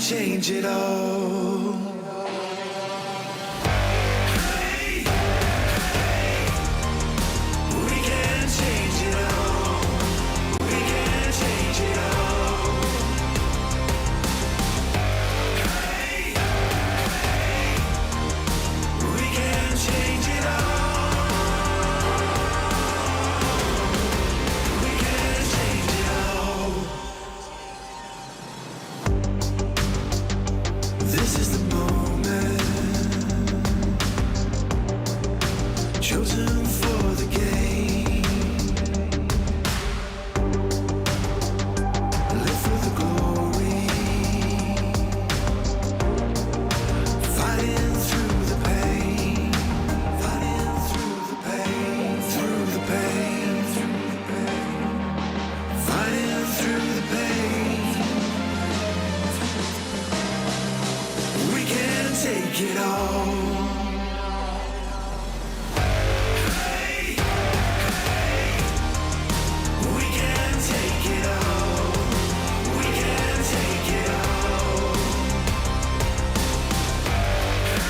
change it all. Hey, hey, we can change it all. We can change it all. Hey, hey, we can change it all. We can change it all. This is the moment chosen for the game. Live for the glory, fighting through the pain, fighting through the pain, through the pain, through the pain, fighting through the pain. We can take it all. Hey, hey, we can take it all. We can take it all.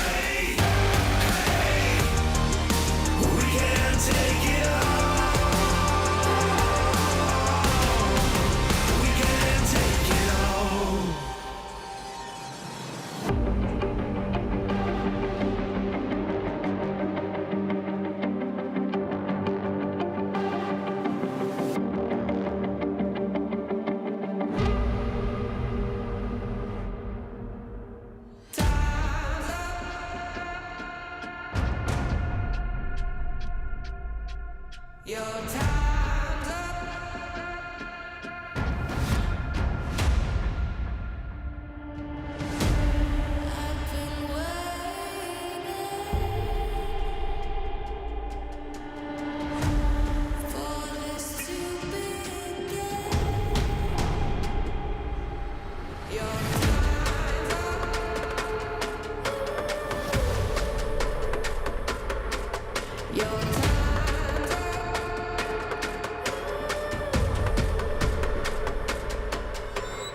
Hey, hey, we can take it all. We can take it all. Your time's up. I've been waiting for this to begin. Your time's up. Your time's up.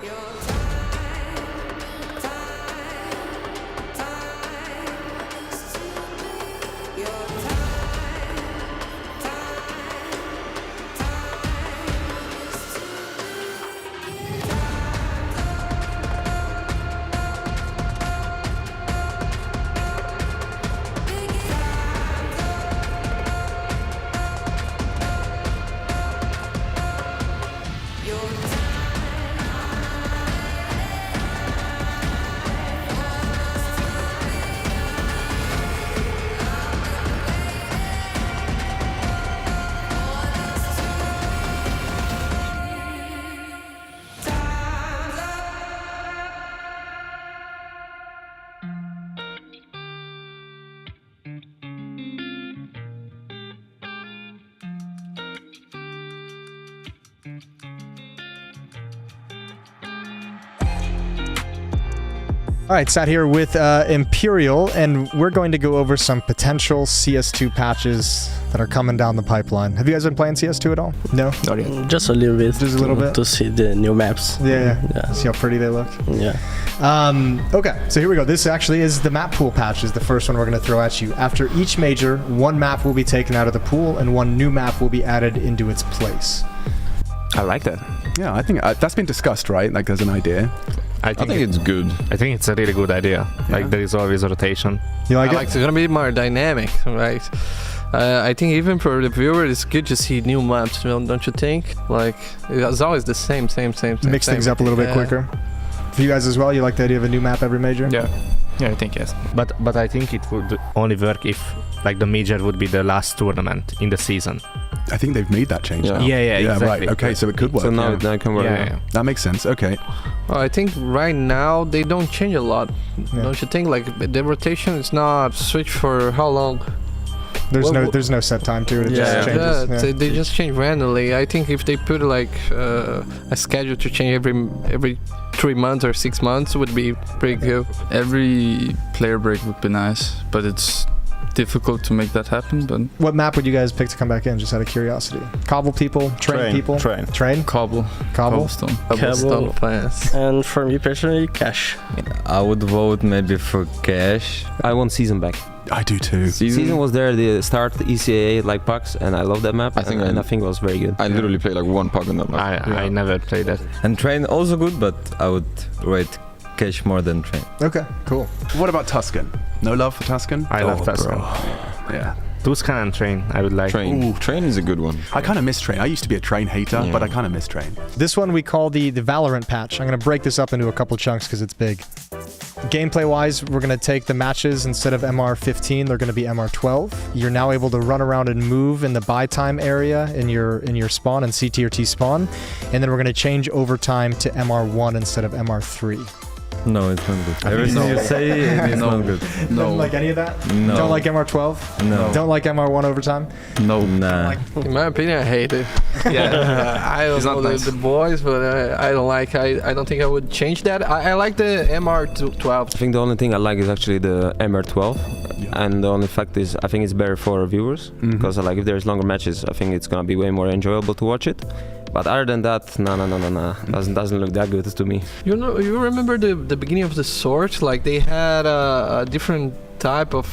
Your time is to be. Your time is to your All right, sat here with Imperial, and we're going to go over some potential CS2 patches that are coming down the pipeline. Have you guys been playing CS2 at all? No? Not yet. Just a little bit. Just a little bit? To see the new maps. Yeah. Yeah. See how pretty they look? Yeah. Okay, so here we go. This actually is the map pool patches, the first one we're going to throw at you. After each major, one map will be taken out of the pool, and one new map will be added into its place. I like that. Yeah, I think that's been discussed, right? Like, there's an idea. I think it's good. I think it's a really good idea. Yeah. Like, there is always a rotation. You like it? It's gonna be more dynamic, right? I think even for the viewer, it's good to see new maps, don't you think? Like, it's always the same. Mix things up a little bit quicker. For you guys as well, you like the idea of a new map every major? Yeah. Yeah, I think yes. But I think it would only work if like the major would be the last tournament in the season. I think they've made that change now. Yeah, exactly. Right. Okay, so it could work. So now that can work. Yeah. That makes sense. Okay. Well, I think right now they don't change a lot. Don't you think? Like the rotation is not switch for how long? There's no set time to it. It just changes. Yeah. They just change randomly. I think if they put like a schedule to change every 3 months or 6 months would be pretty good. Every player break would be nice, but it's difficult to make that happen, but What map would you guys pick to come back in, just out of curiosity? Cobble people? Train people? Train? Cobble. Cobble? Cobblestone. Cobblestone fast. And for me personally, Cash. I would vote maybe for Cash. I want Season back. I do too. Season was there, the start ECAA like pucks, and I love that map. I think it was very good. I literally played like one puck on that map. I never played that. And Train also good, but I would rate Cash more than Train. Okay, cool. What about Tuscan? No love for Tuscan? I love Tuscan. Yeah. Tuscan and Train, I would like. Train is a good one. I kind of miss Train. I used to be a Train hater, but I kind of miss Train. This one we call the Valorant patch. I'm going to break this up into a couple chunks because it's big. Gameplay-wise, we're going to take the matches, instead of MR15, they're going to be MR12. You're now able to run around and move in the buy time area in your spawn and CT or T spawn. And then we're going to change overtime to MR1 instead of MR3. No, it's not good. Everything you say is not good. No. Don't like any of that? No. Don't like MR12? No. Don't like MR1 overtime? No. Nah. In my opinion, I hate it. I don't know the boys, but I don't like. I don't think I would change that. I like the MR12. I think the only thing I like is actually the MR12, and the only fact is I think it's better for viewers because like if there's longer matches, I think it's gonna be way more enjoyable to watch it. But other than that, no, doesn't look that good to me. You know, you remember the beginning of the Sword? Like they had a different type of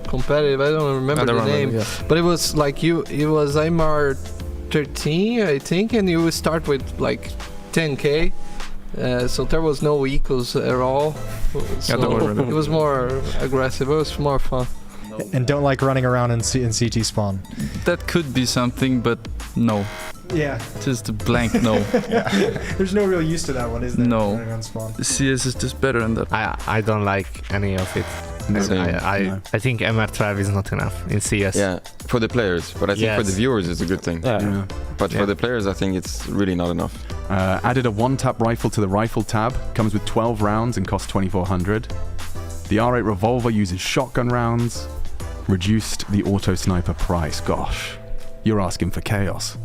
competitive. I don't remember the name, but it was like it was MR13, I think, and you would start with like 10k. So there was no equals at all. So it was more aggressive. It was more fun. And don't like running around in CT spawn. That could be something, but no. Yeah. Just a blank no. There's no real use to that one, is there? No. Running on spawn. CS is just better than that. I don't like any of it. I think MR12 is not enough in CS. Yeah, for the players, but I think for the viewers it's a good thing. Yeah. But for the players, I think it's really not enough. Added a one-tap rifle to the rifle tab. Comes with 12 rounds and costs 2,400. The R8 revolver uses shotgun rounds. Reduced the auto sniper price. Gosh, you're asking for chaos.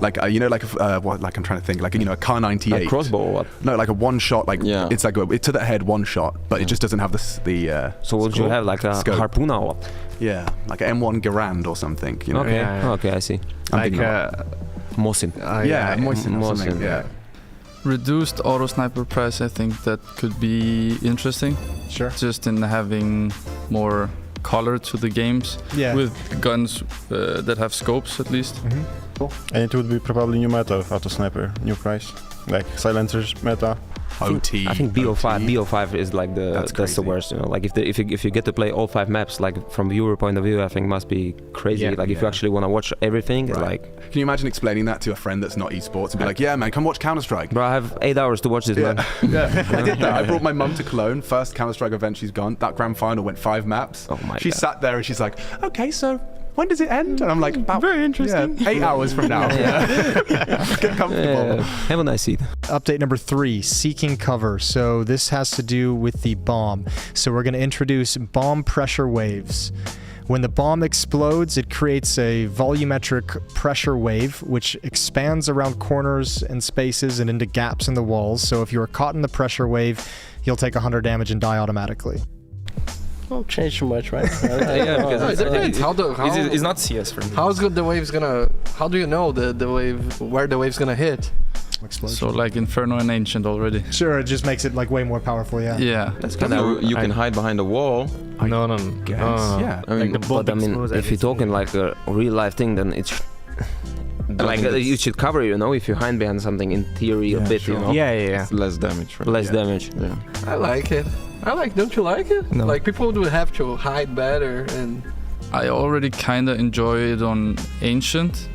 Like what? Like I'm trying to think. Like a Kar 98. Like crossbow or what? No, like a one shot. Like it's like it's to the head one shot, but it just doesn't have the. So would you have like a harpoon or what? Yeah, like an M1 Garand or something. You know? Okay. Okay, I see. Like Mosin. Mosin or something. Yeah. Reduced auto sniper price. I think that could be interesting. Sure. Just in having more color to the games with guns that have scopes at least. Cool. And it would be probably new meta of auto sniper, new price, like silencers meta. OT. I think BO5 is like that's the worst. You know, like if you get to play all 5 maps, like from viewer point of view, I think must be crazy. If you actually want to watch everything, like. Can you imagine explaining that to a friend that's not esports and be like, yeah, man, come watch Counter-Strike. Bro, I have 8 hours to watch this, man. Yeah, I did that. I brought my mum to Cologne. First Counter-Strike event she's gone. That grand final went 5 maps. Oh my She God. sat there and she's like, okay, so when does it end? And I'm like, about very interesting. 8 hours from now. Get comfortable. Have a nice seat. Update number 3, seeking cover. So this has to do with the bomb. So we're going to introduce bomb pressure waves. When the bomb explodes, it creates a volumetric pressure wave, which expands around corners and spaces and into gaps in the walls. So if you're caught in the pressure wave, you'll take 100 damage and die automatically. Won't change too much, right? Because it's not CS for me. How's good the wave's gonna? How do you know the wave where the wave's gonna hit? Explosion. So like Inferno and Ancient already. Sure, it just makes it like way more powerful. Yeah. That's kind of you can hide behind a wall. No. Yeah. I mean, But I mean, if you're talking like a real life thing, then it's. Like you should cover, you know, if you hide behind something in theory a bit, you know. Yeah. Less damage. Right? Less damage. Yeah. I like it. Don't you like it? No. Like people would have to hide better and. I already kind of enjoy it on Ancient.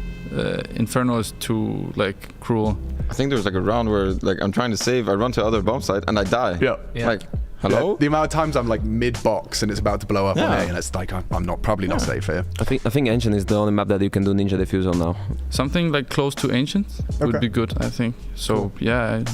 Inferno is too like cruel. I think there's like a round where like I'm trying to save, I run to other bomb site and I die. Yeah. Like, hello? Yeah, the amount of times I'm like mid-box and it's about to blow up on A, and it's like I'm probably not safe here. I think Ancient is the only map that you can do Ninja Diffuse on now. Something like close to Ancient would be good, I think. So yeah, it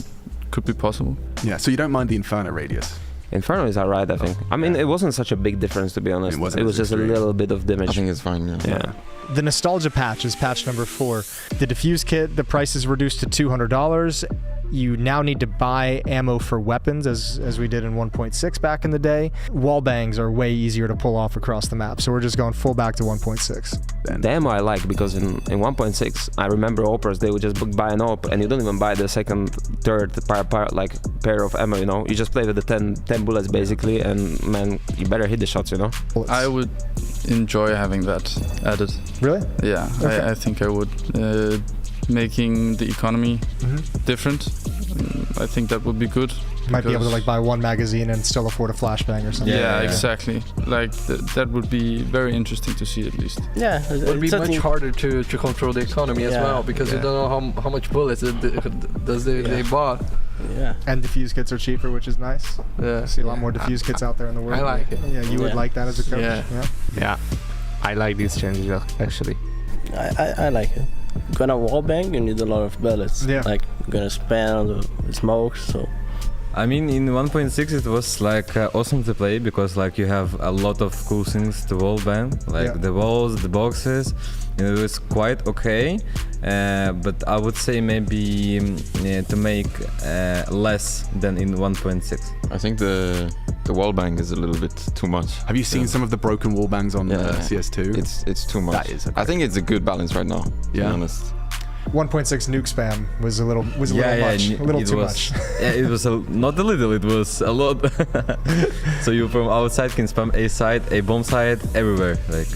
could be possible. Yeah. So you don't mind the Inferno radius? Inferno is alright, I think. I mean, it wasn't such a big difference, to be honest. It was just a little bit of damage. I think it's fine, yeah. The Nostalgia patch is patch number 4. The Diffuse kit, the price is reduced to $200. You now need to buy ammo for weapons, as we did in 1.6 back in the day. Wall bangs are way easier to pull off across the map, so we're just going full back to 1.6. The ammo I like, because in 1.6, I remember operas, they would just buy an op, and you don't even buy the second, third pair of ammo, you know? You just play with the 10 bullets basically, and man, you better hit the shots, you know? I would enjoy having that added. Really? Yeah, okay. I think I would. Making the economy different, I think that would be good. Might be able to like buy one magazine and still afford a flashbang or something. Yeah, exactly. Like that would be very interesting to see at least. Yeah, it would be much harder to control the economy as well, because you don't know how much bullets they bought. Yeah. And diffuse kits are cheaper, which is nice. Yeah. I see a lot more diffuse kits out there in the world. I like it. Yeah, you would like that as a coach. Yeah. I like these changes actually. I like it. Gonna wallbang, you need a lot of bullets. Yeah. Like gonna span on the smoke, so. I mean, in 1.6 it was like awesome to play because like you have a lot of cool things to wall bang, like the walls, the boxes. It was quite okay, but I would say maybe to make less than in 1.6. I think the wall bang is a little bit too much. Have you seen some of the broken wall bangs on CS2? It's too much. That is. I think it's a good balance right now. To be honest. 1.6 nuke spam was a little much, a little too much. Yeah, it was not a little, it was a lot. So you from outside can spam A side, A bomb side, everywhere. Like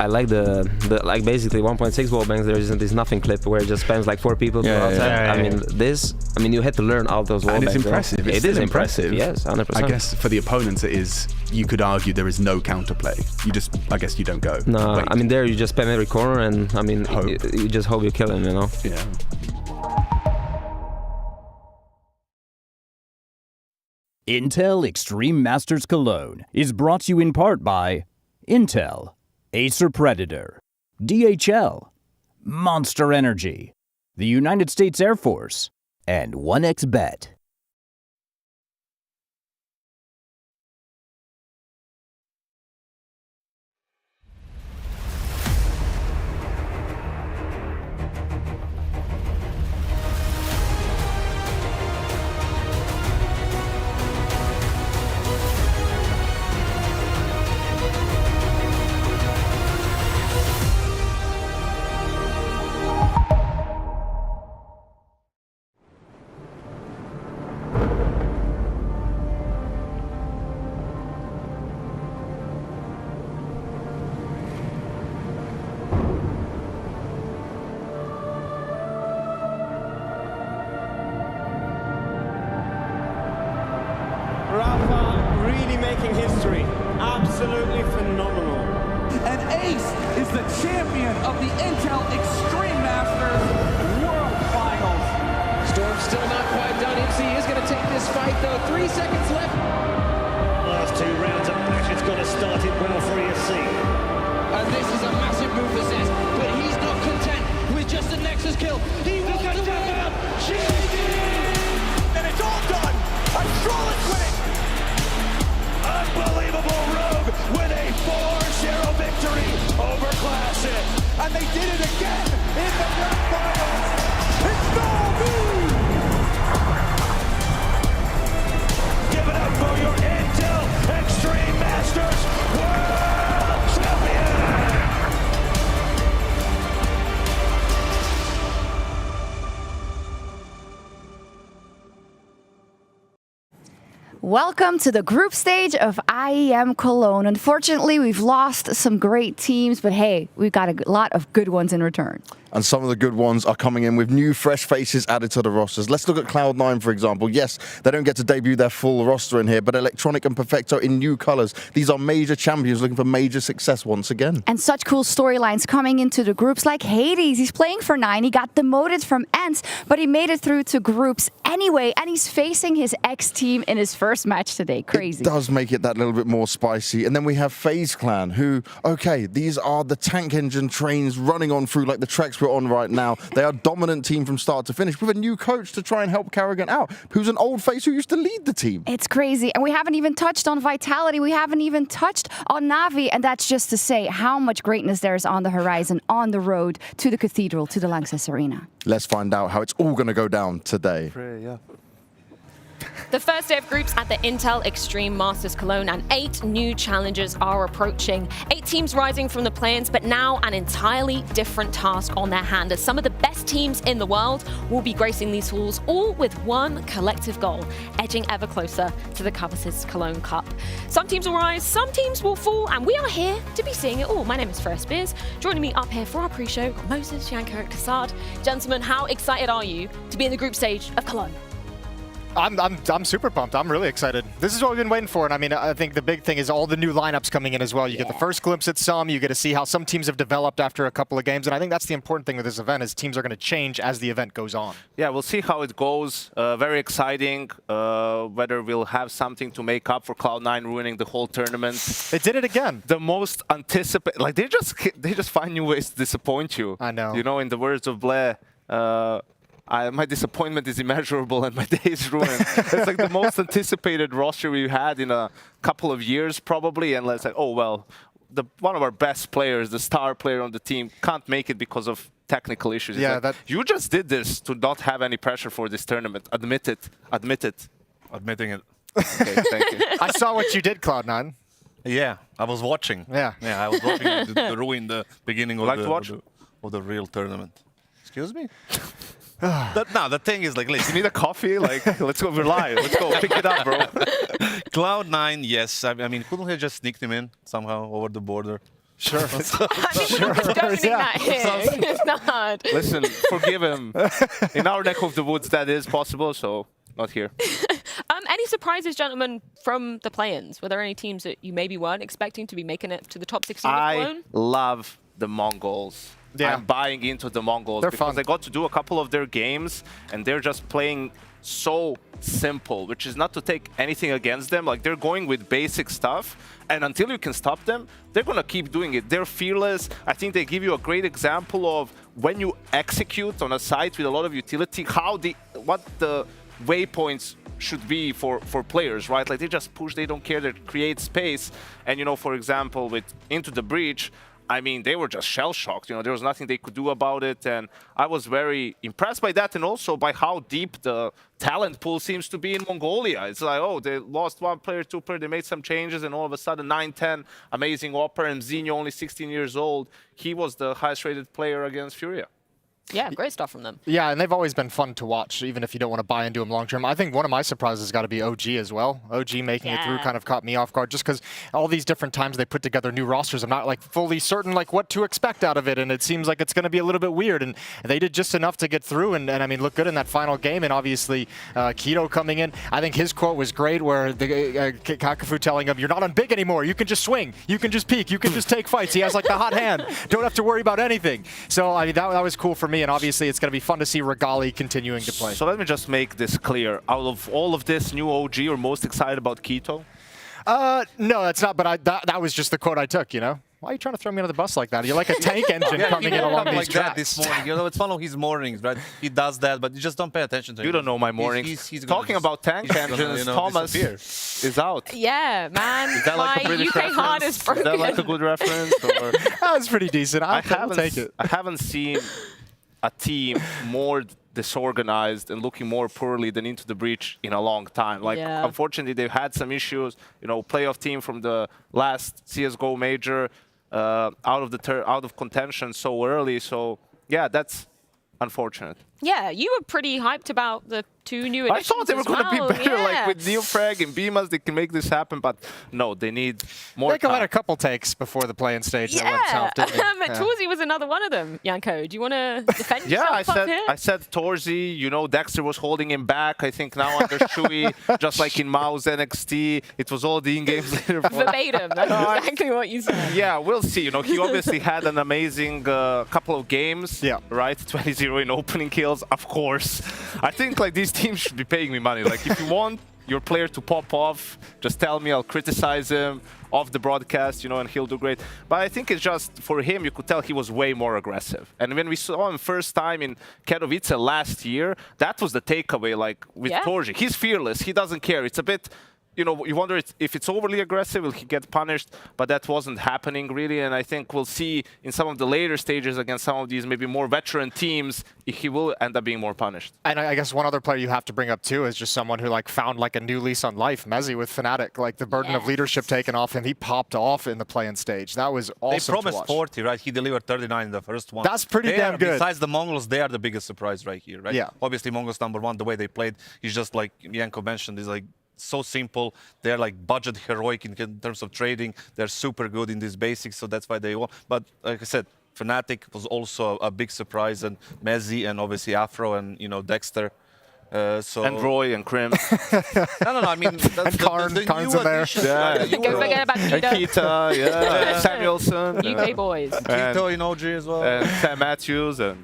I like the like basically 1.6 wall bangs. There isn't this nothing clip where it just spams like 4 people to outside. I mean, you had to learn all those wall and bangs. It's impressive. It is impressive. Yes, 100%. I guess for the opponents, it is. You could argue there is no counterplay. I guess you don't go. No, wait. I mean there you just spam every corner, and I mean you just hope you kill him, you know. Yeah. Intel Extreme Masters Cologne is brought to you in part by Intel, Acer Predator, DHL, Monster Energy, the United States Air Force, and 1xBet. Rafa really making history. Absolutely phenomenal. And Ace is the champion of the Intel Extreme Masters World Finals. Storm's still not quite done. ENCE is going to take this fight, though. 3 seconds left. Last 2 rounds of match. It's got to start it well for ENCE. And this is a massive move for Zez, but he's not content with just the Nexus kill. He wants to win out. And it's all done. Astralis winning. Unbelievable Rogue with a 4-0 victory over Classic. And they did it again in the grand finals. It's Monte! Give it up for your Intel Extreme Masters World Champion! Welcome to the group stage of IEM Cologne. Unfortunately, we've lost some great teams, but hey, we've got a lot of good ones in return. And some of the good ones are coming in with new, fresh faces added to the rosters. Let's look at Cloud9, for example. Yes, they don't get to debut their full roster in here, but Electronic and Perfecto in new colors. These are major champions looking for major success once again. And such cool storylines coming into the groups like Hades. He's playing for 9. He got demoted from ENCE, but he made it through to groups anyway, and he's facing his ex-team in his first match today. Crazy. It does make it that little bit more spicy. And then we have FaZe Clan, who, okay, these are the tank engine trains running on through like the tracks weeks we're on right now. They are a dominant team from start to finish with a new coach to try and help Karrigan out, who's an old face who used to lead the team. It's crazy. And we haven't even touched on Vitality. We haven't even touched on Navi. And that's just to say how much greatness there is on the horizon, on the road to the Cathedral, to the Lanxess Arena. Let's find out how it's all going to go down today. The first day of groups at the Intel Extreme Masters Cologne, and 8 new challenges are approaching. 8 teams rising from the play-ins, but now an entirely different task on their hand, as some of the best teams in the world will be gracing these halls, all with one collective goal, edging ever closer to the coveted Cologne Cup. Some teams will rise, some teams will fall, and we are here to be seeing it all. My name is Freya Spears. Joining me up here for our pre-show, got Moses, Janko, Kassad. Gentlemen, how excited are you to be in the group stage of Cologne? I'm super pumped. I'm really excited. This is what we've been waiting for, and I mean, I think the big thing is all the new lineups coming in as well. You get the first glimpse at some, you get to see how some teams have developed after a couple of games, and I think that's the important thing with this event is teams are going to change as the event goes on. Yeah, we'll see how it goes. Very exciting. Whether we'll have something to make up for Cloud9 ruining the whole tournament. They did it again. The most anticipated, like they just find new ways to disappoint you. I know. You know, in the words of Blair. My disappointment is immeasurable and my day is ruined. It's like the most anticipated roster we've had in a couple of years, probably. And let's say, oh, well, one of our best players, the star player on the team, can't make it because of technical issues. Yeah, like, you just did this to not have any pressure for this tournament. Admit it. Admit it. Admitting it. Okay, thank you. I saw what you did, Cloud9. Yeah, I was watching. Yeah, I was watching to ruin the beginning of the real tournament. Excuse me? The thing is, like, listen. You need a coffee? Like, let's go, we're live. Let's go, pick it up, bro. Cloud9, yes. I mean, couldn't he just sneak him in somehow over the border? Sure. I mean, we're not condoning that here. It's not. Listen, forgive him. In our neck of the woods, that is possible, so not here. Any surprises, gentlemen, from the play-ins? Were there any teams that you maybe weren't expecting to be making it to the top 16 of Cologne? I love the Mongols. Yeah. I'm buying into the Mongols They're because fun. I got to do a couple of their games and they're just playing so simple, which is not to take anything against them. Like, they're going with basic stuff, and until you can stop them, they're going to keep doing it. They're fearless. I think they give you a great example of when you execute on a site with a lot of utility, what the waypoints should be for players, right? Like, they just push, they don't care, they create space. And, you know, for example, with Into the Breach, I mean, they were just shell-shocked. You know, there was nothing they could do about it, and I was very impressed by that, and also by how deep the talent pool seems to be in Mongolia. It's like, oh, they lost 1 player, 2 player, they made some changes, and all of a sudden 9-10, amazing Opera, and Zinho, only 16 years old. He was the highest-rated player against Furia. Yeah, great stuff from them. Yeah, and they've always been fun to watch, even if you don't want to buy into them long term. I think one of my surprises has got to be OG as well. OG making it through kind of caught me off guard, just because all these different times they put together new rosters, I'm not like fully certain like what to expect out of it, and it seems like it's going to be a little bit weird. And they did just enough to get through, and I mean, look good in that final game. And obviously, Keto coming in, I think his quote was great, where the Kakafu telling him, "You're not on big anymore. You can just swing. You can just peek. You can just take fights. He has like the hot hand. Don't have to worry about anything." So I mean, that was cool for me, and obviously it's going to be fun to see Regali continuing to play. So let me just make this clear. Out of all of this new OG, you're most excited about Keto? No, that's not, but that was just the quote I took, you know? Why are you trying to throw me under the bus like that? You're like a tank engine coming in along these like tracks. that this morning. You know, it's one of his mornings, right? He does that, but you just don't pay attention to him. You don't know my mornings. He's talking about tank engines, Thomas is out. Yeah, man. Is that like a British UK heart is broken. Is that like a good reference? Or? That's pretty decent. I'll take it. I haven't seen a team more disorganized and looking more poorly than Into the Breach in a long time. Like, unfortunately, they've had some issues. You know, playoff team from the last CSGO major out of contention so early. So, yeah, that's unfortunate. Yeah, you were pretty hyped about the 2 new additions. I thought they were going to be better, yeah. like with Neofrag and Beamas, they can make this happen, but no, they need more They had a couple takes before the play-in stage. Yeah, Torzi was another one of them, Janko. Do you want to defend yourself up here? I said Torzi, you know, Dexter was holding him back. I think now under Shui, just like in Mao's NXT, it was all the in-game leader. Verbatim, that's exactly what you said. Yeah, we'll see. You know, he obviously had an amazing couple of games, right? 20-0 in opening kills, of course. I think like these teams should be paying me money. Like, if you want your player to pop off. Just tell me, I'll criticize him off the broadcast, you know, and he'll do great. But I think it's just, for him, you could tell he was way more aggressive. And when we saw him first time in Katowice last year, that was the takeaway, like, with Torji. He's fearless. He doesn't care. It's a bit... You know, you wonder if it's overly aggressive, will he get punished? But that wasn't happening, really. And I think we'll see in some of the later stages against some of these maybe more veteran teams, he will end up being more punished. And I guess one other player you have to bring up, too, is just someone who, like, found, like, a new lease on life. Mezzi with Fnatic. Like, the burden of leadership taken off him. He popped off in the play-in stage. That was awesome They promised 40, right? He delivered 39 in the first one. That's pretty damn good. Besides the Mongols, they are the biggest surprise right here, right? Yeah. Obviously, Mongols #1, the way they played is just like Janko mentioned, is like so simple. They're like budget heroic in terms of trading. They're super good in these basics, so that's why they won. But like I said, Fnatic was also a big surprise, and Mezzi, and obviously Afro, and you know Dexter. And Roy and Krim. No, I mean that's and Karn's in there. Yeah. Don't forget about Kita. Kita, yeah. Samuelson. UK boys. Kito in OG as well. And Sam Matthews. And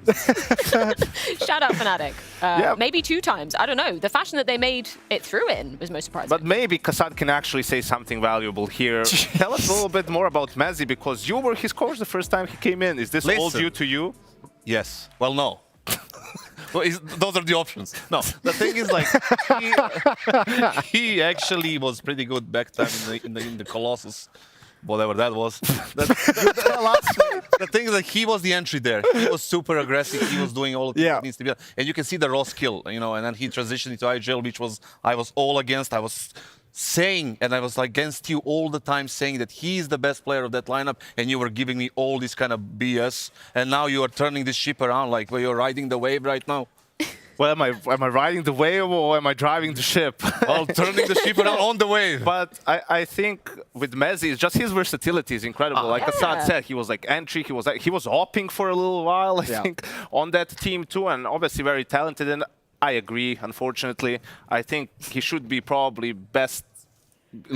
Shout out Fnatic. Maybe 2 times. I don't know. The fashion that they made it through in was most surprising. But maybe Kassad can actually say something valuable here. Tell us a little bit more about Mezzi, because you were his coach the first time he came in. Is this all due to you? Yes. Well, no. Well, those are the options. No, the thing is, like, he actually was pretty good back then in the Colossus, whatever that was. The thing is that he was the entry there. He was super aggressive. He was doing all the things that needs to be done. And you can see the raw skill, you know. And then he transitioned into IGL, which I was all against. I was saying, and I was against you all the time, saying that he's the best player of that lineup, and you were giving me all this kind of BS, and now you are turning this ship around, like, well, you're riding the wave right now. Well, am I riding the wave, or am I driving the ship? Well, turning the ship around on the wave. But I think with Mezzi, it's just his versatility is incredible. Like Assad said, he was like entry, he was hopping for a little while, I think, on that team too, and obviously very talented. And I agree, unfortunately. I think he should be probably best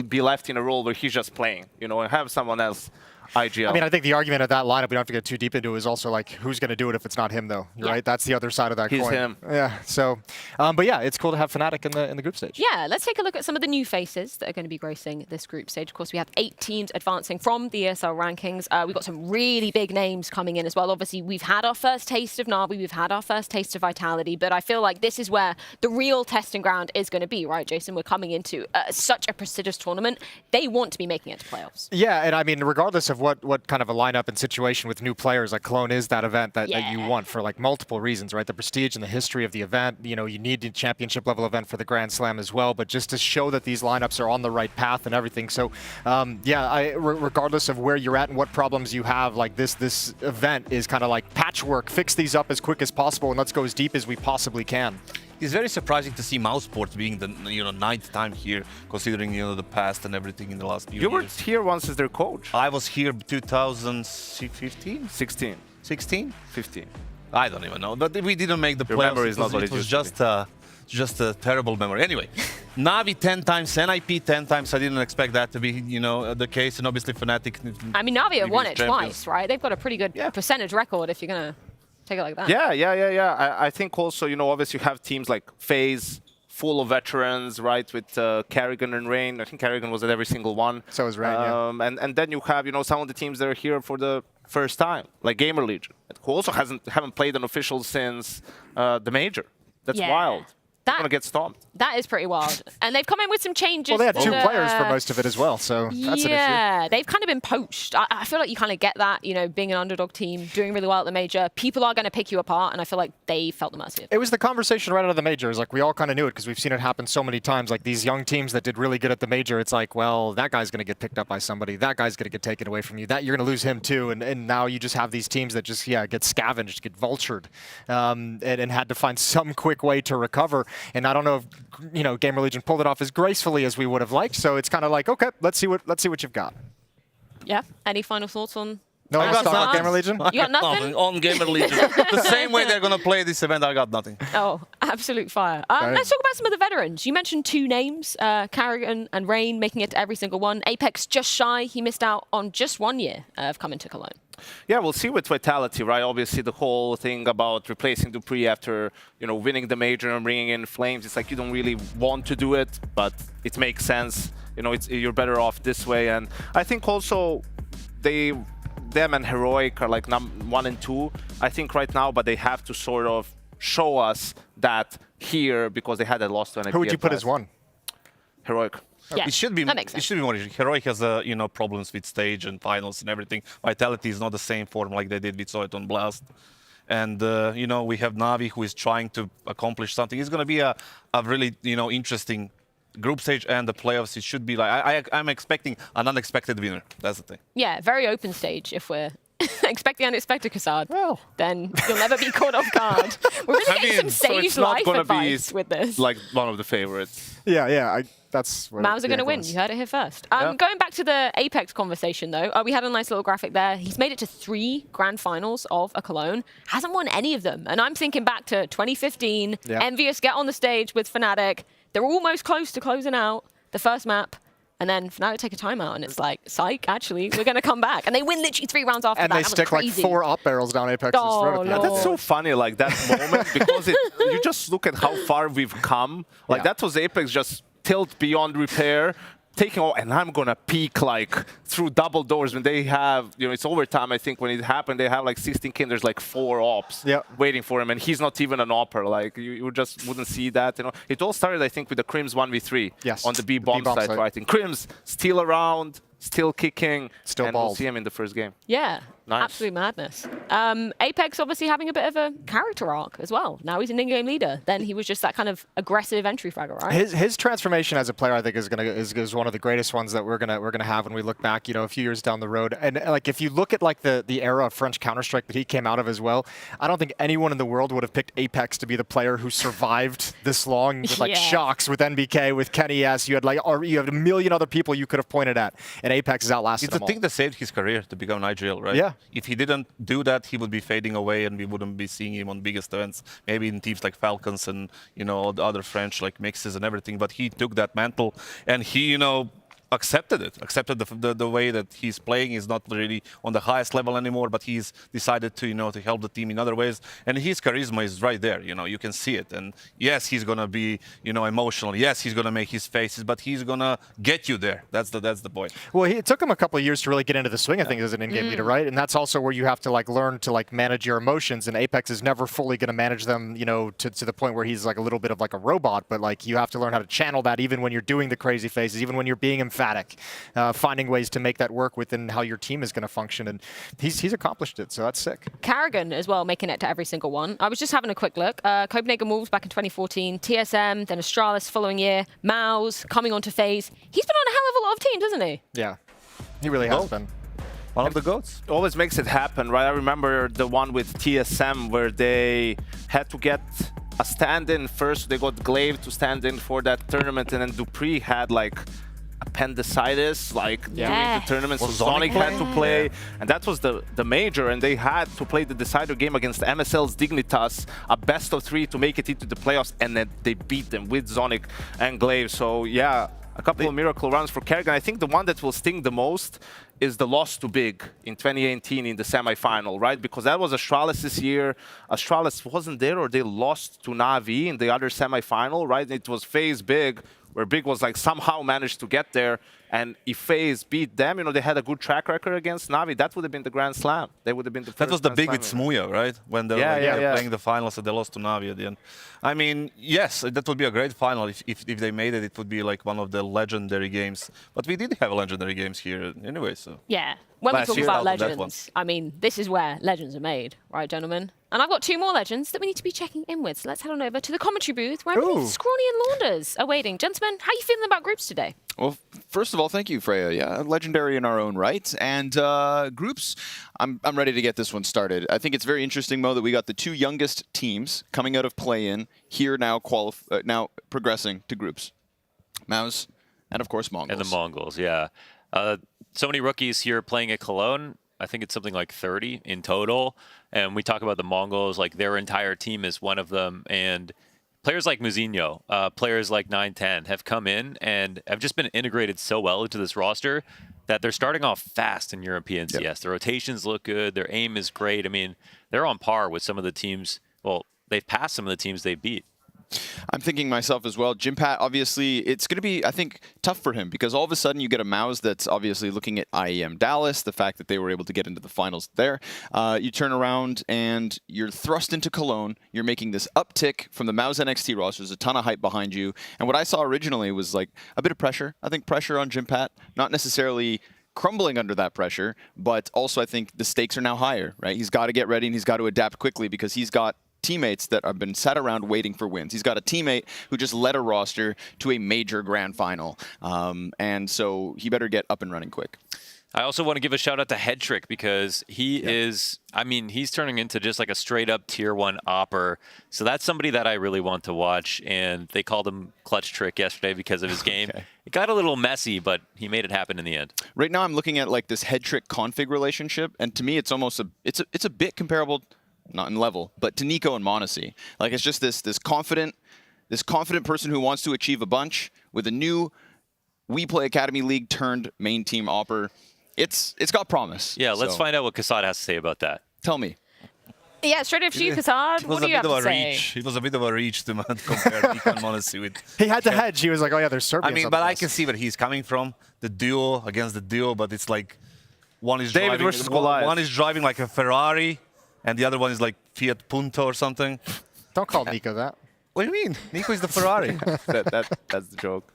be left in a role where he's just playing, you know, and have someone else IGL. I mean, I think the argument of that lineup, we don't have to get too deep into, is also like, who's going to do it if it's not him, though, right? That's the other side of that coin. He's him. Yeah, so, but yeah, it's cool to have Fnatic in the group stage. Yeah, let's take a look at some of the new faces that are going to be gracing this group stage. Of course, we have 8 teams advancing from the ESL rankings. We've got some really big names coming in as well. Obviously, we've had our first taste of Na'Vi, we've had our first taste of Vitality, but I feel like this is where the real testing ground is going to be, right, Jason? We're coming into such a prestigious tournament. They want to be making it to playoffs. Yeah, and I mean, regardless of what kind of a lineup and situation with new players, like Cologne is that event that you want for like multiple reasons, right? The prestige and the history of the event. You know, you need a championship level event for the Grand Slam as well, but just to show that these lineups are on the right path and everything. So, regardless of where you're at and what problems you have, like this event is kind of like patchwork. Fix these up as quick as possible and let's go as deep as we possibly can. It's very surprising to see Mousesports being the 9th time here, considering the past and everything in the last few years. You were here once as their coach. I was here 2015, 16, 15. I don't even know, but we didn't make the playoffs. It was just a terrible memory. Anyway, Na'Vi 10 times, NIP 10 times. I didn't expect that to be the case, and obviously Fnatic. I mean, Na'Vi have won it twice, right? They've got a pretty good percentage record if you're gonna take it like that. Yeah. I think also, obviously you have teams like FaZe, full of veterans, right, with Carrigan and Rain. I think Carrigan was at every single one. So was Rain, And then you have, some of the teams that are here for the first time, like GamerLegion, who also haven't played an official since the major. That's wild. They're going to get stomped. That is pretty wild. And they've come in with some changes. Well, they had 2 players for most of it as well, so that's an issue. Yeah, they've kind of been poached. I feel like you kind of get that, being an underdog team, doing really well at the major. People are going to pick you apart, and I feel like they felt the mercy of it. It was the conversation right out of the major. It's like we all kind of knew it because we've seen it happen so many times. Like these young teams that did really good at the major, it's like, well, that guy's going to get picked up by somebody. That guy's going to get taken away from you. That you're going to lose him too. And now you just have these teams that just, get scavenged, get vultured, and had to find some quick way to recover. And I don't know if GamerLegion pulled it off as gracefully as we would have liked. So it's kind of like, okay, let's see what you've got. Yeah. Any final thoughts on? No, I got nothing. GamerLegion. You got nothing on GamerLegion. The same way they're gonna play this event, I got nothing. Oh, absolute fire. Let's talk about some of the veterans. You mentioned 2 names, Carrigan and Rain, making it to every single one. Apex just shy. He missed out on just 1 year of coming to Cologne. Yeah, we'll see with Vitality, right? Obviously, the whole thing about replacing Dupree after, winning the major and bringing in Flames, it's like you don't really want to do it, but it makes sense. You're better off this way. And I think also them and Heroic are like 1 and 2, I think, right now, but they have to sort of show us that here because they had a loss to an. Who would you put as 1? Heroic. Yeah, it should be. That makes sense. It should be more. Heroic has problems with stage and finals and everything. Vitality is not the same form like they did. We saw it on Blast, and we have Navi who is trying to accomplish something. It's going to be a really interesting group stage and the playoffs. It should be like I'm expecting an unexpected winner. That's the thing. Yeah, very open stage if we're expecting unexpected, Kassad. Well, then you'll never be caught off guard. We're really getting some sage life advice with this. Like one of the favorites. Yeah. That's what Mavs are going to win. You heard it here first. Going back to the Apex conversation, though, we had a nice little graphic there. He's made it to 3 grand finals of a Cologne. Hasn't won any of them. And I'm thinking back to 2015. Yeah. Envious get on the stage with Fnatic. They're almost close to closing out the first map. And then Fnatic take a timeout, and it's like, psych, actually, we're going to come back. And they win literally 3 rounds after that. And they stick like 4 op barrels down Apex's throat. Yeah, that's so funny, like that moment, because you just look at how far we've come. Like that was Apex just tilt beyond repair, taking all, and I'm gonna peek like through double doors when they have, it's overtime. I think when it happened, they have like 16 kills. There's like 4 ops waiting for him, and he's not even an opper. Like you just wouldn't see that. It all started, I think, with the Crims 1v3 on the B bomb side, right? And Crims still around, still kicking, and we'll see him in the first game. Yeah. Nice. Absolute madness. Apex obviously having a bit of a character arc as well. Now he's an in-game leader. Then he was just that kind of aggressive entry fragger, right? His transformation as a player, I think, is one of the greatest ones that we're gonna have when we look back, a few years down the road. And like if you look at like the era of French Counter-Strike that he came out of as well, I don't think anyone in the world would have picked Apex to be the player who survived this long with like Shocks, with NBK, with Kenny S. You had a million other people you could have pointed at, and Apex has outlasted them all. It's the thing that saved his career to become an IGL, right? Yeah. If he didn't do that, he would be fading away, and we wouldn't be seeing him on biggest events, maybe in teams like Falcons and all the other French like mixes and everything. But he took that mantle, and he accepted the way that he's playing. Is not really on the highest level anymore, but he's decided to to help the team in other ways, and his charisma is right there. You can see it. And yes, he's gonna be emotional. Yes, he's gonna make his faces, but he's gonna get you there. That's the point. Well, it took him a couple of years to really get into the swing of things as an in-game leader, right? And that's also where you have to learn to manage your emotions. And Apex is never fully gonna manage them, to the point where he's like a little bit of like a robot. But you have to learn how to channel that even when you're doing the crazy faces, even when you're being emphatic, finding ways to make that work within how your team is going to function, and he's accomplished it, so that's sick. Karrigan as well, making it to every single one. I was just having a quick look. Copenhagen Wolves back in 2014, TSM, then Astralis following year, MOUZ coming onto FaZe. He's been on a hell of a lot of teams, hasn't he? Yeah, he really has been. One of the GOATs. Always makes it happen, right? I remember the one with TSM where they had to get a stand-in first. They got Glaive to stand in for that tournament, and then Dupree had like appendicitis during the tournament, so Zonic had to play, and that was the major, and they had to play the decider game against MSL's Dignitas, a best of 3 to make it into the playoffs, and then they beat them with Zonic and Glaive. So yeah, a couple of miracle runs for Karrigan. I think the one that will sting the most is the loss to Big in 2018 in the semifinal, right? Because that was Astralis this year. Astralis wasn't there, or they lost to Navi in the other semifinal, right? It was FaZe Big, where Big was somehow managed to get there, and if FaZe beat them, they had a good track record against Navi. That would have been the Grand Slam. They would have been the first. That was the Grand Big Slam with Smuya, right? When they were playing the finals and they lost to Navi at the end. I mean, yes, that would be a great final. If they made it, it would be like one of the legendary games. But we did have legendary games here anyway, so. Yeah. When we talk about legends, I mean, this is where legends are made, right, gentlemen? And I've got 2 more legends that we need to be checking in with. So let's head on over to the commentary booth where I believe Scrawny and Launders are waiting. Gentlemen, how are you feeling about groups today? Well, first of all, thank you, Freya. Yeah, legendary in our own right. And groups, I'm ready to get this one started. I think it's very interesting, Mo, that we got the 2 youngest teams coming out of play-in here now now progressing to groups. MOUZ and, of course, Mongols. And the Mongols, yeah. So many rookies here playing at Cologne. I think it's something like 30 in total. And we talk about the Mongols, like their entire team is one of them. And players like Muzinho, players like 910 have come in and have just been integrated so well into this roster that they're starting off fast in European CS. The rotations look good. Their aim is great. I mean, they're on par with some of the teams. Well, they've passed some of the teams they beat. I'm thinking myself as well. Jimpat, obviously, it's going to be, I think, tough for him because all of a sudden you get a MOUZ that's obviously looking at IEM Dallas, the fact that they were able to get into the finals there. You turn around and you're thrust into Cologne. You're making this uptick from the MOUZ NXT roster. There's a ton of hype behind you. And what I saw originally was like a bit of pressure. I think pressure on Jimpat, not necessarily crumbling under that pressure, but also I think the stakes are now higher, right? He's got to get ready and he's got to adapt quickly because he's got teammates that have been sat around waiting for wins. He's got a teammate who just led a roster to a major grand final. And so he better get up and running quick. I also want to give a shout out to Headtrick because he is, I mean, he's turning into just like a straight up tier 1 opper. So that's somebody that I really want to watch. And they called him Clutch Trick yesterday because of his game. It got a little messy, but he made it happen in the end. Right now I'm looking at like this Headtrick config relationship. And to me, it's almost it's a bit comparable, not in level, but to Nico and Monte. Like it's just this confident person who wants to achieve a bunch with a new We Play Academy League turned main team opper. It's got promise. Yeah, let's find out what Kassad has to say about that. Tell me. Yeah, straight after you, Kassad. What do you have to say? It was a bit of a reach to compare Nico and Monte with. He had to hedge. He was like, oh yeah, there's Serbians. I mean, but I can see where he's coming from. The duo against the duo, but it's like one is driving like a Ferrari. And the other one is like Fiat Punto or something. Don't call Nico that. What do you mean? Nico is the Ferrari. That's the joke.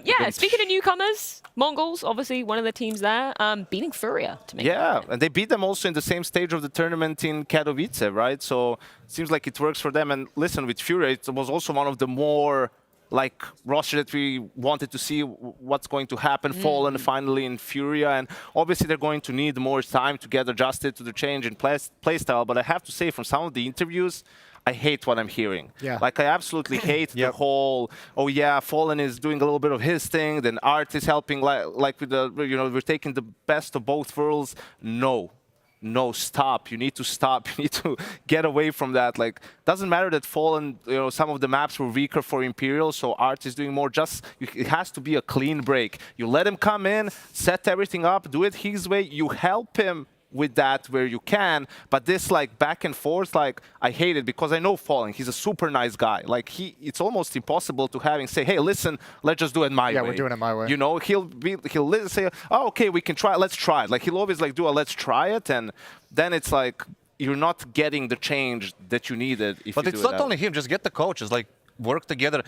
Yeah, speaking of newcomers, Mongols, obviously one of the teams there, beating Furia to make it. And they beat them also in the same stage of the tournament in Katowice, right? So it seems like it works for them. And listen, with Furia, it was also one of the more like roster that we wanted to see what's going to happen. Fallen finally in Furia, and obviously they're going to need more time to get adjusted to the change in playstyle. But I have to say, from some of the interviews, I hate what I'm hearing. Like I absolutely hate the whole, oh yeah, Fallen is doing a little bit of his thing, then Art is helping like with the, we're taking the best of both worlds. No, stop. You need to stop. You need to get away from that. Like, doesn't matter that Fallen, some of the maps were weaker for Imperial, so Art is doing more. It has to be a clean break. You let him come in, set everything up, do it his way. You help him with that where you can, but this like back and forth, like I hate it because I know Fallen. He's a super nice guy. Like it's almost impossible to have him say, "Hey, listen, let's just do it my way." Yeah, we're doing it my way. He'll say, "Oh, okay, we can try. Let's try it." Like he'll always like do a "let's try it," and then it's like you're not getting the change that you needed. But it's not only him. Just get the coaches. Like work together.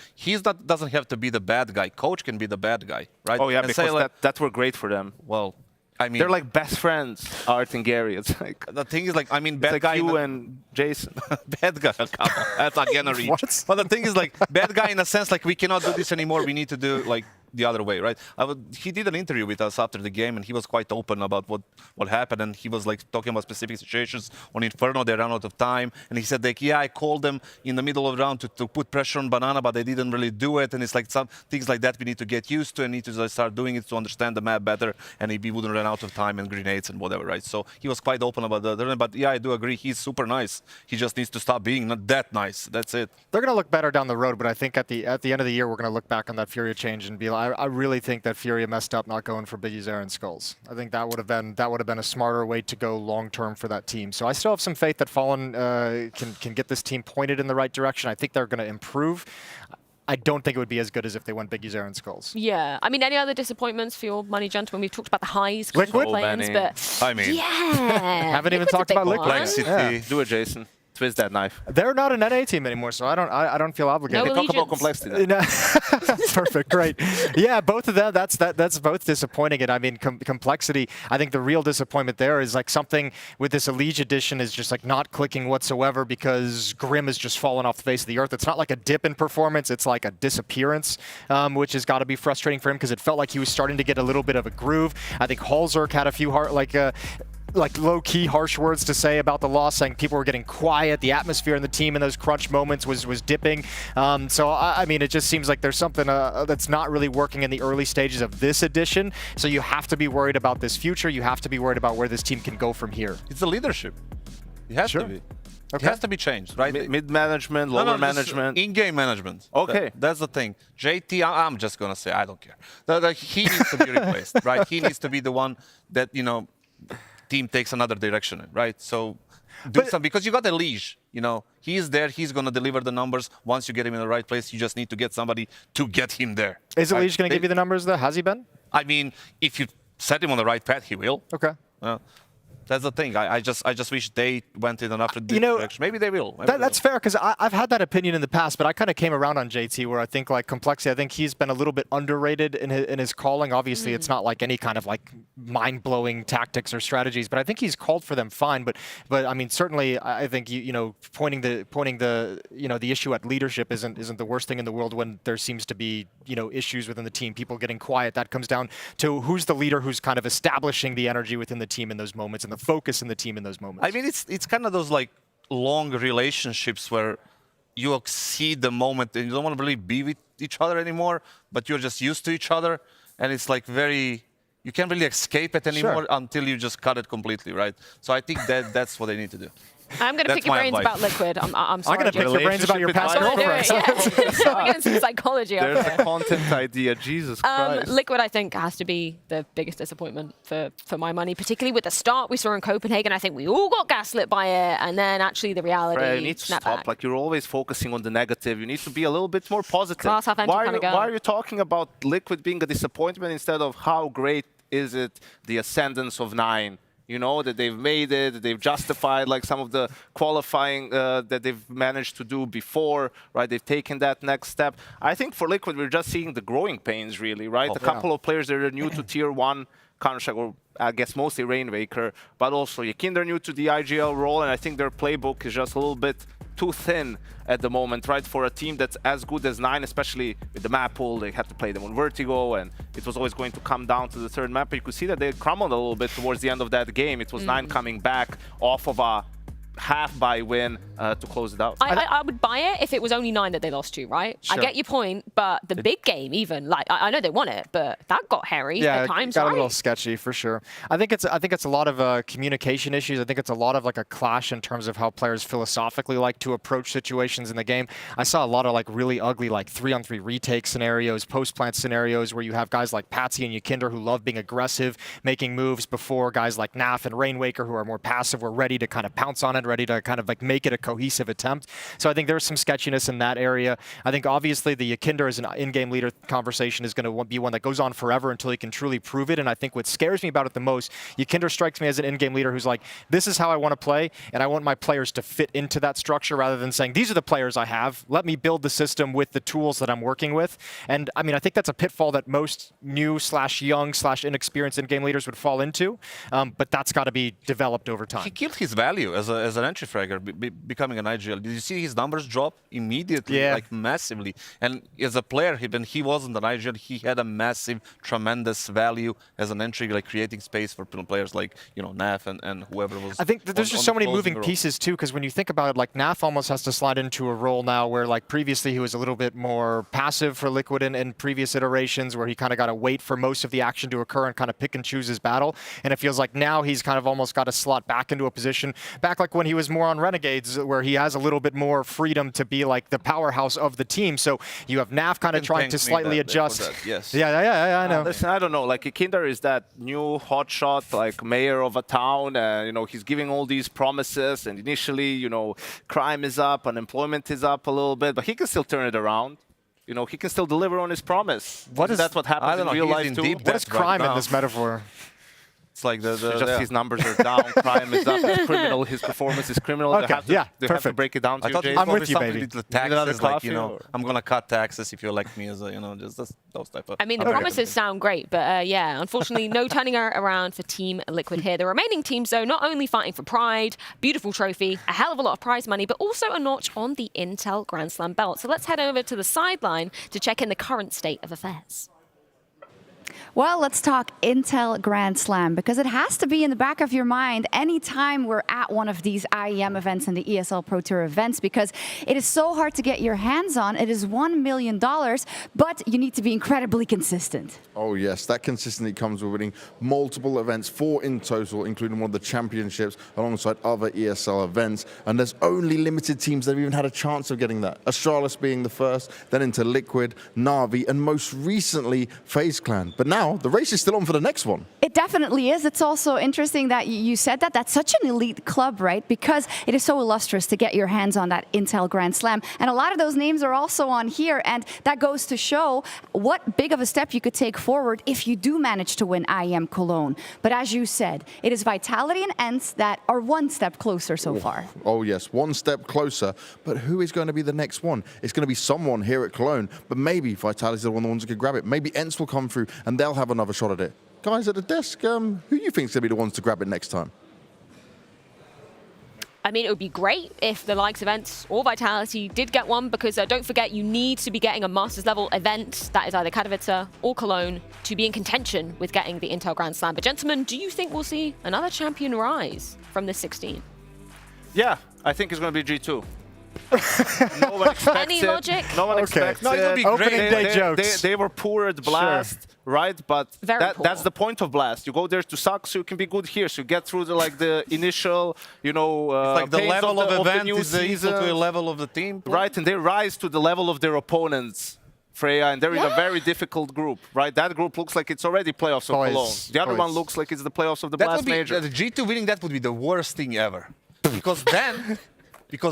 Doesn't have to be the bad guy. Coach can be the bad guy, right? Oh yeah, and because that were great for them. Well. I mean, they're like best friends, Art and Gary. It's like the thing is, like, I mean, bad guy you and Jason. Bad guy. Come on, that's again a reach. But the thing is, like, bad guy in a sense, like, we cannot do this anymore. We need to do like the other way, right? He did an interview with us after the game, and he was quite open about what happened, and he was like talking about specific situations on Inferno. They ran out of time, and he said like, yeah, I called them in the middle of the round to put pressure on Banana, but they didn't really do it, and it's like some things like that we need to get used to and need to start doing it to understand the map better, and he wouldn't run out of time and grenades and whatever, right? So he was quite open about that, but yeah, I do agree, he's super nice. He just needs to stop being not that nice. That's it. They're going to look better down the road, but I think at the end of the year, we're going to look back on that Furia change and be like, I really think that Furia messed up not going for Biggie Zara and Skulls. I think that would have been a smarter way to go long term for that team. So I still have some faith that Fallen can get this team pointed in the right direction. I think they're going to improve. I don't think it would be as good as if they went Biggie Zara and Skulls. Yeah. I mean, any other disappointments for your money, gentlemen? We've talked about the highs. Liquid? But I mean, yeah. Haven't even talked about Liquid. Complexity. Do it, Jason. Twist that knife. They're not an NA team anymore, so I don't feel obligated. No talk about complexity. Perfect, great. Yeah, both of them. That's both disappointing. And I mean, complexity. I think the real disappointment there is like something with this Elite edition is just like not clicking whatsoever because Grim has just fallen off the face of the earth. It's not like a dip in performance. It's like a disappearance, which has got to be frustrating for him because it felt like he was starting to get a little bit of a groove. I think Halzerk had a few like low-key harsh words to say about the loss, saying people were getting quiet, the atmosphere in the team in those crunch moments was dipping. So, I mean, it just seems like there's something that's not really working in the early stages of this edition. So you have to be worried about this future. You have to be worried about where this team can go from here. It's the leadership. You have to be. It has to be changed, right? Mid management, lower management, in-game management. Okay, that's the thing. JT, I'm just gonna say I don't care. He needs to be replaced, right? He needs to be the one that team takes another direction, right? So do something because you got a leash. He is there. He's gonna deliver the numbers. Once you get him in the right place, you just need to get somebody to get him there. Is Leash gonna give you the numbers though? Has he been? I mean, if you set him on the right path, he will. Okay. That's the thing. I just wish they went in another direction. Maybe they will. That's fair because I've had that opinion in the past, but I kind of came around on JT where I think like complexity. I think he's been a little bit underrated in his calling. Obviously, it's not like any kind of like mind-blowing tactics or strategies, but I think he's called for them fine. But I mean, certainly, I think pointing the the issue at leadership isn't the worst thing in the world when there seems to be issues within the team, people getting quiet. That comes down to who's the leader, who's kind of establishing the energy within the team in those moments and the focus in the team in those moments. I mean, it's kind of those like long relationships where you exceed the moment and you don't want to really be with each other anymore, but you're just used to each other, and it's like you can't really escape it anymore until you just cut it completely, right? So I think that's what they need to do. I'm going to pick your brains about Liquid. I'm sorry. I'm going to pick your brains about your past girlfriend. We're getting some psychology out There's there. a content idea. Jesus Christ. Liquid, I think, has to be the biggest disappointment for my money, particularly with the start we saw in Copenhagen. I think we all got gaslit by it, and then actually the reality you need to stop. back. Like, you're always focusing on the negative. You need to be a little bit more positive. Glass half empty kind of girl. Why are you talking about Liquid being a disappointment instead of how great is it the ascendance of 9? That they've made it, that they've justified like some of the qualifying that they've managed to do before, right? They've taken that next step. I think for Liquid, we're just seeing the growing pains, really, right? A couple of players that are new to Tier 1 Counter-Strike, or I guess mostly Rainmaker, but also Yakinder new to the IGL role, and I think their playbook is just a little bit too thin at the moment, right? For a team that's as good as 9, especially with the map pool, they had to play them on Vertigo, and it was always going to come down to the third map. But you could see that they crumbled a little bit towards the end of that game. It was 9 coming back off of a half-buy win to close it out. I would buy it if it was only 9 that they lost to, right? Sure. I get your point, but the big game even, like, I know they won it, but that got hairy at times, got a little sketchy for sure. I think it's a lot of communication issues. I think it's a lot of like a clash in terms of how players philosophically like to approach situations in the game. I saw a lot of like really ugly like 3-on-3 retake scenarios, post-plant scenarios where you have guys like Patsy and Yakinder who love being aggressive, making moves before guys like Naf and Rainwaker who are more passive were ready to kind of pounce on it, ready to kind of like make it a cohesive attempt. So I think there's some sketchiness in that area. I think obviously the Yakinder as an in-game leader conversation is going to be one that goes on forever until he can truly prove it. And I think what scares me about it the most, Yakinder strikes me as an in-game leader who's like, this is how I want to play, and I want my players to fit into that structure rather than saying, these are the players I have. Let me build the system with the tools that I'm working with. And I mean, I think that's a pitfall that most new/young/inexperienced in-game leaders would fall into. But that's got to be developed over time. He killed his value as an entry fragger, becoming an IGL. Did you see his numbers drop immediately, like massively? And as a player, when he wasn't an IGL, he had a massive, tremendous value as an entry, like creating space for players like Naf and whoever was. I think that there's just so many moving pieces too, because when you think about it, like Naf almost has to slide into a role now where like previously he was a little bit more passive for Liquid in previous iterations, where he kind of got to wait for most of the action to occur and kind of pick and choose his battle. And it feels like now he's kind of almost got to slot back into a position, back like when he was more on Renegades, where he has a little bit more freedom to be like the powerhouse of the team. So you have Naf kind of trying to slightly adjust. Yes. Yeah, I know. Listen, I don't know. Like Yakinder is that new hotshot, like mayor of a town, and he's giving all these promises. And initially, crime is up, unemployment is up a little bit, but he can still turn it around. He can still deliver on his promise. That's what happens in real life too. What is crime in this metaphor? It's like his numbers are down, crime is up, he's criminal, his performance is criminal. Okay, they have to break it down to I thought you, I'm with you, baby. The taxes, like, I'm gonna cut taxes if you elect me as a, just those type of. I mean, the promises sound great, but yeah, unfortunately, no turning around for Team Liquid here. The remaining teams, though, not only fighting for pride, beautiful trophy, a hell of a lot of prize money, but also a notch on the Intel Grand Slam belt. So let's head over to the sideline to check in the current state of affairs. Well, let's talk Intel Grand Slam, because it has to be in the back of your mind anytime we're at one of these IEM events and the ESL Pro Tour events, because it is so hard to get your hands on. It is $1 million, but you need to be incredibly consistent. Oh yes, that consistency comes with winning multiple events, 4 in total, including one of the championships alongside other ESL events. And there's only limited teams that have even had a chance of getting that. Astralis being the first, then into Liquid, Na'Vi, and most recently FaZe Clan. But now the race is still on for the next one. It definitely is. It's also interesting that you said that. That's such an elite club, right? Because it is so illustrious to get your hands on that Intel Grand Slam. And a lot of those names are also on here. And that goes to show what big of a step you could take forward if you do manage to win IEM Cologne. But as you said, it is Vitality and ENCE that are one step closer so far. Oh yes, one step closer. But who is going to be the next one? It's going to be someone here at Cologne. But maybe Vitality's the one of the ones that could grab it. Maybe ENCE will come through and they'll have another shot at it. Guys at the desk, who do you think is going to be the ones to grab it next time? I mean, it would be great if the likes of ENCE or Vitality did get one, because don't forget, you need to be getting a Masters level event that is either Katowice or Cologne to be in contention with getting the Intel Grand Slam. But gentlemen, do you think we'll see another champion rise from this 16? Yeah, I think it's going to be G2. No one expects Any logic? No one expects no, it. Opening day jokes. They were poor at Blast, right? But Very that's the point of Blast. You go there to suck, so you can be good here. So you get through the initial, it's like the pains level of event new is equal to the season. level of the team. Right, and they rise to the level of their opponents, Freya, and they're in a very difficult group, right? That group looks like it's already playoffs of Cologne. The other one looks like it's the playoffs of the Blast Major. The G2 winning that would be the worst thing ever. Because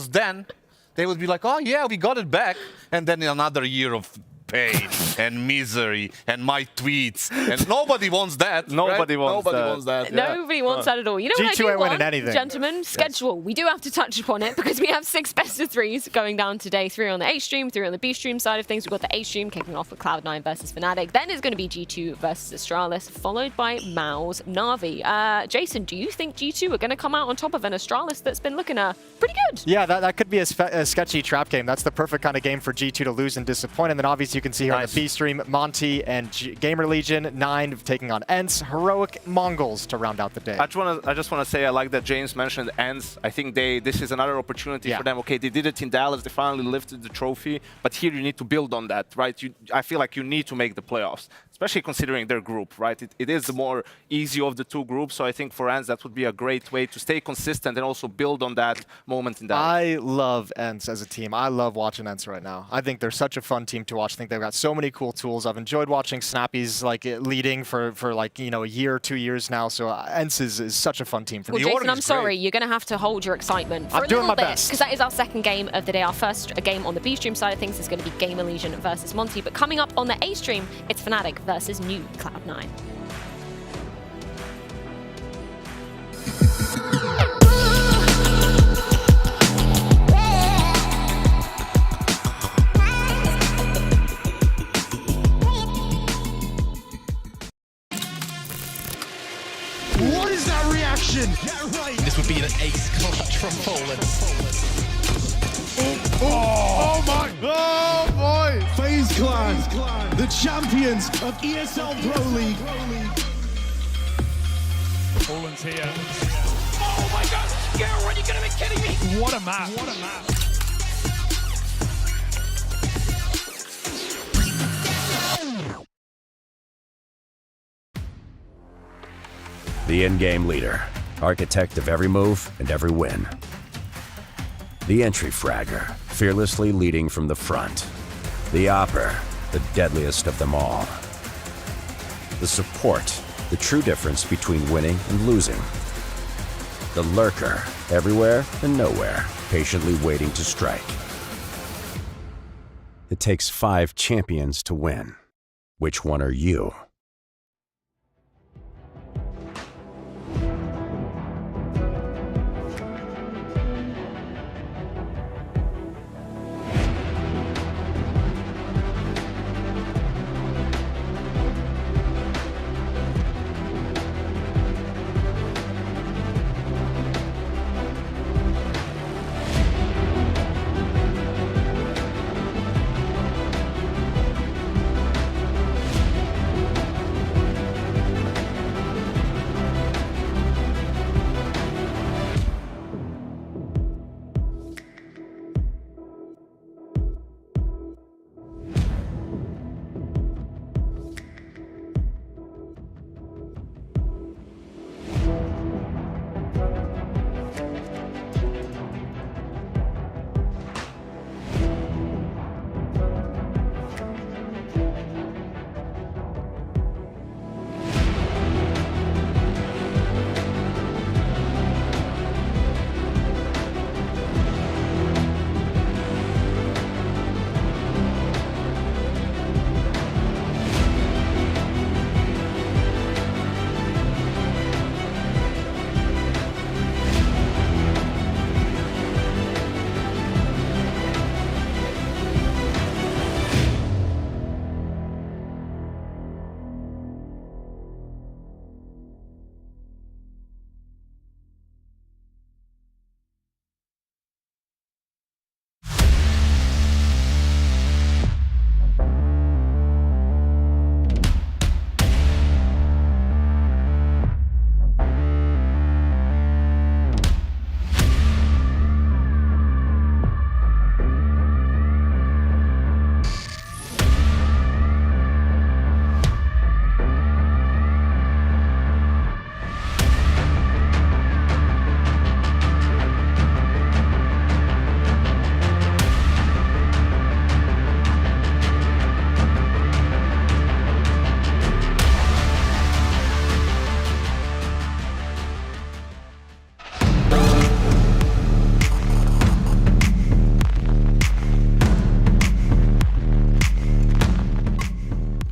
then they would be like, oh yeah, we got it back. And then another year of pain and misery and my tweets. And nobody wants that. Nobody wants that. Nobody wants that at all. You know what I do ain't winning want, anything. gentlemen? Schedule. We do have to touch upon it because we have 6 best-of-3s going down today. 3 on the A stream, 3 on the B stream side of things. We've got the A stream kicking off with Cloud9 versus Fnatic. Then it's going to be G2 versus Astralis, followed by MOUZ Na'Vi. Jason, do you think G2 are going to come out on top of an Astralis that's been looking pretty good? Yeah, that could be a sketchy trap game. That's the perfect kind of game for G2 to lose and disappoint. And then obviously you can see here on the B stream, Monte and GamerLegion, 9 taking on ENCE, heroic Mongols to round out the day. I just want to say I like that James mentioned ENCE. I think this is another opportunity for them. Okay, they did it in Dallas. They finally lifted the trophy. But here you need to build on that, right? I feel like you need to make the playoffs, especially considering their group, right? It is the more easy of the 2 groups. So I think for ENCE, that would be a great way to stay consistent and also build on that moment in Dallas. I love ENCE as a team. I love watching ENCE right now. I think they're such a fun team to watch. I think they've got so many cool tools. I've enjoyed watching Snappy's leading for like a year or 2 years now. So ENCE is such a fun team for me. Well, Jason, I'm sorry, you're going to have to hold your excitement for a little bit, because that is our second game of the day. Our first game on the B stream side of things is going to be GamerLegion versus Monte. But coming up on the A stream, it's Fnatic versus new Cloud9. What is that reaction? This would be an ace clutch from Poland. Oh my! Oh boy! FaZe Clan, the champions of ESL Pro League. Poland's here. Oh my God! Yeah, are you gonna be kidding me? What a map! What a map! The in-game leader, architect of every move and every win. The entry fragger, fearlessly leading from the front. The opper, the deadliest of them all. The support, the true difference between winning and losing. The lurker, everywhere and nowhere, patiently waiting to strike. It takes 5 champions to win. Which one are you?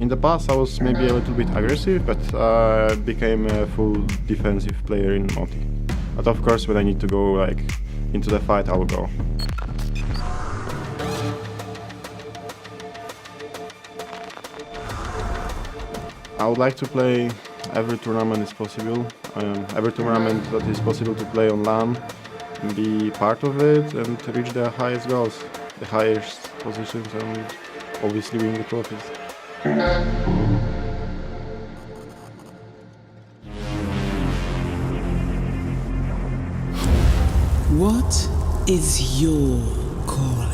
In the past, I was maybe a little bit aggressive, but became a full defensive player in Monte. But of course, when I need to go like into the fight, I will go. I would like to play every tournament is possible, every tournament that is possible to play on LAN, and be part of it and reach the highest goals, the highest positions, and obviously win the trophies. What is your calling?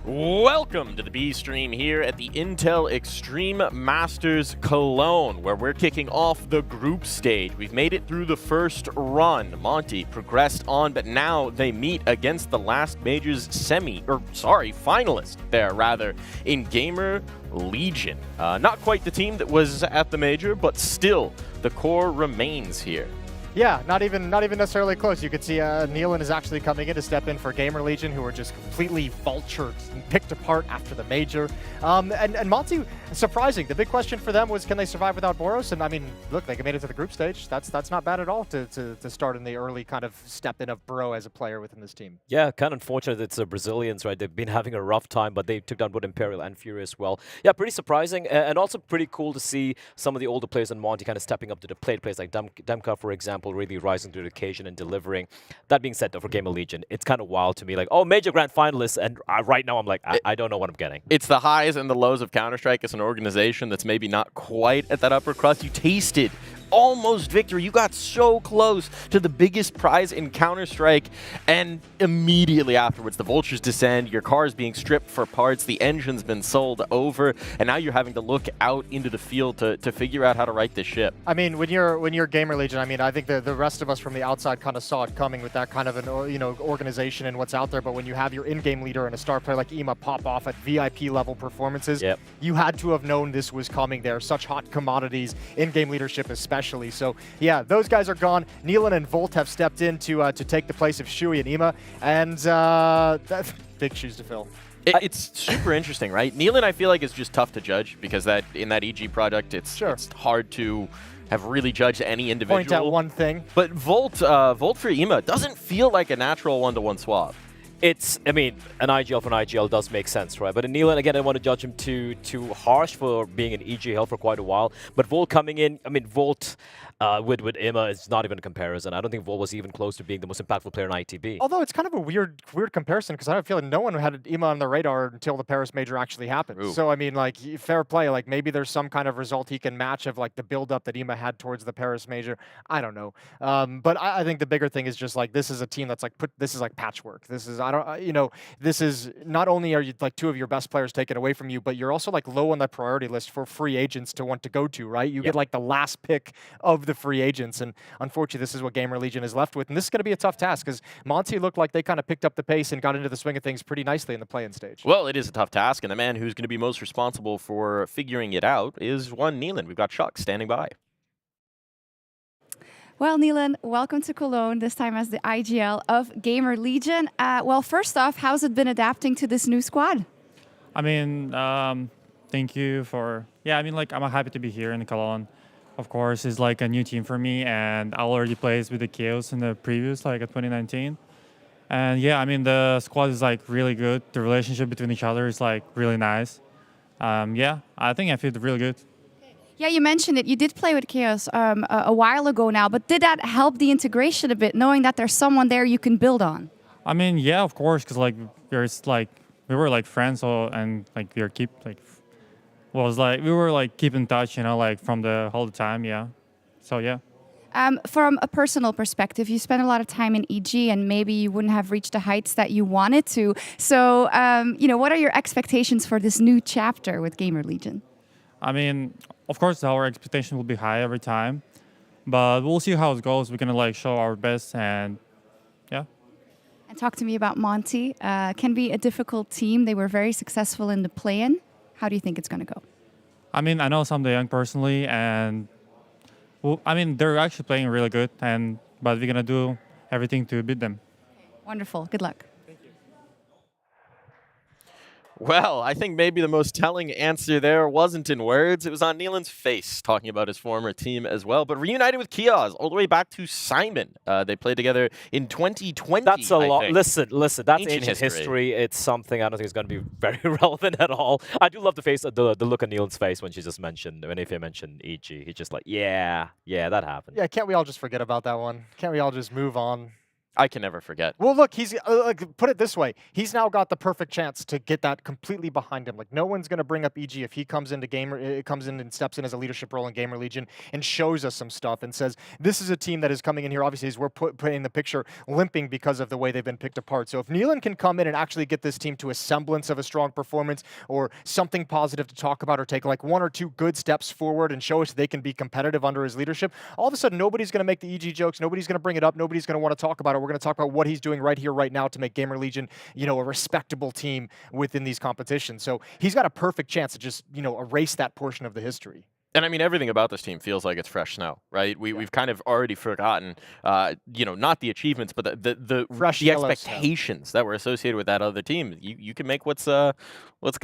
Welcome to the B stream here at the Intel Extreme Masters Cologne, where we're kicking off the group stage. We've made it through the first run. Monte progressed on, but now they meet against the last major's finalist there, rather, in GamerLegion. Not quite the team that was at the major, but still, the core remains here. Yeah, not even necessarily close. You could see Nealon is actually coming in to step in for GamerLegion, who were just completely vultured and picked apart after the major. And Monte, surprising. The big question for them was, can they survive without Boros? And I mean, look, they made it to the group stage. That's not bad at all to start in the early kind of step in of Bro as a player within this team. Yeah, kind of unfortunate it's the Brazilians, right? They've been having a rough time, but they took down both Imperial and Fury as well. Yeah, pretty surprising, and also pretty cool to see some of the older players in Monte kind of stepping up to the plate. Players like Demka, for example, really rising to the occasion and delivering. That being said, though, for GamerLegion, it's kind of wild to me. Like, oh, major grand finalists, and right now I'm like, I don't know what I'm getting. It's the highs and the lows of Counter-Strike as an organization that's maybe not quite at that upper crust. You tasted almost victory. You got so close to the biggest prize in Counter-Strike, and immediately afterwards, the vultures descend, your car is being stripped for parts, the engine's been sold over, and now you're having to look out into the field to figure out how to right this ship. I mean, when you're GamerLegion, I mean, I think the rest of us from the outside kind of saw it coming with that kind of an organization and what's out there. But when you have your in-game leader and a star player like EMA pop off at VIP level performances, you had to have known this was coming there. Such hot commodities, in-game leadership especially. So yeah, those guys are gone. Nealon and Volt have stepped in to take the place of Shui and EMA, and that's big shoes to fill. It's super interesting, right? Nealon, I feel like, is just tough to judge because in that EG product, it's hard to have really judged any individual. Point out one thing. But Volt for EMA doesn't feel like a natural one-to-one swap. I mean, an IGL for an IGL does make sense, right? But in Nealon, again, I don't want to judge him too harsh for being an EGL for quite a while. But Volt coming in, I mean, Volt with Emma is not even a comparison. I don't think Volt was even close to being the most impactful player in ITB. Although it's kind of a weird comparison because I feel like no one had Emma on the radar until the Paris major actually happened. Ooh. So I mean, like, fair play. Like, maybe there's some kind of result he can match of like the build-up that Emma had towards the Paris major. I don't know. But I think the bigger thing is just like this is a team that's like this is like patchwork. This is this is not only are you like two of your best players taken away from you, but you're also like low on the priority list for free agents to want to go to, right? You get like the last pick of the free agents, and unfortunately this is what GamerLegion is left with, and this is going to be a tough task because Monte looked like they kind of picked up the pace and got into the swing of things pretty nicely in the play-in stage. Well, it is a tough task, and the man who's going to be most responsible for figuring it out is one Nealon. We've got Chuck standing by. Well, Nealon, welcome to Cologne, this time as the IGL of GamerLegion. Well, first off, how's it been adapting to this new squad? I mean, thank you for... Yeah, I mean, like, I'm happy to be here in Cologne. Of course, it's like a new team for me, and I already played with the Chaos in the previous, like, 2019. And yeah, I mean, the squad is, like, really good. The relationship between each other is, like, really nice. Yeah, I think I feel really good. Yeah, you mentioned it. You did play with Chaos a while ago now, but did that help the integration a bit, knowing that there's someone there you can build on? I mean, yeah, of course, because like we were like friends, and like we were like keep in touch, you know, like from the whole time, yeah. So yeah. From a personal perspective, you spent a lot of time in EG, and maybe you wouldn't have reached the heights that you wanted to. So, what are your expectations for this new chapter with GamerLegion? I mean, of course, our expectation will be high every time, but we'll see how it goes. We're gonna like show our best, and yeah. And talk to me about Monte. Can be a difficult team. They were very successful in the play-in. How do you think it's gonna go? I mean, I know some of the young personally, and well, I mean, they're actually playing really good. But we're gonna do everything to beat them. Wonderful. Good luck. Well, I think maybe the most telling answer there wasn't in words. It was on Nealon's face, talking about his former team as well. But reunited with Kiaz all the way back to Simon. They played together in 2020. That's a lot. Listen, that's Ancient history. It's something I don't think is going to be very relevant at all. I do love the look on Nealon's face when she just mentioned, when Ify mentioned EG. He's just like, yeah, that happened. Yeah, can't we all just forget about that one? Can't we all just move on? I can never forget. Well, look, he's put it this way. He's now got the perfect chance to get that completely behind him. Like, no one's going to bring up EG if he comes in and steps in as a leadership role in GamerLegion and shows us some stuff and says, this is a team that is coming in here, obviously, as we're putting the picture, limping because of the way they've been picked apart. So if Nealon can come in and actually get this team to a semblance of a strong performance or something positive to talk about or take like 1 or 2 good steps forward and show us they can be competitive under his leadership, all of a sudden, nobody's going to make the EG jokes. Nobody's going to bring it up. Nobody's going to want to talk about it. We're going to talk about what he's doing right here, right now to make GamerLegion, a respectable team within these competitions. So he's got a perfect chance to just, erase that portion of the history. And I mean, everything about this team feels like it's fresh snow, right? We've kind of already forgotten, not the achievements, but the expectations that were associated with that other team. You can make what's going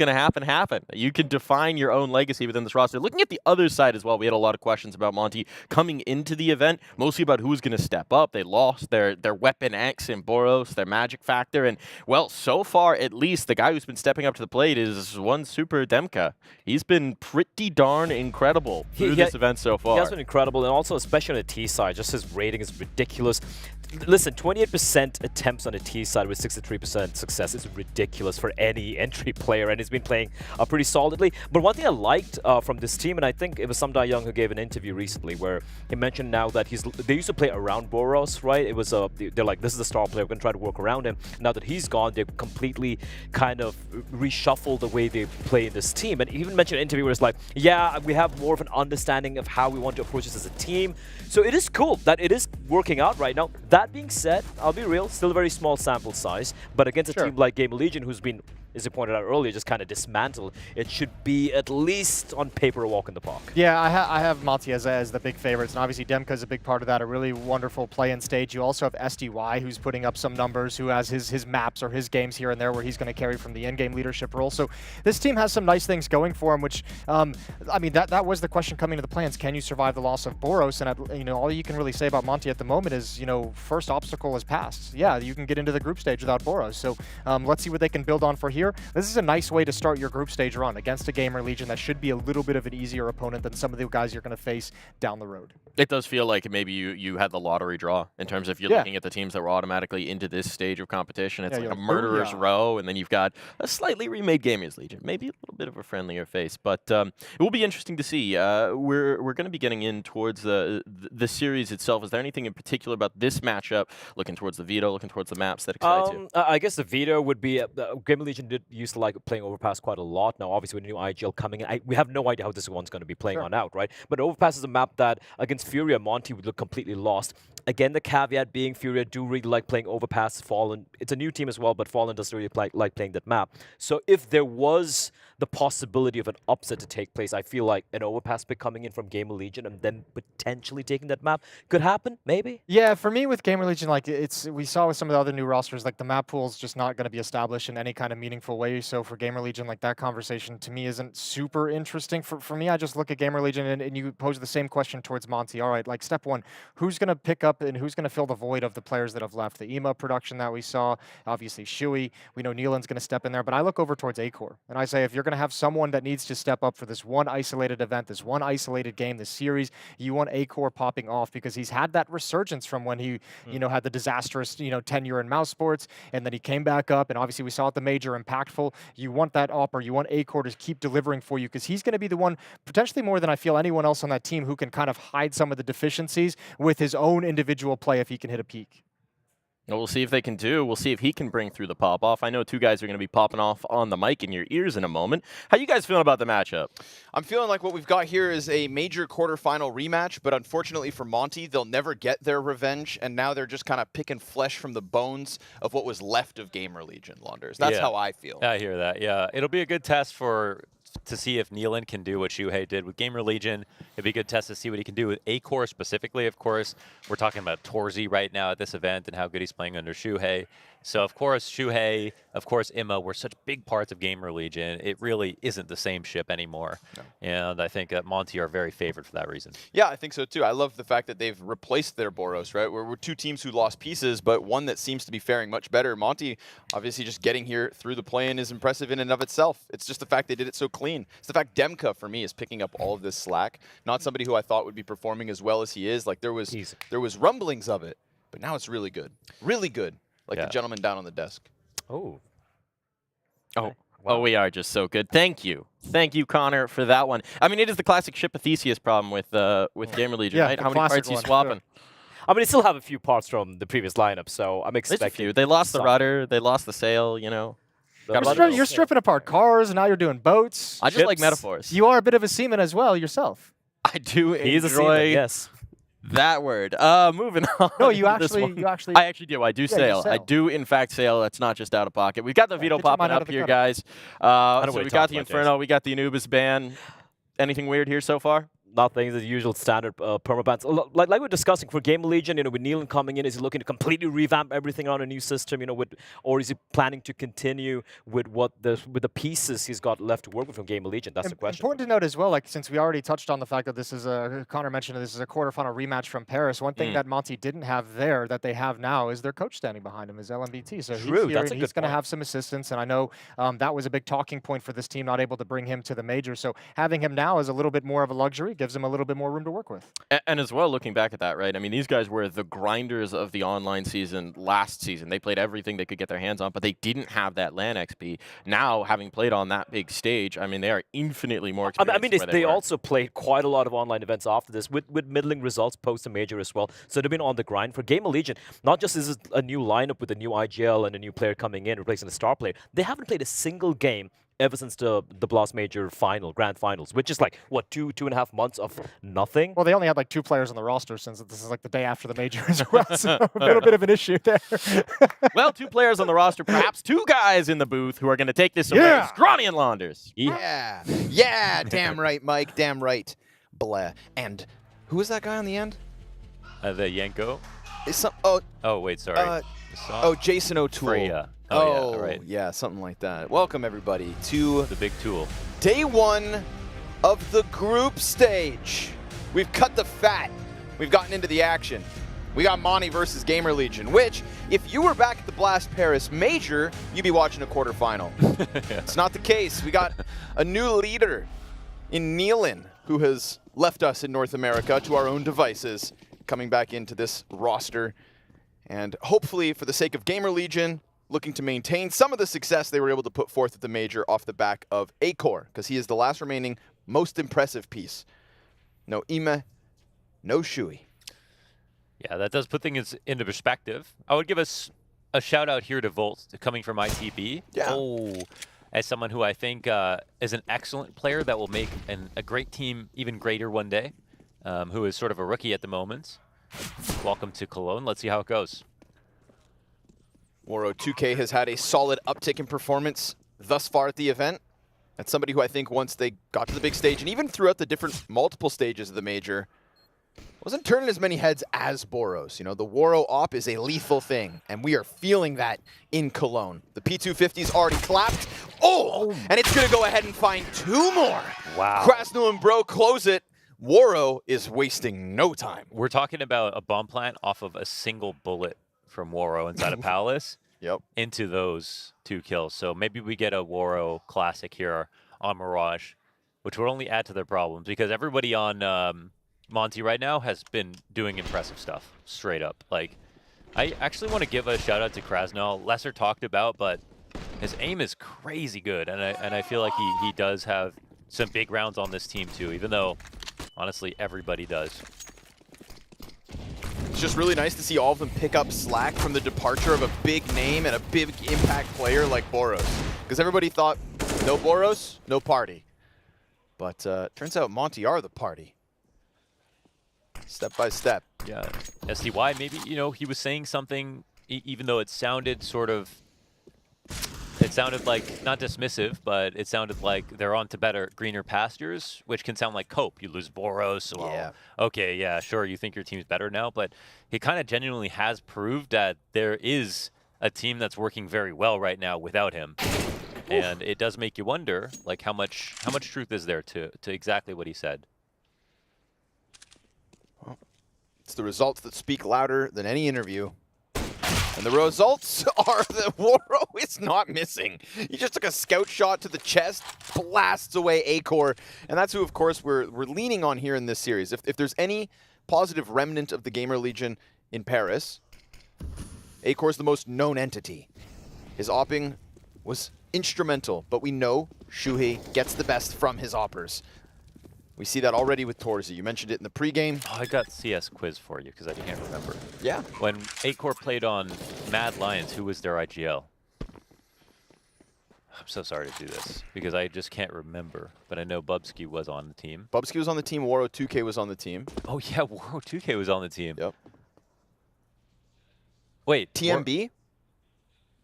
to happen. You can define your own legacy within this roster. Looking at the other side as well, we had a lot of questions about Monte coming into the event, mostly about who's going to step up. They lost their weapon X in Boros, their magic factor, and well, so far at least, the guy who's been stepping up to the plate is one Super Demka. He's been pretty darn incredible through this event so far. He has been incredible, and also especially on the T side, just his rating is ridiculous. Listen, 28% attempts on the T side with 63% success is ridiculous for any entry player, and he's been playing pretty solidly. But one thing I liked from this team, and I think it was Sam Young who gave an interview recently where he mentioned now that they used to play around Boros, right? It was they're like, this is the star player, we're going to try to work around him. Now that he's gone, they've completely kind of reshuffled the way they play in this team. And he even mentioned an interview where it's like, yeah, we have more of an understanding of how we want to approach this as a team. So it is cool that it is working out right now. That being said, I'll be real, still a very small sample size, but against a team like GamerLegion, who's been, as you pointed out earlier, just kind of dismantled, it should be at least on paper a walk in the park. Yeah, I have Monte as the big favorites, and obviously Demka is a big part of that, a really wonderful play-in stage. You also have SDY, who's putting up some numbers, who has his maps or his games here and there where he's going to carry from the in-game leadership role. So this team has some nice things going for him, which, I mean, that was the question coming to the plans. Can you survive the loss of Boros? And, all you can really say about Monte at the moment is, first obstacle is passed. Yeah, you can get into the group stage without Boros. So let's see what they can build on for here. This is a nice way to start your group stage run against a GamerLegion that should be a little bit of an easier opponent than some of the guys you're going to face down the road. It does feel like maybe you had the lottery draw in terms of you're looking at the teams that were automatically into this stage of competition. It's like a murderer's row, and then you've got a slightly remade GamerLegion, maybe a little bit of a friendlier face. But it will be interesting to see. We're going to be getting in towards the series itself. Is there anything in particular about this matchup, looking towards the veto, looking towards the maps, that excites you? I guess the veto would be GamerLegion did used to like playing Overpass quite a lot. Now, obviously, with the new IGL coming in, we have no idea how this one's going to be playing on out, right? But Overpass is a map that against Furia, Monte would look completely lost. Again, the caveat being Furia do really like playing Overpass. Fallen, it's a new team as well, but Fallen doesn't really like playing that map. So if there was the possibility of an upset to take place, I feel like an Overpass pick coming in from GamerLegion and then potentially taking that map could happen, maybe? Yeah, for me with GamerLegion, like we saw with some of the other new rosters, like the map pool is just not going to be established in any kind of meaningful way. So for GamerLegion, like that conversation to me isn't super interesting. For me, I just look at GamerLegion and you pose the same question towards Monte. All right, like step one, who's going to pick up and who's going to fill the void of the players that have left? The EMA production that we saw, obviously Shui, we know Nealon's going to step in there, but I look over towards Acor and I say, if you're going to have someone that needs to step up for this one isolated event, this one isolated game, this series, you want Acor popping off because he's had that resurgence from when he, had the disastrous, tenure in mouse sports, and then he came back up, and obviously we saw at the major impactful. You want that op, or you want Acor to keep delivering for you because he's going to be the one, potentially more than I feel anyone else on that team, who can kind of hide some of the deficiencies with his own individual play if he can hit a peak. Well, we'll see if they can do. We'll see if he can bring through the pop-off. I know two guys are going to be popping off on the mic in your ears in a moment. How you guys feeling about the matchup? I'm feeling like what we've got here is a major quarterfinal rematch, but unfortunately for Monte, they'll never get their revenge, and now they're just kind of picking flesh from the bones of what was left of GamerLegion, Launders. That's how I feel. I hear that, yeah. It'll be a good test for to see if Nealon can do what Shuhei did with GamerLegion. It'd be a good test to see what he can do with A-Core specifically, of course. We're talking about Torzi right now at this event and how good he's playing under Shuhei. So, of course, Shuhei, of course, Imma were such big parts of GamerLegion. It really isn't the same ship anymore. No. And I think that Monte are very favored for that reason. Yeah, I think so, too. I love the fact that they've replaced their Boros, right? We're two teams who lost pieces, but one that seems to be faring much better. Monte, obviously, just getting here through the play-in is impressive in and of itself. It's just the fact they did it so clean. It's the fact Demka, for me, is picking up all of this slack. Not somebody who I thought would be performing as well as he is. Like, there was rumblings of it, but now it's really good. Really good. Like the gentleman down on the desk. Oh. Oh. Wow. Oh, we are just so good. Thank you. Thank you, Connor, for that one. I mean, it is the classic ship of Theseus problem with GamerLegion, right? How many parts are you swapping? I mean, they still have a few parts from the previous lineup, so I'm expecting. There's a few. They lost the rudder. They lost the sail, you know. You're stripping apart cars, and now you're doing boats. I just like metaphors. You are a bit of a seaman as well yourself. I do He's enjoy a seaman, yes. that word. Moving on. No, you I actually do. I do sail. I do, in fact, sail. That's not just out of pocket. We've got the Vito popping up here, guys. So we got the Inferno. We got the Anubis ban. Anything weird here so far? Nothing, the usual standard permabans. Like we're discussing for GamerLegion, you know, with Nealon coming in, is he looking to completely revamp everything on a new system, you know, or is he planning to continue with the pieces he's got left to work with from GamerLegion? That's the question. Important to note as well, like since we already touched on the fact that this is Connor mentioned this is a quarterfinal rematch from Paris. One thing that Monte didn't have there that they have now is their coach standing behind him, is LMBT. So True, he's going to have some assistance, and I know that was a big talking point for this team, not able to bring him to the major. So having him now is a little bit more of a luxury. Gives them a little bit more room to work with. And as well, looking back at that, right? I mean, these guys were the grinders of the online season last season. They played everything they could get their hands on, but they didn't have that LAN XP. Now, having played on that big stage, I mean, they are infinitely more experienced. I mean, they also played quite a lot of online events after this with middling results post a major as well. So they've been on the grind. For GamerLegion, not just is it a new lineup with a new IGL and a new player coming in, replacing the star player, they haven't played a single game ever since the Blast Major grand finals, which is like, what, two and a half months of nothing? Well, they only had like 2 players on the roster since this is like the day after the major as well, so a little bit of an issue there. Well, 2 players on the roster, perhaps 2 guys in the booth who are going to take this away. Stronny and Launders. Yeah. Yeah, damn right, Mike, damn right. Blah. And who was that guy on the end? The Yanko? Oh, wait, sorry. Jason O'Toole. Freya. Oh, yeah, right. Yeah, something like that. Welcome, everybody, to the big tool. Day 1 of the group stage. We've cut the fat. We've gotten into the action. We got Monte versus GamerLegion, which, if you were back at the Blast Paris Major, you'd be watching a quarterfinal. It's not the case. We got a new leader in Nealon, who has left us in North America to our own devices, coming back into this roster. And hopefully, for the sake of GamerLegion, looking to maintain some of the success they were able to put forth at the major off the back of A-Core, because he is the last remaining most impressive piece. No Ime, no Shui. Yeah, that does put things into perspective. I would give us a shout out here to Volt, coming from ITB. Yeah. Oh, as someone who I think is an excellent player that will make a great team even greater one day, who is sort of a rookie at the moment. Welcome to Cologne. Let's see how it goes. Waro 2K has had a solid uptick in performance thus far at the event. That's somebody who I think once they got to the big stage, and even throughout the different multiple stages of the major, wasn't turning as many heads as Boros. You know, the Waro op is a lethal thing, and we are feeling that in Cologne. The P250's already clapped. Oh, and it's going to go ahead and find 2 more. Wow. Krasno and Bro close it. Waro is wasting no time. We're talking about a bomb plant off of a single bullet from Waro inside a palace into those 2 kills. So maybe we get a Waro classic here on Mirage, which will only add to their problems, because everybody on Monte right now has been doing impressive stuff, straight up. Like, I actually want to give a shout out to Krasno, lesser talked about, but his aim is crazy good, and I feel like he does have some big rounds on this team too, even though honestly everybody does. It's just really nice to see all of them pick up slack from the departure of a big name and a big impact player like Boros. Because everybody thought, no Boros, no party. But turns out Monte are the party. Step by step. Yeah, SDY, maybe, you know, he was saying something, even though it sounded sort of, it it sounded like, not dismissive, but it sounded like they're on to better, greener pastures, which can sound like cope. You lose Boros, well, okay, yeah, sure, you think your team's better now, but he kind of genuinely has proved that there is a team that's working very well right now without him. And it does make you wonder, like, how much truth is there to exactly what he said. Well, it's the results that speak louder than any interview. And the results are that Woro is not missing. He just took a scout shot to the chest, blasts away Acor, and that's who, of course, we're leaning on here in this series. If there's any positive remnant of the GamerLegion in Paris, Acor's the most known entity. His opping was instrumental, but we know Shuhei gets the best from his oppers. We see that already with Torzi. You mentioned it in the pregame. Oh, I got CS quiz for you because I can't remember. Yeah. When Acor played on Mad Lions, who was their IGL? I'm so sorry to do this because I just can't remember, but I know Bubsky was on the team. Bubsky was on the team. Woro 2K was on the team. Oh, yeah, Woro 2K was on the team. Yep. Wait. TMB?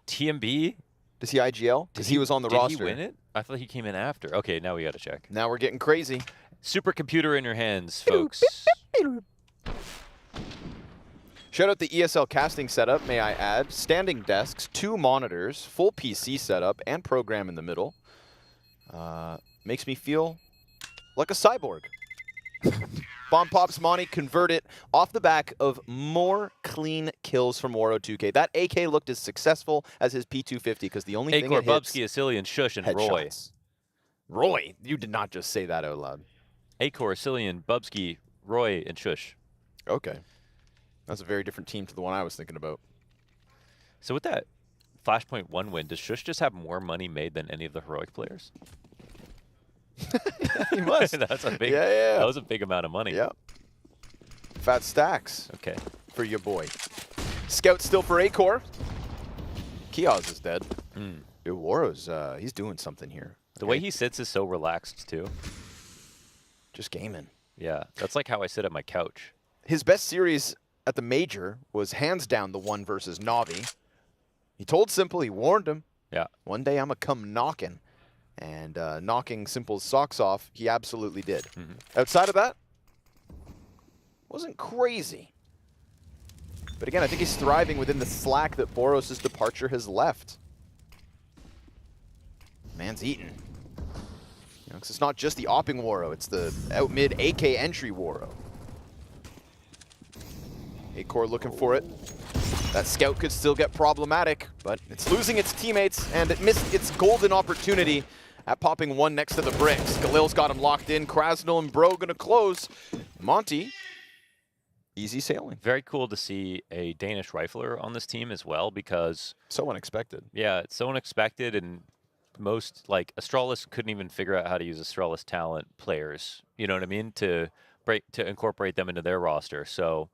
TMB? Does he IGL? Because he was on the roster. Did he win it? I thought he came in after. Okay, now we got to check. Now we're getting crazy. Supercomputer in your hands, folks. Shout out the ESL casting setup, may I add. Standing desks, 2 monitors, full PC setup, and program in the middle. Makes me feel like a cyborg. Bomb pops, Monte convert it off the back of more clean kills from Woro 2K. That AK looked as successful as his P250 because the only thing it hits... Bubsky, Asilian, Shush, and Roy. Headshots. Roy? You did not just say that out loud. Acor, Asilian, Bubsky, Roy, and Shush. Okay. That's a very different team to the one I was thinking about. So with that Flashpoint 1 win, does Shush just have more money made than any of the Heroic players? He must. That's a big, yeah. That was a big amount of money. Yep. Fat stacks. Okay. For your boy. Scout still for Acor. Kiosk is dead. Dude, Woro's, he's doing something here. The way he sits is so relaxed, too. Just gaming. Yeah, that's like how I sit at my couch. His best series at the Major was hands down the one versus Navi. He told Simple, he warned him. Yeah. One day I'm going to come knocking. And knocking Simple's socks off, he absolutely did. Outside of that, wasn't crazy. But again, I think he's thriving within the slack that Boros' departure has left. Man's eating. You know, 'cause it's not just the opping Woro, it's the out mid AK entry Woro. Acor looking for it. That scout could still get problematic, but it's losing its teammates, and it missed its golden opportunity at popping one next to the bricks. Galil's got him locked in. Krasnal and Bro gonna close. Monte, easy sailing. Very cool to see a Danish rifler on this team as well because... So unexpected. Yeah, it's so unexpected, and most, like, Astralis couldn't even figure out how to use Astralis talent players, you know what I mean, to incorporate them into their roster. So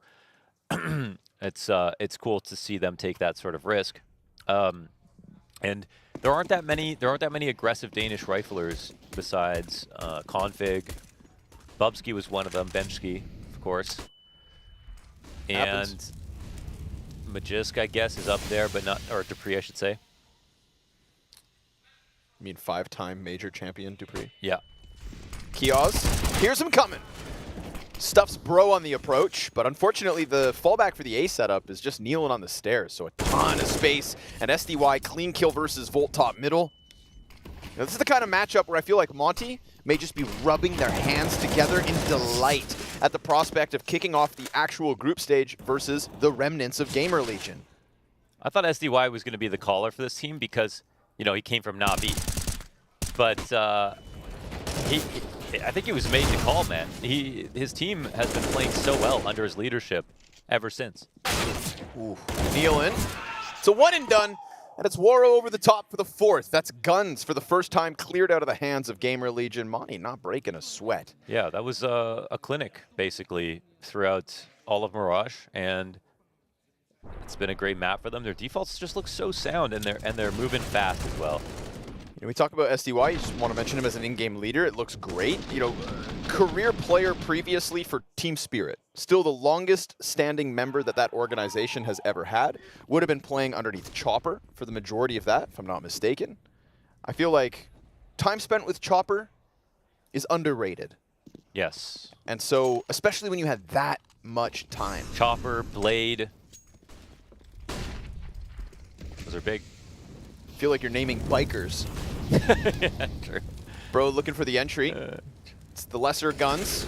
it's cool to see them take that sort of risk. And there aren't that many aggressive Danish riflers besides Config. Bubsky was one of them, Benchki, of course. And Magisk, I guess, is up there, but not, or Dupree, I should say. You mean 5-time major champion Dupree? Yeah. Kiosk, here's him coming. Stuffs Bro on the approach, but unfortunately the fallback for the A setup is just kneeling on the stairs, so a ton of space. And SDY clean kill versus Volt top middle. Now, this is the kind of matchup where I feel like Monte may just be rubbing their hands together in delight at the prospect of kicking off the actual group stage versus the remnants of GamerLegion. I thought SDY was going to be the caller for this team because, you know, he came from Navi. But I think he was made to call, man. His team has been playing so well under his leadership ever since. Ooh, kneeling. It's a one and done, and it's Woro over the top for the 4th. That's guns for the first time cleared out of the hands of GamerLegion. Monte not breaking a sweat. Yeah, that was a clinic, basically, throughout all of Mirage, and it's been a great map for them. Their defaults just look so sound, and they're moving fast as well. And we talk about SDY, you just want to mention him as an in-game leader. It looks great. You know, career player previously for Team Spirit. Still the longest standing member that organization has ever had. Would have been playing underneath Chopper for the majority of that, if I'm not mistaken. I feel like time spent with Chopper is underrated. Yes. And so, especially when you had that much time. Chopper, Blade. Those are big. Feel like you're naming bikers. Yeah, true. Bro looking for the entry. It's the lesser guns.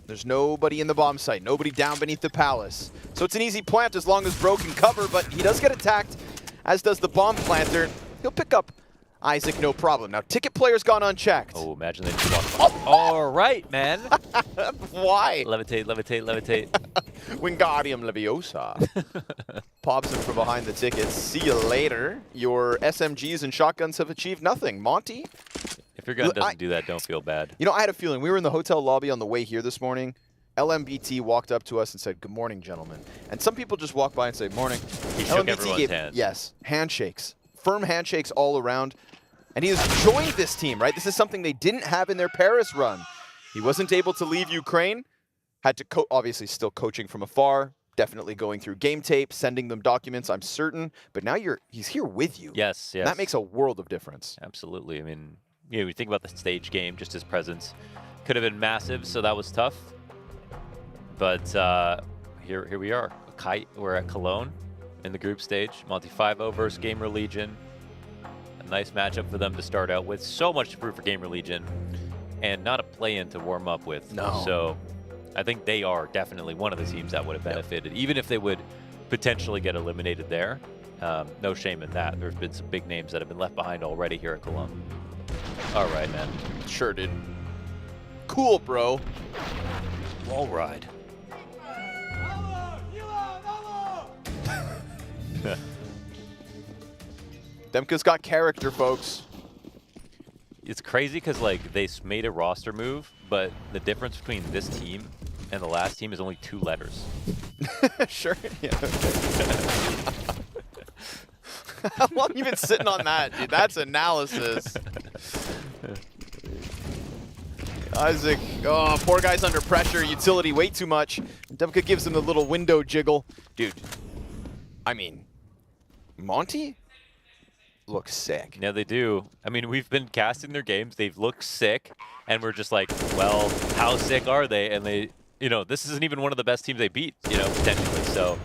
There's nobody in the bomb site. Nobody down beneath the palace. So it's an easy plant as long as Bro can cover, but he does get attacked, as does the bomb planter. He'll pick up Isaac, no problem. Now, ticket player's gone unchecked. Oh, imagine they just walk. All right, man. Why? Levitate, levitate, levitate. Wingardium Leviosa. Pops him from behind the tickets. See you later. Your SMGs and shotguns have achieved nothing. Monte? If your gun doesn't do that, don't feel bad. You know, I had a feeling. We were in the hotel lobby on the way here this morning. LMBT walked up to us and said, "Good morning, gentlemen." And some people just walk by and say, "Morning." He shook everyone's hands. Yes, handshakes. Firm handshakes all around. And he has joined this team, right? This is something they didn't have in their Paris run. He wasn't able to leave Ukraine. Had to obviously still coaching from afar. Definitely going through game tape, sending them documents, I'm certain. But now he's here with you. Yes, yes. That makes a world of difference. Absolutely. I mean, you know, you think about the stage game, just his presence could have been massive, so that was tough. But here we are. We're at Cologne in the group stage. Monte 5-0 versus GamerLegion. A nice matchup for them to start out with. So much to prove for GamerLegion, and not a play-in to warm up with. No. So I think they are definitely one of the teams that would have benefited, even if they would potentially get eliminated there. No shame in that. There's been some big names that have been left behind already here at Cologne. All right, man. Sure, dude. Cool, bro. Wall ride. Demka's got character, folks. It's crazy because like they made a roster move, but the difference between this team and the last team is only 2 letters. Sure. Yeah. How long you been sitting on that, dude? That's analysis. Isaac, oh, poor guy's under pressure. Utility way too much. Demka gives him the little window jiggle. Dude, I mean, Monte looks sick. Yeah, they do. I mean, we've been casting their games. They've looked sick, and we're just like, well, how sick are they? And they, you know, this isn't even one of the best teams they beat, you know, potentially. So,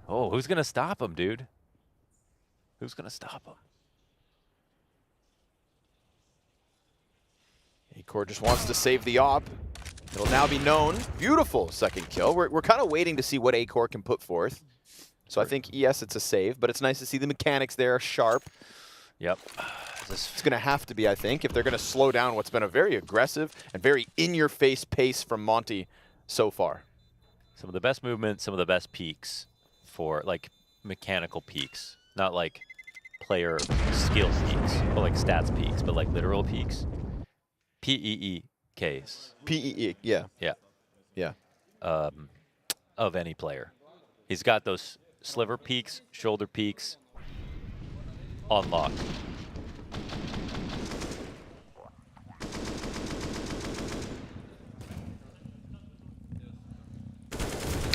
oh, who's going to stop them, dude? Who's going to stop them? Acor just wants to save the op. It'll now be known. Beautiful second kill. We're kind of waiting to see what Acor can put forth. So I think, yes, it's a save, but it's nice to see the mechanics there are sharp. Yep. It's going to have to be, I think, if they're going to slow down what's been a very aggressive and very in-your-face pace from Monte so far. Some of the best movement, some of the best peaks for, like, mechanical peaks. Not like player skill peaks, or like stats peaks, but like literal peaks. PEEKs. PEE, yeah. Yeah. Yeah. Of any player. He's got those sliver peaks, shoulder peaks on lock.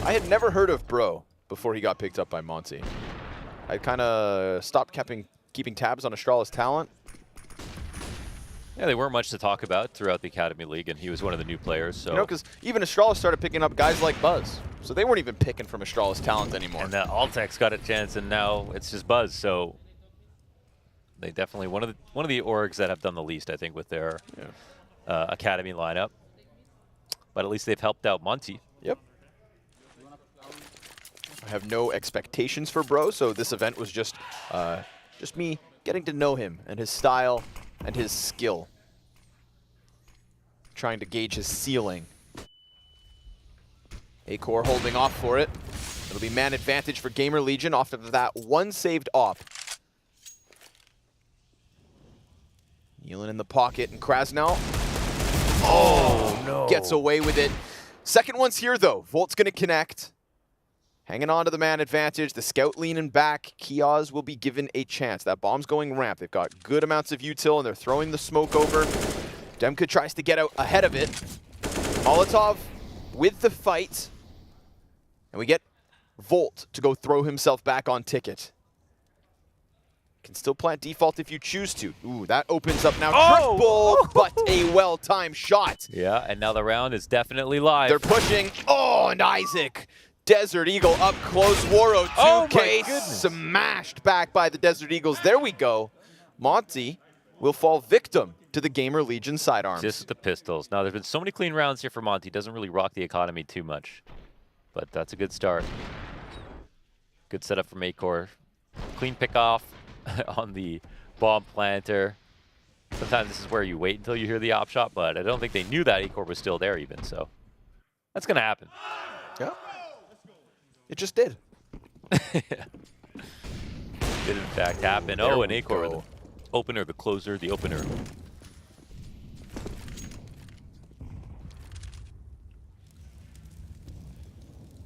I had never heard of Bro before he got picked up by Monte. I kind of stopped keeping tabs on Astralis talent. Yeah, they weren't much to talk about throughout the Academy League, and he was one of the new players. So you know, because even Astralis started picking up guys like Buzz, so they weren't even picking from Astralis talent anymore. And Altec's got a chance, and now it's just Buzz. So they definitely one of the orgs that have done the least, I think, with their Academy lineup. But at least they've helped out Monte. Yep. I have no expectations for Bro, so this event was just me getting to know him and his style and his skill. Trying to gauge his ceiling. Acor holding off for it. It'll be man advantage for GamerLegion off of that one saved op. Kneeling in the pocket, and Krasnell. Oh, no. Gets away with it. Second one's here, though. Volt's going to connect. Hanging on to the man advantage. The scout leaning back. Kiosk will be given a chance. That bomb's going ramp. They've got good amounts of util, and they're throwing the smoke over. Demka tries to get out ahead of it. Molotov with the fight. And we get Volt to go throw himself back on ticket. Can still plant default if you choose to. Ooh, that opens up now. Triple, but a well-timed shot. Yeah, and now the round is definitely live. They're pushing. Oh, and Isaac. Desert Eagle up close. Waro 2K smashed back by the Desert Eagles. There we go. Monte will fall victim to the GamerLegion sidearms. Just the pistols. Now, there's been so many clean rounds here for Monte. Doesn't really rock the economy too much. But that's a good start. Good setup from Acor. Clean pick off on the bomb planter. Sometimes this is where you wait until you hear the op shot, but I don't think they knew that Acor was still there even, so that's going to happen. Yeah. It just did. Did in fact happen. There Oh, and we Acor go. with the opener, the closer, the opener.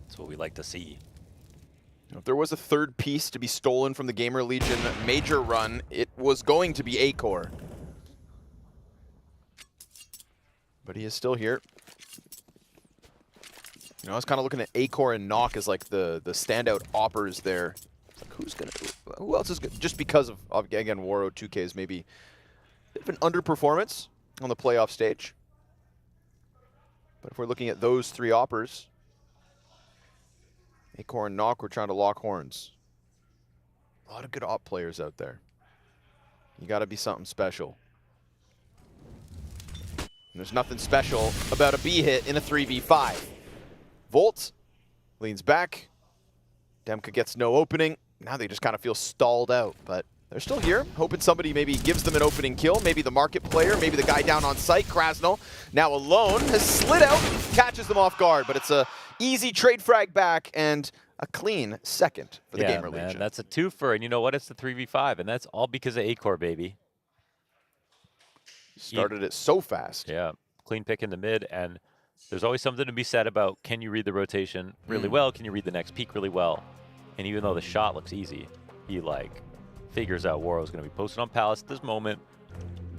That's what we like to see. If there was a third piece to be stolen from the GamerLegion major run, it was going to be Acor. But he is still here. You know, I was kind of looking at Acor and Knock as like the standout oppers there. Like, who else is good? Just because of again, Waro 2K is maybe a bit of an underperformance on the playoff stage. But if we're looking at those three oppers, Acor and Knock, we're trying to lock horns. A lot of good op players out there. You got to be something special. And there's nothing special about a B hit in a 3v5. Volt leans back. Demka gets no opening. Now they just kind of feel stalled out, but they're still here, hoping somebody maybe gives them an opening kill. Maybe the market player, maybe the guy down on site, Krasnal, now alone, has slid out, catches them off guard, but it's a easy trade frag back and a clean second for the GamerLegion. Man, that's a twofer, and you know what? It's the 3v5, and that's all because of Acor, baby. Started it so fast. Yeah, clean pick in the mid, and there's always something to be said about can you read the rotation really well? Can you read the next peak really well? And even though the shot looks easy, he like figures out Waro's going to be posted on Palace at this moment.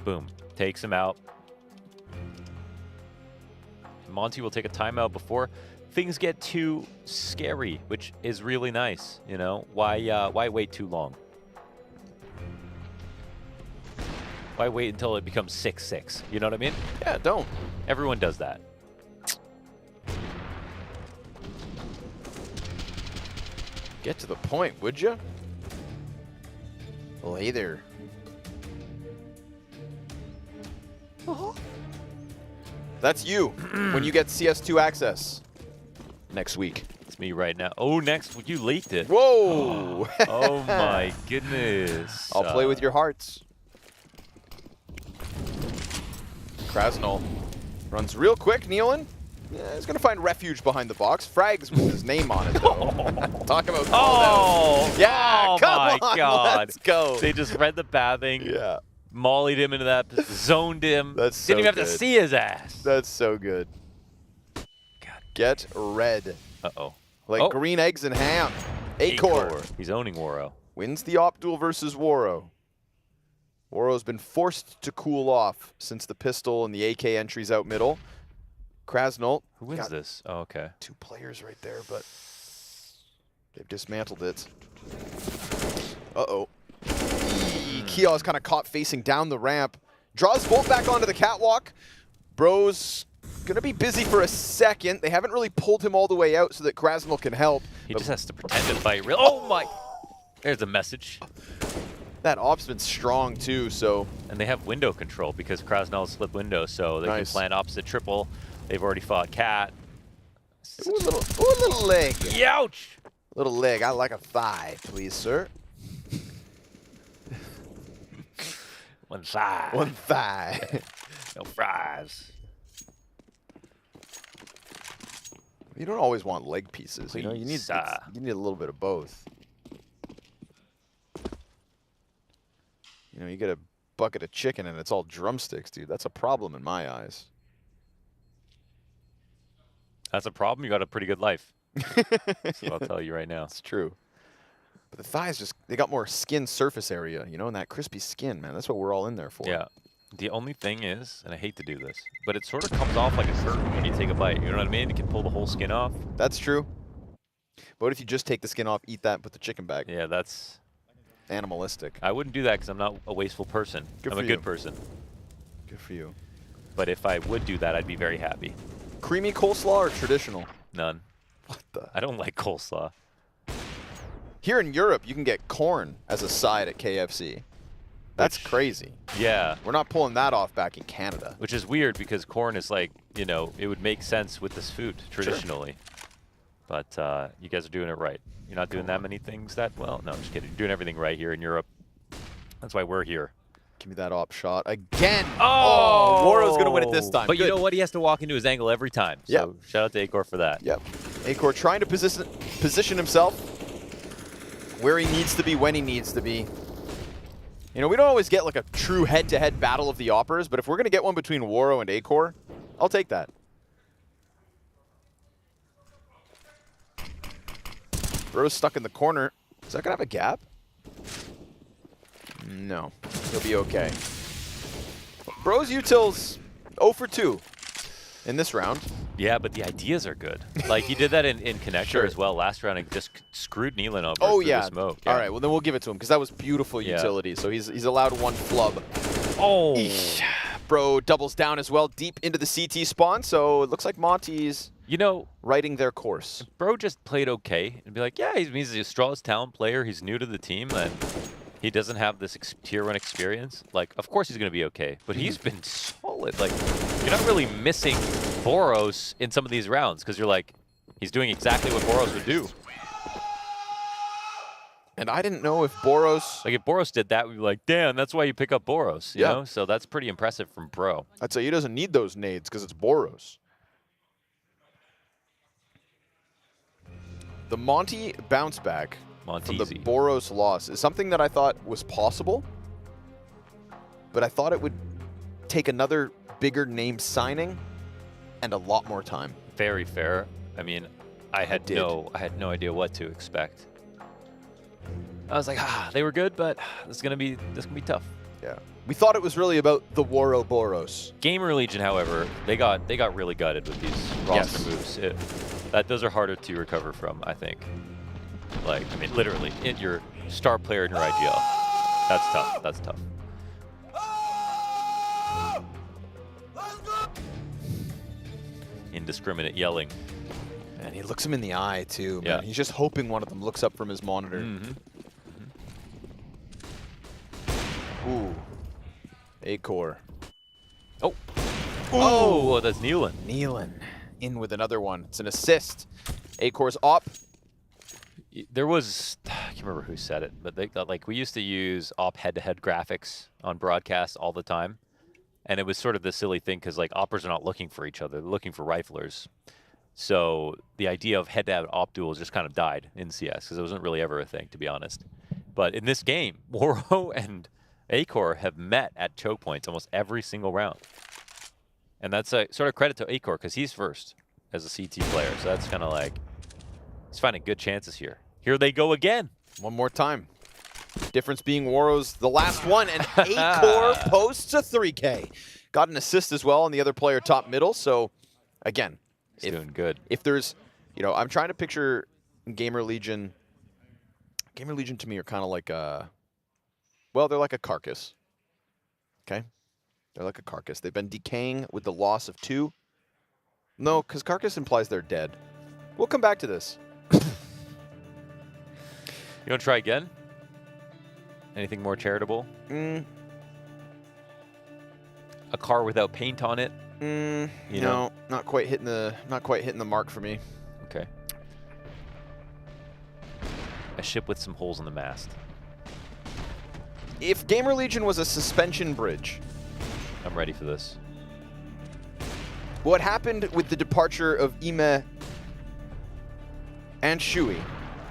Boom, takes him out. Monte will take a timeout before things get too scary, which is really nice. You know, why wait too long? Why wait until it becomes 6-6? You know what I mean? Yeah, don't. Everyone does that. Get to the point, would you? Well, hey there. That's you when you get CS2 access next week. It's me right now. Oh, next week. You leaked it. Whoa! Oh, my goodness. I'll play with your hearts. Krasnal runs real quick, Nealon. Yeah, he's going to find refuge behind the box. Frags with his name on it, though. Talk about called out. Yeah, oh come my on, God. let's go. They just read the pathing. Yeah. Mollied him into that, zoned him. That's Didn't so even have to good. see his ass. That's so good. God. Get red. Uh-oh. Like green eggs and ham. Acor. He's owning Waro. Wins the op duel versus Waro. Waro's been forced to cool off since the pistol and the AK entries out middle. Krasnal. Who wins this? Oh, okay. Two players right there, but they've dismantled it. Uh-oh. Kio's kind of caught facing down the ramp. Draws Volt back onto the catwalk. Bro's going to be busy for a second. They haven't really pulled him all the way out so that Krasnal can help. He just has to pretend to fight real. Oh, my. There's a message. That op's been strong, too, so. And they have window control because Krasnal slipped window, so they can plan opposite triple. They've already fought Cat. Ooh, a little leg. Youch! Little leg. I like a thigh, please, sir. One thigh. One thigh. No fries. You don't always want leg pieces. You know, you need a little bit of both. You know, you get a bucket of chicken and it's all drumsticks, dude. That's a problem in my eyes. That's a problem. You got a pretty good life. That's what I'll tell you right now. It's true. But the thighs just, they got more skin surface area, you know, and that crispy skin, man. That's what we're all in there for. Yeah. The only thing is, and I hate to do this, but it sort of comes off like a curtain when you take a bite. You know what I mean? You can pull the whole skin off. That's true. But what if you just take the skin off, eat that, and put the chicken back? Yeah, that's animalistic. I wouldn't do that because I'm not a wasteful person. I'm a good person. Good for you. But if I would do that, I'd be very happy. Creamy coleslaw or traditional? None. What the? I don't like coleslaw. Here in Europe, you can get corn as a side at KFC. That's crazy. Yeah. We're not pulling that off back in Canada. Which is weird because corn is like, you know, it would make sense with this food traditionally. Sure. But you guys are doing it right. You're not doing that many things that well. No, I'm just kidding. You're doing everything right here in Europe. That's why we're here. Give me that op shot again. Oh! Woro's going to win it this time. But Good. you know what? He has to walk into his angle every time. So Yep. shout out to Acor for that. Yep. Acor trying to position himself where he needs to be, when he needs to be. You know, we don't always get like a true head-to-head battle of the oppers, but if we're going to get one between Woro and Acor, I'll take that. Bro's stuck in the corner. Is that going to have a gap? No. He'll be okay. Bro's util's 0 for 2 in this round. Yeah, but the ideas are good. Like, he did that in Connector Sure. as well last round and just screwed Nealon over Oh, through yeah. the smoke. All right, well, then we'll give it to him because that was beautiful utility. So he's allowed one flub. Oh. Eesh. Bro doubles down as well deep into the CT spawn, so it looks like Monte's writing their course. Bro just played okay and be like, yeah, he's a Astralis talent player. He's new to the team and he doesn't have this tier 1 experience. Like, of course he's going to be okay, but he's been solid. Like, you're not really missing Boros in some of these rounds because you're like, he's doing exactly what Boros would do. And I didn't know if Boros... Like, if Boros did that, we'd be like, damn, that's why you pick up Boros, you know? So that's pretty impressive from Bro. I'd say he doesn't need those nades because it's Boros. The Monte bounce back from the Boros loss is something that I thought was possible, but I thought it would take another bigger name signing and a lot more time. Very fair. I mean, I had no idea what to expect. I was like, they were good, but this is gonna be tough. Yeah. We thought it was really about the Woro Boros. GamerLegion, however, they got really gutted with these roster moves. Those are harder to recover from, I think. Like, I mean, literally, your star player in your IGL. That's tough. That's tough. Indiscriminate yelling. And he looks him in the eye, too. Yeah. Man. He's just hoping one of them looks up from his monitor. Ooh. Acor. Oh. Oh, that's Nealon. Nealon in with another one. It's an assist. Acor's op. There was, I can't remember who said it, but like we used to use op head-to-head graphics on broadcast all the time. And it was sort of the silly thing because like oppers are not looking for each other. They're looking for riflers. So the idea of head-to-head op duels just kind of died in CS because it wasn't really ever a thing, to be honest. But in this game, Woro and Acor have met at choke points almost every single round. And that's a sort of credit to Acor because he's first as a CT player. So that's kind of like, he's finding good chances here. Here they go again. One more time. Difference being Woro's the last one, and Acor posts a 3K. Got an assist as well on the other player top middle, so again. He's doing good. If there's, you know, I'm trying to picture GamerLegion. GamerLegion to me are kind of like a, well, they're like a carcass. Okay? They're like a carcass. They've been decaying with the loss of 2. No, because carcass implies they're dead. We'll come back to this. You want to try again? Anything more charitable? A car without paint on it? You know, not quite hitting the mark for me. Okay. A ship with some holes in the mast. If GamerLegion was a suspension bridge, I'm ready for this. What happened with the departure of IEM and Shui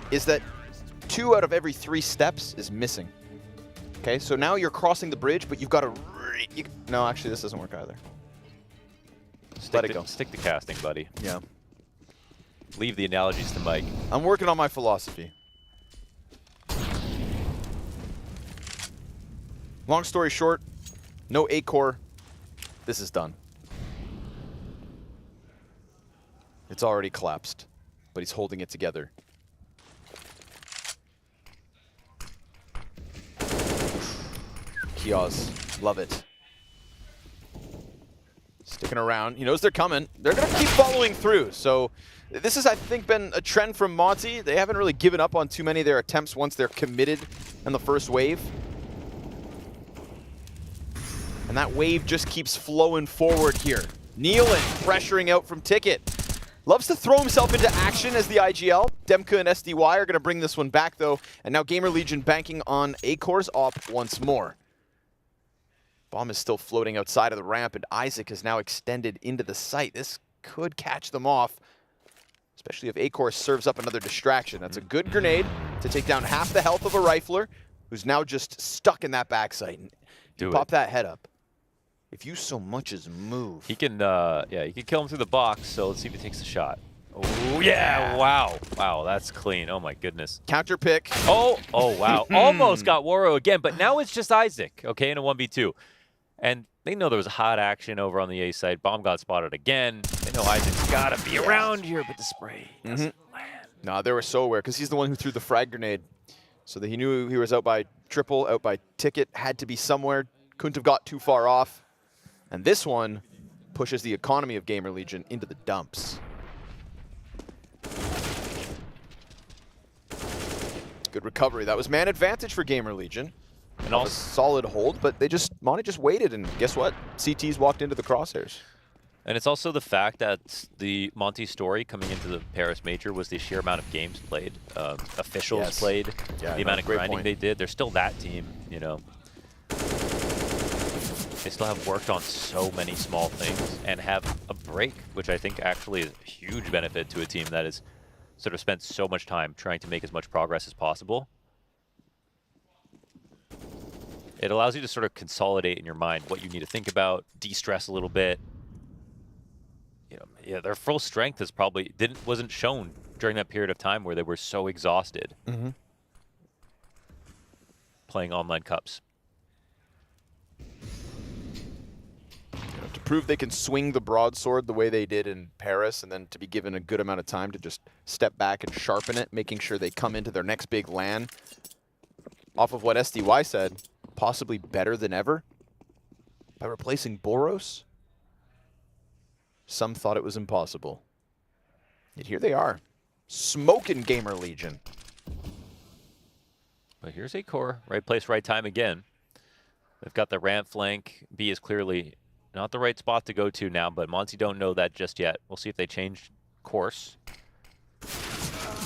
is that 2 out of every 3 steps is missing. Okay, so now you're crossing the bridge, but you've got to... No, actually, this doesn't work either. Let it go. Stick to casting, buddy. Yeah. leave the analogies to Mike. I'm working on my philosophy. Long story short, no A-core. This is done. It's already collapsed, but he's holding it together. Kios, love it. Sticking around. He knows they're coming. They're going to keep following through. So this has, I think, been a trend from Monte. They haven't really given up on too many of their attempts once they're committed in the first wave. And that wave just keeps flowing forward here. Nealon pressuring out from Ticket. Loves to throw himself into action as the IGL. Demka and SDY are going to bring this one back, though. And now GamerLegion banking on A-Core's op once more. Bomb is still floating outside of the ramp, and Isaac is now extended into the site. This could catch them off, especially if A-Core serves up another distraction. That's a good grenade to take down half the health of a rifler, who's now just stuck in that backside. You pop that head up. If you so much as move. He can, yeah, he can kill him through the box, so let's see if he takes the shot. Oh, yeah, wow. Wow, that's clean. Oh, my goodness. Counter pick. Oh, wow. Almost got Waro again, but now it's just Isaac, okay, in a 1v2. And they know there was hot action over on the A side. Bomb got spotted again. They know Isaac's got to be around here, but the spray doesn't land. No, they were so aware, because he's the one who threw the frag grenade. So that he knew he was out by triple, out by Ticket, had to be somewhere, couldn't have got too far off. And this one pushes the economy of GamerLegion into the dumps. Good recovery. That was man advantage for GamerLegion. And also a solid hold, but Monte just waited, and guess what? CT's walked into the crosshairs. And it's also the fact that the Monte story coming into the Paris Major was the sheer amount of games played, officials played, the amount of grinding they did. They're still that team, you know. They still have worked on so many small things and have a break, which I think actually is a huge benefit to a team that has sort of spent so much time trying to make as much progress as possible. It allows you to sort of consolidate in your mind what you need to think about, de-stress a little bit. You know, yeah, their full strength is probably wasn't shown during that period of time where they were so exhausted playing online cups. To prove they can swing the broadsword the way they did in Paris, and then to be given a good amount of time to just step back and sharpen it, making sure they come into their next big LAN. Off of what SDY said, possibly better than ever by replacing Boros. Some thought it was impossible. Yet here they are, smoking GamerLegion. But here's A-Core, right place, right time again. They've got the ramp flank. B is clearly not the right spot to go to now, but Monte don't know that just yet. We'll see if they change course.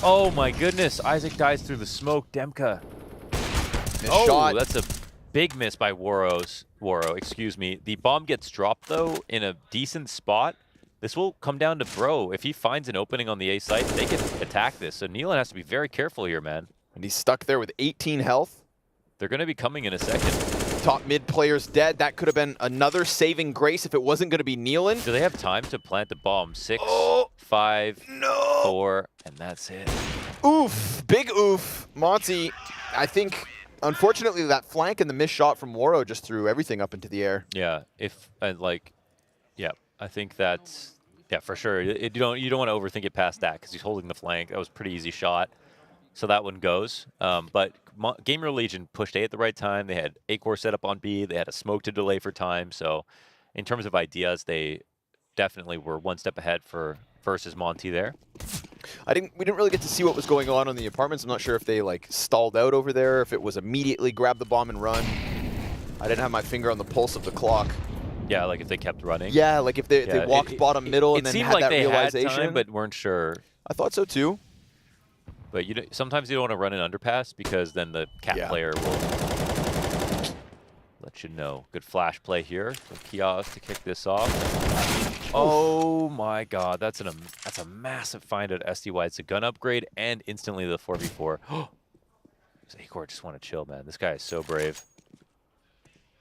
Oh my goodness, Isaac dies through the smoke. Demka. Shot. That's a big miss by Waro, excuse me. The bomb gets dropped, though, in a decent spot. This will come down to Bro. If he finds an opening on the A site, they can attack this. So Nealon has to be very careful here, man. And he's stuck there with 18 health. They're going to be coming in a second. Top mid player's dead. That could have been another saving grace if it wasn't going to be Nealon. Do they have time to plant the bomb? 6, 5, 4, and that's it. Oof. Big oof. Monte, I think, unfortunately, that flank and the missed shot from Waro just threw everything up into the air. Yeah. I think that's, for sure. You don't want to overthink it past that because he's holding the flank. That was a pretty easy shot. So that one goes. But GamerLegion pushed A at the right time. They had A-Core set up on B. They had a smoke to delay for time. So in terms of ideas, they definitely were one step ahead versus Monte there. We didn't really get to see what was going on in the apartments. I'm not sure if they stalled out over there, if it was immediately grab the bomb and run. I didn't have my finger on the pulse of the clock. Yeah, like if they kept running. Yeah, like if they walked bottom middle and then had that realization. It seemed like they had time, but weren't sure. I thought so too. But sometimes you don't want to run an underpass because then the cat player will let you know. Good flash play here from Kios to kick this off. Oh my God, that's a massive find at SDY. It's a gun upgrade and instantly the 4v4. A-Core just want to chill, man. This guy is so brave.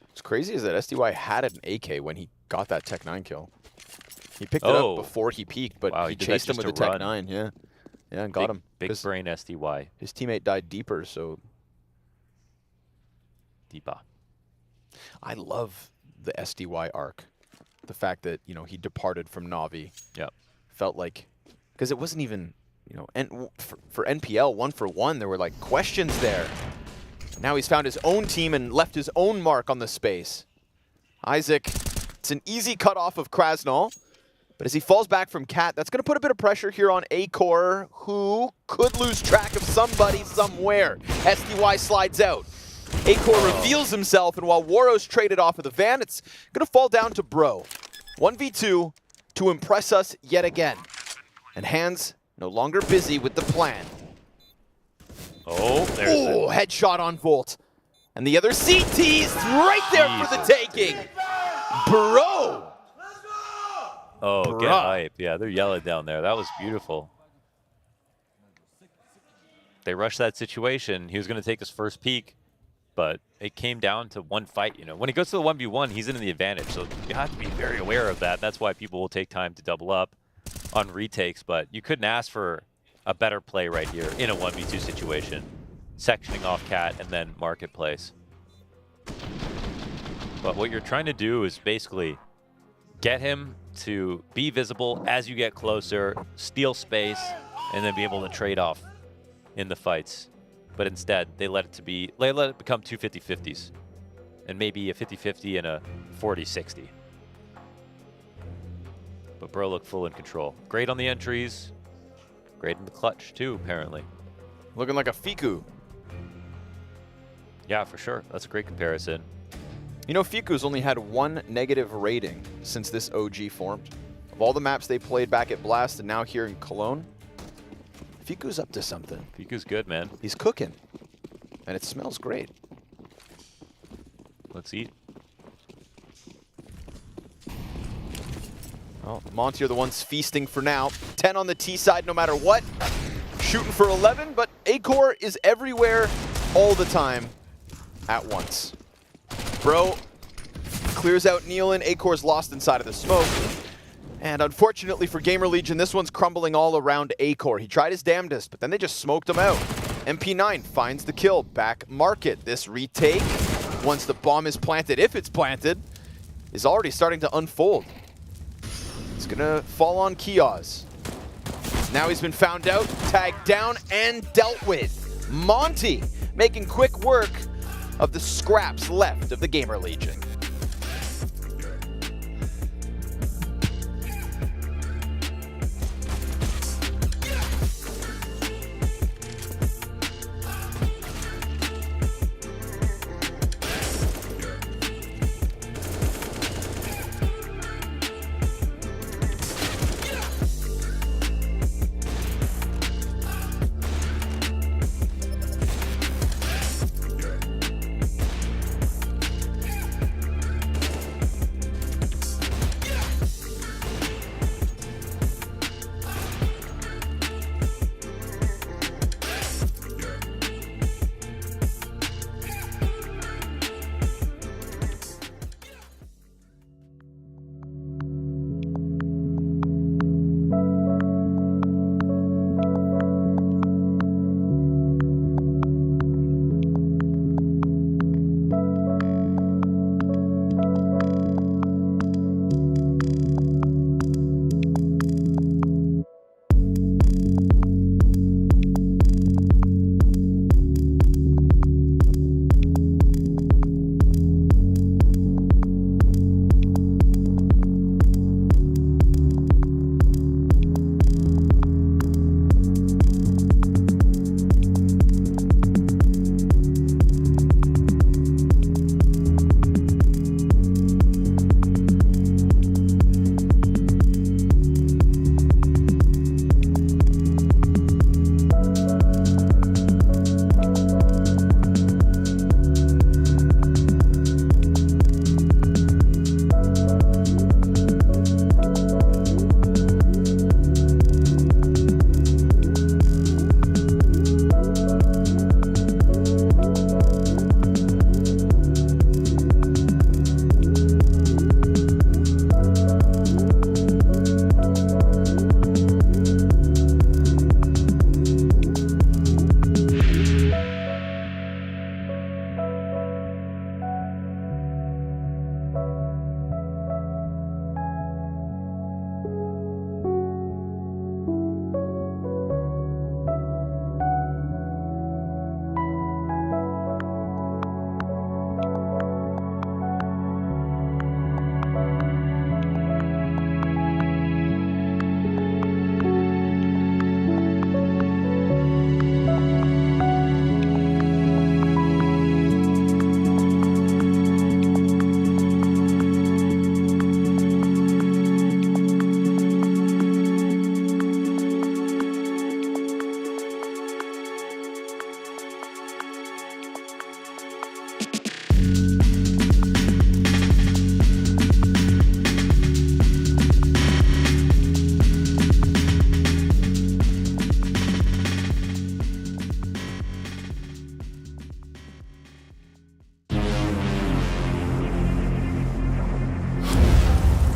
What's crazy is that SDY had an AK when he got that Tech 9 kill. He picked it up before he peeked, but wow, he did chased that him with just the to Tech run. 9. Yeah, yeah, and got him. Big brain SDY. His teammate died deeper, so. Deepa. I love the SDY arc. The fact that, you know, he departed from Na'Vi. Yeah. Felt like, because it wasn't even, you know, and for NPL 1-for-1, there were like questions there. Now he's found his own team and left his own mark on the space. Isaac, it's an easy cutoff of Krasnal, but as he falls back from Cat, that's going to put a bit of pressure here on Acor, who could lose track of somebody somewhere. SDY slides out. Acor reveals himself, and while Waro's traded off of the van, it's going to fall down to Bro. 1v2 to impress us yet again. And Hands no longer busy with the plan. Oh, there's Ooh, headshot on Volt. And the other CT's right there for the taking. Bro. Oh, get hype. Yeah, they're yelling down there. That was beautiful. They rushed that situation. He was going to take his first peek, but it came down to one fight. You know, when he goes to the 1v1, he's in the advantage. So you have to be very aware of that. That's why people will take time to double up on retakes, but you couldn't ask for a better play right here in a 1v2 situation. Sectioning off Cat and then Marketplace. But what you're trying to do is basically get him to be visible as you get closer, steal space, and then be able to trade off in the fights. But instead, they let it become two 50-50s. And maybe a 50-50 and a 40-60. But Bro looked full in control. Great on the entries. Great in the clutch, too, apparently. Looking like a Fiku. Yeah, for sure. That's a great comparison. You know, Fiku's only had one negative rating since this OG formed. Of all the maps they played back at Blast and now here in Cologne, Fiku's up to something. Fiku's good, man. He's cooking. And it smells great. Let's eat. Well, Monte are the ones feasting for now. 10 on the T side no matter what. Shooting for 11, but Acor is everywhere all the time at once. Bro clears out Nealon. Acor's lost inside of the smoke. And unfortunately for GamerLegion, this one's crumbling all around Acor. He tried his damnedest, but then they just smoked him out. MP9 finds the kill. Back market. This retake, once the bomb is planted, if it's planted, is already starting to unfold. It's gonna fall on Kiosk. Now he's been found out, tagged down, and dealt with. Monte making quick work of the scraps left of the GamerLegion.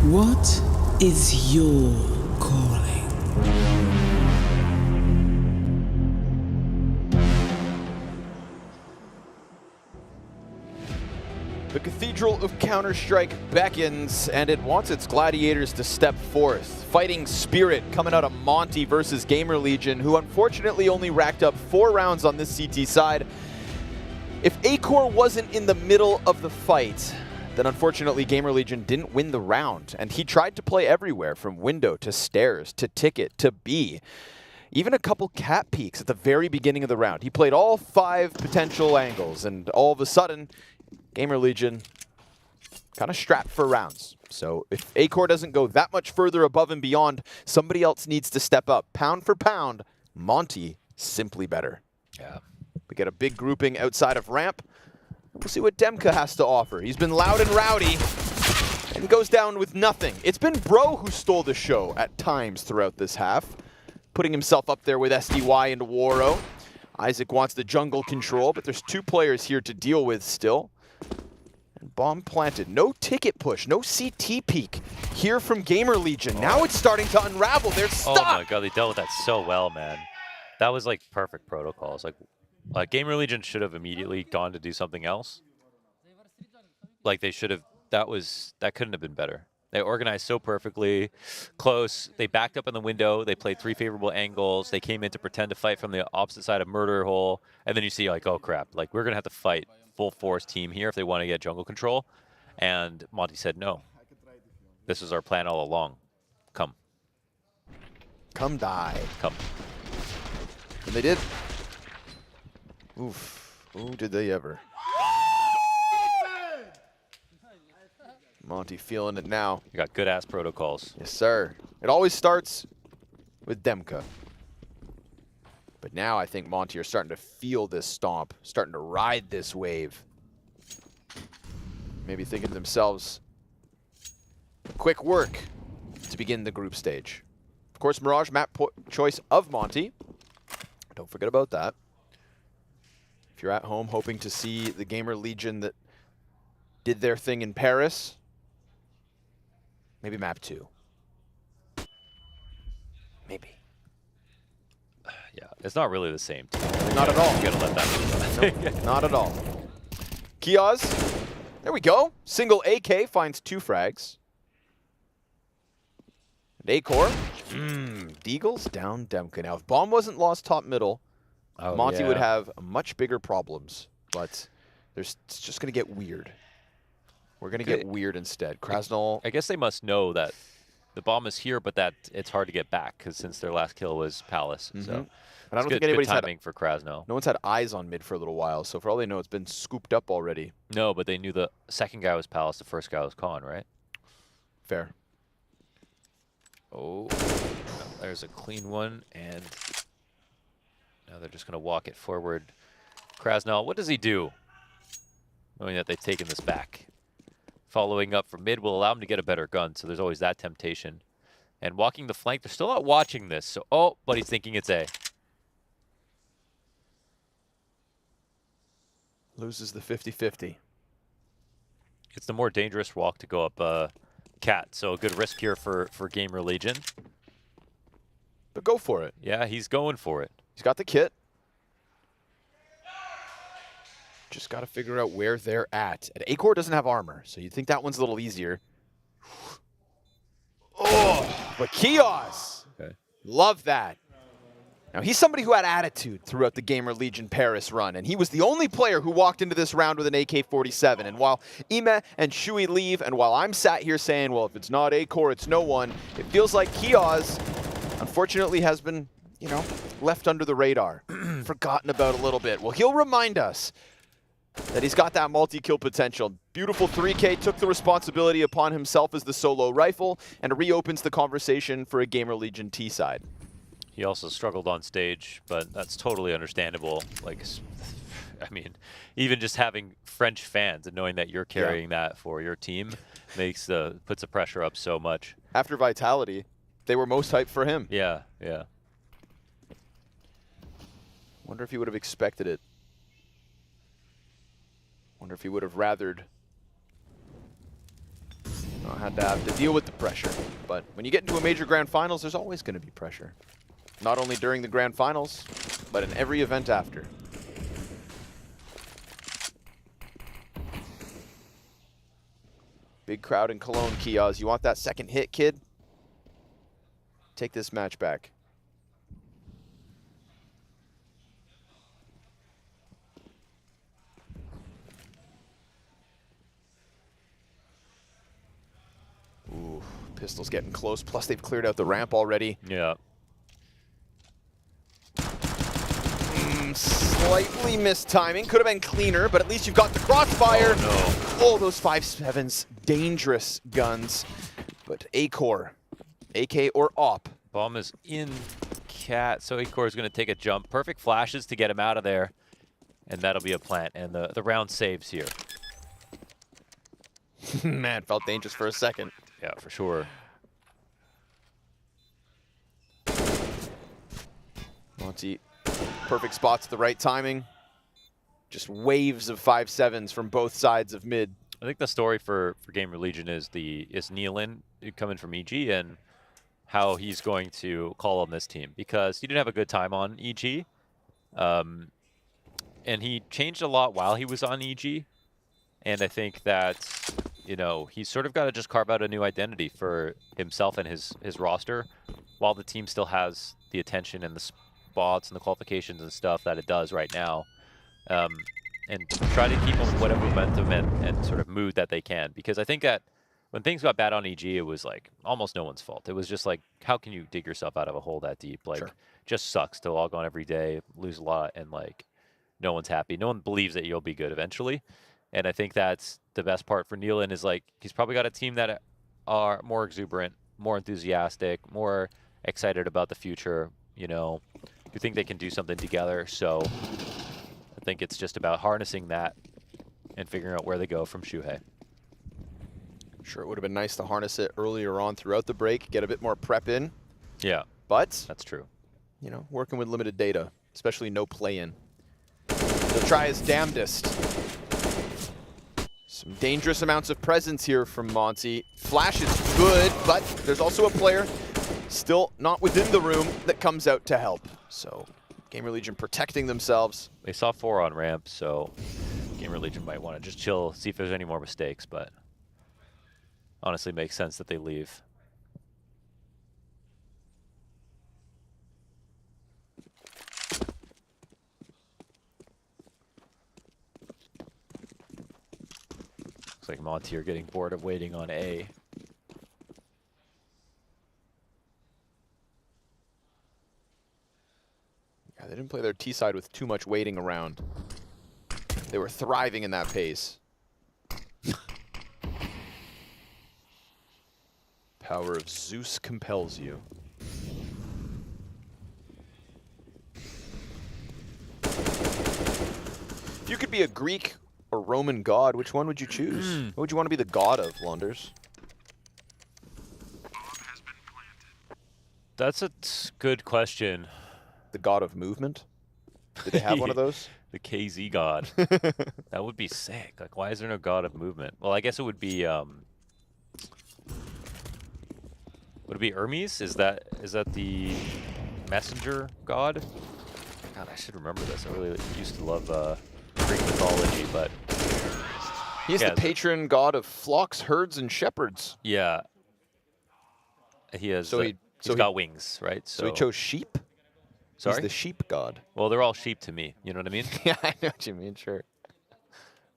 What is your calling? The Cathedral of Counter-Strike beckons, and it wants its gladiators to step forth. Fighting spirit coming out of Monte versus GamerLegion, who unfortunately only racked up 4 rounds on this CT side. If Acor wasn't in the middle of the fight, then unfortunately GamerLegion didn't win the round, and he tried to play everywhere from window to stairs to ticket to B. Even a couple cat peeks at the very beginning of the round. He played all 5 potential angles, and all of a sudden, GamerLegion kind of strapped for rounds. So if Acor doesn't go that much further above and beyond, somebody else needs to step up. Pound for pound, Monte simply better. Yeah. We get a big grouping outside of ramp. We'll see what Demka has to offer. He's been loud and rowdy and goes down with nothing. It's been Bro who stole the show at times throughout this half, putting himself up there with SDY and Waro. Isaac wants the jungle control, but there's 2 players here to deal with still. And bomb planted. No ticket push, no CT peek here from GamerLegion. Now it's starting to unravel. They're stuck. Oh my god, they dealt with that so well, man. That was like perfect protocols. Like GamerLegion should have immediately gone to do something else. Like they should have. That couldn't have been better. They organized so perfectly, close. They backed up in the window. They played 3 favorable angles. They came in to pretend to fight from the opposite side of murder hole, and then you see like, oh crap, like we're gonna have to fight full force team here if they want to get jungle control. And Monte said no. This was our plan all along. Come. Come die. Come. And they did. Oof. Oh, did they ever. Monte feeling it now. You got good-ass protocols. Yes, sir. It always starts with Demka. But now I think Monte are starting to feel this stomp, starting to ride this wave. Maybe thinking to themselves, quick work to begin the group stage. Of course, Mirage map choice of Monte. Don't forget about that. If you're at home hoping to see the GamerLegion that did their thing in Paris, maybe map 2. Maybe. Yeah, it's not really the same. Not at all. You gotta let that Nope, not at all. Kiosk. There we go. Single AK finds 2 frags. And Acor. Deagles down Demka. Now, if bomb wasn't lost top middle, Monte would have much bigger problems. But it's just going to get weird. We're going to get weird instead. Krasnal. I guess they must know that the bomb is here, but that it's hard to get back because since their last kill was Palace. So And I don't think anybody's good timing for Krasnal. No one's had eyes on mid for a little while, so for all they know, it's been scooped up already. No, but they knew the second guy was Palace, the first guy was Khan, right? Fair. Oh, there's a clean one, and now they're just going to walk it forward. Krasnal, what does he do? Knowing that they've taken this back. Following up from mid will allow him to get a better gun, so there's always that temptation. And walking the flank, they're still not watching this, so but he's thinking it's A. Loses the 50-50. It's the more dangerous walk to go up Cat, so a good risk here for GamerLegion. But go for it. Yeah, he's going for it. He's got the kit. Just got to figure out where they're at. And Acor doesn't have armor, so you'd think that one's a little easier. Oh, but Kios. Okay. Love that. Now, he's somebody who had attitude throughout the GamerLegion Paris run, and he was the only player who walked into this round with an AK-47. And while Ime and Shui leave, and while I'm sat here saying, well, if it's not Acor, it's no one, it feels like Kios, unfortunately, has been, you know, left under the radar, forgotten about a little bit. Well, he'll remind us that he's got that multi-kill potential. Beautiful 3K took the responsibility upon himself as the solo rifle, and reopens the conversation for a GamerLegion T side. He also struggled on stage, but that's totally understandable. Like, I mean, even just having French fans and knowing that you're carrying that for your team puts the pressure up so much. After Vitality, they were most hyped for him. Yeah, yeah. Wonder if he would have expected it. Wonder if he would have rathered Had to have to deal with the pressure. But when you get into a major grand finals, there's always going to be pressure. Not only during the grand finals, but in every event after. Big crowd in Cologne, Kiosk. You want that second hit, kid? Take this match back. Ooh, Pistol's getting close. Plus, they've cleared out the ramp already. Yeah. Slightly missed timing. Could have been cleaner, but at least you've got the crossfire. Oh, no. Oh, those 5.7s. Dangerous guns. But A-Core, AK or AWP. Bomb is in cat, so A-Core is going to take a jump. Perfect flashes to get him out of there. And that'll be a plant. And the round saves here. Man, felt dangerous for a second. Yeah, for sure. Monte, perfect spots at the right timing. Just waves of 5.7s from both sides of mid. I think the story for GamerLegion is Nealon coming from EG and how he's going to call on this team, because he didn't have a good time on EG. And he changed a lot while he was on EG. And I think that, you know, he's sort of got to just carve out a new identity for himself and his roster, while the team still has the attention and the spots and the qualifications and stuff that it does right now. And try to keep on whatever momentum and sort of mood that they can. Because I think that when things got bad on EG, it was like almost no one's fault. It was just like, how can you dig yourself out of a hole that deep? Like, just sucks to log on every day, lose a lot, and like, no one's happy. No one believes that you'll be good eventually. And I think that's the best part for Nealon, is like, he's probably got a team that are more exuberant, more enthusiastic, more excited about the future, you know, who think they can do something together. So I think it's just about harnessing that and figuring out where they go from Shuhei. Sure, it would have been nice to harness it earlier on throughout the break, get a bit more prep in. Yeah. But that's true. You know, working with limited data, especially no play-in. They'll try his damnedest. Some dangerous amounts of presence here from Monte. Flash is good, but there's also a player still not within the room that comes out to help. So GamerLegion protecting themselves. They saw 4 on ramp, so GamerLegion might want to just chill, see if there's any more mistakes, but honestly makes sense that they leave. Looks like Monte are getting bored of waiting on A. Yeah, they didn't play their T side with too much waiting around. They were thriving in that pace. Power of Zeus compels you. If you could be a Greek or Roman god, which one would you choose? What would you want to be the god of, Londers? That's a good question. The god of movement? Did they have one of those? The KZ god. That would be sick. Like, why is there no god of movement? Well, I guess it would be Hermes? Is that the messenger god? God, I should remember this. I really used to love Greek mythology, but he's the patron god of flocks, herds, and shepherds. Yeah. He has. So he's got wings, right? So he chose sheep. Sorry? He's the sheep god. Well, they're all sheep to me. You know what I mean? Yeah, I know what you mean. Sure.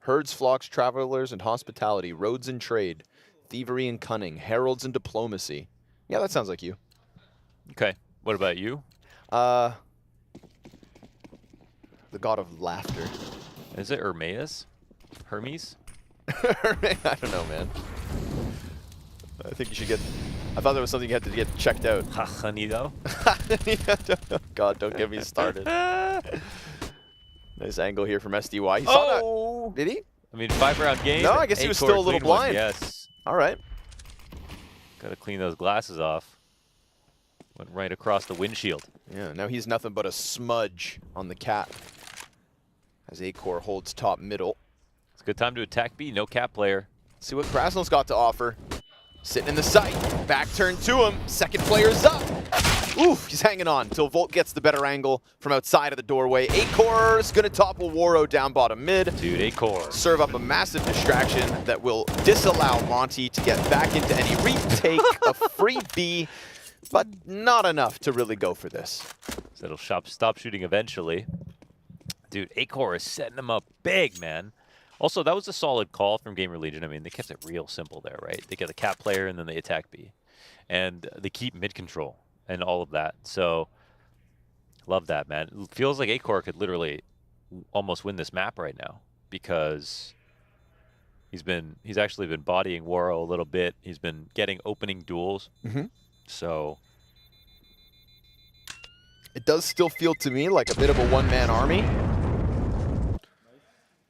Herds, flocks, travelers, and hospitality, roads and trade, thievery and cunning, heralds and diplomacy. Yeah, that sounds like you. Okay. What about you? The god of laughter. Is it Hermes? Hermes? I don't know, man. I think you should get... I thought there was something you had to get checked out. Hachanido? God, don't get me started. Nice angle here from SDY. He saw that. Did he? I mean, 5-round game. No, I guess he was still a little blind. Yes. All right. Got to clean those glasses off. Went right across the windshield. Yeah, now he's nothing but a smudge on the cap. As A-Core holds top middle. It's a good time to attack B. No cap player. See what Krasnol's got to offer. Sitting in the sight. Back turn to him. Second player's up. Oof, he's hanging on until Volt gets the better angle from outside of the doorway. Acor's gonna topple Waro down bottom mid. Dude, Acor. Serve up a massive distraction that will disallow Monte to get back into any retake. A free B, but not enough to really go for this. So it'll stop shooting eventually. Dude, Acor is setting him up big, man. Also, that was a solid call from GamerLegion. I mean, they kept it real simple there, right? They get a cap player and then they attack B. And they keep mid control and all of that. So, love that, man. It feels like Acor could literally almost win this map right now because he's actually been bodying Waro a little bit. He's been getting opening duels. So, it does still feel to me like a bit of a one-man army.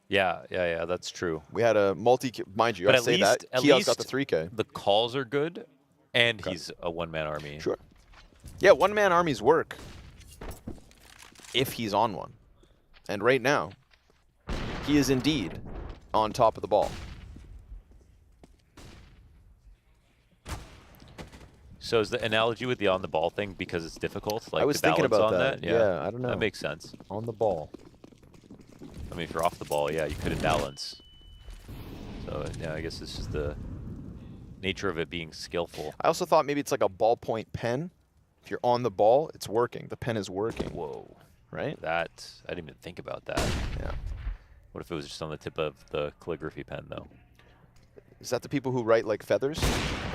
Yeah, that's true. We had a mind you, but I say that. Kia's got the 3K. The calls are good, and he's a one-man army. Sure. Yeah, one-man armies work if he's on one. And right now, he is indeed on top of the ball. So is the analogy with the on-the-ball thing because it's difficult? Like I was the thinking balance about on that. Yeah, I don't know. That makes sense. On the ball. I mean, if you're off the ball, yeah, you couldn't balance. So, yeah, I guess this is the nature of it being skillful. I also thought maybe it's like a ballpoint pen. If you're on the ball, it's working. The pen is working. Whoa. Right? I didn't even think about that. Yeah. What if it was just on the tip of the calligraphy pen, though? Is that the people who write like feathers?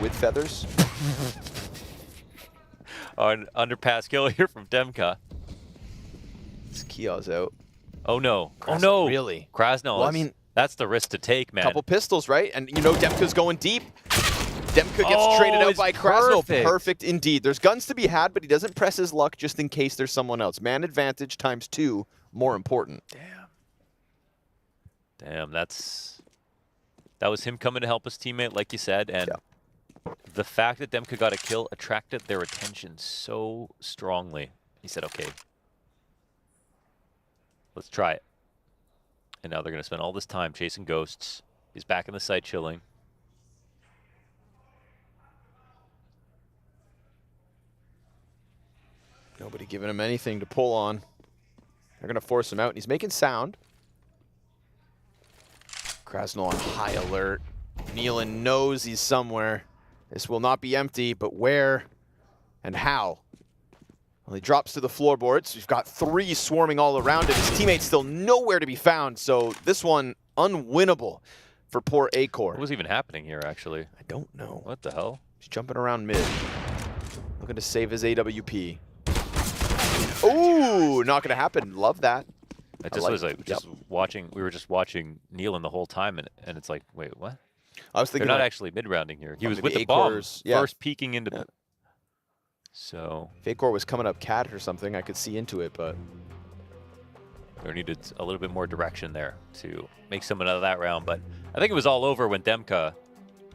With feathers? An underpass kill here from Demka. This Kia's out. Oh no. Krasnov, Oh no. Really? Krasnov. Well, I mean, that's the risk to take, man. Couple pistols, right? And you know Demka's going deep. Demka gets traded out by Krasnov. Perfect indeed. There's guns to be had, but he doesn't press his luck just in case there's someone else. Man advantage times 2, more important. Damn, that was him coming to help his teammate, like you said, and the fact that Demka got a kill attracted their attention so strongly. He said, okay, let's try it. And now they're going to spend all this time chasing ghosts. He's back in the site chilling. Nobody giving him anything to pull on. They're going to force him out, and he's making sound. Krasnov on high alert. Nealon knows he's somewhere. This will not be empty, but where and how? Well, he drops to the floorboards. We've got 3 swarming all around him. His teammate's still nowhere to be found, so this one unwinnable for poor Acor. What was even happening here, actually? I don't know. What the hell? He's jumping around mid. Looking to save his AWP. Ooh, not going to happen. Love that. It just was like just watching. We were just watching Nealon the whole time, and it's like, wait, what? I was thinking they're not like, actually mid-rounding here. He was maybe with the bomb, yeah. first peeking into the. So. If Acor was coming up cat or something, I could see into it, but there needed a little bit more direction there to make something out of that round. But I think it was all over when Demka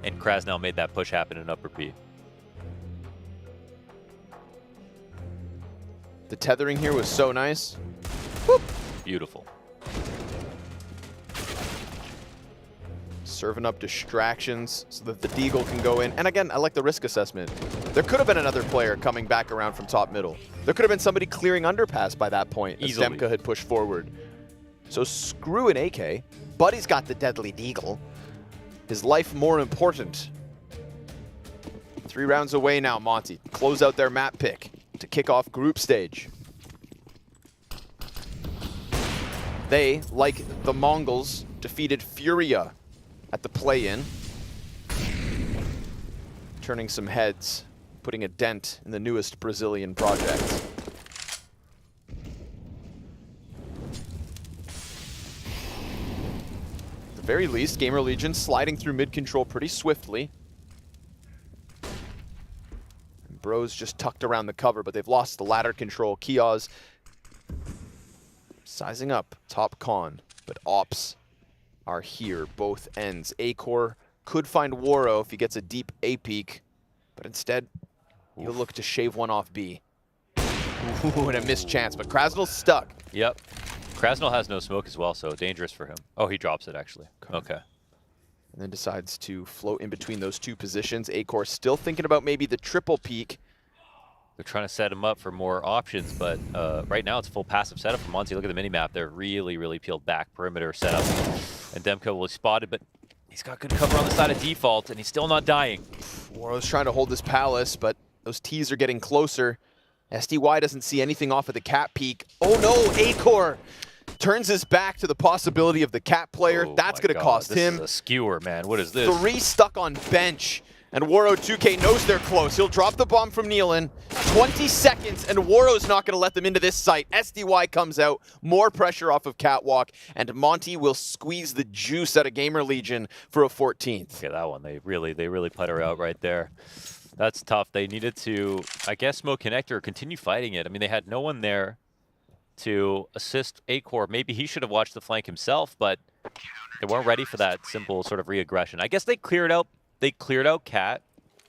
and Krasnov made that push happen in upper P. The tethering here was so nice. Whoop. Beautiful. Serving up distractions so that the Deagle can go in. And again, I like the risk assessment. There could have been another player coming back around from top middle. There could have been somebody clearing underpass by that point as Demka had pushed forward. So screw an AK. Buddy's got the deadly Deagle. His life more important. 3 rounds away now, Monte. Close out their map pick to kick off group stage. They, like the Mongols, defeated Furia at the play-in. Turning some heads, putting a dent in the newest Brazilian project. At the very least, GamerLegion sliding through mid-control pretty swiftly. And Bros just tucked around the cover, but they've lost the ladder control. Kia's sizing up top con, but ops are here, both ends. Acor could find Waro if he gets a deep A peek, but instead he'll look to shave one off B. Ooh, and a missed chance, but Krasnal's stuck. Yep. Krasnov has no smoke as well, so dangerous for him. Oh, he drops it, actually. Okay. and then decides to float in between those two positions. Acor still thinking about maybe the triple peek. They're trying to set him up for more options, but right now it's a full passive setup for Monte. Look at the mini-map. They're really, really peeled back perimeter setup. And Demko will be spotted, but he's got good cover on the side of default, and he's still not dying. Woro's trying to hold this palace, but those T's are getting closer. SDY doesn't see anything off of the cat peek. Oh no, Acor turns his back to the possibility of the cat player. That's going to cost him. This is a skewer, man. What is this? 3 stuck on bench. And Woro 2K knows they're close. He'll drop the bomb from Nealon. 20 seconds, and Woro's not going to let them into this site. SDY comes out, more pressure off of Catwalk, and Monte will squeeze the juice out of GamerLegion for a 14th. Look at that one. They really put her out right there. That's tough. They needed to, I guess, smoke connector or continue fighting it. I mean, they had no one there to assist Acor. Maybe he should have watched the flank himself, but they weren't ready for that simple sort of re-aggression. I guess they cleared out Cat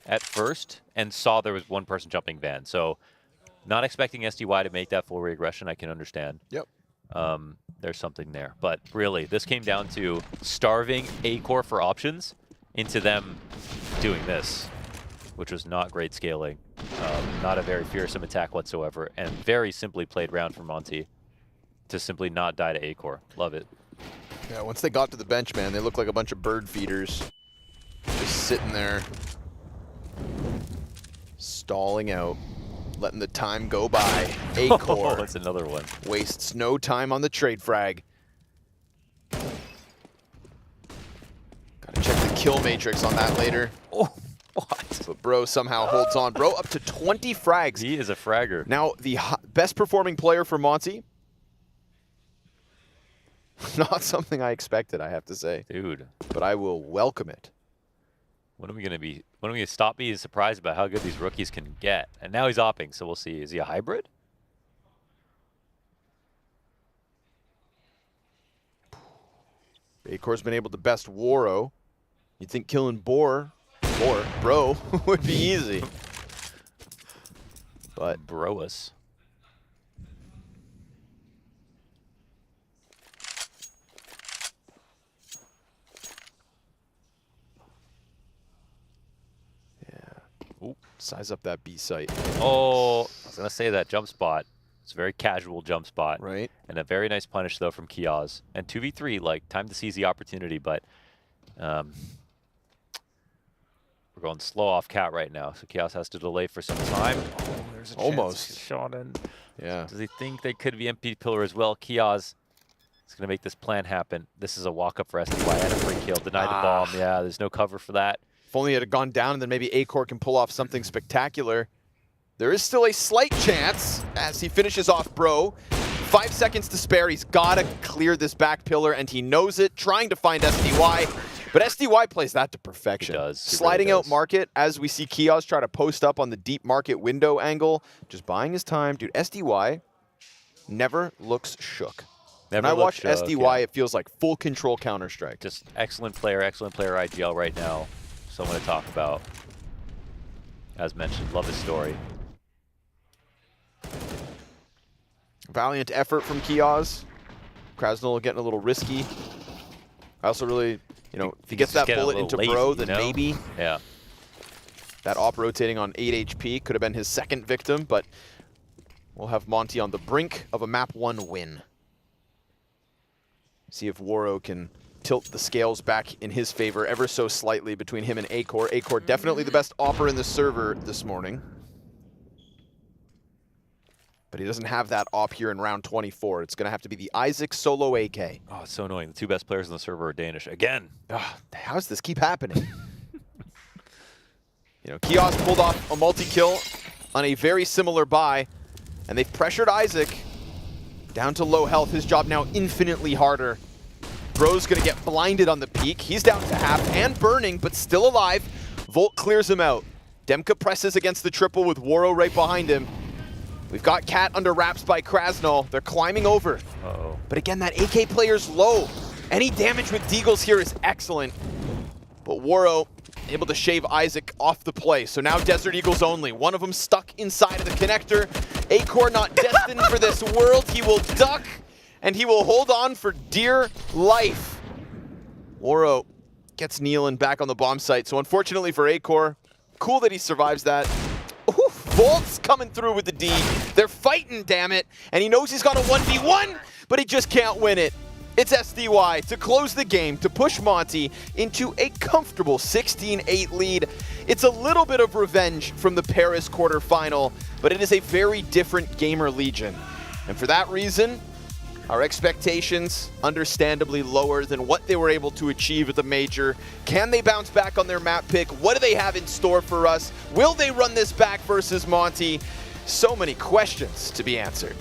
at first and saw there was one person jumping Van. So not expecting SDY to make that full re-aggression, I can understand. Yep. There's something there. But really, this came down to starving Acor for options into them doing this, which was not great scaling. Not a very fearsome attack whatsoever, and very simply played round for Monte to simply not die to Acor. Love it. Yeah, once they got to the bench, man, they looked like a bunch of bird feeders. Just sitting there, stalling out, letting the time go by. Acor. That's another one. Wastes no time on the trade frag. Gotta check the kill matrix on that later. Oh, what? But Bro somehow holds on. Bro up to 20 frags. He is a fragger. Now, the best performing player for Monte. Not something I expected, I have to say. Dude. But I will welcome it. When are we gonna stop being surprised about how good these rookies can get? And now he's opping, so we'll see. Is he a hybrid? Acor's been able to best Woro. You'd think killing Bro would be easy. But Brous. Size up that B site. Oh, I was going to say that jump spot. It's a very casual jump spot. Right. And a very nice punish, though, from Kioz. And 2v3, like, time to seize the opportunity, but we're going slow off Cat right now, so Kioz has to delay for some time. Oh, there's a almost shot in. Yeah. Does he think they could be MP pillar as well? Kioz is going to make this plan happen. This is a walk-up for SDY and a free kill. Deny the bomb. Yeah, there's no cover for that. If only it had gone down, and then maybe Acor can pull off something spectacular. There is still a slight chance as he finishes off Bro. 5 seconds to spare. He's got to clear this back pillar, and he knows it, trying to find SDY. But SDY plays that to perfection. He does. He Sliding really out market as we see Kioz try to post up on the deep market window angle. Just buying his time. Dude, SDY never looks shook. When I watch SDY, it feels like full control Counter-Strike. Just excellent player IGL right now. Someone to talk about. As mentioned, love his story. Valiant effort from Kioz. Krasnul getting a little risky. I also really, if he gets that bullet into Bro, then maybe. Yeah. That op rotating on 8 HP could have been his second victim, but we'll have Monte on the brink of a map 1 win. See if Woro can tilt the scales back in his favor ever so slightly between him and Acor. Acor definitely the best opper in the server this morning. But he doesn't have that op here in round 24. It's going to have to be the Isaac solo AK. Oh, it's so annoying. The 2 best players in the server are Danish. Again. How does this keep happening? Kioz pulled off a multi-kill on a very similar buy, and they've pressured Isaac down to low health. His job now infinitely harder. Bro's going to get blinded on the peak. He's down to half and burning, but still alive. Volt clears him out. Demka presses against the triple with Woro right behind him. We've got Cat under wraps by Krasnul. They're climbing over. Uh-oh. But again, that AK player's low. Any damage with Deagles here is excellent. But Woro able to shave Isaac off the play. So now Desert Eagles only. One of them stuck inside of the connector. Acor not destined for this world. He will duck, and he will hold on for dear life. Woro gets Nealon back on the bomb site. So unfortunately for Acor, cool that he survives that. Ooh, Volt's coming through with the D. They're fighting, damn it. And he knows he's got a 1v1, but he just can't win it. It's SDY to close the game, to push Monte into a comfortable 16-8 lead. It's a little bit of revenge from the Paris quarterfinal, but it is a very different GamerLegion. And for that reason, our expectations understandably lower than what they were able to achieve at the major. Can they bounce back on their map pick? What do they have in store for us? Will they run this back versus Monte? So many questions to be answered.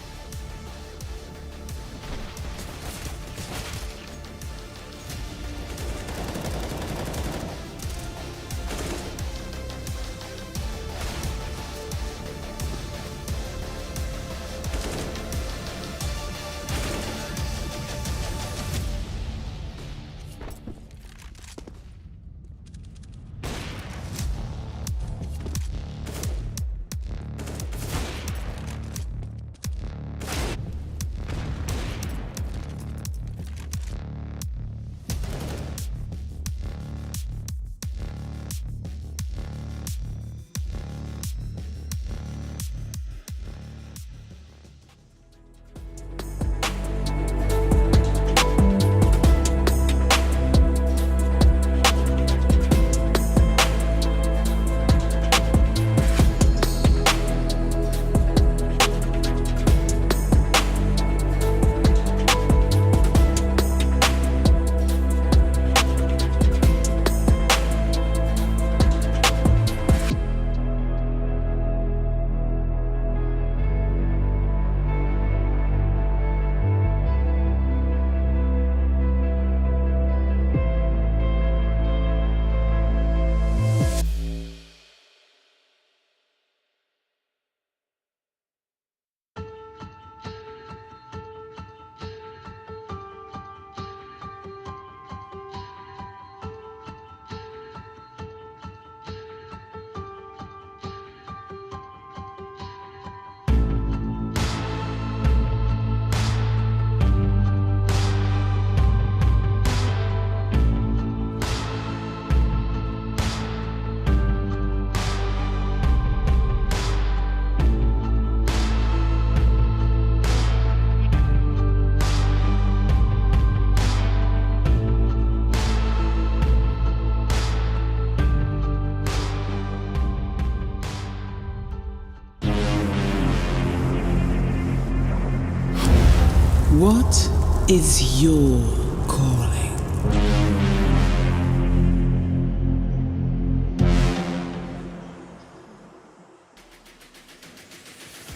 What is your calling?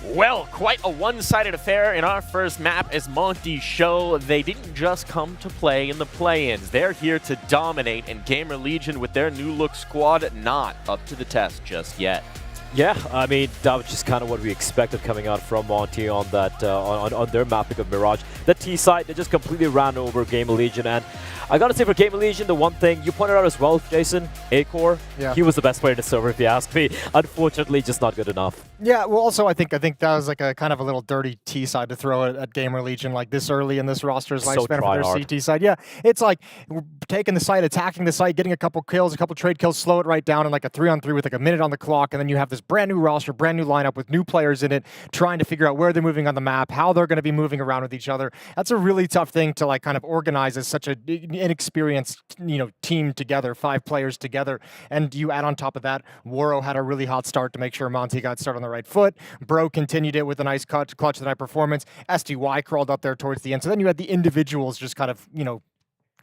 Well, quite a one-sided affair in our first map as Monte show. They didn't just come to play in the play-ins. They're here to dominate, and GamerLegion with their new look squad not up to the test just yet. Yeah, I mean, that was just kind of what we expected coming out from Monte on that on their mapping of Mirage. The T side, they just completely ran over GamerLegion, and I gotta say for GamerLegion, the one thing you pointed out as well, Jason, Acor, he was the best player in the server if you ask me. Unfortunately, just not good enough. Yeah, well, also I think that was like a kind of a little dirty T side to throw at GamerLegion like this early in this roster's lifespan for their CT side. Yeah, it's like taking the site, attacking the site, getting a couple kills, a couple trade kills, slow it right down in like a 3-on-3 with like a minute on the clock, and then you have this brand new roster, brand new lineup with new players in it, trying to figure out where they're moving on the map, how they're going to be moving around with each other. That's a really tough thing to like kind of organize as such an inexperienced, team together, 5 players together. And you add on top of that, Waro had a really hot start to make sure Monte got started on the right foot. Bro continued it with a nice clutch of the night performance. SDY crawled up there towards the end. So then you had the individuals just kind of,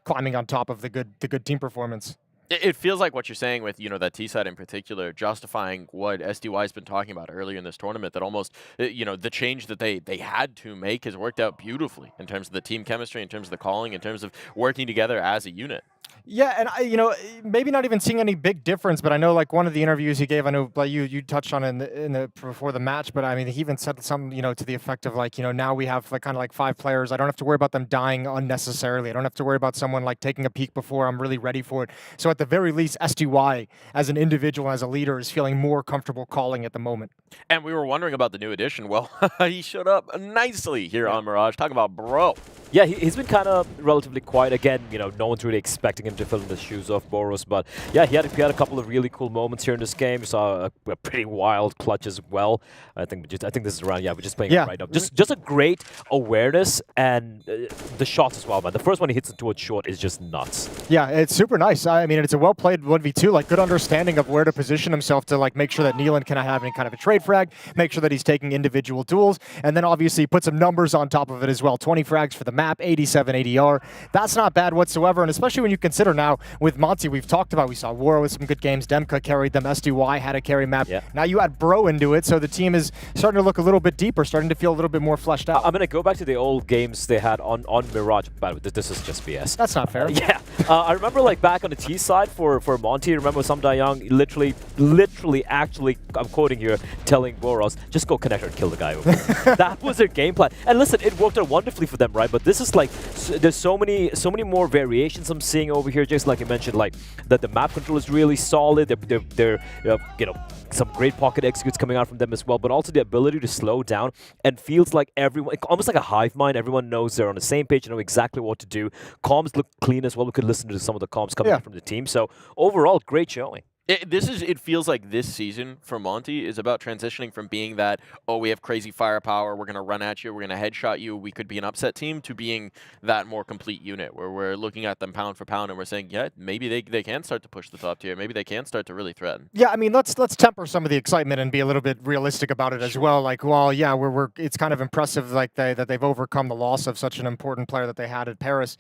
climbing on top of the good team performance. It feels like what you're saying with, that T-side in particular, justifying what SDY has been talking about earlier in this tournament, that almost, the change that they had to make has worked out beautifully in terms of the team chemistry, in terms of the calling, in terms of working together as a unit. Yeah, and maybe not even seeing any big difference, but I know like one of the interviews he gave, I know like you touched on in the before the match, but I mean he even said something to the effect of like now we have like kind of like 5 players. I don't have to worry about them dying unnecessarily. I don't have to worry about someone like taking a peek before I'm really ready for it. So at the very least, SDY as an individual, as a leader, is feeling more comfortable calling at the moment. And we were wondering about the new addition. Well, he showed up nicely here on Mirage. Talk about bro. Yeah, he's been kind of relatively quiet. Again, no one's really expecting him to fill in the shoes of Boros. But yeah, he had a couple of really cool moments here in this game. We saw a pretty wild clutch as well. I think this is around. Yeah, we're just playing it right now. Just a great awareness and the shots as well, man. The first one he hits into a short is just nuts. Yeah, it's super nice. I mean, it's a well-played 1v2, like good understanding of where to position himself to like make sure that Nealon cannot have any kind of a trade frag, make sure that he's taking individual duels, and then obviously put some numbers on top of it as well. 20 frags for the map, 87 ADR. That's not bad whatsoever, and especially when you consider now with Monte, we've talked about, we saw War with some good games, Demka carried them, SDY had a carry map. Yeah. Now you add Bro into it, so the team is starting to look a little bit deeper, starting to feel a little bit more fleshed out. I'm going to go back to the old games they had on Mirage. But this is just BS. That's not fair. Yeah. I remember like back on the T side for Monte, remember Some Young literally actually, I'm quoting here, telling Boros, just go connect her and kill the guy over there. That was their game plan. And listen, it worked out wonderfully for them, right? But this is like, there's so many more variations I'm seeing over here, just like you mentioned, like that the map control is really solid. They're some great pocket executes coming out from them as well, but also the ability to slow down and feels like everyone, almost like a hive mind, everyone knows they're on the same page, know exactly what to do. Comms look clean as well. We could listen to some of the comms coming out from the team. So overall, great showing. It feels like this season for Monte is about transitioning from being that, oh, we have crazy firepower, we're going to run at you, we're going to headshot you, we could be an upset team, to being that more complete unit where we're looking at them pound for pound and we're saying, yeah, maybe they can start to push the top tier, maybe they can start to really threaten. Yeah, I mean, let's temper some of the excitement and be a little bit realistic about it as well. Like, well, yeah, it's kind of impressive like that they've overcome the loss of such an important player that they had at Paris.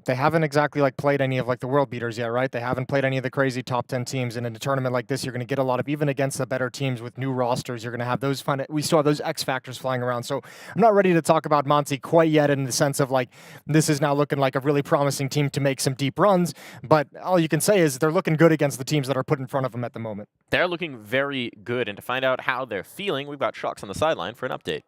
They haven't exactly like played any of like the world beaters yet, right? They haven't played any of the crazy top 10 teams. And in a tournament like this, you're going to get a lot of, even against the better teams with new rosters, you're going to have those fun. We still have those X factors flying around. So I'm not ready to talk about Monte quite yet in the sense of like, this is now looking like a really promising team to make some deep runs. But all you can say is they're looking good against the teams that are put in front of them at the moment. They're looking very good. And to find out how they're feeling, we've got Shocks on the sideline for an update.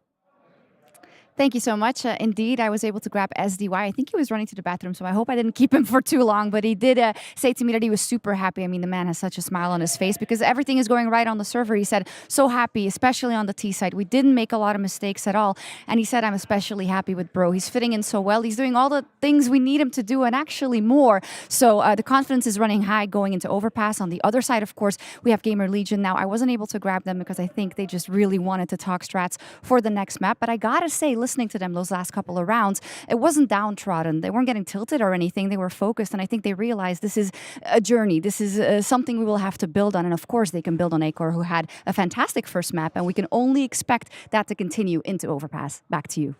Thank you so much. Indeed, I was able to grab SDY. I think he was running to the bathroom, so I hope I didn't keep him for too long. But he did say to me that he was super happy. I mean, the man has such a smile on his face because everything is going right on the server. He said, so happy, especially on the T side. We didn't make a lot of mistakes at all. And he said, I'm especially happy with Bro. He's fitting in so well. He's doing all the things we need him to do and actually more. So the confidence is running high going into Overpass. On the other side, of course, we have GamerLegion. Now, I wasn't able to grab them because I think they just really wanted to talk strats for the next map. But I gotta say, listening to them those last couple of rounds, it wasn't downtrodden. They weren't getting tilted or anything. They were focused, and I think they realized this is a journey. This is something we will have to build on, and of course, they can build on Acor, who had a fantastic first map, and we can only expect that to continue into Overpass. Back to you.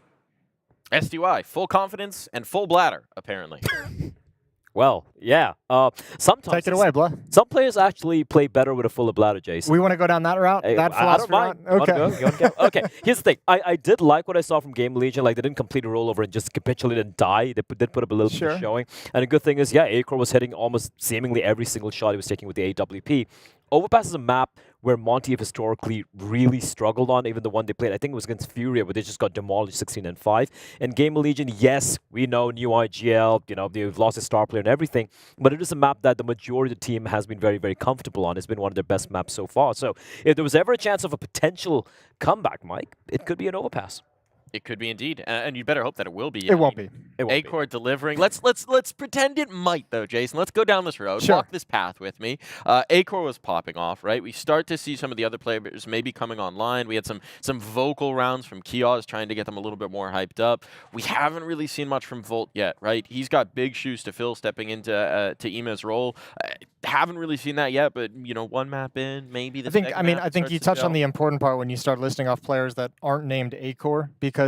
SDY, full confidence and full bladder, apparently. Well, yeah. Sometimes take it away, blah. Some players actually play better with a full bladder, Jason. We want to go down that route? Hey, that I don't mind. Okay. You wanna go? Okay. Here's the thing. I did like what I saw from GamerLegion. Like, they didn't complete a rollover and just capitulate and die. They did put up a little bit of showing. And the good thing is, yeah, Acor was hitting almost seemingly every single shot he was taking with the AWP. Overpass is a map where Monte have historically really struggled on, even the one they played, I think it was against Furia, where they just got demolished 16-5. And GamerLegion, yes, we know new IGL, they've lost a star player and everything, but it is a map that the majority of the team has been very, very comfortable on. It's been one of their best maps so far. So if there was ever a chance of a potential comeback, Mike, it could be an Overpass. It could be indeed, and you better hope that it will be. It won't be. Acor delivering. Let's pretend it might though, Jason. Let's go down this road. Sure. Walk this path with me. Acor was popping off, right? We start to see some of the other players maybe coming online. We had some vocal rounds from Kiosk trying to get them a little bit more hyped up. We haven't really seen much from Volt yet, right? He's got big shoes to fill, stepping into to Ima's role. Haven't really seen that yet, but one map in, maybe the I think you touched on the important part when you start listing off players that aren't named Acor, because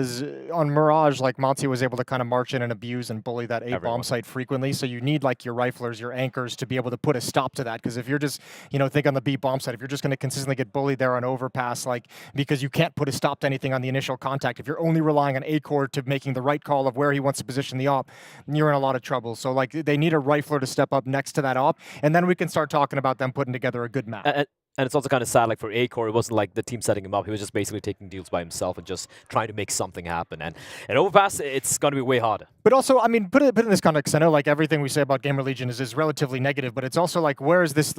on Mirage, like Monte was able to kind of march in and abuse and bully that A-bomb site frequently. So you need like your riflers, your anchors to be able to put a stop to that. Because if you're just, think on the B-bomb site, if you're just going to consistently get bullied there on Overpass, like because you can't put a stop to anything on the initial contact, if you're only relying on Acor to making the right call of where he wants to position the op, you're in a lot of trouble. So like they need a rifler to step up next to that op, and then we can start talking about them putting together a good map. And it's also kind of sad, like for Acor, it wasn't like the team setting him up. He was just basically taking deals by himself and just trying to make something happen. And Overpass, it's going to be way harder. But also, I mean, put it in this context. I know like everything we say about GamerLegion is relatively negative, but it's also like, where's this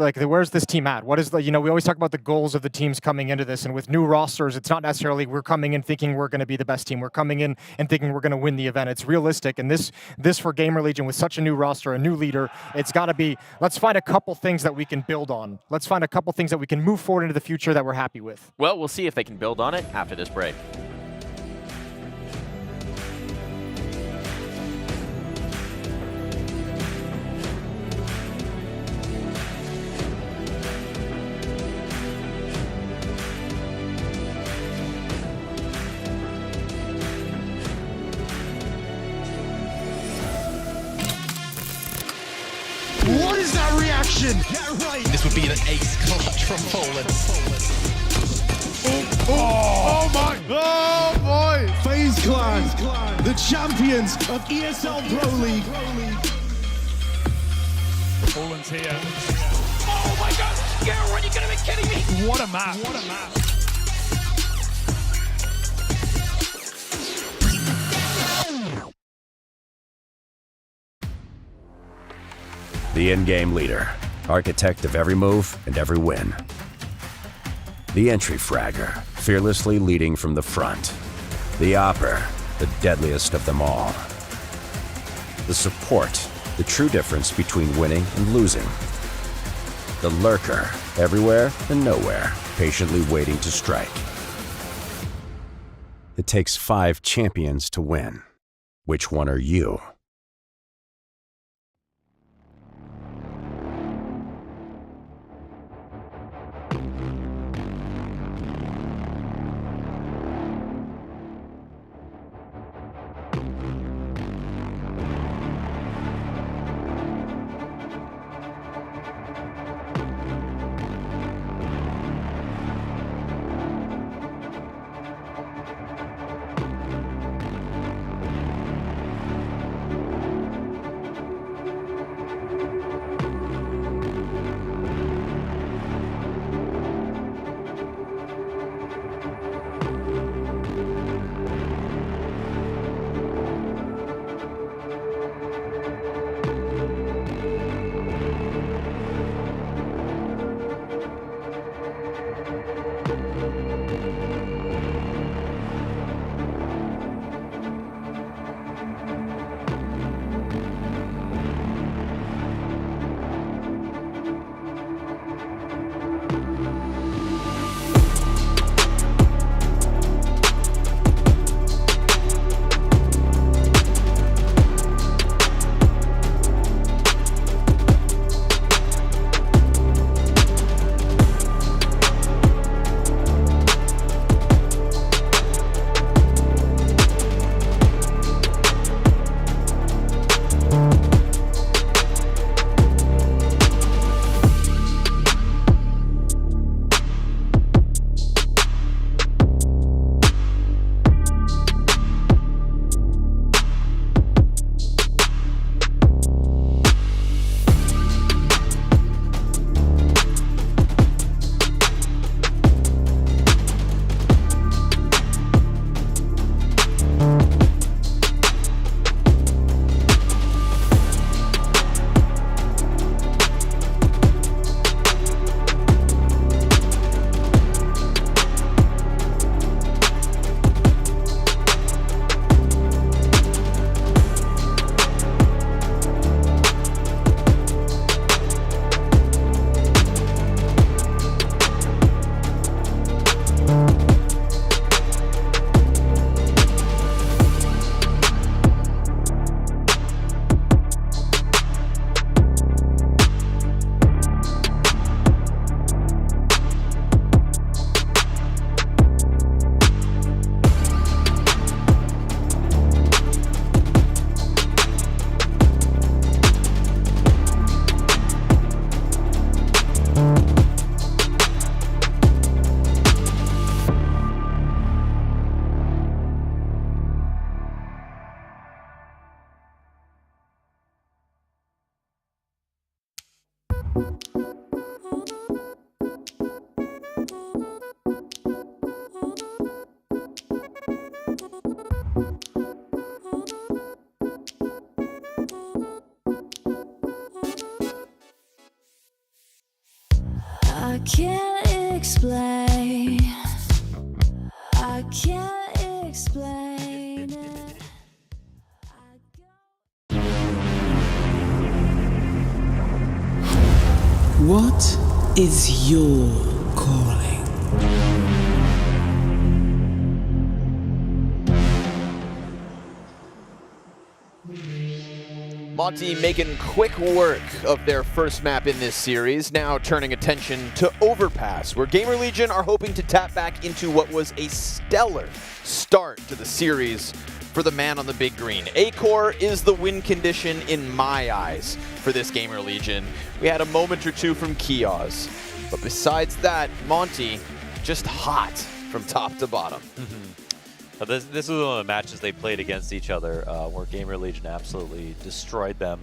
team at? What is the, you know, we always talk about the goals of the teams coming into this, and with new rosters, it's not necessarily we're coming in thinking we're going to be the best team. We're coming in and thinking we're going to win the event. It's realistic, and this for GamerLegion with such a new roster, a new leader, it's got to be, let's find a couple things that we can build on. Let's find a couple things that we can move forward into the future that we're happy with. Well, we'll see if they can build on it after this break. What is that reaction? Yeah, right. This would be an ace clutch from Poland. Oh my! Oh boy! FaZe Clan, the champions of ESL Pro League. Poland's here. Oh my god! Garen, you're gonna be kidding me! What a map! What a map! The in-game leader, architect of every move and every win. The entry fragger, fearlessly leading from the front. The opper, the deadliest of them all. The support, the true difference between winning and losing. The lurker, everywhere and nowhere, patiently waiting to strike. It takes 5 champions to win. Which one are you? can't explain. I can't explain it. What is your calling? Monte making quick work of their first map in this series, now turning attention to Overpass, where GamerLegion are hoping to tap back into what was a stellar start to the series for the man on the big green. A-Core is the win condition in my eyes for this GamerLegion. We had a moment or two from Kiosk, but besides that, Monte just hot from top to bottom. This is one of the matches they played against each other where GamerLegion absolutely destroyed them.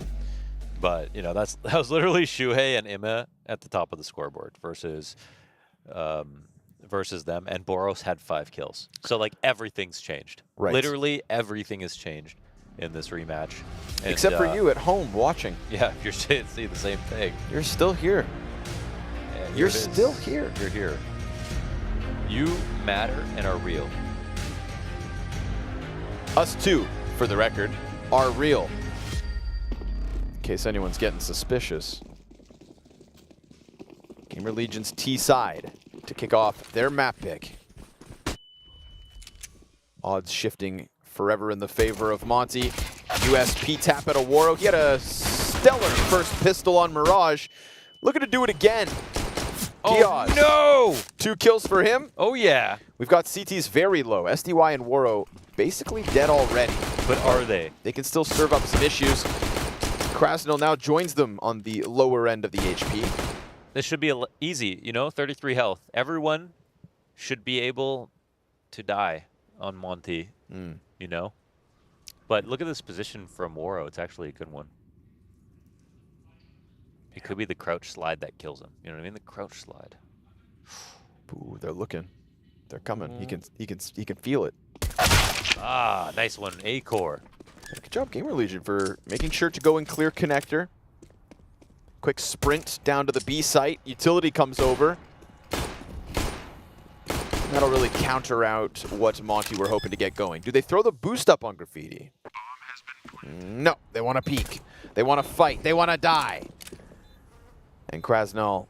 But, you know, that was literally Shuhei and Ima at the top of the scoreboard versus them, and Boros had 5 kills. So, like, everything's changed. Right. Literally everything has changed in this rematch. And, except for you at home watching. Yeah, you're seeing the same thing. You're still here. Yeah, You're still here. You're here. You matter and are real. Us too, for the record, are real. In case anyone's getting suspicious. GamerLegion's T side to kick off their map pick. Odds shifting forever in the favor of Monte. USP tap at Awaro. He had a stellar first pistol on Mirage. Looking to do it again. Oh, no! 2 kills for him. Oh, yeah. We've got CTs very low. SDY and Waro basically dead already. But are they? They can still serve up some issues. Krasnil now joins them on the lower end of the HP. This should be easy, you know, 33 health. Everyone should be able to die on Monte, you know? But look at this position from Waro. It's actually a good one. It could be the crouch slide that kills him. You know what I mean? The crouch slide. Ooh, they're looking. They're coming. He can feel it. Ah, nice one. A-Core. Good job, GamerLegion, for making sure to go and clear connector. Quick sprint down to the B site. Utility comes over. That'll really counter out what Monte were hoping to get going. Do they throw the boost up on Graffiti? No, they want to peek. They want to fight. They want to die. And Krasnil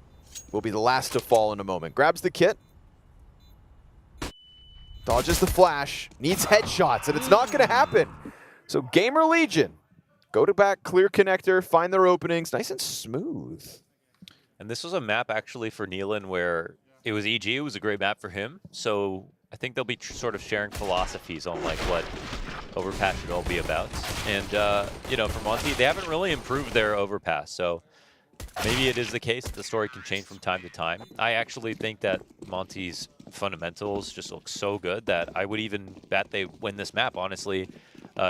will be the last to fall in a moment. Grabs the kit. Dodges the flash. Needs headshots, and it's not going to happen. So GamerLegion, go to back, clear connector, find their openings. Nice and smooth. And this was a map actually for Nealon where it was EG. It was a great map for him. So I think they'll be sort of sharing philosophies on like what Overpass should all be about. And, you know, for Monte, they haven't really improved their Overpass. So maybe it is the case that the story can change from time to time. I actually think that Monte's fundamentals just look so good that I would even bet they win this map, honestly,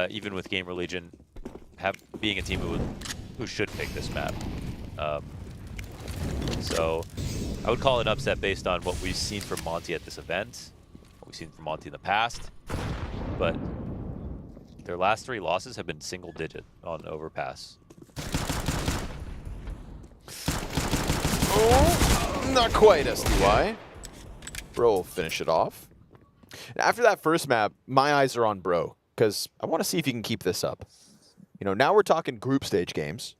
even with GamerLegion being a team who should pick this map. So I would call it an upset based on what we've seen from Monte at this event, what we've seen from Monte in the past, but their last 3 losses have been single digit on Overpass. Oh, not quite, SDY. Bro will finish it off. After that first map, my eyes are on Bro, because I want to see if he can keep this up. You know, now we're talking group stage games.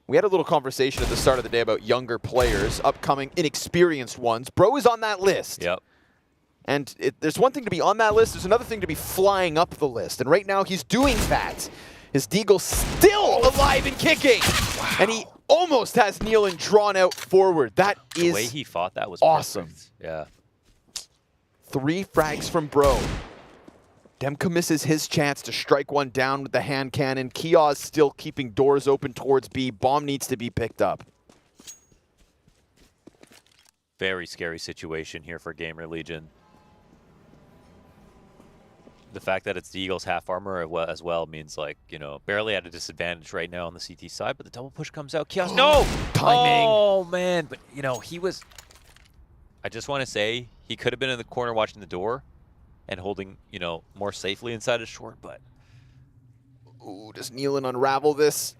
We had a little conversation at the start of the day about younger players, upcoming, inexperienced ones. Bro is on that list. Yep. And there's one thing to be on that list, there's another thing to be flying up the list. And right now he's doing that. His Deagle's still alive and kicking. Wow. And he almost has Nealon drawn out forward. That is the way he fought that was awesome. Perfect. Yeah. 3 frags from Bro. Demka misses his chance to strike one down with the hand cannon. Kiosk still keeping doors open towards B. Bomb needs to be picked up. Very scary situation here for GamerLegion. The fact that it's the Eagles half armor as well means, like, you know, barely at a disadvantage right now on the CT side, but the double push comes out. Kiosk, no! Timing! Oh, man. But, you know, he was... I just want to say he could have been in the corner watching the door and holding, you know, more safely inside his short, but... Ooh, does Nealon unravel this?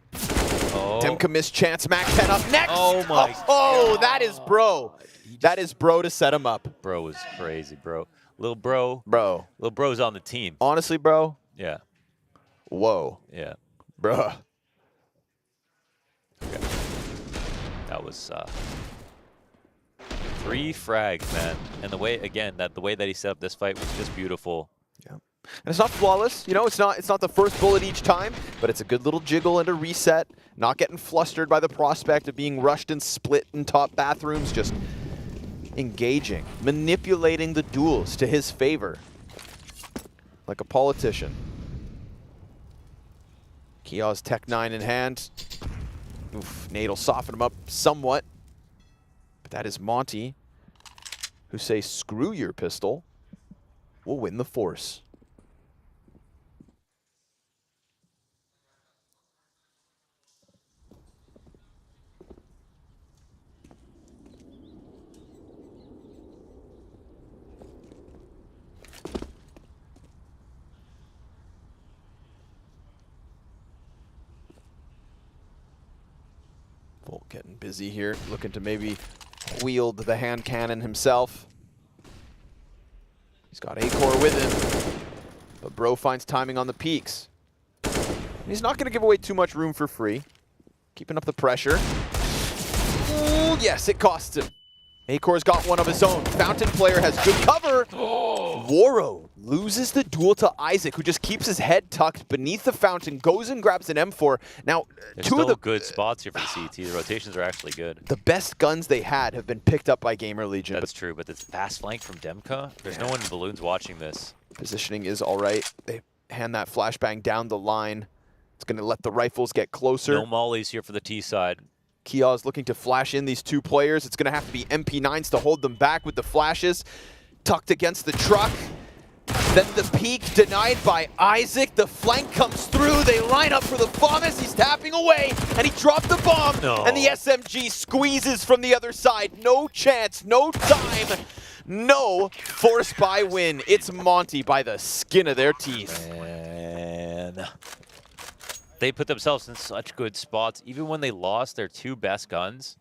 Demka missed chance. Mac 10 up next. Oh my Oh, that is bro. That is bro to set him up. Bro was crazy, bro. Little bro. Bro. Little bro's on the team. Honestly, bro. Yeah. Whoa. Yeah. Bruh. Okay. That was 3 frags, man. And the way, again, the way that he set up this fight was just beautiful. Yeah. And it's not flawless, you know, it's not the first bullet each time, but it's a good little jiggle and a reset, not getting flustered by the prospect of being rushed and split in top bathrooms, just engaging, manipulating the duels to his favor, like a politician. Kia's Tech 9 in hand. Oof, Nate will soften him up somewhat, but that is Monte, who say, screw your pistol, we'll win the force. Volt getting busy here, looking to maybe wield the hand cannon himself. He's got A-Core with him, but Bro finds timing on the peaks. He's not going to give away too much room for free. Keeping up the pressure. Ooh, yes, it costs him. A-Core's got one of his own. Fountain player has good cover. Waro loses the duel to Isaac, who just keeps his head tucked beneath the fountain, goes and grabs an M4. Now, There's two of the good spots here for the CT. The rotations are actually good. The best guns they had have been picked up by GamerLegion. That's true, but this fast flank from Demka, there's no one in balloons watching this. Positioning is all right. They hand that flashbang down the line. It's going to let the rifles get closer. No mollies here for the T side. Kia is looking to flash in these two players. It's going to have to be MP9s to hold them back with the flashes. Tucked against the truck. Then the peak denied by Isaac. The flank comes through. They line up for the FAMAS. He's tapping away, and he dropped the bomb. No. And the SMG squeezes from the other side. No chance, no time, no force by win. It's Monte by the skin of their teeth. Man. They put themselves in such good spots. Even when they lost their 2 best guns,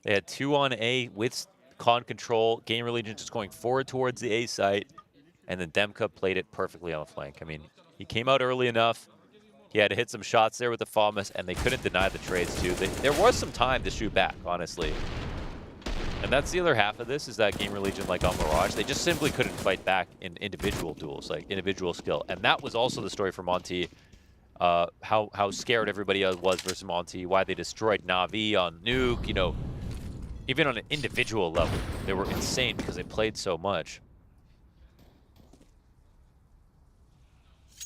they had 2 on A with con control. GamerLegion just going forward towards the A site. And then Demka played it perfectly on the flank. I mean, he came out early enough. He had to hit some shots there with the FAMAS, and they couldn't deny the trades, too. There was some time to shoot back, honestly. And that's the other half of this, is that GamerLegion, like on Mirage, they just simply couldn't fight back in individual duels, like individual skill. And that was also the story for Monte. How scared everybody was versus Monte, why they destroyed Na'Vi on Nuke, you know. Even on an individual level, they were insane because they played so much.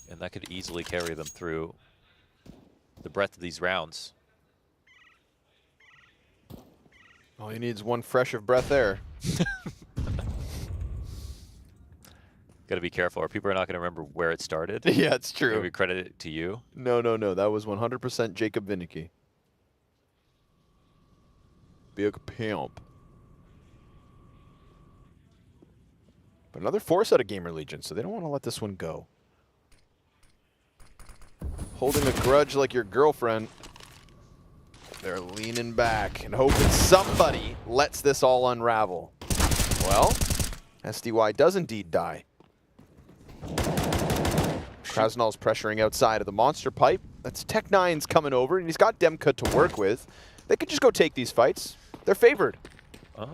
And that could easily carry them through the breadth of these rounds. All he needs one fresh of breath air. Got to be careful, or people are not going to remember where it started. Yeah, it's true. Maybe credit it to you. No. That was 100% Jacob Vinicky. Big pimp. But another force out of GamerLegion, so they don't want to let this one go. Holding a grudge like your girlfriend. They're leaning back and hoping somebody lets this all unravel. Well, SDY does indeed die. Krasnal's pressuring outside of the monster pipe. That's Tech 9's coming over, and he's got Demka to work with. They could just go take these fights. They're favored.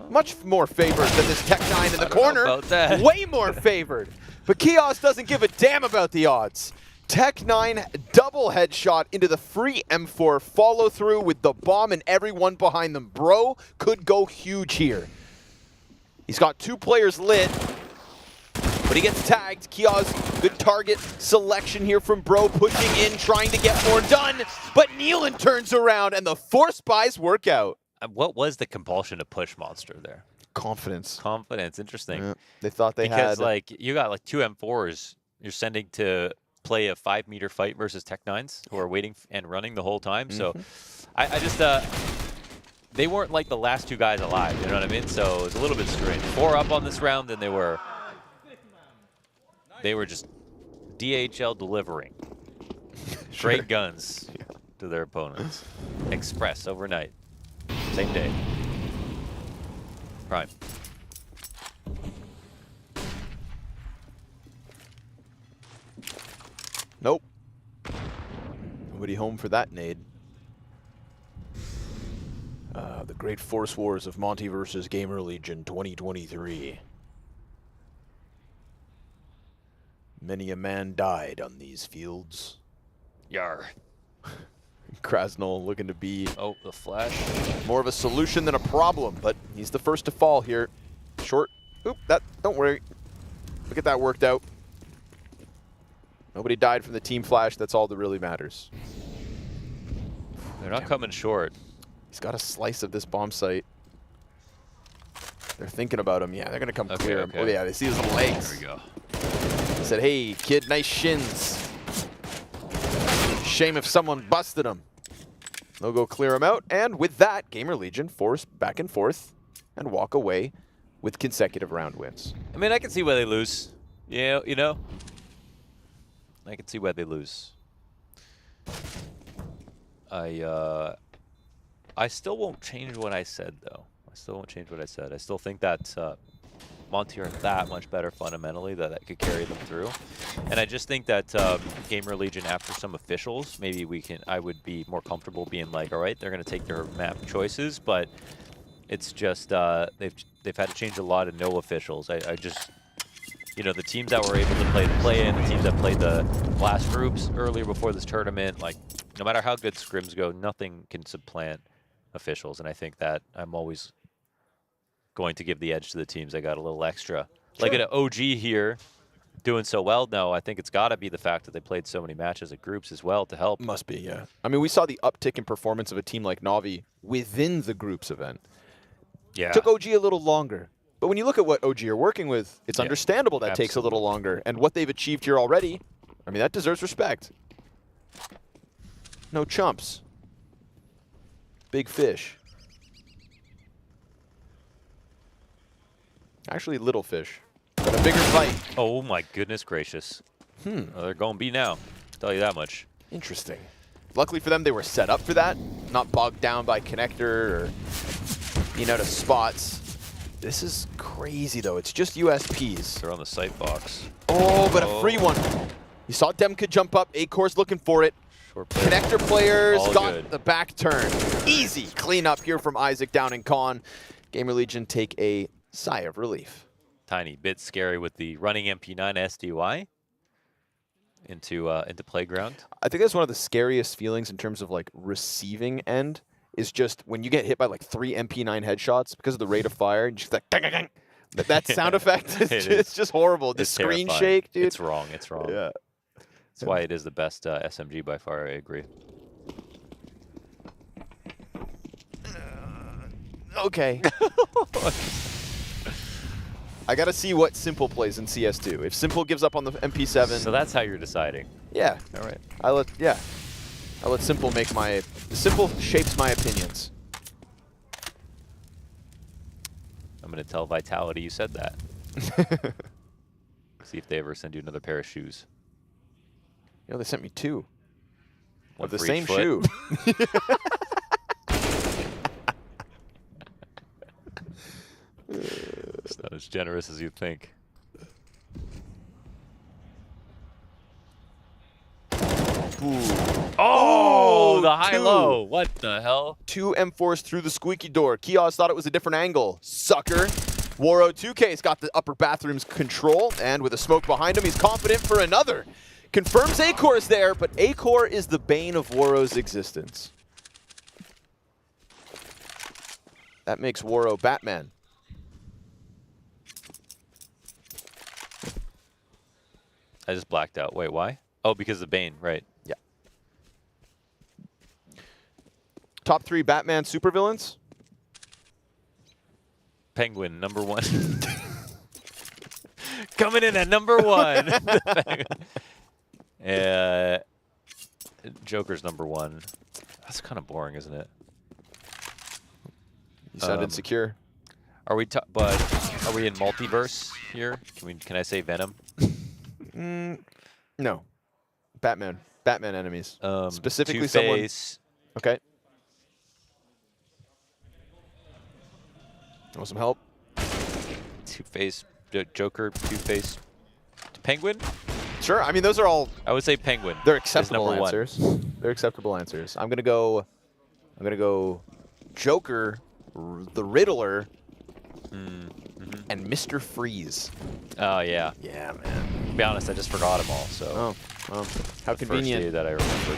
Much more favored than this Tech 9 in the corner. About that. Way more favored. But Kios doesn't give a damn about the odds. Tech 9 double headshot into the free M4 follow through with the bomb and everyone behind them. Bro could go huge here. He's got 2 players lit, but he gets tagged. Kios, good target selection here from Bro, pushing in, trying to get more done. But Nealon turns around and the force buys work out. What was the compulsion to push Monster there? Confidence. Confidence, interesting. Yeah, they thought they had. Because like you got like 2 M4s you're sending to play a 5-meter fight versus Tech 9s who are waiting and running the whole time. So I just, they weren't like the last 2 guys alive, you know what I mean? So it was a little bit strange. 4 up on this round, and they were just DHL delivering. Great guns. to their opponents. Express overnight. Same day. Prime. Nope. Nobody home for that nade. The Great Force Wars of Monte versus GamerLegion 2023. Many a man died on these fields. Yar. Krasnol looking to be the flash. More of a solution than a problem, but he's the first to fall here. Short. Oop, don't worry. Look at that worked out. Nobody died from the team flash. That's all that really matters. They're not coming short. He's got a slice of this bomb site. They're thinking about him. Yeah, they're going to come clear him. Oh, yeah, they see his legs. There we go. He said, hey, kid, nice shins. Shame if someone busted him. They'll go clear him out. And with that, GamerLegion force back and forth and walk away with consecutive round wins. I mean, I can see why they lose. Yeah, you know? I can see why they lose. I still won't change what I said, though. I still won't change what I said. I still think that Monte are that much better fundamentally that could carry them through. And I just think that GamerLegion, after some officials, maybe I would be more comfortable being like, all right, they're going to take their map choices, but it's just they've had to change a lot of no officials. I just, you know, the teams that were able to play the play-in, the teams that played the last groups earlier before this tournament, like, no matter how good scrims go, nothing can supplant officials. And I think that I'm always going to give the edge to the teams that got a little extra. Sure. Like an OG here doing so well, no, I think it's got to be the fact that they played so many matches at groups as well to help. Must be, yeah. I mean, we saw the uptick in performance of a team like Navi within the groups event. Yeah. Took OG a little longer. But when you look at what OG are working with, it's understandable that takes a little longer. And what they've achieved here already, I mean, that deserves respect. No chumps. Big fish. Actually, little fish. But a bigger fight. Oh my goodness gracious. Oh, they're going B now. I'll tell you that much. Interesting. Luckily for them, they were set up for that. Not bogged down by connector or being out of spots. This is crazy, though. It's just USPs. They're on the sight box. Oh, but a free one. You saw Demka jump up. A-Core's looking for it. Connector players got the back turn. Easy cleanup here from Isaac down in Con. GamerLegion take a sigh of relief. Tiny bit scary with the running MP9 SDY into playground. I think that's one of the scariest feelings in terms of like receiving end is just when you get hit by like 3 MP9 headshots because of the rate of fire and just like dang, dang, dang. That sound effect is just horrible. The screen shake, dude. It's wrong. It's wrong. Yeah. That's why it is the best SMG by far. I agree. Okay. I gotta see what Simple plays in CS2. If Simple gives up on the MP7, so that's how you're deciding. Yeah. All right. I let Simple make my. Simple shapes my opinions. I'm gonna tell Vitality you said that. See if they ever send you another pair of shoes. You know, they sent me 2 One of the for same each foot. shoe. It's not as generous as you think. Oh, the high-low. What the hell? 2 M4s through the squeaky door. Kios thought it was a different angle. Sucker. Waro 2K's got the upper bathroom's control, and with a smoke behind him, he's confident for another. Confirms A-Core's there, but A-Core is the bane of Waro's existence. That makes Waro Batman. I just blacked out. Wait, why? Oh, because of Bane, right. Yeah. Top 3 Batman supervillains? Penguin, #1. Coming in at #1. Joker's #1. That's kind of boring, isn't it? You sound insecure. Are we? But are we in multiverse here? Can I say Venom? No. Batman. Batman enemies. Specifically someone. Two-Face. Okay. Want some help? Two-Face, Joker, Two-Face, Penguin? Sure. I mean, those are all. I would say Penguin. They're is acceptable number answers. one. They're acceptable answers. I'm gonna go Joker, the Riddler, and Mr. Freeze. Oh, yeah. Yeah, man. To be honest, I just forgot them all, so. Oh, well, how the convenient. First day that I remembered.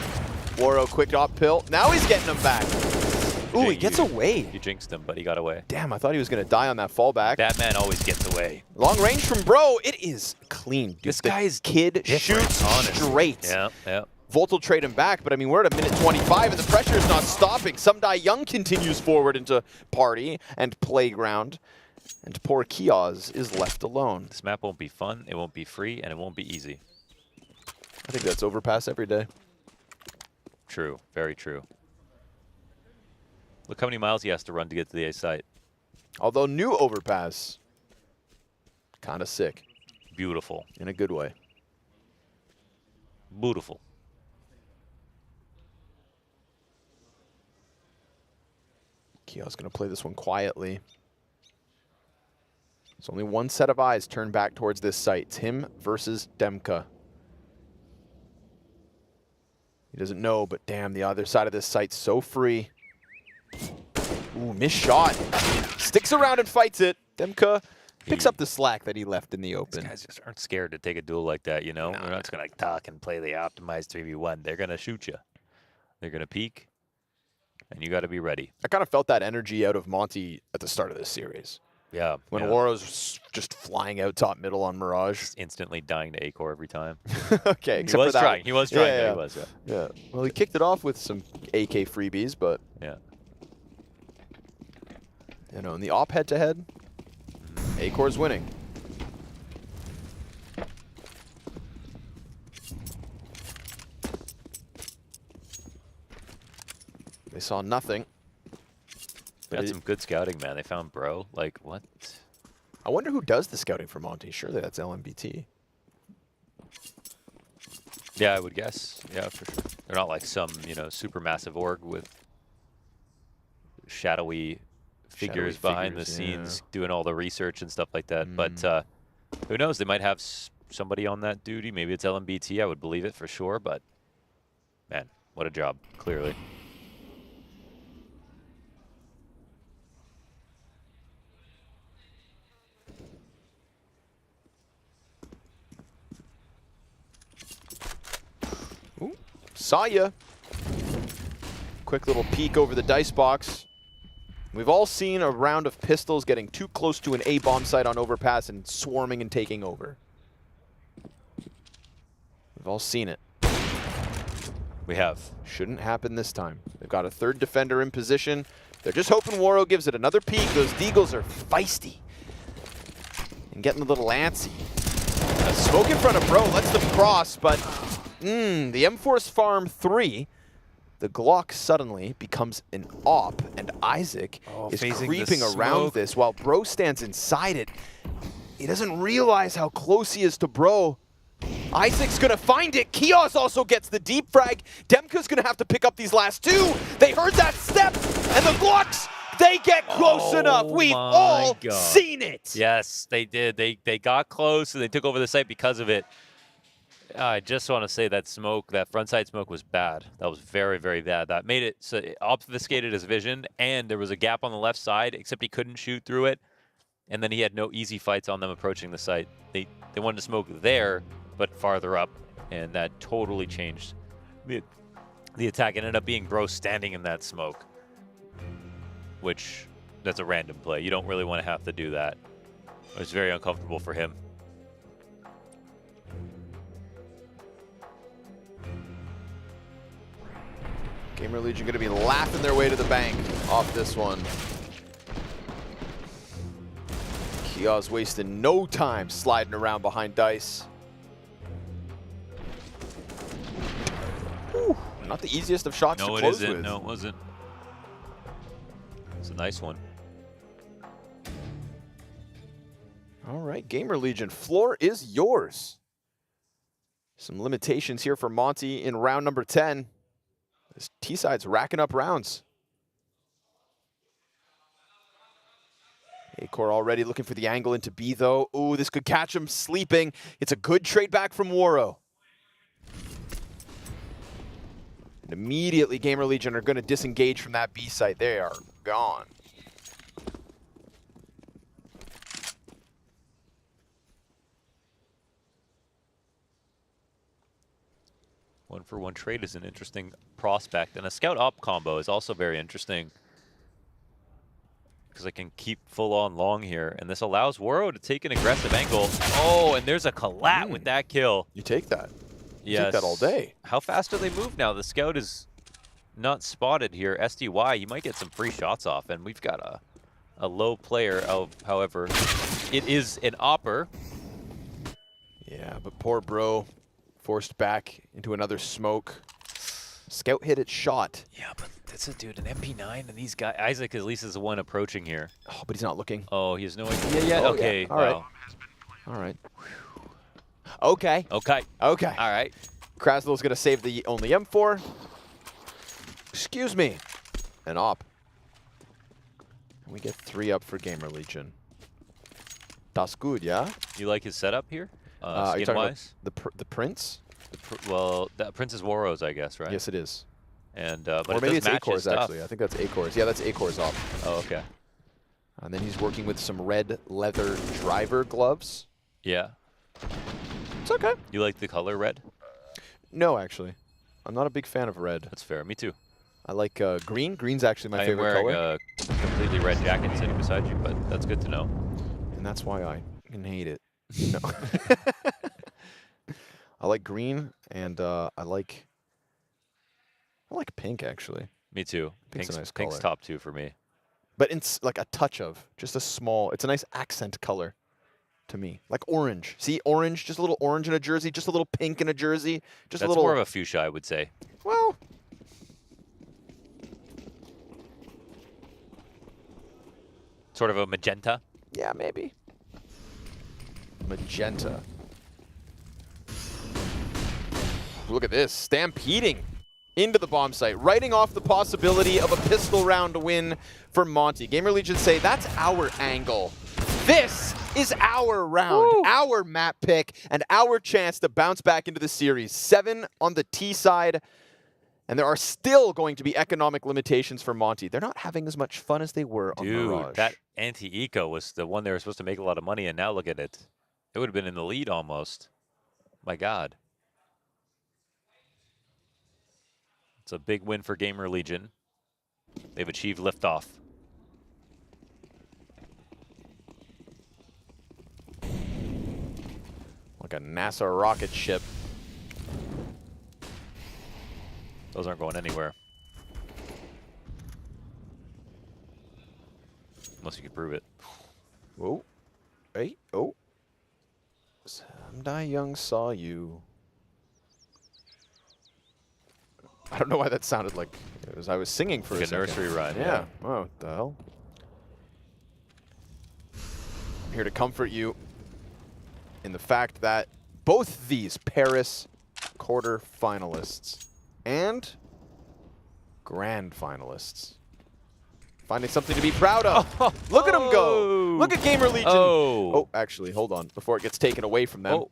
Waro quick op pill. Now he's getting them back. Ooh, he gets away. You jinxed him, but he got away. Damn, I thought he was going to die on that fallback. Batman always gets away. Long range from Bro. It is clean. Dude, This the guy's kid shoots straight. Yeah, yeah. Volt will trade him back, but I mean, we're at a minute 25, and the pressure is not stopping. Some Die Young continues forward into Party and Playground, and poor Kioz is left alone. This map won't be fun, it won't be free, and it won't be easy. I think that's overpass every day. True, very true. Look how many miles he has to run to get to the A site. Although new overpass, kind of sick. Beautiful. In a good way. Beautiful. Kio's going to play this one quietly. There's only one set of eyes turned back towards this site. It's him versus Demka. He doesn't know, but damn, the other side of this site's so free. Ooh, missed shot. Sticks around and fights it. Demka picks up the slack that he left in the open. These guys just aren't scared to take a duel like that, you know? They're not just going to talk and play the optimized 3v1. They're going to shoot you. They're going to peek, and you got to be ready. I kind of felt that energy out of Monte at the start of this series. Yeah. When yeah. Waro's just flying out top middle on Mirage. Just instantly dying to A-core every time. Okay, He was trying. He was trying. Yeah. He was, yeah. Yeah. Well, he kicked it off with some AK freebies, but yeah. You know, in the op head-to-head, A-core's winning. They saw nothing. They had some good scouting, man. They found Bro. Like, what? I wonder who does the scouting for Monte. Surely that's LMBT. Yeah, I would guess. Yeah, for sure. They're not like some, you know, super massive org with shadowy figures behind the scenes doing all the research and stuff like that. But who knows? They might have somebody on that duty. Maybe it's LMBT. I would believe it for sure. But, man, what a job, clearly. Ooh, saw ya. Quick little peek over the dice box. We've all seen a round of pistols getting too close to an A-bomb site on overpass and swarming and taking over. We've all seen it. We have. Shouldn't happen this time. They've got a third defender in position. They're just hoping Waro gives it another peek. Those Deagles are feisty and getting a little antsy. Smoke in front of Bro lets them cross, but the M-Force Farm 3, the Glock suddenly becomes an op, and Isaac is creeping around this while Bro stands inside it. He doesn't realize how close he is to Bro. Isaac's gonna find it. Kioz also gets the deep frag. Demka's gonna have to pick up these last two. They heard that step, and the Glocks, they get close enough. We've all seen it. Yes, they did. They got close, and they took over the site because of it. I just want to say that smoke, that front side smoke was bad. That was very, very bad. That made it so it obfuscated his vision, and there was a gap on the left side, except he couldn't shoot through it. And then he had no easy fights on them approaching the site. They wanted to smoke there, but farther up, and that totally changed the attack. It ended up being Bro standing in that smoke, which that's a random play. You don't really want to have to do that. It was very uncomfortable for him. GamerLegion going to be laughing their way to the bank off this one. Kioz wasting no time sliding around behind Dice. Whew, not the easiest of shots to close with. No, it wasn't. It's a nice one. All right, GamerLegion, floor is yours. Some limitations here for Monte in round number 10. This T-side's racking up rounds. A-Core already looking for the angle into B, though. Ooh, this could catch him sleeping. It's a good trade back from Waro. And immediately, GamerLegion are going to disengage from that B site. They are gone. One-for-one trade is an interesting prospect, and a scout-op combo is also very interesting because I can keep full-on long here, and this allows Waro to take an aggressive angle. Oh, and there's a collat with that kill. You take that. Yes. Take that all day. How fast do they move now? The scout is not spotted here. SDY, you might get some free shots off, and we've got a low player. However, it is an opper. Yeah, but poor bro forced back into another smoke. Scout hit its shot. Yeah, but that's a dude, an MP9, and these guys. Isaac at least is the one approaching here. Oh, but he's not looking. Oh, he has no idea yet? Oh, okay. Yeah. All right. All right. Okay. Okay. Okay. All right. Krasnill's going to save the only M4. Excuse me. An op. And we get 3 up for GamerLegion. That's good, yeah? You like his setup here? Are you talking about Skin-wise? the Prince? Well, that Prince is Waro's, I guess, right? Yes, it is. And but or maybe it it's does match his A-Cores, stuff. actually. I think that's A-Cores. Yeah, that's A-Cores op. Oh, okay. And then he's working with some red leather driver gloves. Yeah. It's okay. You like the color red? No, actually. I'm not a big fan of red. That's fair. Me too. I like green. Green's actually my I'm favorite wearing color. a completely red jacket sitting beside you, but that's good to know. And that's why I can hate it. No. I like green, and I like pink, actually. Me too. Pink's a nice Pink's color. top 2 for me. But it's like a touch of, just a small, it's a nice accent color to me. Like orange. See, orange, just a little orange in a jersey, just a little pink in a jersey, just That's a little. more of a fuchsia, I would say. Well. Sort of a magenta. Yeah, maybe. Magenta. Look at this, stampeding into the bomb site, writing off the possibility of a pistol round win for Monte. GamerLegion say, that's our angle. This is our round, our map pick, and our chance to bounce back into the series. 7 on the T side, and there are still going to be economic limitations for Monte. They're not having as much fun as they were on Mirage. Dude, that anti-eco was the one they were supposed to make a lot of money, and now look at it. It would have been in the lead almost. My God. It's a big win for GamerLegion. They've achieved liftoff. Like a NASA rocket ship. Those aren't going anywhere. Unless you can prove it. Whoa. Hey, oh. Someday young saw you. I don't know why that sounded like it was I was singing for Like a a second. nursery rhyme, Yeah. Oh, what the hell? I'm here to comfort you in the fact that both these Paris quarter finalists and grand finalists finding something to be proud of. Look at them go. Look at GamerLegion. Oh, actually, hold on. Before it gets taken away from them. Oh.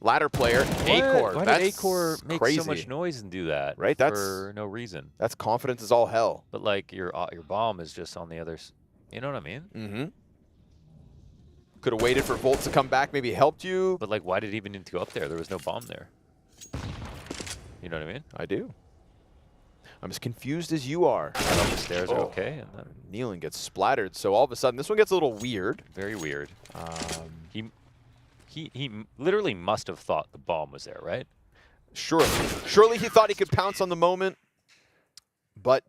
Ladder player, A-Core. Why That's did A-Core make crazy. so much noise and do that? Right? That's for no reason. That's confidence is all hell. But like your bomb is just on the other. You know what I mean? Mm-hmm. Could have waited for Volt to come back. Maybe helped you. But like, why did it even need to go up there? There was no bomb there. You know what I mean? I do. I'm as confused as you are. I thought the stairs are okay, and then Nealon gets splattered. So all of a sudden, this one gets a little weird. Very weird. He literally must have thought the bomb was there, right? Surely. Surely he thought he could pounce on the moment. But,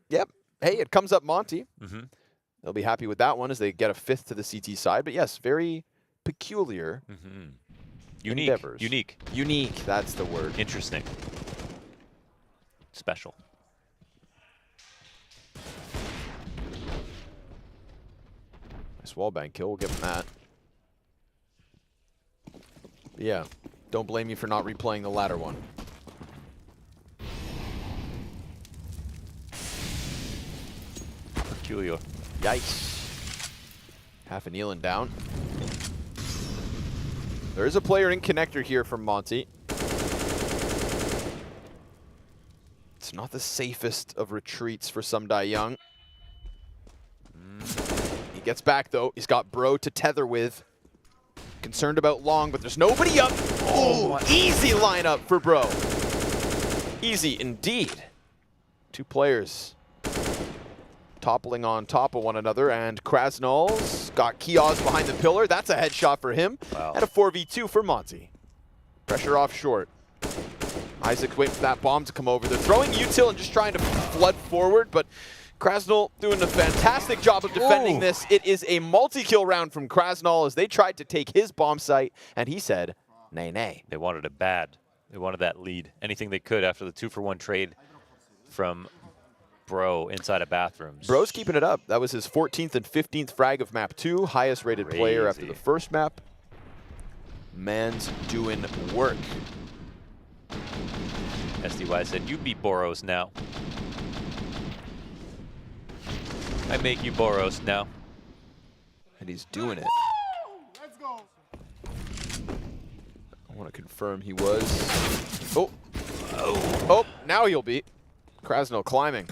yep. Hey, it comes up Monte. Mm-hmm. They'll be happy with that one as they get a 5th to the CT side. But yes, very peculiar Unique. endeavors. Unique. Unique, that's the word. Interesting. Special. Nice wallbang kill. We'll give him that. Yeah. Don't blame me for not replaying the latter one. Peculiar. Yikes. Half an Elan down. There is a player in connector here from Monte. It's not the safest of retreats for Sumdai Young. He gets back though. He's got Bro to tether with. Concerned about Long, but there's nobody up. Oh, easy lineup for Bro. Easy indeed. Two players toppling on top of one another, and Krasnol's got Kiosk behind the pillar. That's a headshot for him. Wow. And a 4v2 for Monte. Pressure off short. Isaac's waiting for that bomb to come over. They're throwing util and just trying to flood forward, but Krasnol doing a fantastic job of defending this. It is a multi-kill round from Krasnol as they tried to take his bomb site, and he said, nay, nay. They wanted it bad. They wanted that lead. Anything they could after the 2-for-1 trade from Bro inside of bathrooms. Bro's keeping it up. That was his 14th and 15th frag of map 2. Highest rated player after the first map. Man's doing work. SDY said, you beat Boros now. I make you Boros now. And he's doing it. Let's go. I want to confirm he was. Oh, now he'll beat. Krasnol climbing.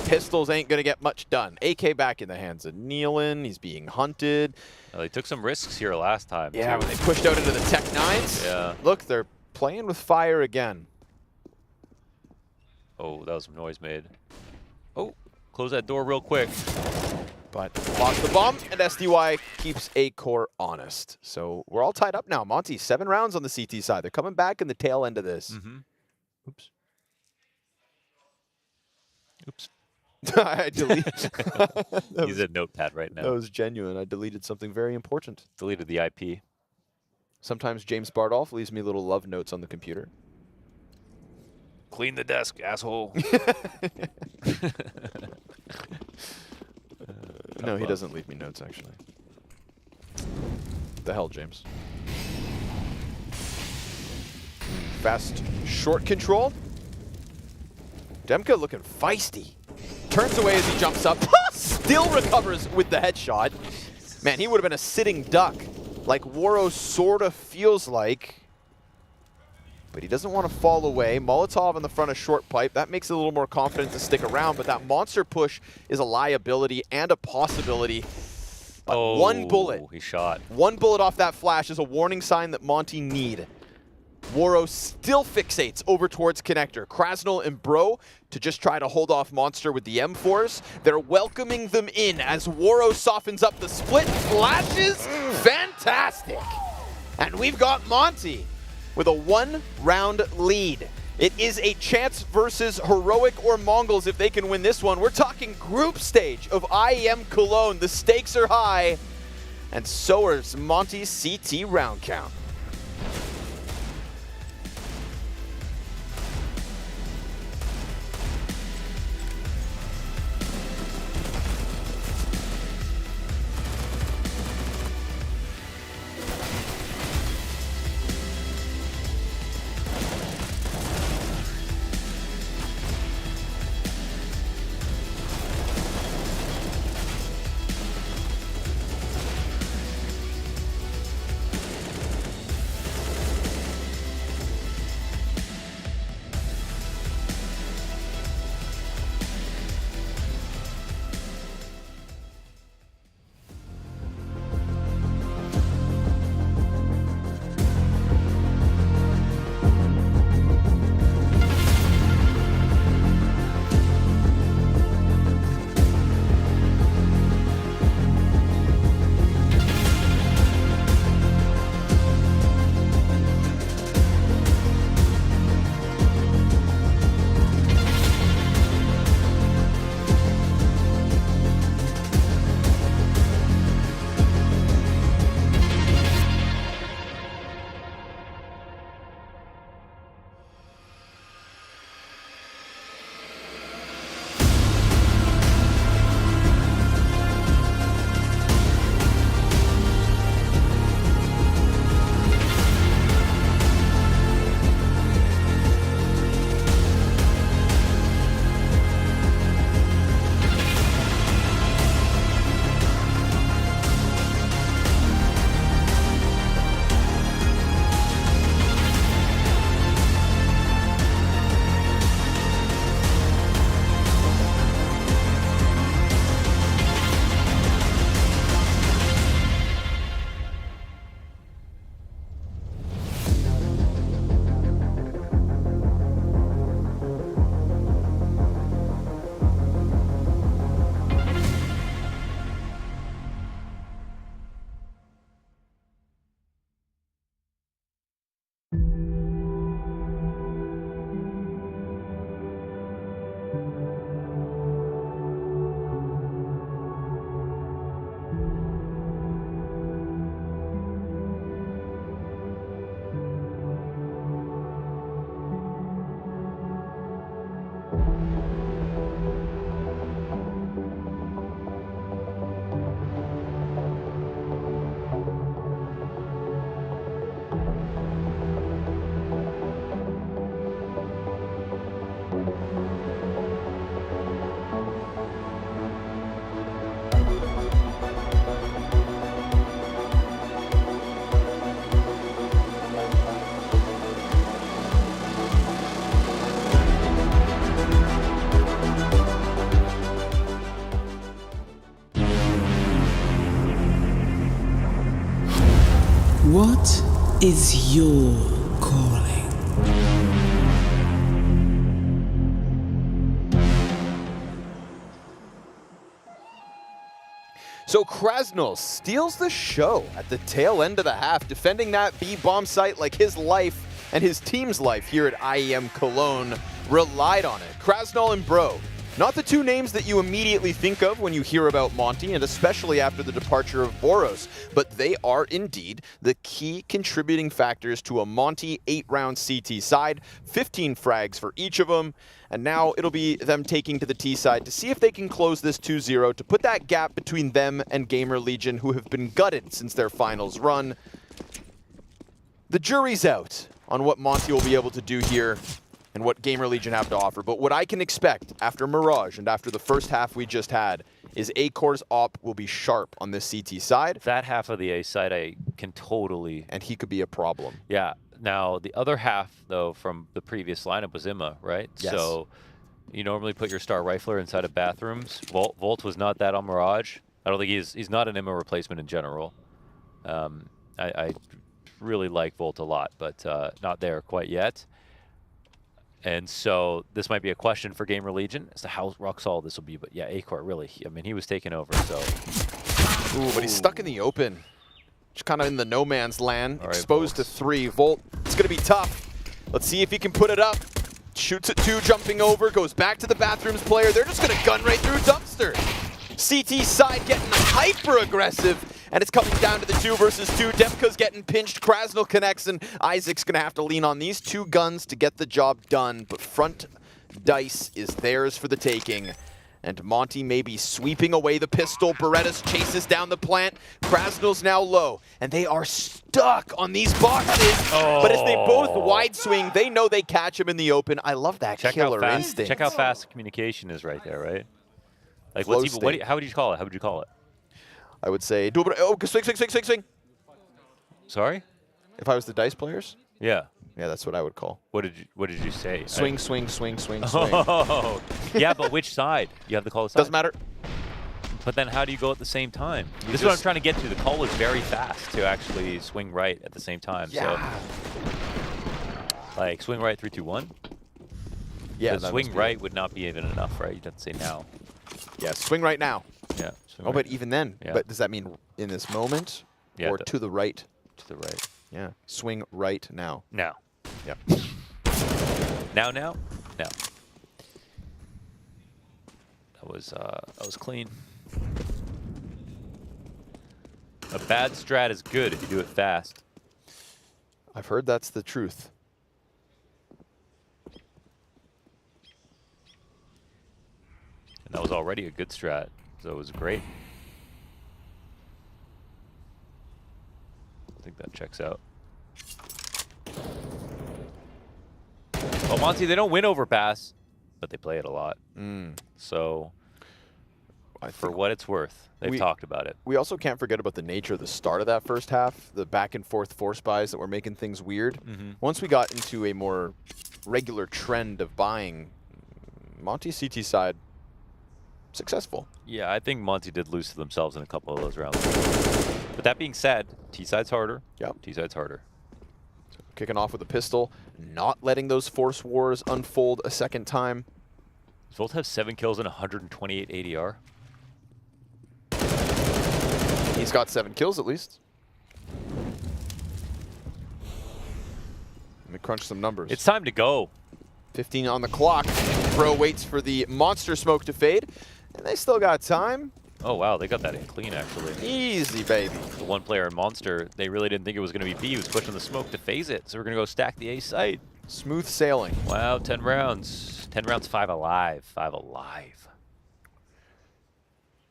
Pistols ain't going to get much done. AK back in the hands of Nealon. He's being hunted. Well, they took some risks here last time. Yeah, too. when they pushed out into the Tech 9s. Yeah. Look, they're playing with fire again. Oh, that was some noise made. Oh, close that door real quick. But lost the bomb, and SDY keeps A core honest. So we're all tied up now. Monte, 7 rounds on the CT side. They're coming back in the tail end of this. Oops. Oops. I deleted. He's a notepad right now. That was genuine. I deleted something very important. Deleted the IP. Sometimes James Bardolph leaves me little love notes on the computer. Clean the desk, asshole. No, he doesn't leave me notes, actually. What the hell, James? Fast short control. Demka looking feisty. Turns away as he jumps up. Still recovers with the headshot. Man, he would have been a sitting duck, like Waro sort of feels like. But he doesn't want to fall away. Molotov in the front of short pipe. That makes it a little more confident to stick around, but that monster push is a liability and a possibility. But one bullet. He shot. One bullet off that flash is a warning sign that Monte need. Waro still fixates over towards connector. Krasnol and Bro to just try to hold off Monster with the M4s. They're welcoming them in as Waro softens up the split. Flashes. Fantastic. And we've got Monte with a 1-round lead. It is a chance versus Heroic or Mongols if they can win this one. We're talking group stage of IEM Cologne. The stakes are high. And so is Monte's CT round count. What is your calling? So Krasnal steals the show at the tail end of the half, defending that B bomb site like his life and his team's life here at IEM Cologne relied on it. Krasnal and Bro, not the two names that you immediately think of when you hear about Monte, and especially after the departure of Boros, but they are indeed the key contributing factors to a Monte 8-round CT side, 15 frags for each of them, and now it'll be them taking to the T side to see if they can close this 2-0 to put that gap between them and GamerLegion, who have been gutted since their finals run. The jury's out on what Monte will be able to do here and what GamerLegion have to offer. But what I can expect after Mirage and after the first half we just had is A-Core's op will be sharp on this CT side. That half of the A side I can totally... And he could be a problem. Yeah. Now, the other half, though, from the previous lineup was Imma, right? Yes. So you normally put your star rifler inside of bathrooms. Volt was not that on Mirage. I don't think he's not an Imma replacement in general. I really like Volt a lot, but not there quite yet. And so this might be a question for GamerLegion as to how rock solid this will be. But yeah, A-Core really, I mean, he was taking over, so. Ooh, but he's stuck in the open. Just kind of in the no man's land, right, exposed to 3. Volt, it's going to be tough. Let's see if he can put it up. Shoots at 2, jumping over, goes back to the bathrooms player. They're just going to gun right through Dumpster. CT side getting hyper-aggressive, and it's coming down to the 2 versus 2. Demka's getting pinched, Krasnal connects, and Isaac's going to have to lean on these 2 guns to get the job done. But front dice is theirs for the taking. And Monte may be sweeping away the pistol. Berettas chases down the plant. Krasnal's now low, and they are stuck on these boxes. Oh. But as they both wide swing, they know they catch him in the open. I love that killer instinct. Check how fast communication is right there, right? Like, Flow what's even, how would you call it? How would you call it? I would say, oh, swing. Sorry? If I was the dice players? Yeah. Yeah, that's what I would call. What did you say? Swing, swing, swing, swing, swing. Oh, yeah, but which side? You have to call the side. Doesn't matter. But then how do you go at the same time? This is what I'm trying to get to. The call was very fast to actually swing right at the same time. Yeah. So, like, swing right 3, 2, 1? Yeah, swing right would not be even enough, right? You'd have to say now. Yeah, swing right now. Yeah. Oh, but even then, Yeah. but does that mean in this moment or to the right? To the right. Yeah, swing right now. Now. Yep. Now. That was clean. A bad strat is good if you do it fast. I've heard that's the truth. And that was already a good strat, so it was great. I think that checks out. Well, Monte, they don't win overpass, but they play it a lot. So, for what it's worth, they've talked about it. We also can't forget about the nature of the start of that first half, the back and forth force buys that were making things weird. Once we got into a more regular trend of buying, Monte CT side, successful. Yeah, I think Monte did lose to themselves in a couple of those rounds. But that being said, T-side's harder. Yep. T-side's harder. So kicking off with a pistol, not letting those force wars unfold a second time. Does Volt have 7 kills and 128 ADR? He's got 7 kills at least. Let me crunch some numbers. It's time to go. 15 on the clock. Bro waits for the monster smoke to fade, and they still got time. Oh, wow, they got that in clean, actually. Easy, baby. The one player in Monster, they really didn't think it was going to be B. He was pushing the smoke to phase it, so we're going to go stack the A site. Smooth sailing. Wow, 10 rounds. 10 rounds, 5 alive. 5 alive.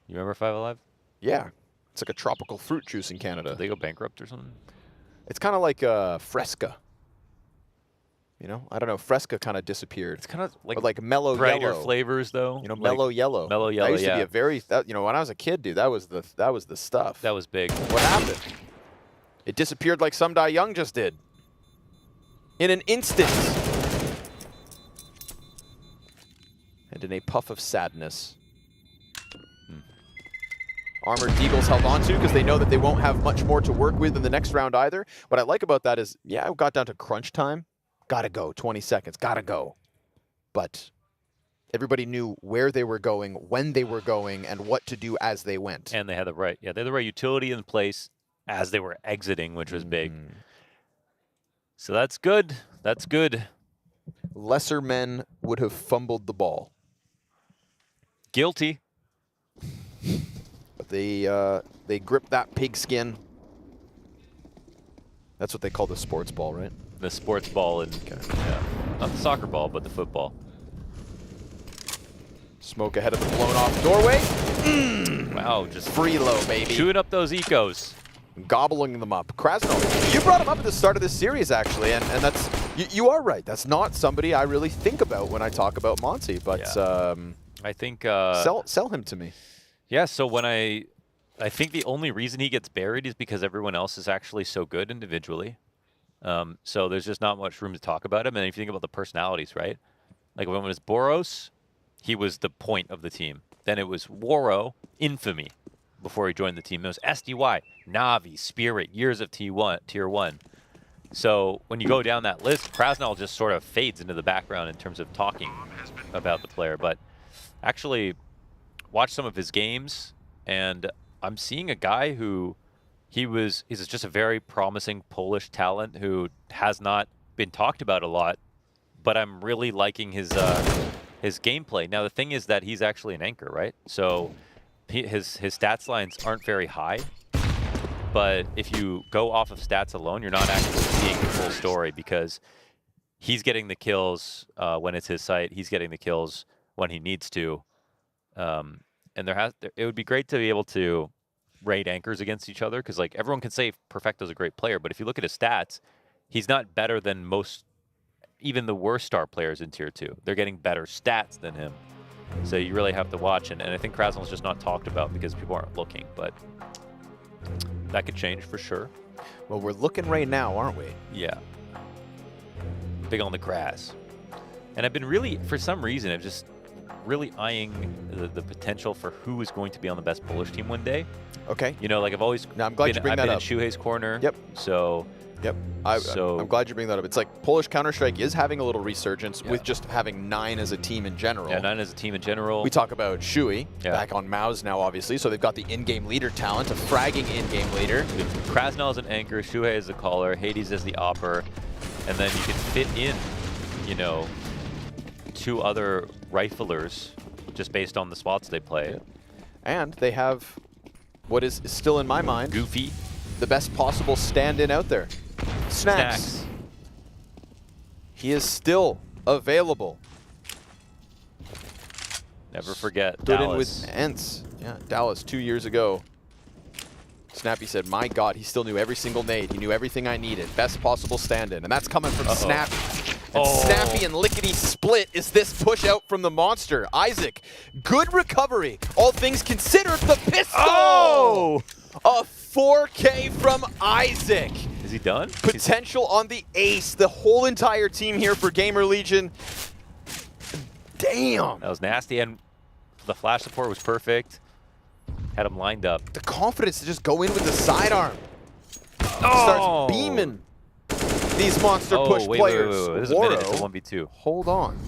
You remember 5 alive? Yeah. It's like a tropical fruit juice in Canada. Did they go bankrupt or something? It's kind of like Fresca. You know, I don't know. Fresca kind of disappeared. It's kind of like mellow brighter yellow flavors, though. You know, mellow yellow. Mellow yellow. That used to be a very. You know, when I was a kid, dude, that was the stuff. That was big. What happened? It disappeared like Some Die Young just did. In an instant. And in a puff of sadness. Armored Deagle's held onto because they know that they won't have much more to work with in the next round either. What I like about that is, yeah, it got down to crunch time. Gotta go, 20 seconds, gotta go. But everybody knew where they were going, when they were going, and what to do as they went. And they had the right, they had the right utility in place as they were exiting, which was big. So that's good. That's good. Lesser men would have fumbled the ball. Guilty. But they gripped that pigskin. That's what they call the sports ball, right? The sports ball and yeah, not the soccer ball, but the football. Smoke ahead of the blown off doorway. Wow, just free low, baby. Chewing up those ecos. Gobbling them up. Krasnov, you brought him up at the start of this series, actually, and that's, you are right. That's not somebody I really think about when I talk about Monte, but I think sell him to me. Yeah, so when I think the only reason he gets buried is because everyone else is actually so good individually. So there's just not much room to talk about him. And if you think about the personalities, right? Like when it was Boros, he was the point of the team. Then it was Waro, infamy, before he joined the team. It was SDY, Navi, Spirit, years of Tier 1. So when you go down that list, Krasnov just sort of fades into the background in terms of talking about the player. But actually, watch some of his games, and I'm seeing a guy who he's just a very promising Polish talent who has not been talked about a lot, but I'm really liking his gameplay. Now the thing is that he's actually an anchor, right? So his stats lines aren't very high, but if you go off of stats alone, you're not actually seeing the full story because he's getting the kills when it's his site. He's getting the kills when he needs to. And it would be great to be able to rate anchors against each other because like everyone can say Perfecto's a great player, but if you look at his stats, he's not better than most, even the worst star players in Tier 2. They're getting better stats than him. So you really have to watch, and I think Krasnel's just not talked about because people aren't looking, but that could change for sure. Well, we're looking right now, aren't we? Yeah. Big on the grass. And I've been really, for some reason, I've just really eyeing the potential for who is going to be on the best Polish team one day. Okay. You know, like I've always I'm glad you bring that been up. in Shuhei's corner. Yep. So. Yep. I'm glad you bring that up. It's like Polish Counter-Strike is having a little resurgence with just having 9 as a team in general. Yeah, 9 as a team in general. We talk about Shui, back on Maus now, obviously. So they've got the in-game leader talent, a fragging in-game leader. Krasnel is an anchor, Shuhei is the caller, Hades is the opper, and then you can fit in, you know, 2 other riflers just based on the spots they play. Yeah. And they have what is still in my mind, Goofy, the best possible stand-in out there. Snacks. He is still available. Never forget Stood Dallas. in with ENCE. Yeah, Dallas 2 years ago. Snappy said, my God, he still knew every single nade. He knew everything I needed. Best possible stand-in. And that's coming from Snappy. And Snappy and Lickety split is this push out from the monster. Isaac, good recovery. All things considered, the pistol! Oh! A 4K from Isaac. Is he done? Potential on the ace. The whole entire team here for GamerLegion. Damn. That was nasty, and the flash support was perfect. Had him lined up. The confidence to just go in with the sidearm. Starts beaming these monster push players. Wait. This is a minute. It's a 1v2. Hold on.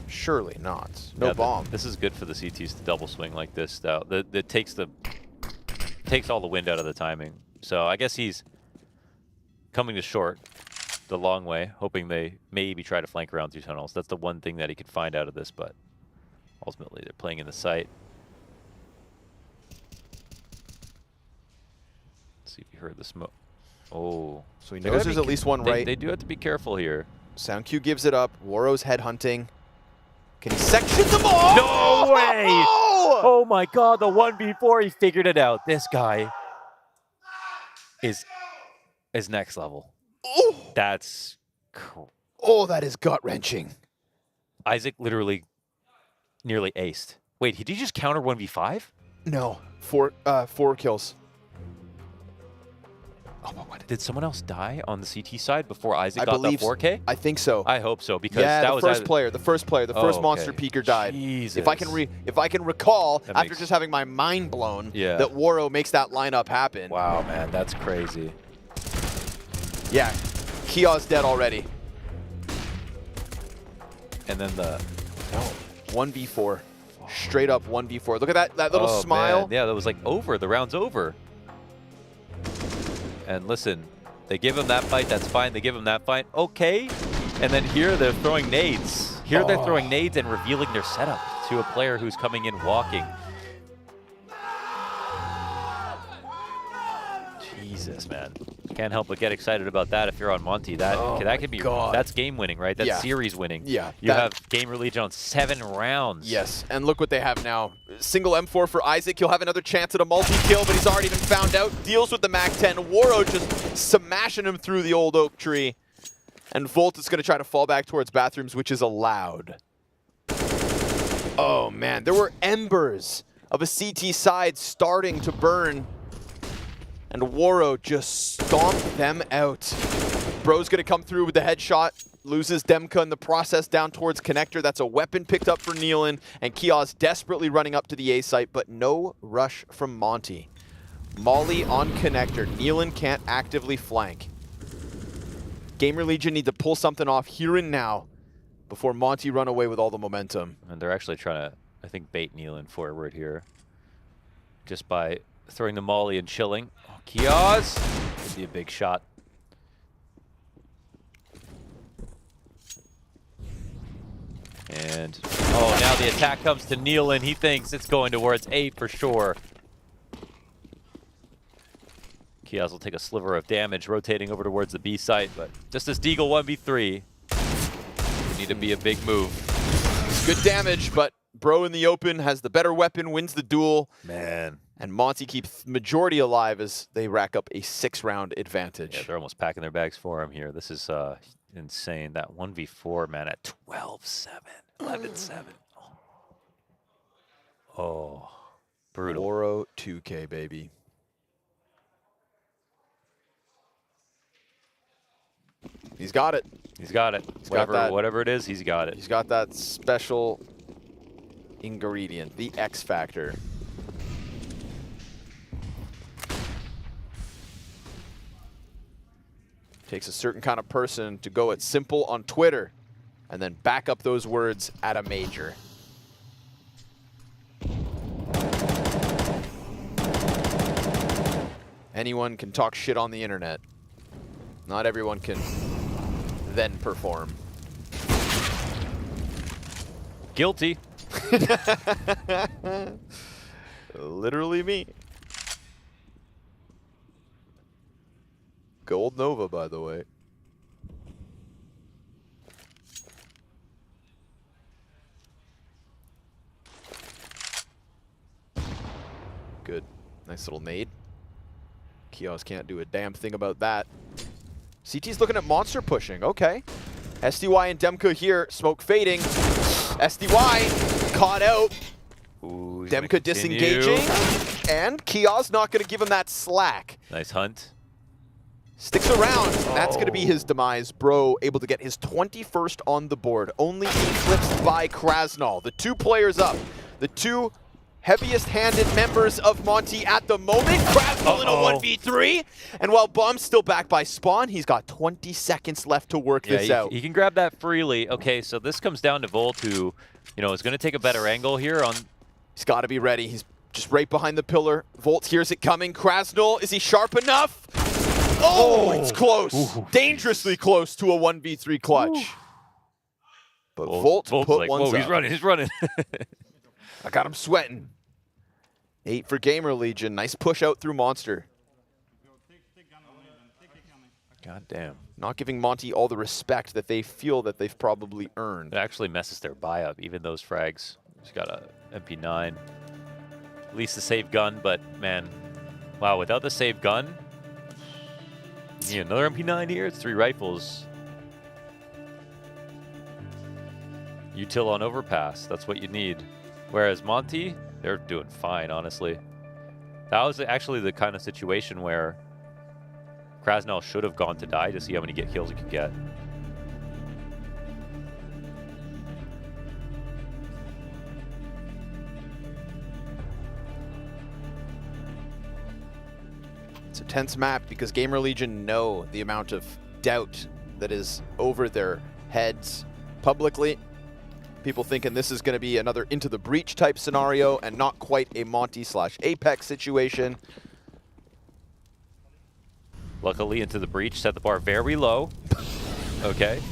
Surely not. No bomb. This is good for the CTs to double swing like this. Though. That takes all the wind out of the timing. So I guess he's coming to short the long way, hoping they maybe try to flank around through tunnels. That's the one thing that he could find out of this, but ultimately they're playing in the site. Let's see if you heard the smoke. Oh. So he knows there's at least one right. They do have to be careful here. Sound Q gives it up. Waro's headhunting. Can he section them all? No way! Oh my God, the 1v4, he figured it out. This guy is next level. Oh! That's cool. Oh, that is gut-wrenching. Isaac literally nearly aced. Wait, did he just counter 1v5? No, 4 kills. Did someone else die on the CT side before Isaac I got that believe 4K? I think so. I hope so, because yeah, that the was first player, the first monster okay. peaker died. Jesus. If I can recall, That after makes- just having my mind blown, Yeah. that Waro makes that lineup happen. Wow, man, that's crazy. Yeah, Kia's dead already. And then the 1v4, straight up 1v4. Look at that little Oh, smile. man. Yeah, that was like over. The round's over. And listen, they give him that fight, that's fine. They give him that fight, okay. And then here they're throwing nades. Here they're throwing nades and revealing their setup to a player who's coming in walking. Jesus, man. Can't help but get excited about that if you're on Monte. That could be, that's game winning, right? That's series winning. Yeah. You have GamerLegion on 7 rounds. Yes, and look what they have now. Single M4 for Isaac. He'll have another chance at a multi-kill, but he's already been found out. Deals with the MAC-10. Waro just smashing him through the old oak tree. And Volt is going to try to fall back towards bathrooms, which is allowed. Oh, man. There were embers of a CT side starting to burn. And Waro just stomped them out. Bro's going to come through with the headshot. Loses Demka in the process down towards Connector. That's a weapon picked up for Nealon. And Kia's desperately running up to the A site, but no rush from Monte. Molly on Connector. Nealon can't actively flank. GamerLegion need to pull something off here and now before Monte run away with all the momentum. And they're actually trying to, I think, bait Nealon forward here. Just by throwing the molly and chilling. Oh, Kiaz! Could be a big shot. And, oh, now the attack comes to Nealon. He thinks it's going towards A for sure. Kiaz will take a sliver of damage, rotating over towards the B site, but just as Deagle 1v3, you need to be a big move. Good damage, but Bro in the open has the better weapon, wins the duel. Man. And Monte keeps majority alive as they rack up a 6-round advantage. Yeah, they're almost packing their bags for him here. This is insane. That 1v4, man, at 12-7, 11-7. Oh, brutal. Waro 2K, baby. He's got it. He's got it. Whatever it is, he's got it. He's got that special ingredient, the X factor. Takes a certain kind of person to go it simple on Twitter and then back up those words at a major. Anyone can talk shit on the internet. Not everyone can then perform. Guilty. Literally me. Gold Nova, by the way. Good. Nice little nade. Kios can't do a damn thing about that. CT's looking at monster pushing. Okay. SDY and Demka here. Smoke fading. SDY caught out. Ooh, Demka disengaging. And Kios not going to give him that slack. Nice hunt. Sticks around. That's going to be his demise. Bro able to get his 21st on the board. Only eclipsed by Krasnal. The 2 players up. The 2 heaviest-handed members of Monte at the moment. Krasnal in a 1v3. And while Bomb's still back by Spawn, he's got 20 seconds left to work this out. He can grab that freely. Okay, so this comes down to Volt, who, is going to take a better angle here on. He's got to be ready. He's just right behind the pillar. Volt hears it coming. Krasnal, is he sharp enough? Oh, it's close. Ooh. Dangerously close to a 1v3 clutch. Ooh. But Volt put like, ones whoa, up. He's running. I got him sweating. 8 for GamerLegion. Nice push out through Monster. God damn. Not giving Monte all the respect that they feel that they've probably earned. It actually messes their buy up, even those frags. He's got a MP9. At least the save gun, but man, wow, without the save gun, you need another MP9 here. It's 3 rifles. Util on overpass. That's what you need. Whereas Monte, they're doing fine, honestly. That was actually the kind of situation where Krasnal should have gone to die to see how many kills he could get. It's a tense map because GamerLegion know the amount of doubt that is over their heads publicly. People thinking this is going to be another Into the Breach type scenario and not quite a Monte/Apex situation. Luckily, Into the Breach set the bar very low. Okay.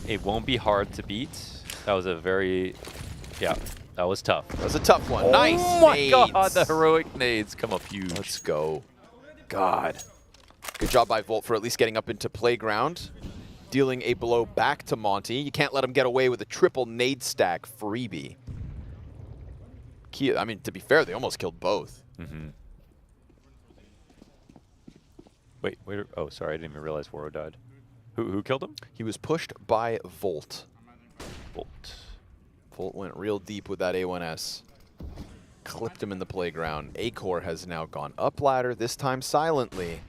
It won't be hard to beat. That was a very, yeah, that was tough. That was a tough one. Oh Nice my nades. God, the heroic nades come up huge. Let's go. God. Good job by Volt for at least getting up into playground, dealing a blow back to Monte. You can't let him get away with a triple nade stack freebie. I mean, to be fair, they almost killed both. Mm-hmm. Wait, oh, sorry, I didn't even realize Waro died. Who killed him? He was pushed by Volt. Volt. Volt went real deep with that A1S. Clipped him in the playground. Acor has now gone up ladder, this time silently.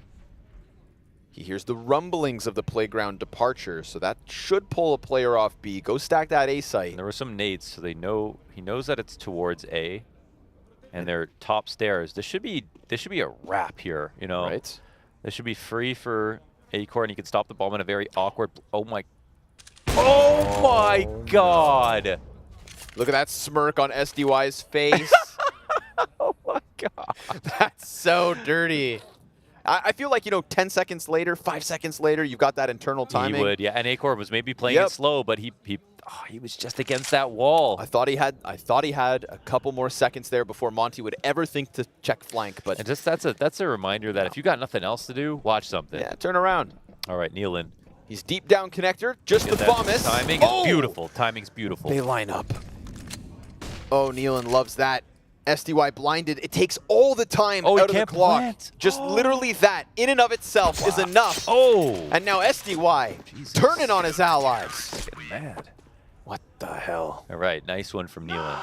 He hears the rumblings of the playground departure, so that should pull a player off B. Go stack that A site. And there were some nades, so he knows that it's towards A, and they're top stairs. This should be a wrap here, you know. Right. This should be free for Acor, and he can stop the bomb in a very awkward. Oh my God! Look at that smirk on SDY's face. Oh my God! That's so dirty. I feel like, 10 seconds later, 5 seconds later, you've got that internal timing. He would, yeah. And Acor was maybe playing it slow, but he was just against that wall. I thought he had a couple more seconds there before Monte would ever think to check flank. But and just that's a reminder that if you got nothing else to do, watch something. Yeah, turn around. All right, Nealon. He's deep down connector, just the bomb-iss. Timing is beautiful. Timing's beautiful. They line up. Oh, Nealon loves that. SDY blinded. It takes all the time out of the clock. Plant. Just literally that, in and of itself, is enough. Oh! And now SDY turning on his allies. Getting mad. What the hell? All right, nice one from Nealon.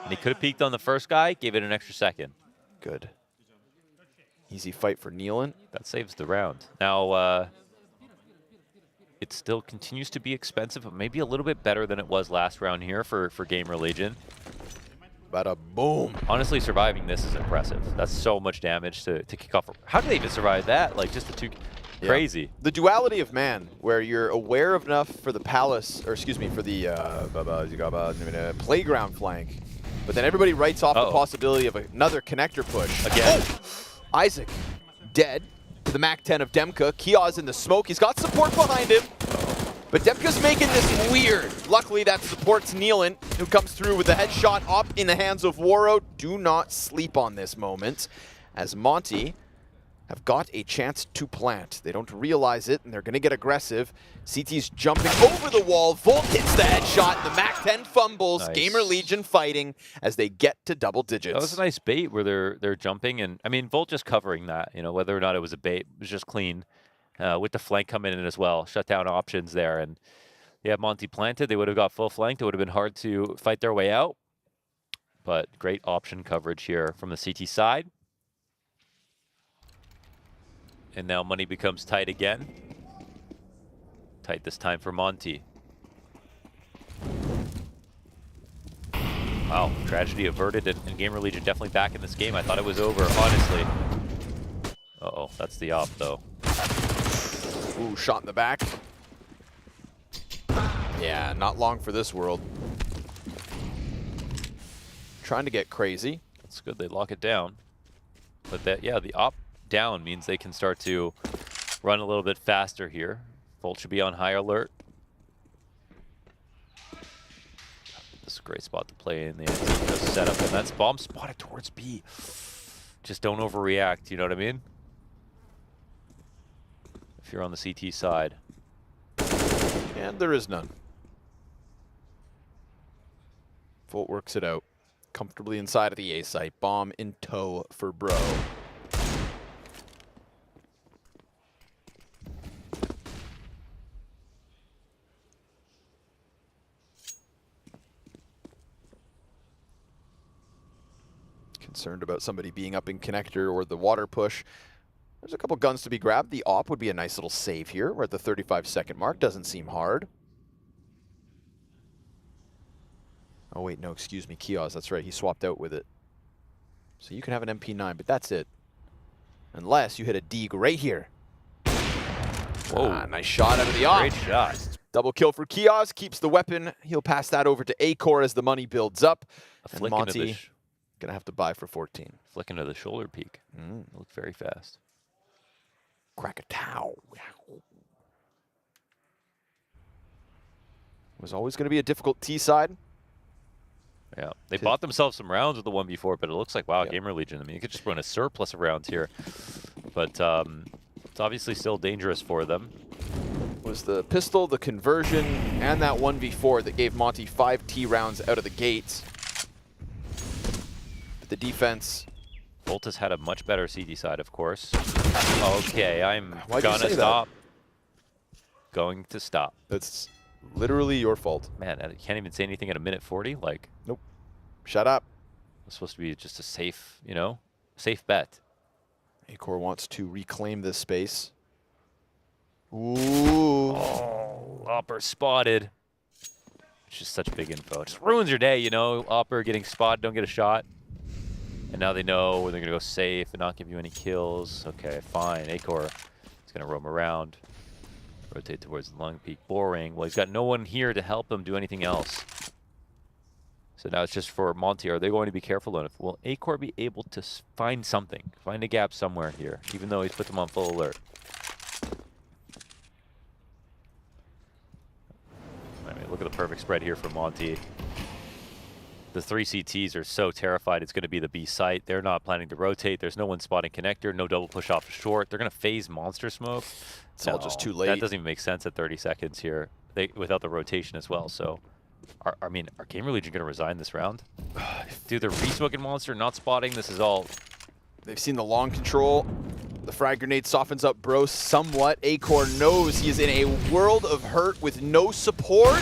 And he could have peeked on the first guy, gave it an extra second. Good. Easy fight for Nealon. That saves the round. Now, it still continues to be expensive, but maybe a little bit better than it was last round here for GamerLegion. Bada boom. Honestly, surviving this is impressive. That's so much damage to kick off. How did they even survive that? Like, just the two... Yeah. Crazy. The duality of man, where you're aware of enough for the palace, or excuse me, for the playground flank, but then everybody writes off the possibility of another connector push. Again. Oh! Isaac, dead to the MAC-10 of Demka. Kia's in the smoke. He's got support behind him. But Demka's making this weird. Luckily, that supports Nealon, who comes through with the headshot up in the hands of Waro. Do not sleep on this moment, as Monte have got a chance to plant. They don't realize it, and they're going to get aggressive. CT's jumping over the wall. Volt hits the headshot. The MAC-10 fumbles. Nice. GamerLegion fighting as they get to double digits. That was a nice bait where they're jumping, and I mean, Volt just covering that. You know, whether or not it was a bait, it was just clean. With the flank coming in as well, shut down options there, and yeah, Monte planted. They would have got full flanked. It would have been hard to fight their way out, but great option coverage here from the CT side. And now money becomes tight again. Tight this time for Monte. Wow, tragedy averted, and GamerLegion definitely back in this game. I thought it was over, honestly. Uh-oh, that's the op, though. Ooh, shot in the back. Yeah, not long for this world. Trying to get crazy. That's good, they lock it down. But that, yeah, the op down means they can start to run a little bit faster here. Volt should be on high alert. This is a great spot to play in the setup, and that's bomb spotted towards B. Just don't overreact, you know what I mean? If you're on the CT side. And there is none. Volt works it out. Comfortably inside of the A site. Bomb in tow for Bro. Concerned about somebody being up in connector or the water push. There's a couple guns to be grabbed. The AWP would be a nice little save here. We're at the 35-second mark. Doesn't seem hard. Oh, wait, no, excuse me. Kiosk, that's right. He swapped out with it. So you can have an MP9, but that's it. Unless you hit a Deeg right here. Whoa. Nice shot out of the AWP. Great shot. Double kill for Kiosk. Keeps the weapon. He'll pass that over to Acor as the money builds up. A And Monte gonna have to buy for 14. Flick into the shoulder peak. Looked very fast. Krakatoa. Was always going to be a difficult T side. Yeah, they bought themselves some rounds with the 1v4, but it looks like, wow, GamerLegion. I mean, you could just run a surplus of rounds here. But it's obviously still dangerous for them. Was the pistol, the conversion, and that 1v4 that gave Monte 5 T rounds out of the gate. But the defense... Voltus had a much better CD side, of course. Okay, I'm Why'd you gonna say that? stop. Going to stop. That's literally your fault. Man, I can't even say anything at a minute 40. Like, nope. Shut up. It's supposed to be just a safe, you know, safe bet. Acor wants to reclaim this space. Ooh. Oh, Opper spotted. It's just such big info. It just ruins your day, you know. Opper getting spotted, don't get a shot. And now they know they're going to go safe and not give you any kills. Okay, fine. Acor is going to roam around. Rotate towards the long peak. Boring. Well, he's got no one here to help him do anything else. So now it's just for Monte. Are they going to be careful enough? Will Acor be able to find something? Find a gap somewhere here, even though he's put them on full alert. I mean, look at the perfect spread here for Monte. The 3 CTs are so terrified it's going to be the B site. They're not planning to rotate. There's no one spotting connector. No double push off short. They're going to phase monster smoke. It's all just too late. That doesn't even make sense at 30 seconds here. Without the rotation as well. So, are GamerLegion going to resign this round? Dude, they're re-smoking monster, not spotting. This is all... They've seen the long control. The frag grenade softens up Bro somewhat. Acor knows he is in a world of hurt with no support.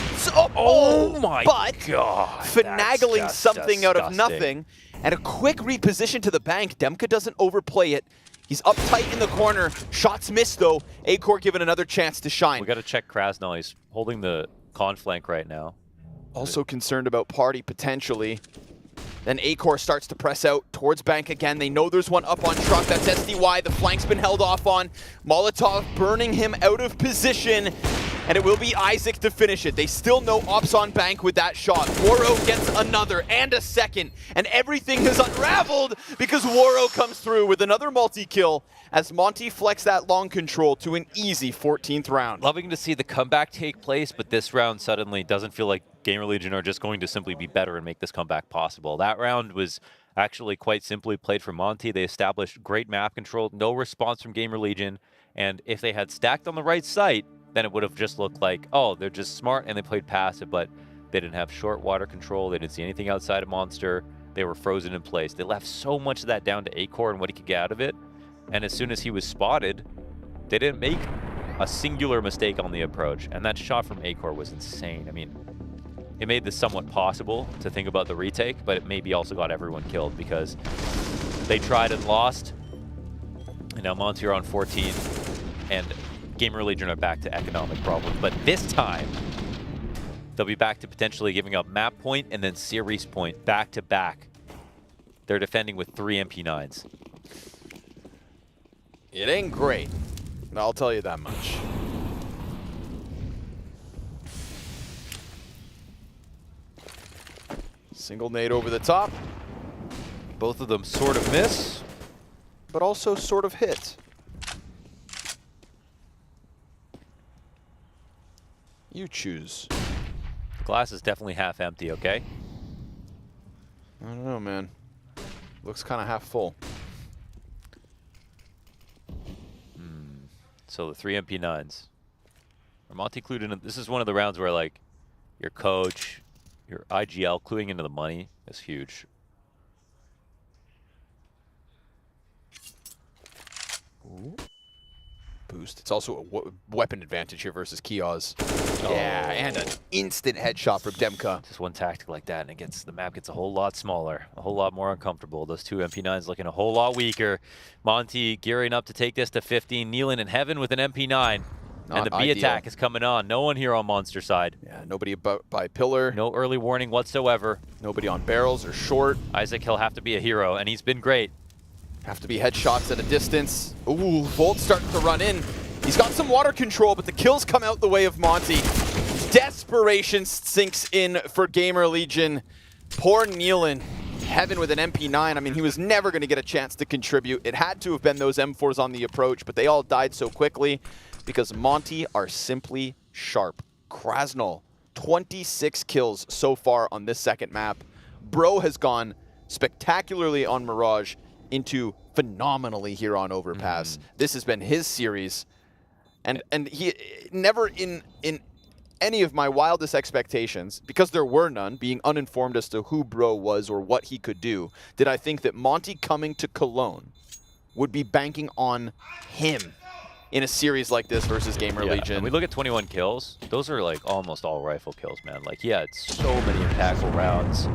Oh my God. Finagling something out of nothing. And a quick reposition to the bank. Demka doesn't overplay it. He's up tight in the corner. Shots missed, though. Acor given another chance to shine. We got to check Krasnal. He's holding the con flank right now. Also concerned about Party, potentially. Then Acor starts to press out towards bank again. They know there's one up on truck. That's SDY. The flank's been held off on. Molotov burning him out of position. And it will be Isaac to finish it. They still know ops on bank with that shot. Waro gets another and a second. And everything is unraveled because Waro comes through with another multi-kill as Monte flex that long control to an easy 14th round. Loving to see the comeback take place, but this round suddenly doesn't feel like GamerLegion are just going to simply be better and make this comeback possible. That round was actually quite simply played for Monte. They established great map control, no response from GamerLegion, and if they had stacked on the right site, then it would have just looked like, oh, they're just smart and they played passive, but they didn't have short water control. They didn't see anything outside of Monster. They were frozen in place. They left so much of that down to Acor and what he could get out of it. And as soon as he was spotted, they didn't make a singular mistake on the approach. And that shot from Acor was insane. I mean, it made this somewhat possible to think about the retake, but it maybe also got everyone killed because they tried and lost. And now Monte are on 14, and GamerLegion are back to economic problems. But this time, they'll be back to potentially giving up map point and then series point back to back. They're defending with 3 MP9s. It ain't great, I'll tell you that much. Single nade over the top. Both of them sort of miss, but also sort of hit. You choose. The glass is definitely half empty, okay? I don't know, man. Looks kind of half full. So the 3 MP9s. Are Monte clued in? This is one of the rounds where, like, your coach, your IGL cluing into the money is huge. Ooh. boost. It's also a weapon advantage here versus Kioz. Yeah, and an instant headshot from Demka. Just one tactic like that, and the map gets a whole lot smaller, a whole lot more uncomfortable. Those two MP9s looking a whole lot weaker. Monte gearing up to take this to 15, kneeling in heaven with an MP9. And the B attack is coming on. No one here on Monster side. Yeah, nobody by pillar. No early warning whatsoever. Nobody on barrels or short. Isaac, he'll have to be a hero, and he's been great. Have to be headshots at a distance. Ooh, Volt's starting to run in. He's got some water control, but the kills come out the way of Monte. Desperation sinks in for GamerLegion. Poor Nealon. Heaven with an MP9. I mean, he was never going to get a chance to contribute. It had to have been those M4s on the approach, but they all died so quickly because Monte are simply sharp. Krasnal, 26 kills so far on this second map. Bro has gone spectacularly on Mirage into phenomenally here on Overpass. This has been his series. And he never in any of my wildest expectations, because there were none, being uninformed as to who Bro was or what he could do, did I think that Monte coming to Cologne would be banking on him in a series like this versus GamerLegion. Yeah, and we look at 21 kills. Those are like almost all rifle kills, man. Like he had so many impactful rounds.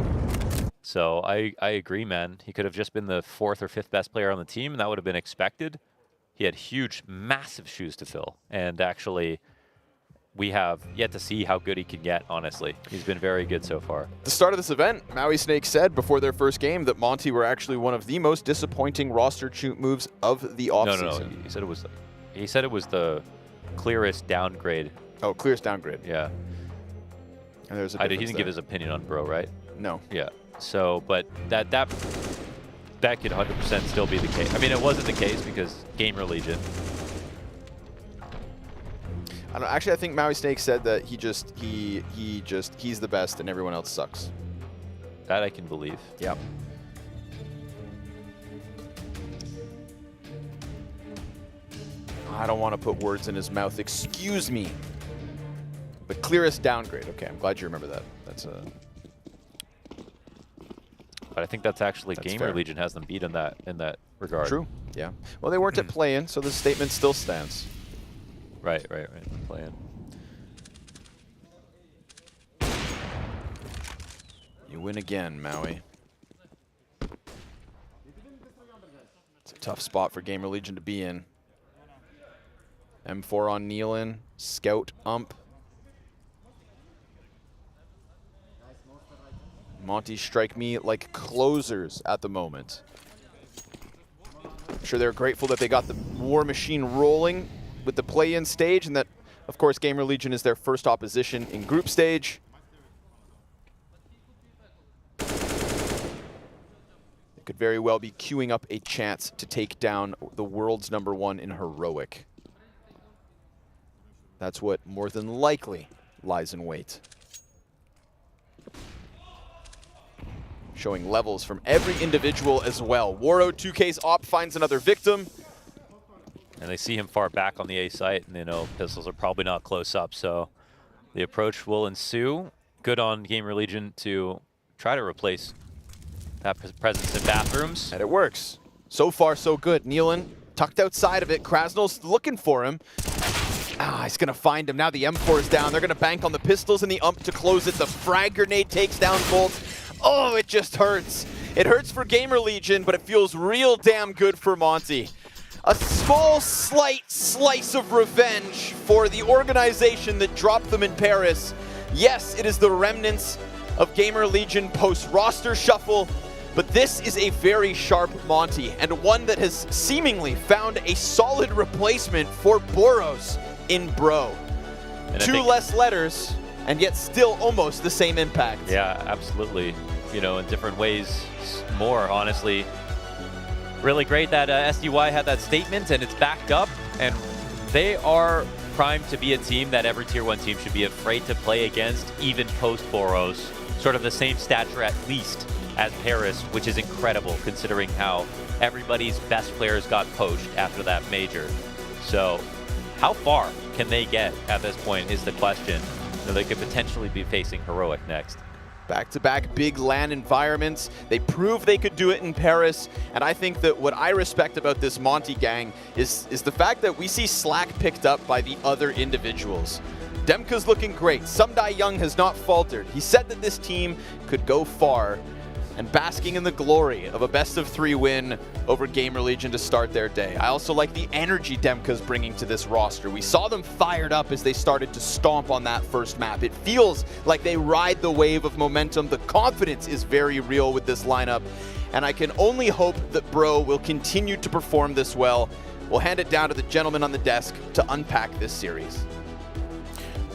So I agree, man. He could have just been the 4th or 5th best player on the team, and that would have been expected. He had huge, massive shoes to fill. And actually, we have yet to see how good he can get, honestly. He's been very good so far. At the start of this event, Maui Snake said before their first game that Monte were actually one of the most disappointing roster shoot moves of the offseason. No. He said it was the clearest downgrade. Oh, clearest downgrade. Yeah. And there's a he didn't give his opinion on Bro, right? No. Yeah. So, but that could 100% still be the case. I mean, it wasn't the case because GamerLegion. I don't know, actually, I think Maui Snake said that he's the best and everyone else sucks. That I can believe. Yep. I don't want to put words in his mouth. Excuse me. The clearest downgrade. Okay, I'm glad you remember that. That's a. But I think that's actually GamerLegion has them beat in that regard. True. Yeah. Well, they weren't at play-in, so the statement still stands. Right. Play-in. You win again, Maui. It's a tough spot for GamerLegion to be in. M4 on Nealon, Scout ump. Monte strike me like closers at the moment. I'm sure they're grateful that they got the war machine rolling with the play-in stage, and that, of course, GamerLegion is their first opposition in group stage. They could very well be queuing up a chance to take down the world's #1 in Heroic. That's what more than likely lies in wait. Showing levels from every individual as well. Waro 2K's op finds another victim. And they see him far back on the A site, and pistols are probably not close up, so the approach will ensue. Good on GamerLegion to try to replace that presence in bathrooms. And it works. So far, so good. Nealon tucked outside of it. Krasnal's looking for him. He's going to find him. Now the M4 is down. They're going to bank on the pistols and the ump to close it. The frag grenade takes down Volt. Oh, it just hurts. It hurts for GamerLegion, but it feels real damn good for Monte. A small, slight slice of revenge for the organization that dropped them in Paris. Yes, it is the remnants of GamerLegion post-roster shuffle, but this is a very sharp Monte, and one that has seemingly found a solid replacement for Boros in Bro. And 2 less letters, and yet still almost the same impact. Yeah, absolutely. In different ways, more, honestly. Really great that SDY had that statement, and it's backed up, and they are primed to be a team that every Tier 1 team should be afraid to play against, even post-Boros. Sort of the same stature, at least, as Paris, which is incredible, considering how everybody's best players got poached after that major. So, how far can they get at this point is the question. They could potentially be facing Heroic next. Back-to-back big LAN environments. They proved they could do it in Paris, and I think that what I respect about this Monte gang is the fact that we see slack picked up by the other individuals. Demka's looking great. Sumdai Young has not faltered. He said that this team could go far, and basking in the glory of a best-of-3 win over GamerLegion to start their day. I also like the energy Demka's bringing to this roster. We saw them fired up as they started to stomp on that first map. It feels like they ride the wave of momentum. The confidence is very real with this lineup, and I can only hope that Bro will continue to perform this well. We'll hand it down to the gentleman on the desk to unpack this series.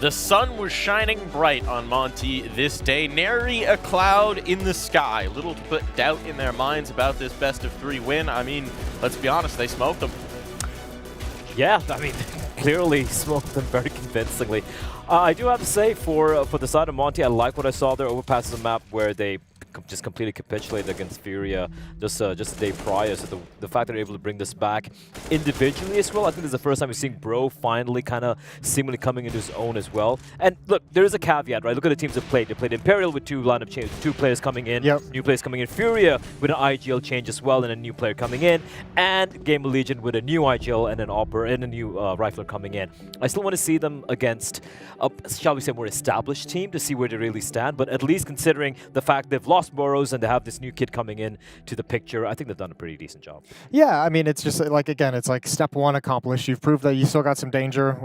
The sun was shining bright on Monte this day, nary a cloud in the sky. Little to put doubt in their minds about this best-of-3 win. I mean, let's be honest, they smoked them. Yeah, I mean, clearly smoked them very convincingly. I do have to say, for the side of Monte, I like what I saw there. Overpass the map where they just completely capitulated against Furia just a day prior. So the fact that they're able to bring this back individually as well, I think this is the first time we're seeing Bro finally kind of seemingly coming into his own as well. And look, there is a caveat, right? Look at the teams that played. They played Imperial with two lineup changes, two players coming in, new players coming in. Furia with an IGL change as well and a new player coming in, and GamerLegion with a new IGL and an Opera and a new Rifler coming in. I still want to see them against a, shall we say, more established team to see where they really stand, but at least considering the fact they've lost Burrows and to have this new kid coming in to the picture, I think they've done a pretty decent job. Yeah, I mean, it's just like, again, it's like step one accomplished. You've proved that you still got some danger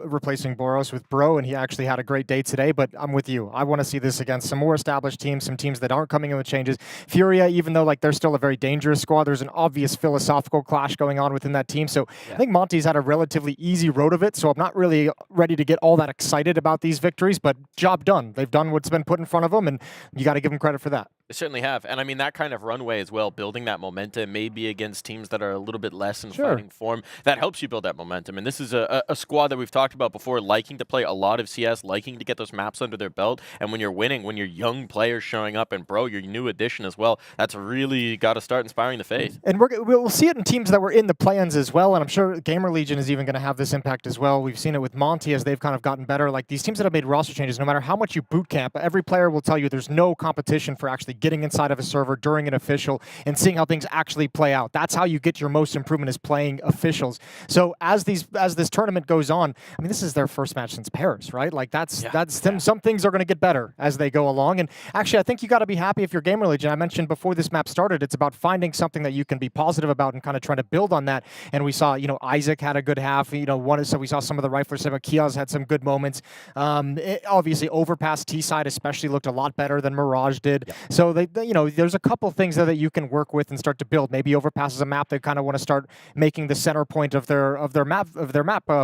replacing Boros with Bro, and he actually had a great day today, but I'm with you. I want to see this against some more established teams, some teams that aren't coming in with changes. Furia, even though like they're still a very dangerous squad, there's an obvious philosophical clash going on within that team. So I think Monte's had a relatively easy road of it, so I'm not really ready to get all that excited about these victories, but job done. They've done what's been put in front of them, and you got to give them credit for that. They certainly have. And I mean, that kind of runway as well, building that momentum, maybe against teams that are a little bit less in fighting form, that helps you build that momentum. And this is a squad that we've talked about before, liking to play a lot of CS, liking to get those maps under their belt. And when you're winning, when you're young players showing up, and Bro, your new addition as well, that's really got to start inspiring the faith. And we'll see it in teams that were in the play-ins as well, and I'm sure GamerLegion is even going to have this impact as well. We've seen it with Monte as they've kind of gotten better. Like these teams that have made roster changes, no matter how much you boot camp, every player will tell you there's no competition for actually getting inside of a server during an official and seeing how things actually play out. That's how you get your most improvement, is playing officials. So as this tournament goes on, I mean, this is their first match since Paris, right? Like that's them. Some things are going to get better as they go along. And actually, I think you got to be happy if you're GamerLegion. I mentioned before this map started, it's about finding something that you can be positive about and kind of trying to build on that. And we saw, Isaac had a good half. So we saw some of the riflers. Kiaz had some good moments. Obviously, Overpass T-side especially looked a lot better than Mirage did. Yeah. So there's a couple things there that you can work with and start to build. Maybe Overpass is a map they kind of want to start making the center point of their map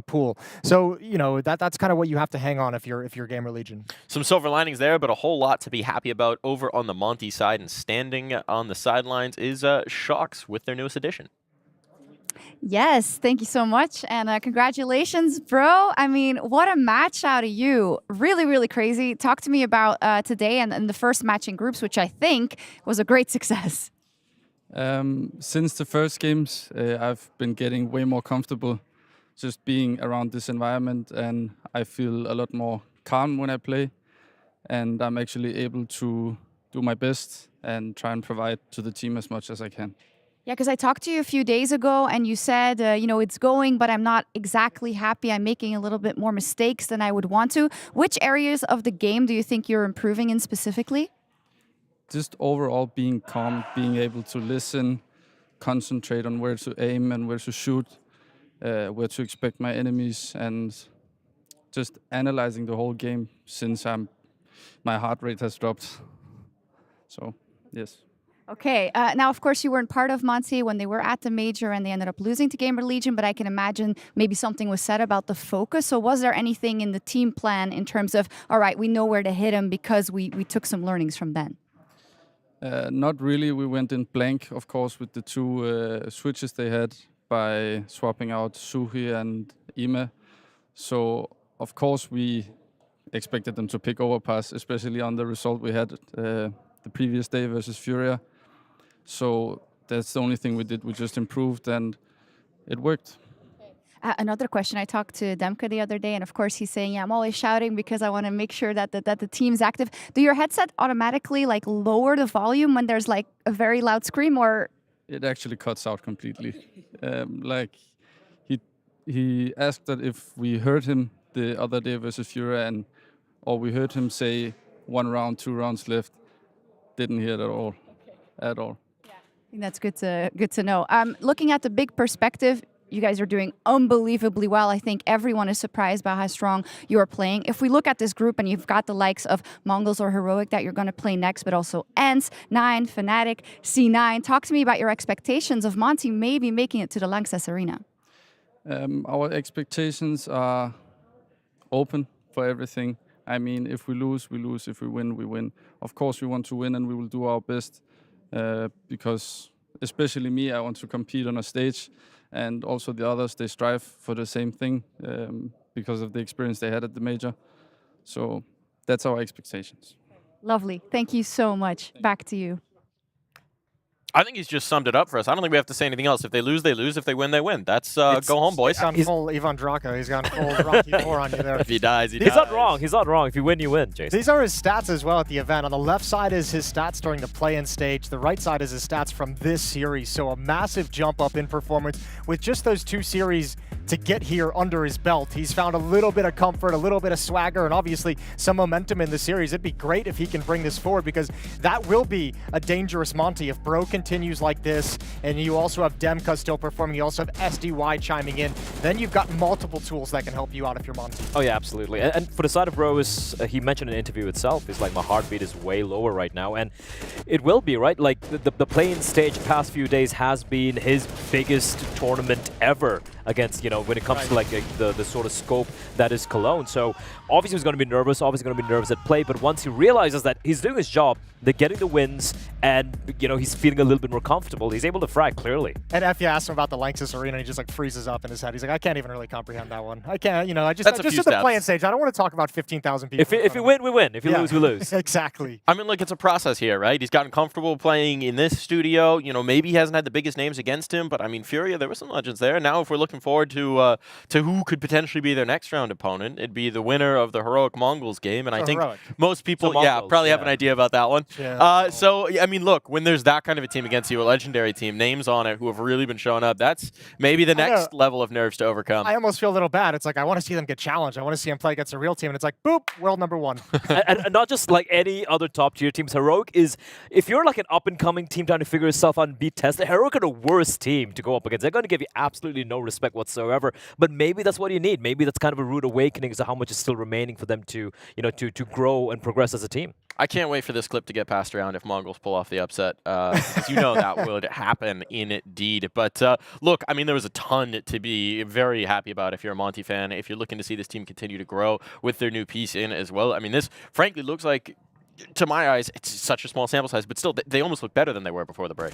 pool. So that's kind of what you have to hang on if you're GamerLegion. Some silver linings there, but a whole lot to be happy about over on the Monte side. And standing on the sidelines is Shocks with their newest addition. Yes, thank you so much. And congratulations, Bro. I mean, what a match out of you. Really, really crazy. Talk to me about today and the first match in groups, which I think was a great success. Since the first games, I've been getting way more comfortable just being around this environment, and I feel a lot more calm when I play, and I'm actually able to do my best and try and provide to the team as much as I can. Yeah, because I talked to you a few days ago and you said, it's going, but I'm not exactly happy. I'm making a little bit more mistakes than I would want to. Which areas of the game do you think you're improving in specifically? Just overall being calm, being able to listen, concentrate on where to aim and where to shoot, where to expect my enemies, and just analyzing the whole game since my heart rate has dropped. So, yes. Okay, now of course you weren't part of Monte when they were at the major and they ended up losing to GamerLegion, but I can imagine maybe something was said about the focus. So was there anything in the team plan in terms of, all right, we know where to hit him because we took some learnings from then? Not really. We went in blank, of course, with the two switches they had by swapping out Suhi and IEM. So, of course, we expected them to pick Overpass, especially on the result we had the previous day versus Furia. So that's the only thing we did. We just improved and it worked. Another question. I talked to Demka the other day, and of course he's saying, yeah, I'm always shouting because I want to make sure that the team's active. Do your headset automatically like lower the volume when there's like a very loud scream, or? It actually cuts out completely. Like he asked that if we heard him the other day versus Fury, or we heard him say 1 round, 2 rounds left. Didn't hear it at all, at all. I think that's good to know. Looking at the big perspective, you guys are doing unbelievably well. I think everyone is surprised by how strong you are playing. If we look at this group, and you've got the likes of MongolZ or Heroic that you're going to play next, but also ENCE, 9, Fnatic, C9. Talk to me about your expectations of Monte maybe making it to the Lanxess Arena. Our expectations are open for everything. I mean, if we lose, we lose. If we win, we win. Of course, we want to win, and we will do our best because, especially me, I want to compete on a stage. And also the others, they strive for the same thing because of the experience they had at the major. So that's our expectations. Lovely. Thank you so much. Back to you. I think he's just summed it up for us. I don't think we have to say anything else. If they lose, they lose. If they win, they win. That's go home, boys. He's gone full Ivan Draco. He's gone full Rocky 4 on you there. If he dies, he He's dies. not wrong. He's not wrong. If you win, you win, Jason. These are his stats as well at the event. On the left side is his stats during the play-in stage. The right side is his stats from this series. So a massive jump up in performance with just those 2 series to get here under his belt. He's found a little bit of comfort, a little bit of swagger, and obviously some momentum in the series. It'd be great if he can bring this forward, because that will be a dangerous Monte if Bro continues like this, and you also have Demka still performing, you also have SDY chiming in. Then you've got multiple tools that can help you out if you're Monte. Oh yeah, absolutely. And for the side of Bro, he mentioned in an interview itself, he's like, my heartbeat is way lower right now, and it will be, right? Like the play-in stage the past few days has been his biggest tournament ever against, you know, when it comes to like the sort of scope that is Cologne. So obviously he's going to be nervous, at play, but once he realizes that he's doing his job, they're getting the wins, and, you know, he's feeling a little bit more comfortable, he's able to frag clearly. And Effie asked him about the Lanxess Arena, and he just like freezes up in his head. He's like, I can't even really comprehend that one. I can't, you know, I just did the play-in stage. I don't want to talk about 15,000 people. If we win, we win. If you lose, we lose. Exactly. I mean, look, it's a process here, right? He's gotten comfortable playing in this studio. You know, maybe he hasn't had the biggest names against him, but I mean, Furia, there were some legends there. Now, if we're looking forward to who could potentially be their next round opponent, it'd be the winner of the Heroic MongolZ game, and I think most people, probably have an idea about that one. Yeah. So, I mean, look, when there's that kind of a team against you, a legendary team, names on it who have really been showing up, that's maybe the next level of nerves to overcome. I almost feel a little bad. It's like, I want to see them get challenged. I want to see them play against a real team, and it's like, boop, world #1. and not just like any other top-tier teams. Heroic is, if you're like an up-and-coming team trying to figure yourself out and beat tested, Heroic are the worst team to go up against. They're going to give you absolutely no respect whatsoever, but maybe that's what you need. Maybe that's kind of a rude awakening as to how much is still remaining for them to, you know, to grow and progress as a team. I can't wait for this clip to get passed around if MongolZ pull off the upset, because you know that would happen indeed. But look, I mean, there was a ton to be very happy about if you're a Monte fan, if you're looking to see this team continue to grow with their new piece in as well. I mean, this frankly looks like, to my eyes, it's such a small sample size, but still, they almost look better than they were before the break.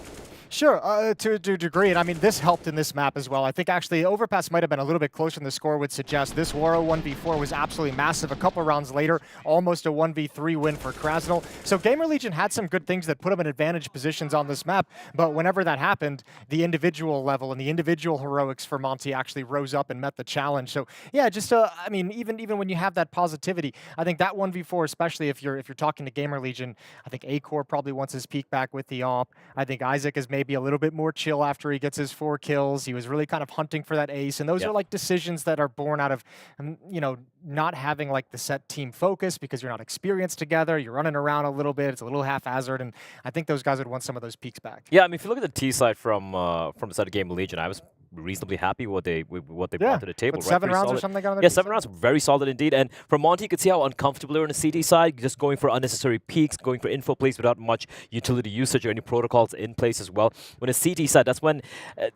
Sure, to a degree, and I mean, this helped in this map as well. I think actually Overpass might have been a little bit closer than the score would suggest. This Waro 1v4 was absolutely massive. A couple rounds later, almost a 1v3 win for Krasnal. So GamerLegion had some good things that put them in advantage positions on this map, but whenever that happened, the individual level and the individual heroics for Monte actually rose up and met the challenge. So yeah, just I mean, even when you have that positivity, I think that 1v4, especially if you're talking to GamerLegion, I think Acor probably wants his peak back with the AWP. I think Isaac is maybe a little bit more chill after he gets his 4 kills. He was really kind of hunting for that ace, and those are like decisions that are born out of, you know, not having like the set team focus because you're not experienced together. You're running around a little bit. It's a little haphazard, and I think those guys would want some of those peaks back. Yeah, I mean, if you look at the T side from the side of GamerLegion, I was reasonably happy what they brought to the table. Right? 7 rounds or something they got on their Yeah, 7 rounds, very solid indeed. And for Monte, you could see how uncomfortable they were on the CT side, just going for unnecessary peaks, going for info plays without much utility usage or any protocols in place as well. When a CT side, that's when,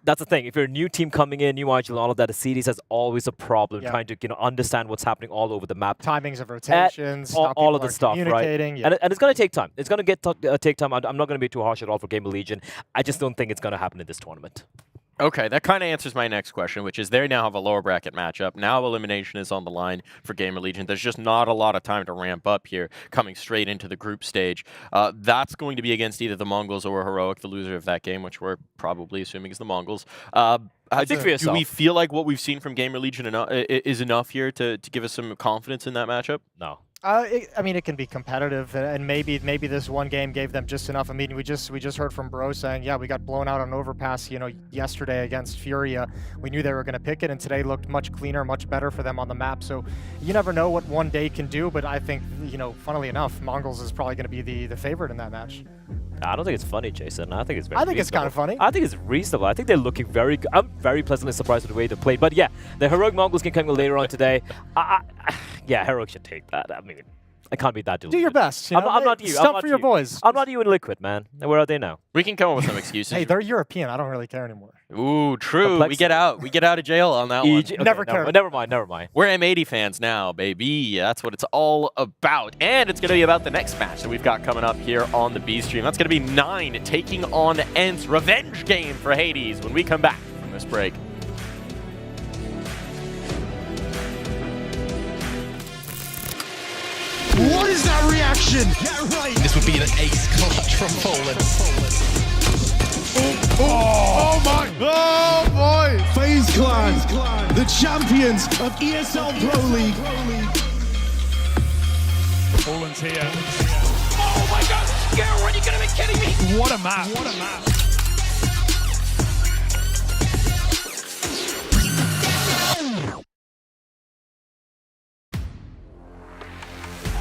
that's the thing. If you're a new team coming in, new module and all of that, the CT side is always a problem, trying to, you know, understand what's happening all over the map. Timings of rotations, all of the stuff, right? Yeah. And it's going to take time. It's going to take time. I'm not going to be too harsh at all for GamerLegion. I just don't think it's going to happen in this tournament. Okay, that kind of answers my next question, which is they now have a lower bracket matchup. Now elimination is on the line for GamerLegion. There's just not a lot of time to ramp up here, coming straight into the group stage. That's going to be against either the Mongols or Heroic, the loser of that game, which we're probably assuming is the Mongols. Think for yourself. Do we feel like what we've seen from GamerLegion is enough here to give us some confidence in that matchup? No. I mean, it can be competitive, and maybe this one game gave them just enough. I mean, we just heard from Bro saying, yeah, we got blown out on overpass, yesterday against Furia. We knew they were going to pick it, and today looked much cleaner, much better for them on the map. So you never know what one day can do, but I think, funnily enough, Mongols is probably going to be the favorite in that match. I don't think it's funny, Jason. I think it's very it's kind of funny. I think it's reasonable. I think they're looking very good. I'm very pleasantly surprised with the way they played. But yeah, the Heroic Mongols can come later on today. Yeah, Heroic should take that. I mean, I can't be that deluded. Do your best. I'm not you. Stuff for your boys. I'm not you in Liquid, man. Where are they now? We can come up with some excuses. Hey, they're European. I don't really care anymore. Ooh, true. We get out of jail on that one. Never cared. Never mind. We're M80 fans now, baby. That's what it's all about. And it's going to be about the next match that we've got coming up here on the B stream. That's going to be 9 taking on ENCE. Revenge game for Hades when we come back from this break. What is that reaction? Yeah, right. This would be an ace from Poland. Oh my! Oh boy! FaZe Clan, the champions of ESL Pro League. Poland's here. Oh my god! Girl, are you gonna be kidding me? What a map! What a map!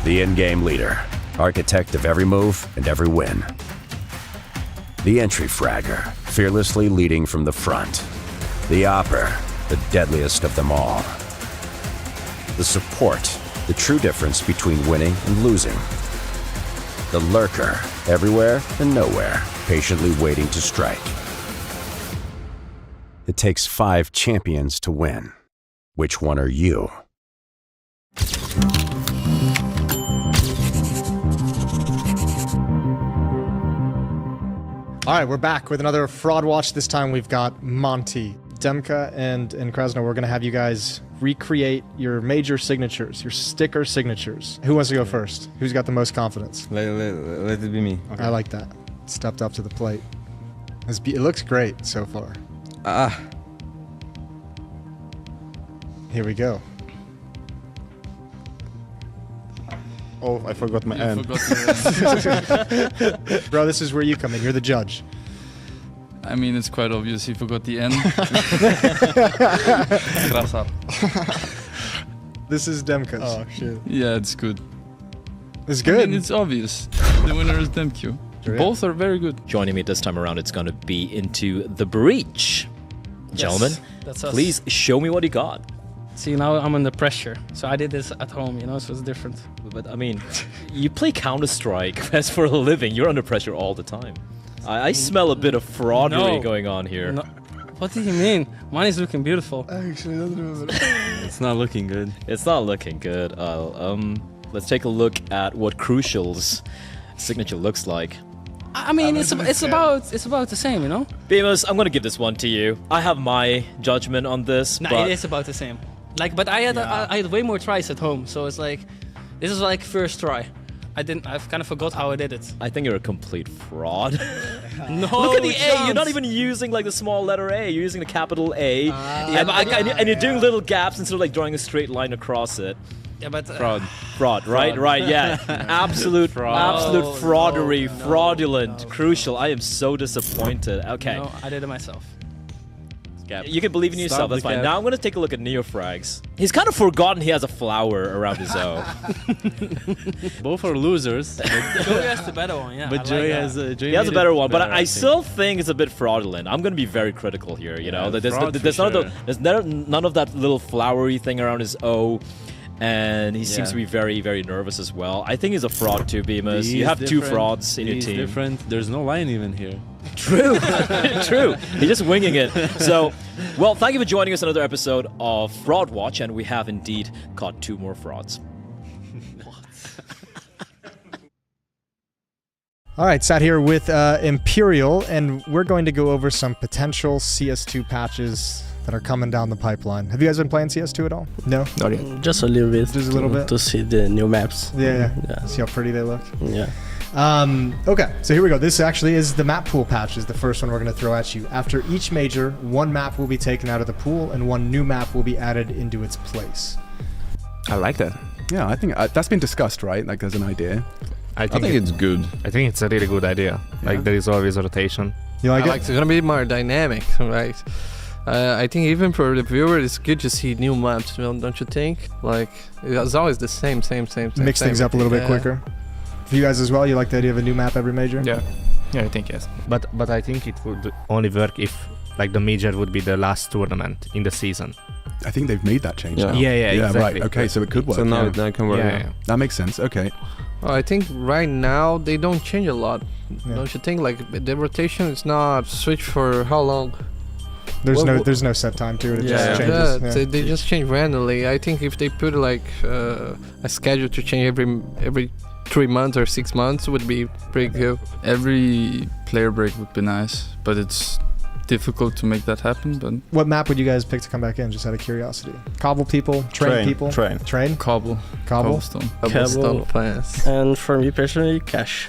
The in-game leader, architect of every move and every win. The entry fragger, fearlessly leading from the front. The opper, the deadliest of them all. The support, the true difference between winning and losing. The lurker, everywhere and nowhere, patiently waiting to strike. It takes 5 champions to win. Which one are you? All right, we're back with another Fraud Watch. This time we've got Monte, Demka, and Krasno. We're going to have you guys recreate your major signatures, your sticker signatures. Who wants to go first? Who's got the most confidence? Let it be me. Okay. I like that. Stepped up to the plate. It looks great so far. Here we go. Oh, I forgot my N. Bro, this is where you come in. You're the judge. I mean, it's quite obvious he forgot the N. This is Demka's. Oh, shit. Yeah, it's good. It's good? I mean, it's obvious. The winner is Demq. Both are very good. Joining me this time around, it's going to be Into the Breach. Yes, Gentlemen, that's us. please show me what you got. See, now I'm under pressure. So I did this at home, so it's different. But I mean, you play Counter-Strike as for a living. You're under pressure all the time. I smell a bit of fraudery going on here. No. What do you mean? Mine is looking beautiful. Actually, it's not looking good. It's not looking good. Let's take a look at what Crucial's signature looks like. I mean, it's about the same, Beamos, I'm gonna give this one to you. I have my judgment on this. No, but it is about the same. But I had way more tries at home, so it's like this is like first try. I've kind of forgot how I did it. I think you're a complete fraud. No, look at the A. You're not even using like the small letter A. You're using the capital A, and you're doing little gaps instead of like drawing a straight line across it. Yeah, but fraud, right, yeah. absolute fraudery, fraudulent, crucial. I am so disappointed. Okay. No, I did it myself. You can believe in yourself, that's fine. Now I'm going to take a look at Neofrags. He's kind of forgotten he has a flower around his O. Both are losers. Joey has the better one, yeah. But Joey has a better one, but I still think it's a bit fraudulent. I'm going to be very critical here, There's none of that little flowery thing around his O. And he seems to be very, very nervous as well. I think he's a fraud too, Beamus. You have 2 frauds in your team. Different. There's no line even here. True. True. He's just winging it. So, well, thank you for joining us on another episode of Fraud Watch, and we have indeed caught 2 more frauds. All right, sat here with Imperial, and we're going to go over some potential CS2 patches that are coming down the pipeline. Have you guys been playing CS2 at all? No? Not yet. Just a little bit. Just a little bit? To see the new maps. Yeah. See how pretty they look? Yeah. Okay, so here we go. This actually is the map pool patch, is the first one we're going to throw at you. After each major, one map will be taken out of the pool, and one new map will be added into its place. I like that. Yeah, I think that's been discussed, right? Like, there's an idea. I think it's good. I think it's a really good idea. Yeah. Like, there is always a rotation. You like it? It's gonna be more dynamic, right? I think even for the viewer, it's good to see new maps, don't you think? Like, it's always the same. Mix things up a little bit quicker. For you guys as well, you like the idea of a new map every major? Yeah, I think yes. But I think it would only work if like the major would be the last tournament in the season. I think they've made that change now. Yeah, exactly. Right. Okay, so it could work. So now it can work. Yeah. That makes sense. Okay. Well, I think right now they don't change a lot. Don't you think? Like the rotation is not switch for how long? There's no set time to it. It just changes. Yeah. They just change randomly. I think if they put like a schedule to change every 3 months or 6 months would be pretty good. Every player break would be nice, but it's difficult to make that happen. But what map would you guys pick to come back in, just out of curiosity? Cobble people? Train people? Train? Cobblestone. Cobblestone fans. And for me personally, Cash.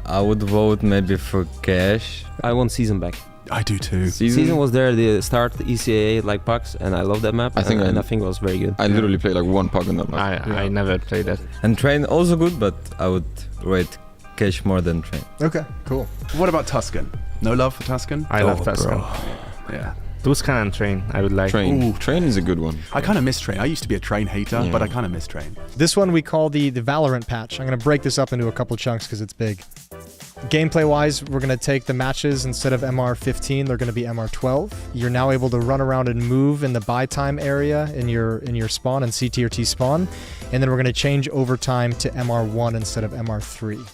I would vote maybe for Cash. I want Season back. I do too. Season was there, the start ECAA like pucks, and I love that map. I think it was very good. I literally played like one puck on that map. I never played that. And Train also good, but I would rate Cash more than Train. Okay, cool. What about Tuscan? No love for Tuscan? I love Tuscan. Yeah. Tuscan and Train, I would like. Train is a good one. I kind of miss Train. I used to be a Train hater, but I kind of miss Train. This one we call the Valorant patch. I'm going to break this up into a couple chunks because it's big. Gameplay-wise, we're going to take the matches, instead of MR15, they're going to be MR12. You're now able to run around and move in the buy time area in your spawn and CT or T spawn. And then we're going to change overtime to MR1 instead of MR3.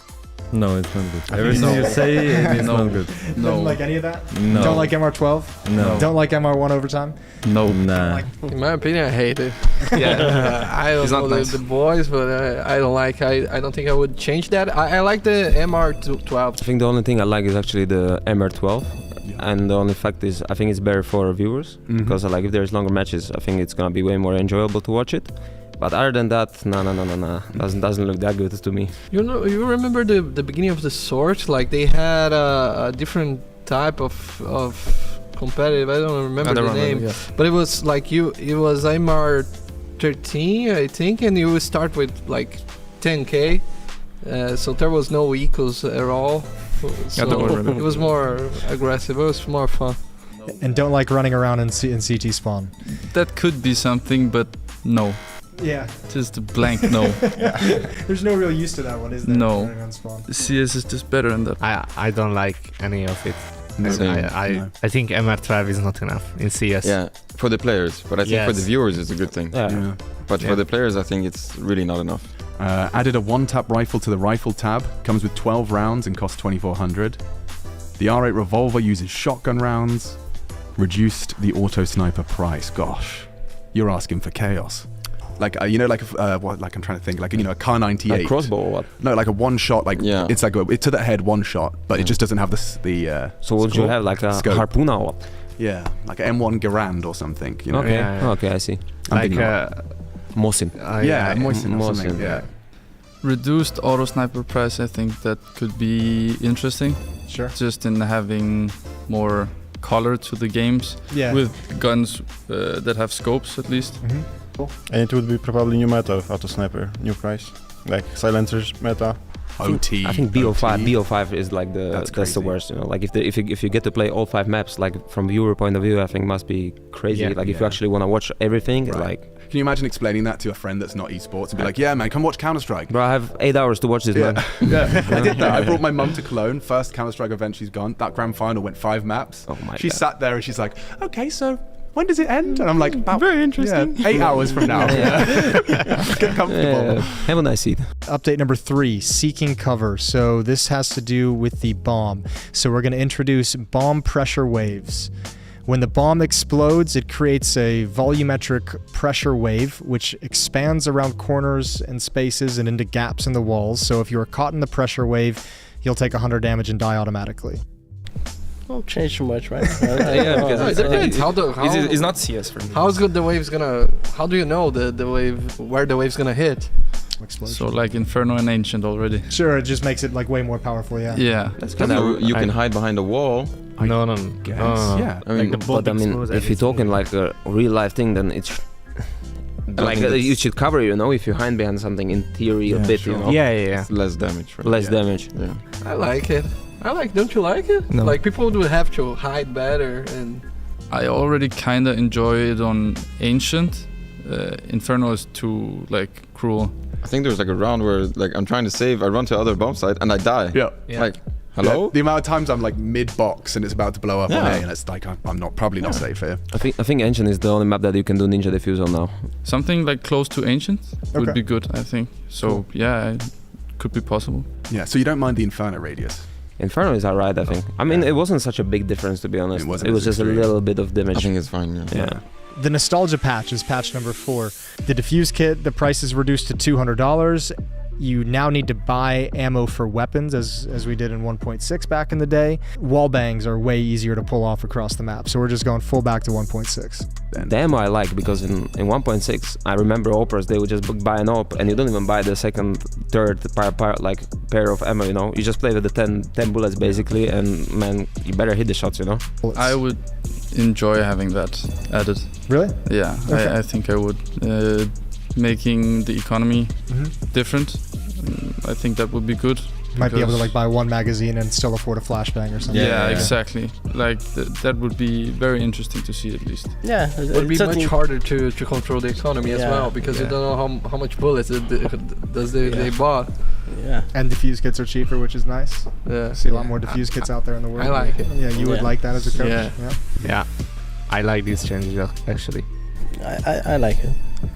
No, it's not good. Everything you say, it's not good. No. Don't like any of that? No. Don't like MR12? No. Don't like MR1 overtime? No. Nah. In my opinion, I hate it. Yeah, I don't know the boys, but I don't like. I don't think I would change that. I like the MR12. I think the only thing I like is actually the MR12. And the only fact is, I think it's better for viewers because like if there's longer matches, I think it's gonna be way more enjoyable to watch it. But other than that, no. Doesn't look that good to me. You remember the beginning of the Sword? Like they had a different type of competitive. I don't remember the name, but it was like it was MR13, I think, and you would start with like 10k. So there was no equals at all. So it was more aggressive. It was more fun. And don't like running around in CT spawn. That could be something, but no. Yeah. Just a blank no. There's no real use to that one, is there? No. CS is just better than that. I don't like any of it. I think MR12 is not enough in CS. Yeah, for the players, but I think for the viewers it's a good thing. Yeah. But for the players, I think it's really not enough. Added a one-tap rifle to the rifle tab. Comes with 12 rounds and costs 2,400. The R8 revolver uses shotgun rounds. Reduced the auto sniper price. Gosh, you're asking for chaos. Like like I'm trying to think, like a Kar 98. Like crossbow or what? No, like a one shot. Like it's like it's to the head one shot, but it just doesn't have the. So would you have like a harpoon or what? Yeah, like an M1 Garand or something. You know? Okay. Okay, I see. Like Mosin. Mosin. Yeah. Reduced auto sniper price. I think that could be interesting. Sure. Just in having more color to the games. Yeah. With guns that have scopes at least. Cool. And it would be probably new meta of auto sniper, new price, like silencers meta. OT. I think BO5 is like that's the worst. You know, like if you get to play all 5 maps, like from viewer point of view, I think must be crazy. Like if you actually want to watch everything, like. Can you imagine explaining that to a friend that's not esports and be like, yeah, man, come watch Counter-Strike. Bro, I have 8 hours to watch this, man. Yeah, I did that. I brought my mum to Cologne. First Counter-Strike event she's gone. That grand final went 5 maps. Oh my She God. sat there and she's like, okay, so when does it end? And I'm like, about very interesting. 8 hours from now. Get comfortable. Have a nice seat. Update number 3, seeking cover. So this has to do with the bomb. So we're going to introduce bomb pressure waves. When the bomb explodes, it creates a volumetric pressure wave, which expands around corners and spaces and into gaps in the walls. So if you're caught in the pressure wave, he'll take 100 damage and die automatically. Won't change too much, right? Yeah, because it depends. It's not CS for me. How's good the wave's gonna? How do you know the wave where the wave's gonna hit? Explosion. So like Inferno and Ancient already. Sure, it just makes it like way more powerful. Yeah. Yeah. That's kind of You can hide behind a wall. No. Yeah. I mean, But I mean, if you're talking like a real life thing, then it's like you should cover, you know, if you hide behind something in theory a bit, sure. you know. Yeah. It's less damage. Right? Less damage. Yeah. I like it. Don't you like it? No. Like people would have to hide better and. I already kind of enjoy it on Ancient. Inferno is too like cruel. I think there's like a round where like I'm trying to save, I run to the other bomb site and I die. Yeah. Like, hello? Yeah, the amount of times I'm like mid-box and it's about to blow up on A, and it's like I'm probably not safe here. I think Ancient is the only map that you can do Ninja Diffuse on now. Something like close to Ancient would be good, I think. So yeah, it could be possible. Yeah, so you don't mind the Inferno radius? Inferno is alright, I think. I mean, it wasn't such a big difference, to be honest. It was just a little bit of damage. I think it's fine, yeah. The Nostalgia patch is patch number 4. The Diffuse kit, the price is reduced to $200. You now need to buy ammo for weapons, as we did in 1.6 back in the day. Wall bangs are way easier to pull off across the map, so we're just going full back to 1.6. The ammo I like, because in 1.6, I remember Operas, they would just buy an op, and you don't even buy the second, third pair of ammo, you know? You just play with the 10 bullets, basically, and man, you better hit the shots, you know? I would enjoy having that added. Really? Yeah, Okay. I think I would. Making the economy different, I think that would be good. Might be able to like buy one magazine and still afford a flashbang or something. Yeah, exactly. Like that would be very interesting to see at least. Yeah, it would be much harder to control the economy as well, because you don't know how much bullets they bought. Yeah. And diffuse kits are cheaper, which is nice. Yeah. See a lot more diffuse kits out there in the world. I like it. Yeah, you would like that as a coach. Yeah. I like these changes actually. I like it.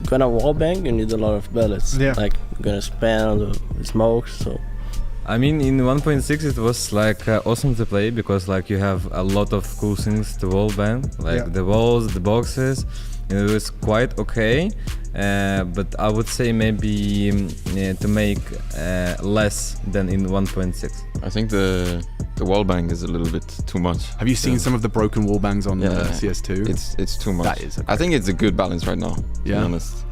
Gonna wallbang, you need a lot of bullets. Yeah. Like gonna spam on the smoke, so. I mean, in 1.6 it was like awesome to play because like you have a lot of cool things to wall bang, like the walls, the boxes. It was quite okay, but I would say maybe to make less than in 1.6. I think the wall bang is a little bit too much. Have you seen some of the broken wall bangs on CS2? It's too much. That is. I think it's a good balance right now. To be honest.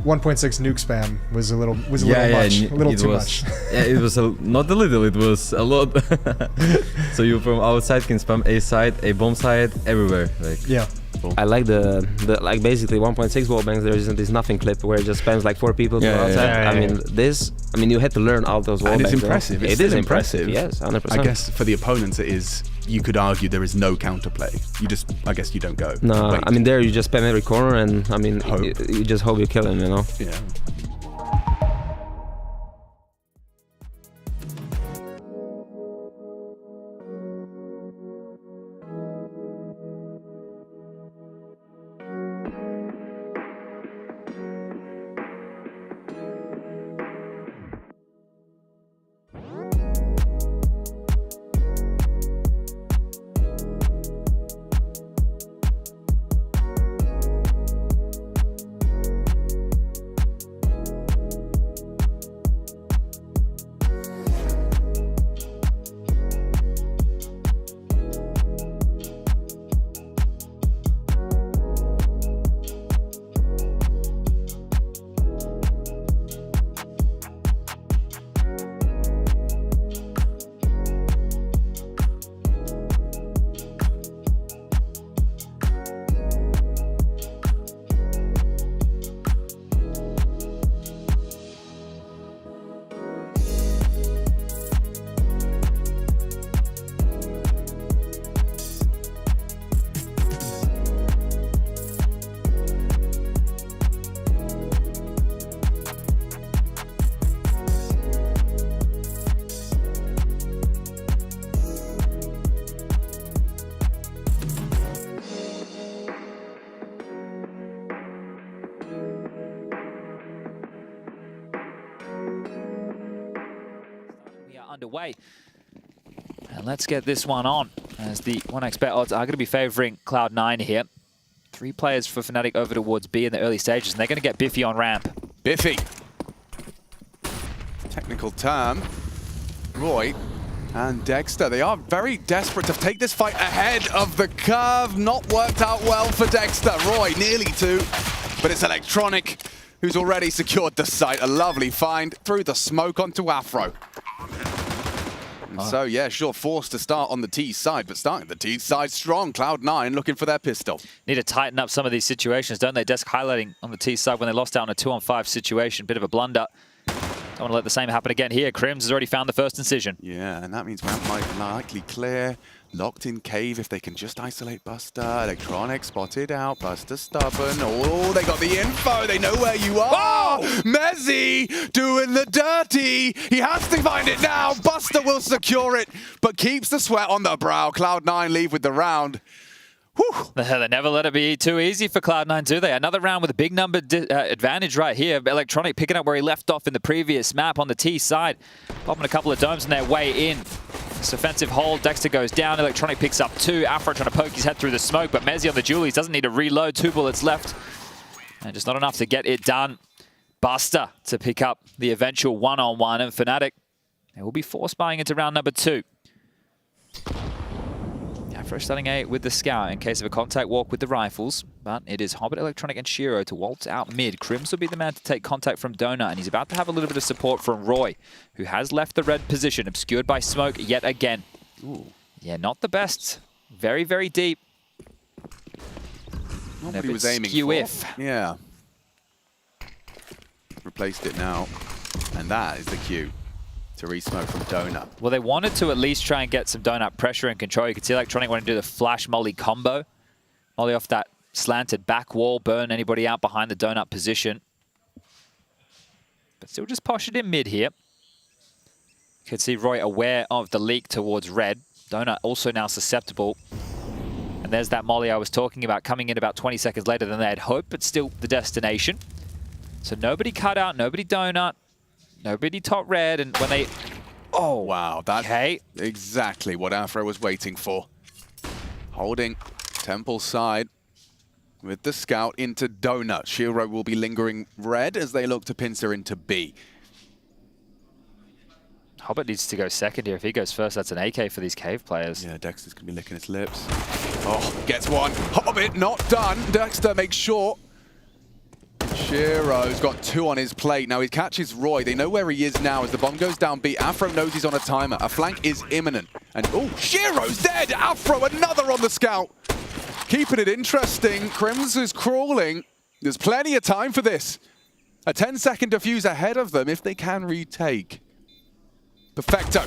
1.6 nuke spam was a little much, a little too much. Yeah, it was not a little, it was a lot. So you from outside can spam A side, A bomb side, everywhere. Like. Yeah. I like the like basically 1.6 wall bangs. There's nothing clip where it just spams like 4 people to outside. I mean, you had to learn all those wall and bangs. It's impressive. It is impressive. Yes, 100%. I guess for the opponents, it is. You could argue there is no counterplay. I guess you don't go. No, Wait. I mean there you just spam every corner, and I mean you just hope you kill him, you know. Yeah. Underway. And let's get this one on, as the 1xBet odds are going to be favouring Cloud9 here. 3 players for Fnatic over towards B in the early stages, and they're going to get Biffy on ramp. Biffy. Technical term. Roy And Dexter, they are very desperate to take this fight ahead of the curve. Not worked out well for Dexter. Roy nearly two, but it's Electronic who's already secured the site. A lovely find through the smoke onto Afro. And so, yeah, sure, forced to start on the T side, but starting the T side strong. Cloud9 looking for their pistol. Need to tighten up some of these situations, don't they? Desk highlighting on the T side when they lost out in a 2-on-5 situation. Bit of a blunder. Don't want to let the same happen again here. Crims has already found the first incision. Yeah, and that means ramp might likely clear. Locked in cave if they can just isolate Buster. Electronic spotted out. Buster stubborn. Oh, they got the info. They know where you are. Oh! Mezzi doing the dirty. He has to find it now. Buster will secure it, but keeps the sweat on the brow. Cloud9 leave with the round. Whew. They never let it be too easy for Cloud9, do they? Another round with a big number advantage right here. Electronic picking up where he left off in the previous map on the T side. Popping a couple of domes on their way in. This offensive hold, Dexter goes down. Electronic picks up two. Afro trying to poke his head through the smoke, but Mezzi on the Julies doesn't need to reload. 2 bullets left. And just not enough to get it done. Buster to pick up the eventual one-on-one, and Fnatic, they will be force buying into round number 2. Afro starting A with the Scout in case of a contact walk with the rifles, but it is Hobbit, Electronic, and Shiro to waltz out mid. Crims will be the man to take contact from Donut, and he's about to have a little bit of support from Roy, who has left the red position, obscured by smoke yet again. Ooh. Yeah, not the best. Very, very deep. Not what he was aiming for. If. Yeah. Replaced it now, and that is the cue to re-smoke from Donut. Well, they wanted to at least try and get some Donut pressure and control. You could see Electronic wanting to do the flash molly combo. Molly off that slanted back wall, burn anybody out behind the Donut position. But still just posh it in mid here. You could see Roy aware of the leak towards red. Donut also now susceptible. And there's that molly I was talking about coming in about 20 seconds later than they had hoped, but still the destination. So nobody cut out, nobody Donut. Nobody top red, and when they... Oh, wow. That's exactly what Afro was waiting for. Holding Temple side with the Scout into Donut. Shiro will be lingering red as they look to pincer into B. Hobbit needs to go second here. If he goes first, that's an AK for these cave players. Yeah, Dexter's going to be licking his lips. Oh, gets one. Hobbit not done. Dexter makes sure. Shiro's got 2 on his plate. Now he catches Roy. They know where he is now as the bomb goes down B. Afro knows he's on a timer. A flank is imminent. And oh, Shiro's dead! Afro, another on the Scout. Keeping it interesting. Crims is crawling. There's plenty of time for this. A 10-second defuse ahead of them if they can retake. Perfecto.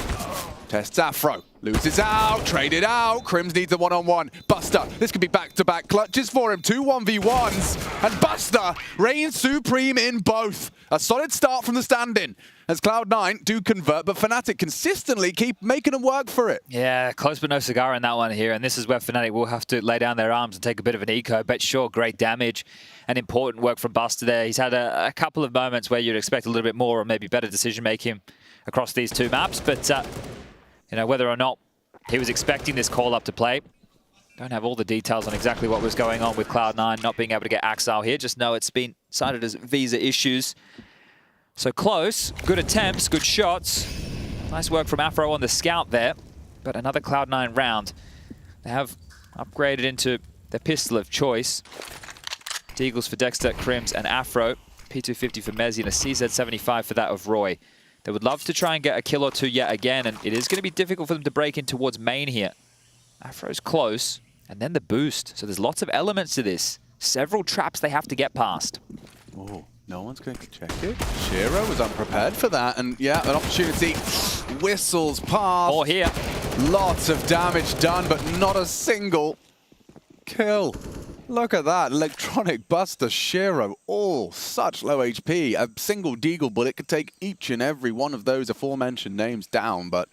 Tests Afro. Loses out. Traded out. Crims needs a one-on-one. Buster. This could be back-to-back clutches for him. 2 1v1s. And Buster reigns supreme in both. A solid start from the stand-in as Cloud9 do convert, but Fnatic consistently keep making them work for it. Yeah, close but no cigar in that one here. And this is where Fnatic will have to lay down their arms and take a bit of an eco. But sure, great damage and important work from Buster there. He's had a couple of moments where you'd expect a little bit more or maybe better decision-making across these 2 maps. But you know, whether or not he was expecting this call-up to play, don't have all the details on exactly what was going on with Cloud9 not being able to get Axile here. Just know it's been cited as visa issues. So close, good attempts, good shots. Nice work from Afro on the Scout there. But another Cloud9 round. They have upgraded into their pistol of choice. Deagles for Dexter, Crims, and Afro. P250 for Mezzi and a CZ75 for that of Roy. They would love to try and get a kill or 2 yet again, and it is going to be difficult for them to break in towards main here. Afro's close, and then the boost. So there's lots of elements to this. Several traps they have to get past. Oh, no one's going to check it. Shiro was unprepared for that, and yeah, an opportunity. Whistles past. Or here. Lots of damage done, but not a single kill. Look at that, Electronic Buster, Shiro, all such low HP. A single Deagle bullet could take each and every one of those aforementioned names down, but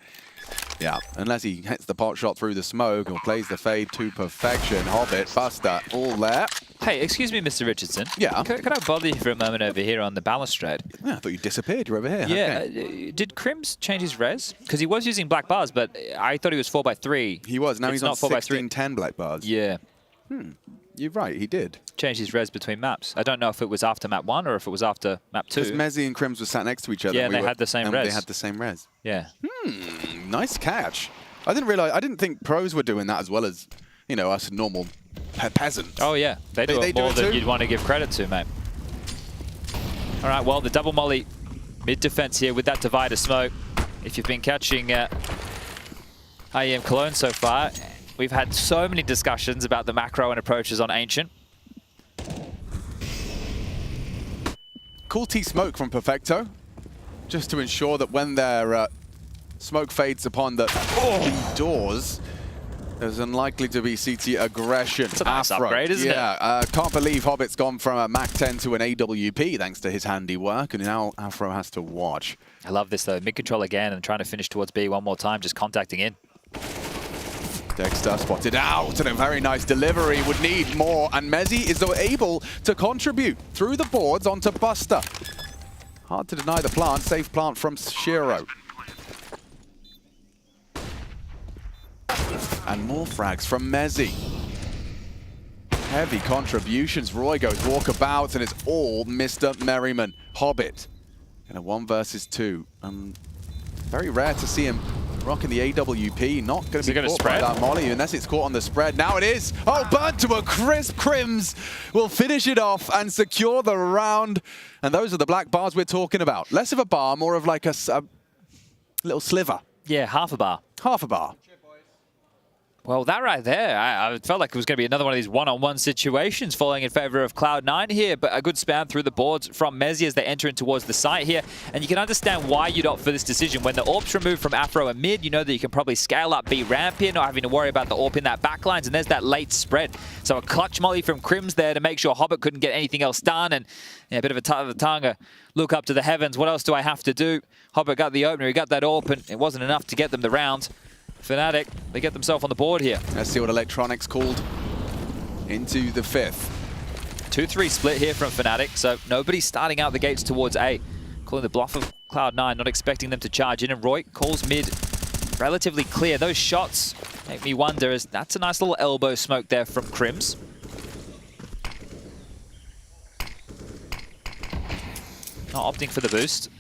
yeah, unless he hits the pot shot through the smoke or plays the fade to perfection. Hobbit, Buster, all there. Hey, excuse me, Mr. Richardson. Yeah? Can I bother you for a moment over here on the balustrade? Yeah, I thought you disappeared. You're over here. Yeah. Okay. Did Crims change his res? Because he was using black bars, but I thought he was 4x3. He was. Now It's he's on not 4x3. 1610 black bars. Yeah. You're right, he did. Changed his res between maps. I don't know if it was after map 1 or if it was after map 2. Because Mezzi and Crims were sat next to each other. Yeah, and they had the same res. They had the same res. Yeah. Nice catch. I didn't think pros were doing that as well as, you know, us normal peasants. Oh, yeah. They do it more than you'd want to give credit to, mate. All right, well, the double molly mid-defense here with that divider smoke. If you've been catching IEM Cologne so far, we've had so many discussions about the macro and approaches on Ancient. Cool T-smoke from Perfecto, just to ensure that when their smoke fades upon the doors, there's unlikely to be CT aggression. It's a nice upgrade, isn't it? Yeah, can't believe Hobbit's gone from a Mac 10 to an AWP thanks to his handiwork, and now Afro has to watch. I love this though, mid-control again and trying to finish towards B one more time, just contacting in. Dexter spotted out, and a very nice delivery, would need more, and Mezzi is able to contribute through the boards onto Buster. Hard to deny the plant, safe plant from Shiro. And more frags from Mezzi. Heavy contributions, Roy goes walkabout, and it's all Mr. Merriman. Hobbit in a 1 versus 2. Very rare to see him rocking the AWP, not going to be caught by that molly unless it's caught on the spread. Now it is. Oh, burnt to a crisp. Crims will finish it off and secure the round. And those are the black bars we're talking about. Less of a bar, more of like a little sliver. Yeah, half a bar. Half a bar. Well, that right there, I felt like it was going to be another one of these one-on-one situations falling in favor of Cloud9 here, but a good spam through the boards from Mezzi as they enter in towards the site here. And you can understand why you'd opt for this decision. When the AWP's removed from Afro and mid, you know that you can probably scale up B ramp here, not having to worry about the AWP in that backlines, and there's that late spread. So a clutch molly from Crims there to make sure Hobbit couldn't get anything else done, and yeah, a bit of a tongue, a look up to the heavens. What else do I have to do? Hobbit got the opener, he got that AWP, and it wasn't enough to get them the round. Fnatic, they get themselves on the board here. Let's see what Electronics called into the 5th. 2-3 split here from Fnatic, so nobody's starting out the gates towards A. Calling the bluff of Cloud9, not expecting them to charge in, and Roy calls mid relatively clear. Those shots make me wonder, as that's a nice little elbow smoke there from Crims. Not opting for the boost.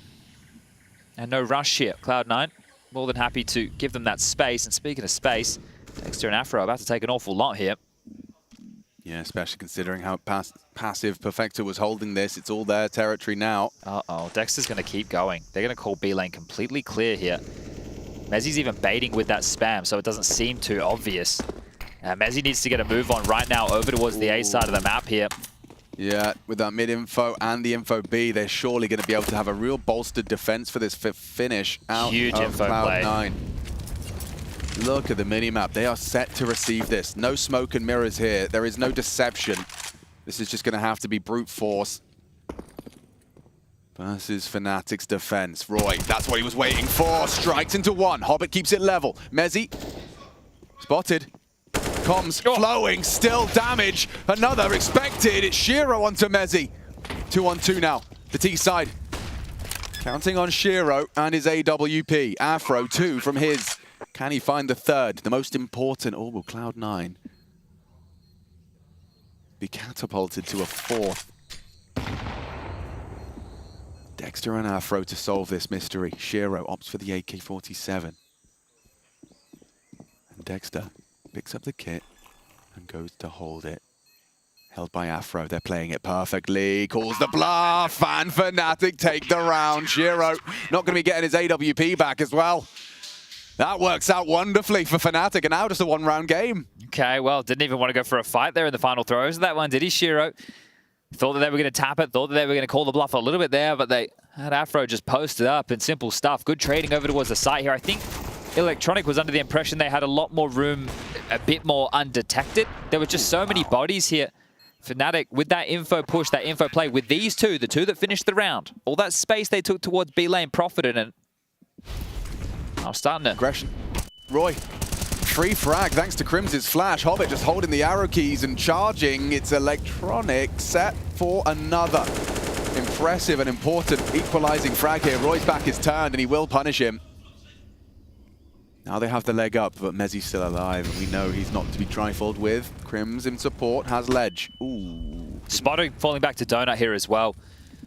And no rush here, Cloud9. More than happy to give them that space. And speaking of space, Dexter and Afro are about to take an awful lot here. Yeah, especially considering how passive Perfecto was holding this. It's all their territory now. Uh-oh, Dexter's going to keep going. They're going to call B lane completely clear here. Mezzi's even baiting with that spam, so it doesn't seem too obvious. Mezzi needs to get a move on right now over towards the A side of the map here. Yeah, with that mid-info and the info B, they're surely going to be able to have a real bolstered defense for this finish out Huge of info play. Cloud9. Look at the minimap. They are set to receive this. No smoke and mirrors here. There is no deception. This is just going to have to be brute force versus Fnatic's defense. Roy, that's what he was waiting for. Strikes into one. Hobbit keeps it level. Mezzi, spotted. Comms flowing, still damage. Another expected. It's Shiro onto Mezzi. 2-on-2 now. The T side. Counting on Shiro and his AWP. Afro 2 from his. Can he find the third? The most important. Oh, will Cloud9 be catapulted to a 4th? Dexter and Afro to solve this mystery. Shiro opts for the AK-47. And Dexter picks up the kit and goes to hold it. Held by Afro, they're playing it perfectly. Calls the bluff, and Fnatic take the round. Shiro not going to be getting his AWP back as well. That works out wonderfully for Fnatic, and now just a 1-round game. Okay, well, didn't even want to go for a fight there in the final throws of that one, did he, Shiro? Thought that they were going to tap it, thought that they were going to call the bluff a little bit there, but they had Afro just posted up and simple stuff. Good trading over towards the site here. I think Electronic was under the impression they had a lot more room, a bit more undetected. There were just so many bodies here. Fnatic, with that info push, that info play, with these two, the two that finished the round, all that space they took towards B lane profited, and I'm starting to... Aggression. Roy, free frag thanks to Crims's flash. Hobbit just holding the arrow keys and charging. It's Electronic set for another impressive and important equalizing frag here. Roy's back is turned and he will punish him. Now they have the leg up, but Mezzi's still alive, and we know he's not to be trifled with. Crims in support, has ledge. Ooh. Spotting falling back to Donut here as well.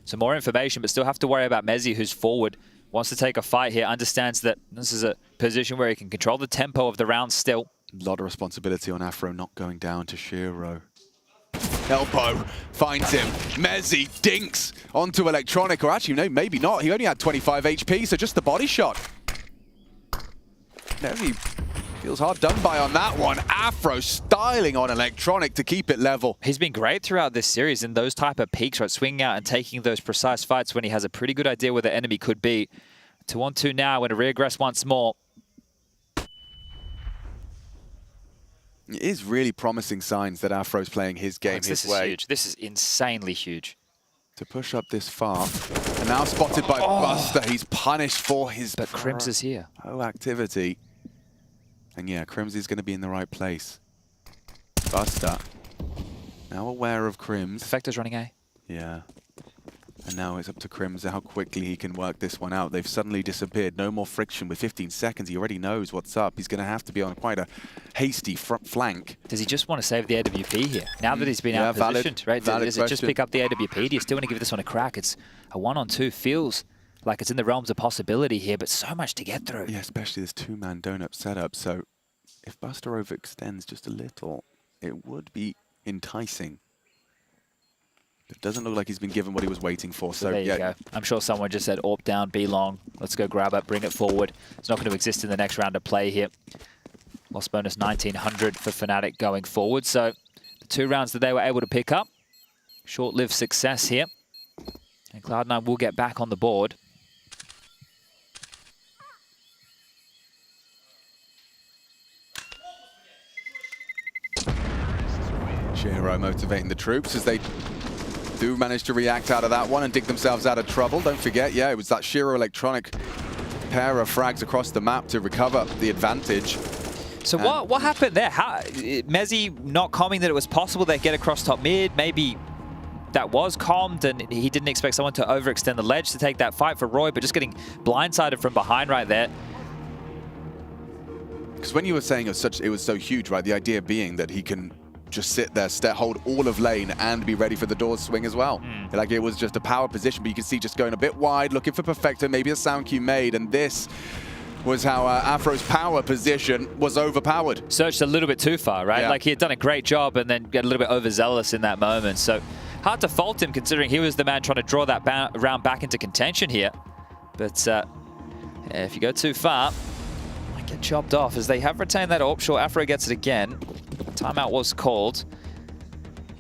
Some more information, but still have to worry about Mezzi, who's forward. Wants to take a fight here, understands that this is a position where he can control the tempo of the round still. A lot of responsibility on Afro not going down to Shiro. Elbow finds him. Mezzi dinks onto Electronic, or actually, no, maybe not. He only had 25 HP, so just the body shot. Mezzi feels hard done by on that one. Afro styling on Electronic to keep it level. He's been great throughout this series in those type of peaks, right? Swinging out and taking those precise fights when he has a pretty good idea where the enemy could be. 2-on-2 now, going to regress once more. It is really promising signs that Afro's playing his game his way. This is huge. This is insanely huge. To push up this far. And now spotted by Buster. He's punished for his Crims is here. Activity. And yeah, Crims is going to be in the right place. Buster. Now aware of Crims. Perfecto's running A. Yeah. And now it's up to Crims how quickly he can work this one out. They've suddenly disappeared. No more friction. With 15 seconds, he already knows what's up. He's going to have to be on quite a hasty front flank. Does he just want to save the AWP here? Now that he's been out-positioned, right? Does it just pick up the AWP? Do you still want to give this one a crack? It's a 1-on-2. Feels like it's in the realms of possibility here, but so much to get through. Yeah, especially this two-man donut setup. So if Buster overextends just a little, it would be enticing. It doesn't look like he's been given what he was waiting for. So there you go. I'm sure someone just said, AWP down, B long. Let's go grab it, bring it forward. It's not going to exist in the next round of play here. Loss bonus 1900 for Fnatic going forward. So the 2 rounds that they were able to pick up, short-lived success here. And Cloud9 will get back on the board. Shiro motivating the troops as they do manage to react out of that one and dig themselves out of trouble. Don't forget, yeah, it was that Shiro Electronic pair of frags across the map to recover the advantage. So what happened there? Mezzi not calming that it was possible they'd get across top mid. Maybe that was calmed and he didn't expect someone to overextend the ledge to take that fight for Roy, but just getting blindsided from behind right there. Because when you were saying it was so huge, right? The idea being that he can just sit there, hold all of lane and be ready for the doors swing as well. Like it was just a power position, but you can see just going a bit wide, looking for Perfecto, maybe a sound cue made, and this was how Afro's power position was overpowered. Searched a little bit too far, right? Yeah. Like he had done a great job and then got a little bit overzealous in that moment. So hard to fault him considering he was the man trying to draw that round back into contention here. But if you go too far, might get chopped off as they have retained that AWP. Sure, Afro gets it again. Timeout was called.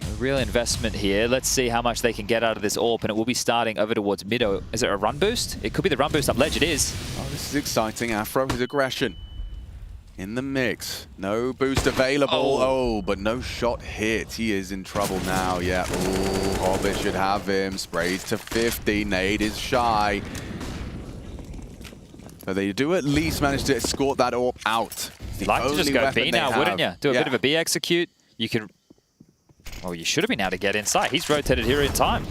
A real investment here. Let's see how much they can get out of this AWP, and it will be starting over towards middle. Is it a run boost? It could be the run boost up ledge. It is. Oh, this is exciting. Afro, his aggression in the mix. No boost available. But no shot hit. He is in trouble now. Yeah. Oh, Hobbit should have him. Sprays to 50. Nade is shy. But they do at least manage to escort that AWP out. You'd like to just go B now, wouldn't you? Do a bit of a B execute. You can... Well, you should have been able to get inside. He's rotated here in time.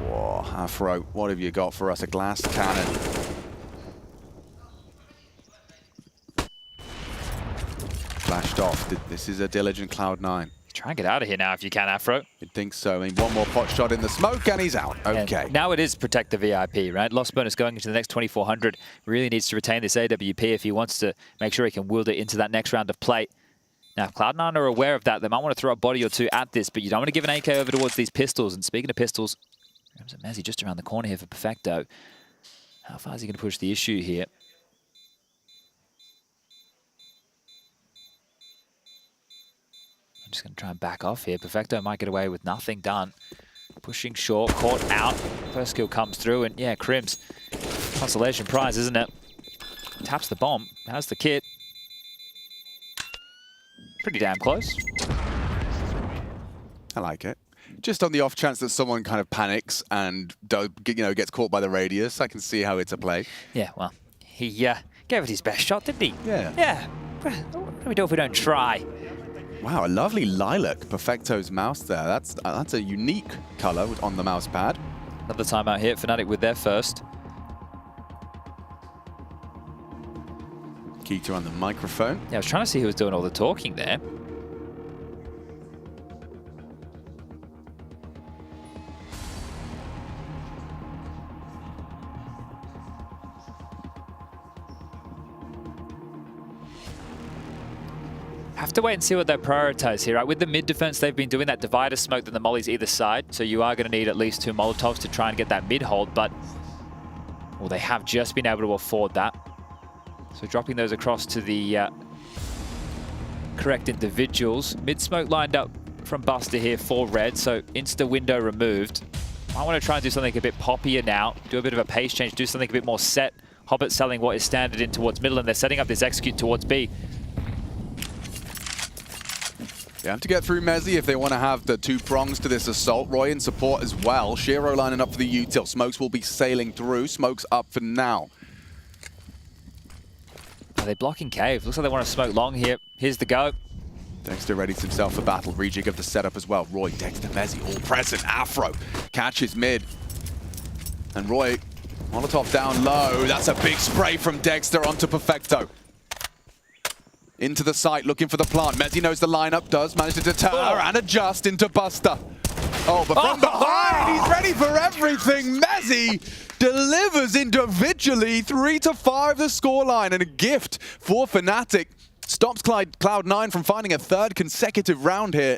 Whoa, Afro, what have you got for us? A glass cannon. Flashed off. This is a diligent Cloud9. Try and get out of here now if you can, Afro. You'd think so. I mean, one more pot shot in the smoke and he's out. Okay. And now it is protect the VIP, right? Loss bonus going into the next 2400. Really needs to retain this AWP if he wants to make sure he can wield it into that next round of play. Now, if Cloud9 are aware of that, they might want to throw a body or two at this, but you don't want to give an AK over towards these pistols. And speaking of pistols, there's a Mezzi just around the corner here for Perfecto. How far is he going to push the issue here? Just going to try and back off here. Perfecto might get away with nothing done. Pushing short, caught out. First kill comes through, and yeah, Crims. Consolation prize, isn't it? Taps the bomb. How's the kit? Pretty damn close. I like it. Just on the off chance that someone kind of panics and gets caught by the radius, I can see how it's a play. Yeah, well, he gave it his best shot, didn't he? Yeah. Yeah. What do we do if we don't try? Wow, a lovely lilac Perfecto's mouse there. That's a unique color on the mouse pad. Another timeout here. Fnatic with their first. Keita on the microphone. Yeah, I was trying to see who was doing all the talking there. Have to wait and see what they prioritize here, right? With the mid defense, they've been doing that divider smoke, then the mollies either side. So you are going to need at least 2 Molotovs to try and get that mid hold, but well, they have just been able to afford that. So dropping those across to the correct individuals. Mid smoke lined up from Buster here for red, so insta window removed. I want to try and do something a bit poppier now, do a bit of a pace change, do something a bit more set. Hobbit selling what is standard in towards middle, and they're setting up this execute towards B. They have to get through Mezzy if they want to have the 2 prongs to this assault. Roy in support as well. Shiro lining up for the util. Smokes will be sailing through. Smokes up for now. Are they blocking cave? Looks like they want to smoke long here. Here's the go. Dexter readies himself for battle. Rejig of the setup as well. Roy, Dexter, Mezzy, all present. Afro catches mid. And Roy, Molotov down low. That's a big spray from Dexter onto Perfecto. Into the site, looking for the plant. Mezzy knows the lineup, does manage to deter and adjust into Buster. Oh, but from behind, he's ready for everything. Mezzy delivers individually. 3-5 the scoreline, and a gift for Fnatic. Stops Cloud9 from finding a 3rd consecutive round here.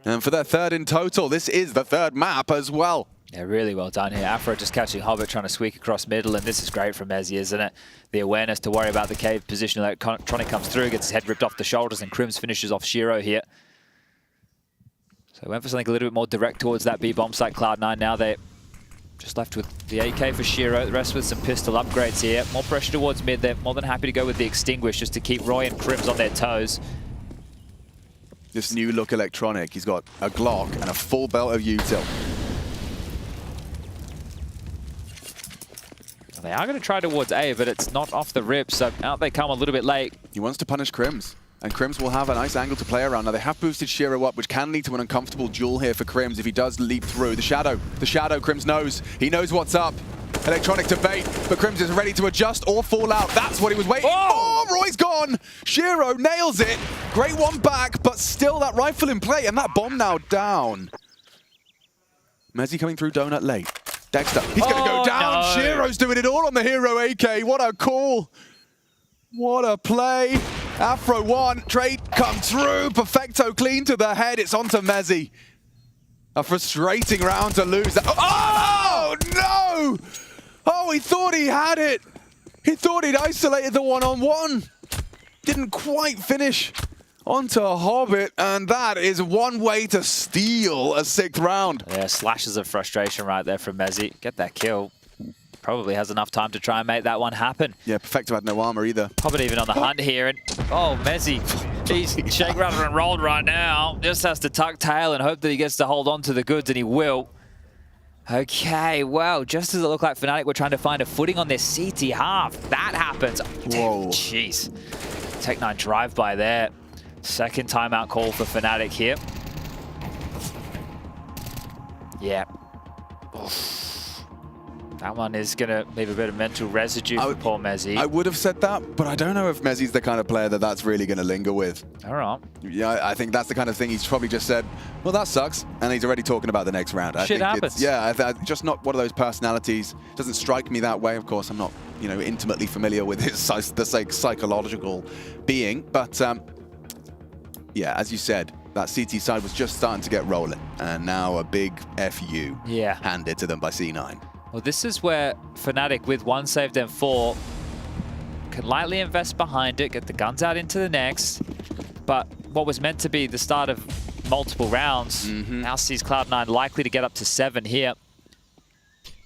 And for their 3rd in total, this is the 3rd map as well. Yeah, really well done here. Afro just catching Hobbit, trying to squeak across middle, and this is great from Mezzy, isn't it? The awareness to worry about the cave position. Electronic comes through, gets his head ripped off the shoulders, and Crims finishes off Shiro here. So went for something a little bit more direct towards that B bomb site. Cloud9 now they're just left with the AK for Shiro, the rest with some pistol upgrades here. More pressure towards mid. They're more than happy to go with the Extinguish just to keep Roy and Crims on their toes. This new look Electronic, he's got a Glock and a full belt of util. They are going to try towards A, but it's not off the rip, so out they come a little bit late. He wants to punish Crims, and Crims will have a nice angle to play around. Now, they have boosted Shiro up, which can lead to an uncomfortable duel here for Crims if he does leap through. The Shadow, Crims knows. He knows what's up. Electronic to bait, but Crims is ready to adjust or fall out. That's what he was waiting for. Roy's gone. Shiro nails it. Great one back, but still that rifle in play, and that bomb now down. Mezzy coming through donut late. Dexter, he's going to go down. No. Shiro's doing it all on the hero AK. What a call. What a play. Afro 1, trade comes through. Perfecto clean to the head. It's onto Mezzy. A frustrating round to lose. Oh, no! Oh, he thought he had it. He thought he'd isolated the one-on-one. Didn't quite finish onto Hobbit, and that is one way to steal a 6th round. Yeah, slashes of frustration right there from Mezzy. Get that kill. Probably has enough time to try and make that one happen. Yeah, Perfecto had no armor either. Hobbit even on the hunt here, and Mezzy, he's shake, rattle, and rolled right now. Just has to tuck tail and hope that he gets to hold on to the goods, and he will. Okay, well, just as it looked like Fnatic were trying to find a footing on their CT half, that happens. Whoa. Jeez. Tech9 drive-by there. 2nd timeout call for Fnatic here. Yeah. Oof. That one is going to leave a bit of mental residue for poor Mezzy. I would have said that, but I don't know if Mezzy's the kind of player that's really going to linger with. All right. Yeah, I think that's the kind of thing he's probably just said, well, that sucks, and he's already talking about the next round. Shit happens. Just not one of those personalities. Doesn't strike me that way. Of course, I'm not, intimately familiar with his psychological being, but yeah, as you said, that CT side was just starting to get rolling, and now a big FU handed to them by C9. Well, this is where Fnatic, with 1 saved and 4, can lightly invest behind it, get the guns out into the next. But what was meant to be the start of multiple rounds now sees Cloud9 likely to get up to 7 here.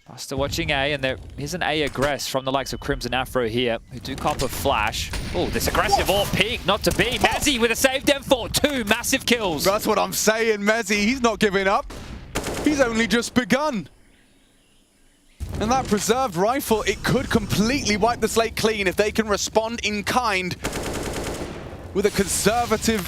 Buster watching A, and there is an A aggress from the likes of Crimson Afro here, who do cop a flash. Oh, this aggressive or peak, not to be. Mezzy with a saved M4, 2 massive kills. That's what I'm saying, Mezzy. He's not giving up. He's only just begun. And that preserved rifle, it could completely wipe the slate clean if they can respond in kind with a conservative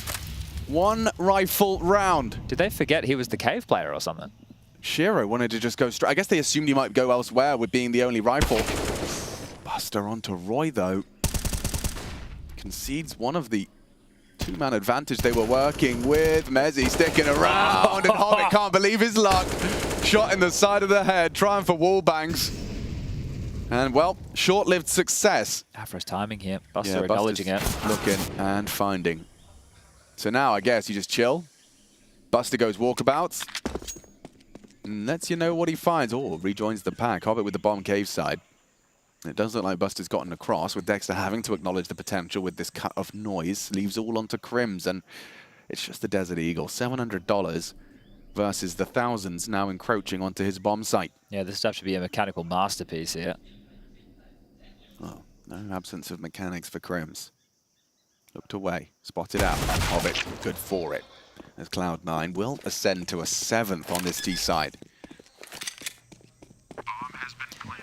1 rifle round. Did they forget he was the cave player or something? Shiro wanted to just go straight. I guess they assumed he might go elsewhere with being the only rifle. Buster onto Roy, though. concedes one of the two-man advantage they were working with. Mezzi sticking around, and Hobbit can't believe his luck. Shot in the side of the head, trying for wall bangs. And, well, short-lived success. Afro's timing here. Buster acknowledging it. Looking and finding. So now, I guess, you just chill. Buster goes walkabouts. And lets you know what he finds. Oh, rejoins the pack. Hobbit with the bomb cave side. It does look like Buster's gotten across, with Dexter having to acknowledge the potential with this cut of noise. Leaves all onto Crims, and it's just the Desert Eagle. $700 versus the thousands now encroaching onto his bomb site. Yeah, this stuff should be a mechanical masterpiece here. Oh, no absence of mechanics for Crims. Looked away, spotted out, and Hobbit good for it. As Cloud9 will ascend to a 7th on this T side.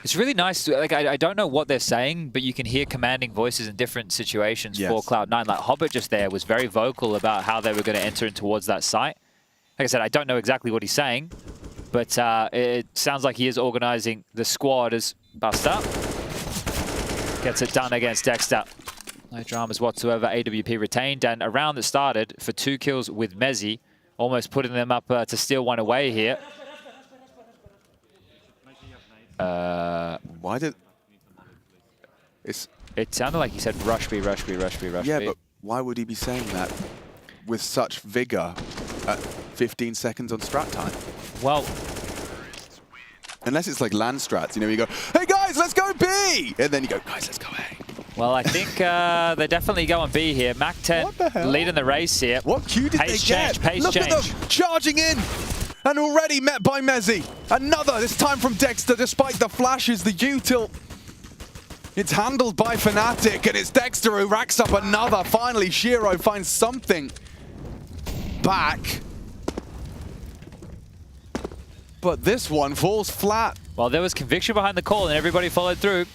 It's really nice. Like I don't know what they're saying, but you can hear commanding voices in different situations for Cloud9. Like Hobbit just there was very vocal about how they were going to enter in towards that site. Like I said, I don't know exactly what he's saying, but it sounds like he is organizing the squad as Buster gets it done against Dexter. No dramas whatsoever. AWP retained, and a round that started for 2 kills with Mezzi, almost putting them up to steal one away here. Why did... It sounded like he said rush B, rush B, rush B, rush B. Yeah, but why would he be saying that with such vigor at 15 seconds on strat time? Well... Unless it's like land strats, you know, you go, hey guys, let's go B! And then you go, guys, let's go A. Well, I think they're definitely going B here. Mac 10 leading the race here. What Q did they get? Pace Look change. at them charging in! And already met by Mezzi. Another, this time from Dexter, despite the flashes, the util. It's handled by Fnatic, and it's Dexter who racks up another. Finally, Shiro finds something back. But this one falls flat. Well, there was conviction behind the call, and everybody followed through.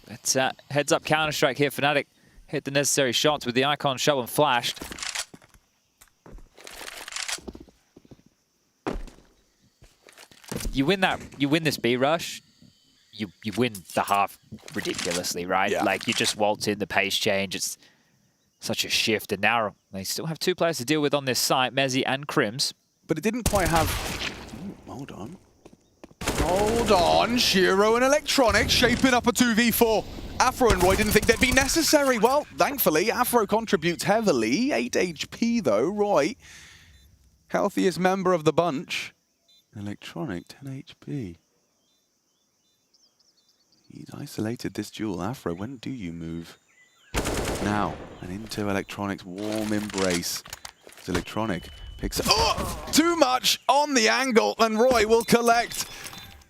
It's heads-up Counter-Strike here. Fnatic hit the necessary shots with the icon show and flashed. You win this B rush, you win the half ridiculously, right? Yeah. Like you just waltz in the pace change. It's such a shift, and now they still have 2 players to deal with on this site, Mezzi and Crims. But it didn't quite have... Ooh, hold on. Hold on, Shiro and Electronic shaping up a 2v4. Afro and Roy didn't think they'd be necessary. Well, thankfully, Afro contributes heavily. 8 HP though. Roy, healthiest member of the bunch. Electronic, 10 HP. He's isolated this duel. Afro, when do you move? Now, and into Electronic's warm embrace. It's Electronic picks up. Oh! Too much on the angle, and Roy will collect.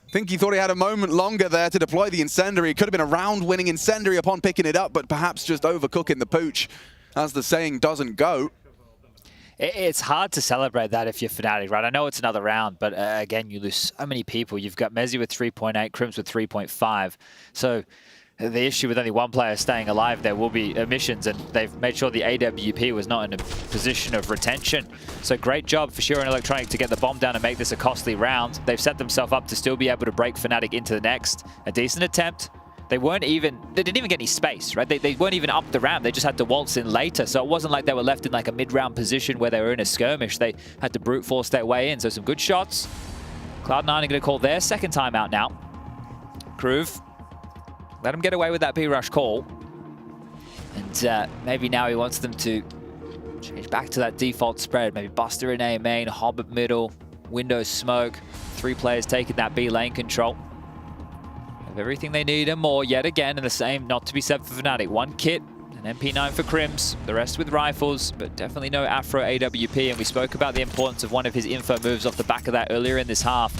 I think he thought he had a moment longer there to deploy the incendiary. It could have been a round-winning incendiary upon picking it up, but perhaps just overcooking the pooch, as the saying doesn't go. It's hard to celebrate that if you're Fnatic, right? I know it's another round, but again, you lose so many people. You've got Mezzi with 3.8, Crims with 3.5. So the issue with only one player staying alive, there will be omissions, and they've made sure the AWP was not in a position of retention. So great job for Shiro and Electronic to get the bomb down and make this a costly round. They've set themselves up to still be able to break Fnatic into the next. A decent attempt. They didn't even get any space, right? They weren't even up the ramp. They just had to waltz in later. So it wasn't like they were left in like a mid-round position where they were in a skirmish. They had to brute force their way in. So some good shots. Cloud9 are going to call their second timeout now. Groove, let them get away with that B-rush call. And maybe now he wants them to change back to that default spread. Maybe Buster in A main, Hobbit middle, Windows smoke. 3 players taking that B lane control. Everything they need and more yet again, and the same not to be said for Fnatic. 1 kit, an MP9 for Crims, the rest with rifles, but definitely no Afro AWP, and we spoke about the importance of one of his info moves off the back of that earlier in this half.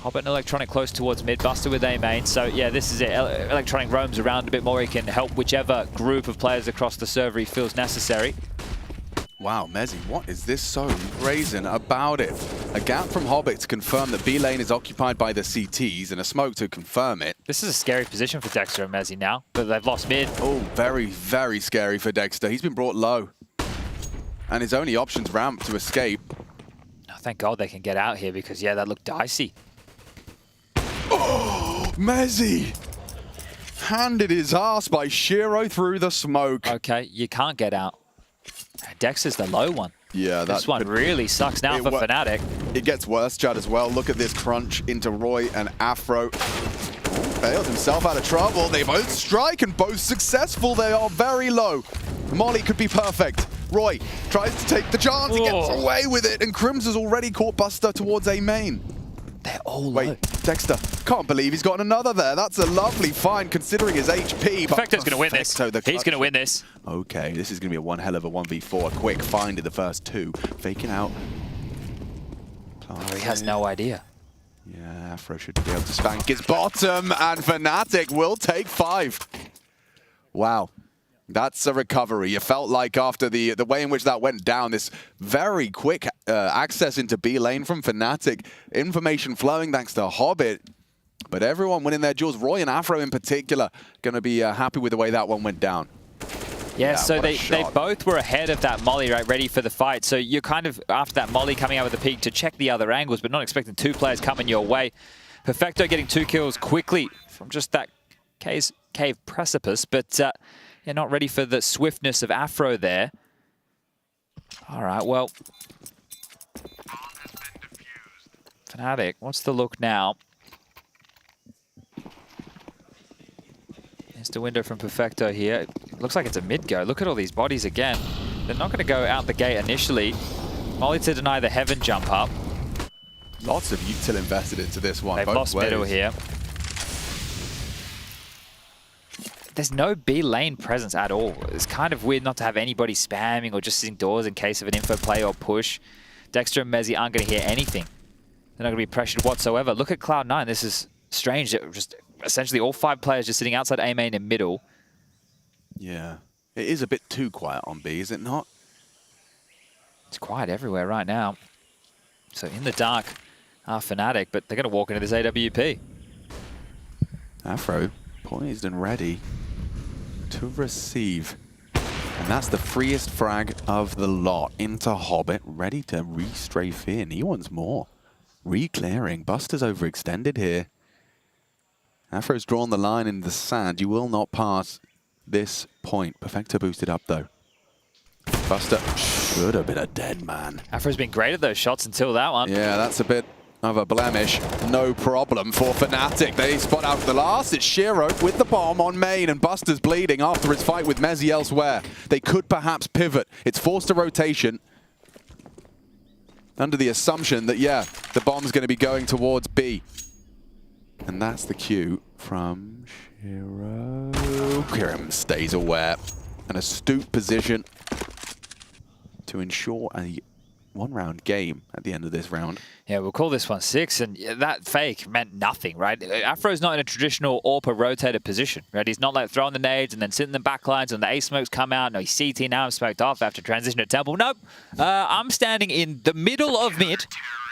Hobbit and Electronic close towards mid, Buster with A main, so yeah, this is it. Electronic roams around a bit more, he can help whichever group of players across the server he feels necessary. Wow, Mezzi, what is this so brazen about it? A gap from Hobbit to confirm that B lane is occupied by the CTs, and a smoke to confirm it. This is a scary position for Dexter and Mezzi now, but they've lost mid. Oh, very, very scary for Dexter. He's been brought low. And his only option's ramp to escape. Oh, thank God they can get out here, because yeah, that looked dicey. Oh, Mezzi! handed his ass by Shiro through the smoke. Okay, you can't get out. Dexter's the low one. Yeah, this one really sucks now for Fnatic. It gets worse, Chad, as well. Look at this crunch into Roy and Afro. Bails himself out of trouble. They both strike and both successful. They are very low. Molly could be perfect. Roy tries to take the chance. He gets away with it. And Crims has already caught Buster towards A main. They're all low. Wait, Dexter. Can't believe he's gotten another there. That's a lovely find considering his HP. Perfecto's going to win this. He's going to win this. Okay, this is going to be a one hell of a 1v4. A quick find in the first two. Faking out. Oh, he has no idea. Yeah, Afro should be able to spank his bottom, and Fnatic will take 5. Wow. That's a recovery. You felt like after the way in which that went down, this very quick access into B lane from Fnatic, information flowing thanks to Hobbit, but everyone winning their duels, Roy and Afro in particular, going to be happy with the way that one went down. Yeah, so they both were ahead of that molly, right, ready for the fight. So you're kind of, after that molly coming out with the peak, to check the other angles, but not expecting 2 players coming your way. Perfecto getting 2 kills quickly from just that cave precipice, but yeah, not ready for the swiftness of Afro there. All right, well, Fnatic, what's the look now? There's the window from Perfecto here. It looks like it's a mid-go. Look at all these bodies again. They're not going to go out the gate initially. Molly to deny the heaven jump up. Lots of util invested into this one. They've lost middle here. There's no B lane presence at all. It's kind of weird not to have anybody spamming or just sitting doors in case of an info play or push. Dexter and Mezzi aren't going to hear anything. They're not going to be pressured whatsoever. Look at Cloud9. This is strange. Just essentially all 5 players just sitting outside A main and middle. Yeah. It is a bit too quiet on B, is it not? It's quiet everywhere right now. So in the dark are Fnatic, but they're going to walk into this AWP. Afro poised and ready to receive. And that's the freest frag of the lot into Hobbit, ready to re-strafe in. He wants more. Re-clearing. Buster's overextended here. Afro's drawn the line in the sand. You will not pass this point. Perfecto boosted up though. Buster should have been a dead man. Afro's been great at those shots until that one. Yeah, that's a bit of a blemish. No problem for Fnatic. They spot out the last. It's Shiro with the bomb on main, and Buster's bleeding after his fight with Mezzi elsewhere. They could perhaps pivot. It's forced a rotation under the assumption that, yeah, the bomb's going to be going towards B. And that's the cue from Shiro. Kirim stays aware. An astute position to ensure a one-round game at the end of this round. Yeah, we'll call this one 6, and that fake meant nothing, right? Afro's not in a traditional AWP rotated position, right? He's not like throwing the nades and then sitting in the back lines and the A smokes come out. No, he's CT now, I'm smoked off after transition to Temple. Nope. I'm standing in the middle of mid,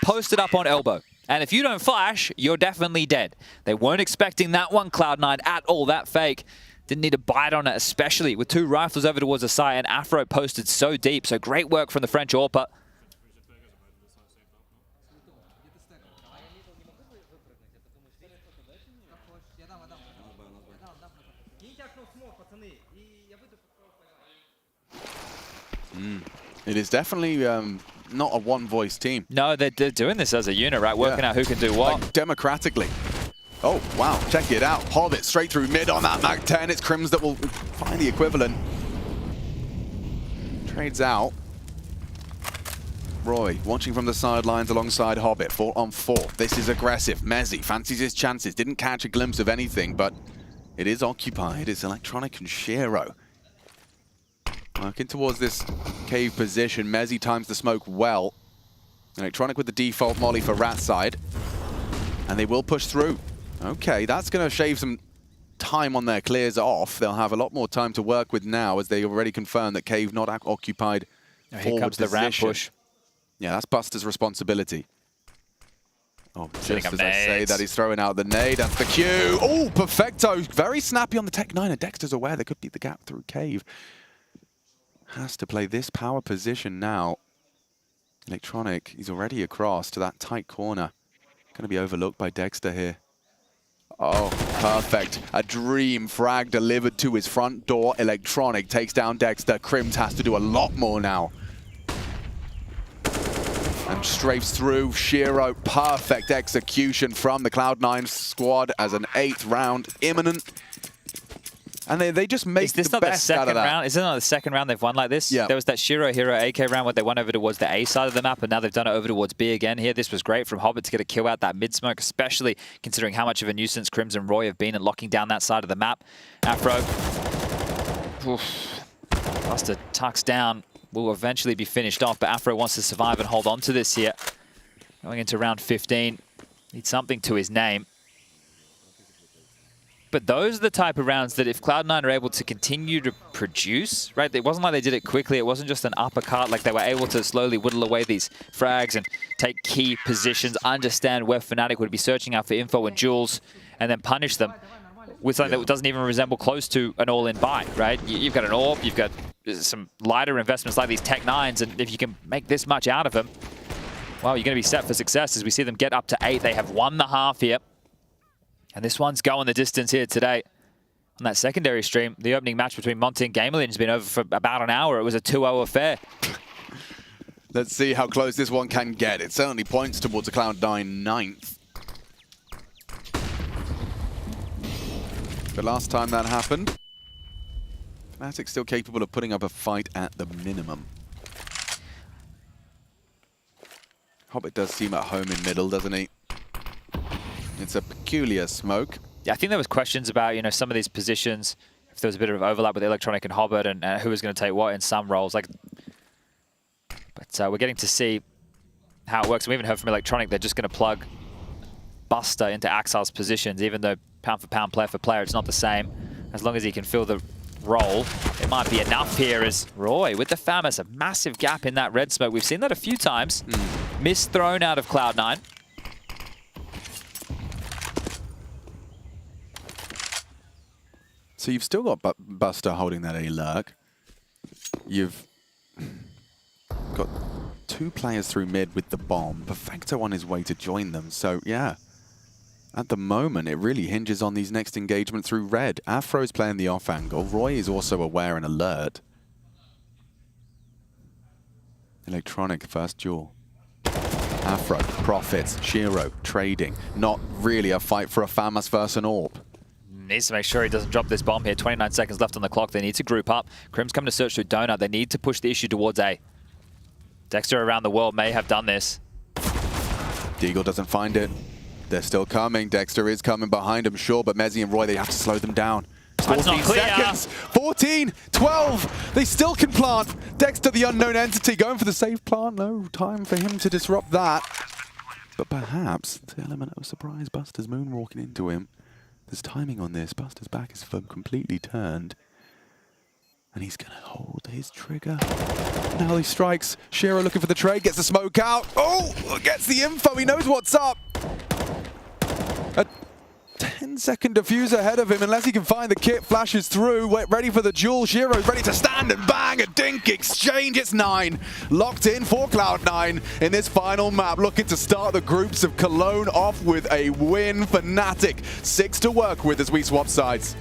posted up on elbow. And if you don't flash, you're definitely dead. They weren't expecting that one, Cloud9, at all. That fake didn't need to bite on it, especially with 2 rifles over towards the side, and Afro posted so deep. So great work from the French AWPer. It is definitely not a one-voice team. No, they're doing this as a unit, right? Working out who can do what. Like, democratically. Oh, wow. Check it out. Hobbit straight through mid on that Mag 10. It's Crims that will find the equivalent. Trades out. Roy watching from the sidelines alongside Hobbit. 4 on 4. This is aggressive. Mezzi fancies his chances. Didn't catch a glimpse of anything, but it is occupied. It's Electronic and Shiro. Working towards this cave position. Mezzi times the smoke well. Electronic with the default molly for Rat side. And they will push through. Okay, that's going to shave some time on their clears off. They'll have a lot more time to work with now, as they already confirmed that cave not occupied Here comes the ramp push. Yeah, that's Buster's responsibility. Oh, Setting just up as I say nades. that, he's throwing out the nade. That's the cue. Oh, Perfecto. Very snappy on the Tech 9. And Dexter's aware there could be the gap through cave. Has to play this power position now. Electronic, he's already across to that tight corner. Going to be overlooked by Dexter here. Oh, perfect. A dream frag delivered to his front door. Electronic takes down Dexter. Crims has to do a lot more now. And strafes through. Shiro, perfect execution from the Cloud9 squad as an 8th round imminent. And they just make the best out of that. Round? Is this not the second round they've won like this? Yeah. There was that Shiro Hero AK round where they won over towards the A side of the map, and now they've done it over towards B again here. This was great from Hobbit to get a kill out that mid-smoke, especially considering how much of a nuisance Crims and Roy have been in locking down that side of the map. Afro. Oof. Buster tucks down. Will eventually be finished off, but Afro wants to survive and hold on to this here. Going into round 15. Needs something to his name. But those are the type of rounds that if Cloud9 are able to continue to produce, right? It wasn't like they did it quickly. It wasn't just an uppercut. Like they were able to slowly whittle away these frags and take key positions, understand where Fnatic would be searching out for info and jewels, and then punish them with something that doesn't even resemble close to an all-in buy, right? You've got an AWP, you've got some lighter investments like these Tech 9s, and if you can make this much out of them, well, you're going to be set for success as we see them get up to 8. They have won the half here. And this one's going the distance here today. On that secondary stream, the opening match between Monte and GamerLegion has been over for about an hour. It was a 2-0 affair. Let's see how close this one can get. It certainly points towards a Cloud9 9th. The last time that happened, Fnatic still capable of putting up a fight at the minimum. Hobbit does seem at home in middle, doesn't he? It's a peculiar smoke. Yeah, I think there was questions about, you know, some of these positions, if there was a bit of overlap with Electronic and Hobbit and who was going to take what in some roles. But we're getting to see how it works. We even heard from Electronic they're just going to plug Buster into Axel's positions, even though pound for pound, player for player, it's not the same. As long as he can fill the role, it might be enough here as Roy with the FAMAS, a massive gap in that red smoke. We've seen that a few times. Missed thrown out of Cloud9. So you've still got Buster holding that A lurk. You've got 2 players through mid with the bomb. Perfecto on his way to join them. So yeah, at the moment it really hinges on these next engagement through red. Afro's playing the off angle. Roy is also aware and alert. Electronic first duel. Afro, Profits, Shiro, trading. Not really a fight for a FAMAS versus an AWP. Needs to make sure he doesn't drop this bomb here. 29 seconds left on the clock. They need to group up. Crims coming to search through Donut. They need to push the issue towards A. Dexter around the world may have done this. Deagle doesn't find it. They're still coming. Dexter is coming behind him, sure, but Mezzi and Roy, they have to slow them down. 14 seconds. 14, 12. They still can plant. Dexter, the unknown entity, going for the safe plant. No time for him to disrupt that. But perhaps the element of surprise, Buster's moonwalking into him. There's timing on this. Buster's back is completely turned. And he's going to hold his trigger. Now he strikes. Shiro looking for the trade, gets the smoke out. Oh, gets the info. He knows what's up. A 10-second diffuser ahead of him, unless he can find the kit. Flashes through, ready for the duel. Shiro's ready to stand and bang. A dink exchange. It's 9. Locked in for Cloud9 in this final map. Looking to start the groups of Cologne off with a win. Fnatic 6 to work with as we swap sides.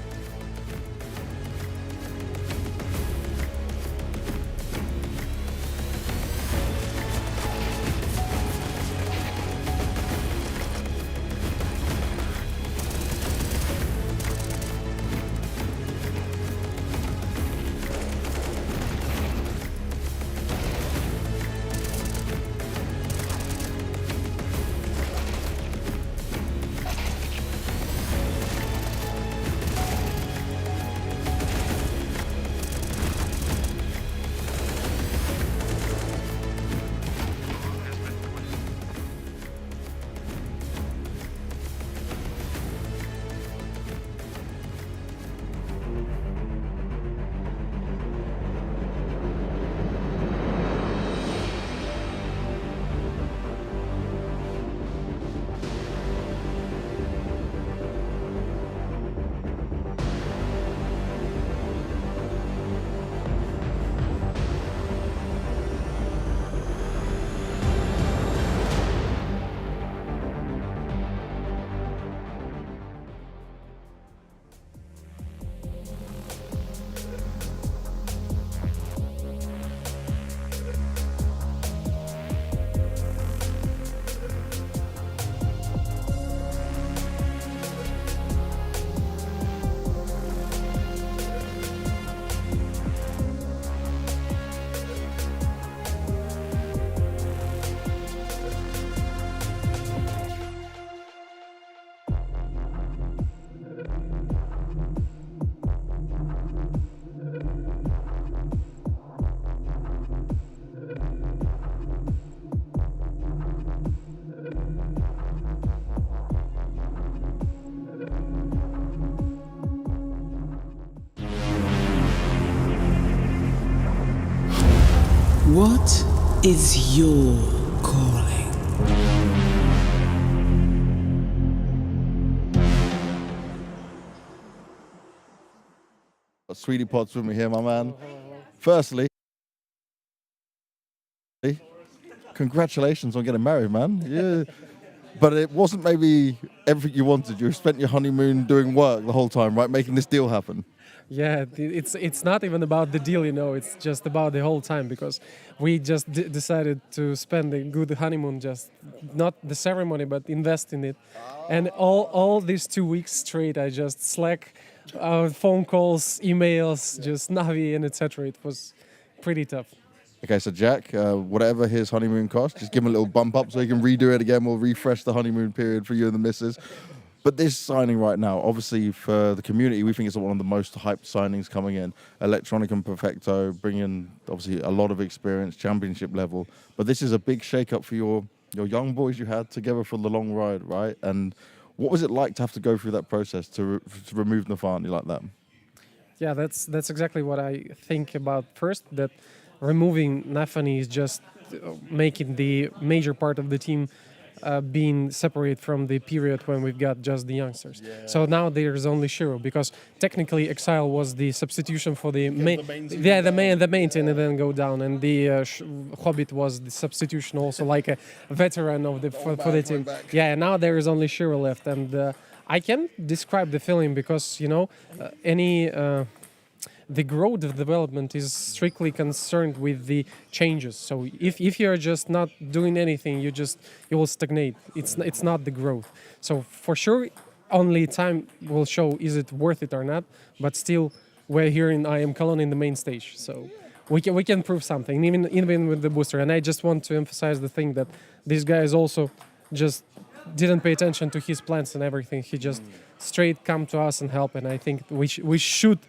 What is your calling? Sweetie Pot's with me here, my man. Firstly, congratulations on getting married, man. Yeah. But it wasn't maybe everything you wanted. You spent your honeymoon doing work the whole time, right? Making this deal happen. Yeah, it's not even about the deal, you know. It's just about the whole time, because we just decided to spend a good honeymoon, just not the ceremony, but invest in it. And all these 2 weeks straight, I just Slack, phone calls, emails, just Navi and etc. It was pretty tough. Okay, so Jack, whatever his honeymoon cost, just give him a little bump up so he can redo it again. We'll refresh the honeymoon period for you and the missus. But this signing right now, obviously for the community, we think it's one of the most hyped signings coming in. Electronic and Perfecto bringing obviously a lot of experience, championship level. But this is a big shake-up for your young boys you had together for the long ride, right? And what was it like to have to go through that process to remove Nafani like that? Yeah, that's exactly what I think about first, that removing Nafani is just making the major part of the team being separate from the period when we've got just the youngsters. Yeah. So now there's only Shiro, because technically Exile was the substitution for the main team, and then go down, and the Hobbit was the substitution also, like a veteran of the for the team. Yeah, now there is only Shiro left, and I can describe the feeling, because the growth of development is strictly concerned with the changes. So if you're just not doing anything, you will stagnate. It's not the growth. So for sure, only time will show is it worth it or not. But still, we're here in IEM Cologne in the main stage, so we can prove something, even with the booster. And I just want to emphasize the thing that this guy is also just didn't pay attention to his plans and everything. He just straight come to us and help. And I think we should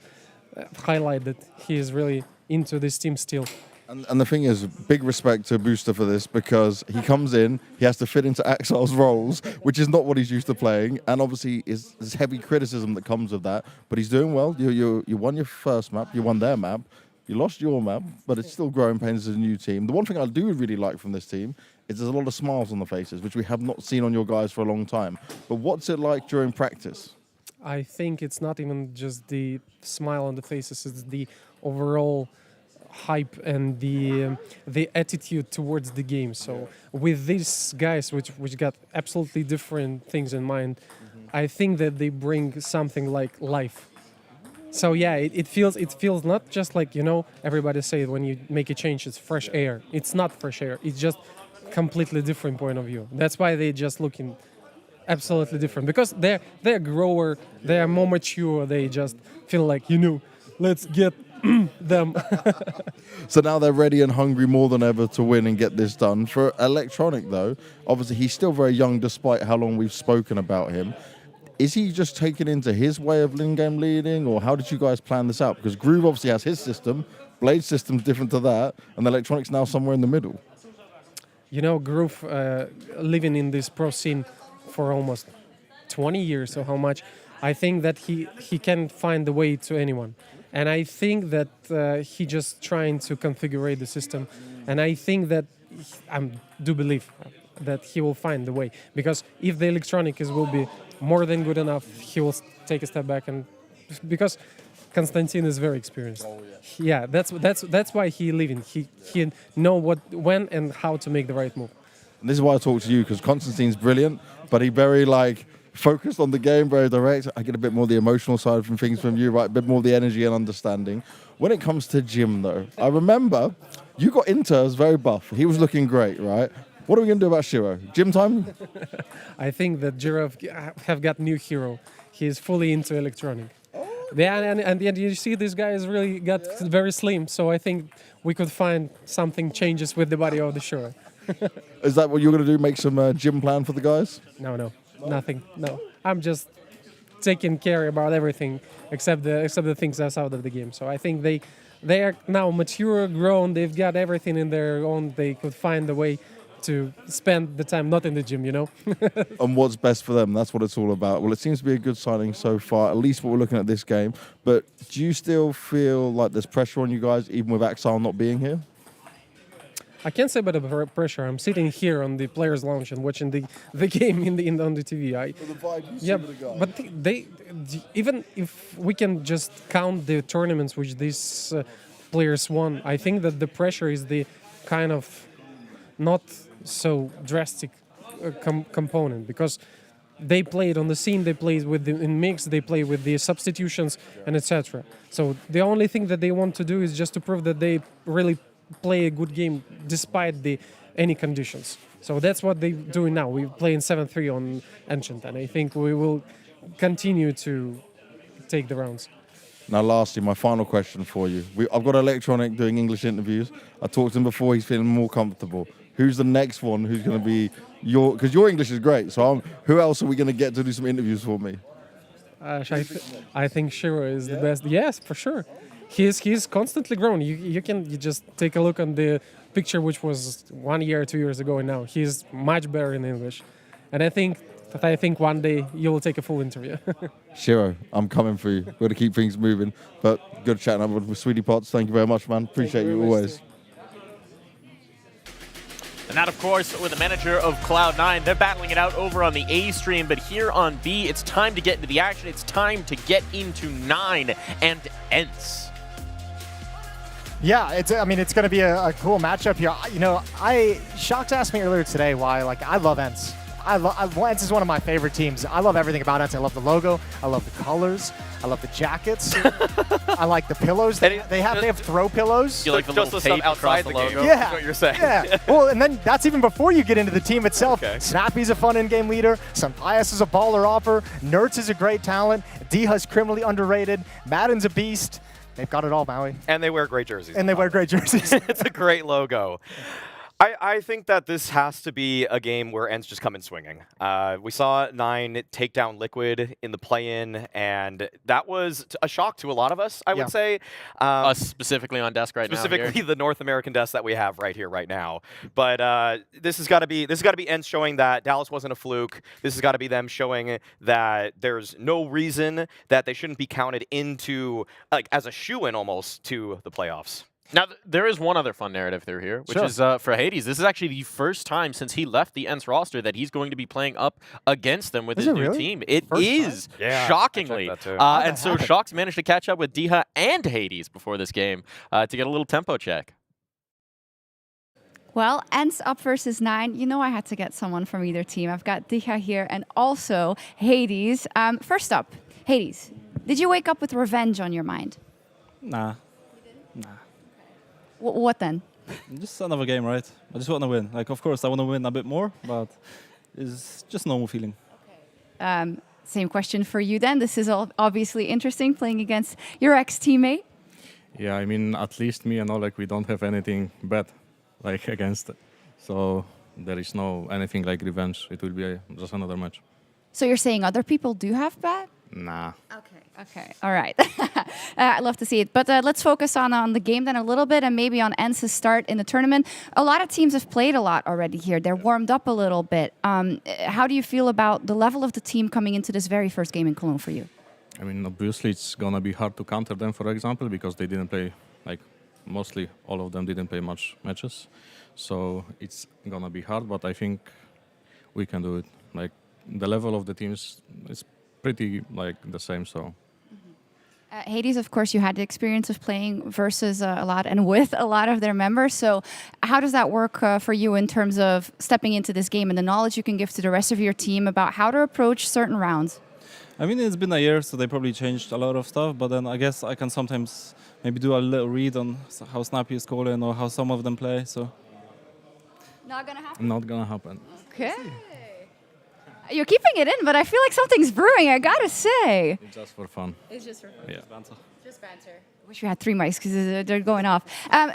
highlight that he is really into this team still. And the thing is, big respect to Booster for this, because he comes in, he has to fit into Axel's roles, which is not what he's used to playing, and obviously there's heavy criticism that comes with that. But he's doing well. You won your first map, you won their map, you lost your map, but it's still growing pains as a new team. The one thing I do really like from this team is there's a lot of smiles on the faces, which we have not seen on your guys for a long time. But what's it like during practice? I think it's not even just the smile on the faces, it's the overall hype and the attitude towards the game. So with these guys, which got absolutely different things in mind, I think that they bring something like life. So yeah, it feels not just like, everybody say when you make a change, it's fresh air. It's not fresh air. It's just completely different point of view. That's why they just looking absolutely different, because they're grower, they are more mature, they just feel like, let's get them. So now they're ready and hungry more than ever to win and get this done. For Electronic though, obviously he's still very young despite how long we've spoken about him. Is he just taken into his way of in-game leading, or how did you guys plan this out? Because Groove obviously has his system, Blade's system's different to that, and Electronic's now somewhere in the middle. Groove living in this pro scene for almost 20 years or how much, I think that he can find the way to anyone. And I think that he just trying to configure the system. And I think that I do believe that he will find the way. Because if the Electronic will be more than good enough, he will take a step back. And because Konstantin is very experienced. Oh, yeah, that's why he living. He know when and how to make the right move. And this is why I talk to you, because Konstantin's brilliant, but he very focused on the game, very direct. I get a bit more the emotional side from things from you, right? A bit more the energy and understanding. When it comes to Jim, though, I remember you got Inters very buff. He was looking great, right? What are we going to do about Shiro? Gym time? I think that Jiro have got new hero. He is fully into Electronic. Yeah, and you see this guy is really got very slim, so I think we could find something changes with the body of the Shiro. Is that what you're going to do? Make some gym plan for the guys? No, nothing. No, I'm just taking care about everything except the things that's out of the game. So I think they are now mature, grown. They've got everything in their own. They could find a way to spend the time not in the gym, And what's best for them? That's what it's all about. Well, it seems to be a good signing so far, at least what we're looking at this game. But do you still feel like there's pressure on you guys, even with Axel not being here? I can't say about the pressure. I'm sitting here on the players' lounge and watching the game on the TV. But even if we can just count the tournaments which these players won, I think that the pressure is the kind of not so drastic component, because they played on the scene, they played in mix, they play with the substitutions and etc. So the only thing that they want to do is just to prove that they really play a good game despite any conditions. So that's what they're doing now. We're playing 7-3 on Ancient, and I think we will continue to take the rounds. Now, lastly, my final question for you. I've got Electronic doing English interviews. I talked to him before, he's feeling more comfortable. Who's the next one who's going to be because your English is great, so who else are we going to get to do some interviews for me? I think Shiro is the best. Yes, for sure. He's constantly growing. You just take a look on the picture, which was 1 year, 2 years ago, and now he's much better in English. And I think one day you will take a full interview. Shiro, I'm coming for you. We've got to keep things moving. But good chatting up with Sweetie Potts. Thank you very much, man. Appreciate you always. And that, of course, with the manager of Cloud9. They're battling it out over on the A stream, but here on B, it's time to get into the action. It's time to get into 9 and ENCE. Yeah, it's going to be a cool matchup here. You know, Shocked asked me earlier today why, I love ENCE. ENCE is one of my favorite teams. I love everything about ENCE. I love the logo. I love the colors. I love the jackets. I like the pillows. They have throw pillows. You like the little tape outside the logo? Yeah. Is what you're saying. Yeah. Well, and then that's even before you get into the team itself. Okay. Snappy's a fun in-game leader. Sampias is a baller offer. Nertz is a great talent. Diha's criminally underrated. Madden's a beast. They've got it all, Maui. And they wear great jerseys. And they wear great jerseys. It's a great logo. I think that this has to be a game where ENCE just come in swinging. We saw 9 take down Liquid in the play-in, and that was a shock to a lot of us, I would say. Us specifically on desk right now. Specifically the North American desk that we have right here, right now. But this has got to be ENCE showing that Dallas wasn't a fluke. This has got to be them showing that there's no reason that they shouldn't be counted into, as a shoo-in almost to the playoffs. Now, there is one other fun narrative through here, which is for Hades. This is actually the first time since he left the ENCE roster that he's going to be playing up against them with his new team. It is, shockingly. And so Shock's managed to catch up with Diha and Hades before this game to get a little tempo check. Well, ENCE up versus 9. You know I had to get someone from either team. I've got Diha here and also Hades. First up, Hades, did you wake up with revenge on your mind? Nah. What then? Just another game, right? I just want to win. Of course, I want to win a bit more, but it's just normal feeling. Okay. Same question for you then. This is obviously interesting, playing against your ex-teammate. Yeah, I mean, at least me and Oleg, we don't have anything bad, against it. So there is no anything like revenge. It will be just another match. So you're saying other people do have bad? Nah. Okay, all right. I'd love to see it. But let's focus on the game then a little bit, and maybe on ENCE's start in the tournament. A lot of teams have played a lot already here. They're warmed up a little bit. How do you feel about the level of the team coming into this very first game in Cologne for you? I mean, obviously it's going to be hard to counter them, for example, because they didn't play, mostly all of them didn't play much matches. So it's going to be hard, but I think we can do it. The level of the teams is pretty the same, so. Hades, of course, you had the experience of playing versus a lot and with a lot of their members. So how does that work for you in terms of stepping into this game and the knowledge you can give to the rest of your team about how to approach certain rounds? I mean, it's been a year, so they probably changed a lot of stuff, but then I guess I can sometimes maybe do a little read on how Snappy is calling or how some of them play, so. Not gonna happen? Not gonna happen. Okay. You're keeping it in, but I feel like something's brewing, I gotta say. It's just for fun. It's just for fun. Yeah. Just banter. Wish we had 3 mics because they're going off.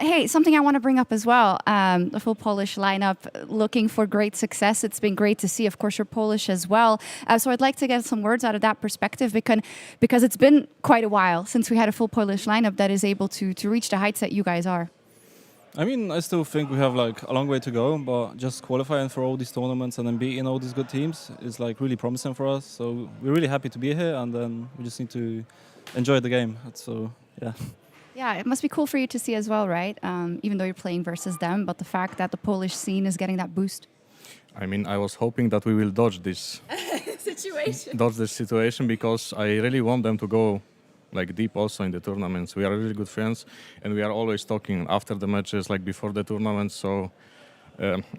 Hey, something I want to bring up as well. The full Polish lineup looking for great success. It's been great to see. Of course, you're Polish as well. So I'd like to get some words out of that perspective because it's been quite a while since we had a full Polish lineup that is able to reach the heights that you guys are. I mean, I still think we have a long way to go, but just qualifying for all these tournaments and then beating all these good teams is really promising for us. So we're really happy to be here, and then we just need to enjoy the game. So yeah. Yeah, it must be cool for you to see as well, right? Even though you're playing versus them, but the fact that the Polish scene is getting that boost. I mean, I was hoping that we will dodge this situation because I really want them to go like deep also in the tournaments. We are really good friends, and we are always talking after the matches, like before the tournament. So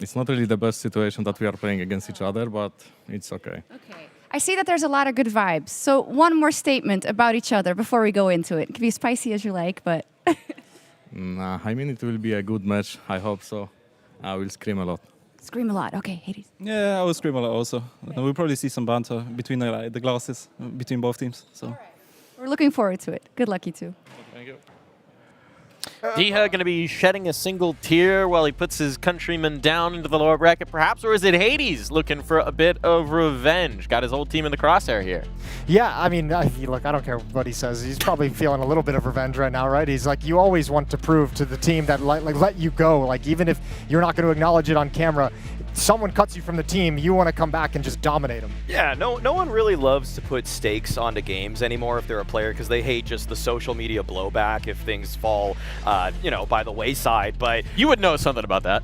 it's not really the best situation that we are playing against each other, but it's okay. Okay. I see that there's a lot of good vibes. So one more statement about each other before we go into it. It can be as spicy as you like, but... Nah, I mean, it will be a good match. I hope so. I will scream a lot. Scream a lot. Okay, Hades. Yeah, I will scream a lot also. We'll probably see some banter between the glasses, between both teams. So We're looking forward to it. Good luck, you two. Thank you. Diha going to be shedding a single tear while he puts his countrymen down into the lower bracket, perhaps? Or is it Hades looking for a bit of revenge? Got his old team in the crosshair here. Yeah, I mean, look, I don't care what he says. He's probably feeling a little bit of revenge right now, right? He's like, you always want to prove to the team that let you go. Like, even if you're not going to acknowledge it on camera, someone cuts you from the team, you want to come back and just dominate them. Yeah, no one really loves to put stakes onto games anymore if they're a player because they hate just the social media blowback if things fall, by the wayside. But you would know something about that.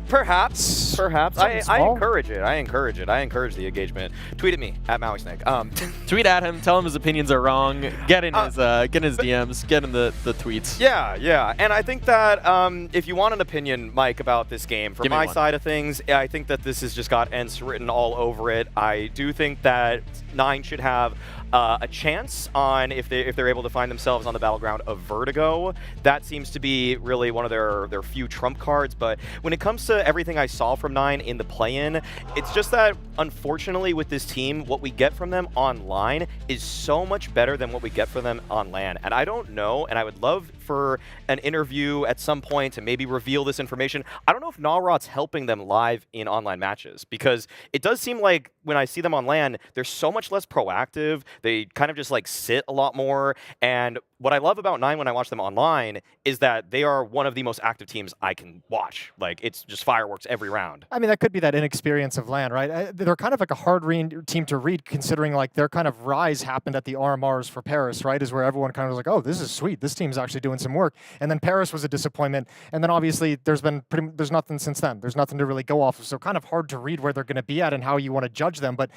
Perhaps. I encourage it. I encourage the engagement. Tweet at me at MauiSnake. Tweet at him. Tell him his opinions are wrong. Get in his DMs. Get in the tweets. Yeah. And I think that if you want an opinion, Mike, about this game, from my side of things, I think that this has just got ENCE written all over it. I do think that 9 should have a chance on if they're able to find themselves on the battleground of Vertigo. That seems to be really one of their few trump cards. But when it comes to everything I saw from 9 in the play-in, it's just that unfortunately with this team, what we get from them online is so much better than what we get from them on LAN. And I don't know, and I would love for an interview at some point to maybe reveal this information. I don't know if Nalrot's helping them live in online matches, because it does seem like when I see them on LAN, they're so much less proactive. They kind of just like sit a lot more. And what I love about 9 when I watch them online is that they are one of the most active teams I can watch. Like, it's just fireworks every round. I mean, that could be that inexperience of LAN, right? They're kind of like a hard team to read, considering like their kind of rise happened at the RMRs for Paris, right? Is where everyone kind of was like, oh, this is sweet. This team's actually doing some work. And then Paris was a disappointment. And then obviously there's nothing since then. There's nothing to really go off of. So kind of hard to read where they're going to be at and how you want to judge them. But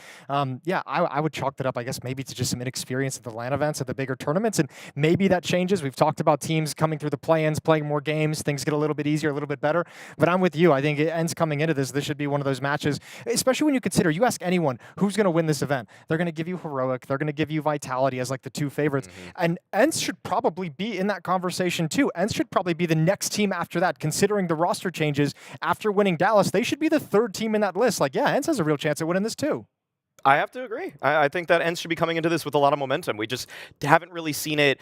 yeah, I would chalk that up, I guess, maybe to just some inexperience at the LAN events, at the bigger tournaments. And maybe that changes. We've talked about teams coming through the play-ins, playing more games. Things get a little bit easier, a little bit better. But I'm with you. I think ENCE coming into this should be one of those matches, especially when you consider, you ask anyone who's going to win this event, they're going to give you Heroic, they're going to give you Vitality as like the 2 favorites. And ENCE should probably be in that conversation too. ENCE should probably be the next team after that, considering the roster changes after winning Dallas. They should be the 3rd team in that list. Like, yeah, ENCE has a real chance at winning this too. I have to agree. I think that ENCE should be coming into this with a lot of momentum. We just haven't really seen it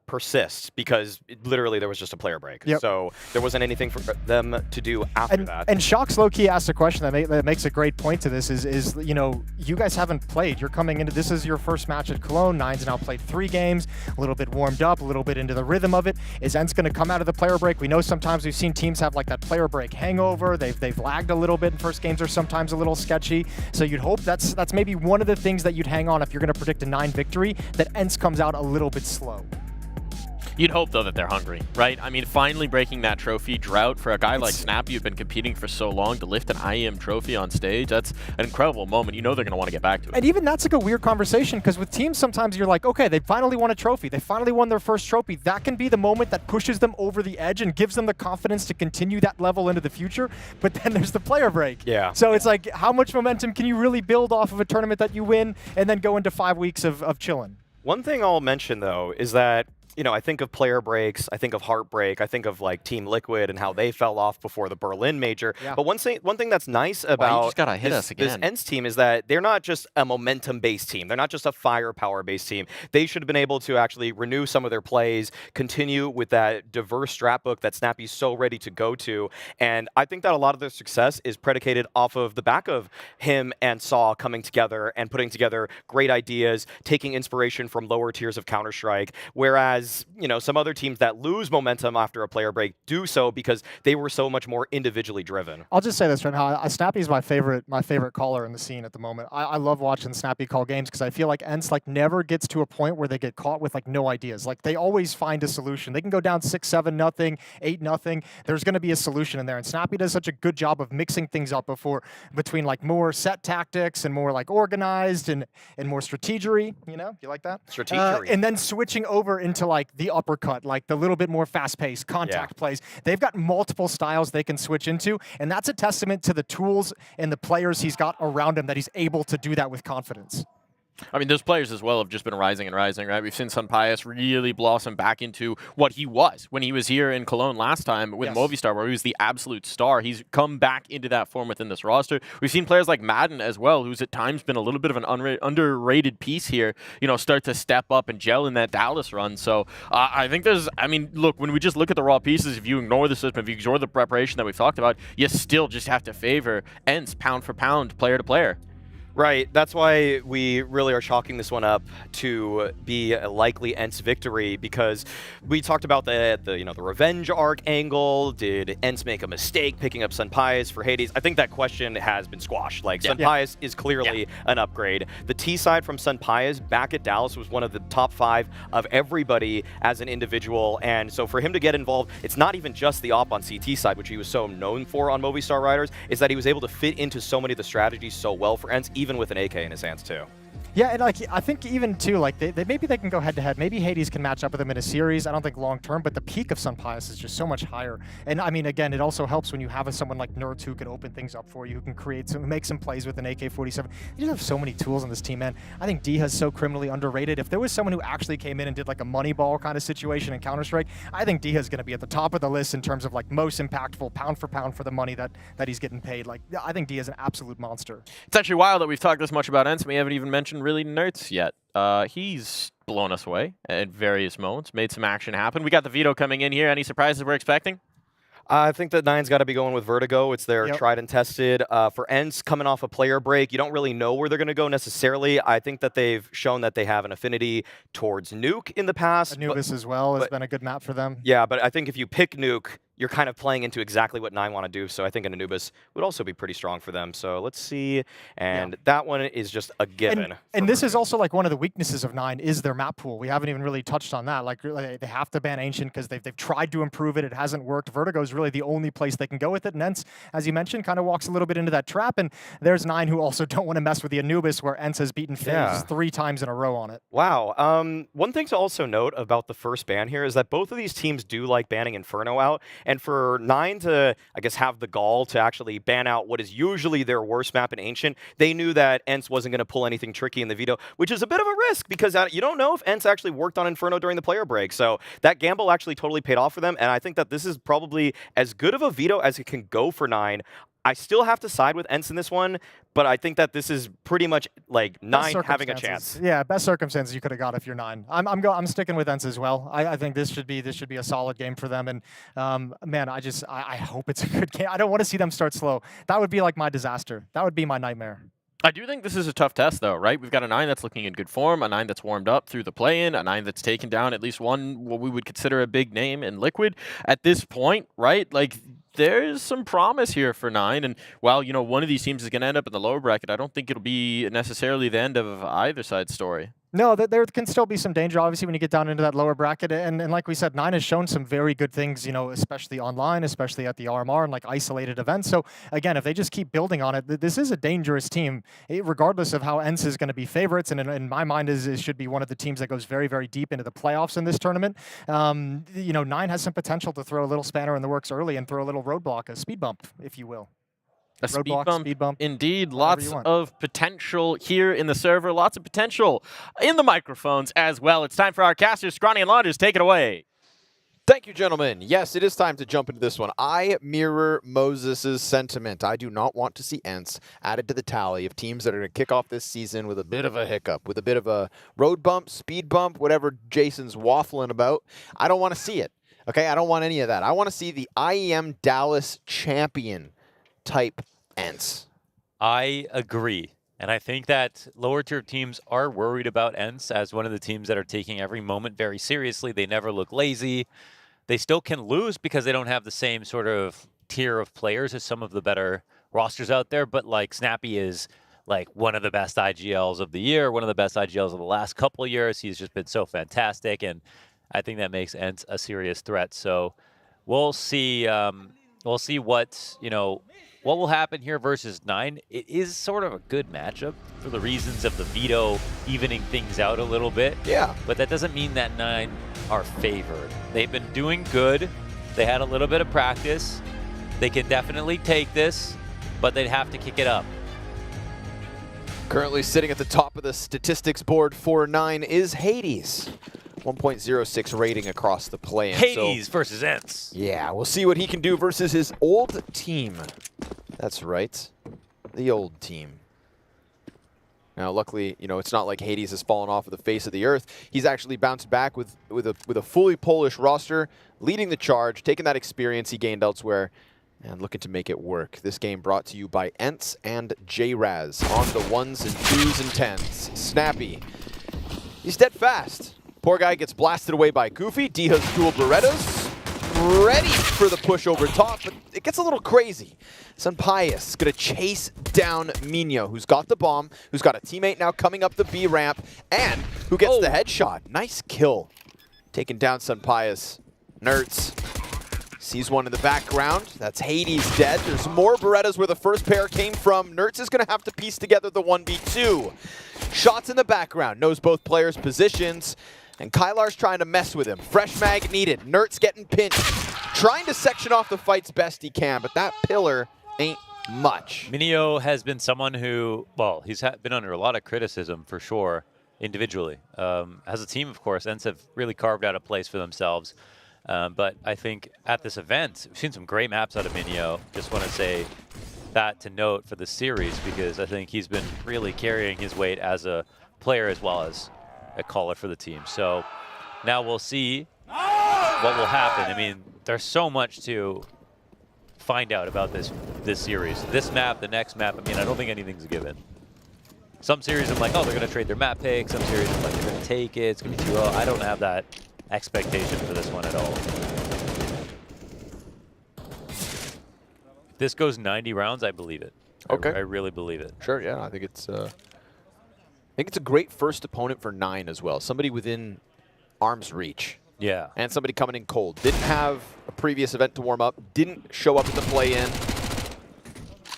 persist because literally there was just a player break. Yep. So there wasn't anything for them to do after that. And Shock's low-key asked a question that makes a great point to this is, you know, you guys haven't played. You're coming into, this is your first match at Cologne. 9's now played 3 games, a little bit warmed up, a little bit into the rhythm of it. Is ENCE going to come out of the player break? We know sometimes we've seen teams have like that player break hangover. They've lagged a little bit, and first games are sometimes a little sketchy. So you'd hope that's maybe one of the things that you'd hang on if you're going to predict a 9 victory, that ENCE comes out a little bit slow. You'd hope, though, that they're hungry, right? I mean, finally breaking that trophy drought for a guy like Snappy who've been competing for so long to lift an IEM trophy on stage, that's an incredible moment. You know they're going to want to get back to it. And even that's like a weird conversation, because with teams, sometimes you're like, okay, they finally won a trophy. They finally won their first trophy. That can be the moment that pushes them over the edge and gives them the confidence to continue that level into the future. But then there's the player break. Yeah. So it's like, how much momentum can you really build off of a tournament that you win and then go into 5 weeks of chilling? One thing I'll mention, though, is that, you know, I think of player breaks, I think of Heartbreak, I think of like Team Liquid and how they fell off before the Berlin major. Yeah. But one thing that's nice about this ENCE team is that they're not just a momentum-based team. They're not just a firepower-based team. They should have been able to actually renew some of their plays, continue with that diverse strat book that Snappy's so ready to go to. And I think that a lot of their success is predicated off of the back of him and Saw coming together and putting together great ideas, taking inspiration from lower tiers of Counter-Strike, whereas Whereas, you know, some other teams that lose momentum after a player break do so because they were so much more individually driven. I'll just say this right now. Snappy's my favorite caller in the scene at the moment. I love watching Snappy call games because I feel like ENCE like never gets to a point where they get caught with like no ideas. Like they always find a solution. They can go down 6-7-0, 8-0. There's going to be a solution in there, and Snappy does such a good job of mixing things up between like more set tactics and more like organized and more strategery. You know, you like that? Strategery. And then switching over into like the uppercut, like the little bit more fast-paced contact plays. They've got multiple styles they can switch into, and that's a testament to the tools and the players he's got around him that he's able to do that with confidence. I mean, those players as well have just been rising and rising, right? We've seen Sunpius really blossom back into what he was when he was here in Cologne last time with Movistar, where he was the absolute star. He's come back into that form within this roster. We've seen players like Madden as well, who's at times been a little bit of an underrated piece here, you know, start to step up and gel in that Dallas run. So I think I mean, look, when we just look at the raw pieces, if you ignore the system, if you ignore the preparation that we've talked about, you still just have to favor ENCE pound for pound, player to player. Right, that's why we really are chalking this one up to be a likely ENCE victory, because we talked about the revenge arc angle. Did ENCE make a mistake picking up Sunpius for Hades? I think that question has been squashed. Like, Sunpius is clearly an upgrade. The T side from Sunpius back at Dallas was one of the top 5 of everybody as an individual, and so for him to get involved, it's not even just the op on CT side, which he was so known for on Movistar Riders, is that he was able to fit into so many of the strategies so well for ENCE, even with an AK in his hands too. Yeah, and like I think even too, like maybe they can go head to head. Maybe Hades can match up with him in a series. I don't think long term, but the peak of Sunpius is just so much higher. And I mean, again, it also helps when you have someone like Nerds who can open things up for you, who can make some plays with an AK-47. You just have so many tools on this team, man. I think D is so criminally underrated. If there was someone who actually came in and did like a Moneyball kind of situation in Counter-Strike, I think D is going to be at the top of the list in terms of like most impactful pound for pound for the money that he's getting paid. Like I think D is an absolute monster. It's actually wild that we've talked this much about ENCE. We haven't even mentioned really Nerds yet. He's blown us away at various moments, made some action happen. We got the Veto coming in here. Any surprises we're expecting? I think that Nine's got to be going with Vertigo. It's their tried and tested. For ENCE, coming off a player break, you don't really know where they're going to go necessarily. I think that they've shown that they have an affinity towards Nuke in the past. Anubis as well has been a good map for them. Yeah, but I think if you pick Nuke, you're kind of playing into exactly what Nine want to do. So I think an Anubis would also be pretty strong for them. So let's see. And that one is just a given. And this is also like one of the weaknesses of Nine is their map pool. We haven't even really touched on that. Like they have to ban Ancient because they've tried to improve it. It hasn't worked. Vertigo is really the only place they can go with it. And ENCE, as you mentioned, kind of walks a little bit into that trap. And there's Nine who also don't want to mess with the Anubis, where ENCE has beaten FaZe 3 times in a row on it. Wow. One thing to also note about the first ban here is that both of these teams do like banning Inferno out. And for Nine to, I guess, have the gall to actually ban out what is usually their worst map in Ancient, they knew that ENCE wasn't going to pull anything tricky in the veto, which is a bit of a risk because you don't know if ENCE actually worked on Inferno during the player break. So that gamble actually totally paid off for them, and I think that this is probably as good of a veto as it can go for Nine. I still have to side with ENCE in this one, but I think that this is pretty much like Nine having a chance. Yeah, best circumstances you could have got if you're Nine. I'm sticking with ENCE as well. I think this should be a solid game for them. And man, I hope it's a good game. I don't want to see them start slow. That would be like my disaster. That would be my nightmare. I do think this is a tough test, though, right? We've got a Nine that's looking in good form, a Nine that's warmed up through the play-in, a Nine that's taken down at least one what we would consider a big name in Liquid. At this point, right, like there's some promise here for Nine, and while, you know, one of these teams is going to end up in the lower bracket, I don't think it'll be necessarily the end of either side's story. No, there can still be some danger, obviously, when you get down into that lower bracket. And like we said, Nine has shown some very good things, you know, especially online, especially at the RMR and like isolated events. So again, if they just keep building on it, this is a dangerous team, regardless of how ENCE is going to be favorites. And in my mind, it should be one of the teams that goes very, very deep into the playoffs in this tournament. You know, Nine has some potential to throw a little spanner in the works early and throw a little roadblock, a speed bump, if you will. A speed bump, indeed. Lots of potential here in the server. Lots of potential in the microphones as well. It's time for our casters. Scrawny and Launders, take it away. Thank you, gentlemen. Yes, it is time to jump into this one. I mirror Moses' sentiment. I do not want to see ENCE added to the tally of teams that are going to kick off this season with a bit of a hiccup, with a bit of a road bump, speed bump, whatever Jason's waffling about. I don't want to see it. Okay, I don't want any of that. I want to see the IEM Dallas champion type ENCE. I agree. And I think that lower tier teams are worried about ENCE as one of the teams that are taking every moment very seriously. They never look lazy. They still can lose because they don't have the same sort of tier of players as some of the better rosters out there. But like Snappy is like one of the best IGLs of the year, one of the best IGLs of the last couple of years. He's just been so fantastic, and I think that makes ENCE a serious threat. So we'll see. We'll see what what will happen here versus 9. It is sort of a good matchup for the reasons of the veto evening things out a little bit. Yeah. But that doesn't mean that 9 are favored. They've been doing good. They had a little bit of practice. They can definitely take this, but they'd have to kick it up. Currently sitting at the top of the statistics board for 9 is Hades. 1.06 rating across the play-in. Hades versus ENCE. Yeah, we'll see what he can do versus his old team. That's right, the old team. Now, luckily, it's not like Hades has fallen off of the face of the earth. He's actually bounced back with a fully Polish roster, leading the charge, taking that experience he gained elsewhere, and looking to make it work. This game brought to you by ENCE and JRaz on the 1s and 2s and 10s. Snappy, he's dead fast. Poor guy gets blasted away by Goofy. Diha's dual Berettas, ready for the push over top, but it gets a little crazy. Sunpius is going to chase down Minho, who's got the bomb, who's got a teammate now coming up the B ramp, and who gets the headshot. Nice kill. Taking down Sunpius. Nerds sees one in the background. That's Hades dead. There's more Berettas where the first pair came from. Nerds is going to have to piece together the 1v2. Shots in the background. Knows both players' positions. And Kylar's trying to mess with him. Fresh mag needed. Nert's getting pinched. Trying to section off the fights best he can, but that pillar ain't much. Minio has been someone who, well, he's been under a lot of criticism for sure, individually. As a team, of course, ENCE have really carved out a place for themselves. But I think at this event, we've seen some great maps out of Minio. Just want to say that to note for the series, because I think he's been really carrying his weight as a player as well as a caller for the team. So now we'll see what will happen. I mean, there's so much to find out about this series. This map, the next map, I mean, I don't think anything's a given. Some series I'm like, oh, they're going to trade their map pick. Some series I'm like, they're going to take it. It's going to be 2-0. I don't have that expectation for this one at all. If this goes 90 rounds, I believe it. Okay. I really believe it. Sure, yeah. I think it's a great first opponent for 9 as well. Somebody within arm's reach. Yeah. And somebody coming in cold. Didn't have a previous event to warm up. Didn't show up at the play-in.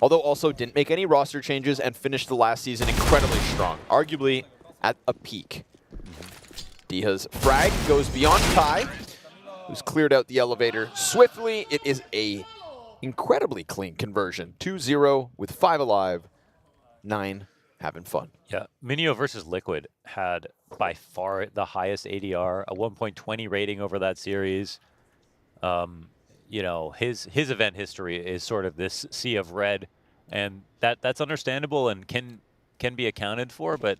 Although also didn't make any roster changes and finished the last season incredibly strong. Arguably at a peak. Diha's frag goes beyond Kai, who's cleared out the elevator swiftly. It is a incredibly clean conversion. 2-0 with 5 alive. 9 having fun. Yeah, Minio versus Liquid had by far the highest ADR, a 1.20 rating over that series. You know, his event history is sort of this sea of red, and that's understandable and can be accounted for. But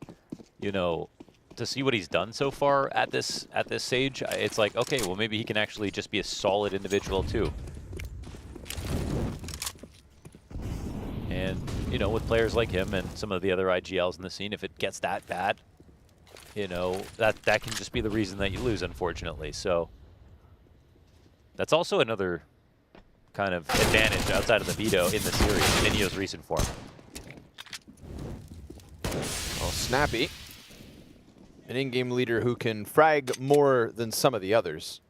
you know, to see what he's done so far at this stage, it's like, okay, well maybe he can actually just be a solid individual too. And you know, with players like him and some of the other IGLs in the scene, if it gets that bad, you know, that can just be the reason that you lose, unfortunately. So that's also another kind of advantage outside of the veto in the series, Minio's recent form. Well, Snappy, an in-game leader who can frag more than some of the others.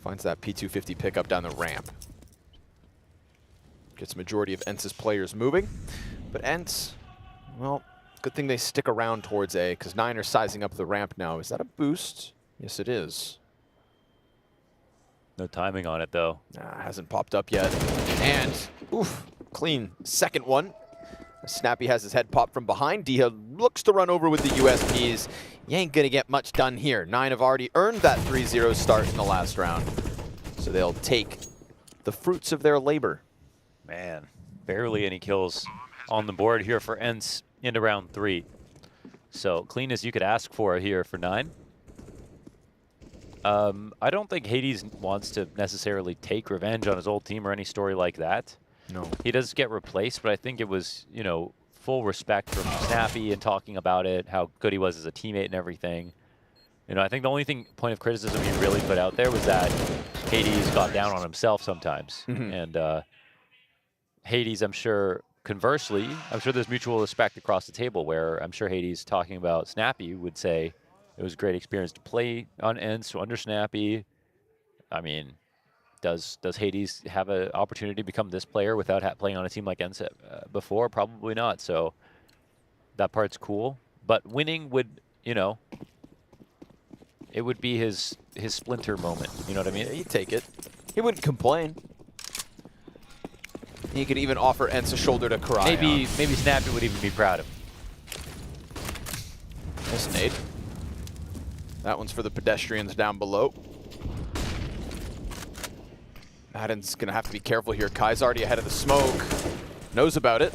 Finds that P250 pickup down the ramp. Gets majority of ENCE's players moving. But ENCE, well, good thing they stick around towards A, because 9 are sizing up the ramp now. Is that a boost? Yes, it is. No timing on it, though. Nah, hasn't popped up yet. And, oof, clean second one. Snappy has his head popped from behind. Diha looks to run over with the USPs. You ain't gonna get much done here. 9 have already earned that 3-0 start in the last round. So they'll take the fruits of their labor. Man, barely any kills on the board here for ENCE into round 3. So clean as you could ask for here for 9. I don't think Hades wants to necessarily take revenge on his old team or any story like that. No. He does get replaced, but I think it was, you know, full respect from Snappy and talking about it, how good he was as a teammate and everything. You know, I think the only point of criticism he really put out there was that Hades got down on himself sometimes. And Hades, I'm sure, conversely, I'm sure there's mutual respect across the table where I'm sure Hades talking about Snappy would say it was a great experience to play on ENCE under Snappy. I mean, does Hades have an opportunity to become this player without playing on a team like ENCE before? Probably not. So that part's cool. But winning would, you know, it would be his splinter moment. You know what I mean? Yeah, he'd take it. He wouldn't complain. He could even offer ENCE a shoulder to cry Maybe on. Snappy would even be proud of him. Nice nade. That one's for the pedestrians down below. Madden's going to have to be careful here. Kai's already ahead of the smoke. Knows about it.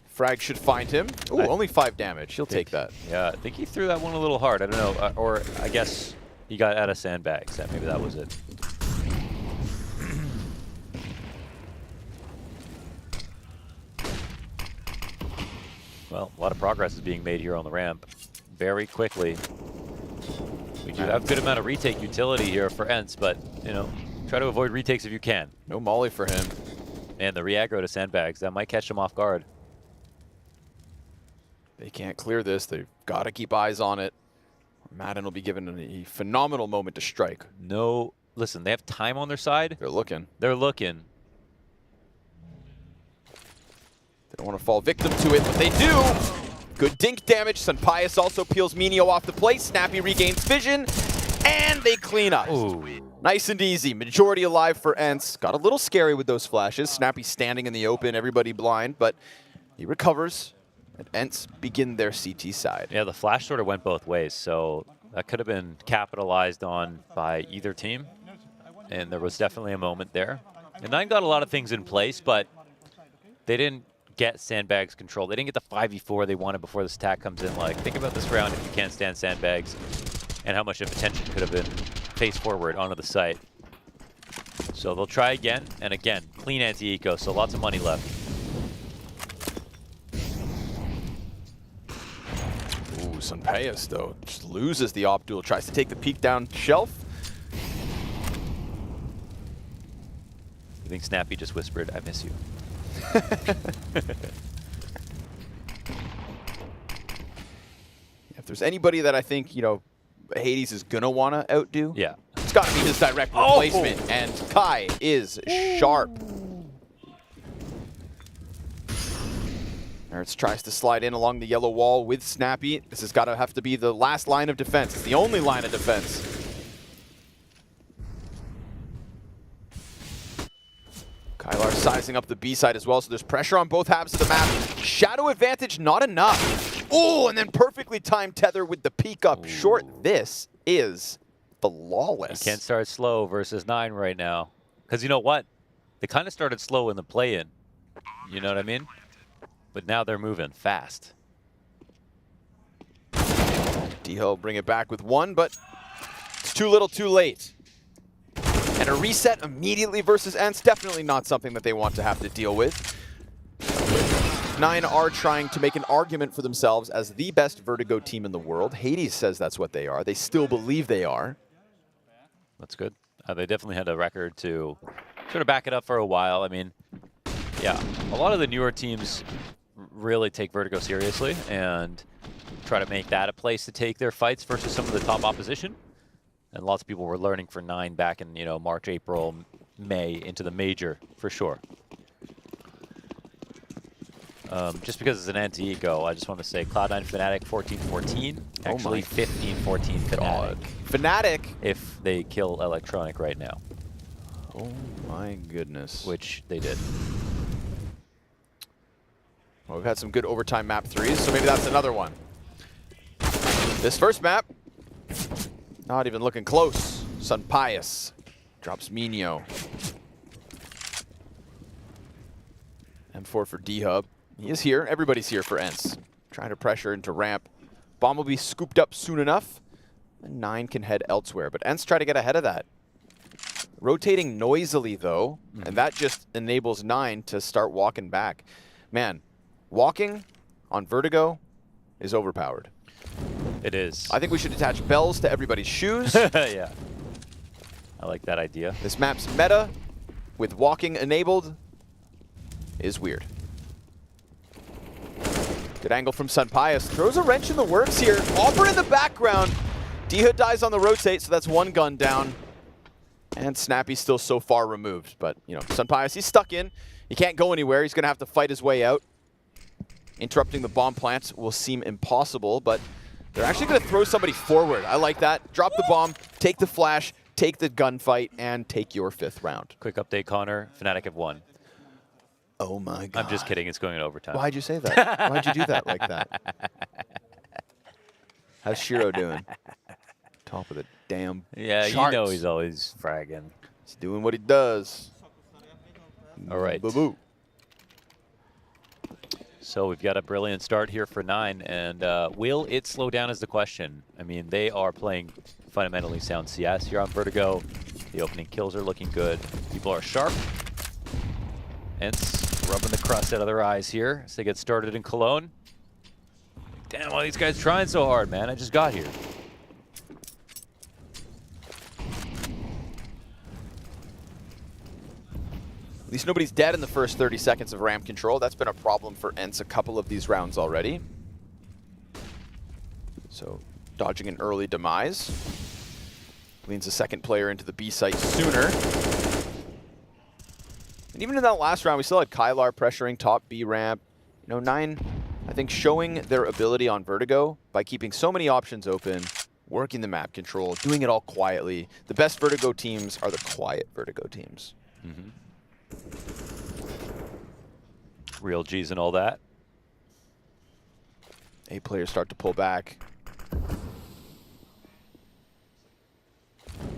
Frag should find him. Ooh, only 5 damage. He'll take that. Yeah, I think he threw that one a little hard. I don't know. Or I guess he got out of sandbags. Maybe that was it. Well, a lot of progress is being made here on the ramp. Very quickly. We do have a good amount of retake utility here for ENCE, but, you know, try to avoid retakes if you can. No molly for him. And the re-aggro to sandbags, that might catch him off guard. They can't clear this. They've got to keep eyes on it. Madden will be given a phenomenal moment to strike. No, listen, they have time on their side. They're looking. They're looking. They don't want to fall victim to it, but they do. Good dink damage. Sunpius also peels Minio off the plate. Snappy regains vision, and they clean up. Ooh. Nice and easy. Majority alive for ENCE. Got a little scary with those flashes. Snappy standing in the open, everybody blind, but he recovers. And ENCE begin their CT side. Yeah, the flash sort of went both ways, so that could have been capitalized on by either team. And there was definitely a moment there. And Nine got a lot of things in place, but they didn't get sandbags control. They didn't get the 5v4 they wanted before this attack comes in. Like, think about this round if you can't stand sandbags and how much of attention could have been face forward onto the site. So they'll try again, and again, clean anti-eco, so lots of money left. Ooh, Sunpius, though, just loses the op duel. Tries to take the peek down shelf. I think Snappy just whispered, "I miss you." If there's anybody that I think, you know, Hades is going to want to outdo, yeah, it's got to be his direct replacement, and Kai is sharp. Nerds tries to slide in along the yellow wall with Snappy. This has got to have to be the last line of defense. It's the only line of defense. Kylar sizing up the B side as well, so there's pressure on both halves of the map. Shadow advantage, not enough. Oh, and then perfectly timed tether with the peek up short. This is flawless. You can't start slow versus 9 right now. Because you know what? They kind of started slow in the play-in. You know what I mean? But now they're moving fast. D-Ho bring it back with 1, but it's too little too late. And a reset immediately versus ENCE, definitely not something that they want to have to deal with. 9 are trying to make an argument for themselves as the best Vertigo team in the world. Hades says that's what they are. They still believe they are. That's good. They definitely had a record to sort of back it up for a while. I mean, yeah, a lot of the newer teams really take Vertigo seriously and try to make that a place to take their fights versus some of the top opposition. And lots of people were learning for 9 back in, you know, March, April, May into the major, for sure. Just because it's an anti-eco, I just want to say Cloud9 Fnatic 14-14. Actually 15-14 Fnatic. Fnatic? If they kill Electronic right now. Oh my goodness. Which they did. Well, we've had some good overtime map 3s, so maybe that's another one. This first map, not even looking close. Sunpius drops Minio. M4 for D-Hub. He is here. Everybody's here for ENCE. Trying to pressure into ramp. Bomb will be scooped up soon enough. And 9 can head elsewhere, but ENCE try to get ahead of that. Rotating noisily, though, and that just enables 9 to start walking back. Man, Walking on Vertigo is overpowered. It is. I think we should attach bells to everybody's shoes. Yeah. I like that idea. This map's meta with walking enabled is weird. Good angle from Sunpius. Throws a wrench in the works here. Aubrey in the background. D-Hood dies on the rotate, so that's one gun down. And Snappy's still so far removed. But, you know, Sunpius, he's stuck in. He can't go anywhere. He's going to have to fight his way out. Interrupting the bomb plant will seem impossible, but they're actually going to throw somebody forward. I like that. Drop the bomb, take the flash, take the gunfight, and take your 5th round. Quick update, Connor. Fnatic have won. Oh my god. I'm just kidding. It's going in overtime. Why'd you say that? Why'd you do that like that? How's Shiro doing? Top of the damn Yeah, charts. you know he's always fragging. He's doing what he does. All right. Boo-boo. So we've got a brilliant start here for 9, and will it slow down is the question. I mean, they are playing fundamentally sound CS here on Vertigo. The opening kills are looking good. People are sharp. ENCE rubbing the crust out of their eyes here as they get started in Cologne. Damn, why are these guys trying so hard, man? I just got here. At least nobody's dead in the first 30 seconds of ramp control. That's been a problem for ENCE a couple of these rounds already. So, dodging an early demise. Leans the second player into the B site sooner. And even in that last round, we still had Kylar pressuring top B ramp. You know, 9, I think, showing their ability on Vertigo by keeping so many options open, working the map control, doing it all quietly. The best Vertigo teams are the quiet Vertigo teams. Mm-hmm. Real G's and all that. A players start to pull back.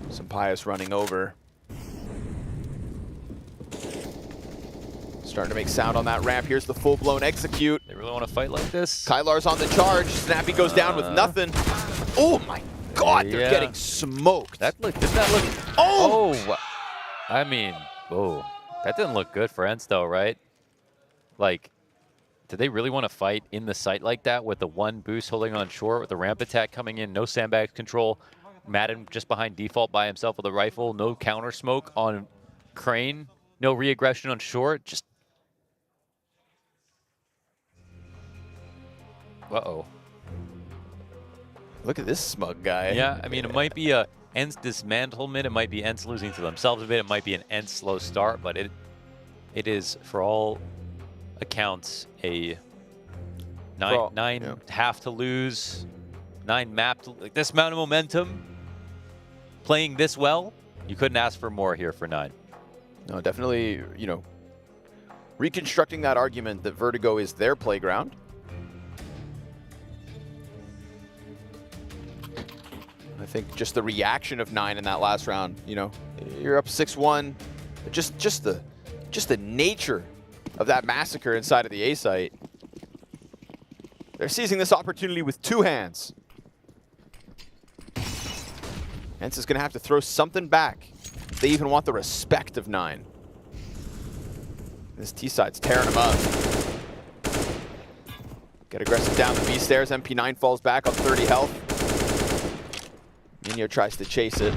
Sunpius running over. Starting to make sound on that ramp. Here's the full-blown execute. They really want to fight like this? Kylar's on the charge. Snappy goes down with nothing. Oh my god, they're getting smoked. Didn't that look... Oh! I mean, oh. That didn't look good for ENCE though, right? Like, did they really want to fight in the site like that with the one boost holding on short, with the ramp attack coming in, no sandbag control, Madden just behind default by himself with a rifle, no counter smoke on Crane, no re-aggression on short, just... Uh-oh. Look at this smug guy. Yeah, I mean, it might be a ENCE dismantlement, it might be ENCE losing to themselves a bit, it might be an ENCE slow start, but it is, for all accounts, a 9 half to lose, 9 map to, like this amount of momentum, playing this well, you couldn't ask for more here for 9. No, definitely, you know, reconstructing that argument that Vertigo is their playground. I think just the reaction of 9 in that last round, you know, you're up 6-1, just the nature of that massacre inside of the A site. They're seizing this opportunity with 2 hands. ENCE is going to have to throw something back. They even want the respect of 9. This T side's tearing him up. Get aggressive down the B stairs. MP9 falls back on 30 health. Minio tries to chase it.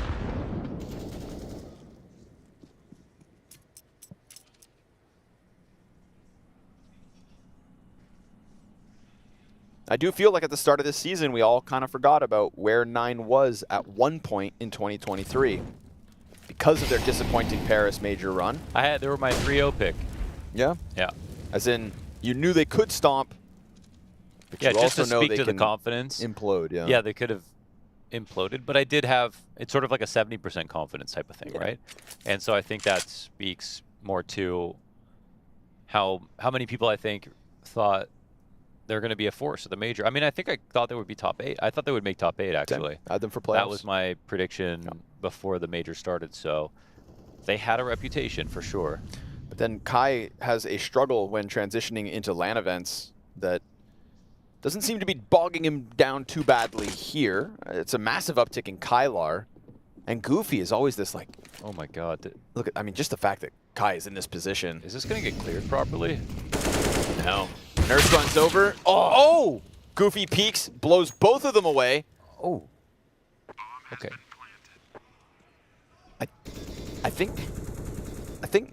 I do feel like at the start of this season, we all kind of forgot about where 9 was at one point in 2023 because of their disappointing Paris major run. They were my 3-0 pick. Yeah? Yeah. As in, you knew they could stomp, but Yeah, you just also to know speak they to the can confidence. implode. Yeah. Yeah, they could have imploded, but I did have, it's sort of like a 70% confidence type of thing, right? And so I think that speaks more to how many people I think thought they're going to be a force at the major. I mean, I think I thought they would be top 8. I thought they would make top 8, actually. Add them for playoffs. That was my prediction before the major started, so they had a reputation for sure. But then Kai has a struggle when transitioning into LAN events that doesn't seem to be bogging him down too badly here. It's a massive uptick in Kylar. And Goofy is always this like... Oh my god. Look, I mean, just the fact that Kai is in this position. Is this going to get cleared properly? No. Nurse runs over. Oh! Goofy peeks, blows both of them away. Oh. Okay. I think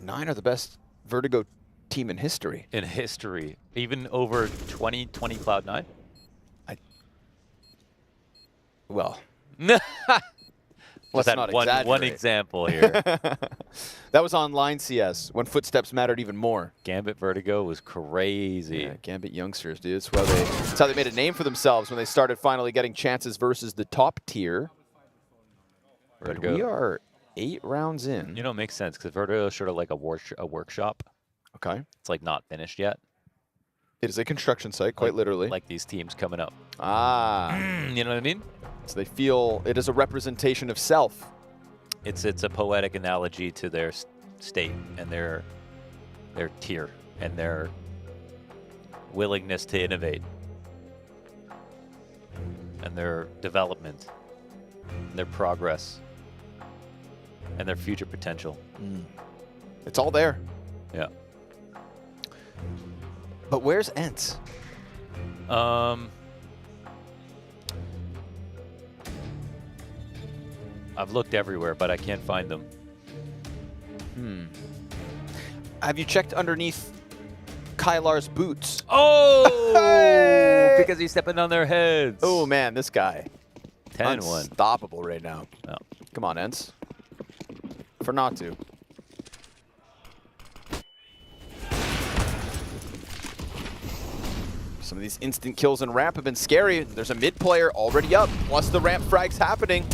9 are the best Vertigo team in history. In history. Even over 2020 Cloud9? Well. Let's not one exaggerate. example here. That was online CS, when footsteps mattered even more. Gambit Vertigo was crazy. Yeah, Gambit youngsters, dude. That's how they made a name for themselves when they started finally getting chances versus the top tier. But we are 8 rounds in. You know, it makes sense, because Vertigo is sort of like a workshop. Okay. It's like not finished yet. It is a construction site, quite literally. Like these teams coming up. Ah. You know what I mean? So they feel it is a representation of self. It's a poetic analogy to their state and their tier and their willingness to innovate and their development and their progress and their future potential. It's all there. Yeah. But where's ENCE? I've looked everywhere, but I can't find them. Have you checked underneath Kylar's boots? Oh! Hey! Because he's stepping on their heads. Oh, man, this guy. 10-1. Unstoppable right now. Oh. Come on, ENCE. For not to. Some of these instant kills in ramp have been scary. There's a mid player already up, plus the ramp frags happening.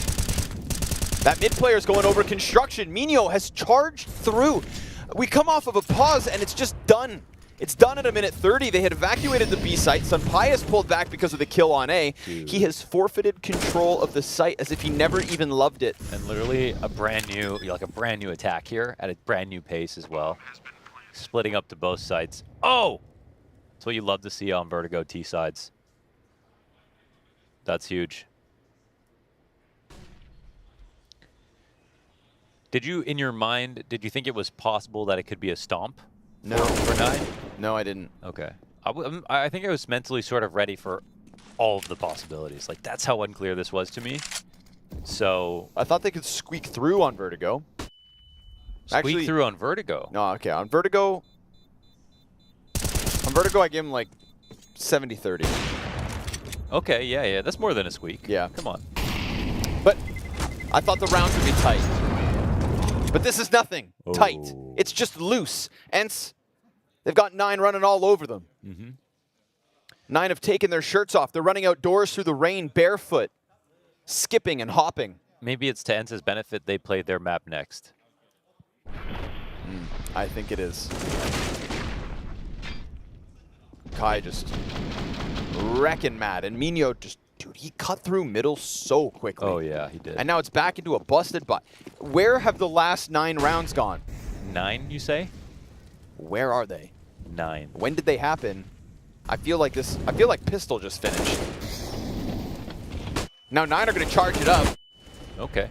That mid player is going over construction. Minio has charged through. We come off of a pause, and it's just done. It's done at a minute 30. They had evacuated the B site. Sunpius pulled back because of the kill on A. Dude. He has forfeited control of the site as if he never even loved it. And literally a brand new attack here at a brand new pace as well. Splitting up to both sides. Oh! That's what you love to see on Vertigo T sides. That's huge. Did you, in your mind, did you think it was possible that it could be a stomp? No. For 9? No, I didn't. Okay. I think I was mentally sort of ready for all of the possibilities. Like, that's how unclear this was to me. So I thought they could squeak through on Vertigo. Squeak through on Vertigo? No, okay. On Vertigo, I gave him like 70-30. Okay, yeah. That's more than a squeak. Yeah. Come on. But I thought the rounds would be tight. But this is nothing tight. It's just loose. ENCE, they've got 9 running all over them. 9 have taken their shirts off. They're running outdoors through the rain barefoot, skipping and hopping. Maybe it's to ENCE's benefit they played their map next. I think it is. Kai just wrecking mad. And Minio just, dude, he cut through middle so quickly. Oh, yeah, he did. And now it's back into a busted butt. Where have the last 9 rounds gone? 9, you say? Where are they? 9. When did they happen? I feel like Pistol just finished. Now 9 are going to charge it up. Okay.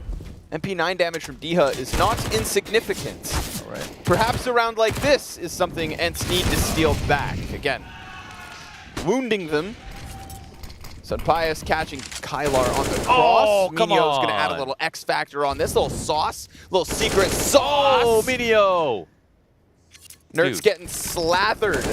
MP9 damage from Diha is not insignificant. All right. Perhaps a round like this is something ENCE need to steal back. Again, wounding them. Sunpius catching Kylar on the cross. Oh, come on. Minio's going to add a little X factor on this. Little sauce. Little secret sauce. Oh, Minio. Nerds Dude. getting slathered.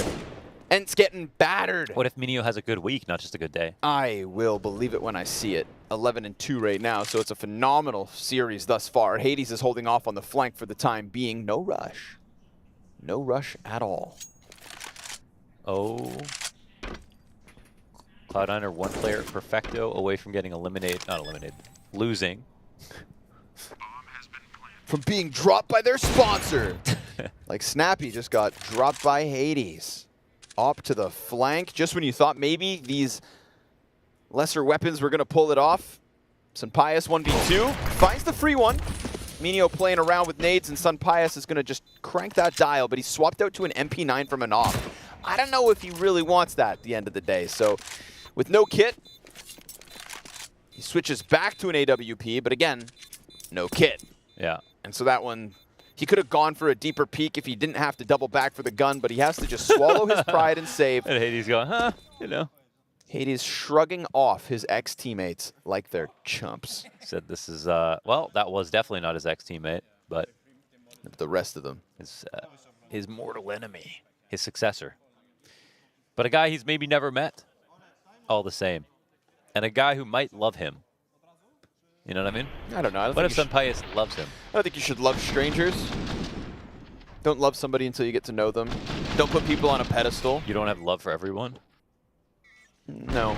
ENCE getting battered. What if Minio has a good week, not just a good day? I will believe it when I see it. 11-2 right now, so it's a phenomenal series thus far. Hades is holding off on the flank for the time being. No rush. No rush at all. Oh. Cloud9 are 1 player perfecto away from getting losing. From being dropped by their sponsor. Like Snappy just got dropped by Hades. Up to the flank, just when you thought maybe these lesser weapons were going to pull it off. Sunpius 1v2, finds the free one. Minio playing around with nades, and Sunpius is going to just crank that dial, but he swapped out to an MP9 from an off. I don't know if he really wants that at the end of the day. So with no kit, he switches back to an AWP, but again, no kit. Yeah. And so that one, He could have gone for a deeper peek if he didn't have to double back for the gun, but he has to just swallow his pride and save. And Hades going, huh? You know. Hades shrugging off his ex-teammates like they're chumps. Said this is, well, that was definitely not his ex-teammate, but the rest of them. His mortal enemy, his successor. But a guy he's maybe never met, all the same. And a guy who might love him. You know what I mean? I don't know. What if Sunpius loves him? I don't think you should love strangers. Don't love somebody until you get to know them. Don't put people on a pedestal. You don't have love for everyone? No.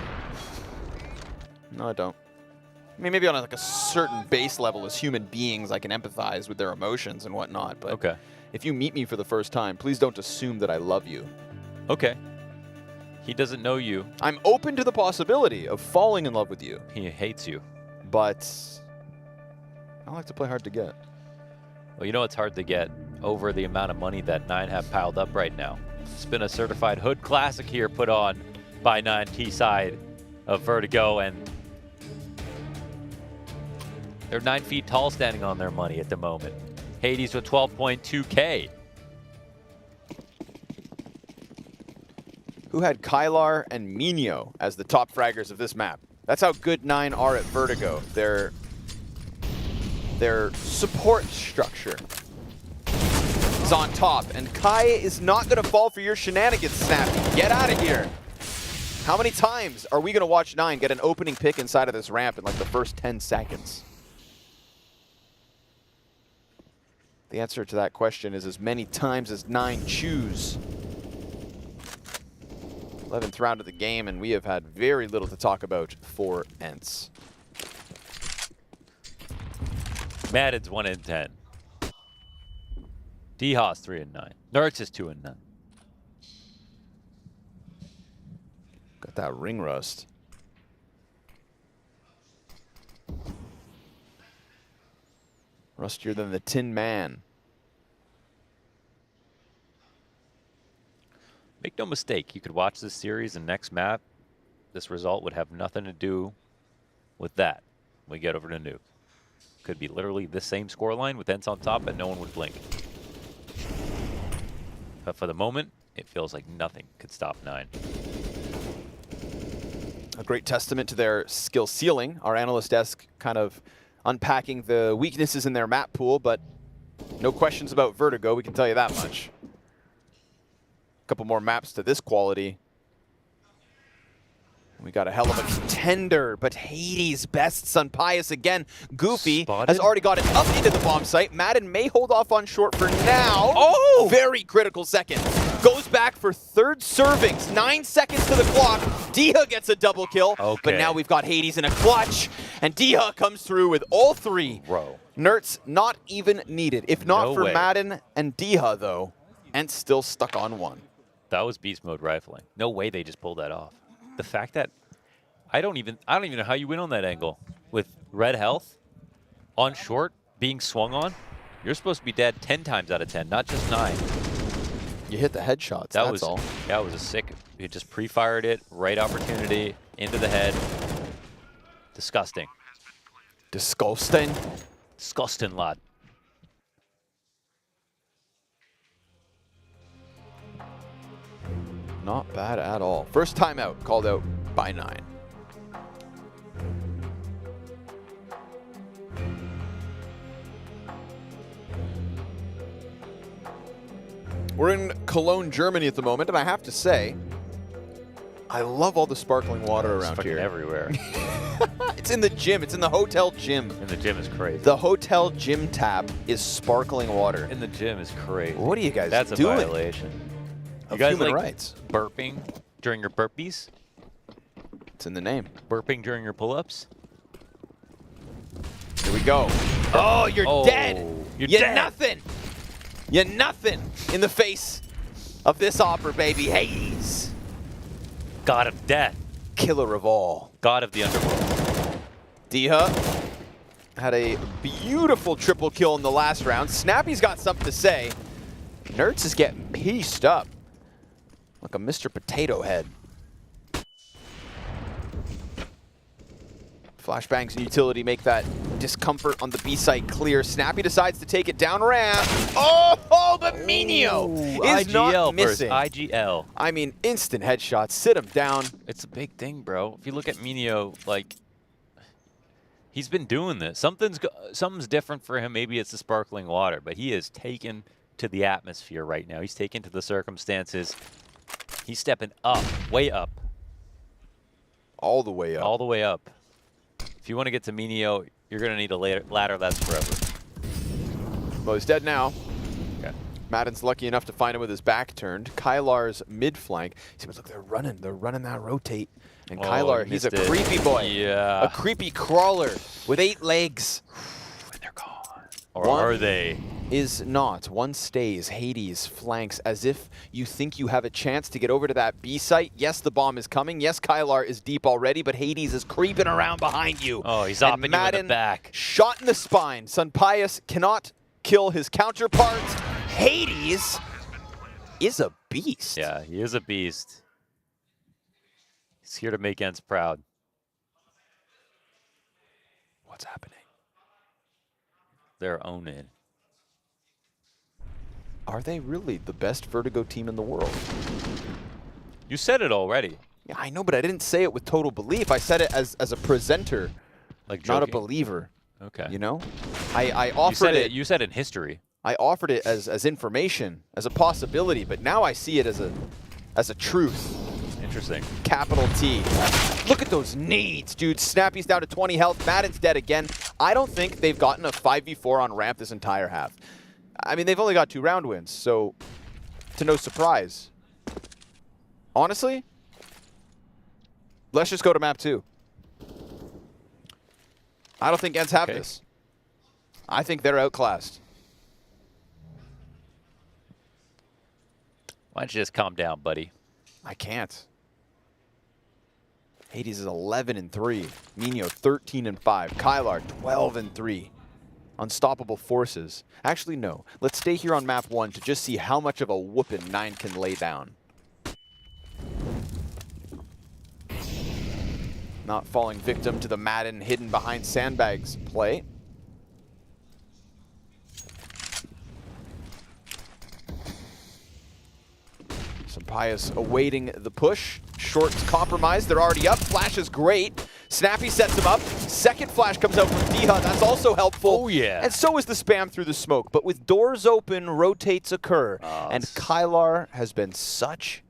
No, I don't. I mean, maybe on like a certain base level as human beings, I can empathize with their emotions and whatnot. But okay. If you meet me for the first time, please don't assume that I love you. Okay. He doesn't know you. I'm open to the possibility of falling in love with you. He hates you. But I like to play hard to get. Well, you know it's hard to get over the amount of money that 9 have piled up right now. It's been a certified Hood Classic here put on by 9 T-side of Vertigo, and they're 9 feet tall standing on their money at the moment. Hades with 12.2K. Who had Kylar and Minio as the top fraggers of this map? That's how good 9 are at Vertigo. Their support structure is on top, and Kai is not going to fall for your shenanigans, Snappy. Get out of here. How many times are we going to watch 9 get an opening pick inside of this ramp in like the first 10 seconds? The answer to that question is as many times as 9 choose. 11th round of the game, and we have had very little to talk about for ENCE. Madden's 1-10. D-Haas 3-9. Nerds is 2-9. Got that ring rust. Rustier than the Tin Man. Make no mistake, you could watch this series and next map, this result would have nothing to do with that when we get over to Nuke. Could be literally the same scoreline with ENCE on top and no one would blink. But for the moment, it feels like nothing could stop 9. A great testament to their skill ceiling. Our analyst desk kind of unpacking the weaknesses in their map pool, but no questions about Vertigo, we can tell you that much. A couple more maps to this quality. We got a hell of a contender, but Hades best Sunpius again. Goofy has already got it up into the bomb site. Madden may hold off on short for now. Oh! Very critical second. Goes back for third servings. 9 seconds to the clock. Diha gets a double kill, but now we've got Hades in a clutch, and Diha comes through with all 3. Bro. Nerds not even needed. If not for Madden and Diha, though, ENCE still stuck on 1. That was beast mode rifling. No way they just pulled that off. The fact that I don't even know how you win on that angle with red health on short being swung on. You're supposed to be dead 10 times out of 10, not just 9. You hit the headshots. That's all. That was a sick. You just pre-fired it, right opportunity into the head. Disgusting. Disgusting. Disgusting, lad. Not bad at all. First timeout called out by 9. We're in Cologne, Germany at the moment, and I have to say, I love all the sparkling water around here. Everywhere. It's in the gym. It's in the hotel gym. And the gym is crazy. The hotel gym tap is sparkling water. In the gym is crazy. What are you guys doing? That's a violation. Of you guys human like rights. Burping during your burpees? It's in the name. Burping during your pull-ups? Here we go. Oh, you're dead. You're dead. Nothing. You're nothing in the face of this opera, baby. Hades. God of death. Killer of all. God of the underworld. Diha had a beautiful triple kill in the last round. Snappy's got something to say. Nerds is getting pieced up like a Mr. Potato Head. Flashbangs and utility make that discomfort on the B site clear. Snappy decides to take it down ramp. Oh, but Minio is IGL not versus missing. IGL. I mean, instant headshot, sit him down. It's a big thing, bro. If you look at Minio, like, he's been doing this. Something's different for him. Maybe it's the sparkling water, but he is taken to the atmosphere right now. He's taken to the circumstances. He's stepping up, way up. All the way up. All the way up. If you want to get to Minio, you're going to need a ladder that's forever. Well, he's dead now. Okay. Madden's lucky enough to find him with his back turned. Kylar's mid flank. See, but look, they're running that rotate. And Kylar, he's a creepy boy. Yeah. A creepy crawler with 8 legs. And they're gone. Or are they? Is not. One stays. Hades flanks as if you think you have a chance to get over to that B site. Yes, the bomb is coming. Yes, Kylar is deep already, but Hades is creeping around behind you. Oh, he's hopping you in the back. Shot in the spine. Sunpius cannot kill his counterpart. Hades is a beast. Yeah, he is a beast. He's here to make ENCE proud. What's happening? They're owning. Are they really the best Vertigo team in the world? You said it already. Yeah, I know, but I didn't say it with total belief. I said it as a presenter, like not a joking. Believer. Okay. You know? I offered it. You said in history. I offered it as information, as a possibility, but now I see it as a truth. Interesting. Capital T. Look at those nades, dude. Snappy's down to 20 health. Madden's dead again. I don't think they've gotten a 5v4 on ramp this entire half. I mean, they've only got 2 round wins, so to no surprise. Honestly, let's just go to map 2. I don't think ENCE have this. I think they're outclassed. Why don't you just calm down, buddy? I can't. Hades is 11-3. Minio 13-5. Kylar 12-3. Unstoppable forces. Actually, no. Let's stay here on map 1 to just see how much of a whooping 9 can lay down. Not falling victim to the Madden hidden behind sandbags play. Sampaio awaiting the push. Short's compromised. They're already up. Flash is great. Snappy sets him up. Second flash comes out from Diha. That's also helpful. Oh, yeah. And so is the spam through the smoke. But with doors open, rotates occur. And Kylar has been such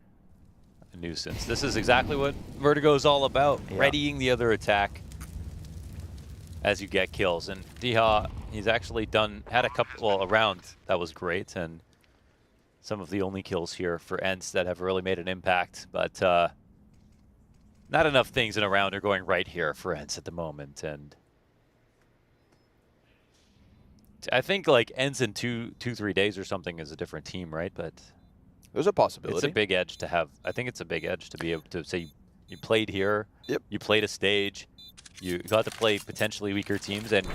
a nuisance. This is exactly what Vertigo is all about. Yeah. Readying the other attack as you get kills. And Diha, he's actually had a round that was great. And some of the only kills here for ENCE that have really made an impact. But not enough things in a round are going right here for ENCE at the moment. And I think like ENCE in 2-3 days or something is a different team, right? But there's a possibility. It's a big edge to have. I think it's a big edge to be able to say you played here, you played a stage, you got to play potentially weaker teams, and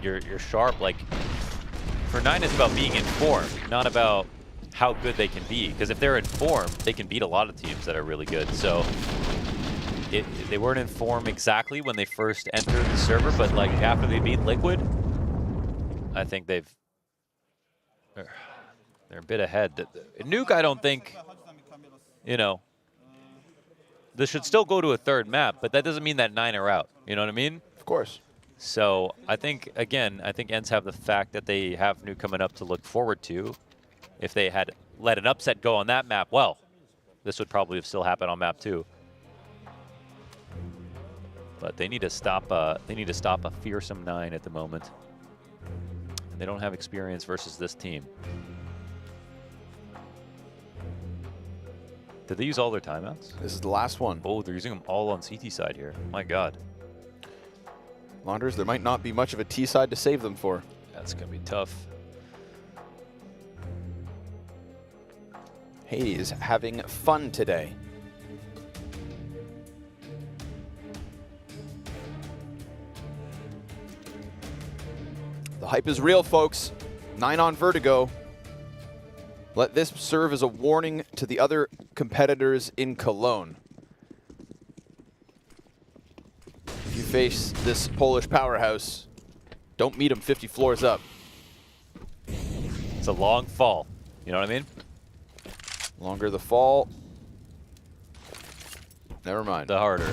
you're sharp. Like for 9, it's about being informed, not about how good they can be. Because if they're informed, they can beat a lot of teams that are really good. So they weren't informed exactly when they first entered the server, but like after they beat Liquid, I think they're a bit ahead. Nuke, I don't think, this should still go to a 3rd map, but that doesn't mean that 9 are out. You know what I mean? Of course. So I think, again, ENCE have the fact that they have Nuke coming up to look forward to. If they had let an upset go on that map, well, this would probably have still happened on map 2. But they need to stop a fearsome 9 at the moment. And they don't have experience versus this team. Did they use all their timeouts? This is the last one. Oh, they're using them all on CT side here. My God. Launders, there might not be much of a T side to save them for. That's going to be tough. Hades having fun today. The hype is real, folks. 9 on Vertigo. Let this serve as a warning to the other competitors in Cologne. If you face this Polish powerhouse, don't meet him 50 floors up. It's a long fall. You know what I mean? Longer the fall. Never mind. The harder.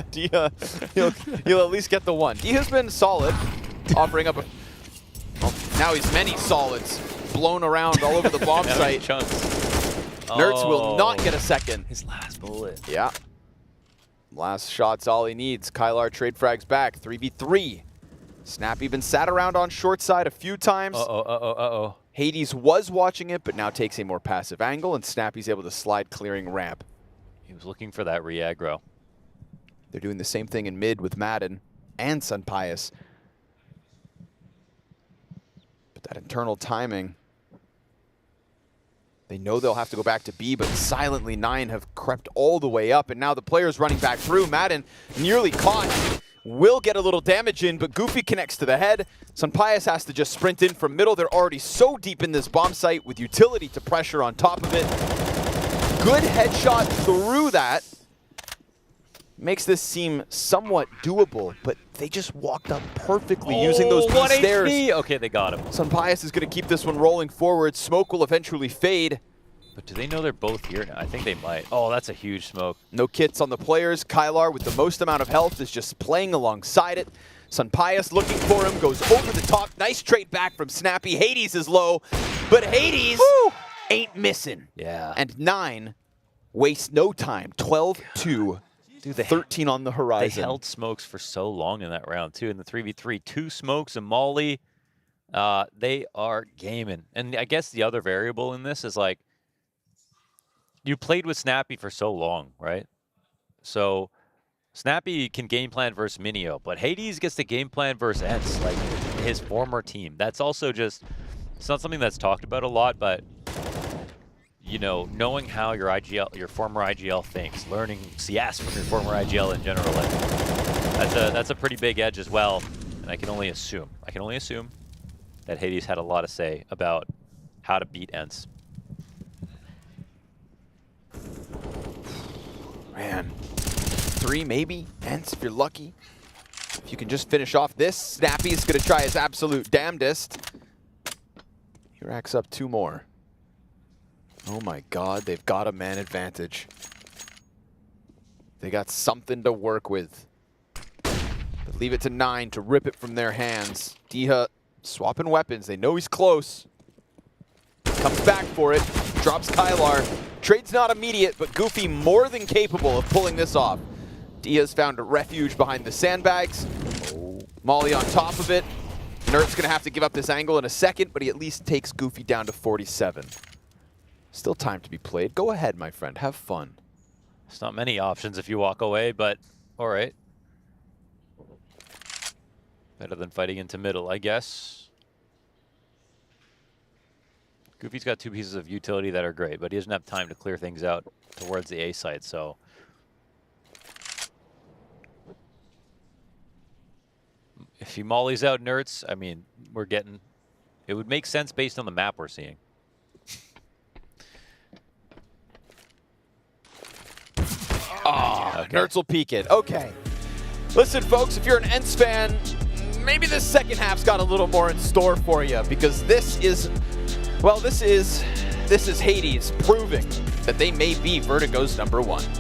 Dia, he'll at least get the one. Dia's been solid, offering up a... Well, now he's many solids, blown around all over the bomb site. Nerds will not get a second. His last bullet. Yeah. Last shot's all he needs. Kylar trade frags back. 3v3. Snappy been sat around on short side a few times. Uh-oh. Hades was watching it, but now takes a more passive angle, and Snappy's able to slide clearing ramp. He was looking for that re-aggro. They're doing the same thing in mid with Madden and Sunpius. But that internal timing... They know they'll have to go back to B, but silently 9 have crept all the way up, and now the player's running back through. Madden nearly caught. Will get a little damage in, but Goofy connects to the head. Sunpius has to just sprint in from middle. They're already so deep in this bomb site with utility to pressure on top of it. Good headshot through that. Makes this seem somewhat doable, but they just walked up perfectly using those B stairs. HP. Okay, they got him. Sunpius is going to keep this one rolling forward. Smoke will eventually fade. But do they know they're both here now? I think they might. Oh, that's a huge smoke. No kits on the players. Kylar, with the most amount of health, is just playing alongside it. Sunpius looking for him, goes over the top. Nice trade back from Snappy. Hades is low, but Hades ain't missing. Yeah. And 9 wastes no time. 12-2. Dude, 13 on the horizon. They held smokes for so long in that round, too. In the 3v3, 2 smokes, a molly. They are gaming. And I guess the other variable in this is, like, you played with Snappy for so long, right? So Snappy can game plan versus Minio, but Hades gets to game plan versus ENCE, like his former team. That's also just, it's not something that's talked about a lot, but you know, knowing how your former IGL thinks, learning CS from your former IGL in general, like, that's a pretty big edge as well. And I can only assume that Hades had a lot to say about how to beat ENCE. Man, 3 maybe, ENCE if you're lucky. If you can just finish off this, Snappy's gonna try his absolute damnedest. He racks up 2 more. Oh my god, they've got a man advantage. They got something to work with. But leave it to 9 to rip it from their hands. Dia swapping weapons, they know he's close. Comes back for it, drops Kylar. Trade's not immediate, but Goofy more than capable of pulling this off. Dia's found a refuge behind the sandbags. Molly on top of it. Nert's gonna have to give up this angle in a second, but he at least takes Goofy down to 47. Still time to be played. Go ahead, my friend. Have fun. There's not many options if you walk away, but all right. Better than fighting into middle, I guess. Goofy's got 2 pieces of utility that are great, but he doesn't have time to clear things out towards the A site, so. If he mollies out Nerds, I mean, it would make sense based on the map we're seeing. Oh, okay. Nerds will peek it. Okay. Listen, folks, if you're an ENCE fan, maybe this second half's got a little more in store for you, because this is Hades proving that they may be Vertigo's #1.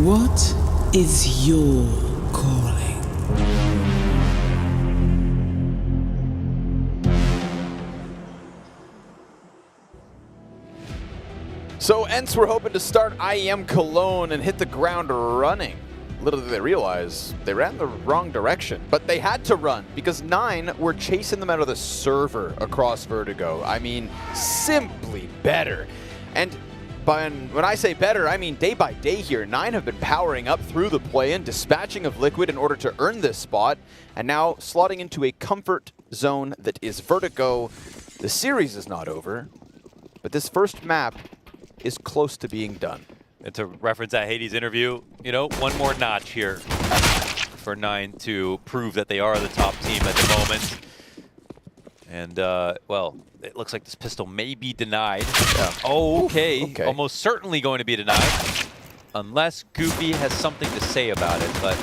What is your calling? So ENCE were hoping to start IEM Cologne and hit the ground running. Little did they realize they ran the wrong direction, but they had to run because 9 were chasing them out of the server across Vertigo. I mean, simply better. And when I say better, I mean day by day here. 9 have been powering up through the play-in, dispatching of Liquid in order to earn this spot, and now slotting into a comfort zone that is Vertigo. The series is not over, but this first map is close to being done. And to reference that Hades interview, you know, one more notch here for 9 to prove that they are the top team at the moment. And, well, it looks like this pistol may be denied. Yeah. Okay. Almost certainly going to be denied. Unless Goofy has something to say about it, but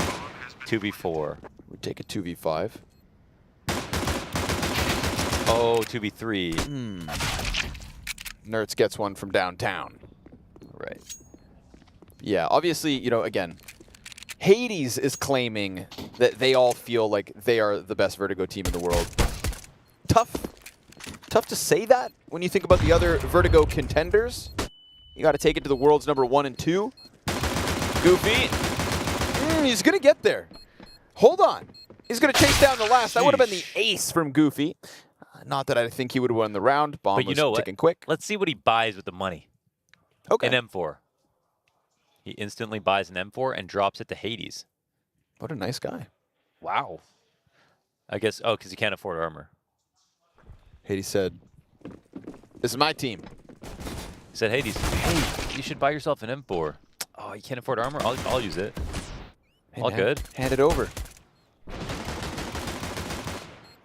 2v4. We take a 2v5. Oh, 2v3. Nerds gets one from downtown. Right. Yeah, obviously, you know, again, Hades is claiming that they all feel like they are the best Vertigo team in the world. Tough to say that when you think about the other Vertigo contenders. You got to take it to the world's number 1 and 2. Goofy, he's going to get there. Hold on. He's going to chase down the last. That would have been the ace from Goofy. Not that I think he would have won the round. Bomb was ticking quick. Let's see what he buys with the money. Okay. An M4. He instantly buys an M4 and drops it to Hades. What a nice guy. Wow. I guess, oh, because he can't afford armor. Hades said, this is my team. He said, Hades, hey, you should buy yourself an M4. Oh, you can't afford armor? I'll use it. Hey, all man, good. Hand it over.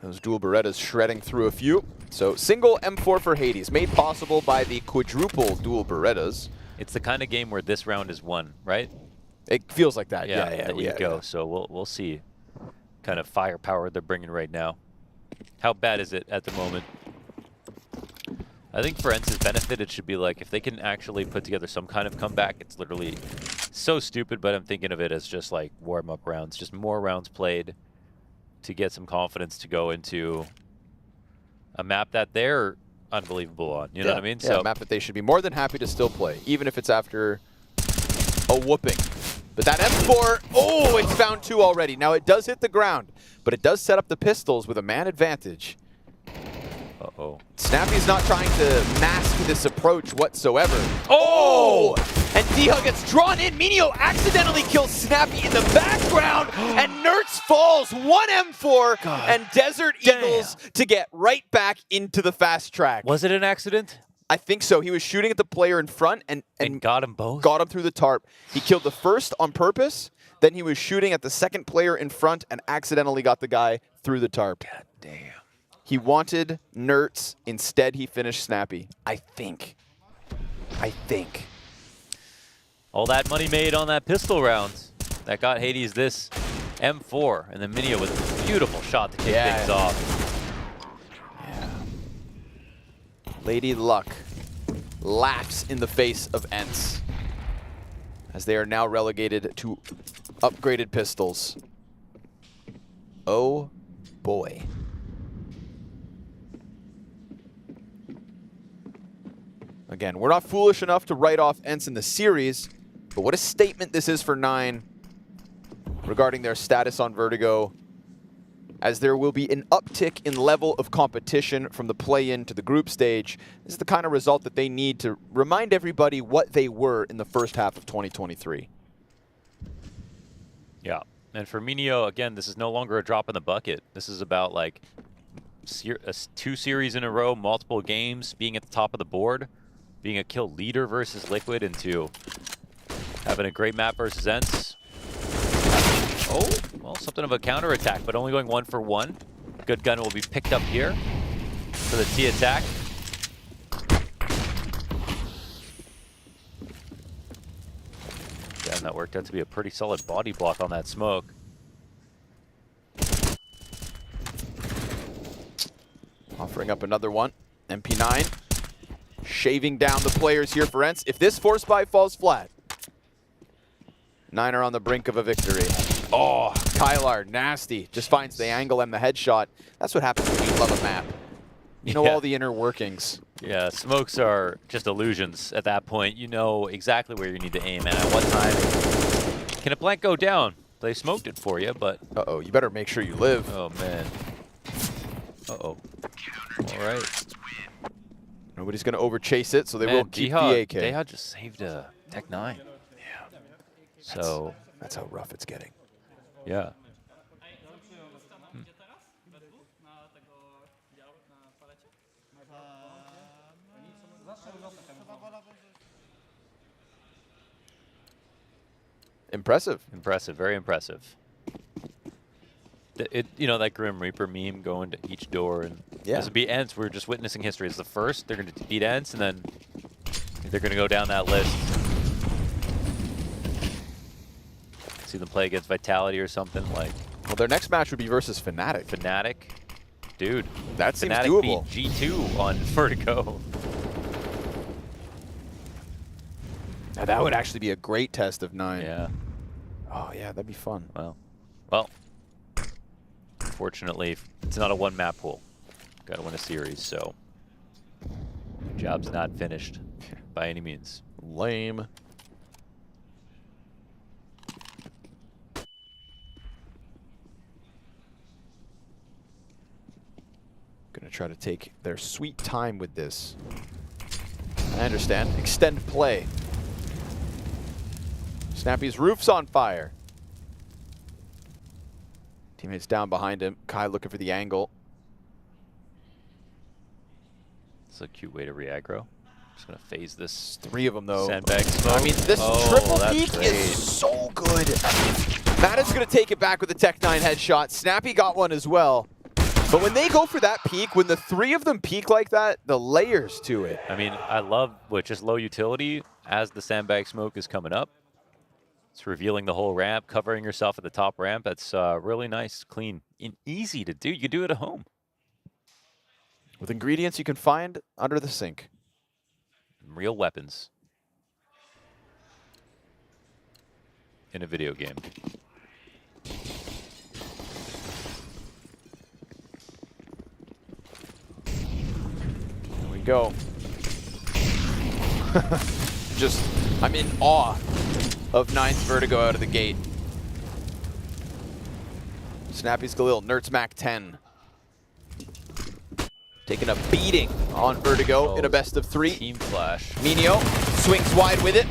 Those dual Berettas shredding through a few. So single M4 for Hades, made possible by the quadruple dual Berettas. It's the kind of game where this round is won, right? It feels like that. Yeah, Yeah. There you go. So we'll see kind of firepower they're bringing right now. How bad is it at the moment? I think for ENCE's benefit, it should be like if they can actually put together some kind of comeback. It's literally so stupid, but I'm thinking of it as just like warm-up rounds, just more rounds played to get some confidence to go into a map that they're unbelievable on. You know what I mean? Yeah, So a map that they should be more than happy to still play, even if it's after a whooping. But that M4, oh, it's found 2 already. Now it does hit the ground, but it does set up the pistols with a man advantage. Uh-oh. Snappy's not trying to mask this approach whatsoever. Oh! And D-Hug gets drawn in. Minio accidentally kills Snappy in the background, and Nertz falls. 1 M4 and Desert Eagles to get right back into the fast track. Was it an accident? I think so. He was shooting at the player in front and got him both? Got him through the tarp. He killed the first on purpose, then he was shooting at the second player in front and accidentally got the guy through the tarp. God damn. He wanted Nertz. Instead, he finished Snappy. I think. All that money made on that pistol round that got Hades this M4, and then Minio with a beautiful shot to kick things off. Yeah. Lady Luck laughs in the face of ENCE as they are now relegated to upgraded pistols. Oh boy. Again, we're not foolish enough to write off ENCE in the series, but what a statement this is for 9 regarding their status on Vertigo, as there will be an uptick in level of competition from the play-in to the group stage. This is the kind of result that they need to remind everybody what they were in the first half of 2023. Yeah, and for Minio, again, this is no longer a drop in the bucket. This is about like 2 series in a row, multiple games, being at the top of the board, being a kill leader versus Liquid, into having a great map versus ENCE. Oh, well, something of a counterattack, but only going 1 for 1. Good gun will be picked up here for the T attack. Yeah, and that worked out to be a pretty solid body block on that smoke. Offering up another one. MP9 shaving down the players here for ENCE. If this force buy falls flat, Nine are on the brink of a victory. Oh, Kylar, nasty. Just finds the angle and the headshot. That's what happens when you love a map. You know all the inner workings. Yeah, smokes are just illusions at that point. You know exactly where you need to aim and at what time. Can a blank go down? They smoked it for you, but... Uh-oh, you better make sure you live. Oh, man. Uh-oh. All right. Nobody's going to overchase it, so they will keep Jihad, the AK. Jihad just saved a Tech 9. Yeah. So... That's how rough it's getting. Yeah. Impressive. Impressive, very impressive. You know, that Grim Reaper meme going to each door, and as it beat ENCE, we're just witnessing history. It's the first, they're going to beat ENCE, and then they're going to go down that list. See them play against Vitality or something like. Well, their next match would be versus Fnatic. Fnatic, dude. That seems Fnatic doable. Beat G2 on Vertigo. Now that would actually be a great test of 9. Yeah. Oh yeah, that'd be fun. Well. Unfortunately, it's not a one-map pool. Got to win a series, so job's not finished by any means. Lame. Gonna try to take their sweet time with this. I understand. Extend play. Snappy's roof's on fire. Teammates down behind him. Kai looking for the angle. It's a cute way to re-aggro. Just gonna phase this. 3 of them though. Sandbag smoke. I mean, this triple peek is so good. Matt is gonna take it back with a Tech 9 headshot. Snappy got one as well. But when they go for that peek, when the 3 of them peek like that, the layers to it. I mean, I love just low utility as the sandbag smoke is coming up. It's revealing the whole ramp, covering yourself at the top ramp. That's really nice, clean, and easy to do. You can do it at home. With ingredients you can find under the sink. Real weapons. In a video game. There we go. I'm in awe of 9's Vertigo out of the gate. Snappy's Galil, Nertz Mac 10. Taking a beating on Vertigo in a best of 3. Team flash. Minio swings wide with it.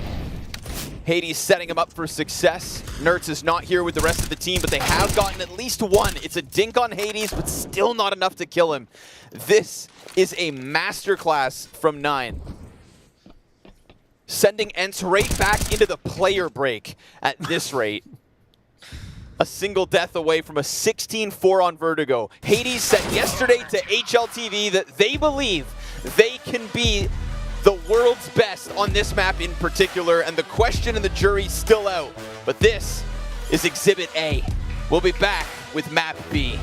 Hades setting him up for success. Nertz is not here with the rest of the team, but they have gotten at least one. It's a dink on Hades, but still not enough to kill him. This is a masterclass from 9. Sending ENCE right back into the player break at this rate. A single death away from a 16-4 on Vertigo. Hades said yesterday to HLTV that they believe they can be the world's best on this map in particular, and the question and the jury's still out. But this is Exhibit A. We'll be back with Map B.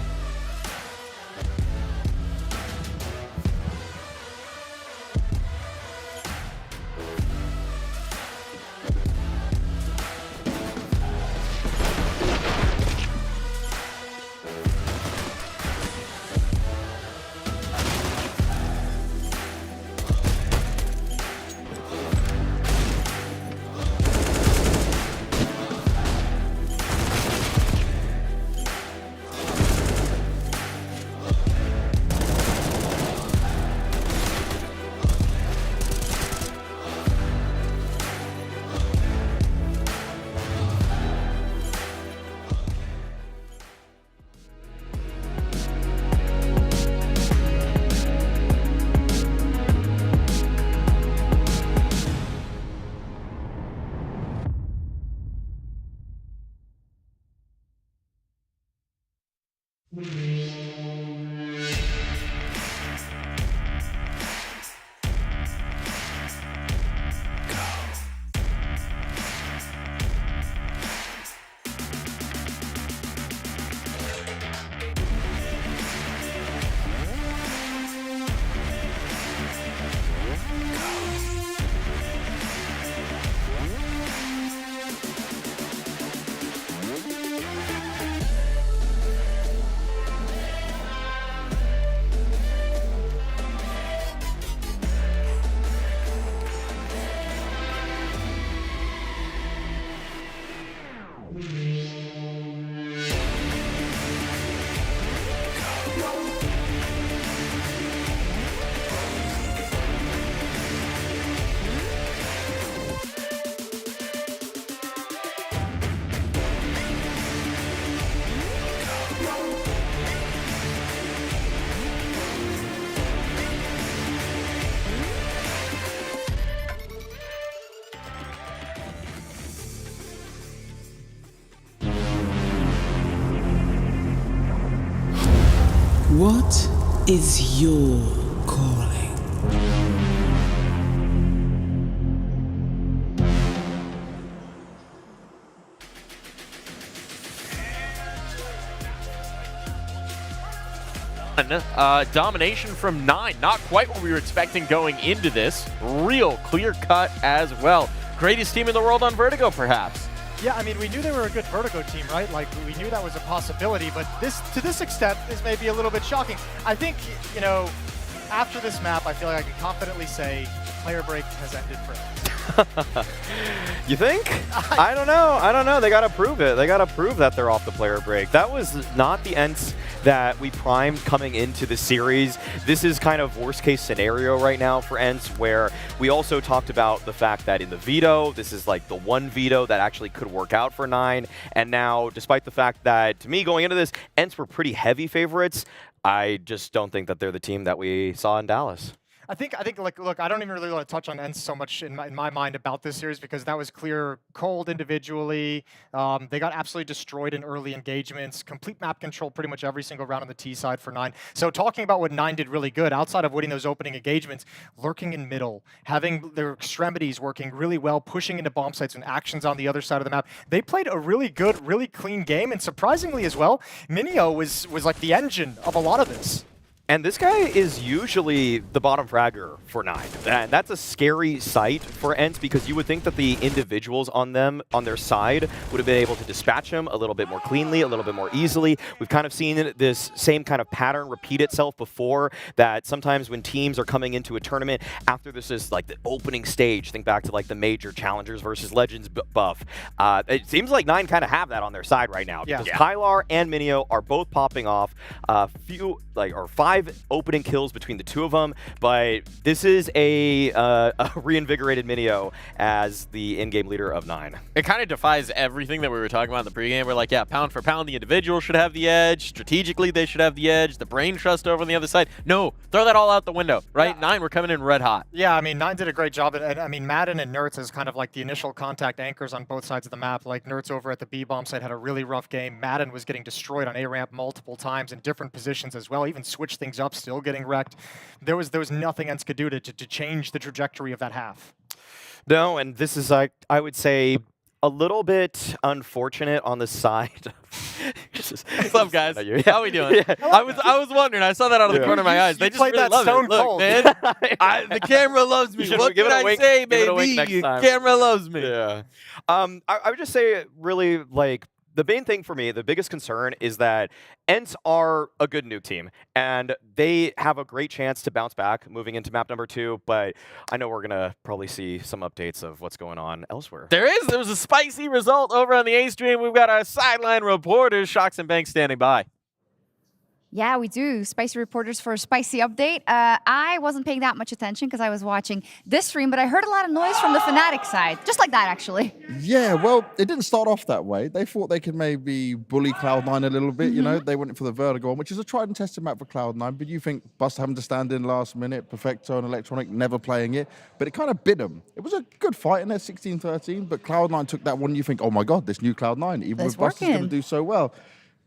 What is your calling? Domination from 9. Not quite what we were expecting going into this. Real clear cut as well. Greatest team in the world on Vertigo, perhaps. Yeah, I mean, we knew they were a good Vertigo team, right? Like, we knew that was a possibility, but this, to this extent, is maybe a little bit shocking. I think, you know, after this map, I feel like I can confidently say player break has ended for them. You think? I don't know. I don't know. They got to prove it. They got to prove that they're off the player break. That was not the ENCE that we primed coming into the series. This is kind of worst case scenario right now for ENCE, where we also talked about the fact that in the veto, this is like the one veto that actually could work out for 9. And now, despite the fact that, to me, going into this, ENCE were pretty heavy favorites, I just don't think that they're the team that we saw in Dallas. I think, like, look, I don't even really want to touch on ENCE so much in my mind about this series because that was clear cold individually. They got absolutely destroyed in early engagements, complete map control pretty much every single round on the T side for 9. So talking about what 9 did really good, outside of winning those opening engagements, lurking in middle, having their extremities working really well, pushing into bomb sites and actions on the other side of the map. They played a really good, really clean game, and surprisingly as well, Minio was like the engine of a lot of this. And this guy is usually the bottom fragger for 9. And that's a scary sight for ENCE because you would think that the individuals on their side would have been able to dispatch him a little bit more cleanly, a little bit more easily. We've kind of seen this same kind of pattern repeat itself before, that sometimes when teams are coming into a tournament, after this is like the opening stage, think back to like the major challengers versus legends buff. It seems like 9 kind of have that on their side right now because Kylar and Minio are both popping off. 5 opening kills between the two of them, but this is a reinvigorated Minio as the in-game leader of 9. It kind of defies everything that we were talking about in the pregame. We're like, yeah, pound for pound, the individual should have the edge. Strategically, they should have the edge. The brain trust over on the other side. No, throw that all out the window, right? Yeah. 9, we're coming in red hot. Yeah, I mean, 9 did a great job. And I mean, Madden and Nertz is kind of like the initial contact anchors on both sides of the map. Like Nertz over at the B-bomb side had a really rough game. Madden was getting destroyed on A-ramp multiple times in different positions as well. Even switched things up, still getting wrecked. There was nothing ENCE could do to change the trajectory of that half. No, and this is, I would say, a little bit unfortunate on the side. What's up, guys? How we doing? Yeah. I was wondering. I saw that out of the corner of my eyes. They just really love it. Look, man, the camera loves me. What can I say, baby? Camera loves me. Yeah. I would just say, really, like, the main thing for me, the biggest concern is that ENCE are a good nuke team, and they have a great chance to bounce back moving into map number 2, but I know we're going to probably see some updates of what's going on elsewhere. There was a spicy result over on the A stream. We've got our sideline reporters, Shocks and Banks, standing by. Yeah, we do. Spicy reporters for a spicy update. I wasn't paying that much attention because I was watching this stream, but I heard a lot of noise from the Fnatic side. Just like that, actually. Yeah, well, it didn't start off that way. They thought they could maybe bully Cloud9 a little bit, you know. They went for the Vertigo, which is a tried and tested map for Cloud9, but you think Buster having to stand in last minute, Perfecto and Electronic never playing it, but it kind of bit them. It was a good fight in there, 16-13, but Cloud9 took that one. You think, oh my God, this new Cloud9, even with Buster's going to do so well.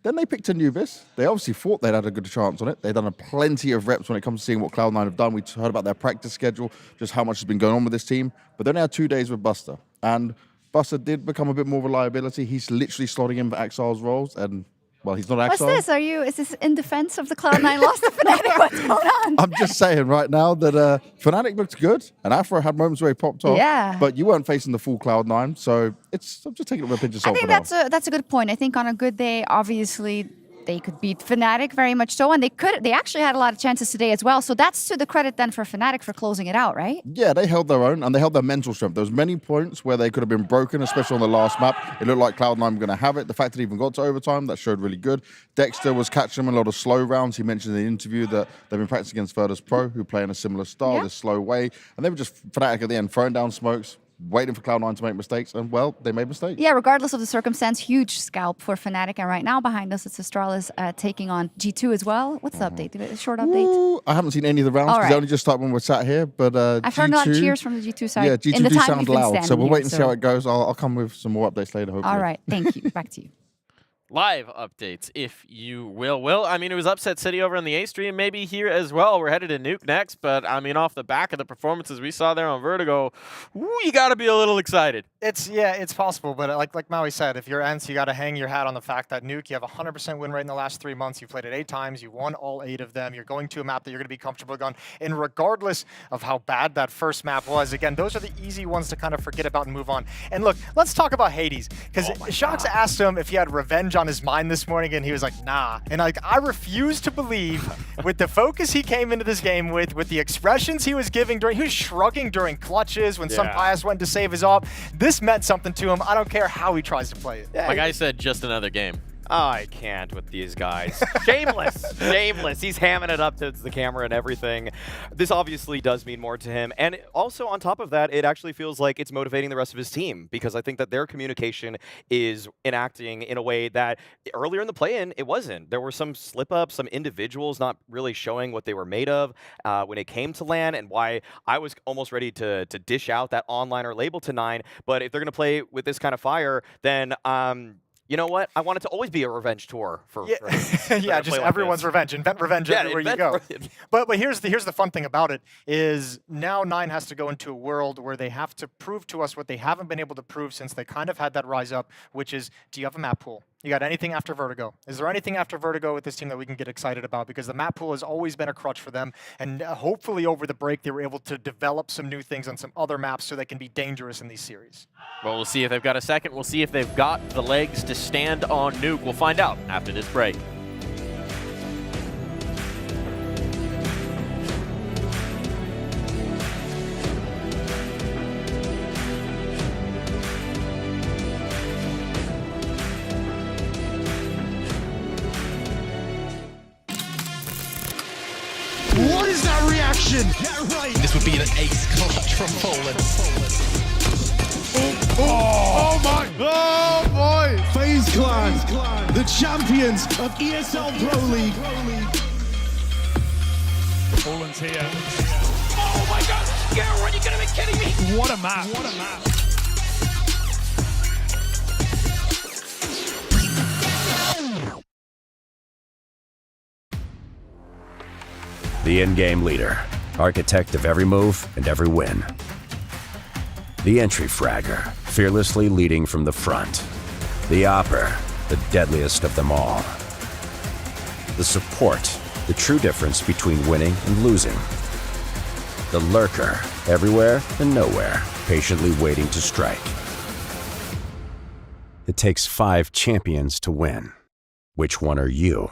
Then they picked Anubis. They obviously thought they'd had a good chance on it. They've done plenty of reps when it comes to seeing what Cloud9 have done. We heard about their practice schedule, just how much has been going on with this team. But then they had 2 days with Buster. And Buster did become a bit more of a liability. He's literally slotting in for Axile's roles. And, well, he's not Axile. What's this? Is this in defense of the Cloud9 loss to Fnatic? What's going on? I'm just saying right now that Fnatic looked good. And Afro had moments where he popped off. Yeah. But you weren't facing the full Cloud9. So I'm just taking it with a pinch of salt. I think that's a good point. I think on a good day, obviously, they could beat Fnatic very much so, and they actually had a lot of chances today as well. So that's to the credit then for Fnatic for closing it out, right? Yeah, they held their own, and they held their mental strength. There was many points where they could have been broken, especially on the last map. It looked like Cloud9 were going to have it. The fact that it even got to overtime, that showed really good. Dexter was catching them a lot of slow rounds. He mentioned in the interview that they've been practicing against Virtus Pro, who play in a similar style, this slow way. And they were just Fnatic at the end, throwing down smokes, waiting for Cloud9 to make mistakes, and, well, they made mistakes. Yeah, regardless of the circumstance, huge scalp for Fnatic. And right now behind us, it's Astralis taking on G2 as well. What's the update? A short update? Ooh, I haven't seen any of the rounds because they only just started when we're sat here. But I've heard a lot of cheers from the G2 side. Yeah, G2 in the do time sound we've been loud, so we'll here, wait and see how it goes. I'll come with some more updates later, hopefully. All right, thank you. Back to you. live updates, if you will. Will, I mean, it was Upset City over on the A stream, maybe here as well. We're headed to Nuke next, but I mean, off the back of the performances we saw there on Vertigo, you got to be a little excited. It's possible, but like Maui said, if you're ENCE, you got to hang your hat on the fact that Nuke, you have a 100% win rate in the last 3 months. You played it 8 times, you won all 8 of them. You're going to a map that you're going to be comfortable on, and regardless of how bad that first map was, again, those are the easy ones to kind of forget about and move on. And look, let's talk about Hades, because Shox asked him if he had revenge on his mind this morning, and he was like, nah. And like, I refuse to believe with the focus he came into this game with the expressions he was giving during, he was shrugging during clutches when some Pius went to save his op. This meant something to him. I don't care how he tries to play it. My guy said just another game. I can't with these guys. Shameless. Shameless. He's hamming it up to the camera and everything. This obviously does mean more to him. And also on top of that, it actually feels like it's motivating the rest of his team, because I think that their communication is enacting in a way that earlier in the play-in, it wasn't. There were some slip-ups, some individuals not really showing what they were made of when it came to LAN, and why I was almost ready to dish out that onliner label to 9. But if they're going to play with this kind of fire, then you know what? I want it to always be a revenge tour for yeah, just everyone's revenge. Invent revenge everywhere you go. But here's the fun thing about it is now 9 has to go into a world where they have to prove to us what they haven't been able to prove since they kind of had that rise up, which is, do you have a map pool? You got anything after Vertigo? Is there anything after Vertigo with this team that we can get excited about? Because the map pool has always been a crutch for them, and hopefully over the break they were able to develop some new things on some other maps so they can be dangerous in these series. Well, we'll see if they've got a second. We'll see if they've got the legs to stand on Nuke. We'll find out after this break. What is that reaction? Yeah, right. This would be an ace clutch from Poland. Oh my! Oh boy! FaZe Clan, the champions of ESL Pro League. Poland's here. Oh my God! Scarrow, are you gonna be kidding me? What a map! What a map! The in-game leader, architect of every move and every win. The entry fragger, fearlessly leading from the front. The opper, the deadliest of them all. The support, the true difference between winning and losing. The lurker, everywhere and nowhere, patiently waiting to strike. It takes 5 champions to win. Which one are you?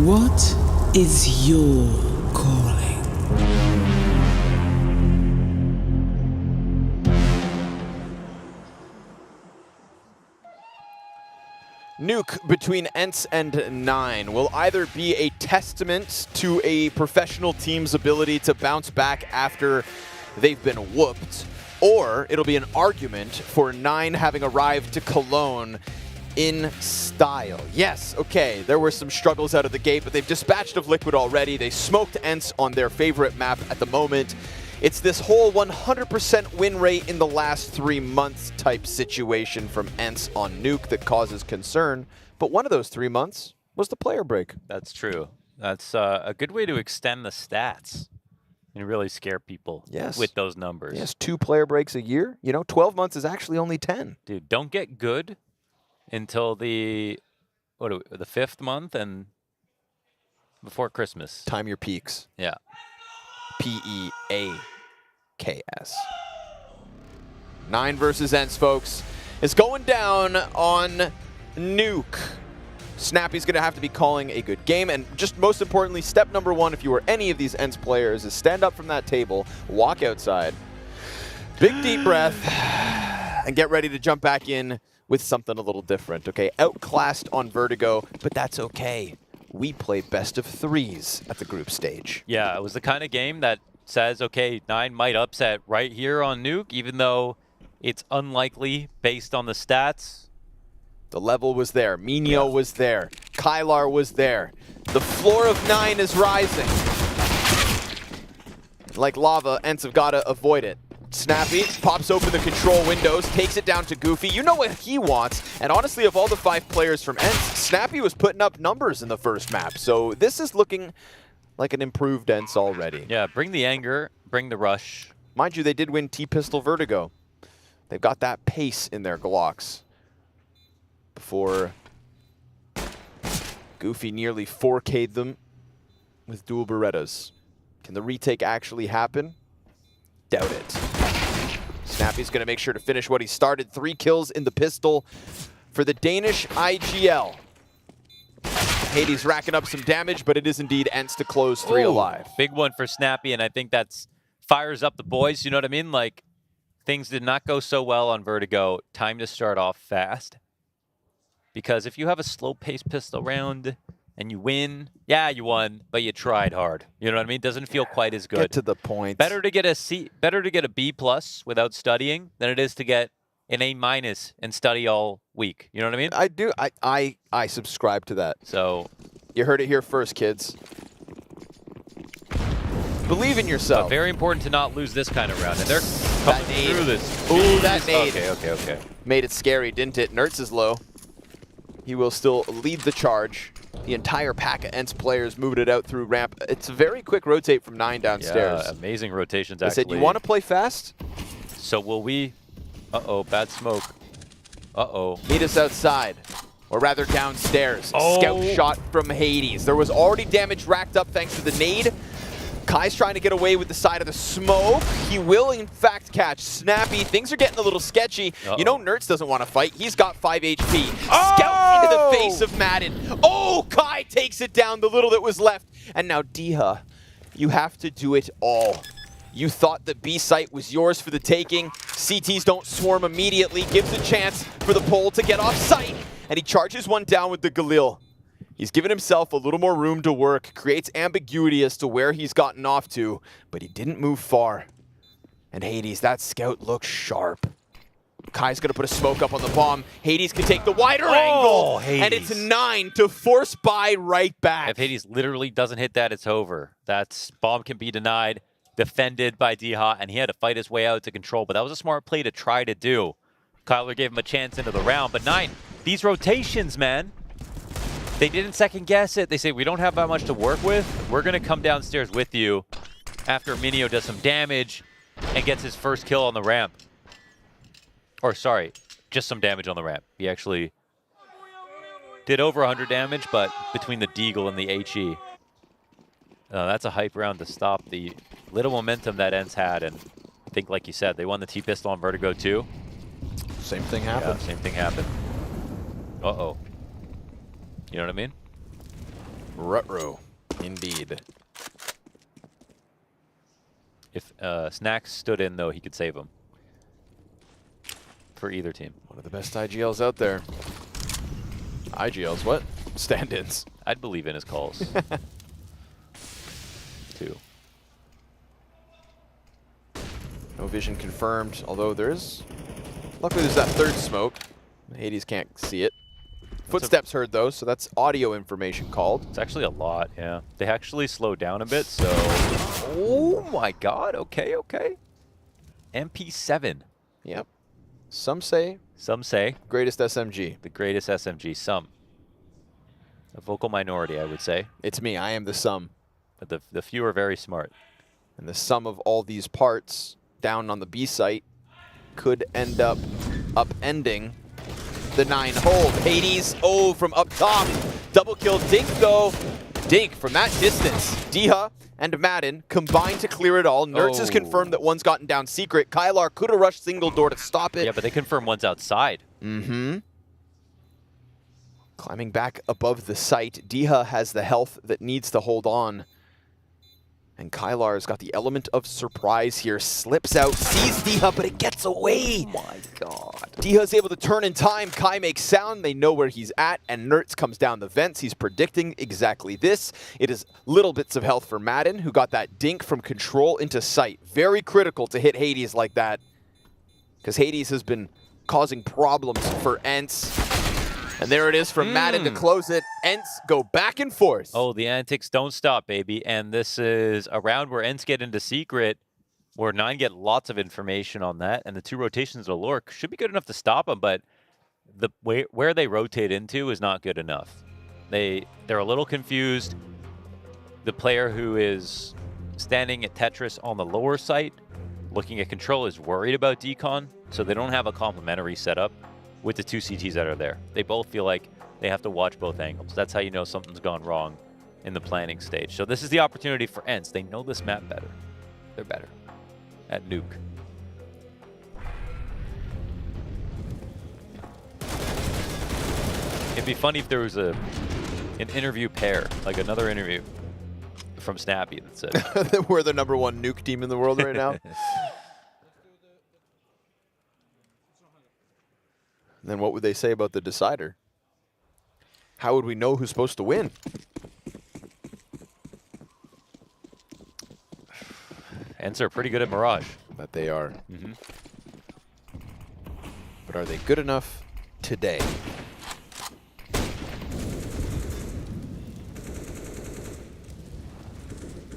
What is your calling? Nuke between ENCE and 9 will either be a testament to a professional team's ability to bounce back after they've been whooped, or it'll be an argument for 9 having arrived to Cologne in style. Yes, okay, there were some struggles out of the gate, but they've dispatched of Liquid already. They smoked ENCE on their favorite map at the moment. It's this whole 100% win rate in the last 3 months type situation from ENCE on Nuke that causes concern. But one of those 3 months was the player break. That's true. That's a good way to extend the stats and really scare people with those numbers. Yes, 2 player breaks a year. You know, 12 months is actually only 10. Dude, don't get good until the 5th month and before Christmas. Time your peaks. Yeah. P-E-A-K-S. 9 versus ENCE, folks. It's going down on Nuke. Snappy's going to have to be calling a good game. And just most importantly, step number 1, if you were any of these ENCE players, is stand up from that table, walk outside, big deep breath, and get ready to jump back in with something a little different, okay? Outclassed on Vertigo, but that's okay. We play best of 3s at the group stage. Yeah, it was the kind of game that says, okay, 9 might upset right here on Nuke, even though it's unlikely based on the stats. The level was there. Minio was there. Kylar was there. The floor of 9 is rising. Like lava, ENCE have got to avoid it. Snappy pops open the control windows, takes it down to Goofy. You know what he wants. And honestly, of all the 5 players from ENCE, Snappy was putting up numbers in the first map. So this is looking like an improved ENCE already. Yeah, bring the anger, bring the rush. Mind you, they did win T-Pistol Vertigo. They've got that pace in their Glocks. Before Goofy nearly 4K'd them with dual Berettas. Can the retake actually happen? Doubt it. Snappy's going to make sure to finish what he started. 3 kills in the pistol for the Danish IGL. Hades racking up some damage, but it is indeed ENCE to close 3 alive. Big one for Snappy, and I think that's fires up the boys, you know what I mean? Like, things did not go so well on Vertigo. Time to start off fast. Because if you have a slow-paced pistol round and you win, yeah, you won, but you tried hard. You know what I mean? Doesn't feel quite as good. Get to the point. Better to get a C, better to get a B+ without studying than it is to get an A- and study all week. You know what I mean? I do. I subscribe to that. So you heard it here first, kids. Believe in yourself. Very important to not lose this kind of round. And they're coming through this. Ooh, that nade. Okay. Made it scary, didn't it? Nertz is low. He will still lead the charge. The entire pack of ENCE players moved it out through ramp. It's a very quick rotate from 9 downstairs. Yeah, amazing rotations, I said, you want to play fast? So will we? Uh-oh, bad smoke. Uh-oh. Meet us outside. Or rather downstairs. Scout shot from Hades. There was already damage racked up thanks to the nade. Kai's trying to get away with the side of the smoke. He will, in fact, catch Snappy. Things are getting a little sketchy. You know Nertz doesn't want to fight. He's got 5 HP. Scout into the face of Madden. Oh, Kai takes it down, the little that was left. And now, Diha, you have to do it all. You thought the B site was yours for the taking. CTs don't swarm immediately. Gives a chance for the pole to get off site. And he charges one down with the Galil. He's given himself a little more room to work, creates ambiguity as to where he's gotten off to, but he didn't move far. And Hades, that scout looks sharp. Kai's going to put a smoke up on the bomb. Hades can take the wider angle, and it's 9 to force by right back. If Hades literally doesn't hit that, it's over. That bomb can be denied, defended by Diha, and he had to fight his way out to control, but that was a smart play to try to do. Kyler gave him a chance into the round, but 9, these rotations, man. They didn't second guess it. They say, we don't have that much to work with. We're going to come downstairs with you after Minio does some damage and gets his first kill on the ramp. Or sorry, just some damage on the ramp. He actually did over 100 damage, but between the Deagle and the HE. That's a hype round to stop the little momentum that ENCE had. And I think, like you said, they won the T-Pistol on Vertigo too. Same thing happened. Yeah, same thing happened. Uh-oh. You know what I mean? Ruh-roh, indeed. If Snacks stood in, though, he could save him. For either team. One of the best IGLs out there. IGLs, what? Stand-ins. I'd believe in his calls. Two. No vision confirmed, although there's... Luckily there's that third smoke. Hades can't see it. Footsteps heard, though, so that's audio information called. It's actually a lot, yeah. They actually slowed down a bit, so... Oh my god, okay, okay. MP7. Yep. Some say... Some say... Greatest SMG. The greatest SMG, some. A vocal minority, I would say. It's me, I am the sum. But the few are very smart. And the sum of all these parts down on the B site could end up upending the 9-hole. Hades, from up top. Double kill Dink, though. Dink from that distance. Diha and Madden combined to clear it all. Nerds has confirmed that one's gotten down secret. Kylar could have rushed single door to stop it. Yeah, but they confirmed one's outside. Mm-hmm. Climbing back above the site. Diha has the health that needs to hold on. And Kylar's got the element of surprise here. Slips out, sees Diha, but it gets away. Oh my god. Diha's able to turn in time. Kai makes sound. They know where he's at. And Nertz comes down the vents. He's predicting exactly this. It is little bits of health for Madden, who got that dink from control into sight. Very critical to hit Hades like that, because Hades has been causing problems for ENCE. And there it is from Madden to close it. ENCE go back and forth. Oh, the antics don't stop, baby. And this is a round where ENCE get into secret, where 9 get lots of information on that. And the 2 rotations to Lork should be good enough to stop them, but the where they rotate into is not good enough. They're a little confused. The player who is standing at Tetris on the lower site, looking at control, is worried about decon, so they don't have a complementary setup with the 2 CTs that are there. They both feel like they have to watch both angles. That's how you know something's gone wrong in the planning stage. So this is the opportunity for ENCE. They know this map better. They're better at nuke. It'd be funny if there was an interview pair, like another interview from Snappy that said we're the #1 nuke team in the world right now. Then what would they say about the decider? How would we know who's supposed to win? ENCE are pretty good at Mirage. But they are. But are they good enough today?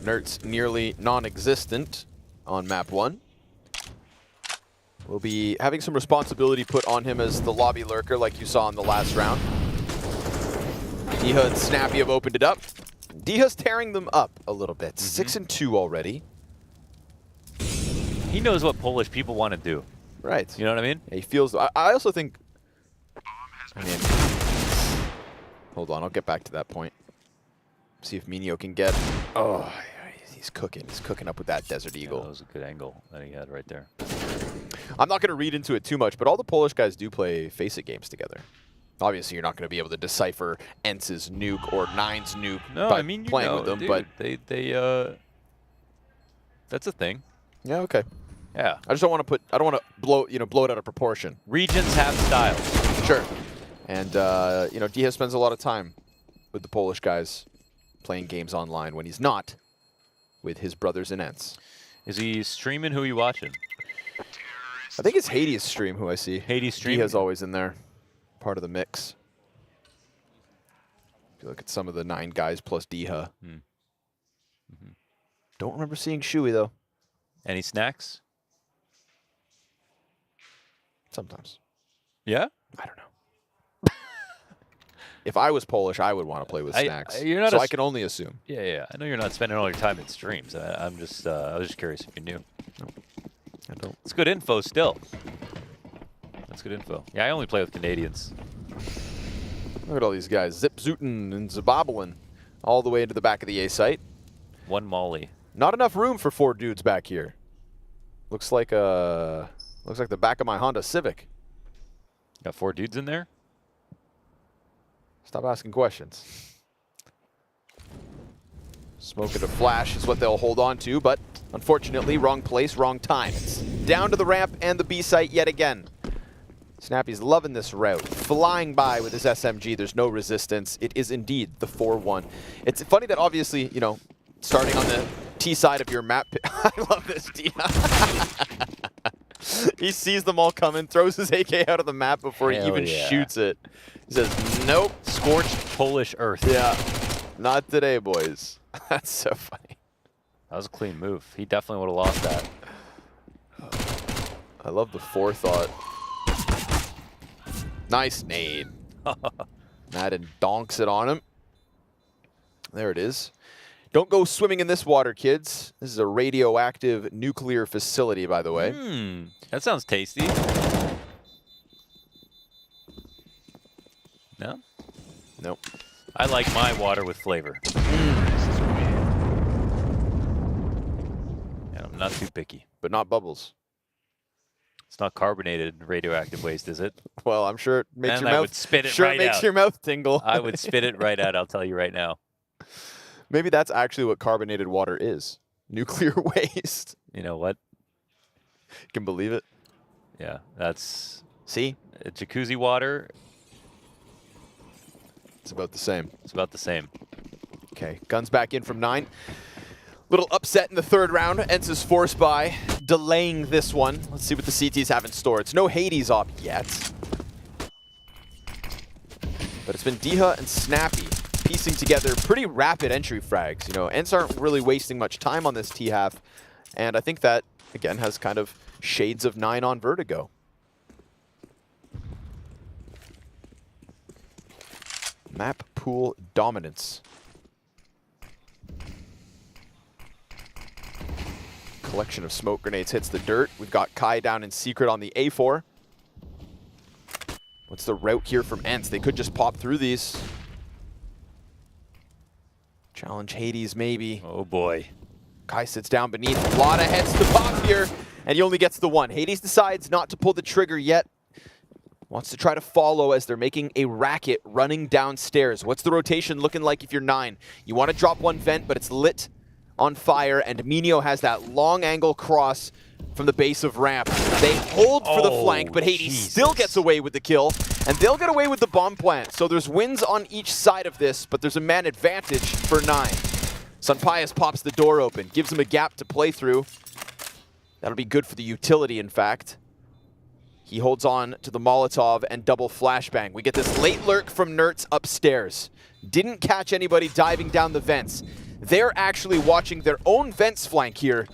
Nertz nearly non-existent on map 1. Will be having some responsibility put on him as the lobby lurker like you saw in the last round. Diha and Snappy have opened it up. Diha's tearing them up a little bit. 6 and 2 already. He knows what Polish people want to do. Right. You know what I mean? Yeah, he feels... I also think... I mean... Hold on, I'll get back to that point. See if Minio can get... Oh, he's cooking. He's cooking up with that Desert Eagle. Yeah, that was a good angle that he had right there. I'm not going to read into it too much, but all the Polish guys do play Face-It games together. Obviously, you're not going to be able to decipher ENCE's nuke or 9's nuke by playing with them, dude, but that's a thing. Yeah, okay. Yeah. I just don't want to put. I don't want to blow it out of proportion. Regions have styles. Sure. And Diha spends a lot of time with the Polish guys playing games online when he's not with his brothers in ENCE. Is he streaming? Who are you watching? I think it's Hades stream who I see. Hades stream. Diha's always in there, part of the mix. If you look at some of the 9 guys plus Diha. Don't remember seeing Shui though. Any snacks? Sometimes. Yeah? I don't know. If I was Polish, I would want to play with snacks. So I can only assume. Yeah. I know you're not spending all your time in streams. I was just curious if you knew. No, I don't. It's good info still. That's good info. Yeah, I only play with Canadians. Look at all these guys. Zip Zootin and Zimbabwean all the way into the back of the A site. 1 Molly. Not enough room for 4 dudes back here. Looks like the back of my Honda Civic. Got 4 dudes in there? Stop asking questions. Smoke and a flash is what they'll hold on to, but unfortunately, wrong place, wrong time. It's down to the ramp and the B site yet again. Snappy's loving this route, flying by with his SMG. There's no resistance. It is indeed the 4-1. It's funny that obviously, you know, starting on the T side of your map. I love this D. He sees them all coming, throws his AK out of the map before he even shoots it. He says, nope. Scorched Polish earth. Yeah, not today, boys. That's so funny. That was a clean move. He definitely would have lost that. I love the forethought. Nice nade. Madden donks it on him. There it is. Don't go swimming in this water, kids. This is a radioactive nuclear facility, by the way. That sounds tasty. No? Nope. I like my water with flavor. Yeah, I'm not too picky. But not bubbles. It's not carbonated radioactive waste, is it? Well, I'm sure it makes and your I mouth. would spit it sure, right it makes out. your mouth tingle. I would spit it right out. I'll tell you right now. Maybe that's actually what carbonated water is. Nuclear waste. You know what? Can believe it. Yeah, that's... See? Jacuzzi water. It's about the same. It's about the same. Okay, guns back in from 9. Little upset in the third round. ENCE is forced by delaying this one. Let's see what the CTs have in store. It's no Hades op yet. But it's been Diha and Snappy piecing together pretty rapid entry frags. You know, ENCE aren't really wasting much time on this T-half. And I think that, again, has kind of shades of 9 on Vertigo. Map pool dominance. Collection of smoke grenades hits the dirt. We've got Kai down in secret on the A4. What's the route here from ENCE? They could just pop through these. Challenge Hades, maybe. Oh, boy. Kai sits down beneath. A lot of heads to pop here, and he only gets the one. Hades decides not to pull the trigger yet. Wants to try to follow as they're making a racket running downstairs. What's the rotation looking like if you're 9? You want to drop one vent, but it's lit on fire, and Minio has that long angle cross from the base of ramp. They hold for the flank, but Hades still gets away with the kill, and they'll get away with the bomb plant. So there's wins on each side of this, but there's a man advantage for 9. Sunpius pops the door open, gives him a gap to play through. That'll be good for the utility, in fact. He holds on to the Molotov and double flashbang. We get this late lurk from Nertz upstairs. Didn't catch anybody diving down the vents. They're actually watching their own vents flank here.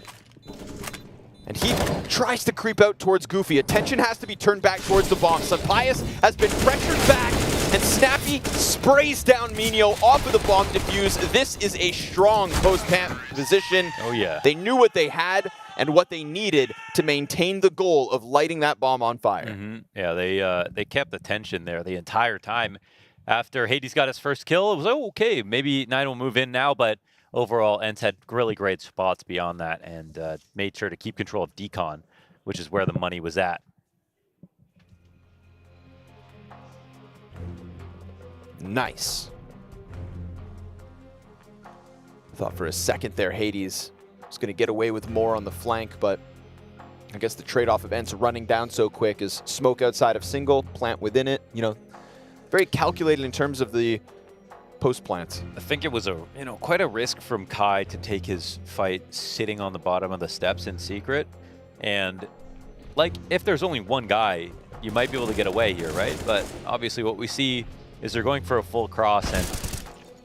And he tries to creep out towards Goofy. Attention has to be turned back towards the bomb. Sunpius has been pressured back, and Snappy sprays down Minio off of the bomb defuse. This is a strong post-pant position. Oh, yeah. They knew what they had and what they needed to maintain the goal of lighting that bomb on fire. Yeah, they kept the tension there the entire time. After Hades got his first kill, it was, oh, okay, maybe 9 will move in now, but overall, ENCE had really great spots beyond that and made sure to keep control of Decon, which is where the money was at. Nice. Thought for a second there Hades was going to get away with more on the flank, but I guess the trade-off of ENCE running down so quick is smoke outside of single, plant within it. You know, very calculated in terms of the post plants. I think it was quite a risk from Kai to take his fight sitting on the bottom of the steps in secret. And like, if there's only one guy, you might be able to get away here, right? But obviously what we see is they're going for a full cross, and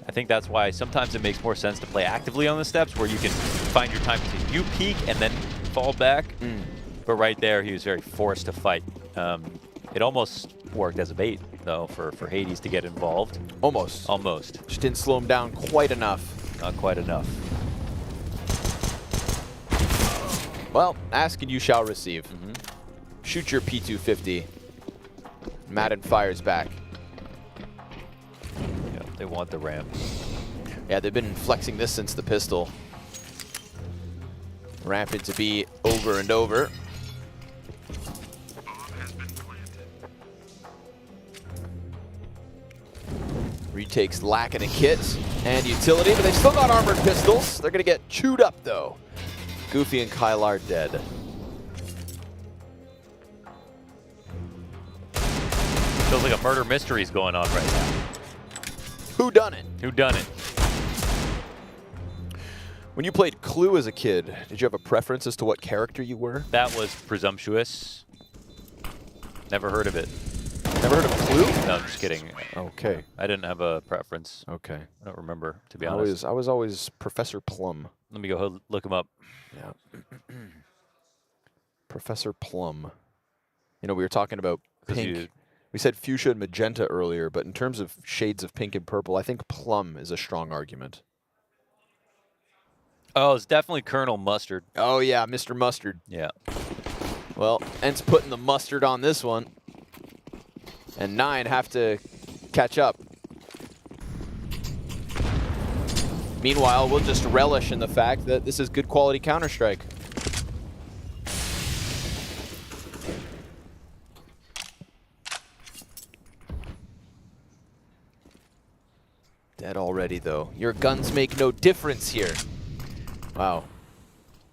I think that's why sometimes it makes more sense to play actively on the steps where you can find your time to you peek and then fall back. But right there, he was very forced to fight. It almost worked as a bait, though, for Hades to get involved. Almost. Almost. Just didn't slow him down quite enough. Not quite enough. Well, ask and you shall receive. Shoot your P250. Madden fires back. Yeah, they want the ramp. Yeah, they've been flexing this since the pistol. Ramp into B over and over. Retakes lacking a kit and utility, but they've still got armored pistols. They're going to get chewed up, though. Goofy and Kylar dead. Feels like a murder mystery is going on right now. Who done it? Who done it? When you played Clue as a kid, did you have a preference as to what character you were? That was presumptuous. Never heard of it. Never heard of Clue? No, I'm just kidding. Okay. I didn't have a preference. Okay. I don't remember, to be honest. I was always Professor Plum. Let me go look him up. Yeah. Professor Plum. You know, we were talking about pink. We said fuchsia and magenta earlier, but in terms of shades of pink and purple, I think plum is a strong argument. Oh, it's definitely Colonel Mustard. Oh, yeah, Mr. Mustard. Yeah. Well, ENCE putting the mustard on this one. And 9 have to catch up. Meanwhile, we'll just relish in the fact that this is good quality Counter-Strike. Dead already, though. Your guns make no difference here. Wow.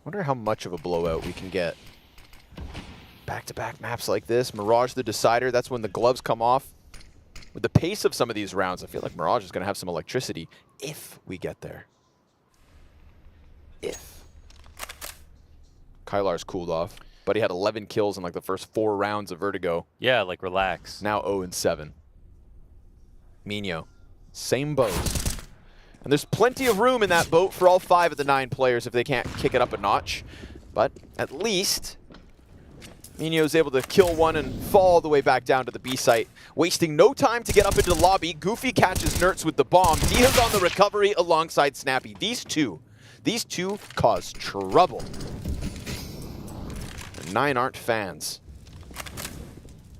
Wonder how much of a blowout we can get. Back-to-back maps like this. Mirage the decider. That's when the gloves come off. With the pace of some of these rounds, I feel like Mirage is going to have some electricity if we get there. If. Kylar's cooled off, but he had 11 kills in like the first 4 rounds of Vertigo. Yeah, like relax. Now 0-7. Minho. Same boat. And there's plenty of room in that boat for all 5 of the 9 players if they can't kick it up a notch. But at least Minho's able to kill one and fall all the way back down to the B site, wasting no time to get up into the lobby. Goofy catches Nertz with the bomb. Dia's on the recovery alongside Snappy. These two cause trouble. The 9 aren't fans.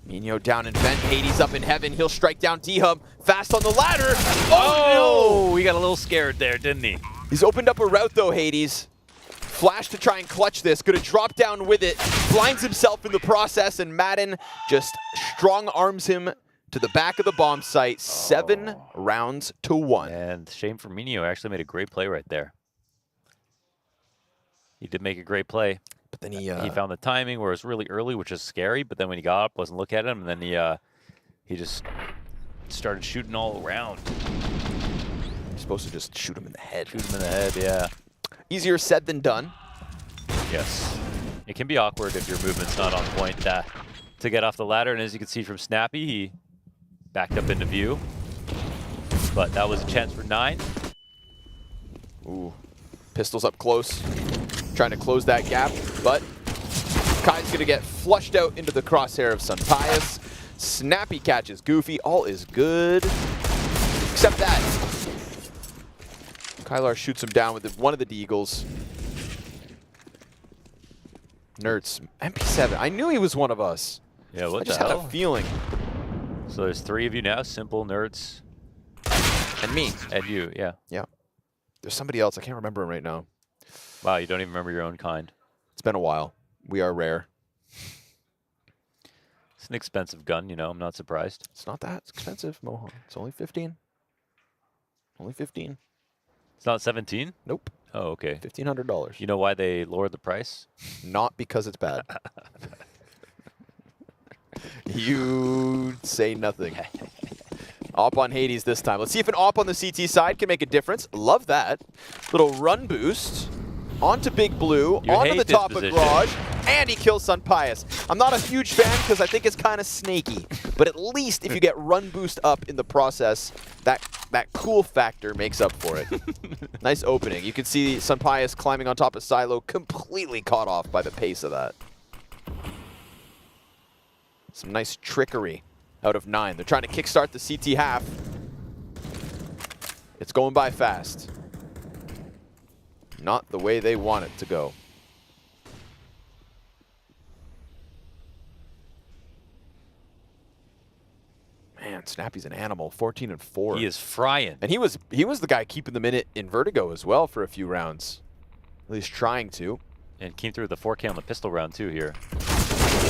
Minho down in vent, Hades up in heaven. He'll strike down D-Hub, fast on the ladder. Oh, no! He got a little scared there, didn't he? He's opened up a route though, Hades. Flash to try and clutch this, gonna drop down with it, blinds himself in the process, and Madden just strong arms him to the back of the bomb site, 7 rounds to 1. And shame for Minho, actually made a great play right there. He did make a great play. But then he found the timing where it was really early, which is scary, but then when he got up, wasn't looking at him, and then he just started shooting all around. You're supposed to just shoot him in the head. Shoot him in the head, yeah. Easier said than done. Yes. It can be awkward if your movement's not on point to get off the ladder, and as you can see from Snappy, he backed up into view. But that was a chance for 9. Ooh. Pistols up close. Trying to close that gap, but Kai's going to get flushed out into the crosshair of Sunpius. Snappy catches Goofy. All is good, except that. Kylar shoots him down with one of the Deagles. Nertz, MP7. I knew he was one of us. Yeah, what I just the had hell? a feeling. So there's 3 of you now, Simple, Nertz. And me. And you, yeah. Yeah. There's somebody else. I can't remember him right now. Wow, you don't even remember your own kind. It's been a while. We are rare. It's an expensive gun, you know, I'm not surprised. It's not that expensive, Mohan. It's only 15. Only 15. It's not 17? Nope. Oh, okay. $1,500. You know why they lowered the price? Not because it's bad. You say nothing. Op on Hades this time. Let's see if an op on the CT side can make a difference. Love that. Little run boost. Onto Big Blue. You onto hate the this top position. of Garage. And he kills Sunpius. I'm not a huge fan because I think it's kind of snaky. But at least if you get run boost up in the process, that cool factor makes up for it. Nice opening. You can see Sunpius climbing on top of Silo, completely caught off by the pace of that. Some nice trickery out of 9. They're trying to kickstart the CT half. It's going by fast. Not the way they want it to go. Man, Snappy's an animal. 14-4. He is frying. And he was the guy keeping them in it in Vertigo as well for a few rounds. At least trying to. And came through with the 4K on the pistol round too here.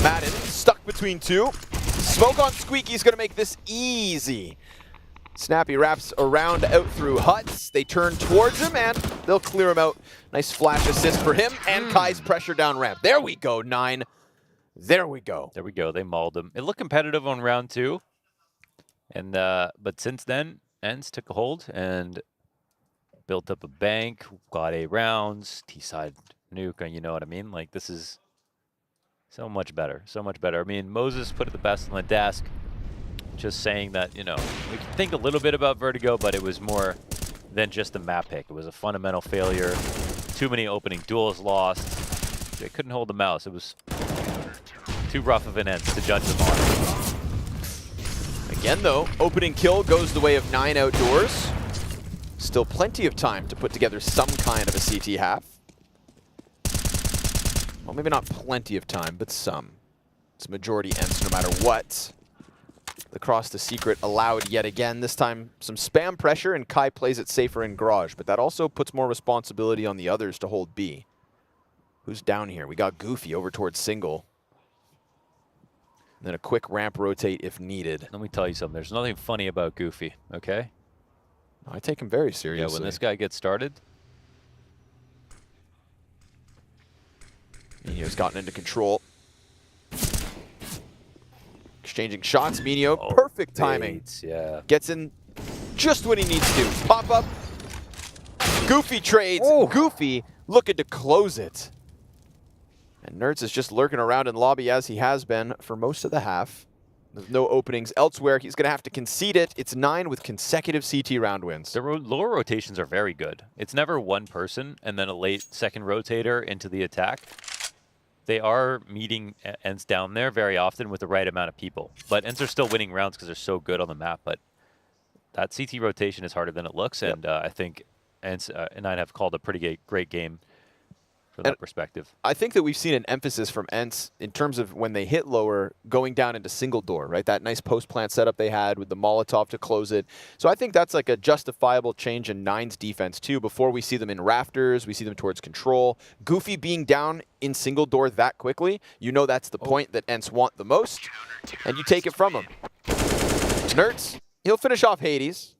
Madden stuck between 2. Smoke on Squeaky's going to make this easy. Snappy wraps around out through huts. They turn towards him, and they'll clear him out. Nice flash assist for him, and Kai's pressure down ramp. There we go, 9. There we go. There we go. They mauled him. It looked competitive on round 2. And but since then, ENCE took a hold and built up a bank, got 8 rounds, T-side nuke, and you know what I mean? Like, this is so much better. So much better. I mean, Moses put it the best on the desk. Just saying that, you know, we can think a little bit about Vertigo, but it was more than just a map pick. It was a fundamental failure. Too many opening duels lost. They couldn't hold the mouse. It was too rough of an ENCE to judge them on. Again, though, opening kill goes the way of 9 outdoors. Still plenty of time to put together some kind of a CT half. Well, maybe not plenty of time, but some. It's majority ENCE no matter what. The cross to secret allowed yet again. This time, some spam pressure, and Kai plays it safer in garage. But that also puts more responsibility on the others to hold B. Who's down here? We got Goofy over towards single. And then a quick ramp rotate if needed. Let me tell you something. There's nothing funny about Goofy, okay? I take him very seriously. Yeah, when this guy gets started. Minio's gotten into control. Exchanging shots, Minio, perfect timing. Baits, yeah. Gets in just when he needs to. Pop up. Goofy trades. Goofy looking to close it. And Nerds is just lurking around in lobby as he has been for most of the half. There's no openings elsewhere. He's going to have to concede it. It's 9 with consecutive CT round wins. The lower rotations are very good. It's never one person and then a late second rotator into the attack. They are meeting ENCE down there very often with the right amount of people. But ENCE are still winning rounds because they're so good on the map. But that CT rotation is harder than it looks. And I think ENCE and I have called a pretty great game from that perspective. I think that we've seen an emphasis from ENCE in terms of when they hit lower, going down into single door, right? That nice post-plant setup they had with the Molotov to close it. So I think that's like a justifiable change in 9's defense too. Before we see them in rafters, we see them towards control. Goofy being down in single door that quickly, you know that's the point that ENCE want the most, and you take it from them. Nerds, he'll finish off Hades.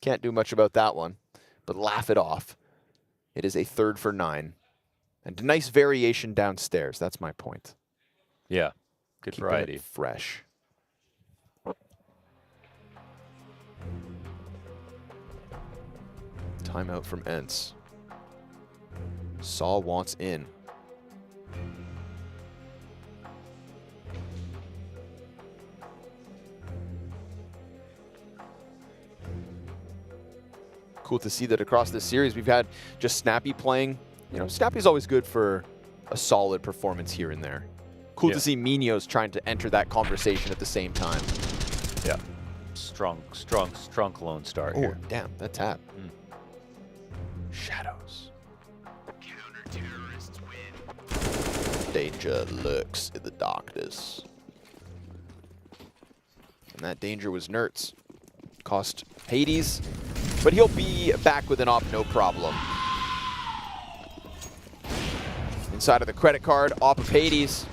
Can't do much about that one, but laugh it off. It is a 3rd for 9. And a nice variation downstairs. That's my point. Yeah, good Keeping variety. It fresh. Timeout from ENCE. Saul wants in. Cool to see that across this series we've had just Snappy playing. You know, Snappy's always good for a solid performance here and there. Cool to see Minio's trying to enter that conversation at the same time. Yeah. Strong Cologne start here. Oh, damn, that tap. Shadows. Counter-terrorists win. Danger lurks in the darkness. And that danger was Nerds. Cost Hades, but he'll be back with an op, no problem. Inside of the credit card, op of Hades.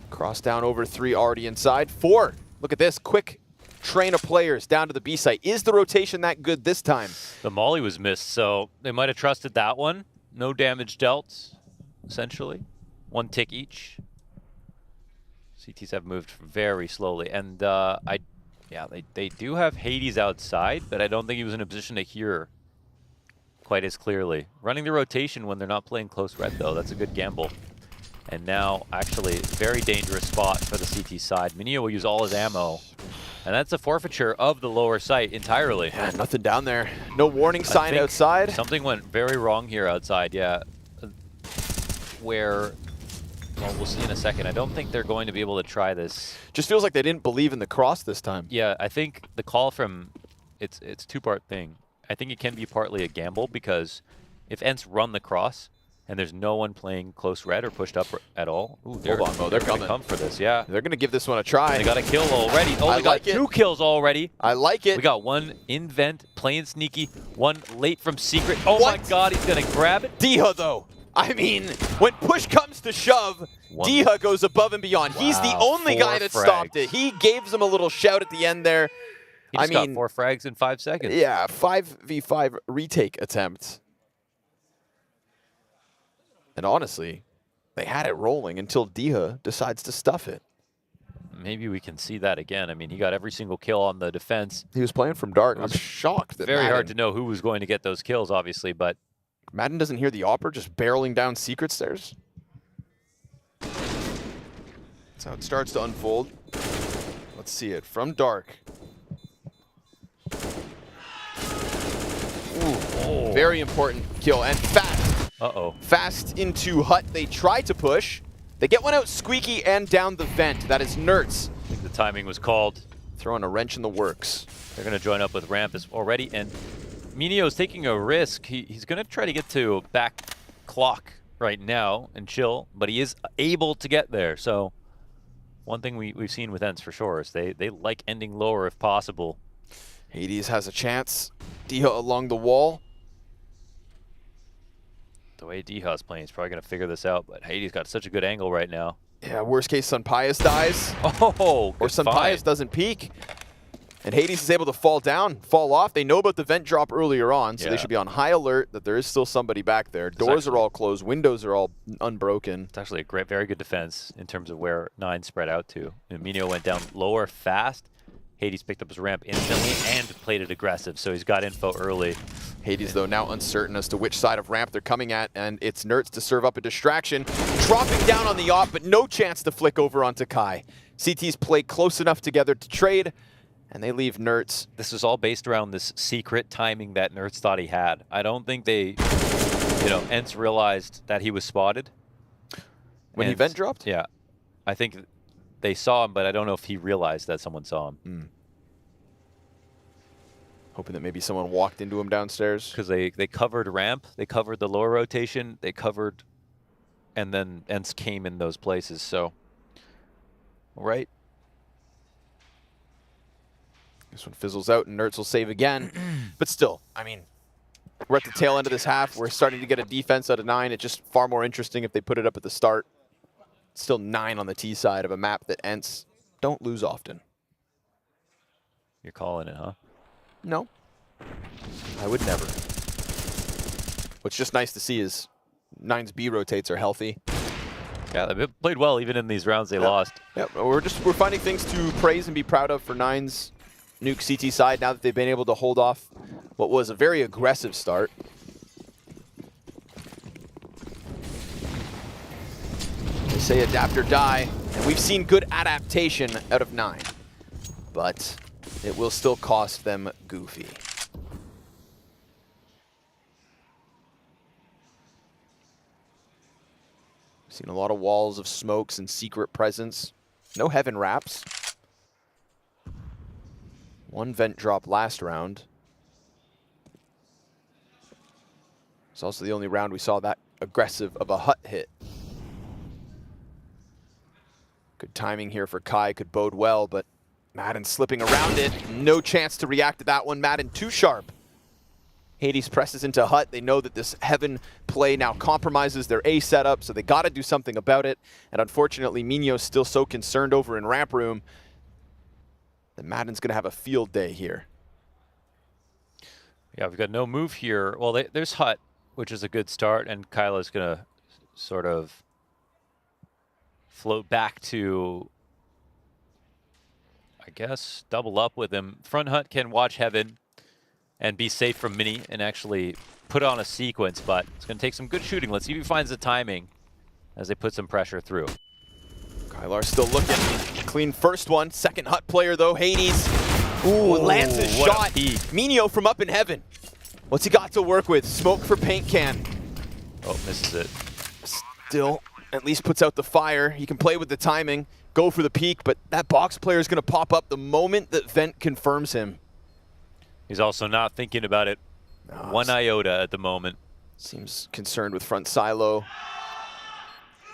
Cross down over 3 already inside. 4. Look at this quick train of players down to the B site. Is the rotation that good this time? The molly was missed, so they might have trusted that one. No damage dealt, essentially. 1 tick each. CTs have moved very slowly, and yeah, they do have Hades outside, but I don't think he was in a position to hear quite as clearly. Running the rotation when they're not playing close red, though, that's a good gamble. And now, actually, very dangerous spot for the CT side. Minio will use all his ammo, and that's a forfeiture of the lower site entirely. Yeah, nothing down there. No warning sign outside. Something went very wrong here outside, yeah. Where... well, we'll see in a second. I don't think they're going to be able to try this. Just feels like they didn't believe in the cross this time. Yeah, I think the call from... It's a 2-part thing. I think it can be partly a gamble because if ENCE run the cross and there's no one playing close red or pushed up at all... Ooh, hold on, Mo. They're coming. Come for this, yeah. They're going to give this one a try. They got a kill already. Oh, I we got like 2 kills already. I like it. We got 1 in vent, playing sneaky, 1 late from secret. Oh my god, he's going to grab it. Diha, though. I mean, when push comes to shove, Diha goes above and beyond. He's the only guy that stopped it. He gave them a little shout at the end there. He just got 4 frags in 5 seconds. Yeah, 5v5 retake attempt. And honestly, they had it rolling until Diha decides to stuff it. Maybe we can see that again. I mean, he got every single kill on the defense. He was playing from dark. I'm shocked that very hard to know who was going to get those kills, obviously, but Madden doesn't hear the Opera just barreling down secret stairs. That's how it starts to unfold. Let's see it from dark. Ooh, very important kill and fast. Fast into hut. They try to push. They get one out squeaky and down the vent. That is Nertz. I think the timing was called. Throwing a wrench in the works. They're going to join up with Ramp already, and Minio's taking a risk. He's going to try to get to back clock right now and chill, but he is able to get there. So one thing we've seen with ENCE for sure is they like ending lower if possible. Hades has a chance. Diha along the wall. The way Diha's playing, he's probably going to figure this out, but Hades got such a good angle right now. Yeah, worst case, Sunpius dies. Oh, or Sunpius doesn't peek. And Hades is able to fall down, fall off. They know about the vent drop earlier on, so they should be on high alert that there is still somebody back there. Doors are all closed, windows are all unbroken. It's actually a very good defense in terms of where 9 spread out to. And Minio went down lower fast. Hades picked up his ramp instantly and played it aggressive, so he's got info early. Hades, though, now uncertain as to which side of ramp they're coming at, and it's Nertz to serve up a distraction. Dropping down on the op, but no chance to flick over onto Kai. CTs play close enough together to trade, and they leave Nertz. This is all based around this secret timing that Nertz thought he had. I don't think they, ENCE realized that he was spotted. When he vent dropped? Yeah. I think they saw him, but I don't know if he realized that someone saw him. Hoping that maybe someone walked into him downstairs. Because they covered ramp, they covered the lower rotation, they covered, and then ENCE came in those places, so. All right. This one fizzles out and Nertz will save again. But still, I mean, we're at the tail end of this half. We're starting to get a defense out of 9. It's just far more interesting if they put it up at the start. Still 9 on the T side of a map that ENCE don't lose often. You're calling it, huh? No. I would never. What's just nice to see is 9's B rotates are healthy. Yeah, they played well even in these rounds they lost. Yeah, we're finding things to praise and be proud of for 9's Nuke CT side now that they've been able to hold off what was a very aggressive start. They say adapt or die, and we've seen good adaptation out of 9, but it will still cost them Goofy. Seen a lot of walls of smokes and secret presence. No heaven wraps. 1 vent drop last round. It's also the only round we saw that aggressive of a hut hit. Good timing here for Kai, could bode well, but Madden slipping around it. No chance to react to that one. Madden too sharp. Hades presses into hut. They know that this heaven play now compromises their A setup, so they got to do something about it. And unfortunately, Minio's still so concerned over in ramp room that Madden's going to have a field day here. Yeah, we've got no move here. Well, there's hut, which is a good start, and Kyla's going to sort of float back to, I guess, double up with him. Front hut can watch heaven and be safe from Mini and actually put on a sequence, but it's going to take some good shooting. Let's see if he finds the timing as they put some pressure through. Kylar still looking. Clean first one. Second hut player, though. Hades. Ooh, lands his shot. Minio from up in heaven. What's he got to work with? Smoke for paint can. Oh, misses it. Still, at least puts out the fire. He can play with the timing, go for the peak, but that box player is going to pop up the moment that Vent confirms him. He's also not thinking about it one iota at the moment. Seems concerned with front silo.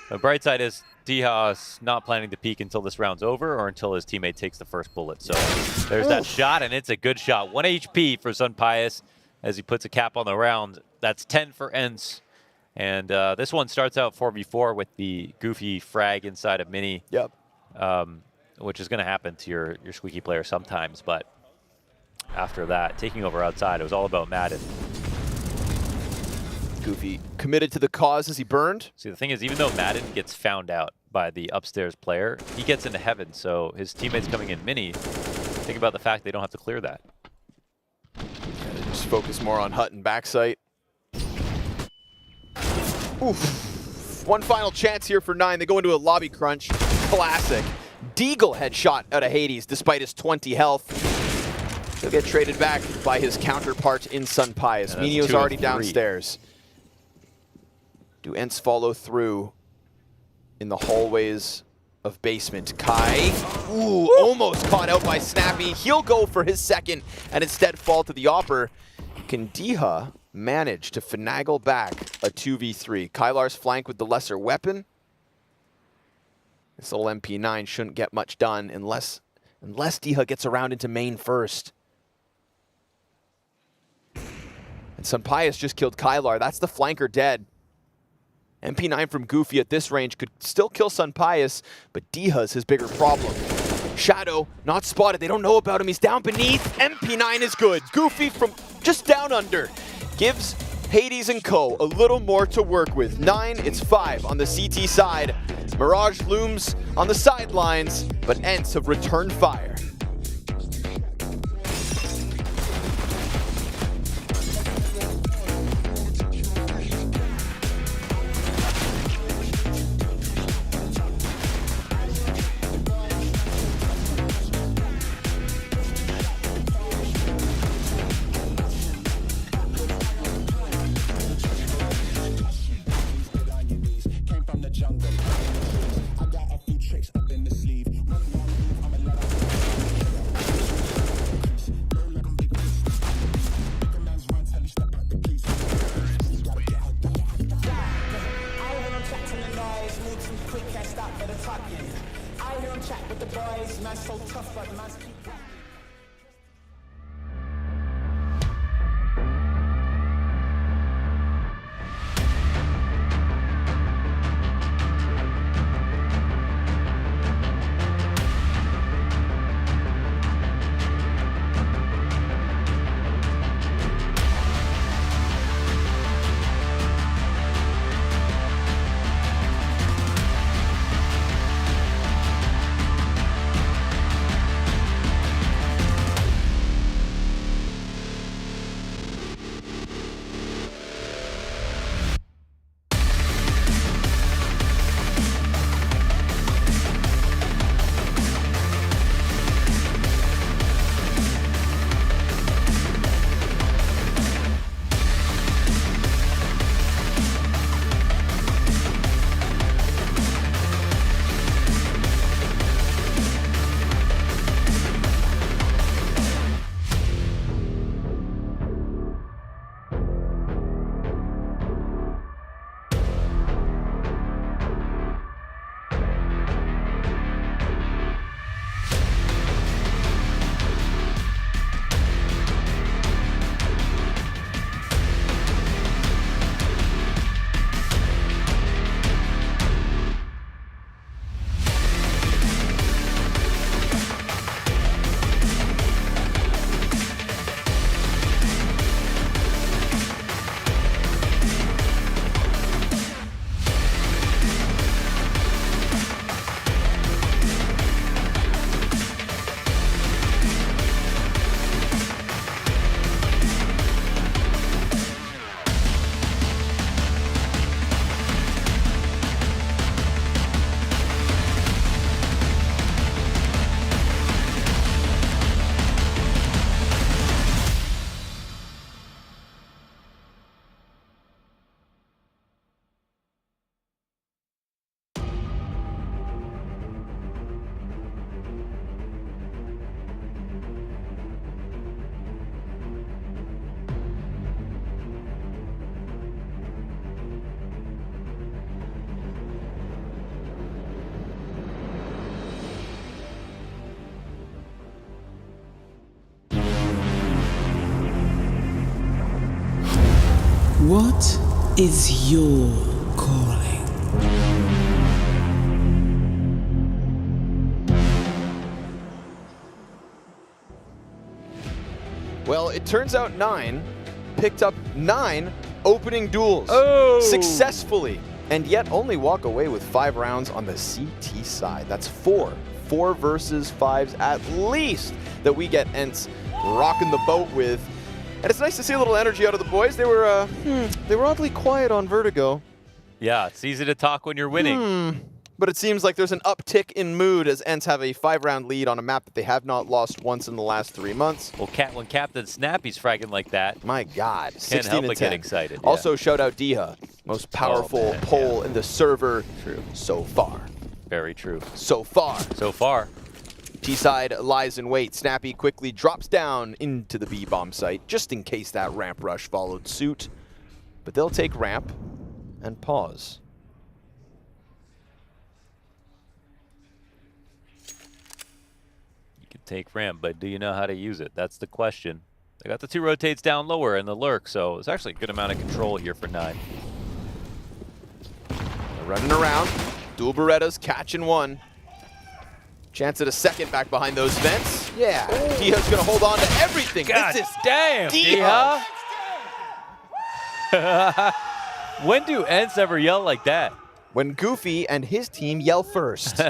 The bright side is Diha's not planning to peek until this round's over or until his teammate takes the first bullet. So there's that shot, and it's a good shot. 1 HP for Sunpius as he puts a cap on the round. That's 10 for ENCE. And this one starts out 4v4 with the goofy frag inside of Mini. Yep. Which is going to happen to your squeaky player sometimes, but after that, taking over outside, it was all about Madden. Goofy committed to the cause as he burned. See, the thing is, even though Madden gets found out by the upstairs player, he gets into heaven, so his teammates coming in Mini, think about the fact they don't have to clear that. Just focus more on Hut and backside. Oof. One final chance here for 9. They go into a lobby crunch. Classic. Deagle headshot out of Hades despite his 20 health. He'll get traded back by his counterpart in Sun Pius. Minio's already downstairs. Do ENCE follow through in the hallways of basement? Kai, ooh, almost caught out by Snappy. He'll go for his second and instead fall to the Opper. Can Diha manage to finagle back a 2v3? Kylar's flank with the lesser weapon. This little MP9 shouldn't get much done unless Diha gets around into main first. And Sunpius just killed Kylar. That's the flanker dead. MP9 from Goofy at this range could still kill Sunpius, but Diha's his bigger problem. Shadow, not spotted. They don't know about him. He's down beneath. MP9 is good. Goofy from just down under gives Hades and Co. a little more to work with. 9, it's 5 on the CT side. Mirage looms on the sidelines, but ENCE have returned fire. What is your calling? Well, it turns out 9 picked up 9 opening duels successfully, and yet only walk away with 5 rounds on the CT side. That's 4 versus 5s at least that we get ENCE rocking the boat with. And it's nice to see a little energy out of the boys. They were oddly quiet on Vertigo. Yeah, it's easy to talk when you're winning. But it seems like there's an uptick in mood as ENCE have a 5-round lead on a map that they have not lost once in the last 3 months. Well, when Captain Snappy's fragging like that, my God, can't 16 help and but 10. get excited. Also, shout out Diha, most powerful pole in the server so far. Very true. So far. So far. T-side lies in wait. Snappy quickly drops down into the B-bomb site, just in case that ramp rush followed suit. But they'll take ramp and pause. You can take ramp, but do you know how to use it? That's the question. They got the 2 rotates down lower in the lurk, so it's actually a good amount of control here for 9. They're running around. Dual Berettas catching one. Chance at a second back behind those vents. Yeah, Diha's gonna hold on to everything. God this is damn, Diha. When do ENCE ever yell like that? When Goofy and his team yell first.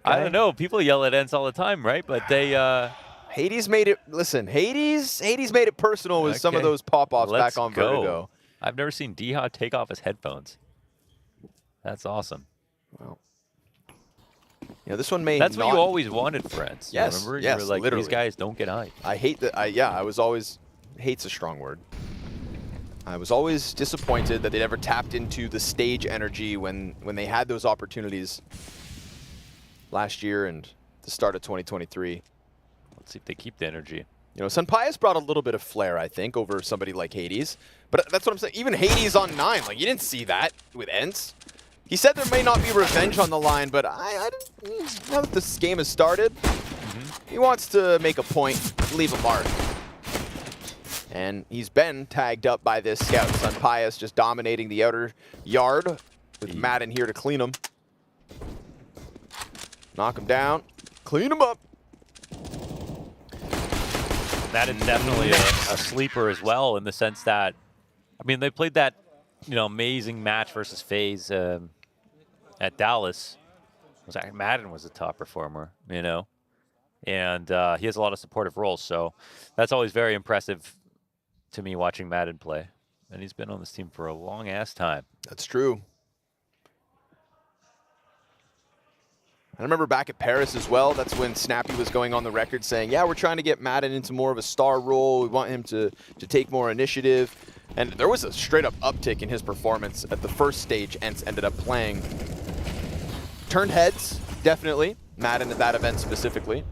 I don't know. People yell at ENCE all the time, right? But they... Hades made it... Listen, Hades made it personal with some of those pop-offs back on Vertigo. I've never seen Diha take off his headphones. That's awesome. Well, yeah, this one may That's not... what you always wanted for ENCE. Yes, remember? yes, you were like, literally. these guys don't get hype. I hate that. Yeah, I was always... Hate's a strong word. I was always disappointed that they never tapped into the stage energy when they had those opportunities last year and the start of 2023. Let's see if they keep the energy. You know, Sunpius brought a little bit of flair, I think, over somebody like Hades. But that's what I'm saying. Even Hades on 9, like, you didn't see that with ENCE. He said there may not be revenge on the line, but I didn't, now that this game has started, he wants to make a point, leave a mark. And he's been tagged up by this scout. Sunpius just dominating the outer yard with Madden here to clean him. Knock him down, clean him up. Madden's definitely a sleeper as well in the sense that, I mean, they played that, you know, amazing match versus FaZe at Dallas. Madden was a top performer, you know, and he has a lot of supportive roles. So that's always very impressive to me watching Madden play. And he's been on this team for a long ass time. That's true. I remember back at Paris as well, that's when Snappy was going on the record saying, yeah, we're trying to get Madden into more of a star role. We want him to take more initiative. And there was a straight up uptick in his performance at the first stage ENCE ended up playing. Turned heads, definitely. Madden at that event specifically.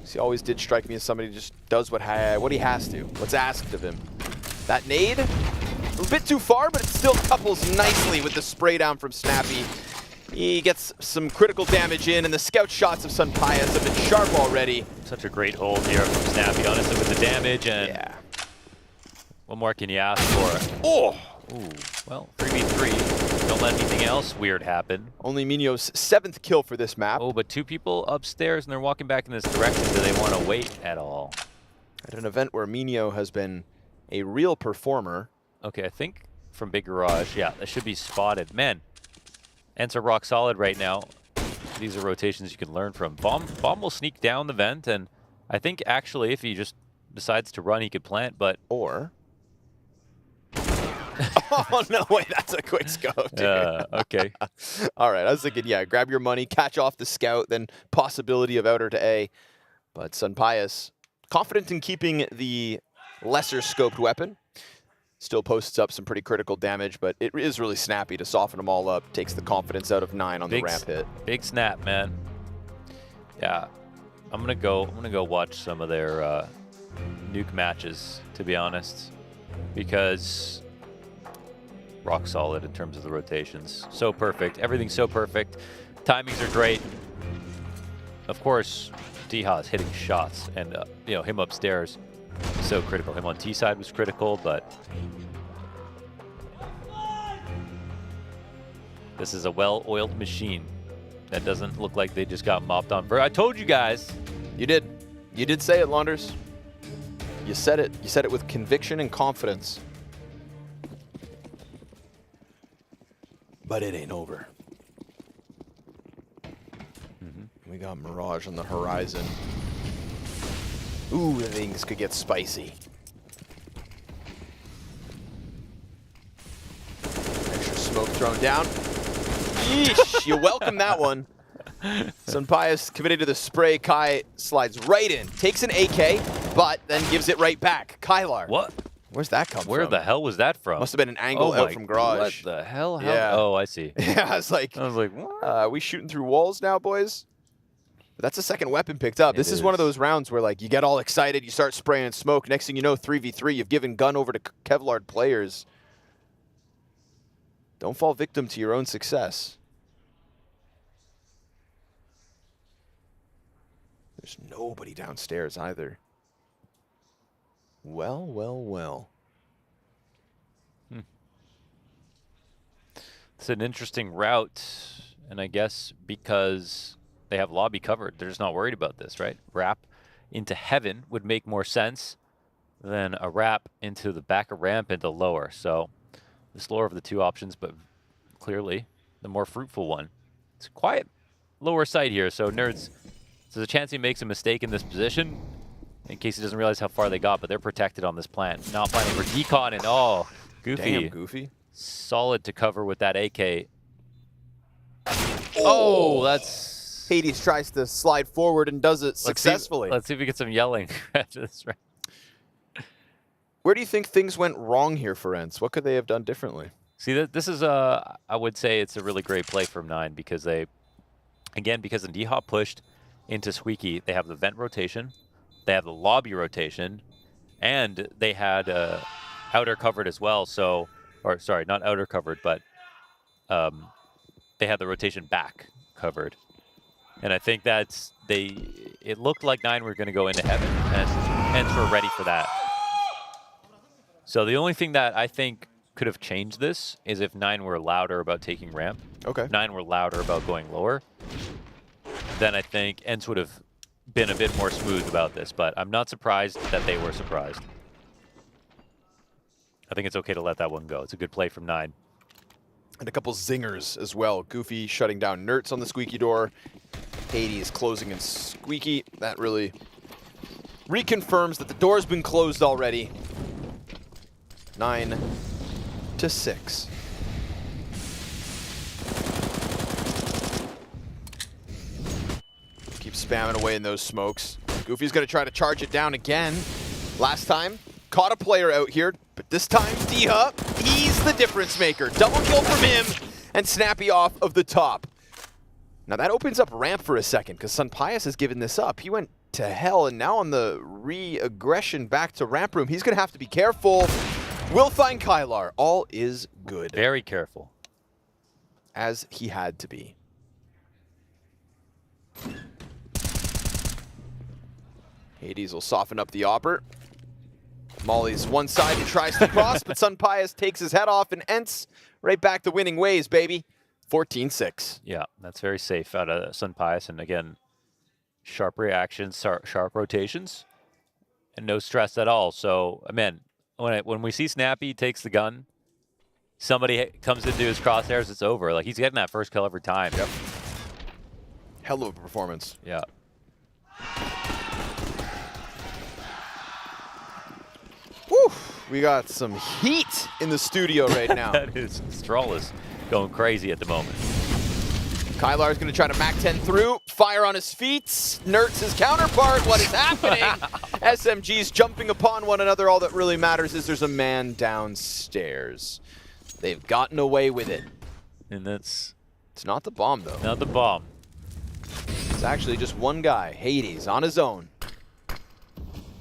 He always did strike me as somebody who just does what he has to, what's asked of him. That nade, a bit too far, but it still couples nicely with the spray down from Snappy. He gets some critical damage in, and the scout shots of Sunpius have been sharp already. Such a great hold here from Snappy, honestly, with the damage, and what more can you ask for? Oh! Ooh, well, 3v3. Don't let anything else weird happen. Only Minio's 7th kill for this map. Oh, but 2 people upstairs, and they're walking back in this direction. Do they want to wait at all? At an event where Minio has been a real performer. Okay, I think from Big Garage, yeah, that should be spotted. Man, ENCE are rock solid right now. These are rotations you can learn from. Bomb will sneak down the vent, and I think actually if he just decides to run, he could plant, but... Or... oh, no, wait, that's a quick scope, dude. Okay. All right, I was thinking, yeah, grab your money, catch off the scout, then possibility of outer to A. But Sunpius, confident in keeping the lesser scoped weapon. Still posts up some pretty critical damage, but it is really Snappy to soften them all up. Takes the confidence out of 9 on the ramp hit. Big snap, man. Yeah, I'm gonna go watch some of their nuke matches, to be honest, because rock solid in terms of the rotations. So perfect. Everything's so perfect. Timings are great. Of course, Diha is hitting shots, and you know, him upstairs so critical. Him on T side was critical, but this is a well-oiled machine that doesn't look like they just got mopped on. I told you guys. You did. You did say it, Launders. You said it. You said it with conviction and confidence. But it ain't over. We got Mirage on the horizon. Ooh, things could get spicy. Extra smoke thrown down. Yeesh, you welcome that one. Sunpius committed to the spray. Kai slides right in, takes an AK, but then gives it right back. Kylar. What? Where's that come from? Where the hell was that from? Must have been an angle out from garage. What the hell? Yeah. Oh, I see. Yeah, I was like, what? We shooting through walls now, boys? But that's the second weapon picked up. This is one of those rounds where, like, you get all excited, you start spraying smoke. Next thing you know, 3v3, you've given gun over to Kevlar players. Don't fall victim to your own success. There's nobody downstairs either. Well, well, well. It's an interesting route, and I guess because they have lobby covered, they're just not worried about this, right? Wrap into heaven would make more sense than a wrap into the back of ramp into lower. So the slower of the two options, but clearly the more fruitful one. It's a quiet lower side here, so Nerds, there's a chance he makes a mistake in this position in case he doesn't realize how far they got, but they're protected on this plant. Not planning for decon, and oh, Goofy. Damn, Goofy. Solid to cover with that AK. Oh, that's... Hades tries to slide forward and does it successfully. Let's see if we get some yelling after this round. Where do you think things went wrong here for ENCE? What could they have done differently? See, this is I would say it's a really great play from 9 because they, again, because the D-Hop pushed into Squeaky, they have the vent rotation, they have the lobby rotation, and they had outer covered as well. So, or sorry, not outer covered, but they had the rotation back covered. And I think that's, it looked like 9 were going to go into heaven, and ENCE were ready for that. So the only thing that I think could have changed this is if 9 were louder about taking ramp. Okay. If 9 were louder about going lower, then I think ENCE would have been a bit more smooth about this. But I'm not surprised that they were surprised. I think it's okay to let that one go. It's a good play from 9. And a couple zingers as well. Goofy shutting down Nerds on the Squeaky door. Hades closing in Squeaky. That really reconfirms that the door's been closed already. 9-6. Keep spamming away in those smokes. Goofy's going to try to charge it down again. Last time, caught a player out here, but this time, D-Hop, he's the difference maker. Double kill from him, and Snappy off of the top. Now that opens up ramp for a second, because Sunpius has given this up. He went to hell, and now on the re-aggression back to ramp room, he's going to have to be careful. Will find Kylar. All is good. Very careful. As he had to be. Hades will soften up the opper. Molly's one side and tries to cross, but Sunpius takes his head off, and ENCE right back to winning ways, baby. 14-6. Yeah, that's very safe out of Sunpius. And again, sharp reactions, sharp rotations, and no stress at all. So, man, when we see Snappy takes the gun, somebody comes into his crosshairs, it's over. Like, he's getting that first kill every time. Yep. Hell of a performance. Yeah. Woo! We got some heat in the studio right now. That is, Astralis going crazy at the moment. Kylar's going to try to Mac 10 through. Fire on his feet. Nerds his counterpart. What is happening? SMGs jumping upon one another. All that really matters is there's a man downstairs. They've gotten away with it. And that's... It's not the bomb, though. Not the bomb. It's actually just one guy, Hades, on his own.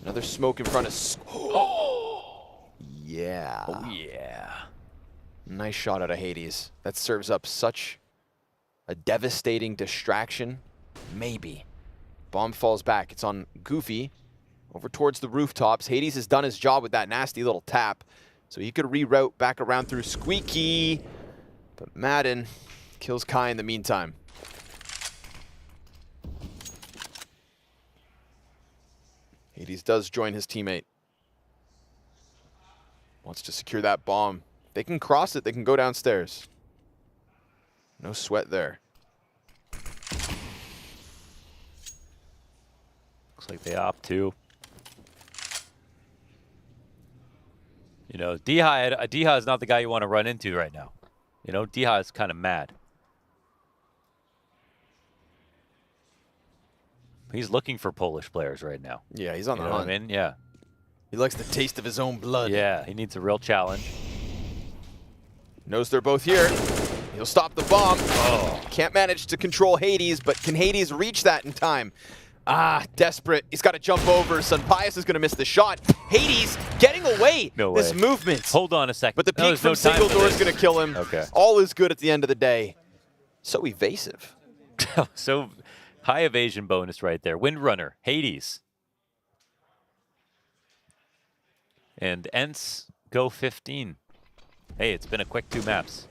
Another smoke in front of... Yeah. Oh, yeah. Nice shot out of Hades. That serves up such a devastating distraction. Maybe. Bomb falls back. It's on Goofy. over towards the rooftops. Hades has done his job with that nasty little tap. So he could reroute back around through Squeaky. But Madden kills Kai in the meantime. Hades does join his teammate. Wants to secure that bomb. They can cross it, they can go downstairs. No sweat there. Looks like they opt to. You know, Diha is not the guy you want to run into right now. You know, Diha is kind of mad. He's looking for Polish players right now. Yeah, he's on the You know hunt. what I mean? Yeah. He likes the taste of his own blood. Yeah, he needs a real challenge. Knows they're both here. He'll stop the bomb. Oh. Can't manage to control Hades, but can Hades reach that in time? Ah, desperate. He's got to jump over. Sunpius is going to miss the shot. Hades getting away. No way. This movement. Hold on a second. But the No, peek there's from no time single for door is this. going to kill him. Okay. All is good at the end of the day. So evasive. So high evasion bonus right there. Windrunner, Hades. And ENCE go 15. Hey, it's been a quick 2 maps.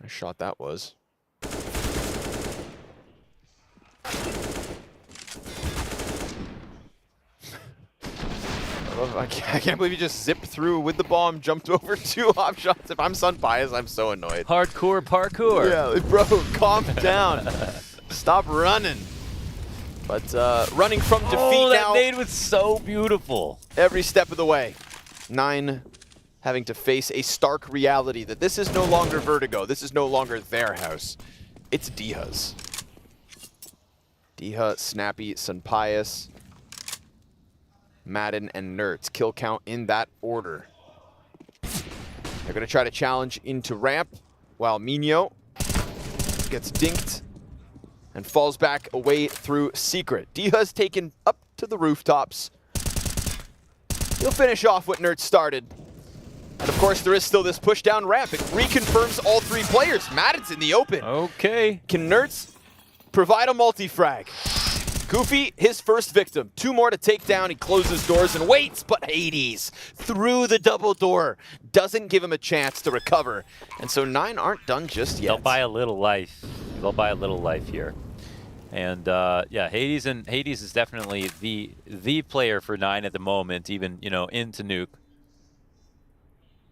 Nice shot that was. I can't believe you just zipped through with the bomb, jumped over 2 hop shots. If I'm Sunpius, I'm so annoyed. Hardcore parkour. Yeah, bro, calm down. Stop running. But running from defeat Oh, that now. nade was so beautiful. Every step of the way. 9 having to face a stark reality that this is no longer Vertigo. This is no longer their house. It's Diha's. Diha, Snappy, Sunpius, Madden, and Nerds. Kill count in that order. They're going to try to challenge into ramp while Minho gets dinked and falls back away through Secret. Diha's taken up to the rooftops. He'll finish off what Nerds started. And of course, there is still this push down ramp. It reconfirms all 3 players. Madden's in the open. Okay. Can Nerds provide a multi-frag? Goofy, his first victim. 2 more to take down. He closes doors and waits, but Hades through the double door doesn't give him a chance to recover. And so 9 aren't done just yet. They'll buy a little life. They'll buy a little life here. And yeah, Hades is definitely the player for 9 at the moment, even, you know, into Nuke.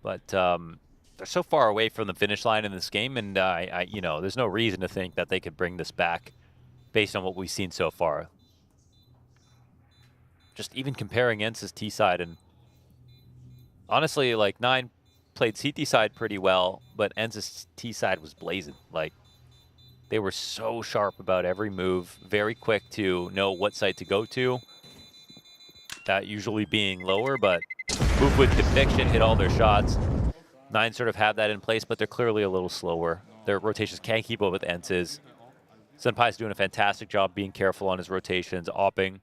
But they're so far away from the finish line in this game, and you know, there's no reason to think that they could bring this back based on what we've seen so far. Just even comparing ENCE's T side, and honestly, like 9 played CT side pretty well, but ENCE's T side was blazing. Like, they were so sharp about every move, very quick to know what site to go to. That usually being lower, but move with conviction, hit all their shots. 9 sort of have that in place, but they're clearly a little slower. Their rotations can't keep up with ENCE's. Senpai's doing a fantastic job being careful on his rotations, opping,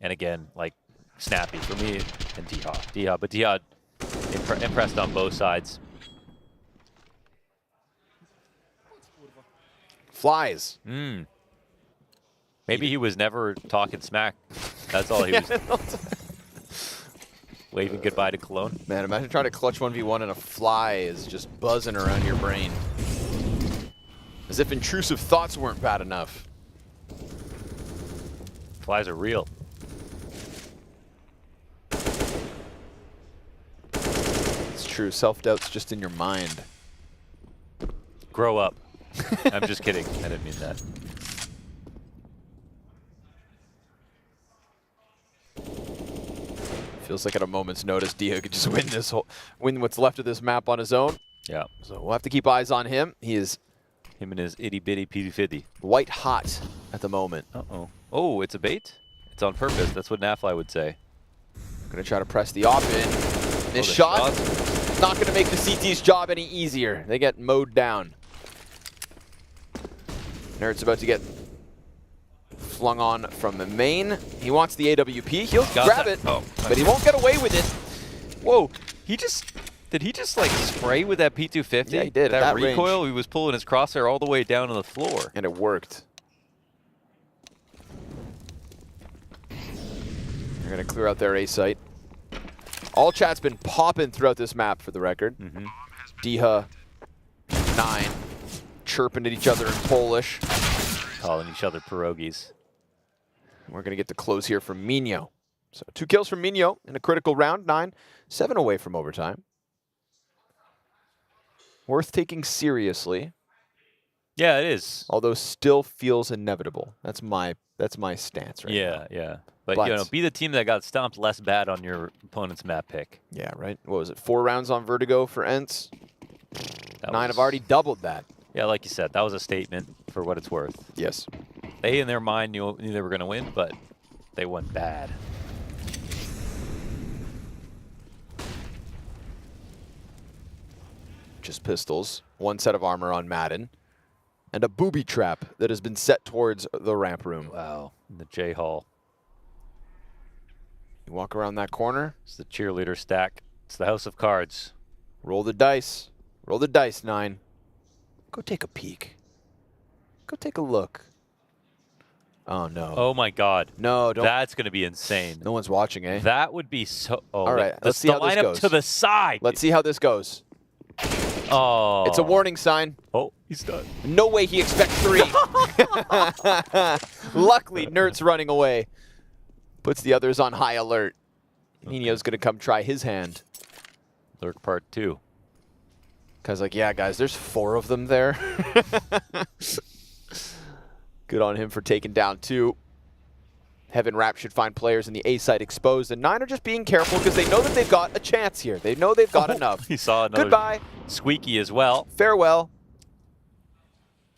and again, like, snappy for me and Diha. But Diha impressed on both sides. Flies. Maybe he was never talking smack. That's all he was. Waving goodbye to Cologne. Man, imagine trying to clutch 1v1 and a fly is just buzzing around your brain. As if intrusive thoughts weren't bad enough. Flies are real. It's true. Self-doubt's just in your mind. Grow up. I'm just kidding. I didn't mean that. Feels like at a moment's notice, Diha could just win what's left of this map on his own. Yeah. So we'll have to keep eyes on him. He is him and his itty bitty P250. White hot at the moment. Uh-oh. Oh, it's a bait? It's on purpose. That's what Nafly would say. Gonna try to press the op in. This shot is not gonna make the CT's job any easier. They get mowed down. Nerd's about to get flung on from the main. He wants the AWP. He'll grab it, but he won't get away with it. Whoa, did he just like spray with that P250? Yeah, he did. That recoil, he was pulling his crosshair all the way down on the floor. And it worked. They're going to clear out their A site. All chat's been popping throughout this map, for the record. Diha, 9, chirping at each other in Polish. Calling each other pierogies. We're going to get the close here from Minho. So 2 kills from Minho in a critical round. 9, 7 away from overtime. Worth taking seriously. Yeah, it is. Although still feels inevitable. That's my stance right now. Yeah. But, you know, be the team that got stomped less bad on your opponent's map pick. Yeah, right. What was it? 4 rounds on Vertigo for ENCE. 9 have already doubled that. Yeah, like you said, that was a statement for what it's worth. Yes. They, in their mind, knew they were going to win, but they went bad. Just pistols. 1 set of armor on Madden. And a booby trap that has been set towards the ramp room. Wow. The J Hall. You walk around that corner. It's the cheerleader stack. It's the house of cards. Roll the dice. Roll the dice, 9. Go take a peek. Go take a look. Oh, no. Oh, my God. No, don't. That's going to be insane. No one's watching, eh? That would be so... Oh, all right, let's see how this goes. to the side. Let's see how this goes. Oh. It's a warning sign. Oh, he's done. No way he expects 3. Luckily, Nert's running away. Puts the others on high alert. Nino's going to come try his hand. Lurk part 2. Because, like, yeah, guys, there's 4 of them there. Good on him for taking down 2. Heaven Rap should find players in the A side exposed, and 9 are just being careful because they know that they've got a chance here. They know they've got enough. He saw another Goodbye. Squeaky as well. Farewell.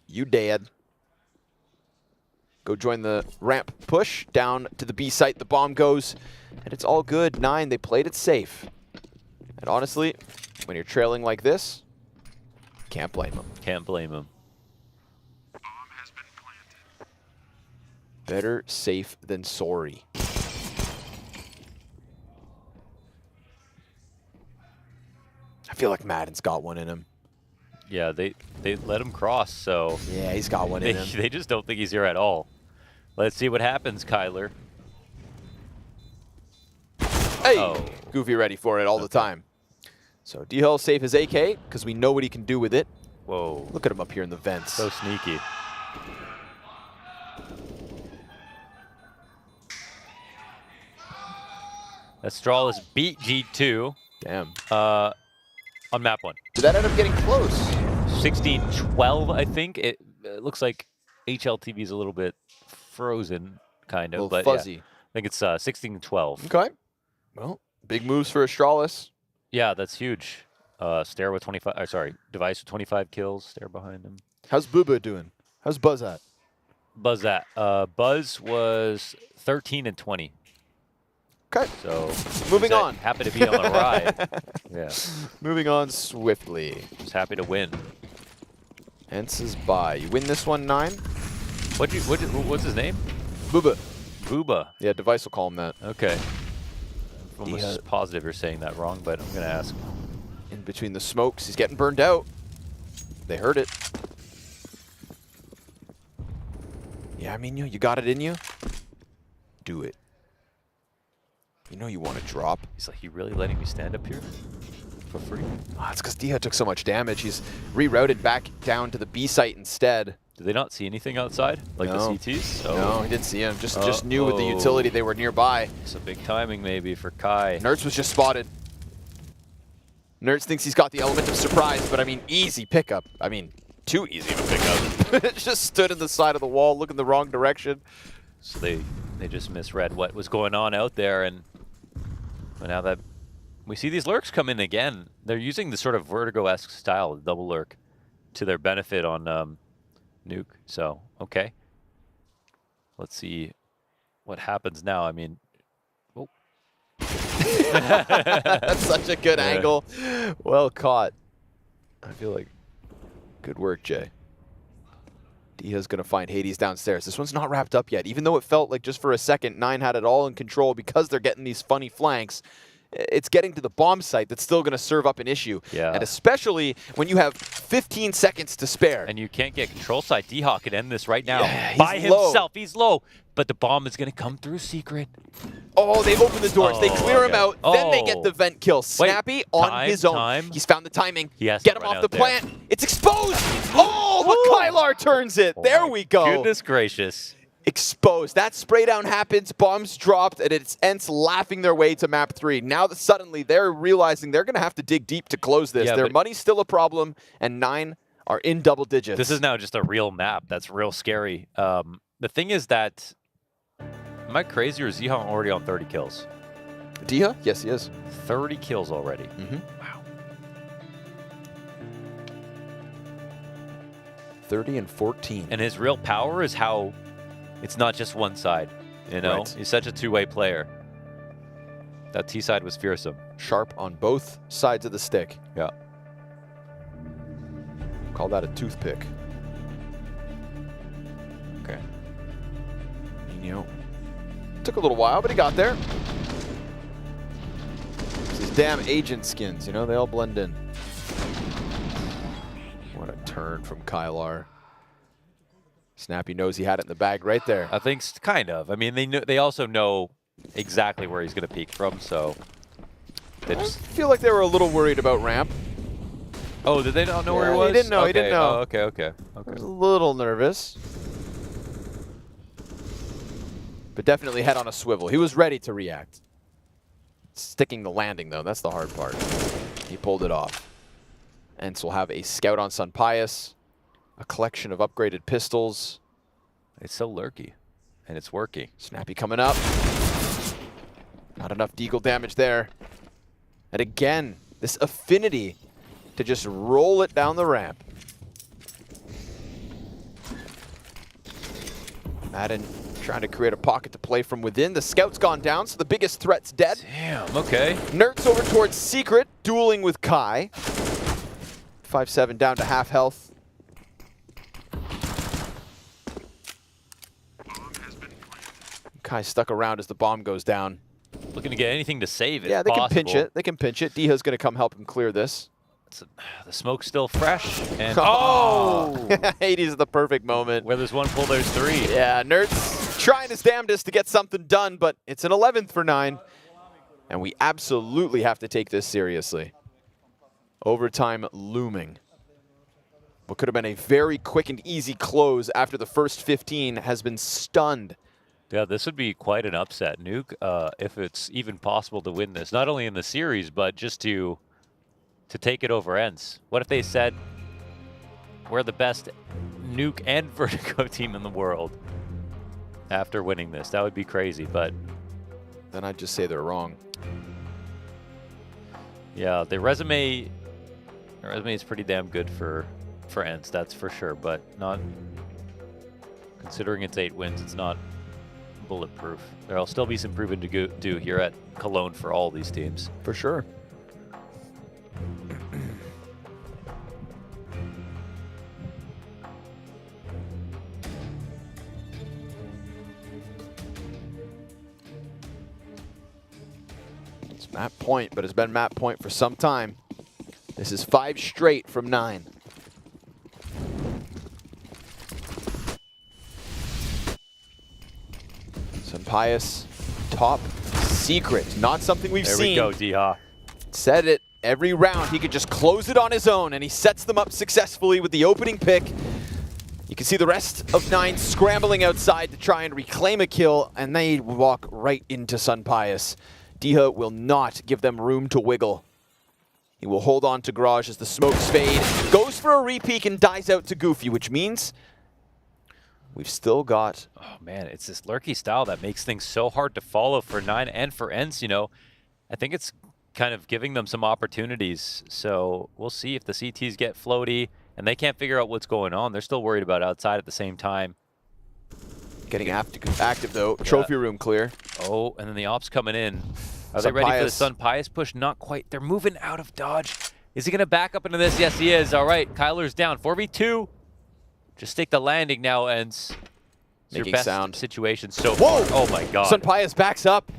You dead. Go join the ramp push down to the B site. The bomb goes, and it's all good. 9, they played it safe. And honestly, when you're trailing like this, can't blame them. Can't blame him. Better safe than sorry. I feel like Madden's got one in him. Yeah, they let him cross, so... Yeah, he's got one in him. They just don't think he's here at all. Let's see what happens, Kyler. Hey! Oh. Goofy ready for it all the time. So D-Hull safe his AK, because we know what he can do with it. Whoa. Look at him up here in the vents. So sneaky. Astralis beat G2. Damn. On map 1. Did that end up getting close? 16-12, I think. It looks like HLTV is a little bit frozen, kind of. A little but fuzzy. Yeah, I think it's 16-12. Okay. Well, big moves for Astralis. Yeah, that's huge. Stair with 25. Sorry, Device with 25 kills. Stair behind him. How's Booba doing? How's Buzz at? Buzz was 13-20. Okay. So moving on. Happy to be on the ride. Yeah. Moving on swiftly. Just happy to win. ENCE is by. You win this one, 9. What's his name? Booba. Booba. Yeah, Device will call him that. Okay. I'm almost positive you're saying that wrong, but I'm gonna ask. In between the smokes, he's getting burned out. They heard it. Yeah, I mean, you got it in you. Do it. You know you want to drop. He's like, you really letting me stand up here for free? Oh, it's because Diha took so much damage. He's rerouted back down to the B site instead. Did they not see anything outside? Like no. the CTs? Oh. No, he didn't see him. Just knew with the utility they were nearby. It's a big timing maybe for Kai. Nertz was just spotted. Nertz thinks he's got the element of surprise, but I mean, easy pickup. I mean, too easy of a pickup. Just stood in the side of the wall, looking the wrong direction. So they just misread what was going on out there, and now that we see these lurks come in again, they're using the sort of Vertigo-esque style, the double lurk, to their benefit on Nuke. So, okay. Let's see what happens now. I mean, oh. That's such a good angle. Well caught. I feel like good work, Jay. Diha's going to find Hades downstairs. This one's not wrapped up yet. Even though it felt like just for a second, 9 had it all in control because they're getting these funny flanks, it's getting to the bomb site that's still going to serve up an issue. Yeah. And especially when you have 15 seconds to spare. And you can't get control side. D-Hawk could end this right now. Yeah, by he's low. himself. He's low. But the bomb is going to come through secret. Oh, they open the doors. They clear him out. Then they get the vent kill. Snappy on his own. He's found the timing. Yes, Get him off the plant. It's exposed. Oh, but Kylar turns it. There we go. Goodness gracious. Exposed. That spray down happens, bombs dropped, and it's ENCE laughing their way to map 3. Now that suddenly they're realizing they're going to have to dig deep to close this. Yeah, Their but- money's still a problem, and 9 are in double digits. This is now just a real map. That's real scary. The thing is that, am I crazy or is Zihan already on 30 kills? Diha? Yes, he is. 30 kills already. Mm-hmm. Wow. 30 and 14. And his real power is how it's not just one side, you know? Right. He's such a two-way player. That T side was fearsome. Sharp on both sides of the stick. Yeah. Call that a toothpick. Okay. Nino. Took a little while, but he got there. These damn agent skins, you know, they all blend in. What a turn from Kylar. Snappy knows he had it in the bag right there. I think kind of. I mean, they also know exactly where he's going to peek from, so they I just feel like they were a little worried about ramp. Oh, did they not know where he was? He didn't know. Okay. He didn't know. Oh, okay. I was a little nervous. But definitely head on a swivel. He was ready to react. Sticking the landing, though, that's the hard part. He pulled it off. ENCE will have a scout on Sun Pius, a collection of upgraded pistols. It's so lurky, and it's working. Snappy coming up. Not enough deagle damage there. And again, this affinity to just roll it down the ramp. Madden trying to create a pocket to play from within. The scout's gone down, so the biggest threat's dead. Damn, okay. Nert's over towards Secret, dueling with Kai. 5-7 down to half health. Kai stuck around as the bomb goes down. Looking to get anything to save it. Yeah, they possible. can pinch it. They can pinch it. Diha's going to come help him clear this. The smoke's still fresh. And oh! Hades is the perfect moment. Where there's one pull, there's three. Yeah, Nert's trying his damnedest to get something done, but it's an 11th for 9. And we absolutely have to take this seriously. Overtime looming. What could have been a very quick and easy close after the first 15 has been stunned. Yeah, this would be quite an upset, Nuke, if it's even possible to win this. Not only in the series, but just to take it over ENCE. What if they said, we're the best Nuke and Vertigo team in the world after winning this? That would be crazy, but... Then I'd just say they're wrong. Yeah, the resume is pretty damn good for ENCE, that's for sure, but not... Considering it's 8 wins, it's not bulletproof. There'll still be some proving to do here at Cologne for all these teams. For sure. It's map point, but it's been map point for some time. This is 5 straight from 9. Sun Pius, top secret. Not something we've seen. There we go, Diha. Said it every round. He could just close it on his own, and he sets them up successfully with the opening pick. You can see the rest of 9 scrambling outside to try and reclaim a kill, and they walk right into Sun Pius. Diha will not give them room to wiggle. He will hold on to Garage as the smokes fade, goes for a re-peek and dies out to Goofy, which means we've still got... Oh, man, it's this lurky style that makes things so hard to follow for 9 and for ENCE, you know. I think it's kind of giving them some opportunities. So we'll see if the CTs get floaty and they can't figure out what's going on. They're still worried about outside at the same time. Getting active though. Trophy room clear. Oh, and then the ops coming in. Are Sun they ready for the Pius. Sun Pius push? Not quite. They're moving out of dodge. Is he going to back up into this? Yes, he is. All right, Kyler's down. 4v2. Just take the landing now, ENCE. It's your best situation so far. Oh my god. Sun Pius backs up.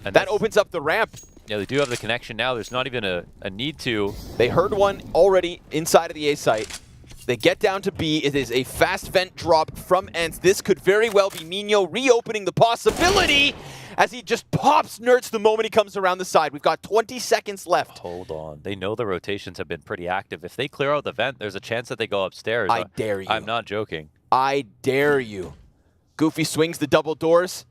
And that opens up the ramp. Yeah, they do have the connection now. There's not even a need to. They heard one already inside of the A site. They get down to B. It is a fast vent drop from ENCE. This could very well be Nino reopening the possibility as he just pops Nerds the moment he comes around the side. We've got 20 seconds left. Hold on. They know the rotations have been pretty active. If they clear out the vent, there's a chance that they go upstairs. I dare you. I'm not joking. I dare you. Goofy swings the double doors.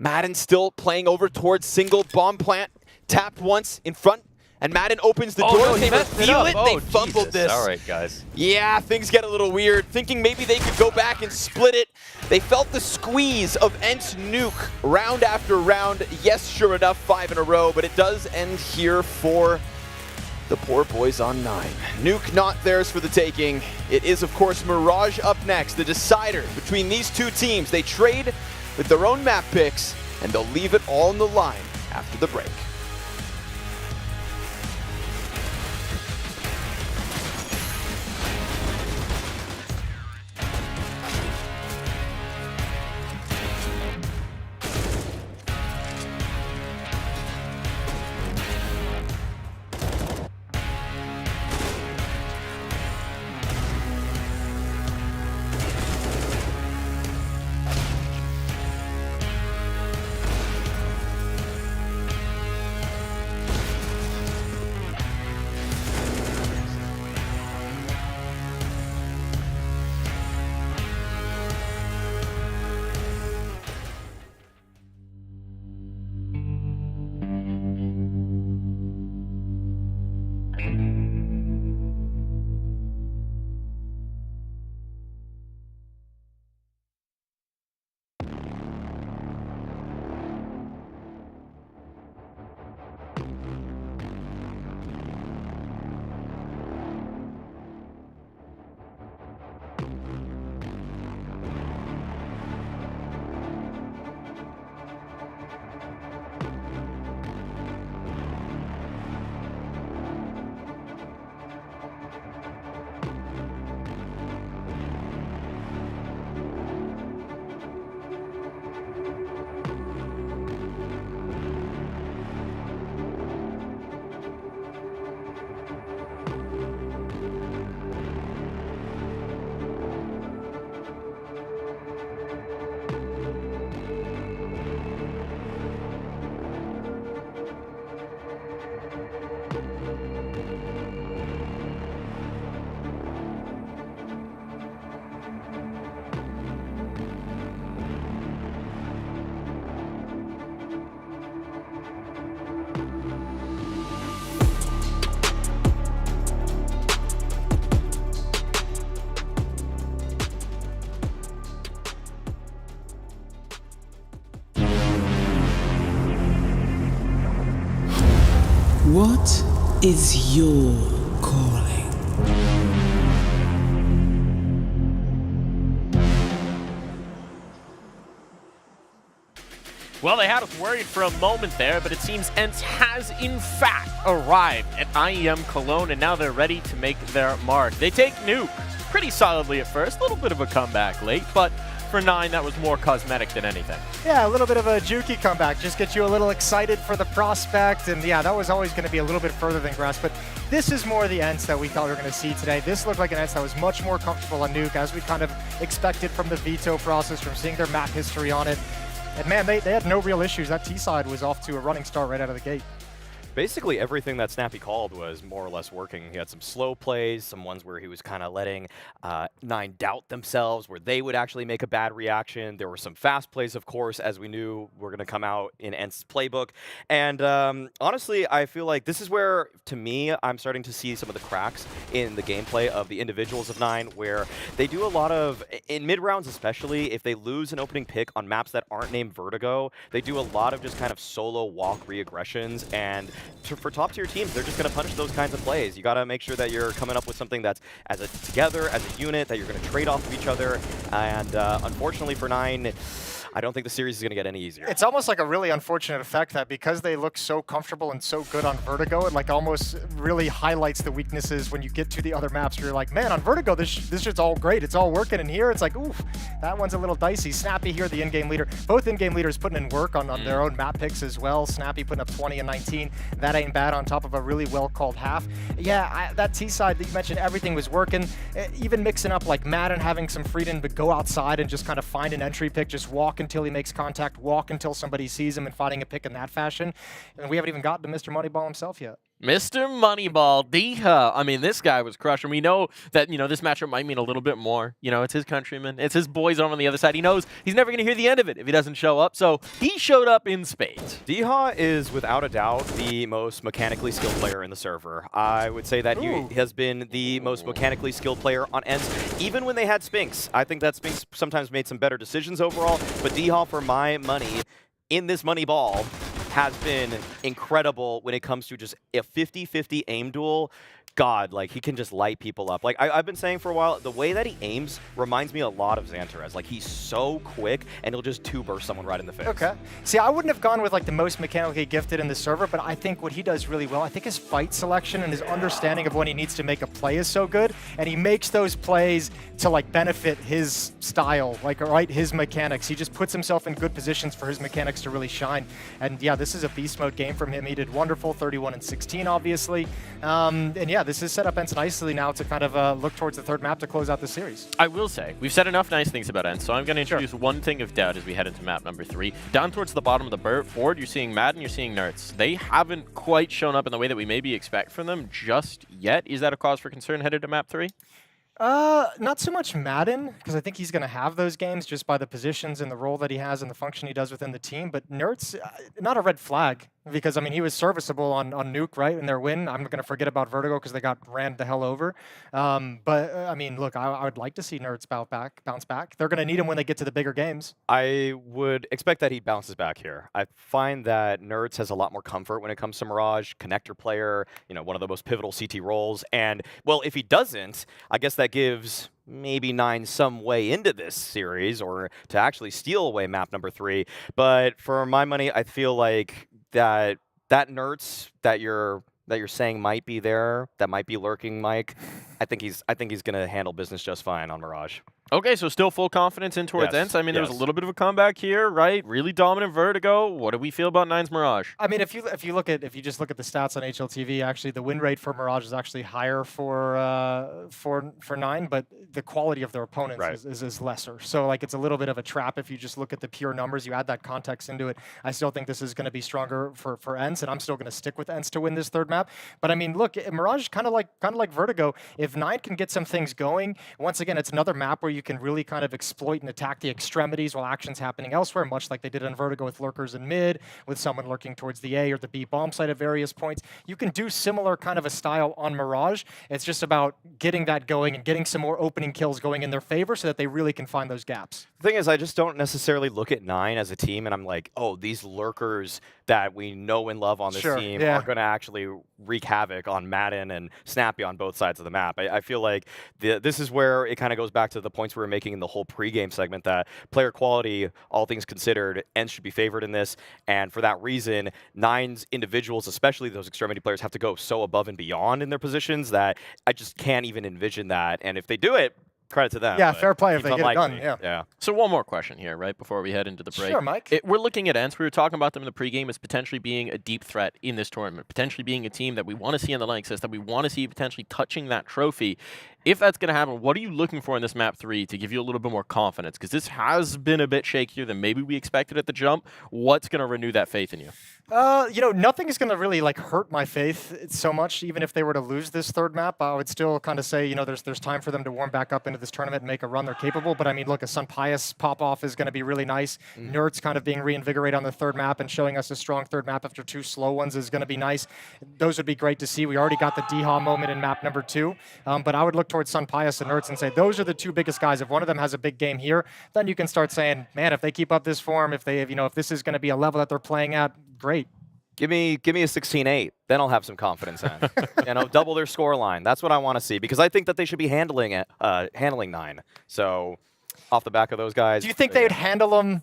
Madden still playing over towards single bomb plant. Tapped once in front, and Madden opens the door. No, They reveal it. They fumbled Jesus. this. All right, guys. Yeah, things get a little weird. Thinking maybe they could go back and split it. They felt the squeeze of ENCE nuke round after round. Yes, sure enough, 5 in a row, but it does end here for the poor boys on 9. Nuke not theirs for the taking. It is, of course, Mirage up next, the decider between these two teams. They trade with their own map picks, and they'll leave it all on the line after the break. What is your calling? Well, they had us worried for a moment there, but it seems ENCE has, in fact, arrived at IEM Cologne, and now they're ready to make their mark. They take Nuke pretty solidly at first, a little bit of a comeback late, but for 9, that was more cosmetic than anything. Yeah, a little bit of a jukey comeback, just get you a little excited for the prospect, and yeah, that was always going to be a little bit further than grass, but this is more the ENCE that we thought we were going to see today. This looked like an ENCE that was much more comfortable on Nuke, as we kind of expected from the veto process, from seeing their map history on it. And man, they had no real issues. That T side was off to a running start right out of the gate. Basically everything that Snappy called was more or less working. He had some slow plays, some ones where he was kind of letting 9 doubt themselves, where they would actually make a bad reaction. There were some fast plays, of course, as we knew were going to come out in ENCE's playbook. And honestly, I feel like this is where, to me, I'm starting to see some of the cracks in the gameplay of the individuals of 9, where they do a lot of, in mid-rounds especially, if they lose an opening pick on maps that aren't named Vertigo, they do a lot of just kind of solo walk re-aggressions, and for top-tier teams, they're just going to punish those kinds of plays. You got to make sure that you're coming up with something that's together, as a unit, that you're going to trade off of each other. And unfortunately for 9, I don't think the series is going to get any easier. It's almost like a really unfortunate effect that because they look so comfortable and so good on Vertigo, it like almost really highlights the weaknesses when you get to the other maps where you're like, man, on Vertigo, this shit's all great. It's all working. And here, it's like, oof, that one's a little dicey. Snappy here, the in-game leader. Both in-game leaders putting in work on their own map picks as well. Snappy putting up 20 and 19. That ain't bad on top of a really well-called half. Yeah, that T side that you mentioned, everything was working. Even mixing up like Madden having some freedom to go outside and just kind of find an entry pick, just walk until he makes contact, walk until somebody sees him, and finding a pick in that fashion. And we haven't even gotten to Mr. Moneyball himself yet. Mr. Moneyball, Deha. I mean, this guy was crushing. We know that, this matchup might mean a little bit more. It's his countrymen. It's his boys on the other side. He knows he's never going to hear the end of it if he doesn't show up. So he showed up in spades. Deha is, without a doubt, the most mechanically skilled player in the server. I would say that he has been the most mechanically skilled player on ENCE, even when they had Spinks. I think that Spinks sometimes made some better decisions overall, but Deha, for my money, in this Moneyball, has been incredible when it comes to just a 50-50 aim duel. God, like, he can just light people up. Like, I've been saying for a while, the way that he aims reminds me a lot of Xantarez. Like, he's so quick, and he'll just two-burst someone right in the face. Okay. See, I wouldn't have gone with, like, the most mechanically gifted in the server, but I think what he does really well, I think his fight selection and his understanding of when he needs to make a play is so good, and he makes those plays to, like, benefit his style, like, right, his mechanics. He just puts himself in good positions for his mechanics to really shine. And, yeah, this is a beast mode game from him. He did wonderful, 31 and 16, obviously. And, yeah, this is set up ENCE nicely now to kind of look towards the third map to close out the series. I will say, we've said enough nice things about ENCE, so I'm going to introduce one thing of doubt as we head into map number 3. Down towards the bottom of the board, you're seeing Madden, you're seeing Nerds. They haven't quite shown up in the way that we maybe expect from them just yet. Is that a cause for concern headed to map 3? Not so much Madden, because I think he's going to have those games just by the positions and the role that he has and the function he does within the team. But Nerds, not a red flag, because, I mean, he was serviceable on Nuke, right, in their win. I'm going to forget about Vertigo because they got ran the hell over. But, I mean, look, I would like to see Nerds bounce back. They're going to need him when they get to the bigger games. I would expect that he bounces back here. I find that Nerds has a lot more comfort when it comes to Mirage, connector player, one of the most pivotal CT roles. And, well, if he doesn't, I guess that gives maybe 9 some way into this series or to actually steal away map number 3. But for my money, I feel like that Nerds that you're saying might be there, that might be lurking, Mike, I think he's going to handle business just fine on Mirage. Okay, so still full confidence in towards ENCE. I mean, there was a little bit of a comeback here, right? Really dominant Vertigo. What do we feel about Nine's Mirage? I mean, if you just look at the stats on HLTV, actually the win rate for Mirage is actually higher for Nine, but the quality of their opponents is lesser. So like it's a little bit of a trap if you just look at the pure numbers. You add that context into it. I still think this is going to be stronger for ENCE, and I'm still going to stick with ENCE to win this third map. But I mean, look, Mirage is kind of like Vertigo. If Nine can get some things going, once again, it's another map where you can really kind of exploit and attack the extremities while action's happening elsewhere, much like they did on Vertigo with lurkers in mid, with someone lurking towards the A or the B bomb site at various points. You can do similar kind of a style on Mirage. It's just about getting that going and getting some more opening kills going in their favor so that they really can find those gaps. The thing is, I just don't necessarily look at Nine as a team and I'm like, oh, these lurkers that we know and love on this team are going to actually wreak havoc on Madden and Snappy on both sides of the map. I feel like this is where it kind of goes back to the points we were making in the whole pregame segment that player quality, all things considered, ENCE should be favored in this. And for that reason, Nine's individuals, especially those extremity players, have to go so above and beyond in their positions that I just can't even envision that. And if they do it, credit to them. Yeah, fair play if they get it done. Yeah. So one more question here, right, before we head into the break. Sure, Mike. We're looking at ENCE. We were talking about them in the pregame as potentially being a deep threat in this tournament, potentially being a team that we want to see in the Lanxess, that we want to see potentially touching that trophy. If that's going to happen, what are you looking for in this map 3 to give you a little bit more confidence? Because this has been a bit shakier than maybe we expected at the jump. What's going to renew that faith in you? Nothing is going to really hurt my faith so much. Even if they were to lose this third map, I would still kind of say, there's time for them to warm back up into this tournament and make a run they're capable. But I mean, look, a Sun Pius pop-off is going to be really nice. Nerds kind of being reinvigorated on the third map and showing us a strong third map after 2 slow ones is going to be nice. Those would be great to see. We already got the Deha moment in map number 2. But I would look towards Sun Pius and Nerds and say, those are the 2 biggest guys. If one of them has a big game here, then you can start saying, man, if they keep up this form, if this is going to be a level that they're playing at, great. Give me a 16-8, then I'll have some confidence in. Double their score line. That's what I want to see because I think that they should be handling Nine. So off the back of those guys. Do you think they would handle them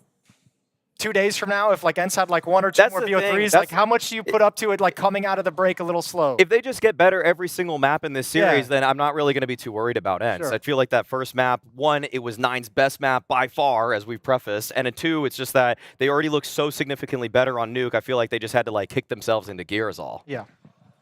2 days from now, if like ENCE had like 1 or 2 That's more the thing. BO3s, That's- like how much do you put up to it like coming out of the break a little slow? If they just get better every single map in this series, Yeah. then I'm not really going to be too worried about ENCE. Sure. I feel like that first map, 1, it was Nine's best map by far, as we've prefaced, and 2, it's just that they already look so significantly better on Nuke. I feel like they just had to like kick themselves into gear is all. Yeah,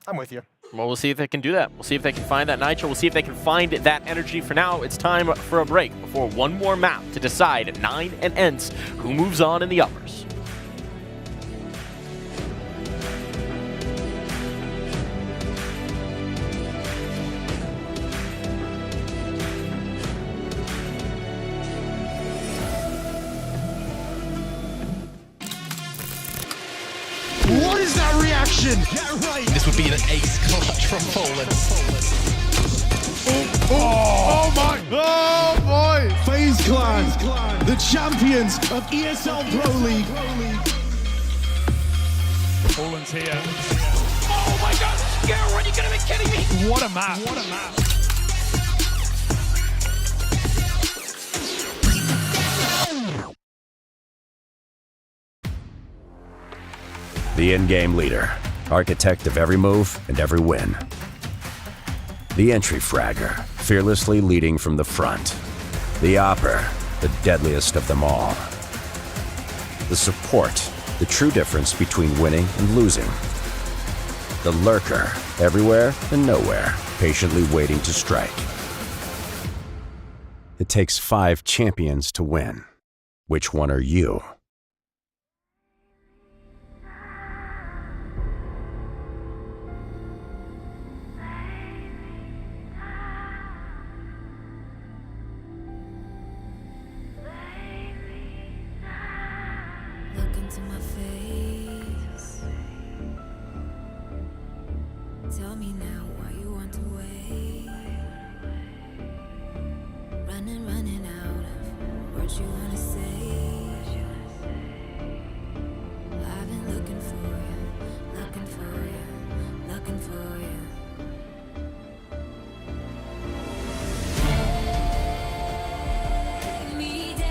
I'm with you. Well, we'll see if they can do that. We'll see if they can find that nitro. We'll see if they can find that energy. For now, it's time for a break before one more map to decide Nine and ENCE who moves on in the uppers. What is that reaction? Yeah, right. This would be an ace clutch from Poland. Oh my! Oh boy! FaZe Clan, the champions of ESL Pro League. Poland's here. Oh my god! Scarrow, are you gonna be kidding me? What a map! What a map! The in-game leader, architect of every move and every win. The entry fragger, fearlessly leading from the front. The opper, the deadliest of them all. The support, the true difference between winning and losing. The lurker, everywhere and nowhere, patiently waiting to strike. It takes 5 champions to win. Which one are you? Look into my face. Tell me now why you want to wait. Running out of words you wanna say. I've been looking for you, looking for you, looking for you. Take me down.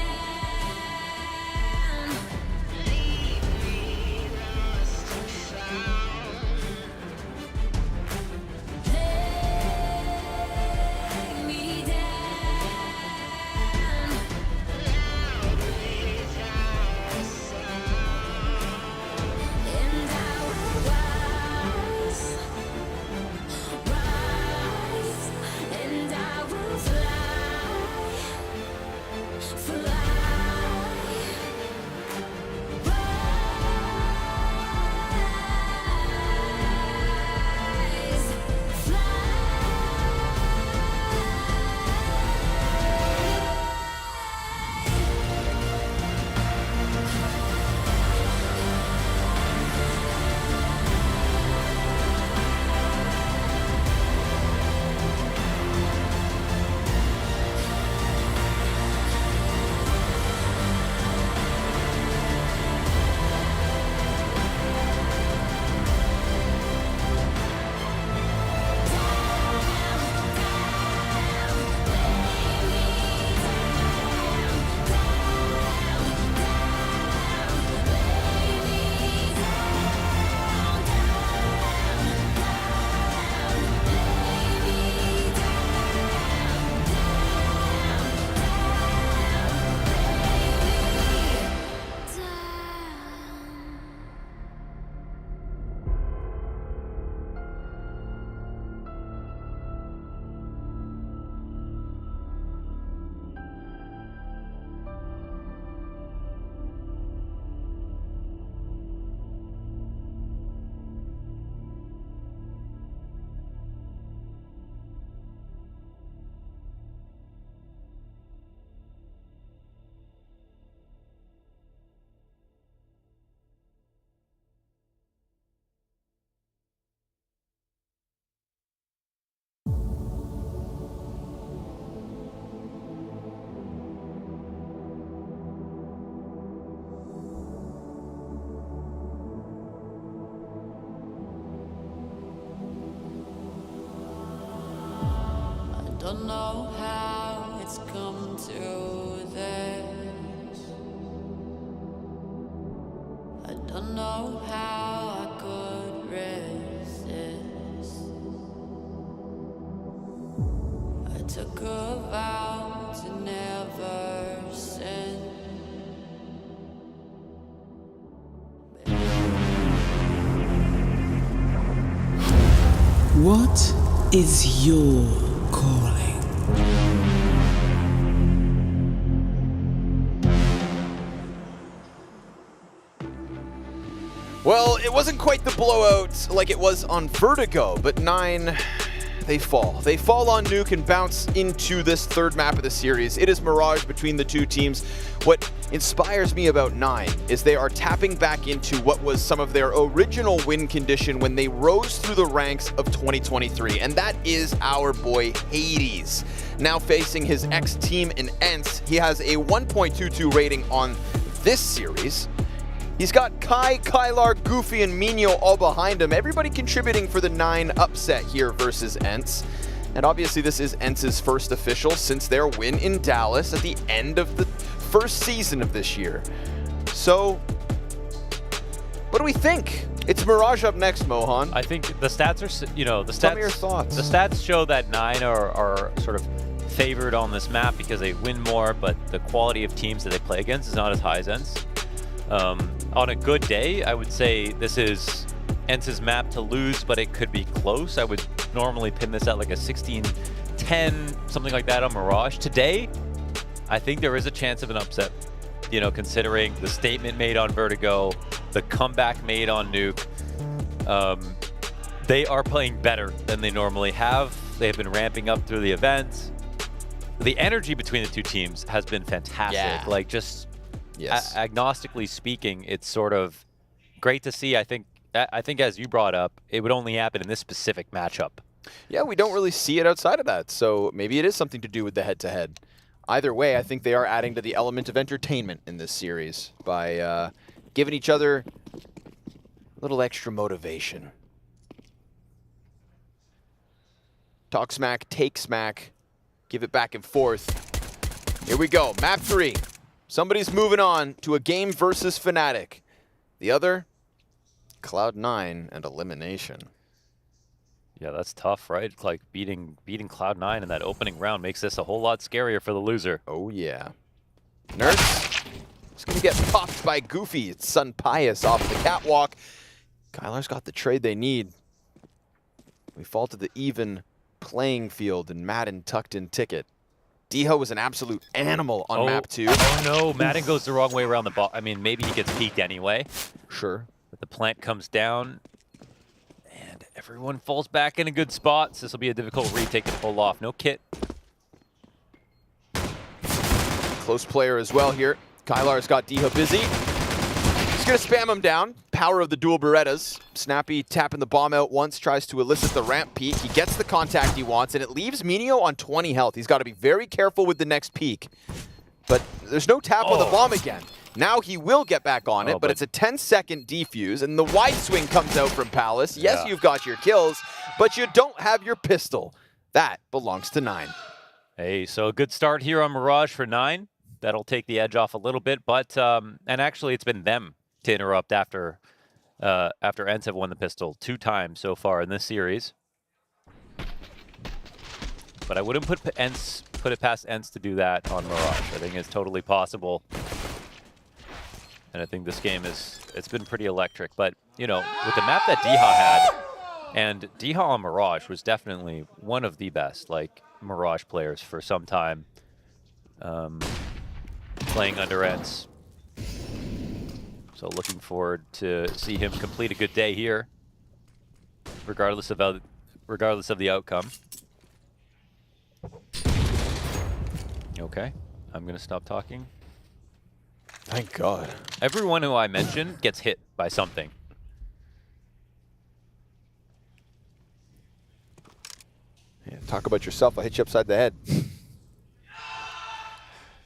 Don't know how it's come to this. know how I could resist. I took a vow to never sin. What is your calling? Well, it wasn't quite the blowout like it was on Vertigo, but 9, they fall. They fall on Nuke and bounce into this third map of the series. It is Mirage between the two teams. What inspires me about 9 is they are tapping back into what was some of their original win condition when they rose through the ranks of 2023, and that is our boy Hades. Now facing his ex-team in ENCE, he has a 1.22 rating on this series. He's got Kai, Kylar, Goofy, and Mino all behind him. Everybody contributing for the 9 upset here versus ENCE. And obviously this is ENCE's first official since their win in Dallas at the end of the first season of this year. So, what do we think? It's Mirage up next, Mohan. I think the stats are, you know, the stats. Tell me your thoughts. The stats show that 9 are sort of favored on this map because they win more, but the quality of teams that they play against is not as high as ENCE. On a good day, I would say this is ENCE's map to lose, but it could be close. I would normally pin this at like a 16-10, something like that on Mirage. Today, I think there is a chance of an upset, you know, considering the statement made on Vertigo, the comeback made on Nuke. They are playing better than they normally have. They have been ramping up through the event. The energy between the two teams has been fantastic. Yeah. Like, just yes. Agnostically speaking, it's sort of great to see. I think as you brought up, it would only happen in this specific matchup. Yeah, we don't really see it outside of that, so maybe it is something to do with the head-to-head. Either way, I think they are adding to the element of entertainment in this series by giving each other a little extra motivation. Talk smack, take smack, give it back and forth. Here we go, map 3. Somebody's moving on to a game versus Fnatic. The other, Cloud9 and elimination. Yeah, that's tough, right? Like beating Cloud9 in that opening round makes this a whole lot scarier for the loser. Oh yeah. Nurse is gonna get popped by Goofy. It's Sun Pius off the catwalk. Kylar's got the trade they need. We fall to the even playing field and Madden tucked in ticket. Diho was an absolute animal on map 2. Oh no, Madden goes the wrong way around the ball. I mean, maybe he gets peeked anyway. Sure. But the plant comes down, and everyone falls back in a good spot. So this will be a difficult retake to pull off. No kit. Close player as well here. Kylar's got Diho busy. He's gonna spam him down. Power of the dual Berettas. Snappy tapping the bomb out once, tries to elicit the ramp peek. He gets the contact he wants, and it leaves Mino on 20 health. He's got to be very careful with the next peek. But there's no tap on the bomb again. Now he will get back on it, but it's a 10-second defuse, and the wide swing comes out from Palace. Yes, you've got your kills, but you don't have your pistol. That belongs to 9. Hey, so a good start here on Mirage for 9. That'll take the edge off a little bit, but and actually it's been them to interrupt after ENCE have won the pistol 2 times so far in this series. But I wouldn't put it past ENCE to do that on Mirage. I think it's totally possible. And I think this game it's been pretty electric. But, you know, with the map that Diha had, and Diha on Mirage was definitely one of the best, like, Mirage players for some time. Playing under ENCE. So looking forward to see him complete a good day here, regardless of the outcome. Okay, I'm gonna stop talking. Thank God. Everyone who I mentioned gets hit by something. Yeah, talk about yourself. I'll hit you upside the head.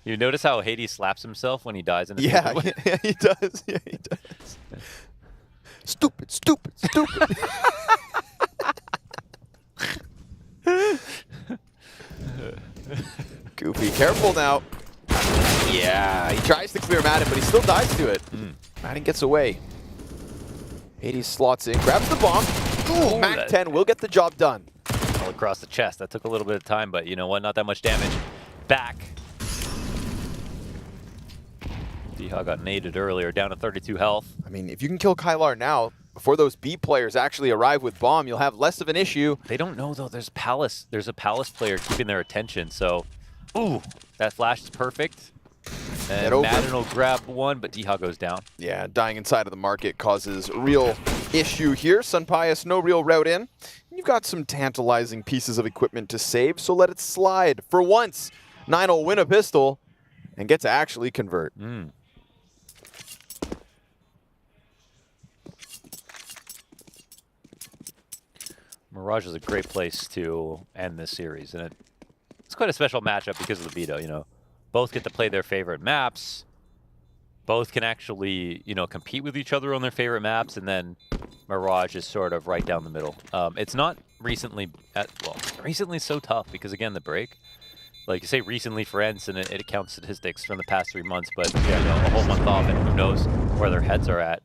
You notice how Hades slaps himself when he dies in his yeah, he does. Yeah, he does. Stupid, stupid, stupid. Goofy, careful now. Yeah, he tries to clear Madden, but he still dies to it. Madden gets away. Hades slots in, grabs the bomb. Ooh, Ooh, Mac 10 will get the job done. All across the chest. That took a little bit of time, but you know what? Not that much damage. Back. Deha got naded earlier, down to 32 health. I mean, if you can kill Kylar now, before those B players actually arrive with bomb, you'll have less of an issue. They don't know, though. There's Palace. There's a Palace player keeping their attention, so... Ooh, that flash is perfect. And Madden will grab one, but Deha goes down. Yeah, dying inside of the market causes real issue here. Sunpius, no real route in. You've got some tantalizing pieces of equipment to save, so let it slide. For once, 9 will win a pistol and get to actually convert. Mirage is a great place to end this series, and it's quite a special matchup because of the Beto, you know. Both get to play their favorite maps. Both can actually, you know, compete with each other on their favorite maps, and then Mirage is sort of right down the middle. It's not recently, recently so tough because, again, the break. Like you say, recently for ENCE, and it counts statistics from the past 3 months, but yeah, you know, a whole month off, and who knows where their heads are at,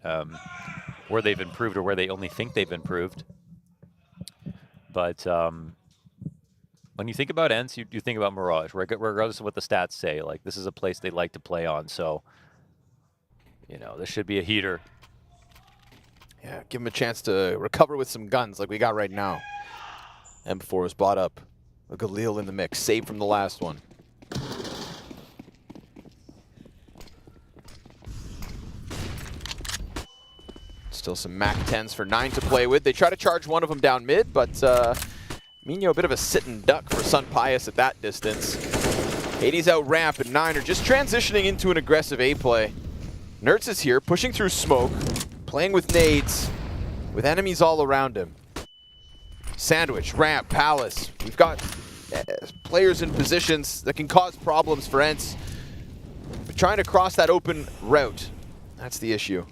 where they've improved or where they only think they've improved. But when you think about ENCE, you think about Mirage, regardless of what the stats say. Like, this is a place they like to play on, so, you know, this should be a heater. Yeah, give him a chance to recover with some guns like we got right now. M4 was bought up. A Galil in the mix, saved from the last one. Still some Mac 10s for 9 to play with. They try to charge one of them down mid, but Mino a bit of a sit and duck for Sunpius at that distance. Hades out ramp, and 9 are just transitioning into an aggressive A play. Nertz is here, pushing through smoke, playing with nades, with enemies all around him. Sandwich, ramp, Palace. We've got players in positions that can cause problems for ENCE. But trying to cross that open route, that's the issue.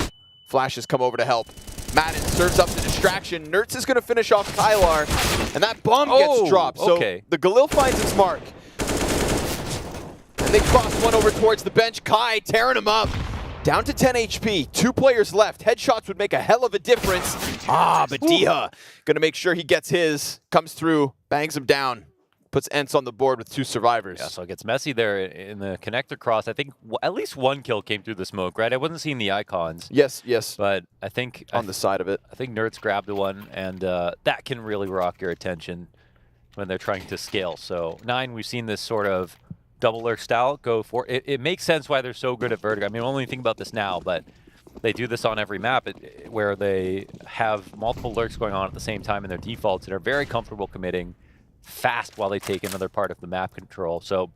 Flashes come over to help. Madden serves up the distraction. Nertz is going to finish off Kylar, and that bomb gets dropped. So the Galil finds its mark. And they cross one over towards the bench. Kai tearing him up. Down to 10 HP, 2 players left. Headshots would make a hell of a difference. But Deha going to make sure he gets his. Comes through, bangs him down. Puts ENCE on the board with 2 survivors. Yeah, so it gets messy there in the connector cross. I think at least 1 kill came through the smoke, right? I wasn't seeing the icons. Yes, yes. But I think... on the side of it. I think Nertz grabbed the one, and that can really rock your attention when they're trying to scale. So 9, we've seen this sort of double lurk style go for it. It makes sense why they're so good at vertigo. I mean, I'm only thinking about this now, but they do this on every map where they have multiple lurks going on at the same time in their defaults and are very comfortable committing fast while they take another part of the map control. So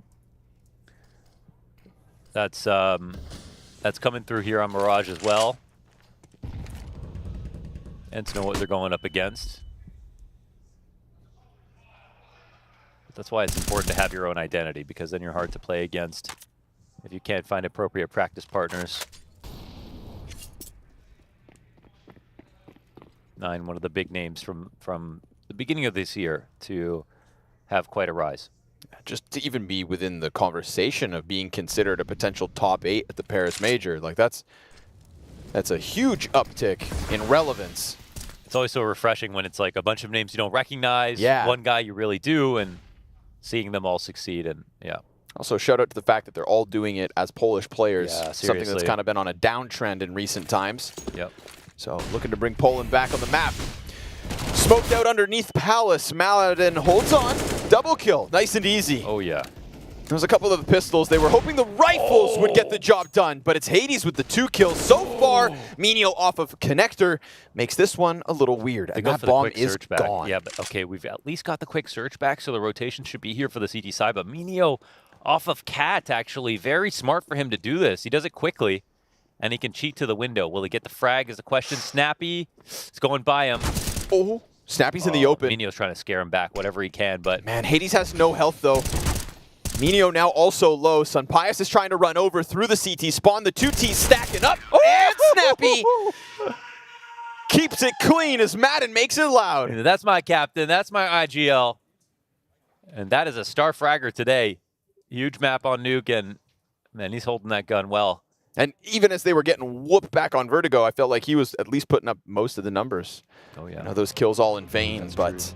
that's coming through here on Mirage as well. And to know what they're going up against. That's why it's important to have your own identity, because then you're hard to play against if you can't find appropriate practice partners. 9, one of the big names from the beginning of this year to have quite a rise. Just to even be within the conversation of being considered a potential top 8 at the Paris Major, like that's a huge uptick in relevance. It's always so refreshing when it's like a bunch of names you don't recognize, yeah. One guy you really do, and seeing them all succeed, and yeah. Also, shout out to the fact that they're all doing it as Polish players, Yeah, something that's seriously. kind of been on a downtrend in recent times. Yep. So looking to bring Poland back on the map. Smoked out underneath Palace. Maladin holds on. Double kill. Nice and easy. Oh, yeah. There was a couple of the pistols. They were hoping the rifles would get the job done, but it's Hades with the 2 kills. So far, Minio off of Connector makes this one a little weird, and that bomb is gone. Yeah, but okay, we've at least got the quick search back, so the rotation should be here for the CT side, but Minio off of Cat, actually. Very smart for him to do this. He does it quickly, and he can cheat to the window. Will he get the frag is the question. Snappy is going by him. Oh, Snappy's in the open. Minio's trying to scare him back whatever he can, but... Man, Hades has no health, though. Minio now also low. Sunpius is trying to run over through the CT spawn. The 2T's stacking up. And Snappy keeps it clean as Madden makes it loud. And that's my captain. That's my IGL. And that is a star fragger today. Huge map on Nuke, and man, he's holding that gun well. And even as they were getting whooped back on Vertigo, I felt like he was at least putting up most of the numbers. Oh, yeah. I know those kills all in vain, but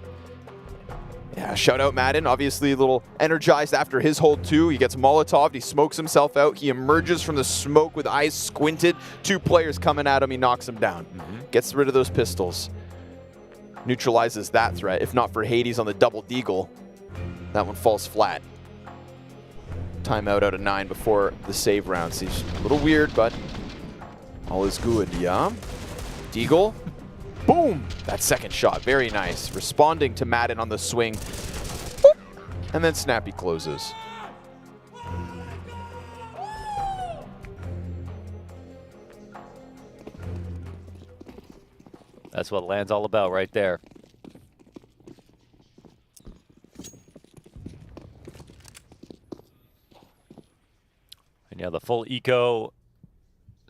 yeah, shout out Madden. Obviously a little energized after his hold too. He gets Molotov, he smokes himself out. He emerges from the smoke with eyes squinted. 2 players coming at him, he knocks him down. Gets rid of those pistols. Neutralizes that threat. If not for Hades on the double deagle, that one falls flat. Timeout out of 9 before the save round. Seems a little weird, but all is good, yeah? Deagle. Boom! That second shot, very nice. Responding to Madden on the swing. Boop. And then Snappy closes. That's what LAN's all about right there. And yeah, the full eco.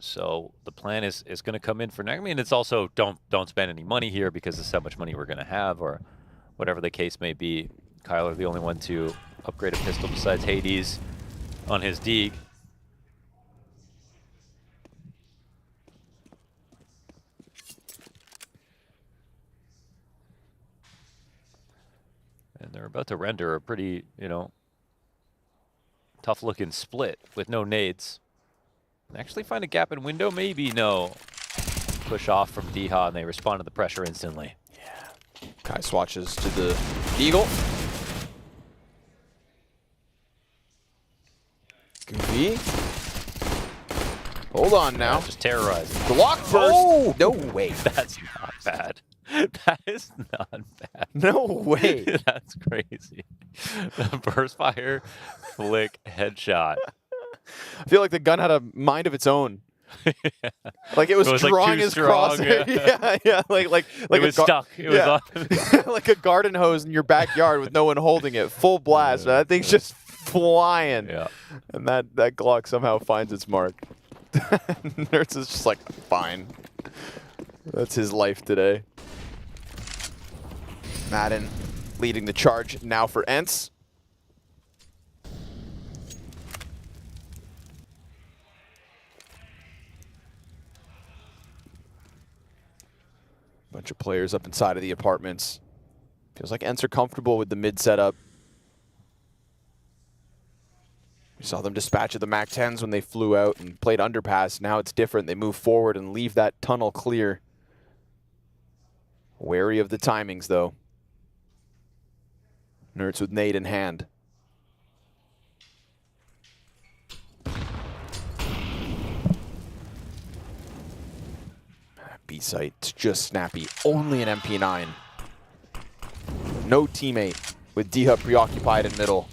So the plan is going to come in for next. I mean, it's also don't spend any money here because this is how much money we're going to have, or whatever the case may be. Kyler, the only one to upgrade a pistol besides Hades on his Deeg. And they're about to render a pretty, tough-looking split with no nades. Actually find a gap in window? Maybe, no. Push off from Deha, and they respond to the pressure instantly. Yeah. Kai swatches to the Eagle. Goofy. Hold on now. Yeah, just terrorizing. Block burst. Oh, no way. That's not bad. That is not bad. No way. That's crazy. The burst fire, flick, headshot. I feel like the gun had a mind of its own. Yeah. Like it was drawing his crosshair. Yeah. Like it was stuck. It was on. Like a garden hose in your backyard with no one holding it. Full blast. That thing's just flying. Yeah. And that Glock somehow finds its mark. Nerds is just like, fine. That's his life today. Madden leading the charge now for ENCE. Bunch of players up inside of the apartments. Feels like ENCE are comfortable with the mid setup. We saw them dispatch of the MAC-10s when they flew out and played underpass. Now it's different. They move forward and leave that tunnel clear. Wary of the timings, though. Nerds with nade in hand. B-site, it's just Snappy. Only an MP9. No teammate with D-Hub preoccupied in middle.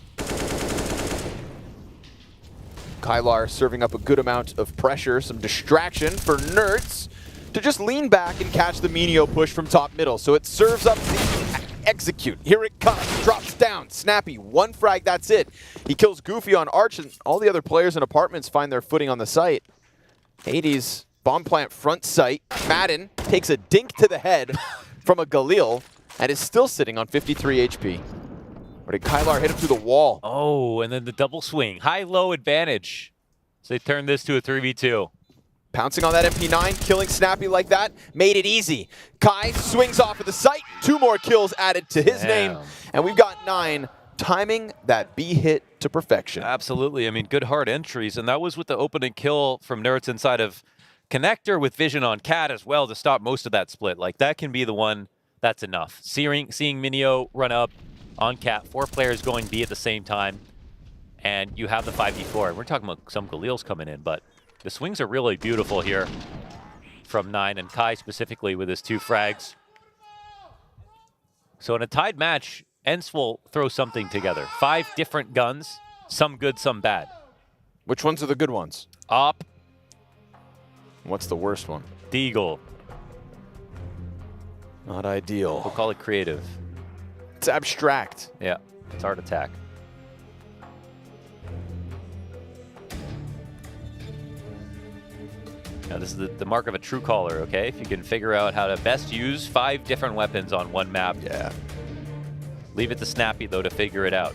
Kylar serving up a good amount of pressure, some distraction for Nerds to just lean back and catch the Menio push from top middle. So it serves up the execute. Here it comes, drops down. Snappy, one frag, that's it. He kills Goofy on Arch, and all the other players in apartments find their footing on the site. Hades, bomb plant front site. Madden takes a dink to the head from a Galil and is still sitting on 53 HP. Or did Kylar hit him through the wall? Oh, and then the double swing. High-low advantage. So they turned this to a 3v2. Pouncing on that MP9, killing Snappy like that, made it easy. Kai swings off of the site. 2 more kills added to his name. And we've got 9, timing that B hit to perfection. Absolutely. I mean, good hard entries. And that was with the opening kill from Nerds inside of Connector with vision on Cat as well to stop most of that split. Like, that can be the one that's enough. Seeing Minio run up on Cat, 4 players going B at the same time, and you have the 5v4. And we're talking about some Galils coming in, but the swings are really beautiful here from 9, and Kai specifically with his 2 frags. So in a tied match, ENCE will throw something together. 5 different guns, some good, some bad. Which ones are the good ones? Up. What's the worst one? Deagle. Not ideal. We'll call it creative. It's abstract. Yeah, it's hard attack. Now this is the mark of a true caller, okay? If you can figure out how to best use 5 different weapons on one map. Yeah. Leave it to Snappy, though, to figure it out.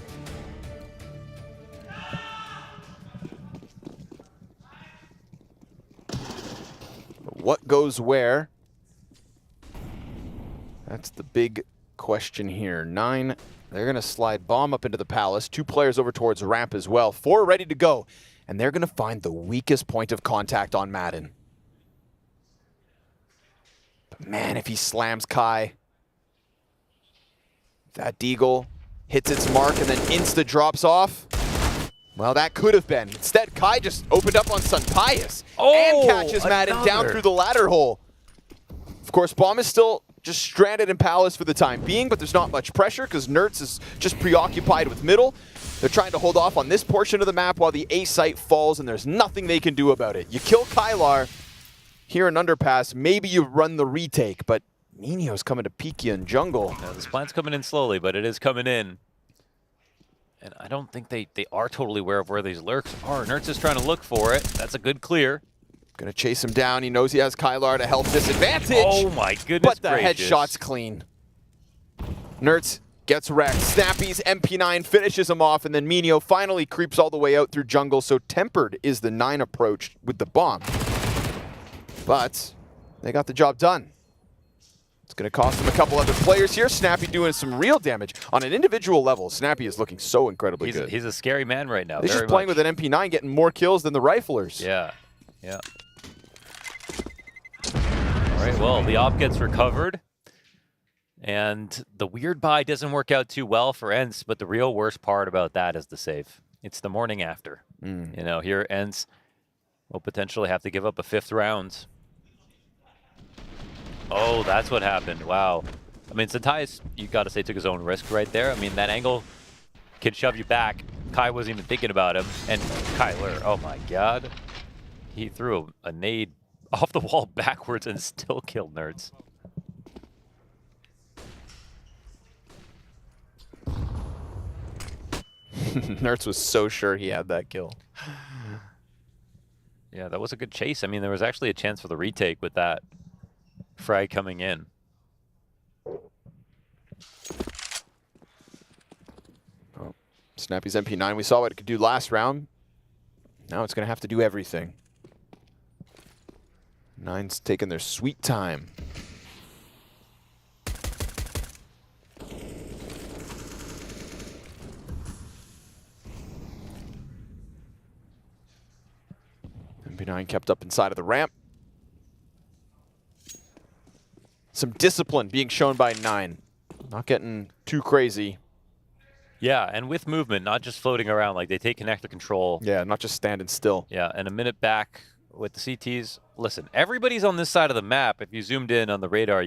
What goes where? That's the big question here. 9, they're going to slide bomb up into the palace. 2 players over towards ramp as well. 4 ready to go. And they're going to find the weakest point of contact on Madden. But man, if he slams Kai, that deagle hits its mark and then insta drops off. Well, that could have been. Instead, Kai just opened up on Sunpius and catches Madden down through the ladder hole. Of course, bomb is still just stranded in Palace for the time being, but there's not much pressure because Nertz is just preoccupied with middle. They're trying to hold off on this portion of the map while the A site falls, and there's nothing they can do about it. You kill Kylar here in Underpass, maybe you run the retake, but Nino's coming to peek you in jungle. Now, this plant's coming in slowly, but it is coming in. And I don't think they are totally aware of where these lurks are. Nertz is trying to look for it. That's a good clear. Gonna chase him down. He knows he has Kylar at a health disadvantage. Oh my goodness But the headshot's clean. Nertz gets wrecked. Snappy's MP9 finishes him off, and then Minio finally creeps all the way out through jungle. So tempered is the 9 approach with the bomb. But they got the job done. It's going to cost them a couple other players here. Snappy doing some real damage. On an individual level, Snappy is looking so incredibly good. He's a scary man right now. He's just playing with an MP9, getting more kills than the riflers. Yeah, yeah. All right, well, the op gets recovered. And the weird buy doesn't work out too well for ENCE, but the real worst part about that is the save. It's the morning after. You know, here ENCE will potentially have to give up a 5th round. Oh, that's what happened. Wow. I mean, Sunpius, you got to say, took his own risk right there. I mean, that angle can shove you back. Kai wasn't even thinking about him. And Kyler, oh my God. He threw a nade off the wall backwards and still killed Nertz. Nertz was so sure he had that kill. Yeah, that was a good chase. I mean, there was actually a chance for the retake with that frag coming in. Oh, Snappy's MP9, we saw what it could do last round. Now it's going to have to do everything. 9's taking their sweet time. MP9 kept up inside of the ramp. Some discipline being shown by 9. Not getting too crazy. Yeah, and with movement, not just floating around. Like, they take connector control. Yeah, not just standing still. Yeah, and a minute back with the CTs. Listen, everybody's on this side of the map. If you zoomed in on the radar,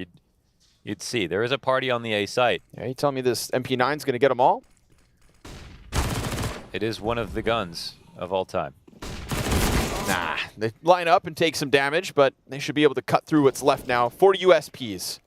you'd see. There is a party on the A site. Yeah, you telling me this MP9's going to get them all? It is one of the guns of all time. Nah, they line up and take some damage, but they should be able to cut through what's left now. 40 USPs.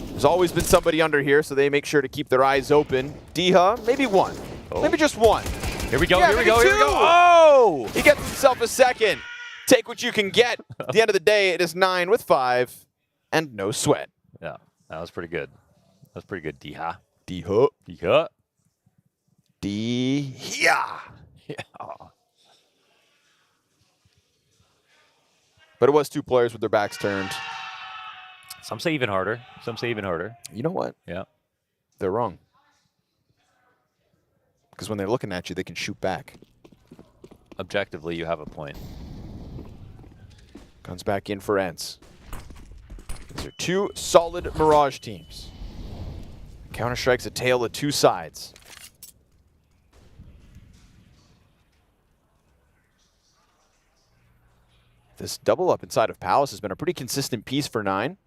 There's always been somebody under here, so they make sure to keep their eyes open. Diha, maybe 1. Maybe just 1. Here we go, yeah, here we go, here we go. Oh! He gets himself a second. Take what you can get. At the end of the day, it is 9 with 5 and no sweat. Yeah, that was pretty good. That was pretty good, Diha. Diha. Diha. Diha. Yeah. But it was 2 players with their backs turned. Some say even harder. Some say even harder. You know what? Yeah. They're wrong. Because when they're looking at you, they can shoot back. Objectively, you have a point. Comes back in for ENCE. These are 2 solid Mirage teams. Counter-Strike's a tale of 2 sides. This double up inside of Palace has been a pretty consistent piece for 9.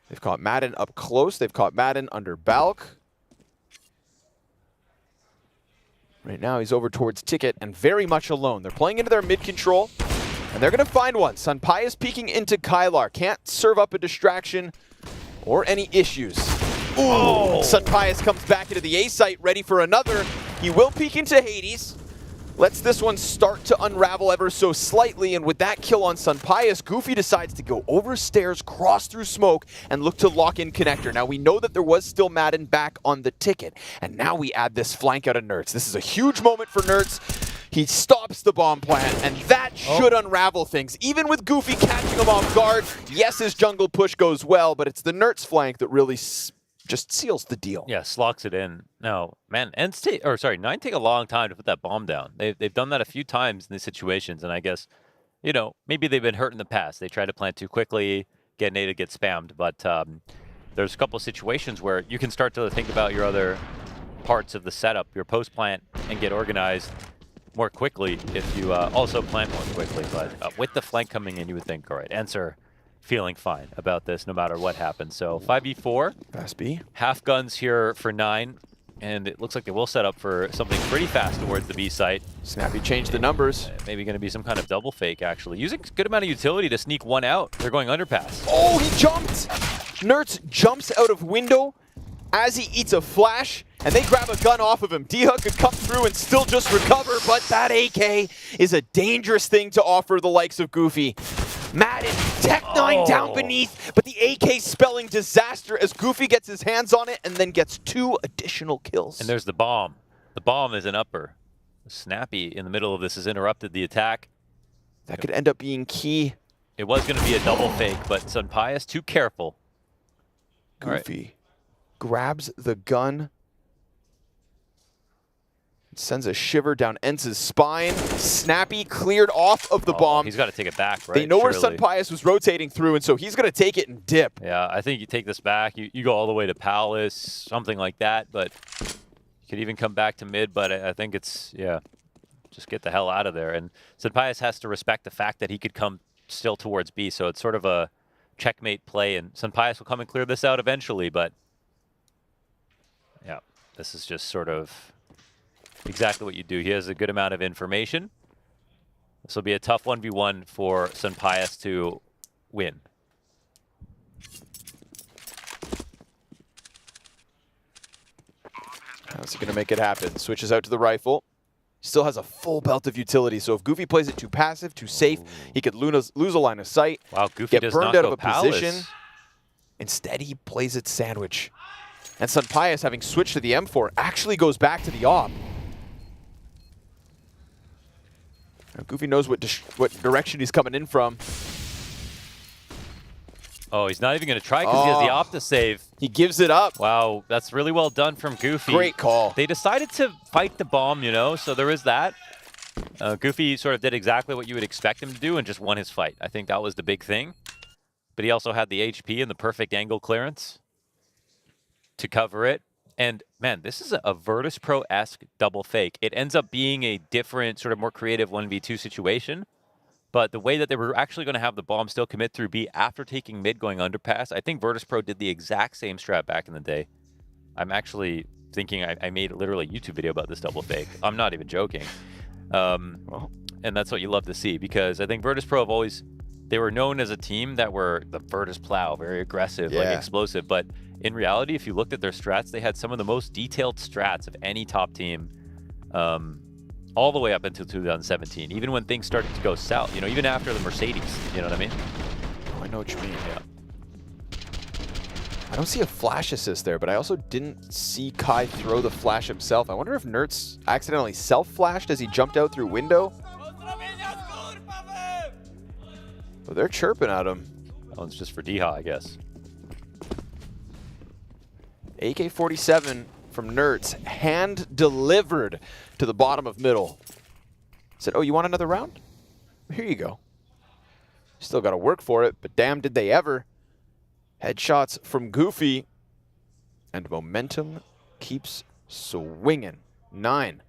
They've caught Madden up close. They've caught Madden under Balk. Right now he's over towards Ticket and very much alone. They're playing into their mid control and they're going to find one. Sunpius peeking into Kylar. Can't serve up a distraction or any issues. Ooh! Sunpius comes back into the A site ready for another. He will peek into Hades. Lets this one start to unravel ever so slightly, and with that kill on Sunpius, Goofy decides to go over stairs, cross through smoke, and look to lock in connector. Now we know that there was still Madden back on the Ticket, and now we add this flank out of Nertz. This is a huge moment for Nertz. He stops the bomb plant, and that should unravel things. Even with Goofy catching him off guard, yes, his jungle push goes well, but it's the Nert's flank that really just seals the deal. Yeah, slocks it in. No, man, Nine take a long time to put that bomb down. They've done that a few times in these situations, and I guess, you know, maybe they've been hurt in the past. They try to plant too quickly, get nade, get spammed, but there's a couple of situations where you can start to think about your other parts of the setup, your post plant, and get organized more quickly if you also plant more quickly. But with the flank coming in, you would think, all right, ENCE are feeling fine about this no matter what happens. So 5v4. Fast B. Half guns here for 9. And it looks like they will set up for something pretty fast towards the B site. Snappy changed the numbers. Maybe going to be some kind of double fake, actually. Using a good amount of utility to sneak one out. They're going underpass. Oh, he jumped! Nertz jumps out of window as he eats a flash, and they grab a gun off of him. D-Hug could come through and still just recover, but that AK is a dangerous thing to offer the likes of Goofy. Madden, Tech9 down beneath, but the AK spelling disaster as Goofy gets his hands on it and then gets 2 additional kills. And there's the bomb. The bomb is an upper. Snappy in the middle of this has interrupted the attack. That could end up being key. It was going to be a double fake, but Sunpius too careful. Goofy grabs the gun. Sends a shiver down ENCE's spine. Snappy cleared off of the bomb. He's got to take it back, right? They know where Surely. Sunpius was rotating through, and so he's going to take it and dip. Yeah, I think you take this back. You go all the way to Palace, something like that, but you could even come back to mid, but I think it's, yeah, just get the hell out of there. And Sunpius has to respect the fact that he could come still towards B, so it's sort of a checkmate play, and Sunpius will come and clear this out eventually, but yeah, this is just sort of exactly what you do. He has a good amount of information. This will be a tough 1v1 for Sunpius to win. How's he going to make it happen? Switches out to the rifle. Still has a full belt of utility, so if Goofy plays it too passive, too safe, he could lose a line of sight, wow, Goofy get does burned not out go of a Palace. position. Instead, he plays it sandwich. And Sunpius, having switched to the M4, actually goes back to the AWP. Now, Goofy knows what direction he's coming in from. Oh, he's not even going to try because he has the AWP to save. He gives it up. Wow, that's really well done from Goofy. Great call. They decided to fight the bomb, you know, so there is that. Goofy sort of did exactly what you would expect him to do and just won his fight. I think that was the big thing. But he also had the HP and the perfect angle clearance to cover it. And, man, this is a Virtus Pro-esque double fake. It ends up being a different, sort of more creative 1v2 situation. But the way that they were actually going to have the bomb still commit through B after taking mid going underpass, I think Virtus Pro did the exact same strat back in the day. I'm actually thinking I made literally a YouTube video about this double fake. I'm not even joking. And that's what you love to see, because I think Virtus Pro have always, they were known as a team that were the Virtus Plow, very aggressive, like explosive. But in reality, if you looked at their strats, they had some of the most detailed strats of any top team. All the way up until 2017, even when things started to go south, you know, even after the Mercedes, you know what I mean? Oh, I know what you mean. Yeah. I don't see a flash assist there, but I also didn't see Kai throw the flash himself. I wonder if Nertz accidentally self-flashed as he jumped out through window. Well, they're chirping at him. That one's just for Diha, I guess. AK-47 from Nertz, hand-delivered to the bottom of middle. Said, oh, you want another round? Here you go. Still got to work for it, but damn did they ever. Headshots from Goofy, and momentum keeps swinging. 9.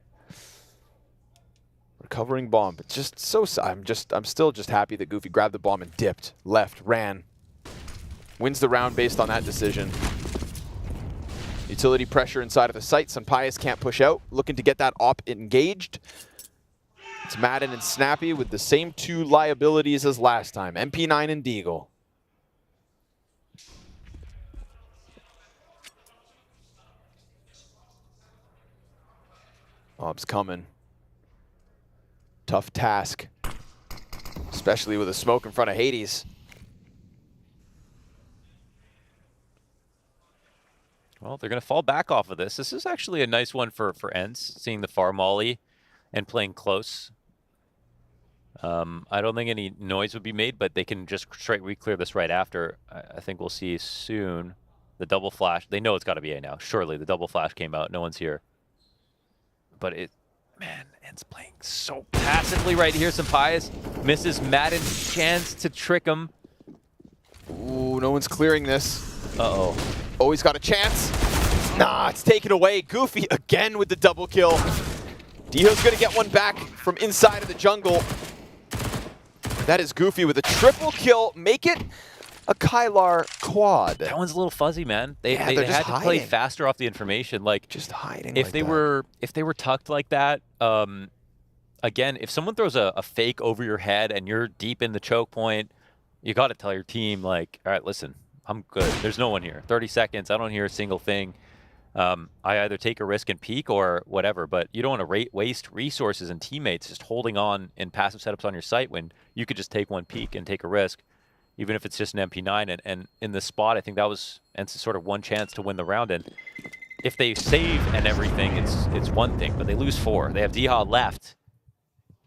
Recovering bomb, but just so, I'm still just happy that Goofy grabbed the bomb and dipped, left, ran. Wins the round based on that decision. Utility pressure inside of the site. Sunpius can't push out. Looking to get that AWP engaged. It's Madden and Snappy with the same 2 liabilities as last time. MP9 and Deagle. AWP's coming. Tough task. Especially with a smoke in front of Hades. Well, they're going to fall back off of this. This is actually a nice one for ENCE, seeing the far molly and playing close. I don't think any noise would be made, but they can just straight re-clear this right after. I think we'll see soon the double flash. They know it's got to be A now. Surely the double flash came out. No one's here. But man, ENCE playing so passively right here. Sampaius misses Madden's chance to trick him. Ooh, no one's clearing this. Uh-oh. Oh, he's got a chance. Nah, it's taken away. Goofy again with the double kill. Diho's gonna get one back from inside of the jungle. That is Goofy with a triple kill. Make it a Kylar quad. That one's a little fuzzy, man. They had to hiding. play faster off the information. Like just hiding. If like they were tucked like that, again, if someone throws a fake over your head and you're deep in the choke point, you got to tell your team, like, all right, listen, I'm good. There's no one here. 30 seconds. I don't hear a single thing. I either take a risk and peek or whatever, but you don't want to waste resources and teammates just holding on in passive setups on your site when you could just take one peek and take a risk, even if it's just an MP9. And in this spot, I think that was ENCE's sort of one chance to win the round. And if they save and everything, it's one thing, but they lose 4. They have Diha left.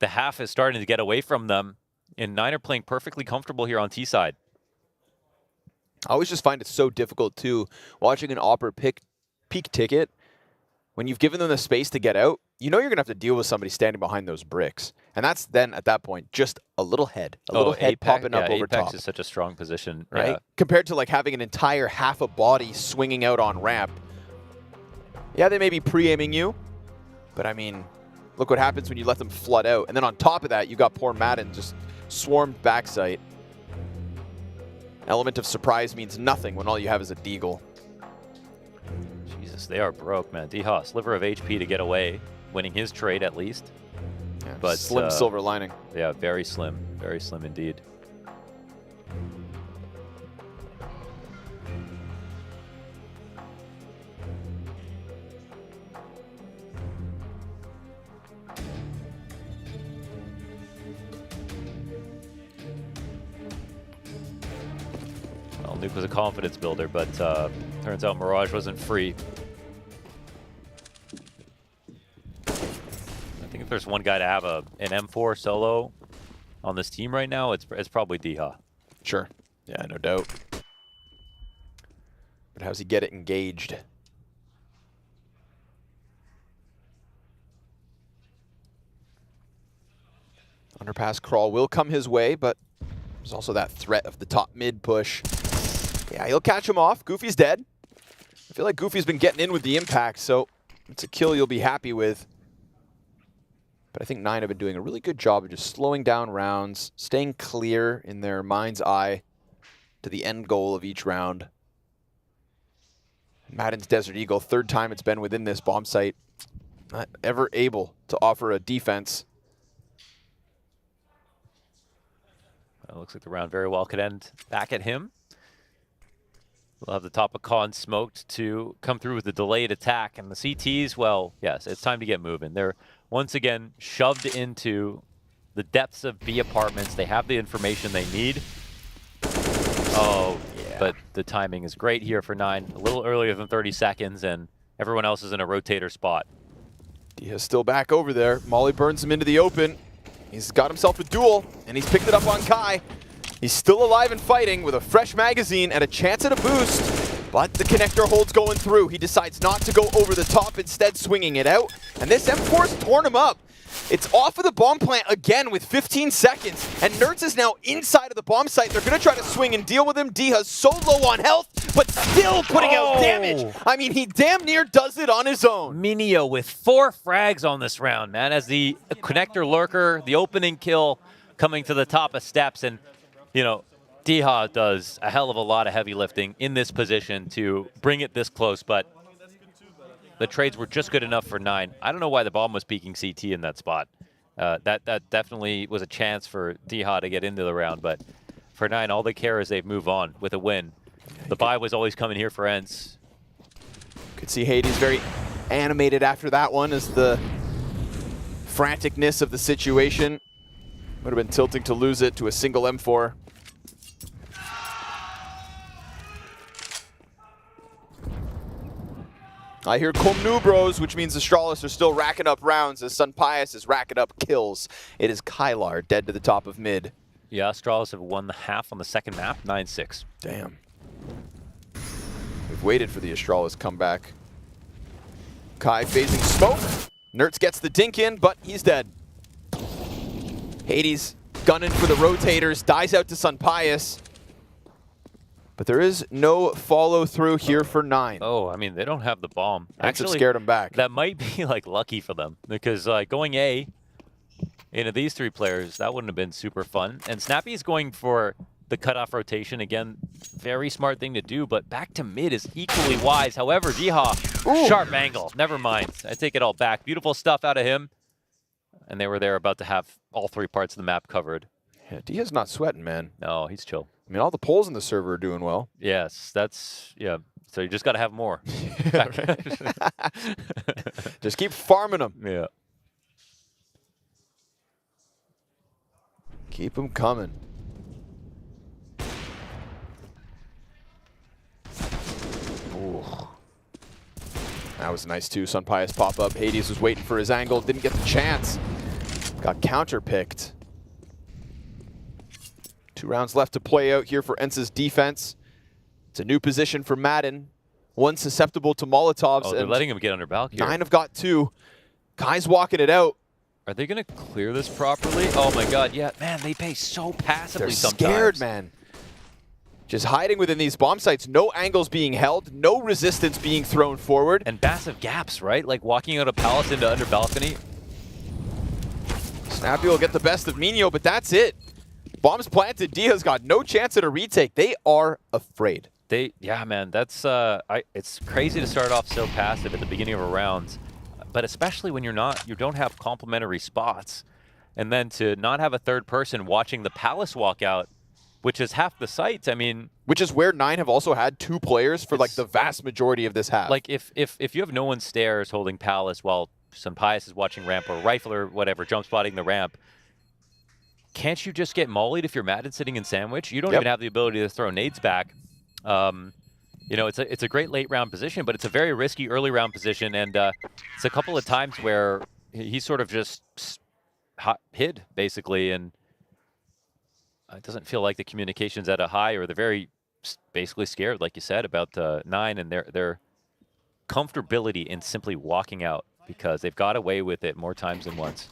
The half is starting to get away from them, and Nine are playing perfectly comfortable here on T side. I always just find it so difficult, too, watching an Opera peak ticket. When you've given them the space to get out, you know you're going to have to deal with somebody standing behind those bricks. And that's then, at that point, just a little head. A little head popping up over Apex top. Is such a strong position. Right? Yeah. Compared to like having an entire half a body swinging out on ramp. Yeah, they may be pre-aiming you, but I mean, look what happens when you let them flood out. And then on top of that, you got poor Madden just swarmed backside. Element of surprise means nothing when all you have is a deagle. Jesus, they are broke, man. Diha, sliver of HP to get away, winning his trade at least. Yeah, but slim silver lining. Yeah, very slim indeed. Well, Nuke was a confidence builder, but turns out Mirage wasn't free. I think if there's one guy to have an M4 solo on this team right now, it's probably Diha. Sure. Yeah, no doubt. But how's he get it engaged? Underpass crawl will come his way, but there's also that threat of the top mid push. Yeah, he'll catch him off. Goofy's dead. I feel like Goofy's been getting in with the impact, so it's a kill you'll be happy with. But I think Nine have been doing a really good job of just slowing down rounds, staying clear in their mind's eye to the end goal of each round. Madden's Desert Eagle, third time it's been within this bomb site. Not ever able to offer a defense. It looks like the round very well could end back at him. We'll have the top of Con smoked to come through with the delayed attack. And the CTs, well, yes, it's time to get moving. They're once again shoved into the depths of B apartments. They have the information they need. Oh, yeah. But the timing is great here for Nine. A little earlier than 30 seconds, and everyone else is in a rotator spot. Dia's still back over there. Molly burns him into the open. He's got himself a duel, and he's picked it up on Kai. He's still alive and fighting with a fresh magazine and a chance at a boost, but the connector holds going through. He decides not to go over the top, instead swinging it out, and this M4's torn him up. It's off of the bomb plant again with 15 seconds, and Nerds is now inside of the bomb site. They're going to try to swing and deal with him. Diha's so low on health, but still putting out damage. I mean, he damn near does it on his own. Minio with 4 frags on this round, man, as the connector lurker, the opening kill coming to the top of steps, and you know, Diha does a hell of a lot of heavy lifting in this position to bring it this close, but the trades were just good enough for Nine. I don't know why the bomb was peeking CT in that spot. That definitely was a chance for Diha to get into the round, but for Nine, all they care is they move on with a win. The buy was always coming here for ENCE. Could see Hades very animated after that one as the franticness of the situation would have been tilting to lose it to a single M4. I hear Kom Nu bros, which means Astralis are still racking up rounds as Sun Pius is racking up kills. It is Kylar dead to the top of mid. Yeah, Astralis have won the half on the second map, 9-6. Damn. We've waited for the Astralis comeback. Kai phasing smoke. Nertz gets the dink in, but he's dead. Hades gunning for the rotators, dies out to Sun Pius. But there is no follow through here for 9. Oh, I mean, they don't have the bomb. Actually, scared him back. That might be like lucky for them because going A into these 3 players, that wouldn't have been super fun. And Snappy's going for the cutoff rotation. Again, very smart thing to do, but back to mid is equally wise. However, Diha, sharp angle. Never mind. I take it all back. Beautiful stuff out of him. And they were there about to have all 3 parts of the map covered. Yeah, Diha's not sweating, man. No, he's chill. I mean, all the polls in the server are doing well. Yes, that's, yeah. So you just got to have more. Just keep farming them. Yeah. Keep them coming. Ooh. That was nice too. Sun Pius pop up. Hades was waiting for his angle. Didn't get the chance. Got counter-picked. 2 rounds left to play out here for ENCE's defense. It's a new position for Madden. One susceptible to Molotovs. Oh, they're letting him get under Balk here. 9 have got 2. Kai's walking it out. Are they going to clear this properly? Oh my god, yeah. Man, they play so passively They're sometimes. scared, man. Just hiding within these bomb sites. No angles being held. No resistance being thrown forward. And massive gaps, right? Like walking out of Palace into under balcony. Snappy will get the best of Minho, but that's it. Bombs planted. Diha's got no chance at a retake. They are afraid. Yeah, man, that's it's crazy to start off so passive at the beginning of a round, but especially when you don't have complementary spots, and then to not have a third person watching the Palace walk out, which is half the sites. I mean, which is where 9 have also had 2 players for like the vast majority of this half. Like if you have no one stairs holding Palace while Sun Pius is watching ramp, or Rifle or whatever jump spotting the ramp, can't you just get mollied if you're Madden sitting in sandwich? You don't even have the ability to throw nades back. You know, it's a great late round position, but it's a very risky early round position, and it's a couple of times where he sort of just hid basically, and it doesn't feel like the communication's at a high, or they're very basically scared, like you said, about 9 and their comfortability in simply walking out because they've got away with it more times than once.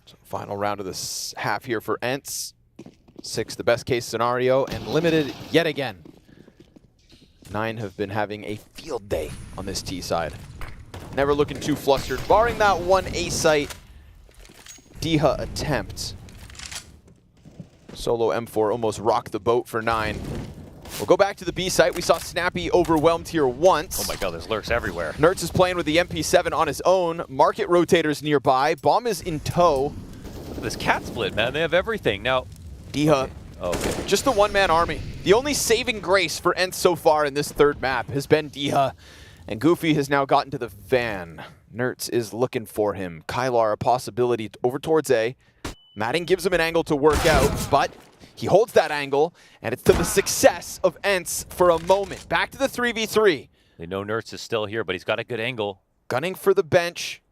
So final round of this half here for ENCE. 6, the best case scenario, and limited yet again. 9 have been having a field day on this T side. Never looking too flustered, barring that one A site Diha attempt. Solo M4 almost rocked the boat for 9. We'll go back to the B site. We saw Snappy overwhelmed here once. Oh my god, there's lurks everywhere. Nertz is playing with the MP7 on his own. Market rotators nearby. Bomb is in tow. Look at this cat split, man. They have everything. Now, Diha, okay. Just a one-man army. The only saving grace for ENCE so far in this third map has been Diha. And Goofy has now gotten to the van. Nertz is looking for him. Kylar, a possibility over towards A. Madden gives him an angle to work out, but he holds that angle, and it's to the success of ENCE for a moment. Back to the 3v3. They know Nertz is still here, but he's got a good angle. Gunning for the bench.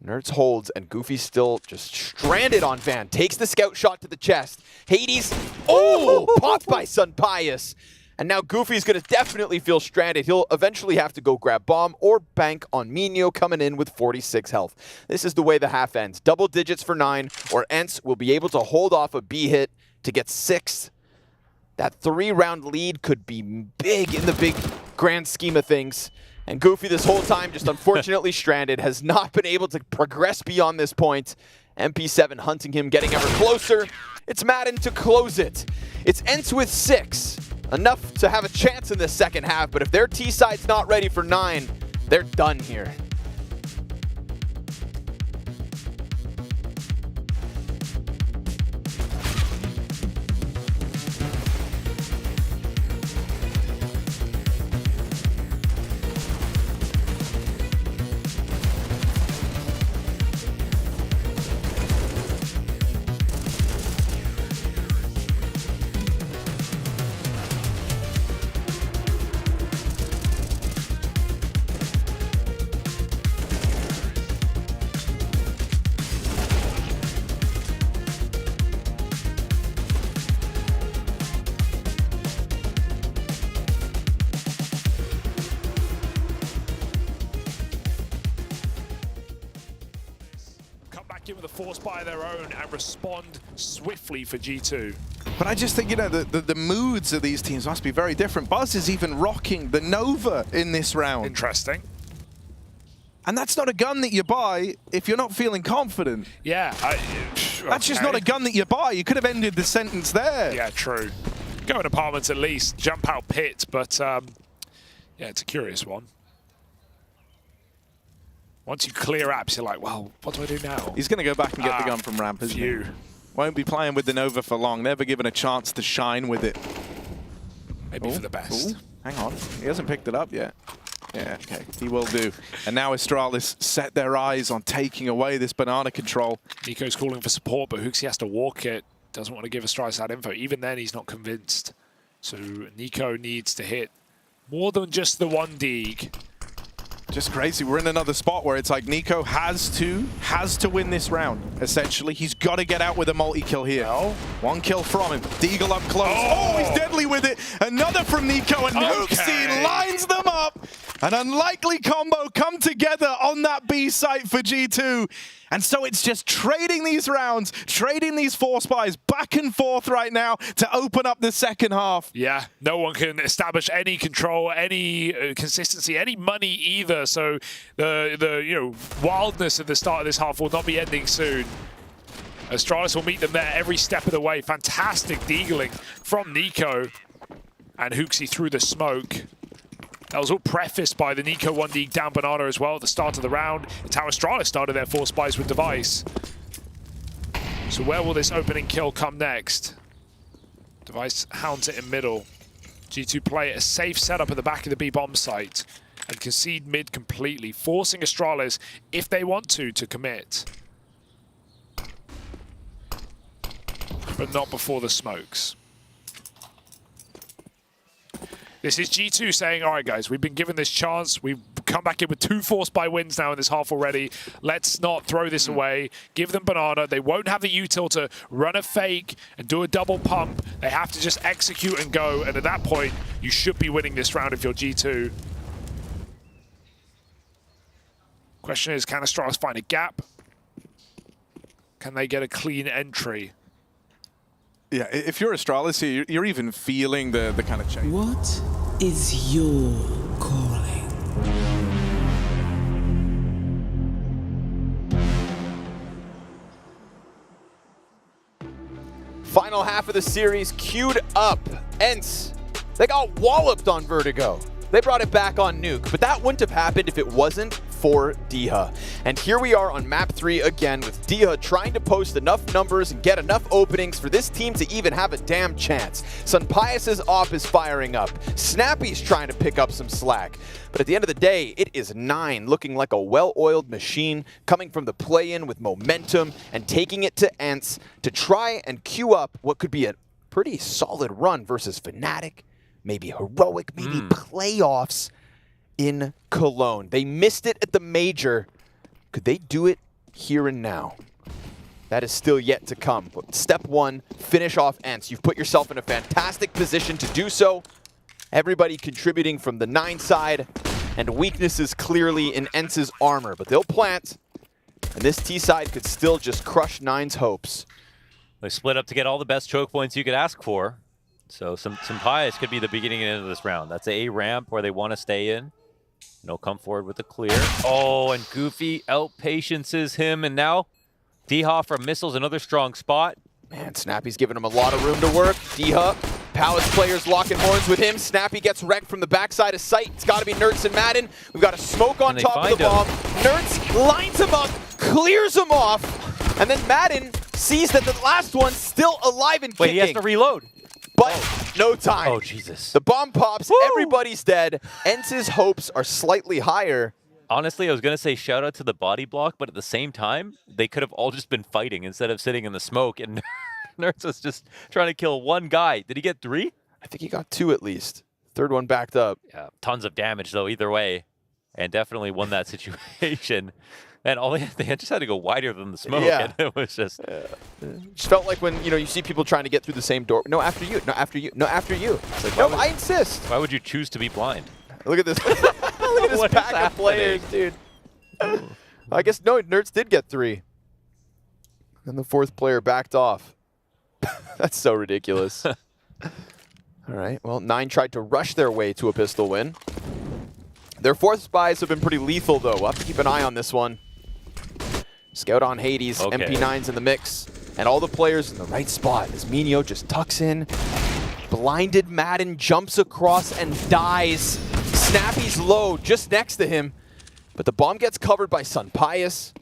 Nertz holds, and Goofy's still just stranded on Van. Takes the scout shot to the chest. Hades, popped by Sun Pius. And now Goofy's going to definitely feel stranded. He'll eventually have to go grab bomb or bank on Minho, coming in with 46 health. This is the way the half ends. Double digits for 9, or ENCE will be able to hold off a B hit to get 6th. That 3-round lead could be big in the big grand scheme of things. And Goofy this whole time, just unfortunately stranded, has not been able to progress beyond this point. MP7 hunting him, getting ever closer. It's Madden to close it. It's ENCE with 6. Enough to have a chance in this second half, but if their T-side's not ready for 9, they're done here. force by their own and respond swiftly for G2. But I just think, you know, the moods of these teams must be very different. Buzz is even rocking the Nova in this round. Interesting. And that's not a gun that you buy if you're not feeling confident. Yeah. That's just not a gun that you buy. You could have ended the sentence there. Yeah, true. Go in apartments at least, jump out pit, but yeah, it's a curious one. Once you clear apps, you're like, well, what do I do now? He's going to go back and get the gun from ramp, isn't he? Won't be playing with the Nova for long. Never given a chance to shine with it. Maybe for the best. Hang on. He hasn't picked it up yet. Yeah, okay. He will do. And now Astralis set their eyes on taking away this banana control. Nico's calling for support, but Hooksy has to walk it. Doesn't want to give Astralis that info. Even then, he's not convinced. So Nico needs to hit more than just the one dig. Just crazy. We're in another spot where it's like Nico has to win this round, essentially. He's got to get out with a multi-kill here. One kill from him. Deagle up close. Oh, he's deadly with it. Another from Nico, and Hooksy lines them up. An unlikely combo come together on that B site for G2. And so it's just trading these rounds, trading these force buys back and forth right now to open up the second half. Yeah, no one can establish any control, any consistency, any money either. So the wildness at the start of this half will not be ending soon. Astralis will meet them there every step of the way. Fantastic deagling from Nico and Hooksy through the smoke. That was all prefaced by the Nico 1D down banana as well at the start of the round. It's how Astralis started their force buys with Device. So where will this opening kill come next? Device hounds it in middle. G2 play a safe setup at the back of the B bomb site and concede mid completely, forcing Astralis, if they want to commit. But not before the smokes. This is G2 saying, all right, guys, we've been given this chance. We've come back in with 2 force buy wins now in this half already. Let's not throw this away. Give them banana. They won't have the util to run a fake and do a double pump. They have to just execute and go. And at that point, you should be winning this round if you're G2. Question is, can Astralis find a gap? Can they get a clean entry? Yeah, if you're Astralis here, you're even feeling the kind of change. What is your calling? Final half of the series queued up. ENCE, they got walloped on Vertigo. They brought it back on Nuke, but that wouldn't have happened if it wasn't for Diha. And here we are on map 3 again with Diha trying to post enough numbers and get enough openings for this team to even have a damn chance. Sunpius's op is firing up. Snappy's trying to pick up some slack. But at the end of the day, it is 9 looking like a well-oiled machine coming from the play-in with momentum and taking it to ENCE to try and queue up what could be a pretty solid run versus Fnatic, maybe Heroic, maybe playoffs in Cologne. They missed it at the major. Could they do it here and now? That is still yet to come. But step 1, finish off ENCE. You've put yourself in a fantastic position to do so. Everybody contributing from the 9 side, and weaknesses clearly in ENCE's armor, but they'll plant, and this T side could still just crush 9's hopes. They split up to get all the best choke points you could ask for. So some pious could be the beginning and end of this round. That's a ramp where they want to stay in. No, come forward with a clear. Oh, and Goofy out-patiences him, and now Diha from missiles, another strong spot. Man, Snappy's giving him a lot of room to work. Diha, Palace players locking horns with him. Snappy gets wrecked from the backside of sight. It's got to be Nertz and Madden. We've got a smoke on top of the bomb. Nertz lines him up, clears him off, and then Madden sees that the last one's still alive and kicking. Wait, he has to reload. But no time. Oh, Jesus. The bomb pops, everybody's dead. ENCE's hopes are slightly higher. Honestly, I was going to say shout out to the body block, but at the same time, they could have all just been fighting instead of sitting in the smoke, and Nertz was just trying to kill one guy. Did he get 3? I think he got 2 at least. Third one backed up. Yeah, tons of damage, though, either way, and definitely won that situation. And all they just had to go wider than the smoke, and it was just... Just felt like when, you see people trying to get through the same door. No, after you. No, after you. No, after you. It's like, no, I insist. Why would you choose to be blind? Look at this. Look at this pack of players, dude. I guess, no, Nertz did get 3. And the fourth player backed off. That's so ridiculous. All right, well, 9 tried to rush their way to a pistol win. Their fourth spies have been pretty lethal, though. We'll have to keep an eye on this one. Scout on Hades, Okay. MP9's in the mix, and all the players in the right spot as Minio just tucks in. Blinded Madden jumps across and dies. Snappy's low just next to him, but the bomb gets covered by Sun Pius,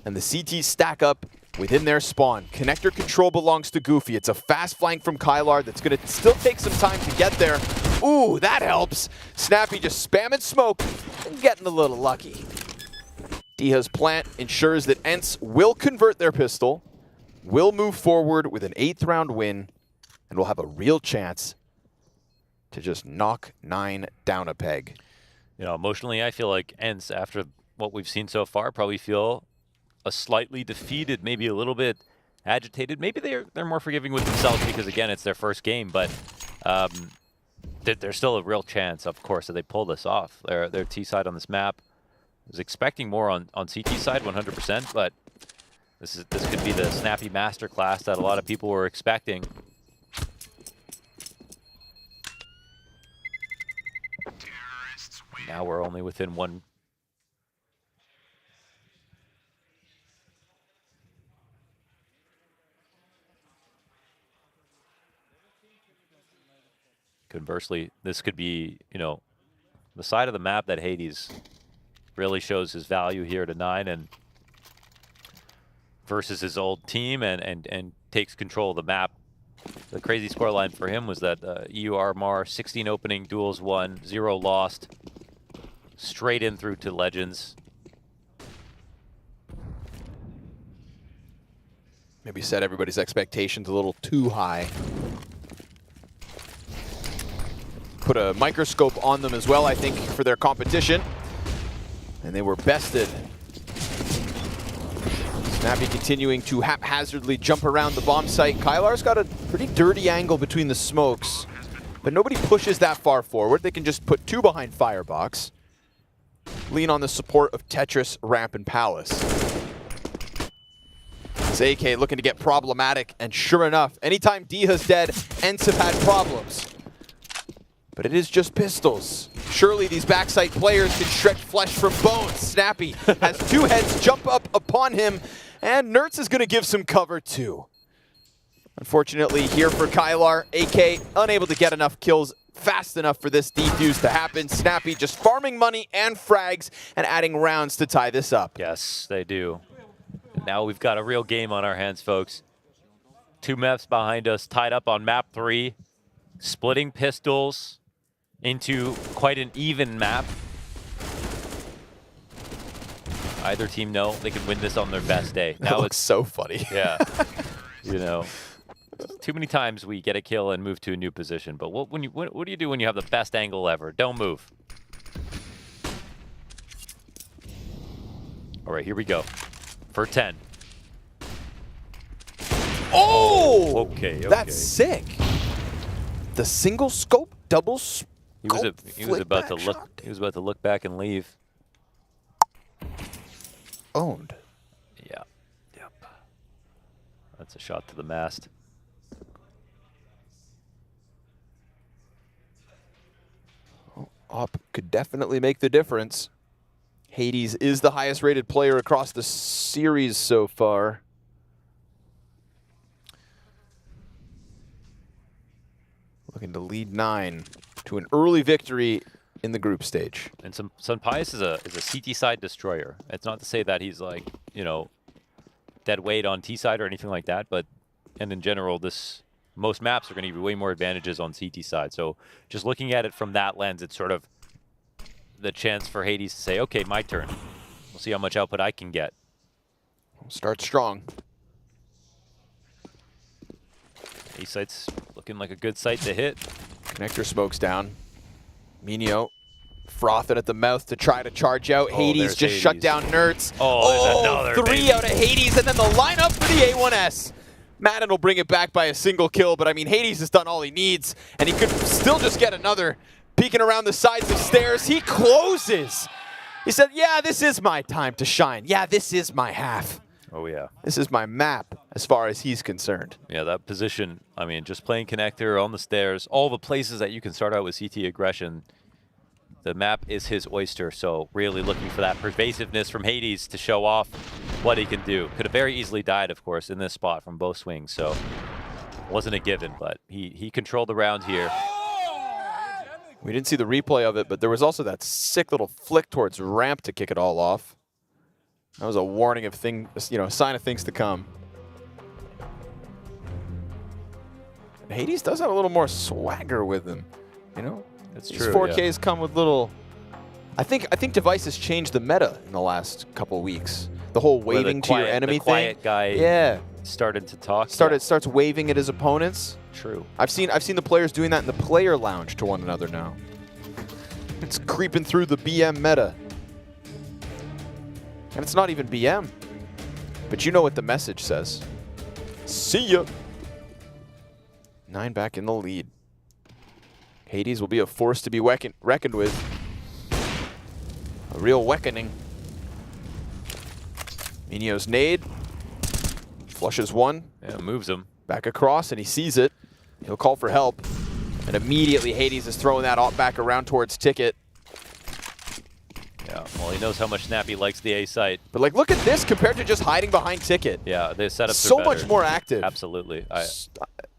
and the CTs stack up within their spawn. Connector control belongs to Goofy. It's a fast flank from Kylar that's going to still take some time to get there. Ooh, that helps. Snappy just spamming smoke and getting a little lucky. Diha's plant ensures that ENCE will convert their pistol, will move forward with an 8th round win, and will have a real chance to just knock 9 down a peg. You know, emotionally, I feel like ENCE, after what we've seen so far, probably feel a slightly defeated, maybe a little bit agitated. Maybe they're more forgiving with themselves because, again, it's their first game, but there's still a real chance, of course, that they pull this off. Their T side on this map. I was expecting more on CT side, 100%, but this could be the snappy masterclass that a lot of people were expecting. Now we're only within one. Conversely, this could be, you know, the side of the map that Hades really shows his value here to 9 and versus his old team and takes control of the map. The crazy scoreline for him was that EU Armar, 16 opening, duels won, 0 lost, straight in through to Legends. Maybe set everybody's expectations a little too high. Put a microscope on them as well, I think, for their competition. And they were bested. Snappy continuing to haphazardly jump around the bomb site. Kylar's got a pretty dirty angle between the smokes, but nobody pushes that far forward. They can just put 2 behind Firebox. Lean on the support of Tetris, Ramp, and Palace. As AK looking to get problematic, and sure enough, anytime Diha's dead, ENCE have had problems. But it is just pistols. Surely these backside players can stretch flesh from bones. Snappy has 2 heads jump up upon him, and Nertz is going to give some cover too. Unfortunately here for Kylar, AK unable to get enough kills fast enough for this defuse to happen. Snappy just farming money and frags and adding rounds to tie this up. Yes, they do. Now we've got a real game on our hands, folks. 2 maps behind us, tied up on map 3, splitting pistols into quite an even map. Either team know they can win this on their best day. That looks so funny. Yeah. You know, too many times we get a kill and move to a new position. But what do you do when you have the best angle ever? Don't move. All right, here we go. For 10. Oh! Okay. That's sick. The single scope, double scope. He was about to look back and leave. Owned. Yeah. Yep. That's a shot to the mast. Op could definitely make the difference. Hades is the highest rated player across the series so far. Looking to lead 9 to an early victory in the group stage. And Sun Pius is a CT side destroyer. It's not to say that he's like, you know, dead weight on T side or anything like that, but and in general, most maps are going to give you way more advantages on CT side. So just looking at it from that lens, it's sort of the chance for Hades to say, okay, my turn. We'll see how much output I can get. Start strong. A site's looking like a good site to hit. Connector smokes down. Minio frothing at the mouth to try to charge out. Hades just shut down Nertz. Another 3 out of Hades, and then the lineup for the A1S. Madden will bring it back by a single kill, but I mean, Hades has done all he needs, and he could still just get another. Peeking around the sides of stairs, he closes. He said, yeah, this is my time to shine. Yeah, this is my half. Oh, yeah. This is my map as far as he's concerned. Yeah, that position, I mean, just playing connector on the stairs, all the places that you can start out with CT aggression, the map is his oyster. So really looking for that pervasiveness from Hades to show off what he can do. Could have very easily died, of course, in this spot from both swings. So wasn't a given, but he controlled the round here. We didn't see the replay of it, but there was also that sick little flick towards ramp to kick it all off. That was a warning of things, you know, a sign of things to come. Hades does have a little more swagger with him, you know. It's These true. 4Ks come with little. I think devices changed the meta in the last couple weeks. The whole waving to your enemy the quiet thing. guy Yeah. started to talk. Starts waving at his opponents. True. I've seen the players doing that in the player lounge to one another now. It's creeping through the BM meta. And it's not even BM. But you know what the message says. See ya. 9 back in the lead. Hades will be a force to be reckoned with. A real reckoning. Minio's nade. Flushes one. Yeah, moves him. Back across, and he sees it. He'll call for help. And immediately Hades is throwing that back around towards Ticket. Yeah, well, he knows how much Snappy likes the A site. But like, look at this compared to just hiding behind Ticket. Yeah, the setups so are much better. more active. Absolutely.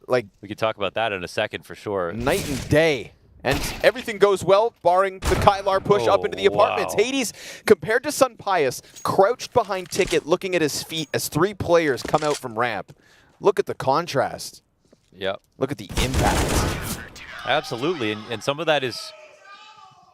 Like, we could talk about that in a second for sure. Night and day. And everything goes well, barring the Kylar push up into the apartments. Wow. Hades, compared to Sun Pius, crouched behind Ticket, looking at his feet as 3 players come out from ramp. Look at the contrast. Yep. Look at the impact. Absolutely, and some of that is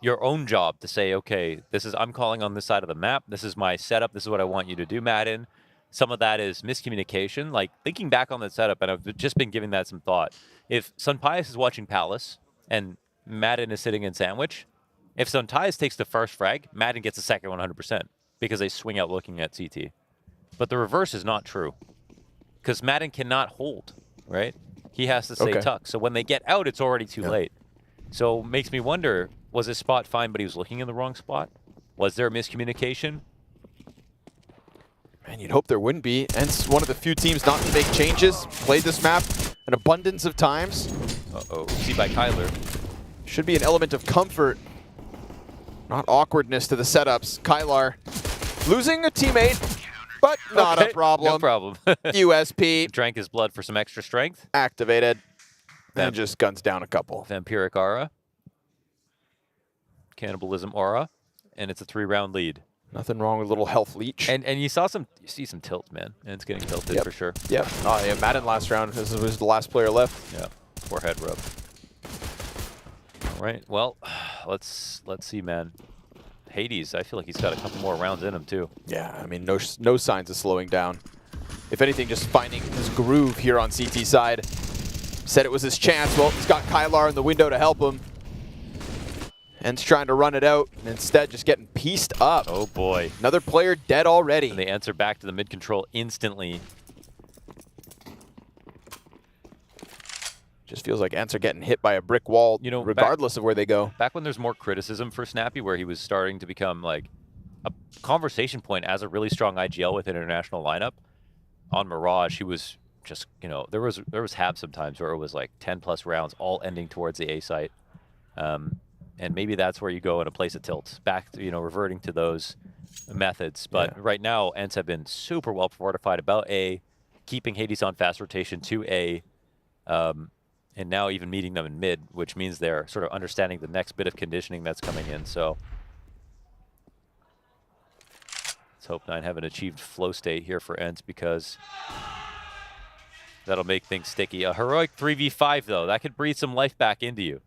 your own job to say, okay, I'm calling on this side of the map. This is my setup. This is what I want you to do, Madden. Some of that is miscommunication. Like, thinking back on that setup, and I've just been giving that some thought. If Sun Pius is watching Palace and Madden is sitting in Sandwich, if Sun Pius takes the first frag, Madden gets the second 100% because they swing out looking at CT. But the reverse is not true because Madden cannot hold, right? He has to stay tucked. So when they get out, it's already too late. So makes me wonder, was his spot fine, but he was looking in the wrong spot? Was there a miscommunication? Man, you'd hope there wouldn't be. ENCE, one of the few teams not to make changes. Played this map an abundance of times. Uh-oh, see by Kyler. Should be an element of comfort, not awkwardness to the setups. Kylar losing a teammate, but not a problem. No problem. USP. Drank his blood for some extra strength. Activated. And just guns down a couple. Vampiric Aura. Cannibalism Aura. And it's a 3-round lead. Nothing wrong with a little health leech. And you see some tilt, man. And it's getting tilted for sure. Yep. Oh, yeah, Madden last round. This was the last player left. Yeah. Forehead rub. All right. Well, let's see, man. Hades, I feel like he's got a couple more rounds in him too. Yeah, I mean, no signs of slowing down. If anything, just finding his groove here on CT side. Said it was his chance. Well, he's got Kylar in the window to help him. ENCE trying to run it out, and instead just getting pieced up. Oh boy. Another player dead already. And they answer back to the mid control instantly. Just feels like ENCE are getting hit by a brick wall, regardless of where they go. Back when there's more criticism for Snappy, where he was starting to become like a conversation point as a really strong IGL with an international lineup, on Mirage, he was just, there was habs sometimes where it was like 10+ rounds all ending towards the A site. And maybe that's where you go in a place of tilts, back to, reverting to those methods. But right now, ENCE have been super well fortified about A, keeping Hades on fast rotation to A, and now even meeting them in mid, which means they're sort of understanding the next bit of conditioning that's coming in. So let's hope 9 haven't achieved flow state here for ENCE, because that'll make things sticky. A heroic 3v5, though, that could breathe some life back into you.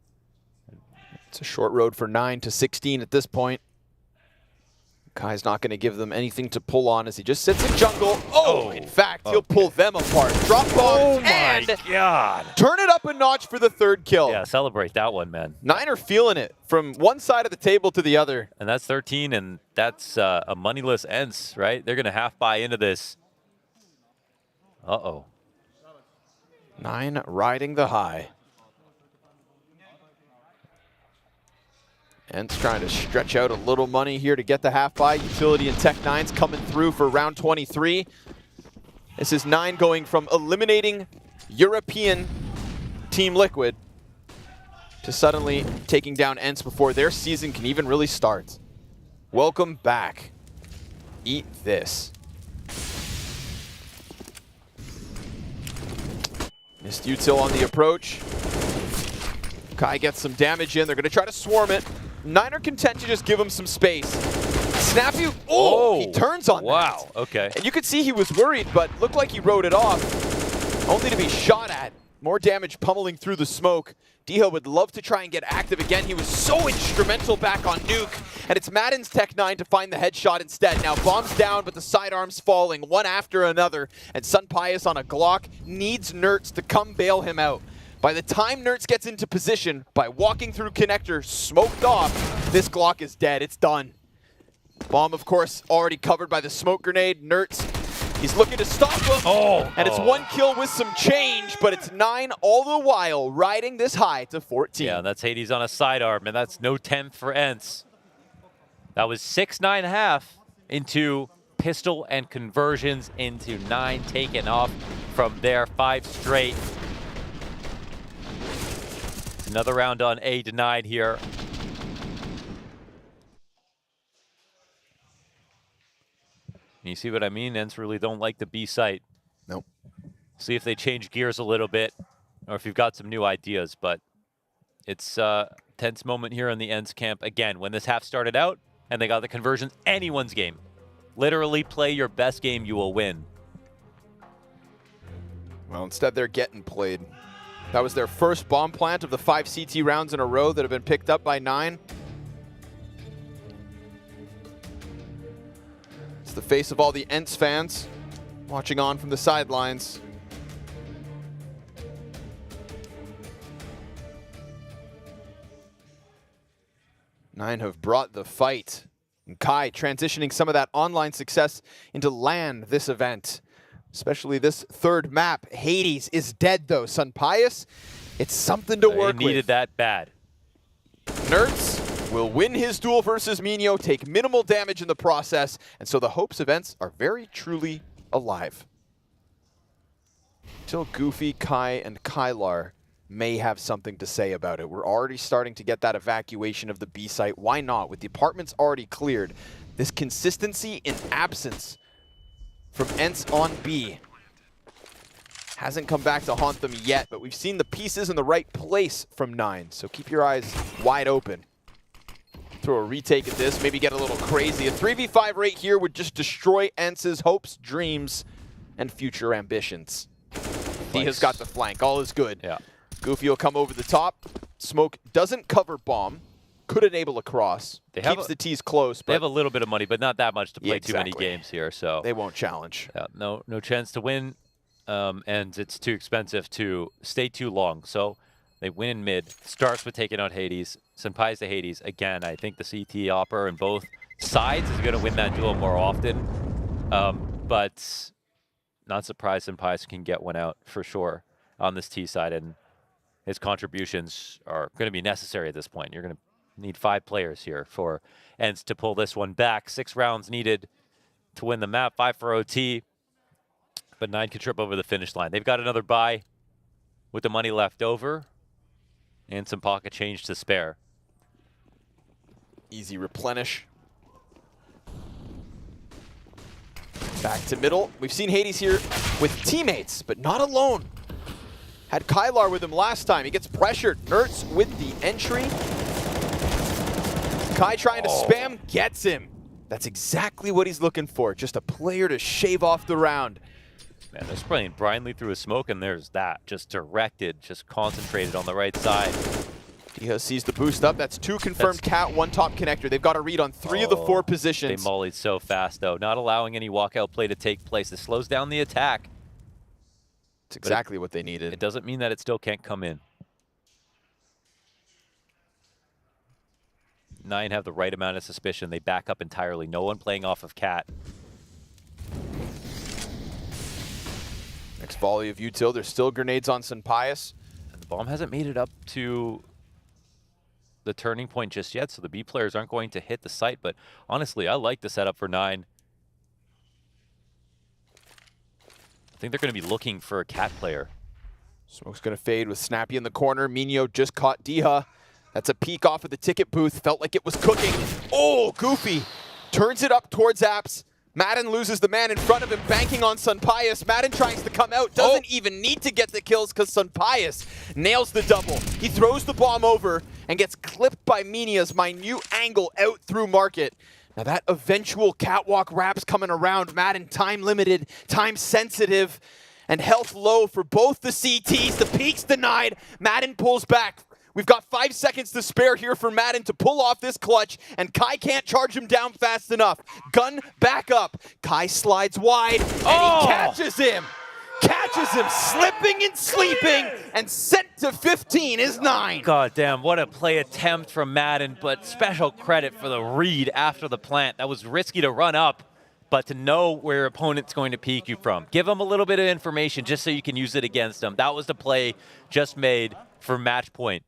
It's a short road for 9 to 16 at this point. Kai's not going to give them anything to pull on as he just sits in jungle. Oh, in fact, he'll pull them apart. Drop bomb and God. Turn it up a notch for the 3rd kill. Yeah, celebrate that one, man. 9 are feeling it from one side of the table to the other. And that's 13, and that's a moneyless ENCE, right? They're going to half buy into this. Uh-oh. 9 riding the high. ENCE trying to stretch out a little money here to get the half buy. Utility and Tech9's coming through for round 23. This is 9 going from eliminating European Team Liquid to suddenly taking down ENCE before their season can even really start. Welcome back. Eat this. Missed util on the approach. Kai gets some damage in. They're going to try to swarm it. Nine are content to just give him some space. Snappy, he turns on that. Wow, okay. And you could see he was worried, but looked like he rode it off, only to be shot at. More damage pummeling through the smoke. Diho would love to try and get active again. He was so instrumental back on Nuke. And it's Madden's Tech9 to find the headshot instead. Now bombs down, but the sidearms falling one after another. And Sun Pius on a Glock needs Nertz to come bail him out. By the time Nertz gets into position, by walking through connector, smoked off, this Glock is dead. It's done. Bomb, of course, already covered by the smoke grenade. Nertz, he's looking to stop him. And it's 1 kill with some change, but it's 9 all the while, riding this high to 14. Yeah, that's Hades on a sidearm, and that's no 10th for ENCE. That was 6-9.5 into pistol and conversions into 9 taken off from there, 5 straight. Another round on A denied here. You see what I mean? ENCE really don't like the B site. Nope. See if they change gears a little bit, or if you've got some new ideas. But it's a tense moment here in the ENCE camp. Again, when this half started out, and they got the conversions, anyone's game. Literally play your best game, you will win. Well, instead they're getting played. That was their first bomb plant of the 5 CT rounds in a row that have been picked up by 9. It's the face of all the ENCE fans watching on from the sidelines. Nine have brought the fight. And Kai transitioning some of that online success into LAN this event. Especially this third map. Hades is dead though. Sun Pius, it's something to work with. They needed that bad. Nertz will win his duel versus Minio, take minimal damage in the process, and so the hopes of ENCE are very truly alive. Till Goofy, Kai, and Kylar may have something to say about it. We're already starting to get that evacuation of the B site. Why not? With the apartments already cleared, this consistency in absence from ENCE on B hasn't come back to haunt them yet, but we've seen the pieces in the right place from 9, so keep your eyes wide open. Throw a retake at this, maybe get a little crazy. A 3v5 right here would just destroy ENCE's hopes, dreams, and future ambitions. Diha's got the flank, all is good. Yeah. Goofy will come over the top. Smoke doesn't cover bomb. Could enable a cross. Keeps the T's close. But They have a little bit of money, but not that much to play too many games here. So they won't challenge. Yeah, no chance to win, and it's too expensive to stay too long. So they win in mid. Starts with taking out Hades. Senpai's to Hades. Again, I think the CT Opper on both sides is going to win that duel more often. But not surprised Senpai can get one out for sure on this T side, and his contributions are going to be necessary at this point. You're going to need 5 players here for ENCE to pull this one back. 6 rounds needed to win the map, 5 for OT, but 9 can trip over the finish line. They've got another buy with the money left over and some pocket change to spare. Easy replenish. Back to middle. We've seen Hades here with teammates, but not alone. Had Kylar with him last time. He gets pressured. Nertz with the entry. Kai trying to spam, gets him. That's exactly what he's looking for. Just a player to shave off the round. Man, they're spraying blindly through a smoke, and there's that. Just directed, just concentrated on the right side. Diha sees the boost up. That's 2 confirmed Cat, 1 top connector. They've got a read on 3 of the 4 positions. They mollied so fast, though. Not allowing any walkout play to take place. This slows down the attack. It's exactly what they needed. It doesn't mean that it still can't come in. 9 have the right amount of suspicion. They back up entirely. No one playing off of Cat. Next volley of util. There's still grenades on Sun Pius. And the bomb hasn't made it up to the turning point just yet, so the B players aren't going to hit the site. But honestly, I like the setup for 9. I think they're going to be looking for a cat player. Smoke's going to fade with Snappy in the corner. Minio just caught Diha. That's a peek off of the ticket booth. Felt like it was cooking. Oh, Goofy turns it up towards Apps. Madden loses the man in front of him, banking on Sunpius. Madden tries to come out, doesn't even need to get the kills because Sunpius nails the double. He throws the bomb over and gets clipped by Minia's minute angle out through Market. Now that eventual catwalk wrap's coming around. Madden time limited, time sensitive, and health low for both the CTs. The peek's denied. Madden pulls back. We've got 5 seconds to spare here for Madden to pull off this clutch, and Kai can't charge him down fast enough. Gun back up. Kai slides wide, and he catches him. Catches him slipping and sleeping, and sent to 15 is 9. God damn, what a play attempt from Madden, but special credit for the read after the plant. That was risky to run up, but to know where your opponent's going to peek you from. Give them a little bit of information just so you can use it against them. That was the play just made for match point.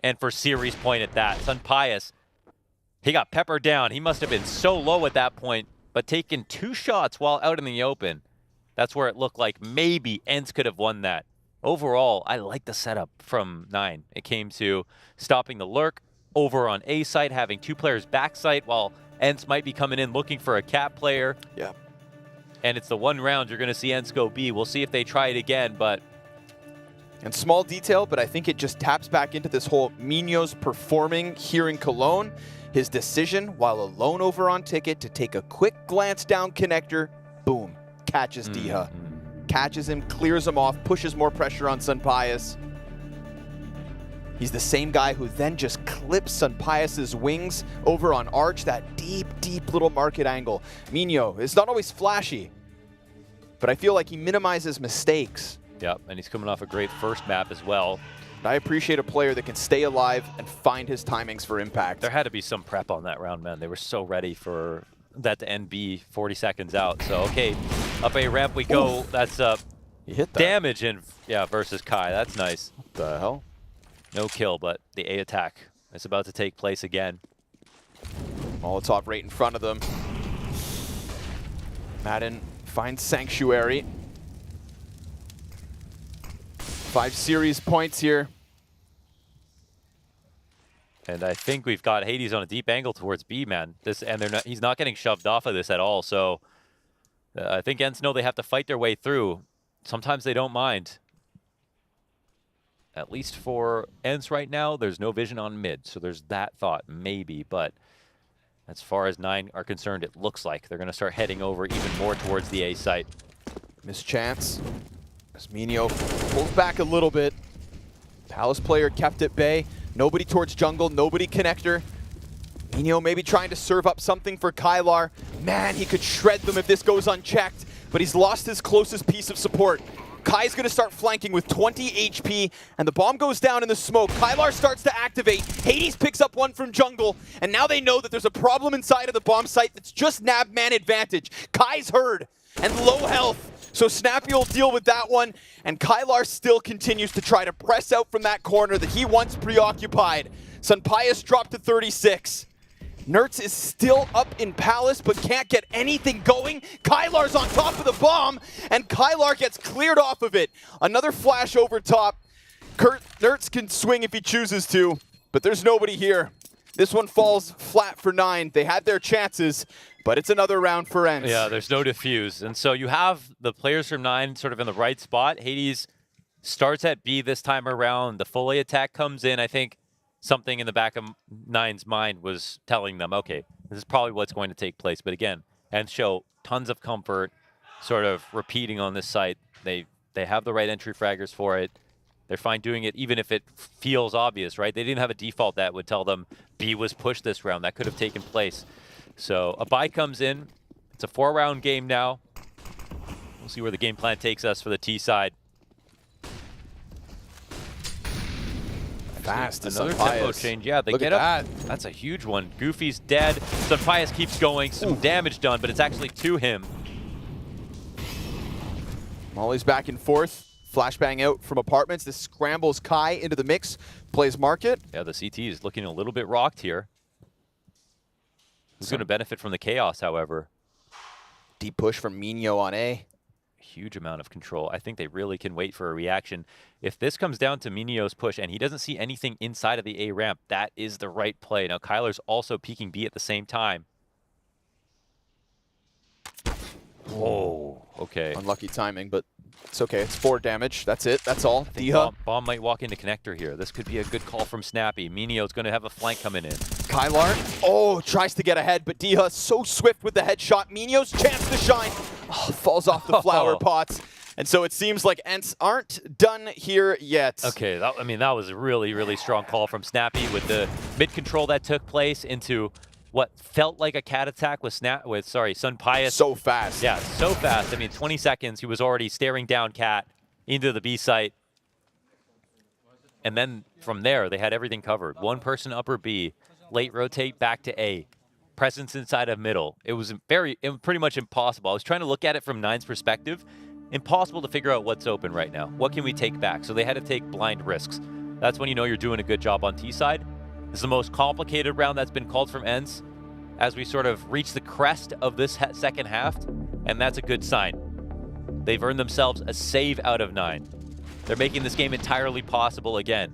And for series point at that. Sunpius, he got peppered down. He must have been so low at that point, but taking 2 shots while out in the open. That's where it looked like maybe ENCE could have won that. Overall, I like the setup from 9. It came to stopping the lurk over on A site, having 2 players back site, while ENCE might be coming in looking for a cat player. Yeah. And it's the 1 round you're going to see ENCE go B. We'll see if they try it again, but... And small detail, but I think it just taps back into this whole Minio's performing here in Cologne. His decision, while alone over on ticket, to take a quick glance down connector, boom, catches Diha. Catches him, clears him off, pushes more pressure on Sunpius. He's the same guy who then just clips Sunpius's wings over on Arch, that deep, deep little market angle. Minio is not always flashy, but I feel like he minimizes mistakes. Yep, and he's coming off a great first map as well. I appreciate a player that can stay alive and find his timings for impact. There had to be some prep on that round, man. They were so ready for that to end B 40 seconds out. So, okay, up A ramp we go. Oof. That's you hit that. Damage in versus Kai. That's nice. What the hell? No kill, but the A attack is about to take place again. Molotov right in front of them. Madden finds Sanctuary. 5 series points here. And I think we've got Hades on a deep angle towards B, man. He's not getting shoved off of this at all. So I think ENCE know they have to fight their way through. Sometimes they don't mind. At least for ENCE right now, there's no vision on mid. So there's that thought, maybe. But as far as 9 are concerned, it looks like they're going to start heading over even more towards the A site. Mischance. As Minio pulls back a little bit. Palace player kept at bay. Nobody towards jungle, nobody connector. Minio maybe trying to serve up something for Kylar. Man, he could shred them if this goes unchecked, but he's lost his closest piece of support. Kai's gonna start flanking with 20 HP, and the bomb goes down in the smoke. Kylar starts to activate. Hades picks up one from jungle, and now they know that there's a problem inside of the bomb site that's just nab man advantage. Kai's heard, and low health. So Snappy will deal with that one, and Kylar still continues to try to press out from that corner that he once preoccupied. Sunpius dropped to 36. Nertz is still up in Palace, but can't get anything going. Kylar's on top of the bomb, and Kylar gets cleared off of it. Another flash over top. Nertz can swing if he chooses to, but there's nobody here. This one falls flat for 9. They had their chances, but it's another round for ENCE. Yeah, there's no diffuse. And so you have the players from 9 sort of in the right spot. Hades starts at B this time around. The full A attack comes in. I think something in the back of 9's mind was telling them, okay, this is probably what's going to take place. But again, ENCE show tons of comfort sort of repeating on this site. They have the right entry fraggers for it. They're fine doing it even if it feels obvious, right? They didn't have a default that would tell them B was pushed this round. That could have taken place. So a buy comes in. It's a 4-round game now. We'll see where the game plan takes us for the T side. Fast. Another tempo change. Yeah, they Look get at up. that. That's a huge one. Goofy's dead. Sunpius keeps going. Some damage done, but it's actually to him. Molly's back and forth. Flashbang out from apartments. This scrambles Kai into the mix. Plays market. Yeah, the CT is looking a little bit rocked here. Who's going to benefit from the chaos, however? Deep push from Minio on A. huge amount of control. I think they really can wait for a reaction. If this comes down to Minio's push and he doesn't see anything inside of the A ramp, that is the right play. Now, Kyler's also peeking B at the same time. Whoa, okay. Unlucky timing, but it's okay. It's 4 damage. That's it. That's all. Bomb might walk into connector here. This could be a good call from Snappy. Minio's going to have a flank coming in. Kylar, tries to get ahead, but Diha so swift with the headshot. Minio's chance to shine. Falls off the flower pots. And so it seems like ENCE aren't done here yet. Okay, that was a really, really strong call from Snappy with the mid-control that took place into what felt like a cat attack with Sun Pius. So fast. Yeah, so fast. 20 seconds, he was already staring down Cat into the B site. And then from there, they had everything covered. One person upper B, late rotate back to A. Presence inside of middle. It was pretty much impossible. I was trying to look at it from Nine's perspective. Impossible to figure out what's open right now. What can we take back? So they had to take blind risks. That's when you know you're doing a good job on T side. This is the most complicated round that's been called from ENCE as we sort of reach the crest of this second half, and that's a good sign. They've earned themselves a save out of 9. They're making this game entirely possible again.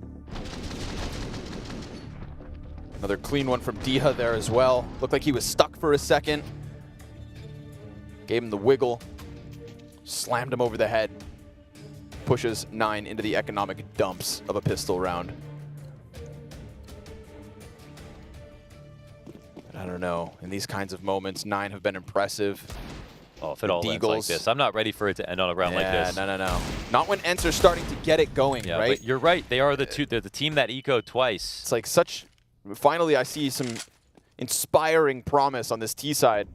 Another clean one from Diha there as well. Looked like he was stuck for a second. Gave him the wiggle. Slammed him over the head. Pushes 9 into the economic dumps of a pistol round. I don't know. In these kinds of moments, 9 have been impressive. Oh, if it all ends like this. I'm not ready for it to end on a round like this. No. Not when ENCE are starting to get it going, yeah, right? But you're right. They are they're the team that ecoed twice. It's like such... Finally, I see some inspiring promise on this T side.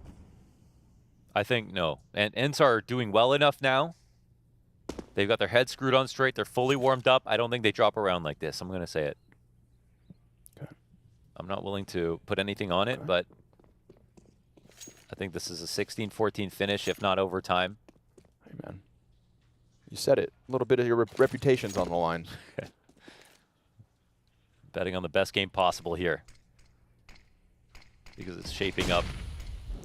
I think no. And ENCE are doing well enough now. They've got their heads screwed on straight. They're fully warmed up. I don't think they drop around like this. I'm going to say it. Okay. I'm not willing to put anything on it, but I think this is a 16-14 finish, if not overtime. Hey, man. You said it. A little bit of your reputation's on the line. Betting on the best game possible here, because it's shaping up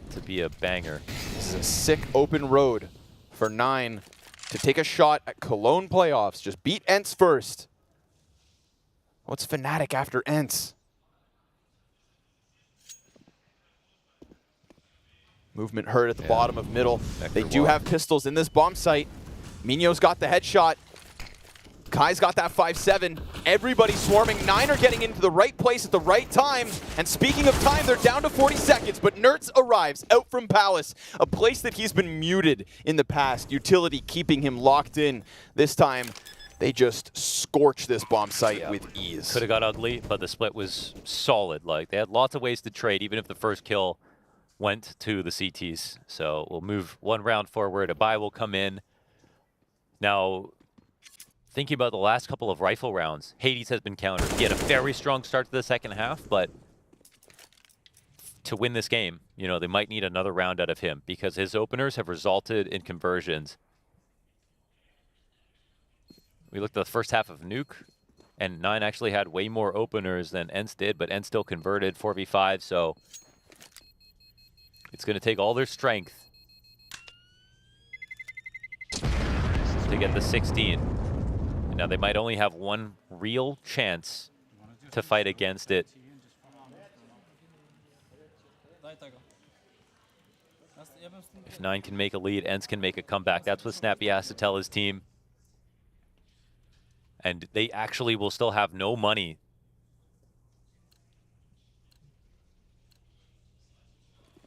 to be a banger. This is a sick open road for 9 to take a shot at Cologne playoffs. Just beat ENCE first. What's Fnatic after ENCE? Movement heard at the bottom of middle. They do have pistols in this bomb site. Minio's got the headshot. Kai's got that 5-7. Everybody swarming. 9 are getting into the right place at the right time. And speaking of time, they're down to 40 seconds. But Nertz arrives out from Palace, a place that he's been muted in the past. Utility keeping him locked in. This time, they just scorch this bomb site with ease. Could have got ugly, but the split was solid. Like, they had lots of ways to trade, even if the first kill went to the CTs. So we'll move one round forward. A buy will come in. Now, thinking about the last couple of rifle rounds, Hades has been countered. He had a very strong start to the second half, but to win this game, you know, they might need another round out of him because his openers have resulted in conversions. We looked at the first half of Nuke, and 9 actually had way more openers than ENCE did, but ENCE still converted 4v5, so it's going to take all their strength to get the 16. Now, they might only have one real chance to fight against it. If 9 can make a lead, ENCE can make a comeback. That's what Snappy has to tell his team. And they actually will still have no money.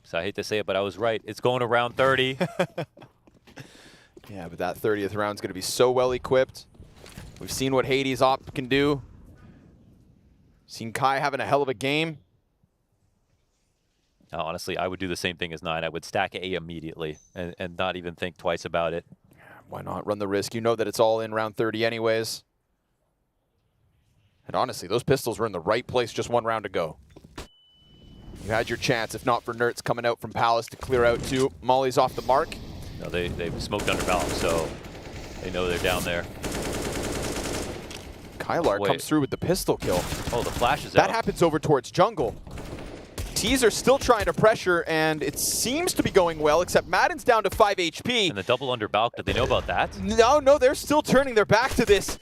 So I hate to say it, but I was right. It's going to round 30. Yeah, but that 30th round is going to be so well equipped. We've seen what Hades Op can do. Seen Kai having a hell of a game. Now, honestly, I would do the same thing as 9. I would stack A immediately and not even think twice about it. Why not run the risk? You know that it's all in round 30 anyways. And honestly, those pistols were in the right place just one round to go. You had your chance, if not for Nertz coming out from Palace to clear out too. Molly's off the mark. No, they've smoked under Valve, so they know they're down there. Kylar comes through with the pistol kill. Oh, the flash is that out. happens over towards jungle. Tees are still trying to pressure, and it seems to be going well, except Madden's down to 5 HP. And the double under Balk, did they know about that? No, they're still turning their back to this.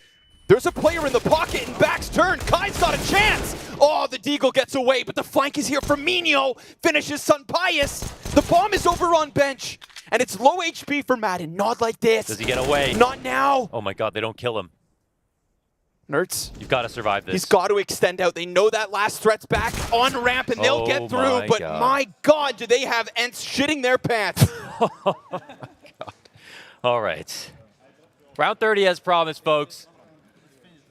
There's a player in the pocket, and back's turned. Kai's got a chance. Oh, the Deagle gets away, but the flank is here from Minho. Finishes Sun Pius. The bomb is over on bench, and it's low HP for Madden. Not like this. Does he get away? Not now. Oh my god, they don't kill him. Nerds. You've got to survive this. He's got to extend out. They know that last threat's back on ramp, and they'll get through. But my god, do they have ENCE shitting their pants. Oh my god. All right. Round 30 as promised, folks.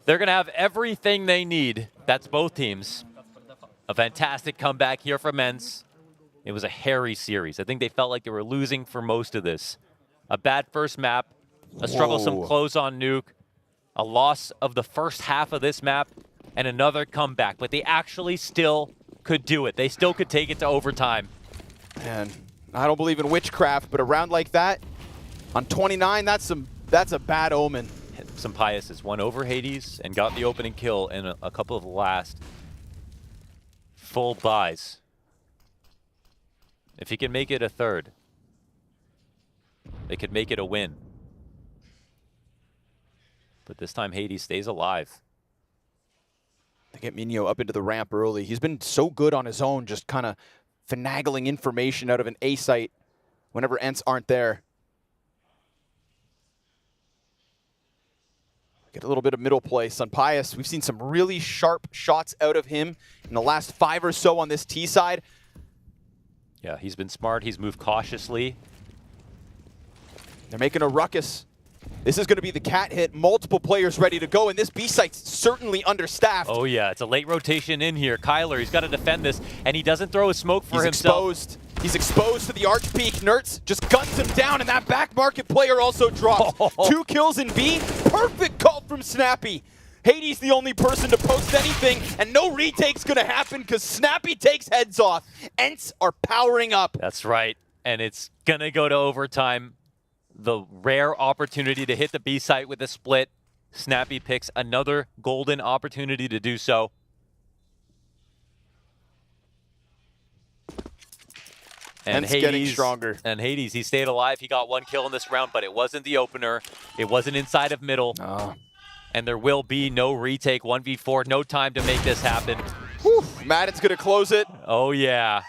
They're going to have everything they need. That's both teams. A fantastic comeback here from ENCE. It was a hairy series. I think they felt like they were losing for most of this. A bad first map, a strugglesome close on Nuke, a loss of the first half of this map, and another comeback. But they actually still could do it. They still could take it to overtime. Man, I don't believe in witchcraft, but a round like that, on 29, that's a bad omen. Some Piuses won over Hades and got the opening kill in a couple of the last full buys. If he can make it a third, they could make it a win. But this time Hades stays alive. They get Minho up into the ramp early. He's been so good on his own, just kind of finagling information out of an A site whenever ENCE aren't there. Get a little bit of middle play. Sun Pius, we've seen some really sharp shots out of him in the last 5 or so on this T side. Yeah, he's been smart. He's moved cautiously. They're making a ruckus. This is going to be the cat hit. Multiple players ready to go, and this B site's certainly understaffed. Oh yeah, it's a late rotation in here. Kyler, he's got to defend this, and he doesn't throw a smoke for himself. He's exposed to the arch peak. Nertz just guns him down, and that back market player also drops. 2 kills in B. Perfect call from Snappy. Hades the only person to post anything, and no retake's going to happen because Snappy takes heads off. ENCE are powering up. That's right, and it's going to go to overtime. The rare opportunity to hit the B site with a split. Snappy picks another golden opportunity to do so. And ENCE getting stronger. And Hades, he stayed alive. He got 1 kill in this round, but it wasn't the opener. It wasn't inside of middle. And there will be no retake. 1v4, no time to make this happen. Whew. Madden's going to close it. Oh, yeah.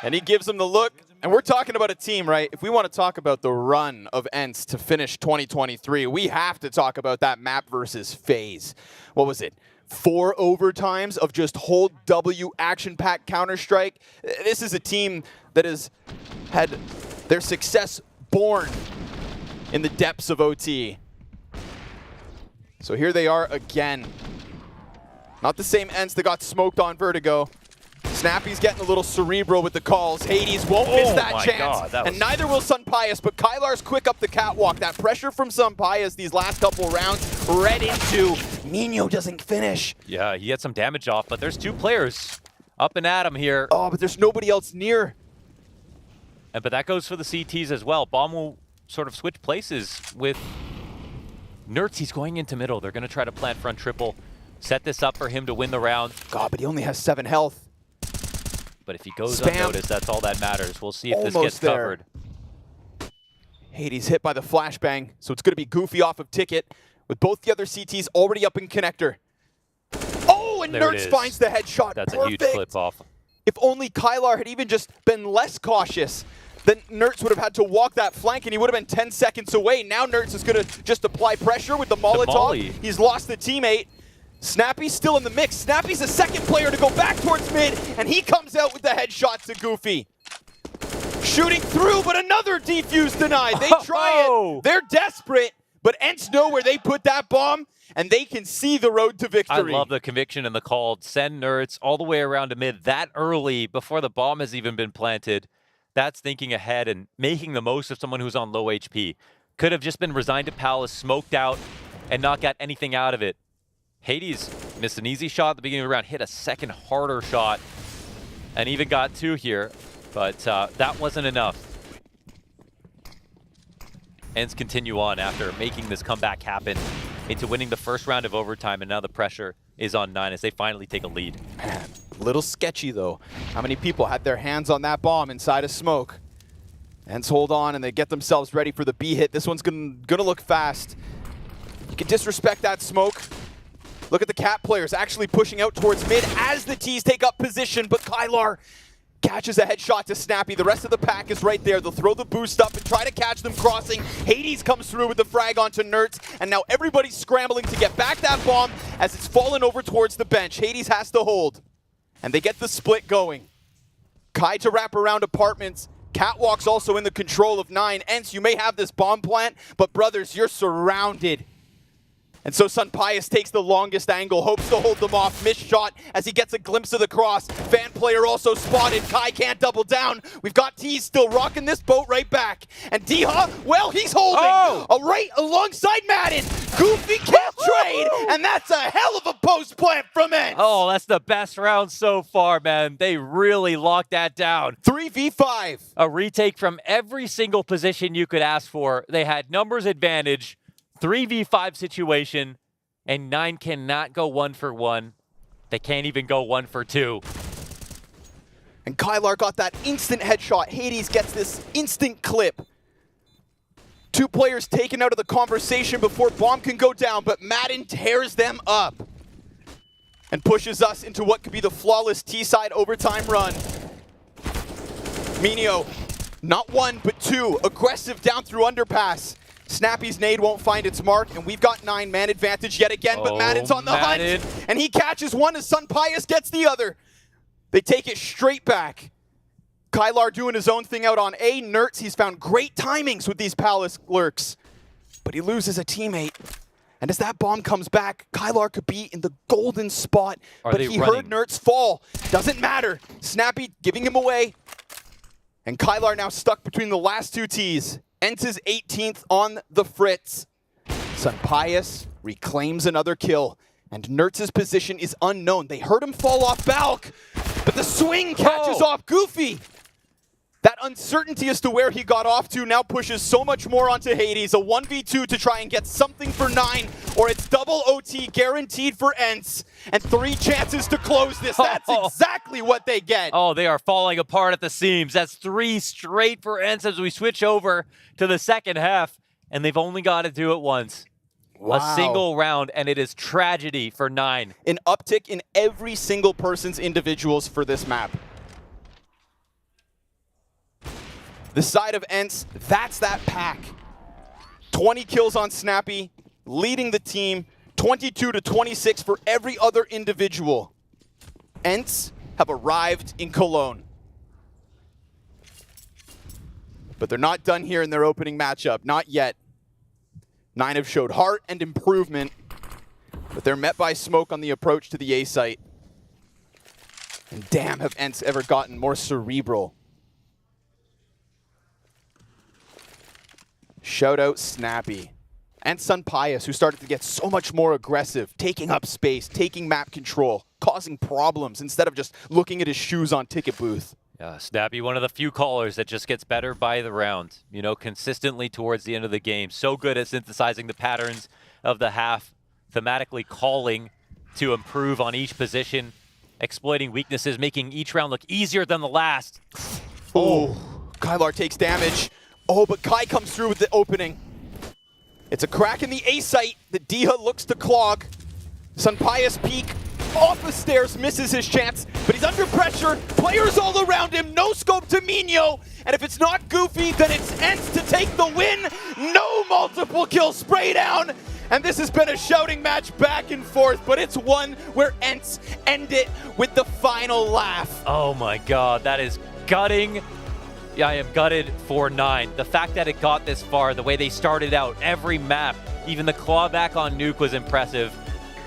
And he gives him the look. And we're talking about a team, right? If we want to talk about the run of ENCE to finish 2023, we have to talk about that map versus FaZe. What was it? 4 overtimes of just hold W action-packed Counter-Strike. This is a team that has had their success born in the depths of OT. So here they are again. Not the same ENCE that got smoked on Vertigo. Snappy's getting a little cerebral with the calls. Hades won't miss that chance. And neither will Sun Pius, but Kylar's quick up the catwalk. That pressure from Sun Pius these last couple rounds read into. Minho doesn't finish. Yeah, he had some damage off, but there's 2 players up and at him here. Oh, but there's nobody else near. But that goes for the CTs as well. Bomb will sort of switch places with Nertz. He's going into middle. They're going to try to plant front triple, set this up for him to win the round. God, but he only has 7 health. But if he goes unnoticed, that's all that matters. We'll see if this gets covered. Hades hit by the flashbang, so it's going to be Goofy off of Ticket with both the other CTs already up in connector. Oh, and Nertz finds the headshot. That's a huge clip off. If only Kylar had even just been less cautious, then Nertz would have had to walk that flank and he would have been 10 seconds away. Now Nertz is going to just apply pressure with the Molotov. He's lost the teammate. Snappy's still in the mix. Snappy's the second player to go back towards mid, and he comes out with the headshot to Goofy. Shooting through, but another defuse denied. They try it. They're desperate, but ENCE know where they put that bomb, and they can see the road to victory. I love the conviction and the call. Send Nertz all the way around to mid that early before the bomb has even been planted. That's thinking ahead and making the most of someone who's on low HP. Could have just been resigned to Palace, smoked out, and not got anything out of it. Hades missed an easy shot at the beginning of the round, hit a second harder shot, and even got 2 here, but that wasn't enough. ENCE continue on after making this comeback happen into winning the first round of overtime, and now the pressure is on 9 as they finally take a lead. Man, Little sketchy, though. How many people had their hands on that bomb inside of smoke? ENCE hold on, and they get themselves ready for the B hit. This one's gonna look fast. You can disrespect that smoke. Look at the Cat players actually pushing out towards mid as the T's take up position, but Kylar catches a headshot to Snappy. The rest of the pack is right there. They'll throw the boost up and try to catch them crossing. Hades comes through with the frag onto Nertz, and now everybody's scrambling to get back that bomb as it's fallen over towards the bench. Hades has to hold, and they get the split going. Kai to wrap around apartments. Catwalk's also in the control of 9. ENCE, you may have this bomb plant, but brothers, you're surrounded. And so Sunpius takes the longest angle, hopes to hold them off. Missed shot as he gets a glimpse of the cross. Fan player also spotted. Kai can't double down. We've got T's still rocking this boat right back. And Diha, well, he's holding. Right alongside Madden. Goofy can't trade. And that's a hell of a post plant from ENCE. Oh, that's the best round so far, man. They really locked that down. 3v5. A retake from every single position you could ask for. They had numbers advantage. 3v5 situation, and 9 cannot go 1 for 1. They can't even go 1 for 2. And Kylar got that instant headshot. Hades gets this instant clip. 2 players taken out of the conversation before bomb can go down, but Madden tears them up and pushes us into what could be the flawless T-side overtime run. Minio, not 1, but 2, aggressive down through underpass. Snappy's nade won't find its mark, and we've got 9 man advantage yet again, but Madden's on the hunt, and he catches one as Sunpius gets the other. They take it straight back. Kylar doing his own thing out on A. Nertz, he's found great timings with these Palace lurks, but he loses a teammate. And as that bomb comes back, Kylar could be in the golden spot, but he heard Nertz fall. Doesn't matter. Snappy giving him away. And Kylar now stuck between the last 2 T's. ENCE's 18th on the fritz. Sunpius reclaims another kill, and Nertz's position is unknown. They heard him fall off Balk, but the swing catches off Goofy. That uncertainty as to where he got off to now pushes so much more onto Hades. A 1v2 to try and get something for 9, or it's double OT guaranteed for ENCE, and 3 chances to close this. That's exactly what they get. Oh, they are falling apart at the seams. That's 3 straight for ENCE as we switch over to the second half, and they've only got to do it once. Wow. A single round, and it is tragedy for 9. An uptick in every single person's individuals for this map. The side of ENCE, that's that pack. 20 kills on Snappy, leading the team, 22 to 26 for every other individual. ENCE have arrived in Cologne. But they're not done here in their opening matchup, not yet. 9 have showed heart and improvement, but they're met by smoke on the approach to the A site. And damn, have ENCE ever gotten more cerebral. Shout out Snappy and Sunpius, who started to get so much more aggressive, taking up space, taking map control, causing problems instead of just looking at his shoes on Ticket Booth. Yeah, Snappy, one of the few callers that just gets better by the round, you know, consistently towards the end of the game. So good at synthesizing the patterns of the half, thematically calling to improve on each position, exploiting weaknesses, making each round look easier than the last. Oh, Kylar takes damage. Oh, but Kai comes through with the opening. It's a crack in the A site. The Diha looks to clog. Sunpius peek off the stairs, misses his chance, but he's under pressure. Players all around him. No scope to Minio. And if it's not Goofy, then it's ENCE to take the win. No multiple kill spray down. And this has been a shouting match back and forth, but it's one where ENCE end it with the final laugh. Oh my God, that is gutting. Yeah, I am gutted for 9. The fact that it got this far, the way they started out, every map, even the clawback on Nuke was impressive.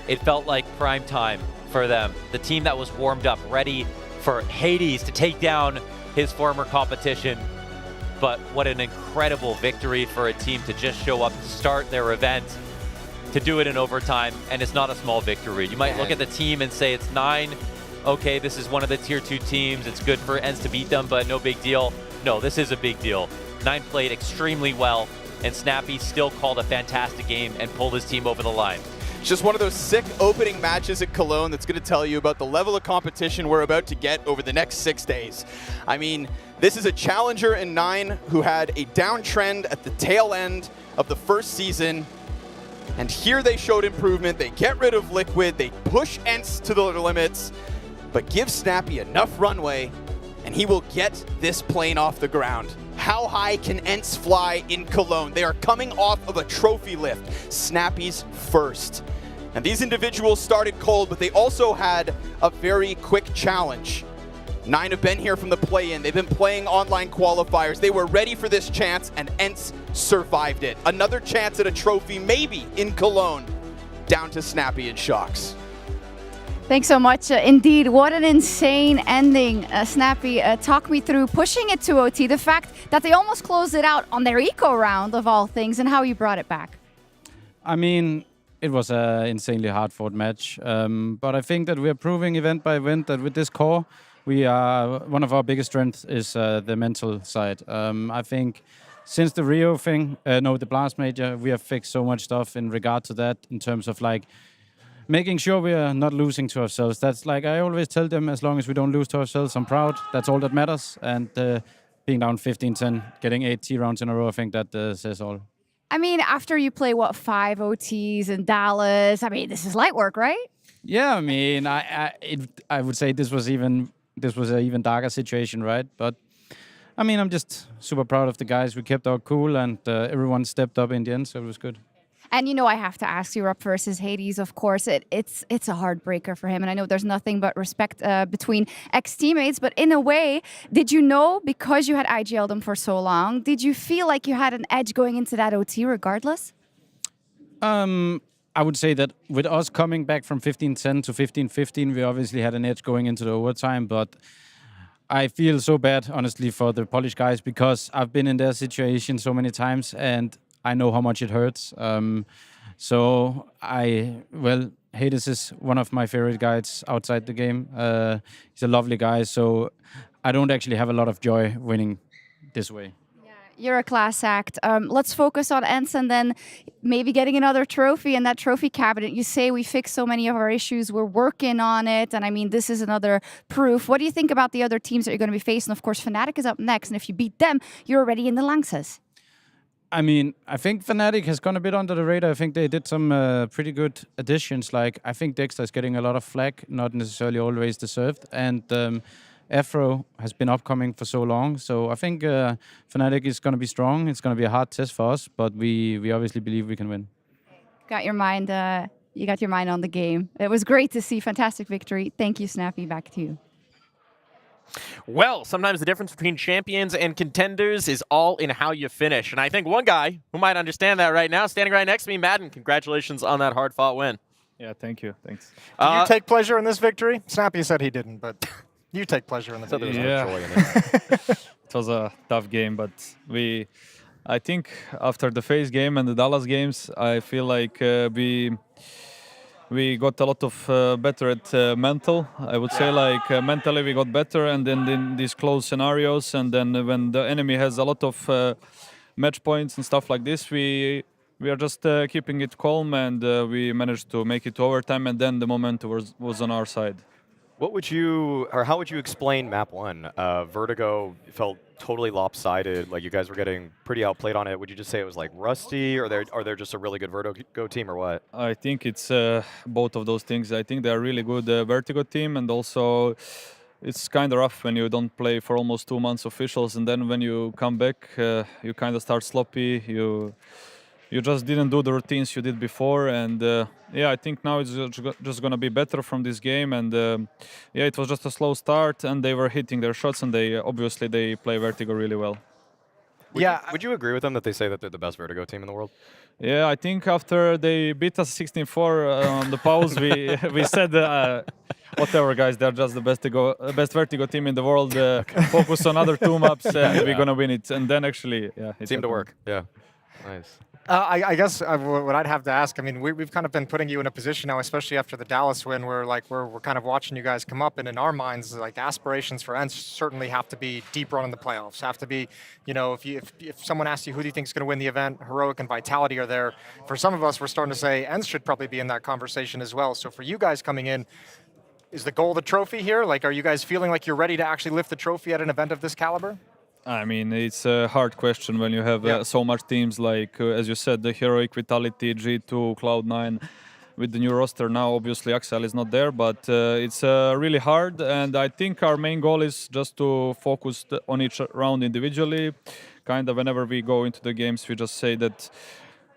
It felt like prime time for them. The team that was warmed up, ready for Hades to take down his former competition. But what an incredible victory for a team to just show up to start their event, to do it in overtime, and it's not a small victory. You might look at the team and say it's 9. Okay, this is one of the tier 2 teams. It's good for ENCE to beat them, but no big deal. No, this is a big deal. 9 played extremely well, and Snappy still called a fantastic game and pulled his team over the line. It's just one of those sick opening matches at Cologne that's going to tell you about the level of competition we're about to get over the next 6 days. I mean, this is a challenger in 9 who had a downtrend at the tail end of the first season. And here they showed improvement. They get rid of Liquid. They push ENCE to their limits, but give Snappy enough runway, and he will get this plane off the ground. How high can ENCE fly in Cologne? They are coming off of a trophy lift, Snappy's first. And these individuals started cold, but they also had a very quick challenge. 9 have been here from the play-in. They've been playing online qualifiers. They were ready for this chance, and ENCE survived it. Another chance at a trophy, maybe in Cologne, down to Snappy and Shox. Thanks so much. Indeed, what an insane ending. Snappy, talk me through pushing it to OT, the fact that they almost closed it out on their eco round of all things, and how you brought it back. I mean, it was an insanely hard-fought match, but I think that we are proving event by event that with this core, we are one of our biggest strengths is the mental side. I think since the Rio thing, the Blast Major, we have fixed so much stuff in regard to that in terms of like making sure we are not losing to ourselves. That's like I always tell them, as long as we don't lose to ourselves, I'm proud. That's all that matters. And being down 15-10, getting 8 T rounds in a row, I think that says all. I mean, after you play, 5 OTs in Dallas, I mean, this is light work, right? Yeah, I mean, I would say this was an even darker situation, right? But I mean, I'm just super proud of the guys. We kept our cool, and everyone stepped up in the end, so it was good. And you know, I have to ask you, up versus Hades, of course, it's a heartbreaker for him. And I know there's nothing but respect between ex-teammates, but in a way, did you know, because you had IGL'd him for so long, did you feel like you had an edge going into that OT regardless? I would say that with us coming back from 15-10 to 15-15, we obviously had an edge going into the overtime, but I feel so bad, honestly, for the Polish guys, because I've been in their situation so many times, and I know how much it hurts. Hades is one of my favorite guys outside the game. He's a lovely guy, so I don't actually have a lot of joy winning this way. You're a class act. Let's focus on ENCE and then maybe getting another trophy in that trophy cabinet. You say we fixed so many of our issues. We're working on it. And I mean, this is another proof. What do you think about the other teams that you're going to be facing? Of course, Fnatic is up next. And if you beat them, you're already in the Lanxess. I mean, I think Fnatic has gone a bit under the radar. I think they did some pretty good additions. Like, I think Dexter is getting a lot of flack, not necessarily always deserved. And Afro has been upcoming for so long. So I think Fnatic is going to be strong. It's going to be a hard test for us, but we obviously believe we can win. Got your mind, you got your mind on the game. It was great to see. Fantastic victory. Thank you, Snappy. Back to you. Well, sometimes the difference between champions and contenders is all in how you finish. And I think one guy who might understand that right now, standing right next to me, Madden, congratulations on that hard-fought win. Yeah, thank you. Thanks. Did you take pleasure in this victory? Snappy said he didn't, but you take pleasure in the victory. Yeah. It was a tough game, but I think after the FaZe game and the Dallas games, I feel like we got a lot of better at mental. I would say like mentally we got better, and then in these close scenarios, and then when the enemy has a lot of match points and stuff like this, we are just keeping it calm, and we managed to make it to overtime, and then the momentum was on our side. What would you, or how would you explain map 1? Vertigo felt totally lopsided, like you guys were getting pretty outplayed on it. Would you just say it was like rusty, or are they just a really good Vertigo team, or what? I think it's both of those things. I think they're a really good Vertigo team, and also it's kind of rough when you don't play for almost 2 months officials, and then when you come back, you kind of start sloppy. You just didn't do the routines you did before, and yeah, I think now it's just going to be better from this game. And yeah, it was just a slow start, and they were hitting their shots, and they play Vertigo really well. Would you agree with them that they say that they're the best Vertigo team in the world? Yeah, I think after they beat us 16-4 on the pause, we said, whatever, guys, they're just the best Vertigo team in the world. Focus on other 2 maps, and we're going to win it. And then actually, yeah. It seemed to work, yeah. Nice. I guess what I'd have to ask, I mean, we've kind of been putting you in a position now, especially after the Dallas win, where like we're kind of watching you guys come up, and in our minds, like aspirations for ENCE certainly have to be deep run in the playoffs. Have to be, you know, if someone asks you who do you think is going to win the event, Heroic and Vitality are there. For some of us, we're starting to say ENCE should probably be in that conversation as well. So for you guys coming in, is the goal the trophy here? Like, are you guys feeling like you're ready to actually lift the trophy at an event of this caliber? I mean, it's a hard question when you have so much teams like, as you said, the Heroic, Vitality, G2, Cloud9. With the new roster now, obviously Axel is not there, but it's really hard. And I think our main goal is just to focus on each round individually. Kind of whenever we go into the games, we just say that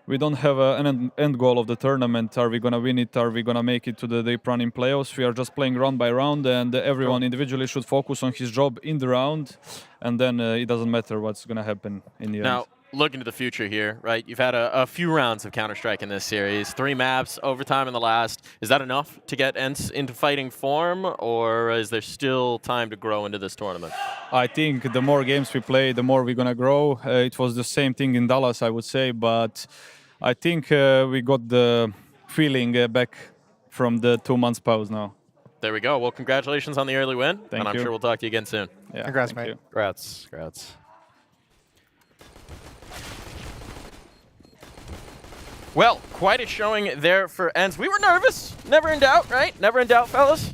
we don't have an end goal of the tournament. Are we going to win it? Are we going to make it to the deep run in playoffs? We are just playing round by round, and everyone individually should focus on his job in the round, and then it doesn't matter what's going to happen in the end. Now, looking to the future here, right? You've had a few rounds of Counter-Strike in this series, 3 maps, overtime in the last. Is that enough to get ENCE into fighting form, or is there still time to grow into this tournament? I think the more games we play, the more we're going to grow. It was the same thing in Dallas, I would say, but I think we got the feeling back from the 2 months pause now. There we go. Well, congratulations on the early win. Thank and I'm you. sure we'll talk to you again soon. Yeah, congrats, mate. Congrats. Congrats. Well, quite a showing there for ENCE. We were nervous. Never in doubt, right? Never in doubt, fellas.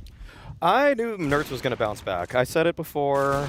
I knew Nerds was going to bounce back. I said it before.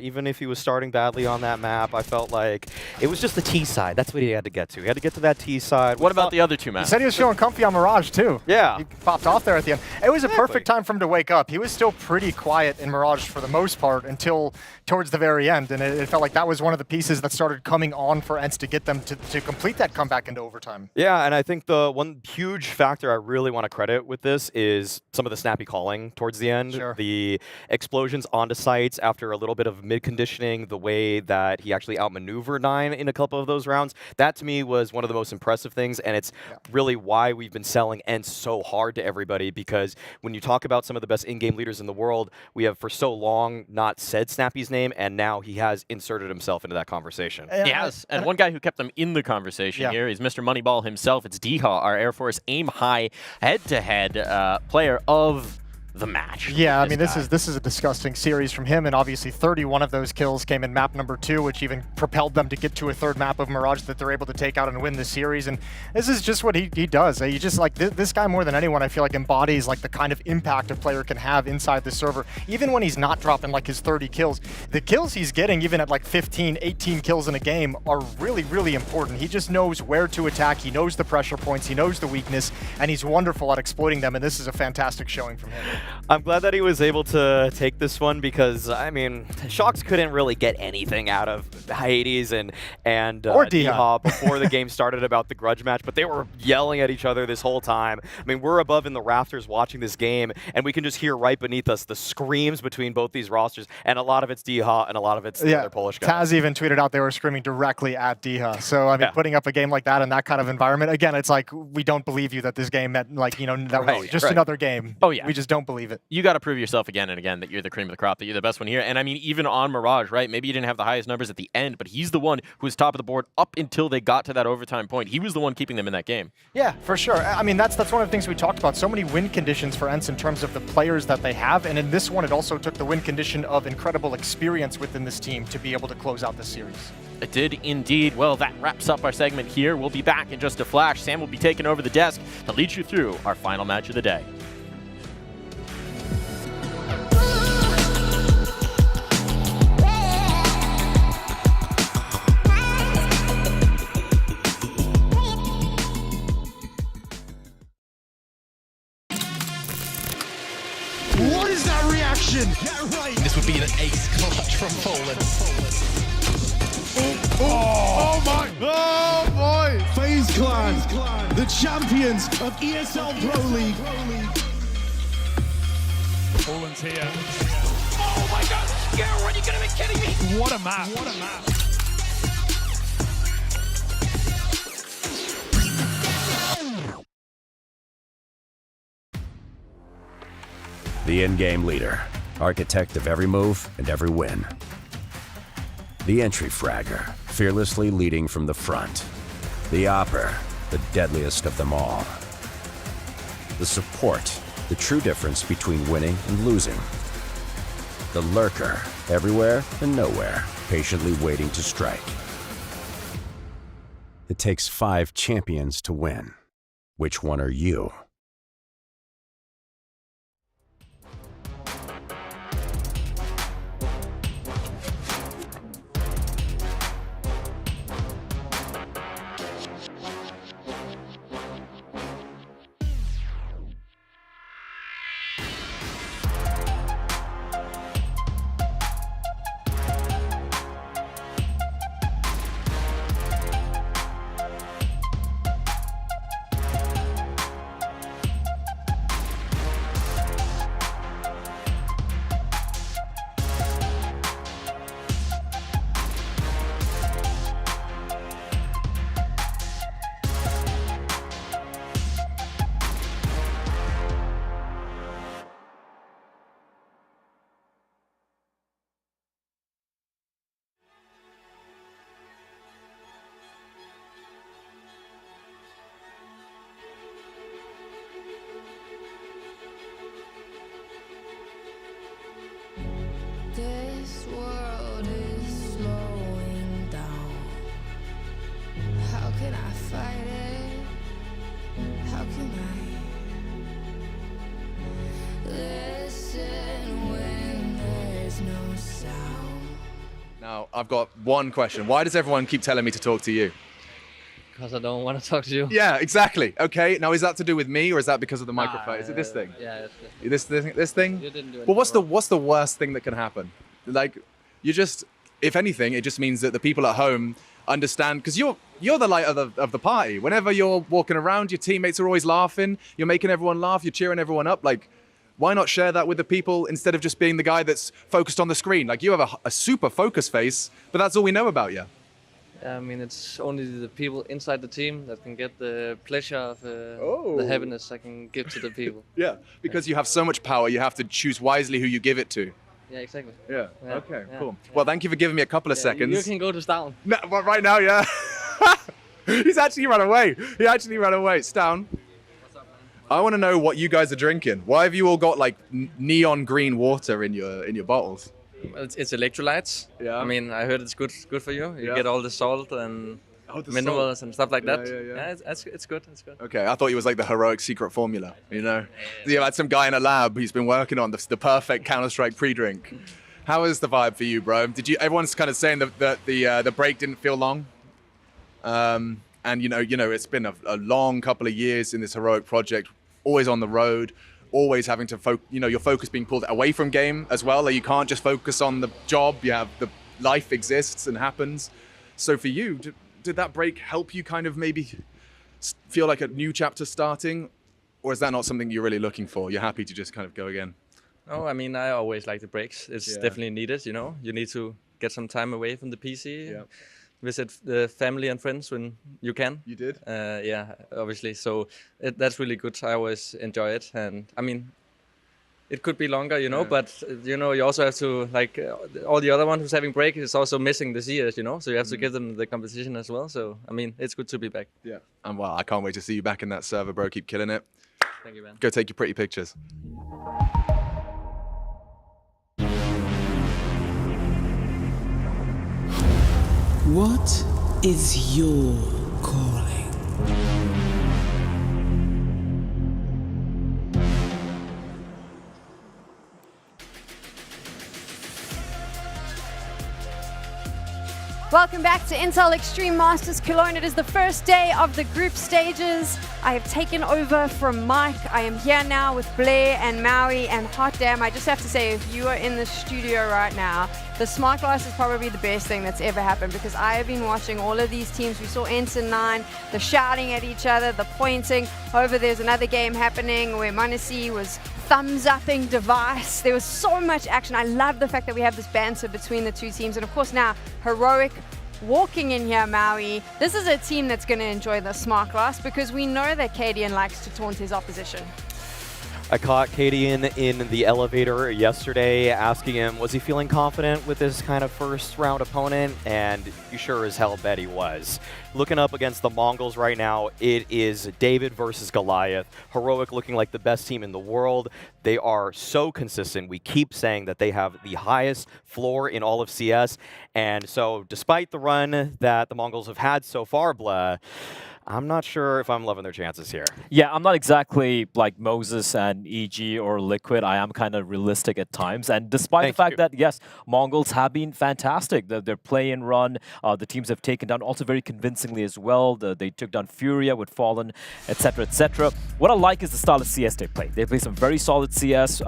Even if he was starting badly on that map, I felt like it was just the T side. That's what he had to get to. He had to get to that T side. What about the other 2 maps? He said he was feeling comfy on Mirage, too. Yeah. He popped off there at the end. It was a perfect time for him to wake up. He was still pretty quiet in Mirage for the most part until towards the very end, and it felt like that was one of the pieces that started coming on for ENCE to get them to complete that comeback into overtime. Yeah, and I think the one huge factor I really want to credit with this is some of the snappy calling towards the end. Sure. The explosions onto sites after a little bit of mid-conditioning, the way that he actually outmaneuvered 9 in a couple of those rounds. That, to me, was one of the most impressive things, and it's really why we've been selling ENCE so hard to everybody, because when you talk about some of the best in-game leaders in the world, we have for so long not said Snappy's name, and now he has inserted himself into that conversation. He has. And one guy who kept them in the conversation here is Mr. Moneyball himself. It's Deha, our Air Force Aim High head-to-head player of the match. Yeah, I mean, this is a disgusting series from him, and obviously 31 of those kills came in map number 2, which even propelled them to get to a 3rd map of Mirage that they're able to take out and win the series. And this is just what he does. He just, like, this guy more than anyone, I feel like, embodies like the kind of impact a player can have inside the server. Even when he's not dropping like his 30 kills, the kills he's getting, even at like 15, 18 kills in a game, are really, really important. He just knows where to attack. He knows the pressure points. He knows the weakness, and he's wonderful at exploiting them. And this is a fantastic showing from him. I'm glad that he was able to take this one because, I mean, Shocks couldn't really get anything out of Hades and Deha before the game started about the grudge match, but they were yelling at each other this whole time. I mean, we're above in the rafters watching this game, and we can just hear right beneath us the screams between both these rosters, and a lot of it's Deha and a lot of it's the other Polish guy. Taz even tweeted out they were screaming directly at Deha. So, I mean, putting up a game like that in that kind of environment, again, it's like, we don't believe you that this game meant, like, you know, that was just another game. Oh, yeah. We just don't believe it. You got to prove yourself again and again that you're the cream of the crop, that you're the best one here. And I mean, even on Mirage, right? Maybe you didn't have the highest numbers at the end, but he's the one who was top of the board up until they got to that overtime point. He was the one keeping them in that game. Yeah, for sure. I mean, that's one of the things we talked about. So many win conditions for ENCE in terms of the players that they have. And in this one, it also took the win condition of incredible experience within this team to be able to close out the series. It did indeed. Well, that wraps up our segment here. We'll be back in just a flash. Sam will be taking over the desk to lead you through our final match of the day. What is that reaction? Yeah, right. This would be an ace clutch from Poland. Oh my! Oh boy! FaZe Clan, the champions of ESL Pro League. Poland's here. Oh my God! Are you gonna be kidding me? What a map! What a map! The in-game leader, architect of every move and every win. The entry fragger, fearlessly leading from the front. The Opper, the deadliest of them all. The Support, the true difference between winning and losing. The Lurker, everywhere and nowhere, patiently waiting to strike. It takes 5 champions to win. Which one are you? This world is slowing down. How can I fight it? How can I listen when there's no sound? Now, I've got one question. Why does everyone keep telling me to talk to you? Because I don't want to talk to you. Yeah, exactly. Okay. Now, is that to do with me, or is that because of the microphone? Is it this thing? Yeah. This thing? You didn't do it. Well, what's the worst thing that can happen? Like, if anything, it just means that the people at home understand, because you're the light of the party. Whenever you're walking around, your teammates are always laughing. You're making everyone laugh. You're cheering everyone up. Like, why not share that with the people instead of just being the guy that's focused on the screen? Like, you have a super focus face, but that's all we know about you. I mean, it's only the people inside the team that can get the pleasure of the happiness I can give to the people. Yeah, because you have so much power, you have to choose wisely who you give it to. Yeah, exactly. Yeah. Okay. Cool. Well, thank you for giving me a couple of seconds. You can go to Stown. No, well, right now, yeah. He's actually run away. He actually ran away. Stown. What's up, man? I want to know what you guys are drinking. Why have you all got like neon green water in your bottles? It's electrolytes. Yeah. I mean, I heard it's good for you. You Yeah. get all the salt and the minerals salt. and stuff like that. Yeah. It's good. It's good. Okay, I thought it was like the heroic secret formula, you know? You had some guy in a lab who's been working on the perfect Counter-Strike pre-drink. How is the vibe for you, bro? Everyone's kind of saying that the break didn't feel long. And you know, it's been a long couple of years in this heroic project, always on the road, always having to your focus being pulled away from game as well. Like, you can't just focus on the job. You have the life exists and happens. So for you, did that break help you kind of maybe feel like a new chapter starting, or is that not something you're really looking for? You're happy to just kind of go again? No, I mean, I always like the breaks. It's Yeah. definitely needed, you know. You need to get some time away from the PC. Yeah. Visit the family and friends when you can. You did? Yeah, obviously. So that's really good. I always enjoy it. And I mean, it could be longer, you know, Yeah. but, you know, you also have to, like, all the other one who's having break is also missing the CS, you know, so you have to give them the competition as well. So, I mean, it's good to be back. Yeah. And well, I can't wait to see you back in that server, bro. Keep killing it. Thank you, man. Go take your pretty pictures. What is your calling? Welcome back to Intel Extreme Masters Cologne. It is the first day of the group stages. I have taken over from Mike. I am here now with Blair and Maui, and hot damn, I just have to say, if you are in the studio right now, the smart glass is probably the best thing that's ever happened, because I have been watching all of these teams. We saw ENCE and 9, the shouting at each other, the pointing. Over there's another game happening where Monte was thumbs-upping device. There was so much action. I love the fact that we have this banter between the two teams. And of course now, Heroic walking in here, Maui. This is a team that's going to enjoy the smart glass, because we know that Cadian likes to taunt his opposition. I caught Cadian in the elevator yesterday, asking him, was he feeling confident with his kind of first round opponent? And you sure as hell bet he was. looking up against the Mongols right now, it is David versus Goliath. Heroic looking like the best team in the world. They are so consistent. We keep saying that they have the highest floor in all of CS. And so despite the run that the Mongols have had so far, Blah, I'm not sure if I'm loving their chances here. Yeah, I'm not exactly like Moses and EG or Liquid. I am kind of realistic at times. And despite the fact that, yes, Mongols have been fantastic. Their play and run, the teams have taken down also very convincingly as well. They took down Furia with Fallen, etc., etc. What I like is the style of CS they play. They play some very solid CS,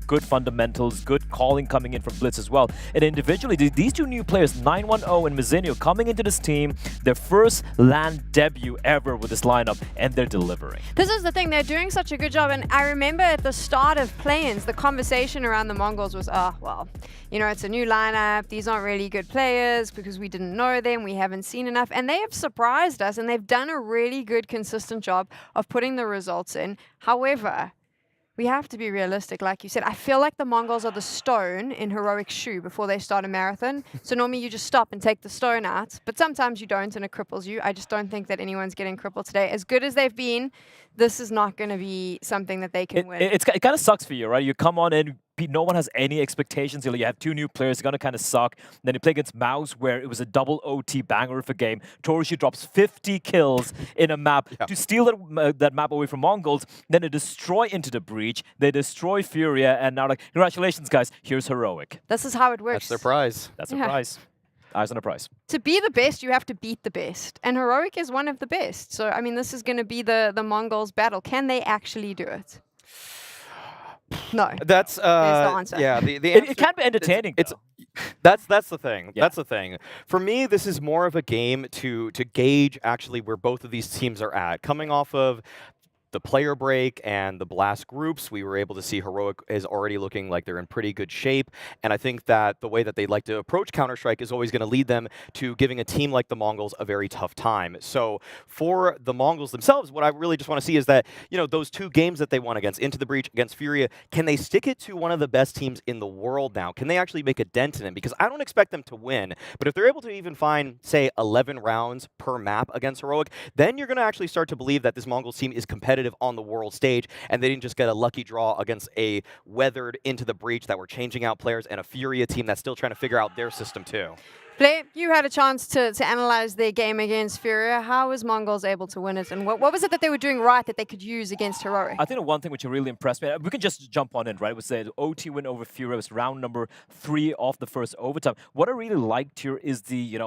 good fundamentals, good calling coming in from Blitz as well. And individually, these two new players, 910 and Mizenio, coming into this team, their first LAN debut ever with this lineup, and they're delivering. This is the thing, they're doing such a good job, and I remember at the start of play-ins, the conversation around the Mongols was, oh, well, you know, it's a new lineup, these aren't really good players because we didn't know them, we haven't seen enough, and they have surprised us, and they've done a really good, consistent job of putting the results in. However, we have to be realistic, like you said. I feel like the Mongols are the stone in Heroic's shoe before they start a marathon. So normally you just stop and take the stone out, but sometimes you don't and it cripples you. I just don't think that anyone's getting crippled today. As good as they've been, this is not going to be something that they can win. It kind of sucks for you, right? You come on and no one has any expectations. You have two new players. It's going to kind of suck. Then you play against Mouse, where it was a double OT banger of a game. Torushi drops 50 kills in a map to steal that map away from Mongols. Then they destroy Into the Breach. They destroy Furia. And now, like, congratulations, guys. Here's Heroic. This is how it works. That's their prize. That's their prize. Eyes on a prize. To be the best, you have to beat the best. And Heroic is one of the best. So, I mean, this is going to be the Mongols' battle. Can they actually do it? No. That's the answer. Yeah, it can be entertaining. That's the thing. Yeah. That's the thing. For me, this is more of a game to gauge actually where both of these teams are at. Coming off of the player break and the blast groups, we were able to see Heroic is already looking like they're in pretty good shape. And I think that the way that they like to approach Counter-Strike is always going to lead them to giving a team like the Mongols a very tough time. So for the Mongols themselves, what I really just want to see is that, you know, those two games that they won against Into the Breach, against Furia, can they stick it to one of the best teams in the world now? Can they actually make a dent in it? Because I don't expect them to win, but if they're able to even find, say, 11 rounds per map against Heroic, then you're going to actually start to believe that this Mongols team is competitive on the world stage, and they didn't just get a lucky draw against a weathered Into the Breach that were changing out players and a Furia team that's still trying to figure out their system too. Blair, you had a chance to analyze their game against Furia. How was Mongols able to win it? And what was it that they were doing right that they could use against Heroic? I think the one thing which really impressed me, we can just jump on it, right? It was the OT win over Furia. It was round number 3 of the first overtime. What I really liked here is the,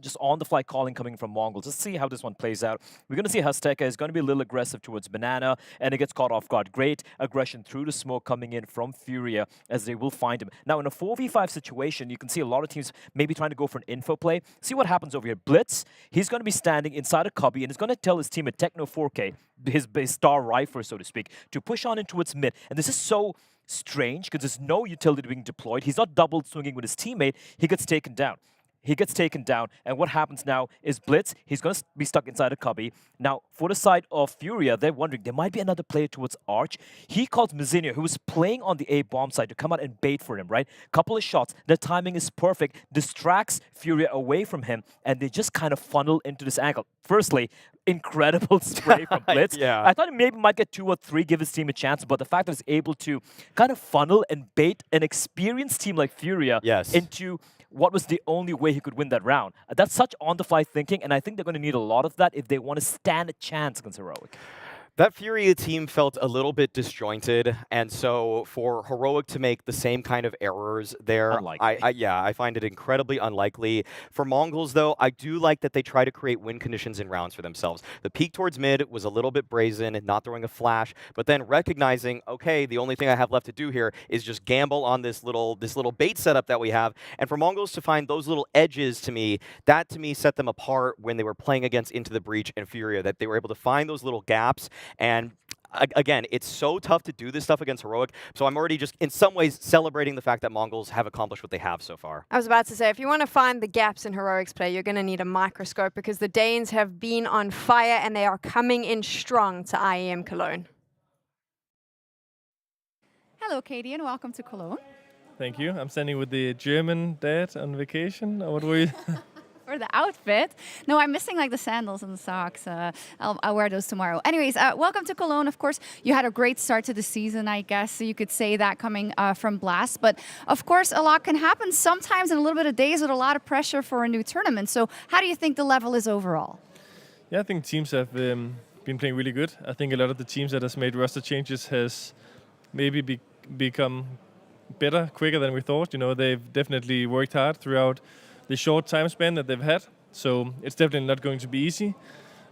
just on-the-fly calling coming from Mongols. Let's see how this one plays out. We're going to see Hasteka is going to be a little aggressive towards Banana, and it gets caught off guard. Great aggression through the smoke coming in from Furia, as they will find him. Now, in a 4v5 situation, you can see a lot of teams maybe trying to go for an info play. See what happens over here. Blitz, he's going to be standing inside a cubby, and he's going to tell his teammate Techno 4K, his star rifler, so to speak, to push on into its mid. And this is so strange because there's no utility being deployed. He's not double swinging with his teammate. He gets taken down. He gets taken down, and what happens now is Blitz, he's going to be stuck inside a cubby. Now, for the side of Furia, they're wondering, there might be another player towards Arch. He calls Mizenio, who was playing on the A bomb side, to come out and bait for him, right? Couple of shots, the timing is perfect, distracts Furia away from him, and they just kind of funnel into this angle. Firstly, incredible spray from Blitz. Yeah. I thought he maybe might get 2 or 3, give his team a chance, but the fact that he's able to kind of funnel and bait an experienced team like Furia into what was the only way he could win that round. That's such on-the-fly thinking, and I think they're going to need a lot of that if they want to stand a chance against Heroic. That Furia team felt a little bit disjointed, and so for Heroic to make the same kind of errors there, I find it incredibly unlikely. For Mongols, though, I do like that they try to create win conditions in rounds for themselves. The peek towards mid was a little bit brazen, not throwing a flash, but then recognizing, okay, the only thing I have left to do here is just gamble on this little bait setup that we have. And for Mongols to find those little edges, to me, that to me set them apart when they were playing against Into the Breach and Furia, that they were able to find those little gaps. And again, it's so tough to do this stuff against Heroic, so I'm already just in some ways celebrating the fact that Mongols have accomplished what they have so far. I was about to say, if you want to find the gaps in Heroic's play, you're going to need a microscope because the Danes have been on fire and they are coming in strong to IEM Cologne. Hello, Katie, and welcome to Cologne. Thank you. I'm standing with the German dad on vacation. Or what were you? for the outfit. No, I'm missing like the sandals and the socks. I'll wear those tomorrow. Anyways, welcome to Cologne. Of course, you had a great start to the season, I guess. So you could say that coming from Blast. But of course, a lot can happen sometimes in a little bit of days with a lot of pressure for a new tournament. So how do you think the level is overall? Yeah, I think teams have been playing really good. I think a lot of the teams that has made roster changes has maybe become better quicker than we thought. You know, they've definitely worked hard throughout the short time span that they've had. So it's definitely not going to be easy.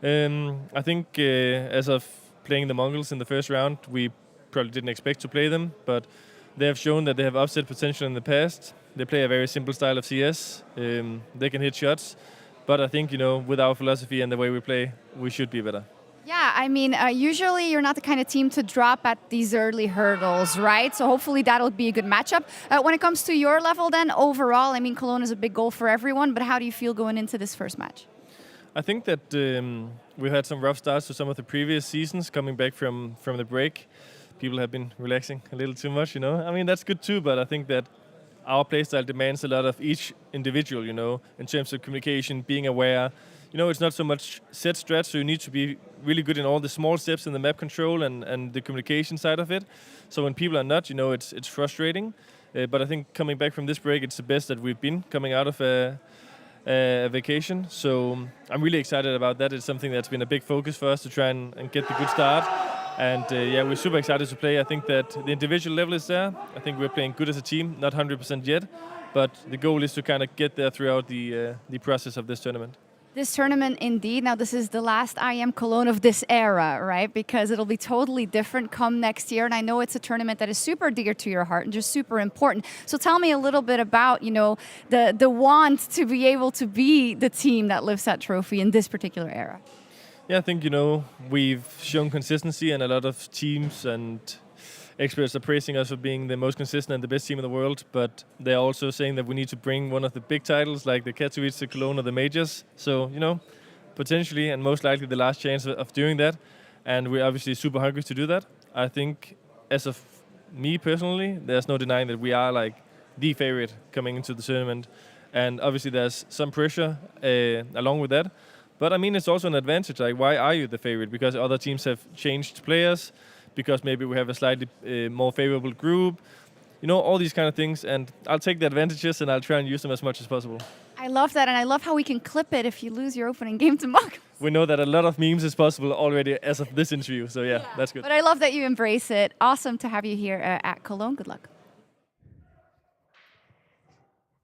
I think as of playing the Mongols in the first round, we probably didn't expect to play them, but they have shown that they have upset potential in the past. They play a very simple style of CS. They can hit shots. But I think, you know, with our philosophy and the way we play, we should be better. Yeah, I mean, usually you're not the kind of team to drop at these early hurdles, right? So hopefully that'll be a good matchup. When it comes to your level then, overall, I mean, Cologne is a big goal for everyone, but how do you feel going into this first match? I think that we had some rough starts to some of the previous seasons coming back from the break. People have been relaxing a little too much, you know. I mean, that's good too, but I think that our playstyle demands a lot of each individual, you know, in terms of communication, being aware. You know, it's not so much set strat, so you need to be really good in all the small steps in the map control and the communication side of it. So when people are not, you know, it's frustrating. But I think coming back from this break, it's the best that we've been coming out of a vacation. So I'm really excited about that. It's something that's been a big focus for us to try and get the good start. And yeah, we're super excited to play. I think that the individual level is there. I think we're playing good as a team, not 100% yet. But the goal is to kind of get there throughout the process of this tournament. This tournament, indeed. Now, this is the last IEM Cologne of this era, right? Because it'll be totally different come next year. And I know it's a tournament that is super dear to your heart and just super important. So tell me a little bit about, you know, the want to be able to be the team that lifts that trophy in this particular era. Yeah, I think, you know, we've shown consistency, and a lot of teams and experts are praising us for being the most consistent and the best team in the world, but they're also saying that we need to bring one of the big titles like the Katowice, the Cologne, or the majors. So, you know, potentially and most likely the last chance of doing that, and we're obviously super hungry to do that. I think, as of me personally, there's no denying that we are like the favorite coming into the tournament, and obviously there's some pressure along with that. But I mean, it's also an advantage. Like, why are you the favorite? Because other teams have changed players, because maybe we have a slightly more favorable group, you know, all these kind of things. And I'll take the advantages and I'll try and use them as much as possible. I love that, and I love how we can clip it if you lose your opening game to Monk. We know that a lot of memes is possible already as of this interview, so yeah, that's good. But I love that you embrace it. Awesome to have you here at Cologne. Good luck.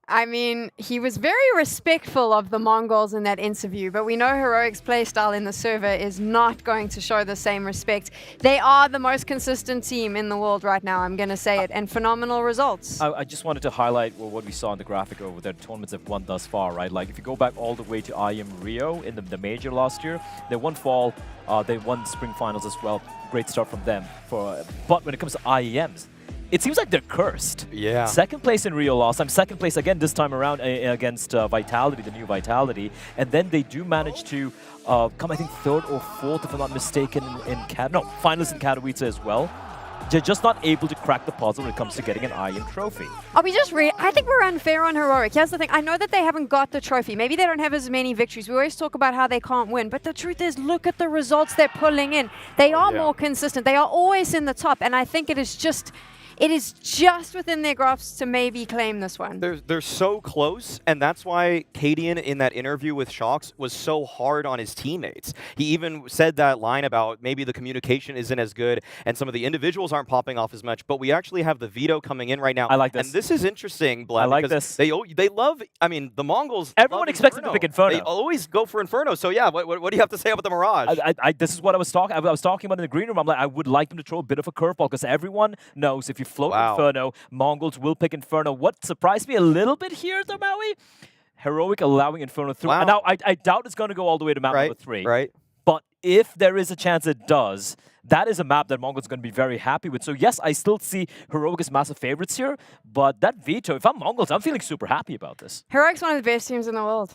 I mean, he was very respectful of the Mongols in that interview, but we know Heroic's playstyle in the server is not going to show the same respect. They are the most consistent team in the world right now, I'm going to say it, and phenomenal results. I just wanted to highlight what we saw in the graphic over there, the tournaments have won thus far, right? Like, if you go back all the way to IEM Rio in the major last year, they won fall, they won spring finals as well. Great start from them. But when it comes to IEMs, it seems like they're cursed. Yeah. Second place in Rio last time, second place again this time around against Vitality, the new Vitality. And then they do manage to come, I think, third or fourth, if I'm not mistaken, finalists in Katowice as well. They're just not able to crack the puzzle when it comes to getting an IEM trophy. I think we're unfair on Heroic. Here's the thing. I know that they haven't got the trophy. Maybe they don't have as many victories. We always talk about how they can't win. But the truth is, look at the results they're pulling in. They are more consistent. They are always in the top. And I think it is just within their grasp to maybe claim this one. They're so close, and that's why Cadian in that interview with Shox was so hard on his teammates. He even said that line about maybe the communication isn't as good and some of the individuals aren't popping off as much, but we actually have the veto coming in right now. I like this. And this is interesting, Blab, I like because this. they love, I mean, the Mongols Everyone expects them to pick Inferno. They always go for Inferno, so yeah, what do you have to say about the Mirage? This is what I was talking about in the green room. I'm like, I would like them to throw a bit of a curveball, because everyone knows if you float Inferno, Mongols will pick Inferno. What surprised me a little bit here, though, Maui? Heroic allowing Inferno through. Now, I doubt it's going to go all the way to map number 3. Right. But if there is a chance it does, that is a map that Mongols are going to be very happy with. So yes, I still see Heroic as massive favorites here, but that veto, if I'm Mongols, I'm feeling super happy about this. Heroic's one of the best teams in the world.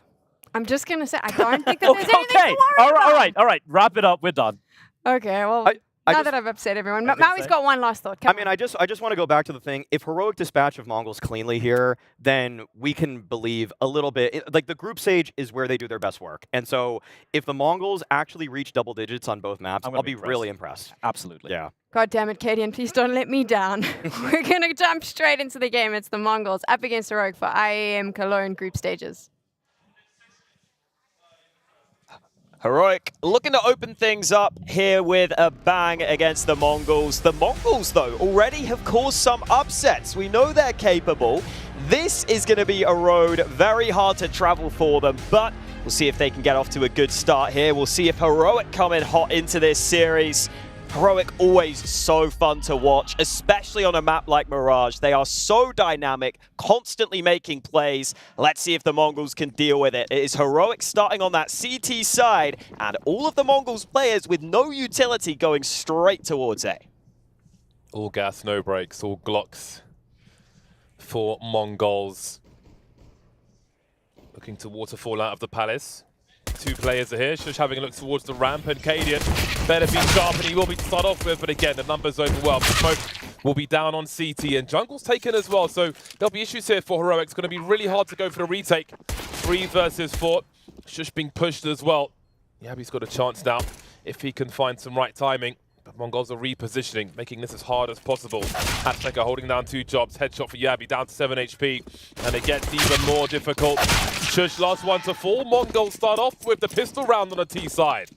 I'm just going to say, I don't think that there's anything to worry about. All right. Wrap it up. We're done. Okay, well... Now that I've upset everyone. Maui's got one last thought. Come I just want to go back to the thing. If Heroic dispatch of Mongols cleanly here, then we can believe a little bit. Like the group stage is where they do their best work. And so if the Mongols actually reach double digits on both maps, I'll be really impressed. Absolutely. Yeah. God damn it, Cadian, please don't let me down. We're going to jump straight into the game. It's the Mongols up against Heroic for IEM Cologne group stages. Heroic looking to open things up here with a bang against the Mongols. The Mongols, though, already have caused some upsets. We know they're capable. This is going to be a road very hard to travel for them, but we'll see if they can get off to a good start here. We'll see if Heroic come in hot into this series. Heroic always so fun to watch, especially on a map like Mirage. They are so dynamic, constantly making plays. Let's see if the Mongols can deal with it. It is Heroic starting on that CT side, and all of the Mongols players with no utility going straight towards A. All gas, no brakes, all Glocks for Mongols. Looking to waterfall out of the Palace. Two players are here. Shush having a look towards the ramp, and Cadian better be sharp, and he will be to start off with, but again, the numbers overwhelmed. Smoke will be down on CT, and Jungle's taken as well, so there'll be issues here for Heroic. It's going to be really hard to go for the retake. 3 versus 4. Shush being pushed as well. Yabi's got a chance now if he can find some right timing. But Mongols are repositioning, making this as hard as possible. Hatchmaker holding down 2 jobs. Headshot for Yabi, down to 7 HP. And it gets even more difficult. Shush, last one to fall. Mongols start off with the pistol round on the T side.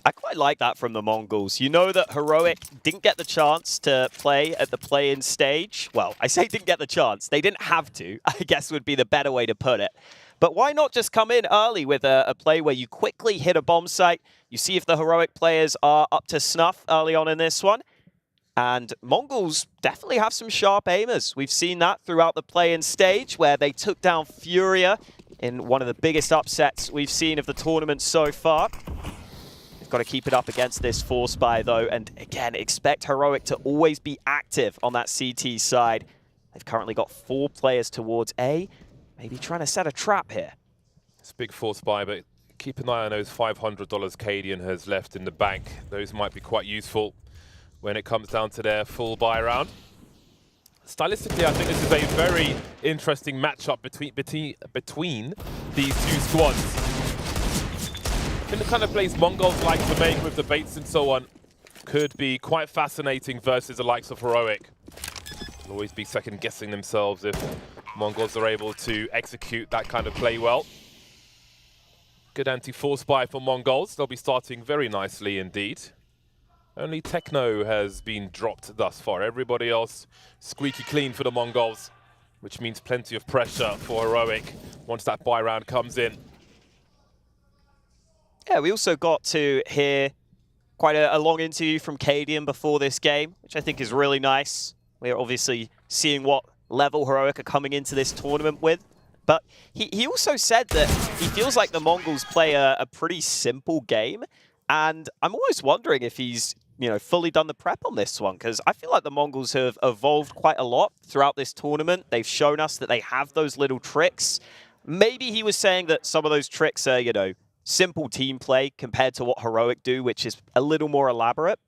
I quite like that from the Mongols. You know that Heroic didn't get the chance to play at the play-in stage. Well, I say didn't get the chance. They didn't have to, I guess would be the better way to put it. But why not just come in early with a play where you quickly hit a bomb site, you see if the Heroic players are up to snuff early on in this one. And Mongols definitely have some sharp aimers. We've seen that throughout the play-in stage where they took down Furia in one of the biggest upsets we've seen of the tournament so far. They've got to keep it up against this Force Buy though, and again, expect Heroic to always be active on that CT side. They've currently got 4 players towards A, maybe trying to set a trap here. It's a big Force Buy, but keep an eye on those $500 Cadian has left in the bank. Those might be quite useful when it comes down to their full buy round. Stylistically, I think this is a very interesting matchup between these 2 squads. I think the kind of plays Mongols like to make with the baits and so on could be quite fascinating versus the likes of Heroic. They'll always be second-guessing themselves if Mongols are able to execute that kind of play well. Good anti-force buy for Mongols. They'll be starting very nicely indeed. Only Techno has been dropped thus far. Everybody else squeaky clean for the Mongols, which means plenty of pressure for Heroic once that buy round comes in. Yeah, we also got to hear quite a long interview from Cadian before this game, which I think is really nice. We're obviously seeing what level Heroic are coming into this tournament with. But he also said that he feels like the Mongols play a pretty simple game. And I'm almost wondering if he's fully done the prep on this one, because I feel like the Mongols have evolved quite a lot throughout this tournament. They've shown us that they have those little tricks. Maybe he was saying that some of those tricks are, simple team play compared to what Heroic do, which is a little more elaborate.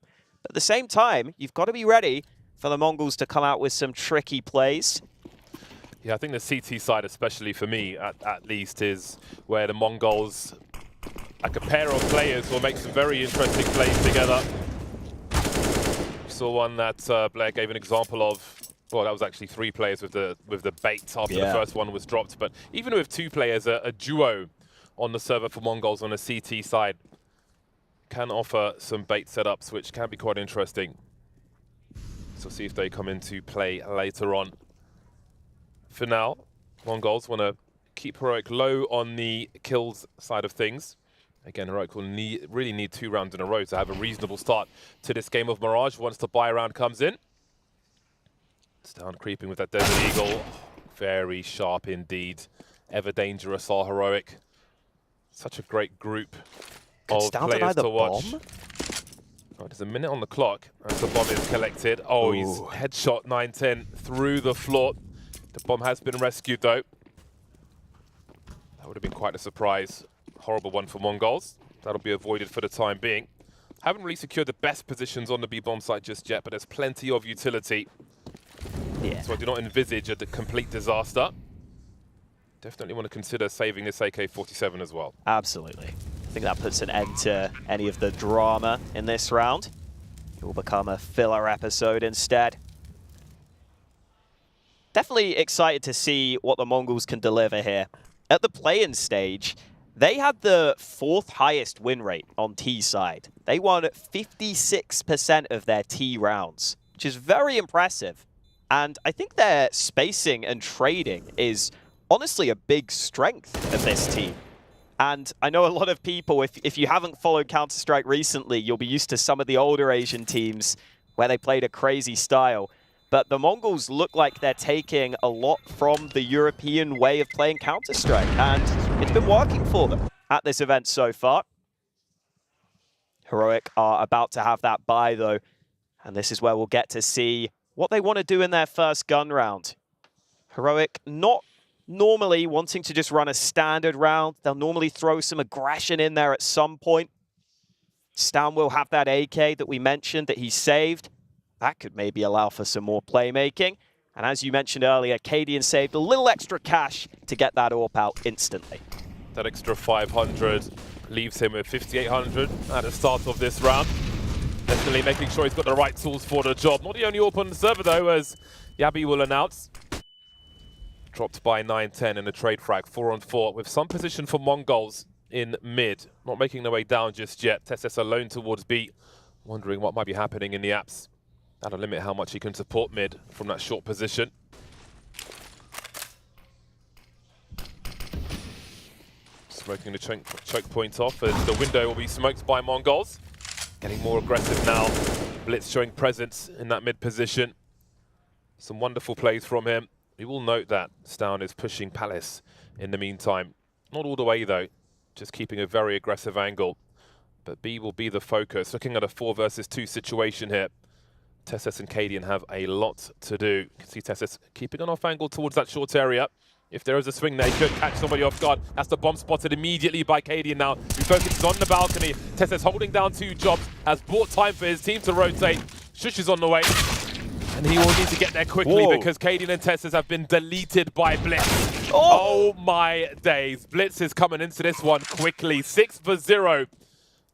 But at the same time, you've got to be ready for the Mongols to come out with some tricky plays. Yeah, I think the CT side, especially for me, at least, is where the Mongols, like a pair of players, will make some very interesting plays together. Saw one that Blair gave an example of. Well, that was actually 3 players with the bait after the first one was dropped. But even with 2 players, a duo on the server for Mongols on the CT side can offer some bait setups, which can be quite interesting. So see if they come into play later on. For now, Mongols want to keep Heroic low on the kills side of things. Again, Heroic will really need 2 rounds in a row to have a reasonable start to this game of Mirage once the buy round comes in. It's down creeping with that Desert Eagle. Very sharp indeed. Ever dangerous are Heroic. Such a great group of players to watch. Oh, there's a minute on the clock as the bomb is collected. Oh, he's headshot 9-10 through the floor. The bomb has been rescued though. That would have been quite a surprise. Horrible one for Mongols. That'll be avoided for the time being. Haven't really secured the best positions on the B-bomb site just yet, but there's plenty of utility. Yeah. So I do not envisage a complete disaster. Definitely want to consider saving this AK-47 as well. Absolutely. I think that puts an end to any of the drama in this round. It will become a filler episode instead. Definitely excited to see what the Mongols can deliver here. At the play-in stage, they had the 4th highest win rate on T side. They won 56% of their T rounds, which is very impressive. And I think their spacing and trading is honestly a big strength of this team. And I know a lot of people, if you haven't followed Counter-Strike recently, you'll be used to some of the older Asian teams where they played a crazy style. But the Mongols look like they're taking a lot from the European way of playing Counter-Strike, and it's been working for them at this event so far. Heroic are about to have that bye, though, and this is where we'll get to see what they want to do in their first gun round. Heroic not normally wanting to just run a standard round. They'll normally throw some aggression in there at some point. Stan will have that AK that we mentioned that he saved. That could maybe allow for some more playmaking. And as you mentioned earlier, Cadian saved a little extra cash to get that AWP out instantly. That extra 500 leaves him with 5,800 at the start of this round. Definitely making sure he's got the right tools for the job. Not the only AWP on the server though, as Yabi will announce. Dropped by 9-10 in a trade frag, 4-on-4, with some position for Mongols in mid. Not making their way down just yet. TeSeS alone towards B, wondering what might be happening in the apps. That'll limit how much he can support mid from that short position. Smoking the choke point off as the window will be smoked by Mongols. Getting more aggressive now. Blitz showing presence in that mid position. Some wonderful plays from him. We will note that Stown is pushing Palace in the meantime. Not all the way though, just keeping a very aggressive angle. But B will be the focus. Looking at a 4 versus 2 situation here. TeSeS and Cadian have a lot to do. You can see TeSeS keeping an off angle towards that short area. If there is a swing there, he could catch somebody off guard. That's the bomb spotted immediately by Cadian now. He focuses on the balcony. TeSeS holding down 2 jobs, has bought time for his team to rotate. Shush is on the way. And he will need to get there quickly because Cadian and TeSeS have been deleted by Blitz. Oh my days. Blitz is coming into this one quickly. 6-0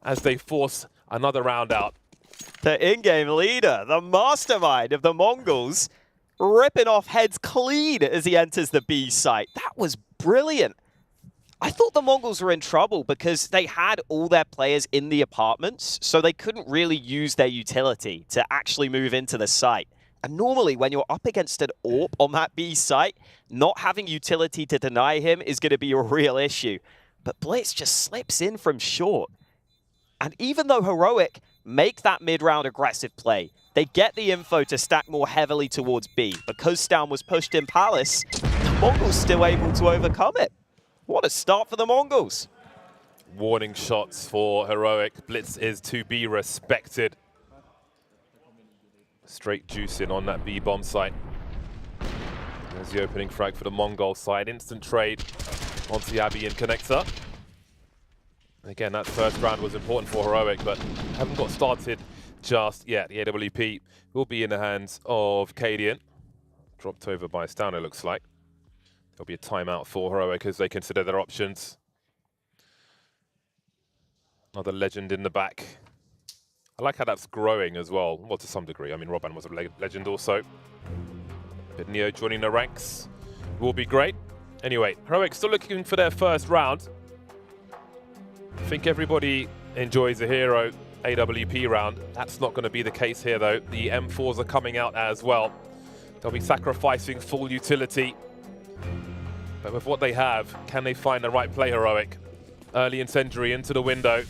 as they force another round out. The in-game leader, the mastermind of the Mongols, ripping off heads clean as he enters the B site. That was brilliant. I thought the Mongols were in trouble because they had all their players in the apartments, so they couldn't really use their utility to actually move into the site. And normally when you're up against an AWP on that B site, not having utility to deny him is going to be a real issue. But Blitz just slips in from short. And even though Heroic make that mid-round aggressive play, they get the info to stack more heavily towards B. Because Stown was pushed in Palace, the Mongols still able to overcome it. What a start for the Mongols. Warning shots for Heroic. Blitz is to be respected. Straight juicing on that B bomb site. There's the opening frag for the Mongol side. Instant trade onto the Abby and connector. Again, that first round was important for Heroic, but haven't got started just yet. The AWP will be in the hands of Cadian. Dropped over by Stown, it looks like. There'll be a timeout for Heroic as they consider their options. Another legend in the back. I like how that's growing as well. Well, to some degree. I mean, Robban was a legend also. But Neo joining the ranks will be great. Anyway, Heroic still looking for their first round. I think everybody enjoys a hero AWP round. That's not going to be the case here, though. The M4s are coming out as well. They'll be sacrificing full utility. But with what they have, can they find the right play, Heroic? Early incendiary into the window.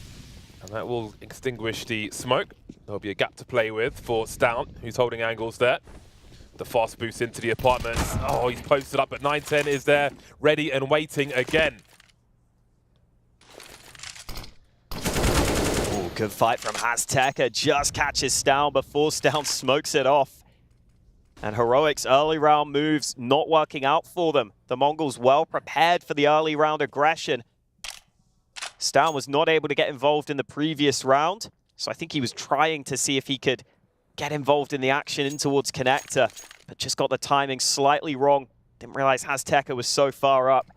And that will extinguish the smoke. There'll be a gap to play with for Stown, who's holding angles there. The fast boost into the apartments. Oh, he's posted up, but 9-10 is there, ready and waiting again. Ooh, good fight from Azteca. Just catches Stown before Stown smokes it off. And Heroic's early round moves not working out for them. The Mongols well prepared for the early round aggression. Stown was not able to get involved in the previous round, So I think he was trying to see if he could get involved in the action in towards Connector, but just got the timing slightly wrong. Didn't realize Azteca was so far up.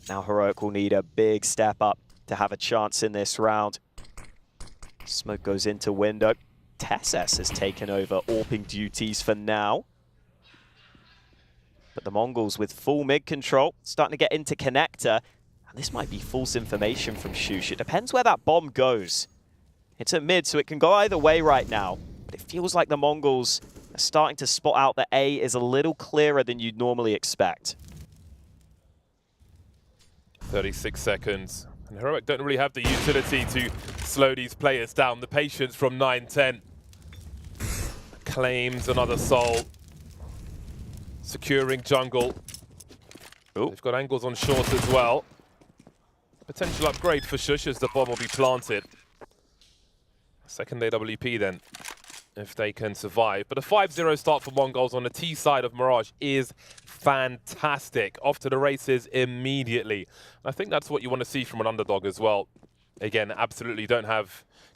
Now Heroic will need a big step up to have a chance in this round. Smoke goes into window. TeSeS has taken over AWPing duties for now. But the Mongols with full mid control, starting to get into Connector. And this might be false information from Shush. It depends where that bomb goes. It's at mid, so it can go either way right now. But it feels like the Mongols are starting to spot out that A is a little clearer than you'd normally expect. 36 seconds. And Heroic don't really have the utility to slow these players down. The patience from 9-10. Claims another soul. Securing jungle. Ooh. They've got angles on short as well. Potential upgrade for Shush as the bomb will be planted. Second AWP then, if they can survive. But a 5-0 start for Mongols on the T side of Mirage is fantastic. Off to the races immediately. I think that's what you want to see from an underdog as well. Again, absolutely can't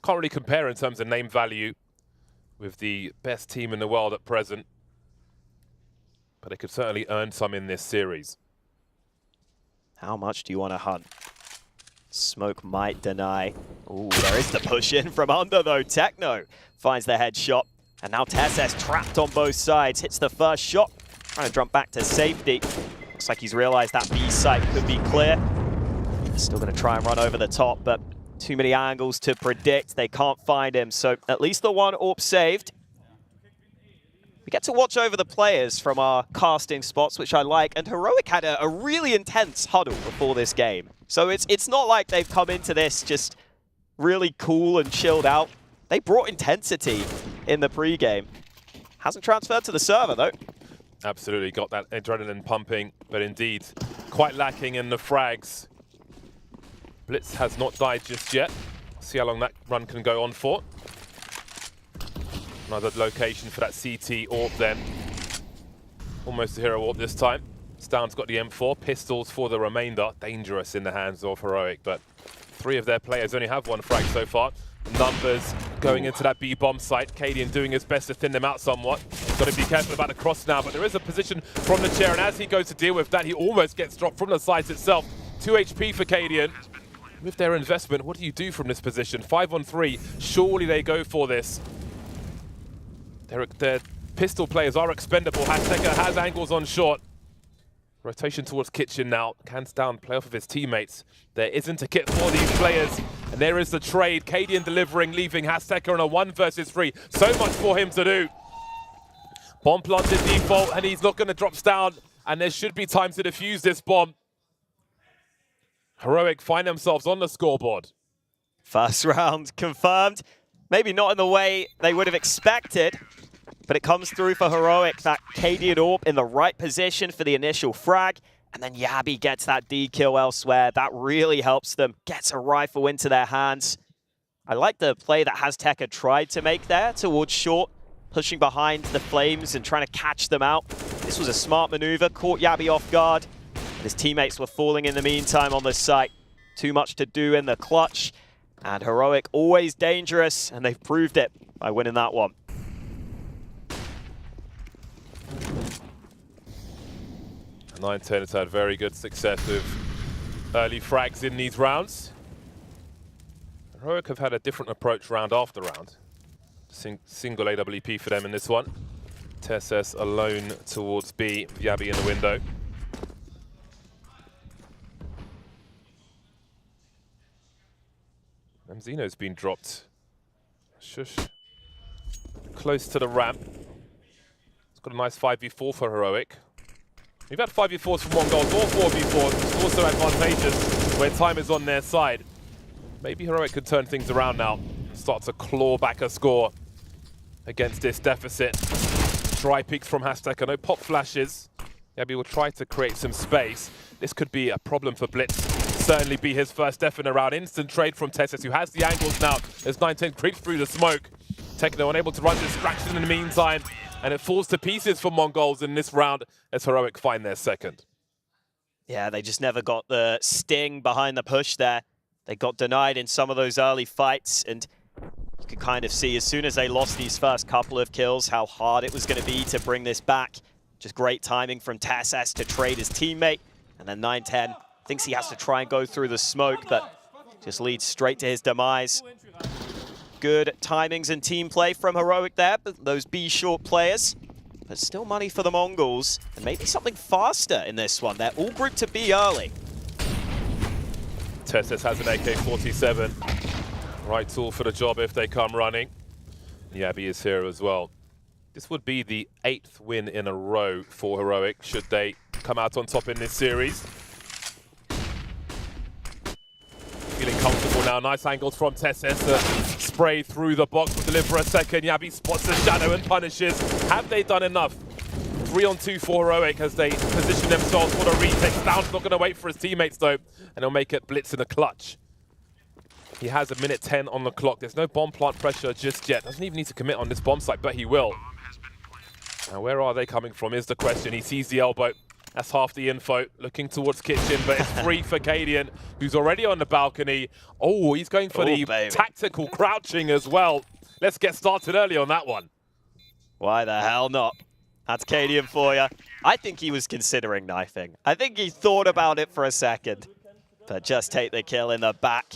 really compare in terms of name value with the best team in the world at present. But they could certainly earn some in this series. How much do you want to hunt? Smoke might deny. Ooh, there is the push in from under though. Techno finds the headshot. And now TeSeS trapped on both sides. Hits the first shot. Trying to jump back to safety. Looks like he's realized that B site could be clear. Still going to try and run over the top, but too many angles to predict. They can't find him. So at least the one AWP saved. We get to watch over the players from our casting spots, which I like. And Heroic had a really intense huddle before this game. So it's not like they've come into this just really cool and chilled out. They brought intensity in the pregame. Hasn't transferred to the server, though. Absolutely got that adrenaline pumping, but indeed quite lacking in the frags. Blitz has not died just yet. See how long that run can go on for. Another location for that CT AWP then. Almost a hero AWP this time. Stound's got the M4, pistols for the remainder. Dangerous in the hands of Heroic, but 3 of their players only have 1 frag so far. Numbers going into that B bomb site. Cadian doing his best to thin them out somewhat. Got to be careful about the cross now, but there is a position from the chair, and as he goes to deal with that, he almost gets dropped from the site itself. 2 HP for Cadian. With their investment, what do you do from this position? 5-on-3, surely they go for this. Their pistol players are expendable. Azteca has angles on short. Rotation towards Kitchen now. Cans down, play off of his teammates. There isn't a kit for these players. And there is the trade. Cadian delivering, leaving Azteca on a 1 versus 3. So much for him to do. Bomb planted default, and he's not going to drop down. And there should be time to defuse this bomb. Heroic find themselves on the scoreboard. First round confirmed. Maybe not in the way they would have expected, but it comes through for Heroic. That Cadian AWP in the right position for the initial frag, and then Yabi gets that D kill elsewhere. That really helps them. Gets a rifle into their hands. I like the play that Azteca tried to make there towards short, pushing behind the flames and trying to catch them out. This was a smart maneuver, caught Yabi off guard. His teammates were falling in the meantime on the site. Too much to do in the clutch. And Heroic always dangerous, and they've proved it by winning that one. And 9-10 has had very good success with early frags in these rounds. Heroic have had a different approach round after round. Single AWP for them in this one. TeSeS alone towards B, Yabi in the window. Zeno's been dropped. Shush. Close to the ramp. It's got a nice 5v4 for Heroic. We've had 5v4s from Mongols or 4v4s, which is also advantageous when time is on their side. Maybe Heroic could turn things around now. Start to claw back a score against this deficit. Dry peeks from Azteca, no pop flashes. Yabi will try to create some space. This could be a problem for Blitz. Certainly be his first death in a round. Instant trade from TeSeS, who has the angles now as 9-10 creeps through the smoke. Techno unable to run distraction in the meantime, and it falls to pieces for Mongols in this round as Heroic find their second. Yeah, they just never got the sting behind the push there. They got denied in some of those early fights, and you could kind of see as soon as they lost these first couple of kills how hard it was going to be to bring this back. Just great timing from TSS to trade his teammate, and then 910 thinks he has to try and go through the smoke, but just leads straight to his demise. Good timings and team play from Heroic there, but those B short players. But still money for the Mongols, and maybe something faster in this one. They're all grouped to B early. TSS has an AK-47. Right tool for the job if they come running. Yabi is here as well. This would be the 8th win in a row for Heroic, should they come out on top in this series. Feeling comfortable now. Nice angles from TSS. Spray through the box, will deliver a second. Yabi spots the shadow and punishes. Have they done enough? 3-on-2 for Heroic as they position themselves for the retake. Stound's not going to wait for his teammates though, and he'll make it blitz in the clutch. He has a minute 10 on the clock. There's no bomb plant pressure just yet. Doesn't even need to commit on this bomb site, but he will. Now where are they coming from is the question. He sees the elbow. That's half the info. Looking towards kitchen, but it's free for Cadian, who's already on the balcony. Oh, he's going for the tactical crouching as well. Let's get started early on that one. Why the hell not? That's Cadian for you. I think he was considering knifing. I think he thought about it for a second, but just take the kill in the back.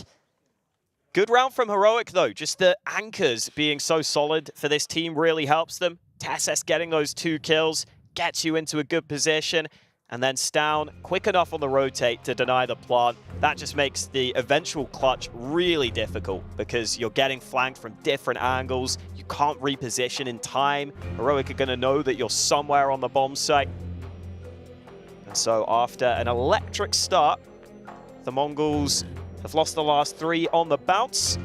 Good round from Heroic though. Just the anchors being so solid for this team really helps them. TSS getting those 2 kills gets you into a good position. And then Stound quick enough on the rotate to deny the plant. That just makes the eventual clutch really difficult because you're getting flanked from different angles. You can't reposition in time. Heroic are going to know that you're somewhere on the bomb site. And so after an electric start, the Mongols have lost the last 3 on the bounce.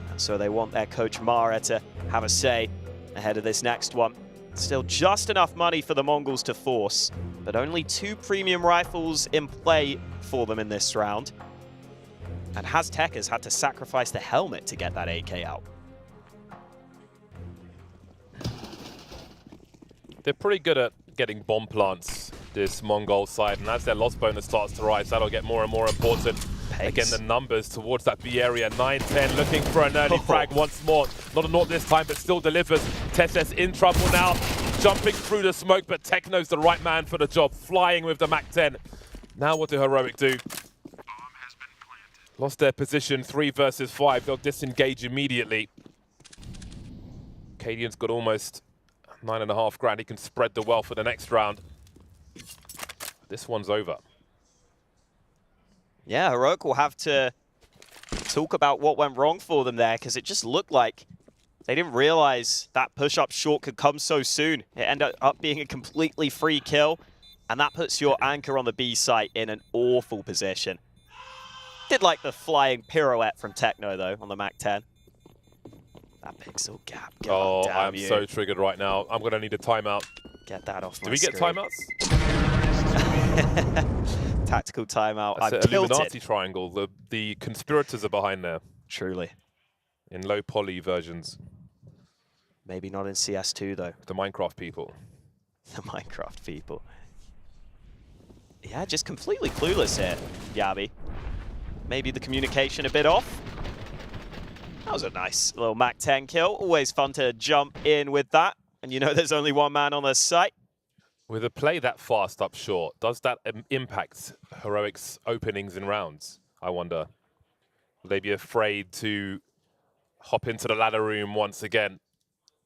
And so they want their coach Mara to have a say ahead of this next one. Still just enough money for the Mongols to force, but only 2 premium rifles in play for them in this round. And Haztek has had to sacrifice the helmet to get that AK out. They're pretty good at getting bomb plants, this Mongol side, and as their loss bonus starts to rise, that'll get more and more important. Again, the numbers towards that B area. 9-10 looking for an early frag once more. Not a naught this time, but still delivers. TSS in trouble now. Jumping through the smoke, but Techno's the right man for the job. Flying with the Mac-10. Now what do Heroic do? Lost their position, 3 versus 5. They'll disengage immediately. Cadian's got almost 9.5 grand. He can spread the wealth for the next round. This one's over. Yeah, Heroic will have to talk about what went wrong for them there, because it just looked like they didn't realize that push-up short could come so soon. It ended up being a completely free kill, and that puts your anchor on the B site in an awful position. Did like the flying pirouette from Techno, though, on the Mac-10. That pixel gap. God damn I'm you. so triggered right now. I'm going to need a timeout. Get that off my Do we get screen. timeouts? Tactical timeout. That's I'm an Illuminati tilted. triangle. The conspirators are behind there. Truly. In low poly versions. Maybe not in CS2, though. The Minecraft people. The Minecraft people. Yeah, just completely clueless here, Yabi. Maybe the communication a bit off. That was a nice little Mac-10 kill. Always fun to jump in with that. And you know there's only one man on the site. With a play that fast up short, does that impact Heroic's openings in rounds, I wonder? Will they be afraid to hop into the ladder room once again?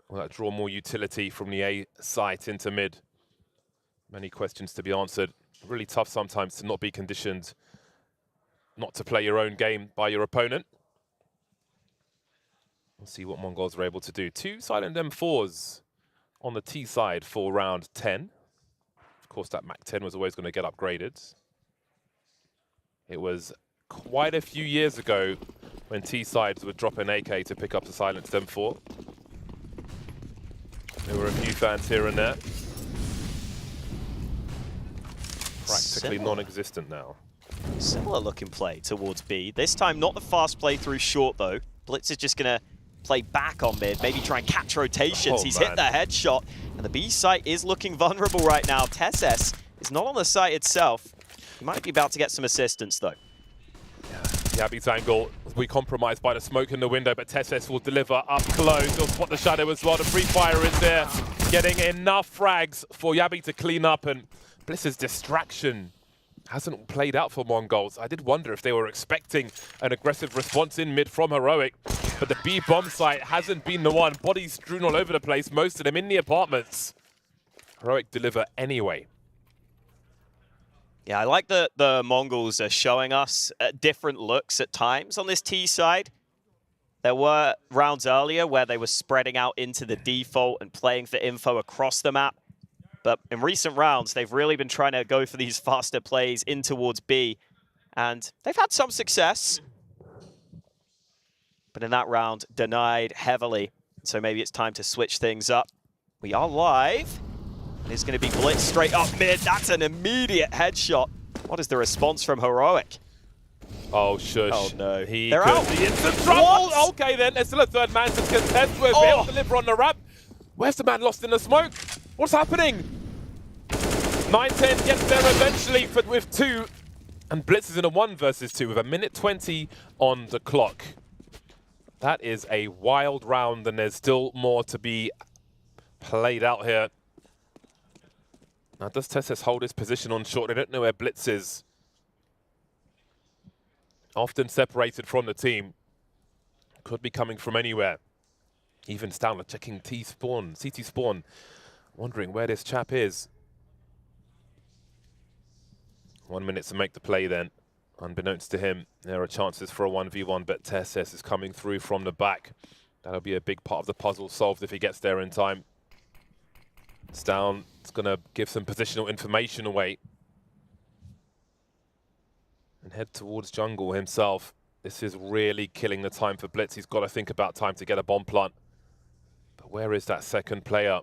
Will that draw more utility from the A site into mid? Many questions to be answered. Really tough sometimes to not be conditioned not to play your own game by your opponent. We'll see what Mongols are able to do. 2 silent M4s on the T side for round 10. Of course, that Mac-10 was always going to get upgraded. It was quite a few years ago when T-sides would drop an AK to pick up the silenced M4. There were a few fans here and there. Practically non-existent now. Similar looking play towards B. This time not the fast play through short though. Blitz is just going to play back on mid, maybe try and catch rotations. He's hit the headshot, and the B site is looking vulnerable right now. TSS is not on the site itself. He might be about to get some assistance though. Yabi's angle will be compromised by the smoke in the window, but Tesses will deliver up close. He'll spot the shadow as well. The free fire is there, getting enough frags for Yabi to clean up, and Bliss's distraction hasn't played out for Mongols. I did wonder if they were expecting an aggressive response in mid from Heroic, but the B bomb site hasn't been the one. Bodies strewn all over the place, most of them in the apartments. Heroic deliver anyway. Yeah, I like that the Mongols are showing us different looks at times on this T side. There were rounds earlier where they were spreading out into the default and playing for info across the map. But in recent rounds, they've really been trying to go for these faster plays in towards B. And they've had some success. But in that round, denied heavily. So maybe it's time to switch things up. We are live. It's going to be blitz straight up mid. That's an immediate headshot. What is the response from Heroic? Oh, shush. Oh, no. They're out. Be in some trouble. What? Okay, then. There's still a third man to contest with. Be able to deliver on the ramp. Where's the man lost in the smoke? What's happening? 9-10 gets there eventually, but with 2. And Blitz is in a 1 versus 2 with a minute 20 on the clock. That is a wild round, and there's still more to be played out here. Now, does Tesses hold his position on short? They don't know where Blitz is. Often separated from the team. Could be coming from anywhere. Even Stanley checking CT spawn. Wondering where this chap is. 1 minute to make the play then. Unbeknownst to him, there are chances for a 1v1, but Tesses is coming through from the back. That'll be a big part of the puzzle solved if he gets there in time. It's down. It's going to give some positional information away. And head towards jungle himself. This is really killing the time for Blitz. He's got to think about time to get a bomb plant. But where is that second player?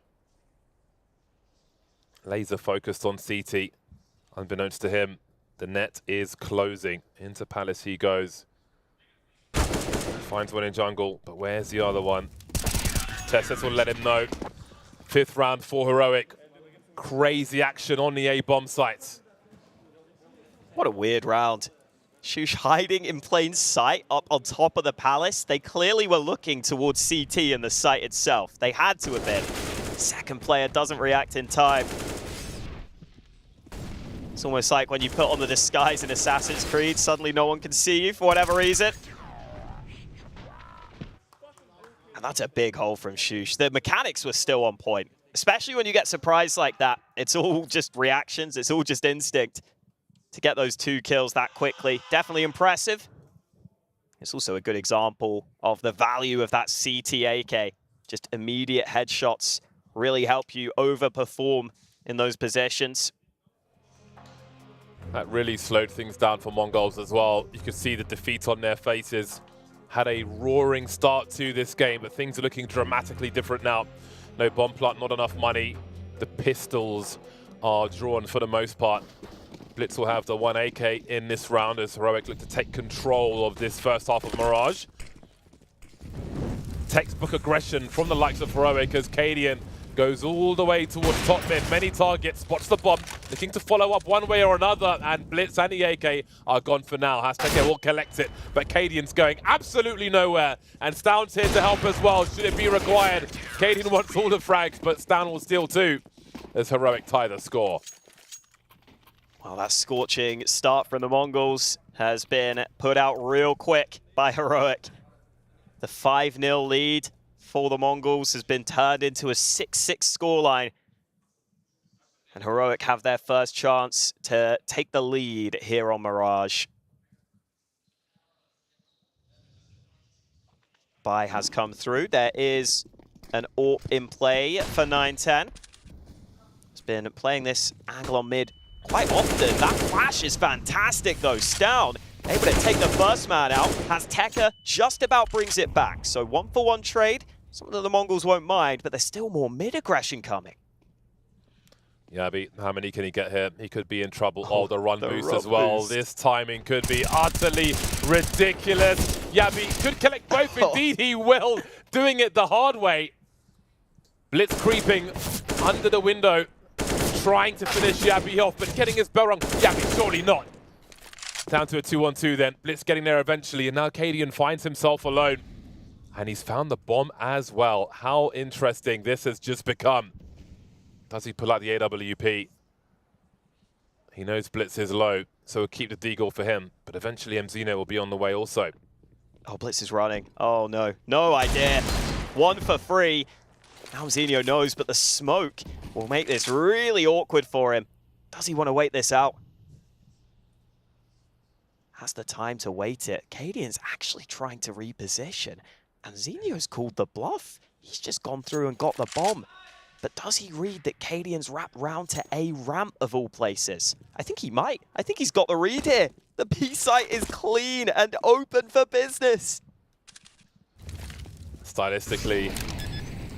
Laser focused on CT. Unbeknownst to him, the net is closing. Into Palace he goes. Finds one in jungle, but where's the other one? Tesses will let him know. 5th round for Heroic. Crazy action on the A bomb sites. What a weird round. Shush hiding in plain sight up on top of the Palace. They clearly were looking towards CT and the site itself. They had to have been. Second player doesn't react in time. It's almost like when you put on the disguise in Assassin's Creed, suddenly no one can see you for whatever reason. And that's a big hole from Shush. The mechanics were still on point, especially when you get surprised like that. It's all just reactions. It's all just instinct. To get those 2 kills that quickly, definitely impressive. It's also a good example of the value of that CT AK. Just immediate headshots really help you overperform in those positions. That really slowed things down for Mongols as well. You could see the defeat on their faces. Had a roaring start to this game, but things are looking dramatically different now. No bomb plant, not enough money. The pistols are drawn for the most part. Blitz will have the 1 AK in this round as Heroic look to take control of this first half of Mirage. Textbook aggression from the likes of Heroic as Cadian goes all the way towards top mid. Many targets, spots the bomb, looking to follow up one way or another, and Blitz and the AK are gone for now. Hashtag will collect it, but Cadian's going absolutely nowhere, and Stown's here to help as well, should it be required. Cadian wants all the frags, but Stown will steal 2 as Heroic tie the score. Well, that scorching start from the Mongols has been put out real quick by Heroic. The 5-0 lead for the Mongols has been turned into a 6-6 scoreline. And Heroic have their first chance to take the lead here on Mirage. Buy has come through. There is an AWP in play for 9-10. It's been playing this angle on mid quite often. That flash is fantastic though. Stown able to take the first man out. Has Tekka just about brings it back. So 1-for-1 trade. Something that the Mongols won't mind, but there's still more mid-aggression coming. Yabi, how many can he get here? He could be in trouble. Oh, the run boost as well. Boost. This timing could be utterly ridiculous. Yabi could collect both. Indeed, he will. Doing it the hard way. Blitz creeping under the window. Trying to finish Yabi off, but getting his bell rung. Yabi, surely not. Down to a 2-on-2 then. Blitz getting there eventually, and now Cadian finds himself alone. And he's found the bomb as well. How interesting this has just become. Does he pull out the AWP? He knows Blitz is low, so he'll keep the deagle for him. But eventually MZino will be on the way also. Oh, Blitz is running. Oh, no. No idea. 1 for 3. Now Zinio knows, but the smoke will make this really awkward for him. Does he want to wait this out? Has the time to wait it. Cadian's actually trying to reposition, and Zinio's called the bluff. He's just gone through and got the bomb. But does he read that Cadian's wrapped round to A ramp of all places? I think he might. I think he's got the read here. The B site is clean and open for business. Stylistically,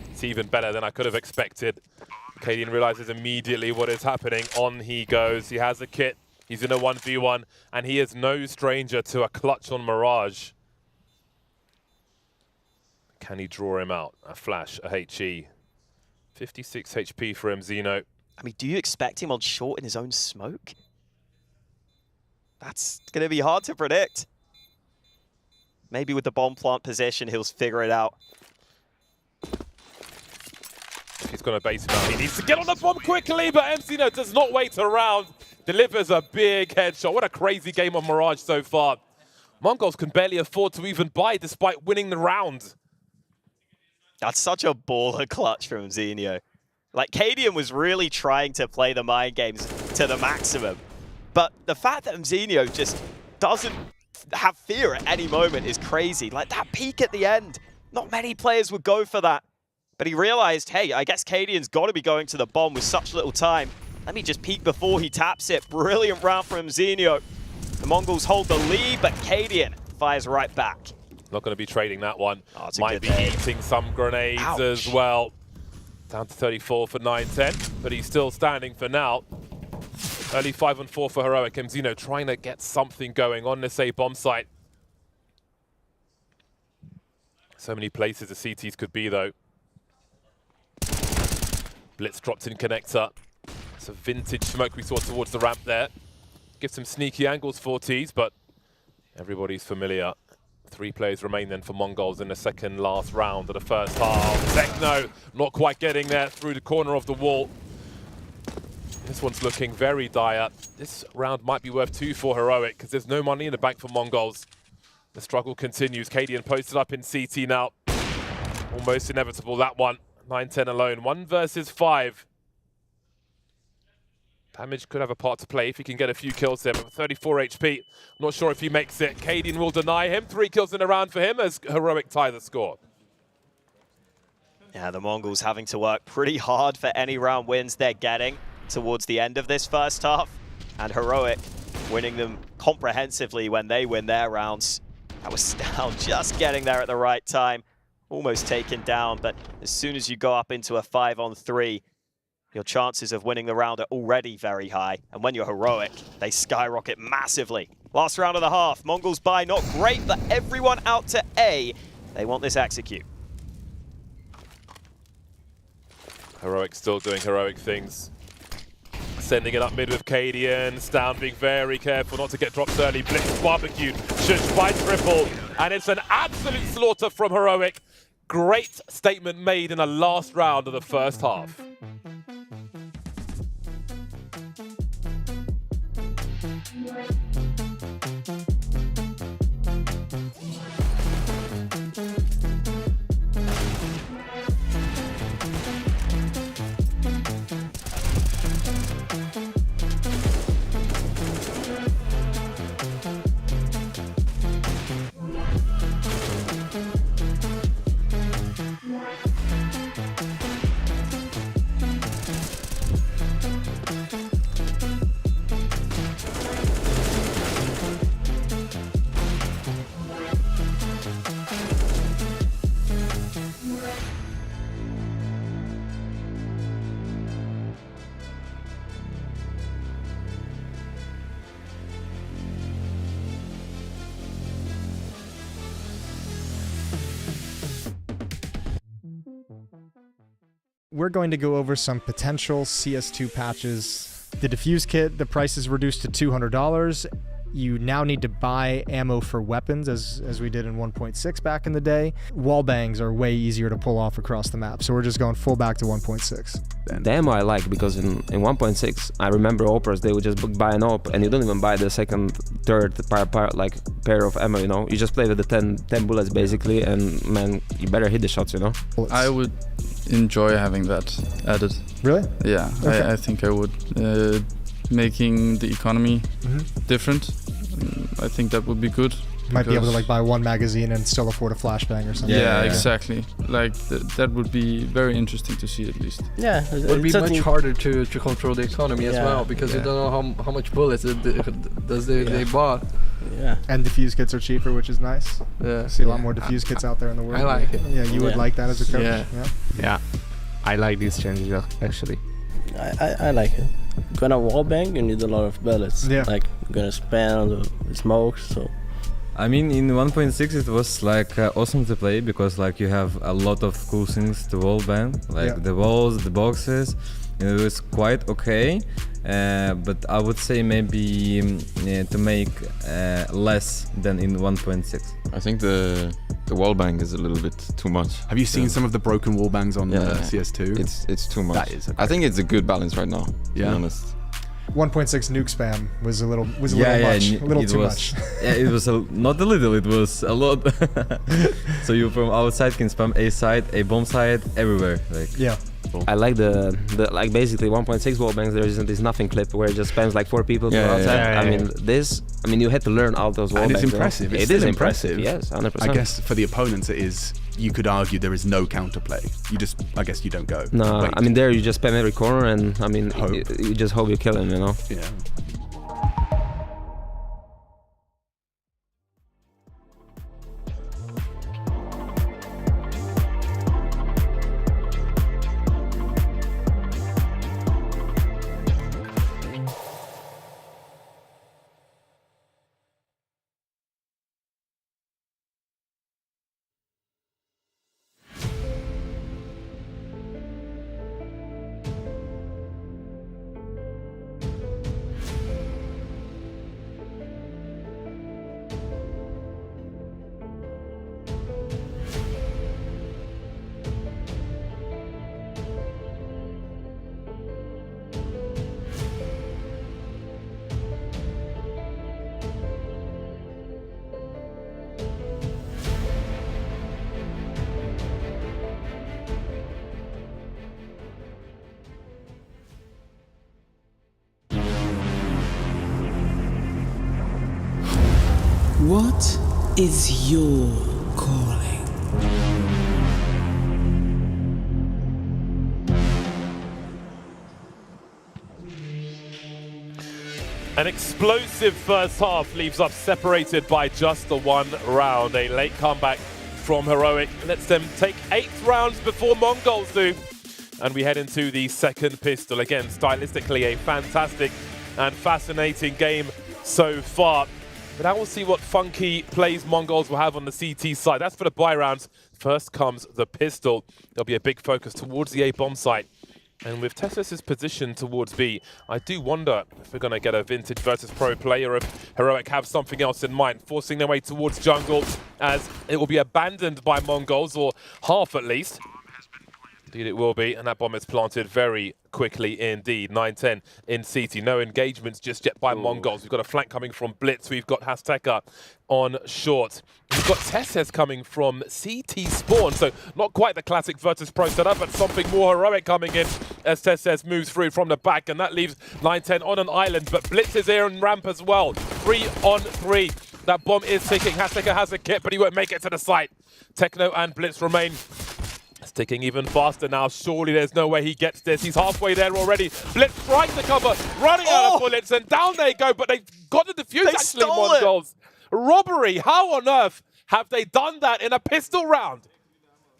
it's even better than I could have expected. Cadian realizes immediately what is happening. On he goes. He has a kit. He's in a 1v1, and he is no stranger to a clutch on Mirage. Can he draw him out? A flash, a HE. 56 HP for MZino. I mean, do you expect him on short in his own smoke? That's going to be hard to predict. Maybe with the bomb plant position, he'll figure it out. He's going to base him out. He needs to get on the bomb quickly, but MZino does not wait around. Delivers a big headshot. What a crazy game of Mirage so far. Mongols can barely afford to even buy despite winning the round. That's such a baller clutch from Zinio. Like, Cadian was really trying to play the mind games to the maximum. But the fact that Zinio just doesn't have fear at any moment is crazy. Like, that peek at the end, not many players would go for that. But he realized, hey, I guess Cadian's got to be going to the bomb with such little time. Let me just peek before he taps it. Brilliant round from Zinio. The Mongols hold the lead, but Cadian fires right back. Not going to be trading that one. Oh, might be eating some grenades as well. Down to 34 for 9-10, but he's still standing for now. Early 5-on-4 for Heroic. MZino trying to get something going on this A bomb site. So many places the CTs could be, though. Blitz dropped in connector. It's a vintage smoke we saw towards the ramp there. Gives some sneaky angles for T's, but everybody's familiar. 3 players remain then for Mongols in the second last round of the first half. Techno not quite getting there through the corner of the wall. This one's looking very dire. This round might be worth 2 for Heroic because there's no money in the bank for Mongols. The struggle continues. Cadian posted up in CT now. Almost inevitable, that one. 9-10 alone. 1 versus 5. Damage could have a part to play if he can get a few kills there, but 34 HP. Not sure if he makes it. Cadian will deny him. 3 kills in a round for him as Heroic tie the score. Yeah, the Mongols having to work pretty hard for any round wins they're getting towards the end of this first half. And Heroic winning them comprehensively when they win their rounds. That was down, just getting there at the right time. Almost taken down, but as soon as you go up into a 5-on-3, your chances of winning the round are already very high. And when you're Heroic, they skyrocket massively. Last round of the half, Mongols buy not great, but everyone out to A. They want this execute. Heroic still doing heroic things. Sending it up mid with Cadian. Stown being very careful not to get dropped early. Blitz barbecued. Shush by triple. And it's an absolute slaughter from Heroic. Great statement made in the last round of the first half. We're going to go over some potential CS2 patches. The Diffuse kit, the price is reduced to $200. You now need to buy ammo for weapons, as we did in 1.6 back in the day. Wall bangs are way easier to pull off across the map, so we're just going full back to 1.6. The ammo I like, because in 1.6, I remember operas, they would just buy an op, and you don't even buy the second, third pair of ammo, you know? You just play with the 10 bullets basically, and man, you better hit the shots, you know? I would enjoy having that added. Really? Yeah, Okay. I think I would. Making the economy different, I think that would be good. Might be able to like buy one magazine and still afford a flashbang or something. Yeah, exactly. Like that would be very interesting to see at least. Yeah, it would be much harder to control the economy as well, because you don't know how much bullets they bought. Yeah. And diffuse kits are cheaper, which is nice. Yeah. See a lot more diffuse kits out there in the world. I like it. Yeah, you would like that as a coach. Yeah. I like these changes actually. I like it. Gonna wallbang, you need a lot of bullets. Yeah. Like gonna spam on the smoke, so. I mean, in 1.6 it was like awesome to play, because like you have a lot of cool things to wallbang, like the walls, the boxes. It was quite okay, but I would say maybe to make less than in 1.6. I think the wallbang is a little bit too much. Have you seen some of the broken wallbangs on CS2? It's too much. That is I think it's a good balance right now, to be honest. 1.6 nuke spam was a little much, a little too much. Yeah, it was not a little, it was a lot. So you from outside can spam A side, A bomb side, everywhere. Like. Yeah. I like the like basically 1.6 wallbangs. There isn't this nothing clip where it just spams like 4 people from outside. I mean, you had to learn all those wallbangs. And it's impressive. It is impressive. Yes, 100%. I guess for the opponents, it is. You could argue there is no counterplay. I guess you don't go. No, wait. I mean there you just spam every corner, and I mean you just hope you kill him, you know. Yeah. What is your calling? An explosive first half leaves us separated by just the one round. A late comeback from Heroic lets them take 8 rounds before Mongols do. And we head into the second pistol. Again, stylistically a fantastic and fascinating game so far. But I will see what funky plays Mongols will have on the CT side. That's for the buy rounds. First comes the pistol. There'll be a big focus towards the A bomb site. And with Tessus's position towards B, I do wonder if we're going to get a vintage versus pro player, if Heroic have something else in mind, forcing their way towards jungle, as it will be abandoned by Mongols, or half at least. Indeed it will be, and that bomb is planted very quickly indeed. 9-10 in CT. No engagements just yet by Mongols. We've got a flank coming from Blitz. We've got Hasteka on short. We've got Tesses coming from CT spawn, so not quite the classic Virtus Pro setup, but something more heroic coming in as Tesses moves through from the back, and that leaves 9-10 on an island, but Blitz is here on ramp as well. 3 on 3. That bomb is ticking. Hasteka has a kit, but he won't make it to the site. Techno and Blitz remain. It's ticking even faster now. Surely there's no way he gets this. He's halfway there already. Blitz strikes the cover, running out of bullets, and down they go. But they've got the defuse actually, Mongols. Robbery. How on earth have they done that in a pistol round?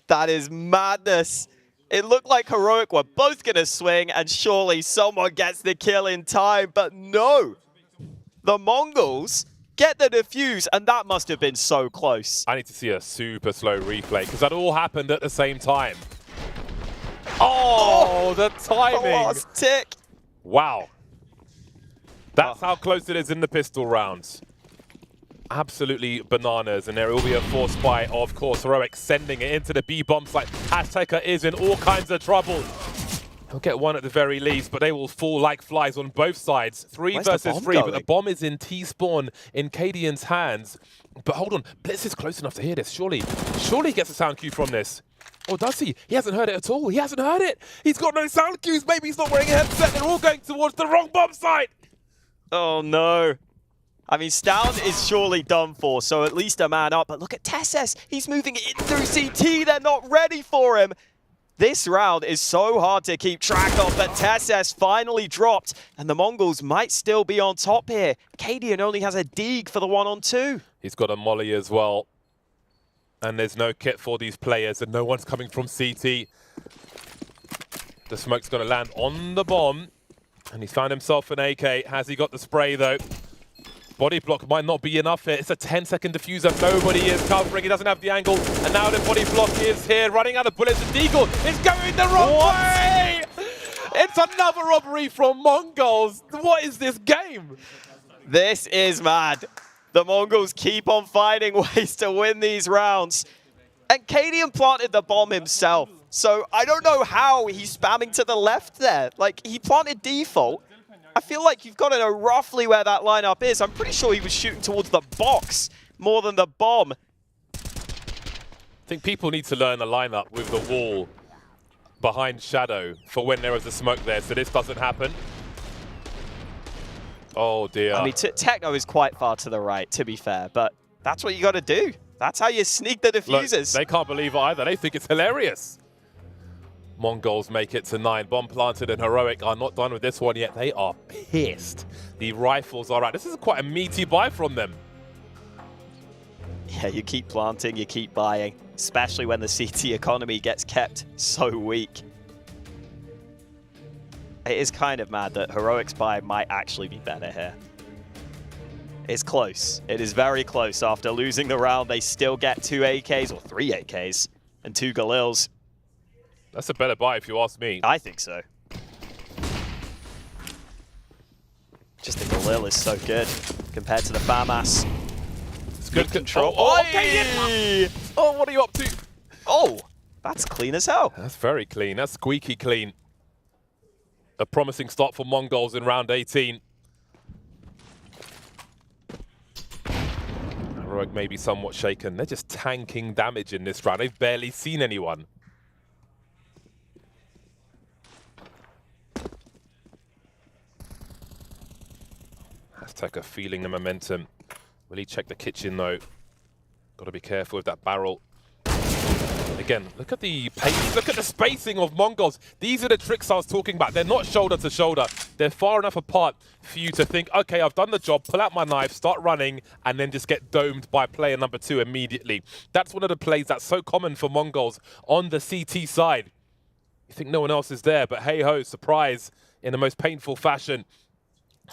That is madness. It looked like Heroic were both going to swing, and surely someone gets the kill in time. But no. The Mongols get the defuse, and that must have been so close. I need to see a super slow replay, because that all happened at the same time. Oh, the timing. The last tick. Wow. That's how close it is in the pistol rounds. Absolutely bananas, and there will be a force buy, of course. Heroic sending it into the B bomb site. Azteca is in all kinds of trouble. He'll get one at the very least, but they will fall like flies on both sides. Three versus three, but the bomb is in T-spawn in Cadian's hands. But hold on, Blitz is close enough to hear this, surely. Surely he gets a sound cue from this. Or does he? He hasn't heard it at all. He hasn't heard it. He's got no sound cues. Maybe he's not wearing a headset. They're all going towards the wrong bomb site. Oh, no. I mean, Stound is surely done for, so at least a man up. But look at Tesses. He's moving in through CT. They're not ready for him. This round is so hard to keep track of, but Tesses finally dropped, and the Mongols might still be on top here. Cadian only has a dig for the 1-on-2. He's got a molly as well. And there's no kit for these players, and no one's coming from CT. The smoke's going to land on the bomb, and he's found himself an AK. Has he got the spray, though? Body block might not be enough here. It's a 10-second diffuser. Nobody is covering. He doesn't have the angle. And now the body block is here, running out of bullets. And Deagle is going the wrong way! It's another robbery from Mongols. What is this game? This is mad. The Mongols keep on finding ways to win these rounds. And Cadian planted the bomb himself. So I don't know how he's spamming to the left there. Like, he planted default. I feel like you've got to know roughly where that lineup is. I'm pretty sure he was shooting towards the box more than the bomb. I think people need to learn a lineup with the wall behind Shadow for when there is a smoke there, so this doesn't happen. Oh dear. I mean, Techno is quite far to the right, to be fair, but that's what you got to do. That's how you sneak the diffusers. Look, they can't believe it either. They think it's hilarious. Mongols make it to 9. Bomb planted and Heroic are not done with this one yet. They are pissed. The rifles are out. This is quite a meaty buy from them. Yeah, you keep planting, you keep buying, especially when the CT economy gets kept so weak. It is kind of mad that Heroic's buy might actually be better here. It's close. It is very close. After losing the round, they still get 2 AKs, or 3 AKs, and 2 Galils. That's a better buy if you ask me. I think so. Just the Galil is so good compared to the FAMAS. It's good control. Oh, okay. Oh, what are you up to? Oh, that's clean as hell. That's very clean. That's squeaky clean. A promising start for Mongols in round 18. Heroic may be somewhat shaken. They're just tanking damage in this round. They've barely seen anyone. Azteca feeling the momentum. Will he check the kitchen though? Got to be careful with that barrel. Again, look at the pace, look at the spacing of Mongols. These are the tricks I was talking about. They're not shoulder to shoulder. They're far enough apart for you to think, okay, I've done the job, pull out my knife, start running, and then just get domed by player number 2 immediately. That's one of the plays that's so common for Mongols on the CT side. You think no one else is there, but hey-ho, surprise in the most painful fashion.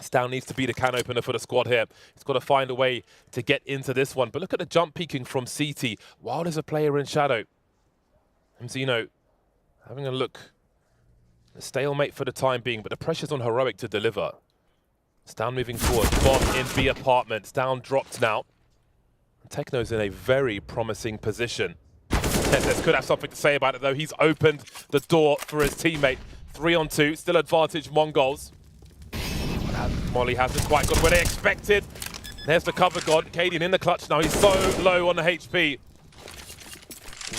Stound needs to be the can opener for the squad here. He's got to find a way to get into this one. But look at the jump peeking from CT while there's a player in shadow. And Zeno having a look. A stalemate for the time being, but the pressure's on Heroic to deliver. Stound moving forward. Bomb in B apartment. Stound dropped now. Techno's in a very promising position. Tesses could have something to say about it though. He's opened the door for his teammate. 3-on-2, still advantage Mongols. Molly hasn't quite got where they expected. There's the cover god. Cadian in the clutch now. He's so low on the HP.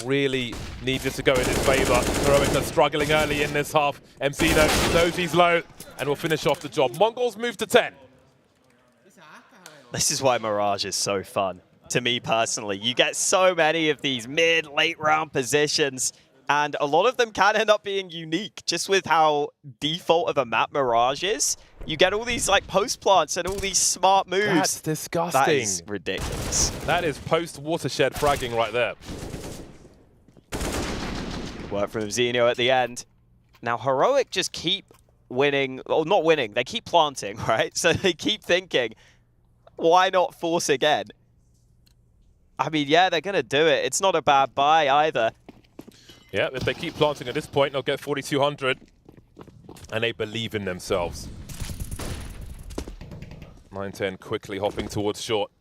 Really needs this to go in his favor. Heroic are struggling early in this half. MC knows he's low and will finish off the job. Mongols move to 10. This is why Mirage is so fun, to me personally. You get so many of these mid, late round positions, and a lot of them can end up being unique, just with how default of a map Mirage is. You get all these like post plants and all these smart moves. That's disgusting. That is ridiculous. That is post-watershed fragging right there. Work from Zeno at the end. Now, Heroic just keep winning, or not winning, they keep planting, right? So they keep thinking, why not force again? I mean, yeah, they're going to do it. It's not a bad buy either. Yeah, if they keep planting at this point, they'll get 4,200. And they believe in themselves. 9-10 quickly hopping towards short.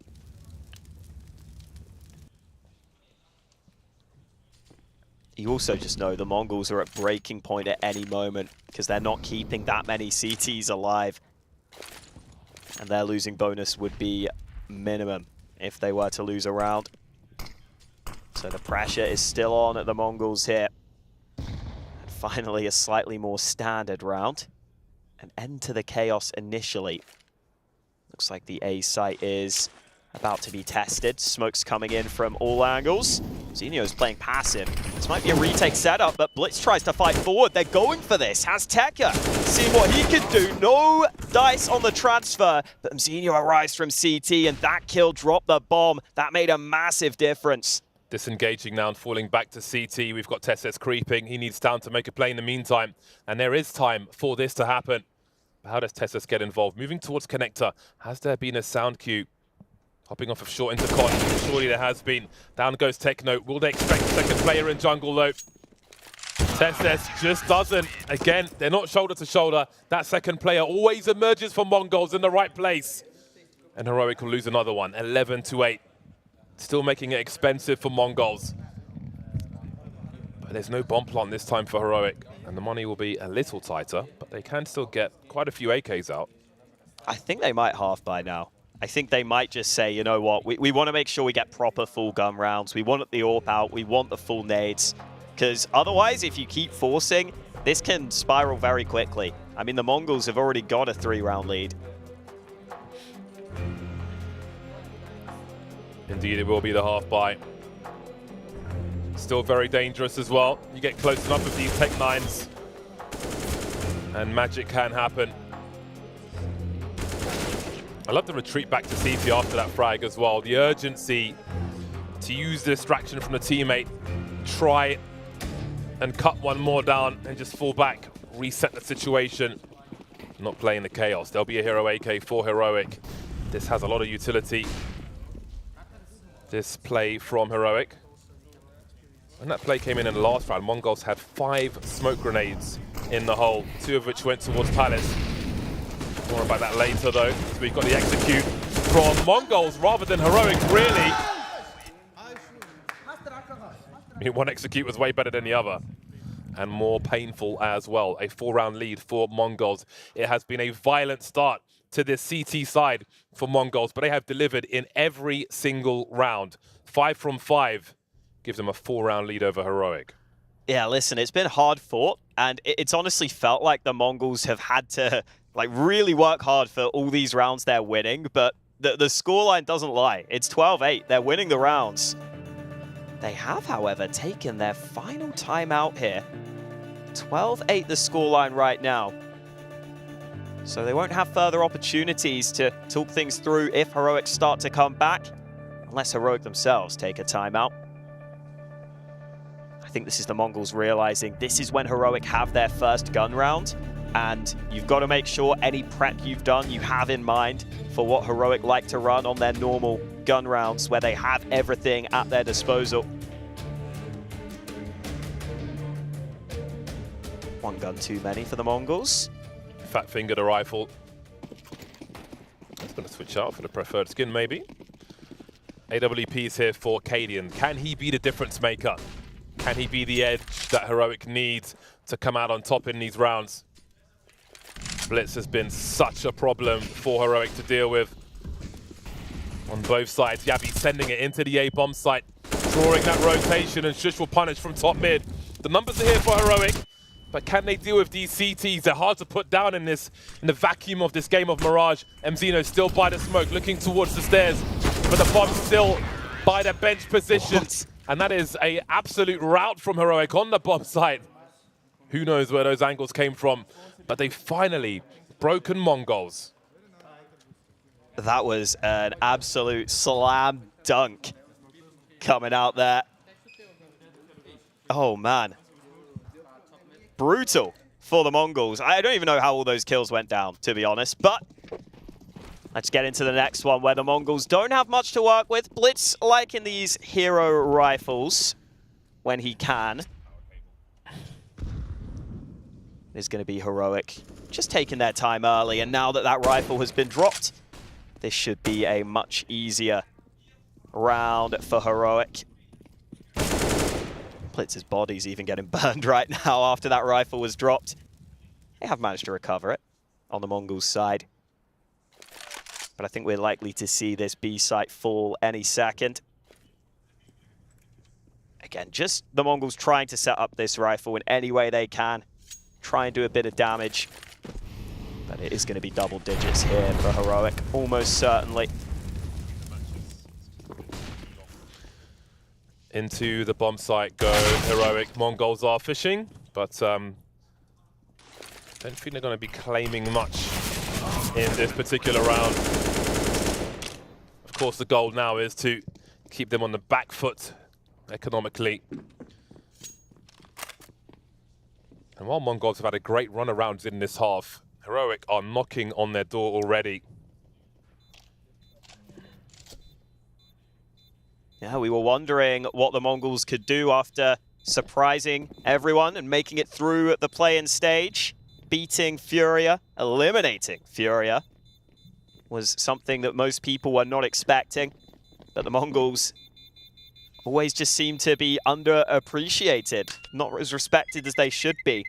You also just know the Mongols are at breaking point at any moment because they're not keeping that many CTs alive. And their losing bonus would be minimum if they were to lose a round. So the pressure is still on at the Mongols here. And finally, a slightly more standard round. An end to the chaos initially. Looks like the A site is about to be tested. Smoke's coming in from all angles. Zinio's playing passive. This might be a retake setup, but Blitz tries to fight forward. They're going for this. Has Tekka seen what he can do? No dice on the transfer, but Zinio arrives from CT, and that kill dropped the bomb. That made a massive difference. Disengaging now and falling back to CT. We've got Tesses creeping. He needs down to make a play in the meantime, and there is time for this to happen. How does Tesses get involved? Moving towards connector. Has there been a sound cue? Hopping off of short into con. Surely there has been. Down goes Techno. Will they expect a second player in jungle though? Tesses just doesn't. Again, they're not shoulder to shoulder. That second player always emerges for Mongols in the right place. And Heroic will lose another one. 11-8. Still making it expensive for Mongols. But there's no bomb plant this time for Heroic. And the money will be a little tighter, but they can still get quite a few AKs out. I think they might half by now. I think they might just say, you know what, we want to make sure we get proper full gun rounds. We want the AWP out. We want the full nades. Because otherwise, if you keep forcing, this can spiral very quickly. I mean, the Mongols have already got a 3-round lead. Indeed, it will be the half buy. Still very dangerous as well. You get close enough with these Tech 9s, and magic can happen. I love the retreat back to CT after that frag as well. The urgency to use the distraction from the teammate, try and cut one more down and just fall back, reset the situation. Not playing the chaos. There'll be a hero AK for Heroic. This has a lot of utility. This play from Heroic. When that play came in the last round, Mongols had 5 smoke grenades in the hole, 2 of which went towards Palace. More about that later though. So we've got the execute from Mongols rather than Heroic, really. I mean, one execute was way better than the other, and more painful as well. A 4-round lead for Mongols. It has been a violent start to this CT side for Mongols, but they have delivered in every single round. 5 from 5 gives them a 4-round lead over Heroic. Yeah, listen, it's been hard fought, and it's honestly felt like the Mongols have had to really work hard for all these rounds they're winning, but the scoreline doesn't lie. It's 12-8. They're winning the rounds. They have, however, taken their final timeout here. 12-8 the scoreline right now. So they won't have further opportunities to talk things through if Heroic start to come back, unless Heroic themselves take a timeout. I think this is the Mongols realizing this is when Heroic have their first gun round, and you've got to make sure any prep you've done you have in mind for what Heroic like to run on their normal gun rounds, where they have everything at their disposal. One gun too many for the Mongols. Fat finger to rifle. It's going to switch out for the preferred skin, maybe. AWP is here for Cadian. Can he be the difference maker? Can he be the edge that Heroic needs to come out on top in these rounds? Blitz has been such a problem for Heroic to deal with on both sides. Yabi sending it into the A-bomb site, drawing that rotation, and Shush will punish from top mid. The numbers are here for Heroic, but can they deal with these CTs? They're hard to put down in the vacuum of this game of Mirage. MZino still by the smoke, looking towards the stairs, but the bomb's still by the bench position. And that is an absolute rout from Heroic on the bomb site. Who knows where those angles came from, but they've finally broken Mongols. That was an absolute slam dunk coming out there. Oh, man. Brutal for the Mongols. I don't even know how all those kills went down, to be honest, but let's get into the next one where the Mongols don't have much to work with. Blitz liking these hero rifles when he can. Is going to be Heroic just taking their time early, and now that that rifle has been dropped, this should be a much easier round for Heroic. Blitz's body's even getting burned right now after that rifle was dropped. They have managed to recover it on the Mongols side. But I think we're likely to see this B site fall any second. Again, just the Mongols trying to set up this rifle in any way they can. Try and do a bit of damage. But it is going to be double digits here for Heroic, almost certainly. Into the bomb site go Heroic. Mongols are fishing, but don't think they're going to be claiming much in this particular round. Of course, the goal now is to keep them on the back foot economically. And while Mongols have had a great run around in this half, Heroic are knocking on their door already. Yeah, we were wondering what the Mongols could do after surprising everyone and making it through the play-in stage. Beating Furia, eliminating Furia, was something that most people were not expecting. But the Mongols always just seem to be underappreciated, not as respected as they should be.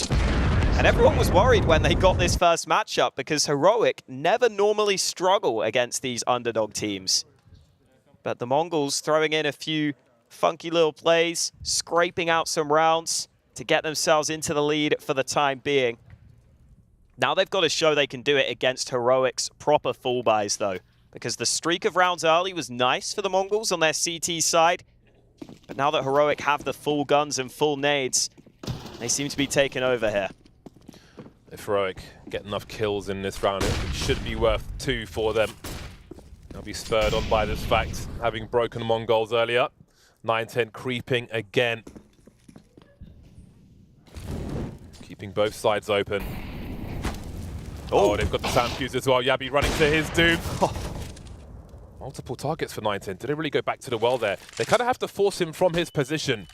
And everyone was worried when they got this first matchup because Heroic never normally struggle against these underdog teams. But the Mongols throwing in a few funky little plays, scraping out some rounds to get themselves into the lead for the time being. Now they've got to show they can do it against Heroic's proper full buys though, because the streak of rounds early was nice for the Mongols on their CT side. But now that Heroic have the full guns and full nades, they seem to be taking over here. If Heroic get enough kills in this round, it should be worth 2 for them. They'll be spurred on by this fact, having broken Mongols earlier. 9-10 creeping again. Keeping both sides open. Oh, they've got the sound cues as well. Yabi running to his doom. Multiple targets for 9-10. Did they really go back to the well there? They kind of have to force him from his position.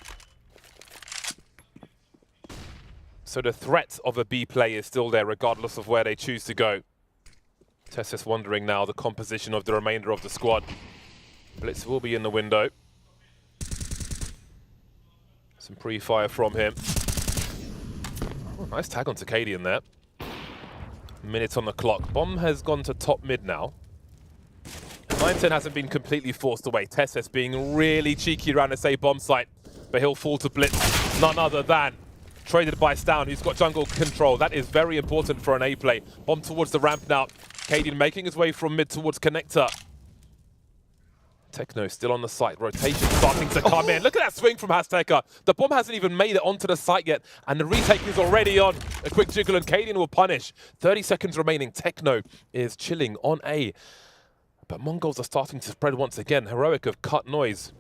So the threat of a B play is still there, regardless of where they choose to go. TeSeS wondering now the composition of the remainder of the squad. Blitz will be in the window. Some pre-fire from him. Oh, nice tag on Takadian there. Minutes on the clock. Bomb has gone to top mid now. 9-10 hasn't been completely forced away. TeSeS being really cheeky around the say bomb site, but he'll fall to Blitz. None other than traded by Stown, who's got jungle control. That is very important for an A play. Bomb towards the ramp now. Cadian making his way from mid towards connector. Techno still on the site. Rotation starting to come in. Look at that swing from Azteca. The bomb hasn't even made it onto the site yet, and the retake is already on. A quick jiggle and Cadian will punish. 30 seconds remaining. Techno is chilling on A. But Mongols are starting to spread once again. Heroic have cut noise.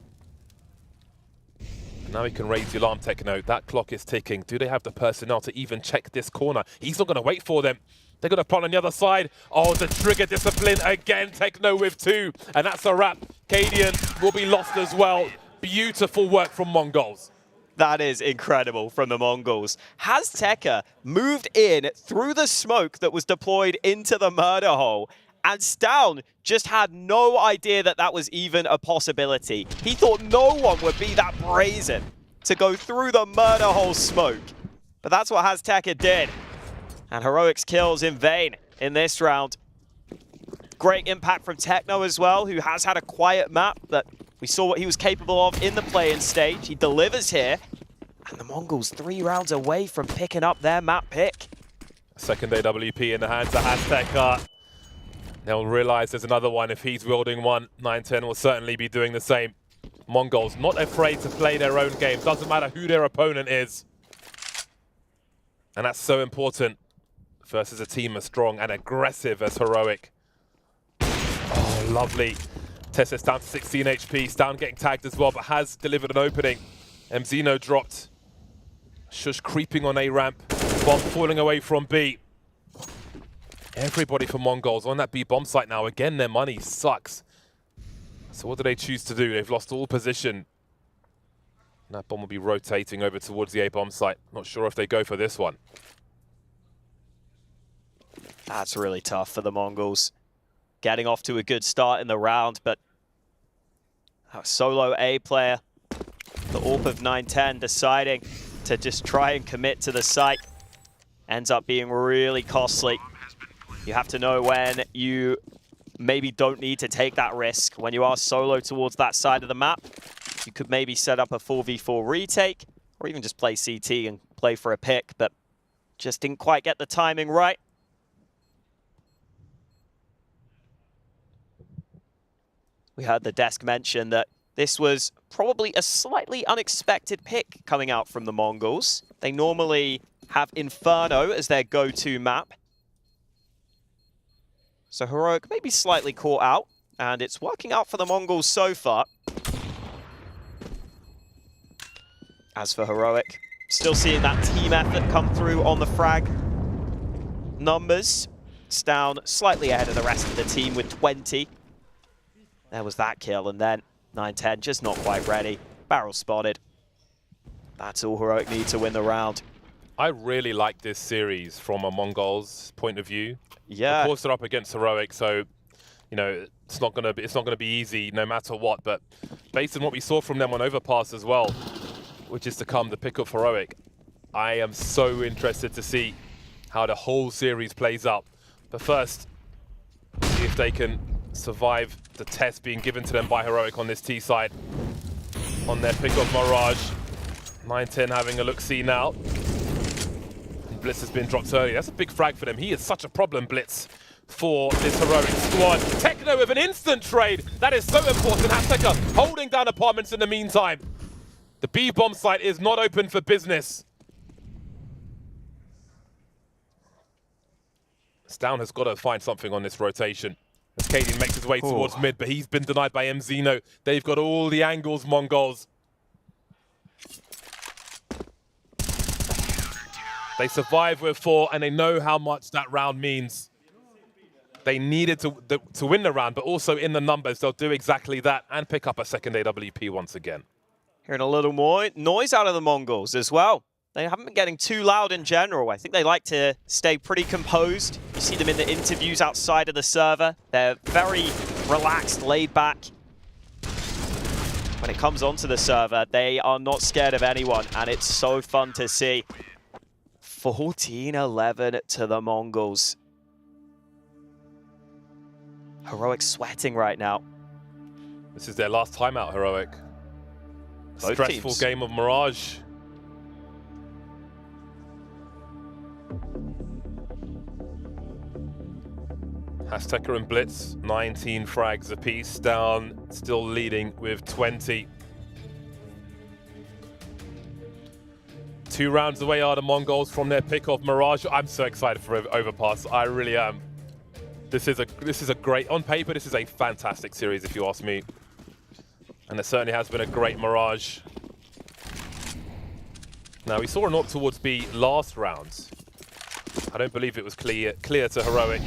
And now he can raise the alarm, Techno. That clock is ticking. Do they have the personnel to even check this corner? He's not going to wait for them. They're going to plant on the other side. Oh, the trigger discipline again. Techno with 2. And that's a wrap. Cadian will be lost as well. Beautiful work from Mongols. That is incredible from the Mongols. Azteca moved in through the smoke that was deployed into the murder hole. And Stown just had no idea that that was even a possibility. He thought no one would be that brazen to go through the murder hole smoke. But that's what Azteca did. And Heroic's kills in vain in this round. Great impact from Techno as well, who has had a quiet map, but we saw what he was capable of in the play-in stage. He delivers here. And the Mongols 3 rounds away from picking up their map pick. Second AWP in the hands of Azteca. They'll realize there's another one. If he's wielding one, 9-10 will certainly be doing the same. Mongols not afraid to play their own game. Doesn't matter who their opponent is. And that's so important versus a team as strong and aggressive as Heroic. Oh, lovely. TeSeS down to 16 HP. Stown getting tagged as well, but has delivered an opening. Mzino dropped. Shush creeping on A ramp. Bomb falling away from B. Everybody for Mongols on that B bomb site now. Again, their money sucks. So what do they choose to do? They've lost all position. And that bomb will be rotating over towards the A bomb site. Not sure if they go for this one. That's really tough for the Mongols. getting off to a good start in the round, but a solo A player, the AWP of 9-10, deciding to just try and commit to the site, ends up being really costly. You have to know when you maybe don't need to take that risk. When you are solo towards that side of the map, you could maybe set up a 4v4 retake, or even just play CT and play for a pick, but just didn't quite get the timing right. We heard the desk mention that this was probably a slightly unexpected pick coming out from the Mongols. They normally have Inferno as their go-to map. So Heroic may be slightly caught out, and it's working out for the Mongols so far. As for Heroic, still seeing that team effort come through on the frag numbers. It's down slightly ahead of the rest of the team with 20. There was that kill, and then 9-10 just not quite ready. Barrel spotted. That's all Heroic need to win the round. I really like this series from a Mongols point of view. Yeah. Of course, they're up against Heroic, so you know it's not gonna be easy no matter what. But based on what we saw from them on Overpass as well, which is to come, the pick of Heroic, I am so interested to see how the whole series plays out. But first, see if they can survive the test being given to them by Heroic on this T side. On their pick of Mirage. 9-10 having a look-see now. And Blitz has been dropped early. That's a big frag for them. He is such a problem, Blitz, for this Heroic squad. Techno with an instant trade. That is so important. Azteca holding down apartments in the meantime. The B bomb site is not open for business. Stown has got to find something on this rotation. As Cadian makes his way towards mid, but he's been denied by MZino. They've got all the angles, Mongols. They survive with 4, and they know how much that round means. They needed to win the round, but also in the numbers, they'll do exactly that and pick up a second AWP once again. Hearing a little more noise out of the Mongols as well. They haven't been getting too loud in general. I think they like to stay pretty composed. You see them in the interviews outside of the server. They're very relaxed, laid back. When it comes onto the server, they are not scared of anyone, and it's so fun to see. 14-11 to the Mongols. Heroic sweating right now. This is their last timeout, Heroic. Both Stressful teams. game of Mirage. Azteca and Blitz, 19 frags apiece, down, still leading with 20. 2 rounds away are the Mongols from their pick of Mirage. I'm so excited for Overpass. I really am. This is a great, on paper, this is a fantastic series if you ask me. And it certainly has been a great Mirage. Now, we saw an AWP towards B last round. I don't believe it was clear to Heroic.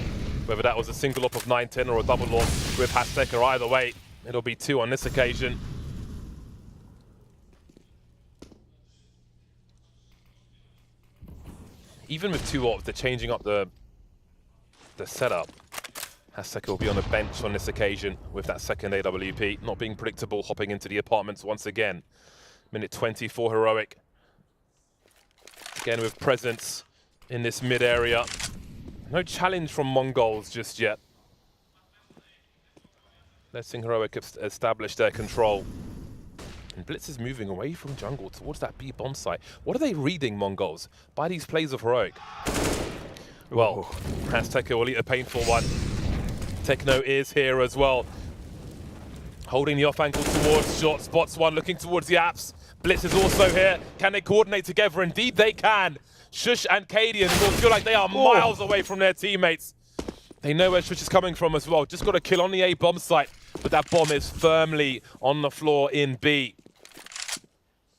Whether that was a single AWP of 9-10 or a double AWP with Azteca, either way, it'll be 2 on this occasion. Even with 2 AWPs, they're changing up the setup. Azteca will be on the bench on this occasion with that second AWP, not being predictable, hopping into the apartments once again. Minute 24, Heroic. Again with presence in this mid area. No challenge from Mongols just yet. Letting Heroic establish their control. And Blitz is moving away from jungle towards that B bomb site. What are they reading, Mongols, by these plays of Heroic? Well, Azteca will eat a painful one. Techno is here as well. Holding the off angle towards short, spots one, looking towards the apps. Blitz is also here. Can they coordinate together? Indeed they can. Shush and Cadian will feel like they are miles away from their teammates. They know where Shush is coming from as well. Just got a kill on the A bomb site, but that bomb is firmly on the floor in B.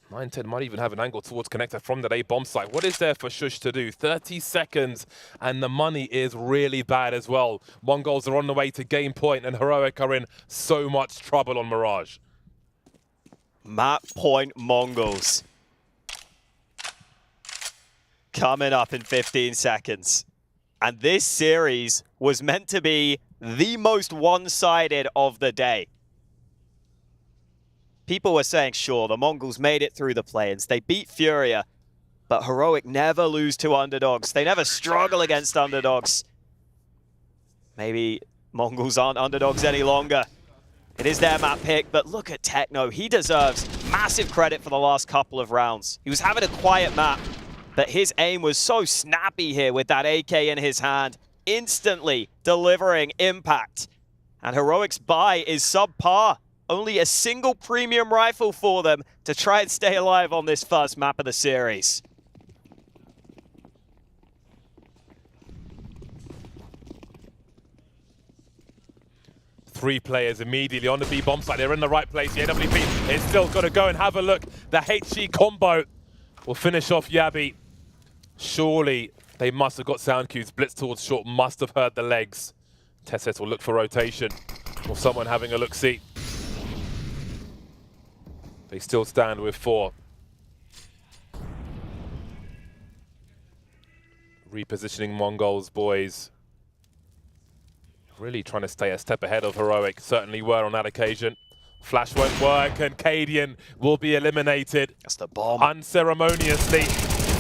9-10 might even have an angle towards connector from that A bomb site. What is there for Shush to do? 30 seconds, and the money is really bad as well. Mongols are on the way to game point, and Heroic are in so much trouble on Mirage. Map point Mongols. Coming up in 15 seconds. And this series was meant to be the most one-sided of the day. People were saying, sure, the Mongols made it through the play-ins. They beat Furia, but Heroic never lose to underdogs. They never struggle against underdogs. Maybe Mongols aren't underdogs any longer. It is their map pick, but look at Techno. He deserves massive credit for the last couple of rounds. He was having a quiet map, but his aim was so snappy here with that AK in his hand, instantly delivering impact. And Heroic's buy is subpar. Only a single premium rifle for them to try and stay alive on this first map of the series. Three players immediately on the B bomb site. They're in the right place. The AWP is still got to go and have a look. The HG combo will finish off Yabi. Surely they must have got sound cues. Blitz towards short must have heard the legs. Tesset will look for rotation or someone having a look-see. They still stand with 4. Repositioning Mongols, boys. Really trying to stay a step ahead of Heroic. Certainly were on that occasion. Flash won't work and Cadian will be eliminated. That's the bomb. Unceremoniously.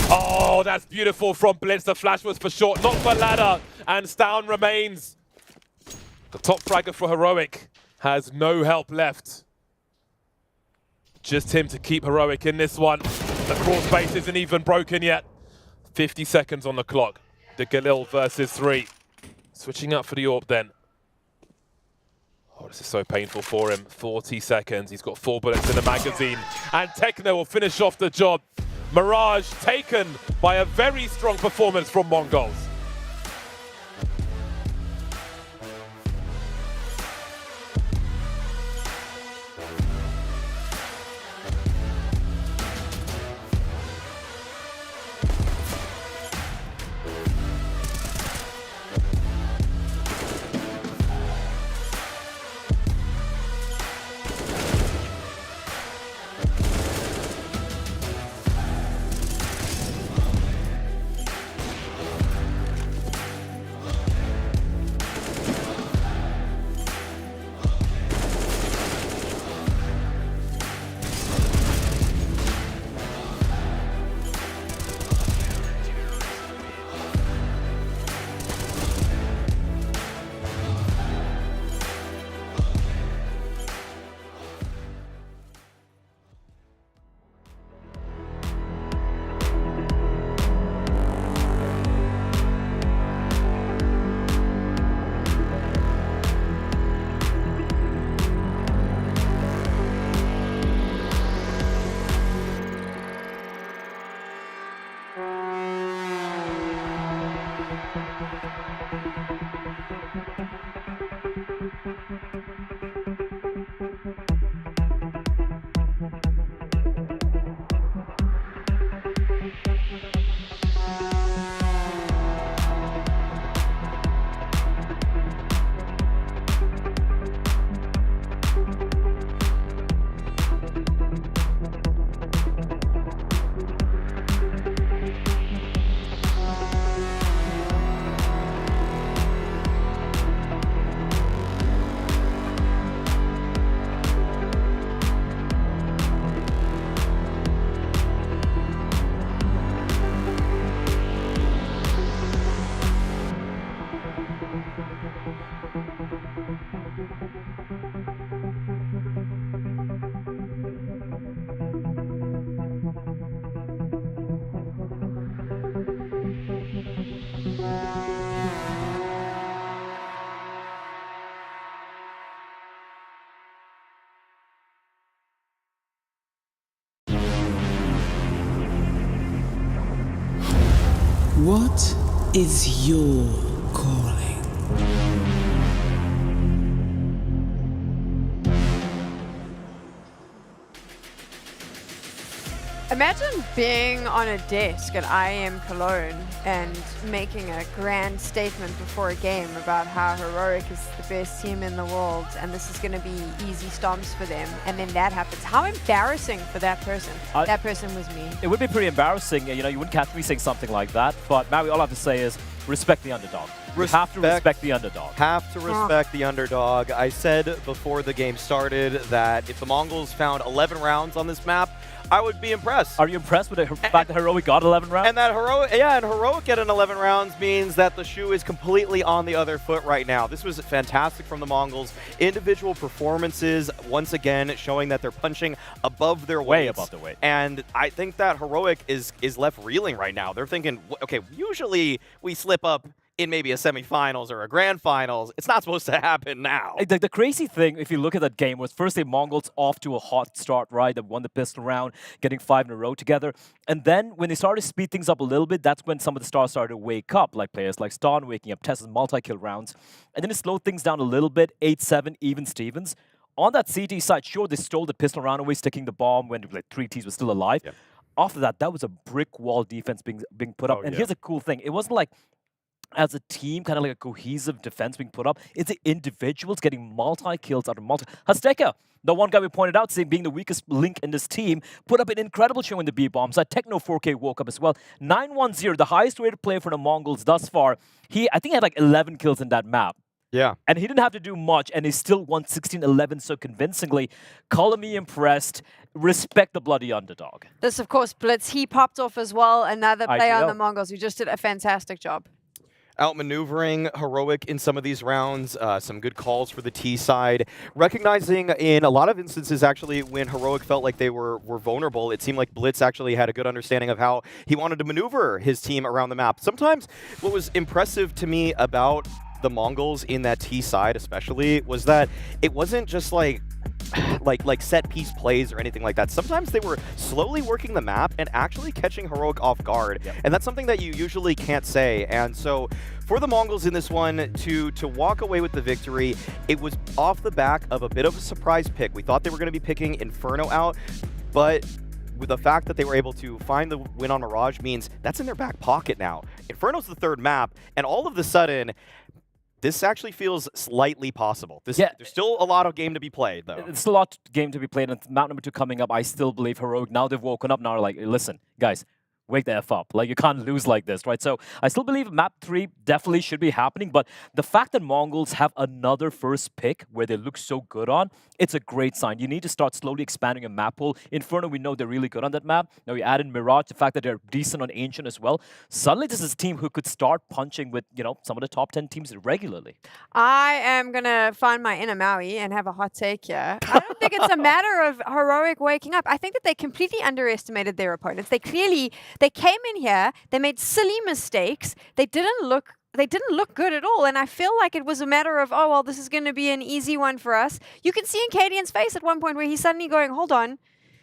Oh, that's beautiful from Blitz. The flash was for short, not for ladder. And Stown remains. The top fragger for Heroic has no help left. Just him to keep Heroic in this one. The crawl space isn't even broken yet. 50 seconds on the clock. The Galil versus 3. Switching up for the AWP then. Oh, this is so painful for him. 40 seconds. He's got 4 bullets in the magazine. And Techno will finish off the job. Mirage taken by a very strong performance from Mongols. What is your calling? Imagine being on a desk at IEM Cologne and making a grand statement before a game about how Heroic is the best team in the world and this is going to be easy stomps for them, and then that happens. How embarrassing for that person. That person was me. It would be pretty embarrassing. You know, you wouldn't catch me saying something like that. But Maui, all I have to say is respect the underdog. You have to respect the underdog. Have to respect the underdog. I said before the game started that if the Mongols found 11 rounds on this map, I would be impressed. Are you impressed with the fact that Heroic got 11 rounds? And that Heroic getting 11 rounds means that the shoe is completely on the other foot right now. This was fantastic from the Mongols. Individual performances, once again, showing that they're punching above their weight. Way above their weight. And I think that Heroic is left reeling right now. They're thinking, okay, usually we slip up in maybe a semifinals or a grand finals. It's not supposed to happen now. The crazy thing, if you look at that game, was firstly Mongols off to a hot start, right? They won the pistol round, getting 5 in a row together. And then when they started to speed things up a little bit, that's when some of the stars started to wake up, like players like Ston waking up, Tessa's multi-kill rounds. And then it slowed things down a little bit, 8-7, even Stevens. On that CT side, sure, they stole the pistol round away, sticking the bomb when like 3Ts were still alive. Yep. After that, that was a brick wall defense being put up. And here's a cool thing. It wasn't like as a team, kind of like a cohesive defense being put up. It's the individuals getting multi-kills out of multi. Hasteka, the one guy we pointed out, saying being the weakest link in this team, put up an incredible show in the B-bombs. Techno 4K woke up as well. 910, the highest rated player for the Mongols thus far. I think he had like 11 kills in that map. Yeah. And he didn't have to do much, and he still won 16-11 so convincingly. Color me impressed. Respect the bloody underdog. This, of course, Blitz. He popped off as well. Another player on IGL. the Mongols who just did a fantastic job. Outmaneuvering Heroic in some of these rounds, some good calls for the T side. Recognizing in a lot of instances, actually, when Heroic felt like they were vulnerable, it seemed like Blitz actually had a good understanding of how he wanted to maneuver his team around the map. Sometimes what was impressive to me about the Mongols in that T side especially was that it wasn't just like set piece plays or anything like that. Sometimes they were slowly working the map and actually catching Heroic off guard. Yep. And that's something that you usually can't say. And so for the Mongols in this one to walk away with the victory, it was off the back of a bit of a surprise pick. We thought they were going to be picking Inferno out, but with the fact that they were able to find the win on Mirage means that's in their back pocket now. Inferno's the third map, and all of a sudden, this actually feels slightly possible. There's still a lot of game to be played, though. It's a lot of game to be played, and map number 2 coming up, I still believe Heroic, now they've woken up, now they're like, listen, guys, wake the F up. Like, you can't lose like this, right? So I still believe map 3 definitely should be happening, but the fact that Mongols have another first pick where they look so good on, it's a great sign. You need to start slowly expanding your map pool. Inferno, we know they're really good on that map. Now you add in Mirage, the fact that they're decent on Ancient as well. Suddenly this is a team who could start punching with, some of the top 10 teams regularly. I am going to find my inner Maui and have a hot take here. I don't think it's a matter of Heroic waking up. I think that they completely underestimated their opponents. They came in here, they made silly mistakes. They didn't look good at all, and I feel like it was a matter of, oh, well, this is going to be an easy one for us. You can see in Cadian's face at one point where he's suddenly going, hold on,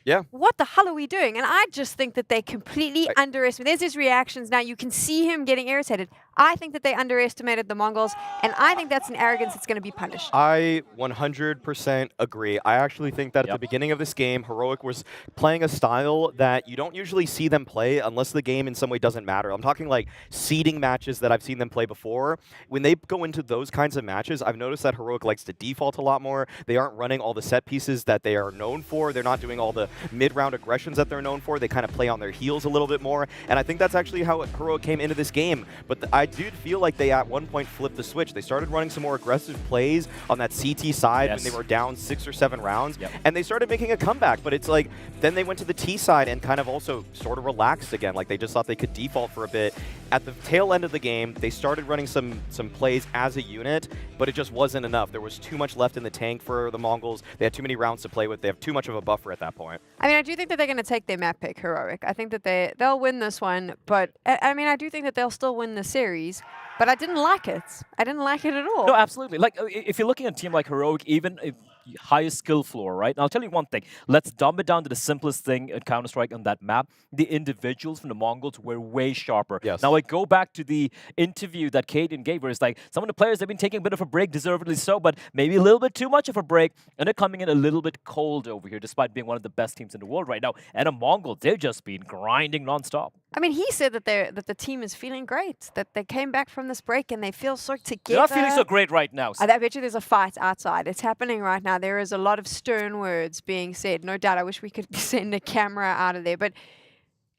yeah, what the hell are we doing? And I just think that they completely underestimated. There's his reactions now. You can see him getting irritated. I think that they underestimated the Mongols, and I think that's an arrogance that's going to be punished. I 100% agree. I actually think that at the beginning of this game, Heroic was playing a style that you don't usually see them play unless the game in some way doesn't matter. I'm talking like seeding matches that I've seen them play before. When they go into those kinds of matches, I've noticed that Heroic likes to default a lot more. They aren't running all the set pieces that they are known for. They're not doing all the mid-round aggressions that they're known for. They kind of play on their heels a little bit more, and I think that's actually how Heroic came into this game. But I do feel like they at one point flipped the switch. They started running some more aggressive plays on that CT side when they were down 6 or 7 rounds, and they started making a comeback. But it's like, then they went to the T side and kind of also sort of relaxed again. Like, they just thought they could default for a bit. At the tail end of the game, they started running some plays as a unit, but it just wasn't enough. There was too much left in the tank for the Mongols. They had too many rounds to play with. They have too much of a buffer at that point. I mean, I do think that they're going to take their map pick, Heroic. I think that they'll win this one, but I mean, I do think that they'll still win the series, but I didn't like it. I didn't like it at all. No, absolutely. Like, if you're looking at a team like Heroic, even if highest skill floor, right? And I'll tell you one thing. Let's dumb it down to the simplest thing in Counter-Strike on that map. The individuals from the Mongols were way sharper. Yes. Now, I go back to the interview that Cadian gave, where it's like, some of the players have been taking a bit of a break, deservedly so, but maybe a little bit too much of a break, and they're coming in a little bit cold over here, despite being one of the best teams in the world right now. And the Mongols, they've just been grinding nonstop. I mean, he said that the team is feeling great, that they came back from this break and they feel so together. They're not feeling so great right now. I bet you there's a fight outside. It's happening right now. There is a lot of stern words being said. No doubt. I wish we could send a camera out of there. But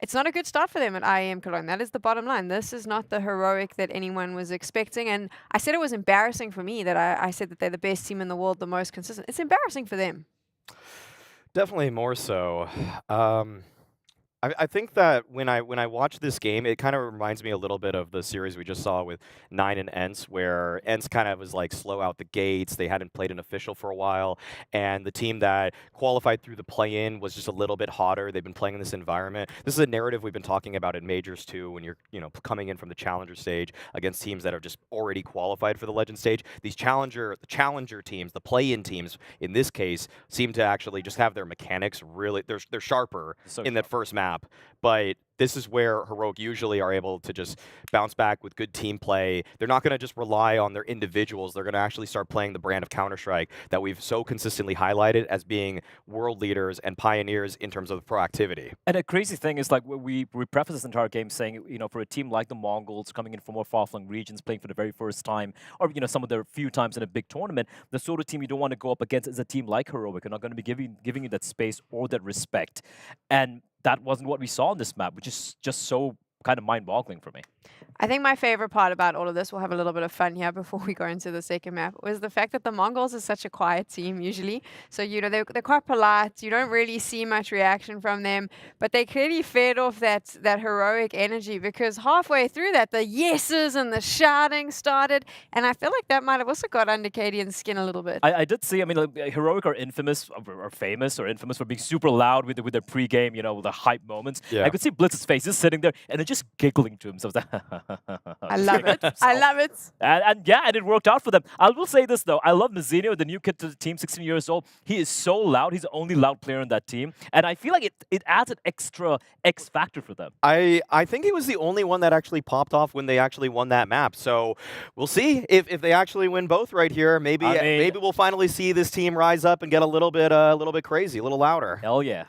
It's not a good start for them at IEM Cologne. That is the bottom line. This is not the heroic that anyone was expecting. And I said it was embarrassing for me that I said that they're the best team in the world, the most consistent. It's embarrassing for them. Definitely more so. I think that when I watch this game, it kind of reminds me a little bit of the series we just saw with 9 and ENCE, where ENCE kind of was like slow out the gates. They hadn't played an official for a while, and the team that qualified through the play-in was just a little bit hotter. They've been playing in this environment. This is a narrative we've been talking about in majors too. When you're coming in from the challenger stage against teams that are just already qualified for the legend stage, these challenger teams, the play-in teams in this case, seem to actually just have their mechanics really. They're sharper in that first map. But this is where Heroic usually are able to just bounce back with good team play. They're not going to just rely on their individuals. They're going to actually start playing the brand of Counter-Strike that we've so consistently highlighted as being world leaders and pioneers in terms of proactivity. And a crazy thing is, like, we preface this entire game saying, for a team like the Mongols coming in from more far-flung regions, playing for the very first time, or some of their few times in a big tournament, the sort of team you don't want to go up against is a team like Heroic. They're not going to be giving you that space or that respect. And that wasn't what we saw on this map, which is just so kind of mind-boggling for me. I think my favorite part about all of this, we'll have a little bit of fun here before we go into the second map, was the fact that the Mongols is such a quiet team usually. So, they're quite polite. You don't really see much reaction from them, but they clearly fed off that heroic energy, because halfway through that, the yeses and the shouting started, and I feel like that might have also got under Cadian's skin a little bit. I did see, Heroic are infamous, or famous for being super loud with their pre-game, the hype moments. Yeah. I could see Blitz's face just sitting there and then just giggling to himself. I love it. I love it. And it worked out for them. I will say this, though. I love Mazzino, the new kid to the team, 16 years old. He is so loud. He's the only loud player in that team. And I feel like it adds an extra X factor for them. I think he was the only one that actually popped off when they actually won that map. So we'll see if they actually win both right here. Maybe we'll finally see this team rise up and get a little bit crazy, a little louder. Hell yeah.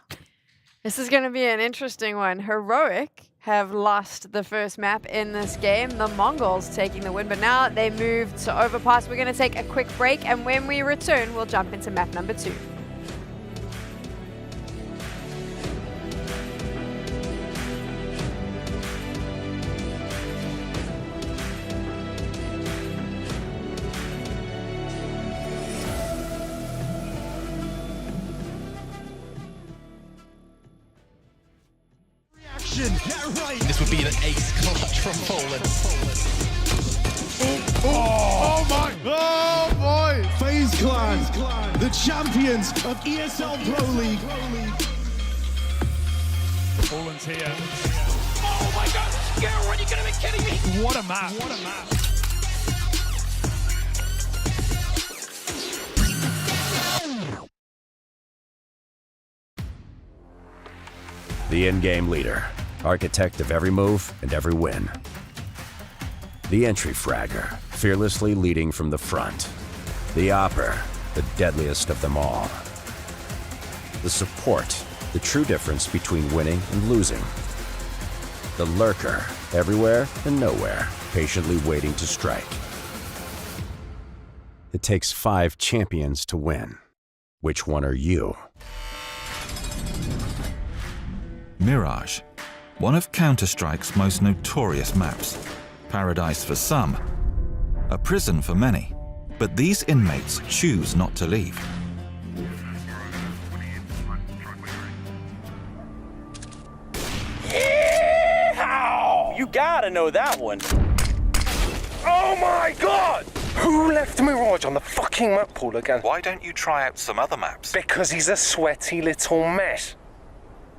This is going to be an interesting one. Heroic have lost the first map in this game. The Mongols taking the win, but now they move to Overpass. We're going to take a quick break, and when we return, we'll jump into map number 2. This would be an ace clutch from Poland. Oh my! Oh boy! FaZe Clan, the champions of ESL Pro League. Poland's here. Oh my God! Girl, are you gonna be kidding me? What a map! What a map! The in-game leader, architect of every move and every win. The entry fragger, fearlessly leading from the front. The opper, the deadliest of them all. The support, the true difference between winning and losing. The lurker, everywhere and nowhere, patiently waiting to strike. It takes 5 champions to win. Which one are you? Mirage, one of Counter-Strike's most notorious maps. Paradise for some, a prison for many, but these inmates choose not to leave. Yeehaw! You gotta know that one. Oh my God! Who left Mirage on the fucking map pool again? Why don't you try out some other maps? Because he's a sweaty little mess.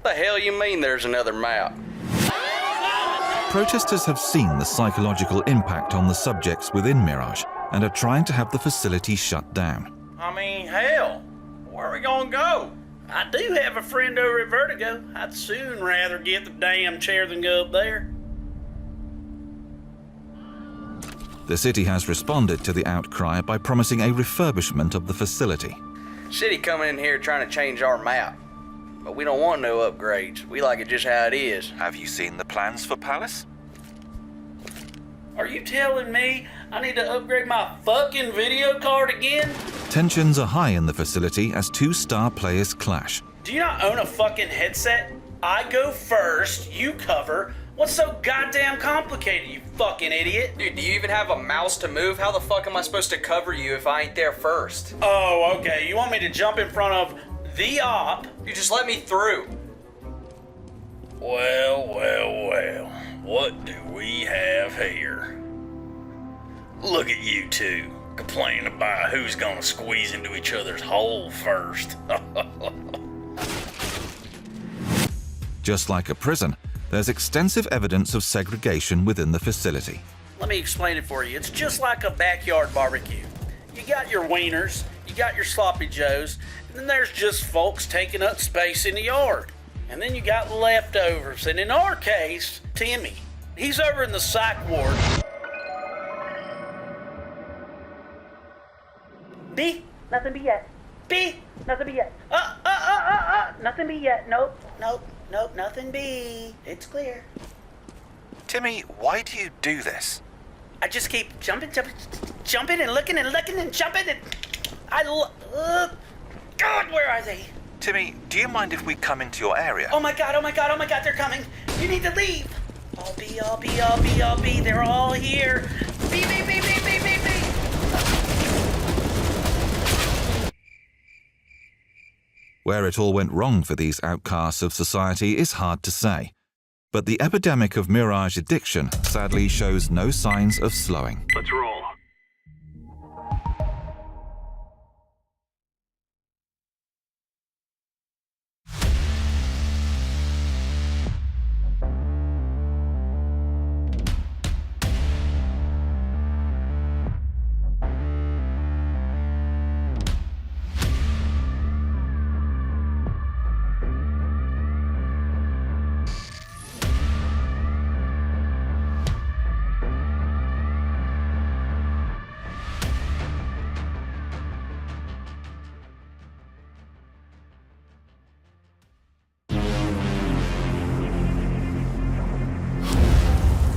The hell you mean there's another map? Protesters have seen the psychological impact on the subjects within Mirage and are trying to have the facility shut down. I mean, hell, where are we gonna go? I do have a friend over at Vertigo. I'd soon rather get the damn chair than go up there. The city has responded to the outcry by promising a refurbishment of the facility. City coming in here trying to change our map. But we don't want no upgrades. We like it just how it is. Have you seen the plans for Palace? Are you telling me I need to upgrade my fucking video card again? Tensions are high in the facility as 2 star players clash. Do you not own a fucking headset? I go first, you cover. What's so goddamn complicated, you fucking idiot? Dude, do you even have a mouse to move? How the fuck am I supposed to cover you if I ain't there first? Oh, okay. You want me to jump in front of the op? You just let me through. Well, well, well. What do we have here? Look at you two, complaining about who's gonna squeeze into each other's hole first. Just like a prison, there's extensive evidence of segregation within the facility. Let me explain it for you. It's just like a backyard barbecue. You got your wieners, you got your sloppy joes, and then there's just folks taking up space in the yard. And then you got leftovers, and in our case, Timmy. He's over in the psych ward. B, nothing B yet. B, nothing B yet. Nothing B yet. Nope, nope, nope, nothing B. It's clear. Timmy, why do you do this? I just keep jumping and looking and jumping and God, where are they? Timmy, do you mind if we come into your area? Oh my god, they're coming. You need to leave. I'll be. They're all here. B. Where it all went wrong for these outcasts of society is hard to say. But the epidemic of Mirage addiction sadly shows no signs of slowing. Let's roll.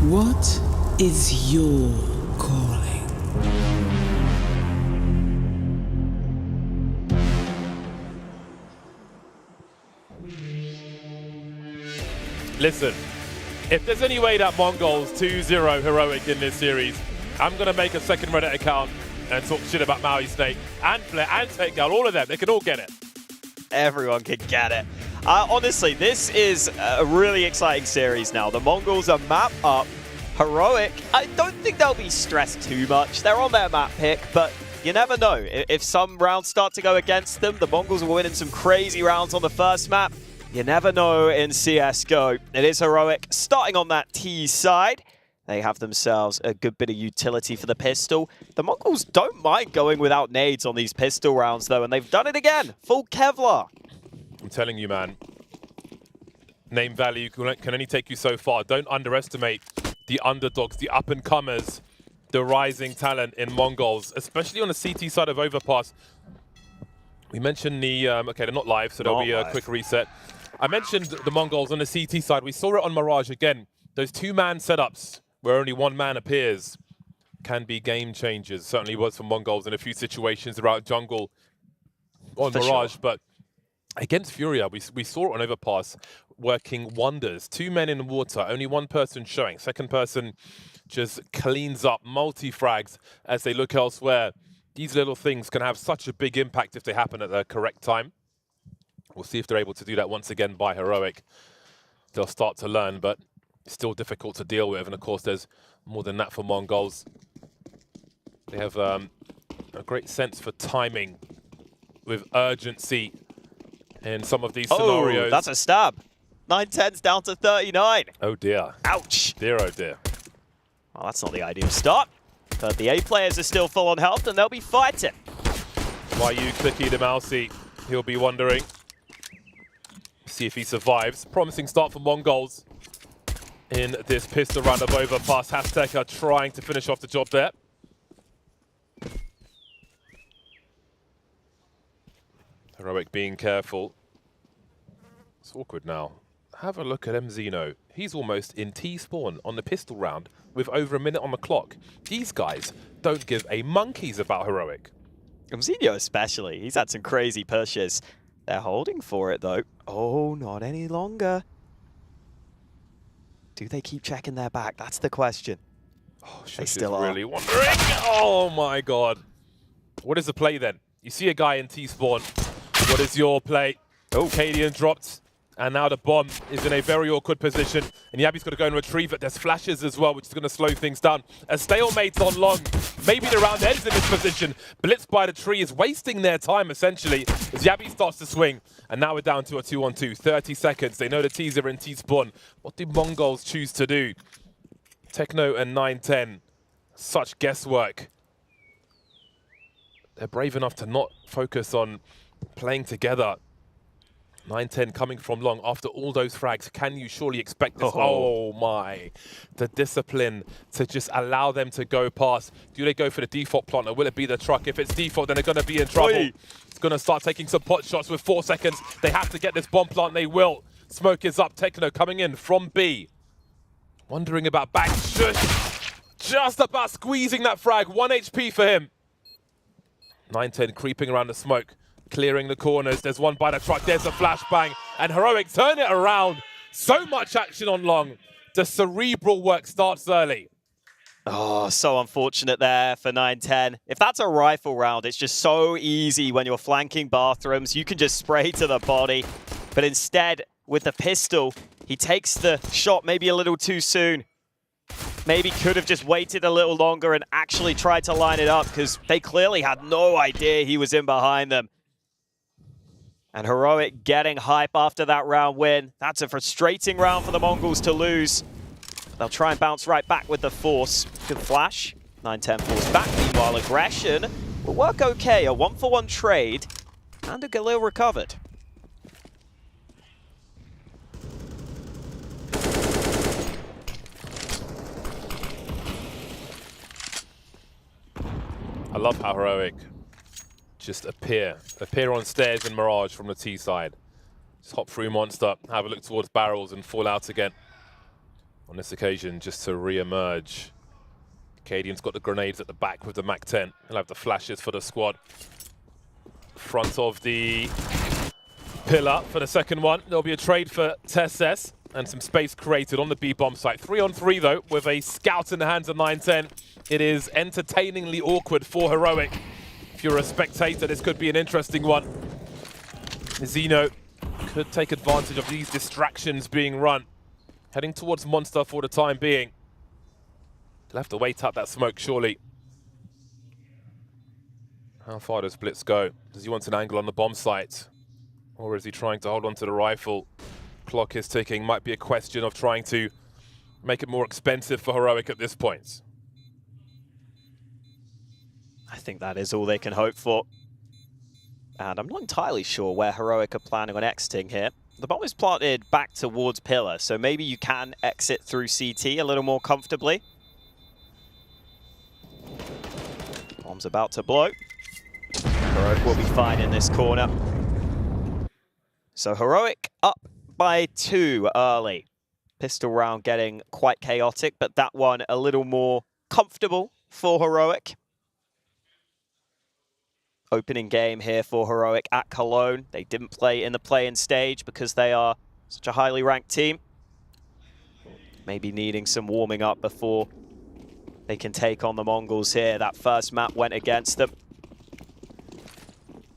What is your calling? Listen, if there's any way that Mongols 2-0 heroic in this series, I'm going to make a second Reddit account and talk shit about Maui Snake and Flair and Takedown, all of them. They can all get it. Everyone can get it. Honestly, this is a really exciting series now. The Mongols are map up. Heroic, I don't think they'll be stressed too much. They're on their map pick, but you never know. If some rounds start to go against them, the Mongols will win in some crazy rounds on the first map. You never know in CSGO. It is Heroic starting on that T side. They have themselves a good bit of utility for the pistol. The Mongols don't mind going without nades on these pistol rounds, though, and they've done it again. Full Kevlar. I'm telling you, man. Name value can only take you so far. Don't underestimate the underdogs, the up-and-comers, the rising talent in Mongols, especially on the CT side of Overpass. We mentioned the... okay, they're not live, so there'll be a quick reset. I mentioned the Mongols on the CT side. We saw it on Mirage again. Those two-man setups where only one man appears can be game changers. Certainly was for Mongols in a few situations throughout jungle on Mirage, sure. But against Furia, we saw it on Overpass working wonders. Two men in the water, only one person showing. Second person just cleans up multi-frags as they look elsewhere. These little things can have such a big impact if they happen at the correct time. We'll see if they're able to do that once again by Heroic. They'll start to learn, but still difficult to deal with. And of course, there's more than that for Mongols. They have a great sense for timing with urgency in some of these scenarios. Oh, that's a stab. 9-10's down to 39. Oh dear. Ouch. Dear, oh dear. Well, that's not the ideal start. But the A players are still full on health and they'll be fighting. Why you clicky the mousey? He'll be wondering. See if he survives. Promising start for Mongols in this pistol round of Overpass. Azteca trying to finish off the job there. Heroic being careful. It's awkward now. Have a look at MZeno. He's almost in T-spawn on the pistol round with over a minute on the clock. These guys don't give a monkeys about Heroic. MZeno especially. He's had some crazy pushes. They're holding for it though. Oh, not any longer. Do they keep checking their back? That's the question. Oh, they still are. Really wondering. Oh my god. What is the play then? You see a guy in T-spawn. What is your play? Oh, Cadian dropped. And now the bomb is in a very awkward position. And Yabi's got to go and retrieve it. There's flashes as well, which is going to slow things down. A stalemate on long. Maybe the round ends in this position. Blitz by the tree is wasting their time, essentially, as Yabi starts to swing. And now we're down to a 2-on-2. 30 seconds. They know the T's are in T-spawn. What do Mongols choose to do? Techno and 9-10. Such guesswork. They're brave enough to not focus on playing together. 9-10 coming from long after all those frags. Can you surely expect this? Oh my. The discipline to just allow them to go past. Do they go for the default plant or will it be the truck? If it's default, then they're going to be in trouble. Oi. It's going to start taking some pot shots with 4 seconds. They have to get this bomb plant. They will. Smoke is up. Techno coming in from B. Wondering about back. Shush. Just about squeezing that frag. 1 HP for him. 9-10 creeping around the smoke. Clearing the corners. There's one by the truck. There's a flashbang. And Heroic turn it around. So much action on long. The cerebral work starts early. Oh, so unfortunate there for 9-10. If that's a rifle round, it's just so easy when you're flanking bathrooms. You can just spray to the body. But instead, with the pistol, he takes the shot maybe a little too soon. Maybe could have just waited a little longer and actually tried to line it up because they clearly had no idea he was in behind them. And Heroic getting hype after that round win. That's a frustrating round for the Mongols to lose. They'll try and bounce right back with the force. Good flash. 9-10 falls back. Meanwhile, aggression will work okay. A 1-for-1 trade. And a Galil recovered. I love how Heroic just appear on stairs in Mirage from the T side. Just hop through Monster, have a look towards barrels and fall out again. On this occasion, just to re-emerge. Cadian's got the grenades at the back with the MAC-10. He'll have the flashes for the squad. Front of the pillar for the second one. There'll be a trade for Tesses and some space created on the B-bomb site. 3-on-3 though, with a scout in the hands of 9-10. It is entertainingly awkward for Heroic. If you're a spectator, this could be an interesting one. Zeno could take advantage of these distractions being run. Heading towards Monster for the time being. They'll have to wait out that smoke, surely. How far does Blitz go? Does he want an angle on the bomb site? Or is he trying to hold on to the rifle? Clock is ticking. Might be a question of trying to make it more expensive for Heroic at this point. I think that is all they can hope for. And I'm not entirely sure where Heroic are planning on exiting here. The bomb is planted back towards Pillar, so maybe you can exit through CT a little more comfortably. Bomb's about to blow. Heroic will be fine in this corner. So Heroic up by 2 early. Pistol round getting quite chaotic, but that one a little more comfortable for Heroic. Opening game here for Heroic at Cologne. They didn't play in the play-in stage because they are such a highly ranked team. Maybe needing some warming up before they can take on the Mongols here. That first map went against them.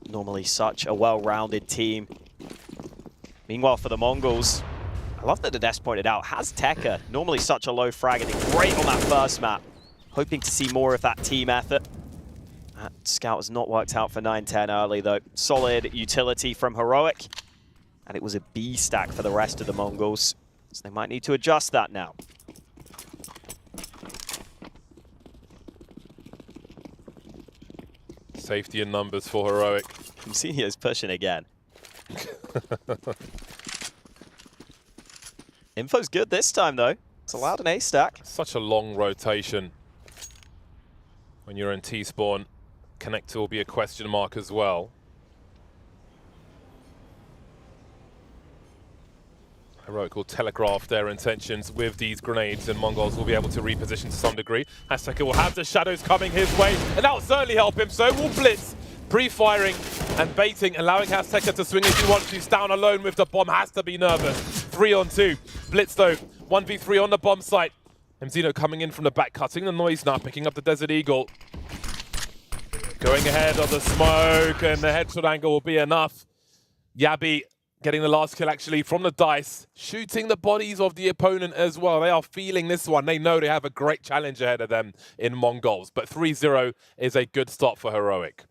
Normally such a well-rounded team. Meanwhile for the Mongols, I love that Ades pointed out, has Tekka, normally such a low frag, and great on that first map. Hoping to see more of that team effort. That scout has not worked out for 9-10 early though. Solid utility from Heroic. And it was a B stack for the rest of the Mongols. So they might need to adjust that now. Safety in numbers for Heroic. Insignia's pushing again. Info's good this time though. It's allowed an A stack. Such a long rotation. When you're in T-spawn, connector will be a question mark as well. Heroic will telegraph their intentions with these grenades, and Mongols will be able to reposition to some degree. Azteca will have the shadows coming his way, and that will certainly help him. So will Blitz, pre-firing and baiting, allowing Azteca to swing if he wants to. Down alone with the bomb, has to be nervous. 3-on-2. Blitz though 1v3 on the bomb site. ENCE coming in from the back, cutting the noise now, picking up the Desert Eagle. Going ahead of the smoke, and the headshot angle will be enough. Yabi getting the last kill actually from the dice, shooting the bodies of the opponent as well. They are feeling this one. They know they have a great challenge ahead of them in Mongols, but 3-0 is a good start for Heroic.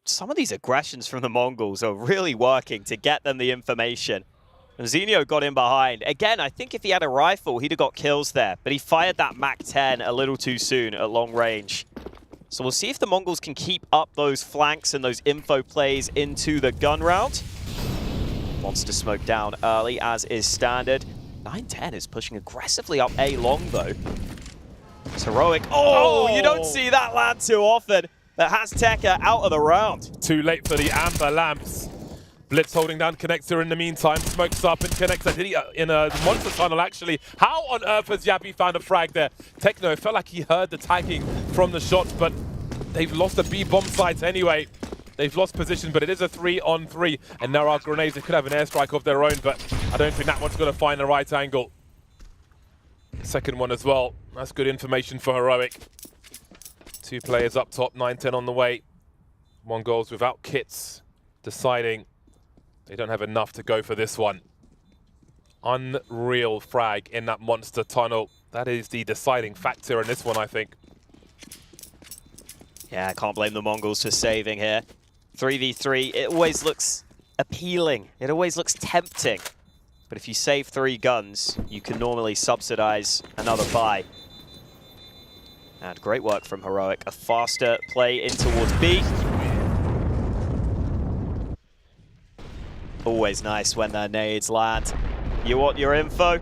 Some of these aggressions from the Mongols are really working to get them the information. ENCE got in behind. Again, I think if he had a rifle, he'd have got kills there, but he fired that MAC-10 a little too soon at long range. So we'll see if the Mongols can keep up those flanks and those info plays into the gun round. Wants to smoke down early, as is standard. 9-10 is pushing aggressively up A long, though. It's Heroic. Oh, you don't see that land too often. That has Tekka out of the round. Too late for the Amber Lamps. Blitz holding down Connector in the meantime. Smokes up and Connector did he in a monster tunnel, actually. How on earth has Yabi found a frag there? Techno, it felt like he heard the tagging from the shots, but they've lost the B bomb sites anyway. They've lost position, but it is a 3-on-3. And there are grenades. They could have an airstrike of their own, but I don't think that one's going to find the right angle. Second one as well. That's good information for Heroic. 2 players up top, 9-10 on the way. Mongols without kits, deciding they don't have enough to go for this one. Unreal frag in that monster tunnel. That is the deciding factor in this one, I think. Yeah, I can't blame the Mongols for saving here. 3v3, it always looks appealing. It always looks tempting. But if you save 3 guns, you can normally subsidize another buy. And great work from Heroic. A faster play in towards B. Always nice when their nades land. You want your info?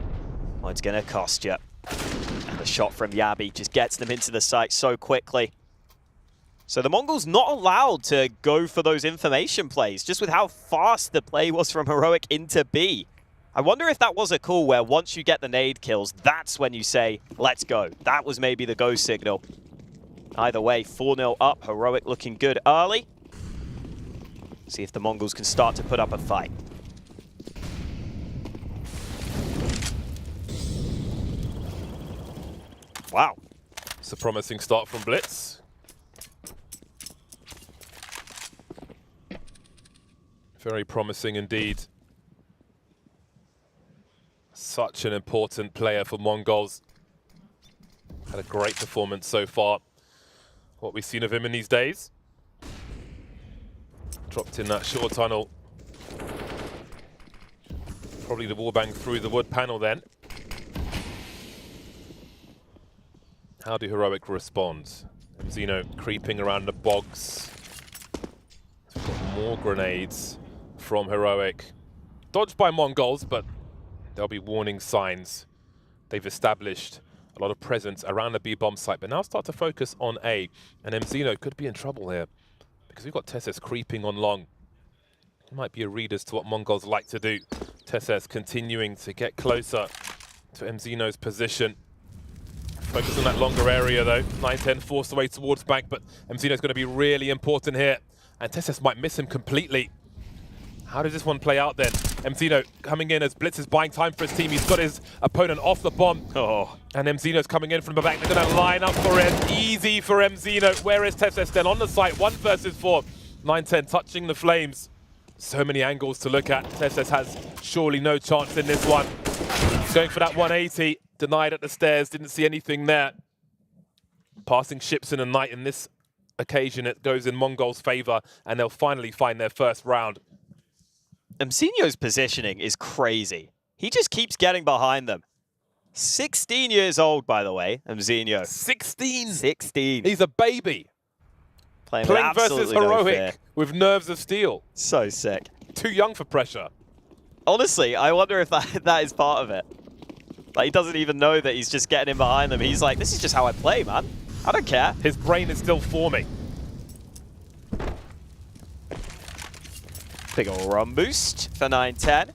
Well, it's going to cost you. And the shot from Yabi just gets them into the site so quickly. So the Mongols not allowed to go for those information plays, just with how fast the play was from Heroic into B. I wonder if that was a call where once you get the nade kills, that's when you say, let's go. That was maybe the go signal. Either way, 4-0 up. Heroic looking good early. See if the Mongols can start to put up a fight. Wow. It's a promising start from Blitz. Very promising indeed. Such an important player for Mongols. Had a great performance so far. What we've seen of him in these days. Dropped in that short tunnel. Probably the wallbang through the wood panel then. How do Heroic respond? ENCE creeping around the bogs. We've got more grenades from Heroic. Dodged by Mongols, but there'll be warning signs. They've established a lot of presence around the B bomb site, but now start to focus on A. And ENCE could be in trouble here, because we've got Tesses creeping on long. He might be a read as to what Mongols like to do. Tesses continuing to get closer to ENCE's position. Focus on that longer area though. 9-10 forced away towards bank, but ENCE is going to be really important here. And Tesses might miss him completely. How does this one play out then? ENCE coming in as Blitz is buying time for his team. He's got his opponent off the bomb. Oh. And ENCE's coming in from the back. They're going to line up for it. Easy for ENCE. Where is Tesses then? On the site, 1 versus 4. 9-10 touching the flames. So many angles to look at. Tesses has surely no chance in this one. Going for that 180. Denied at the stairs. Didn't see anything there. Passing ships in the night. In this occasion, it goes in Mongols' favor. And they'll finally find their first round. ENCE's positioning is crazy. He just keeps getting behind them. 16 years old, by the way, ENCE. 16? 16. He's a baby. Playing versus Heroic with nerves of steel. So sick. Too young for pressure. Honestly, I wonder if that is part of it. Like, he doesn't even know that he's just getting in behind them. He's like, this is just how I play, man. I don't care. His brain is still forming. Big ol' run boost for 9-10.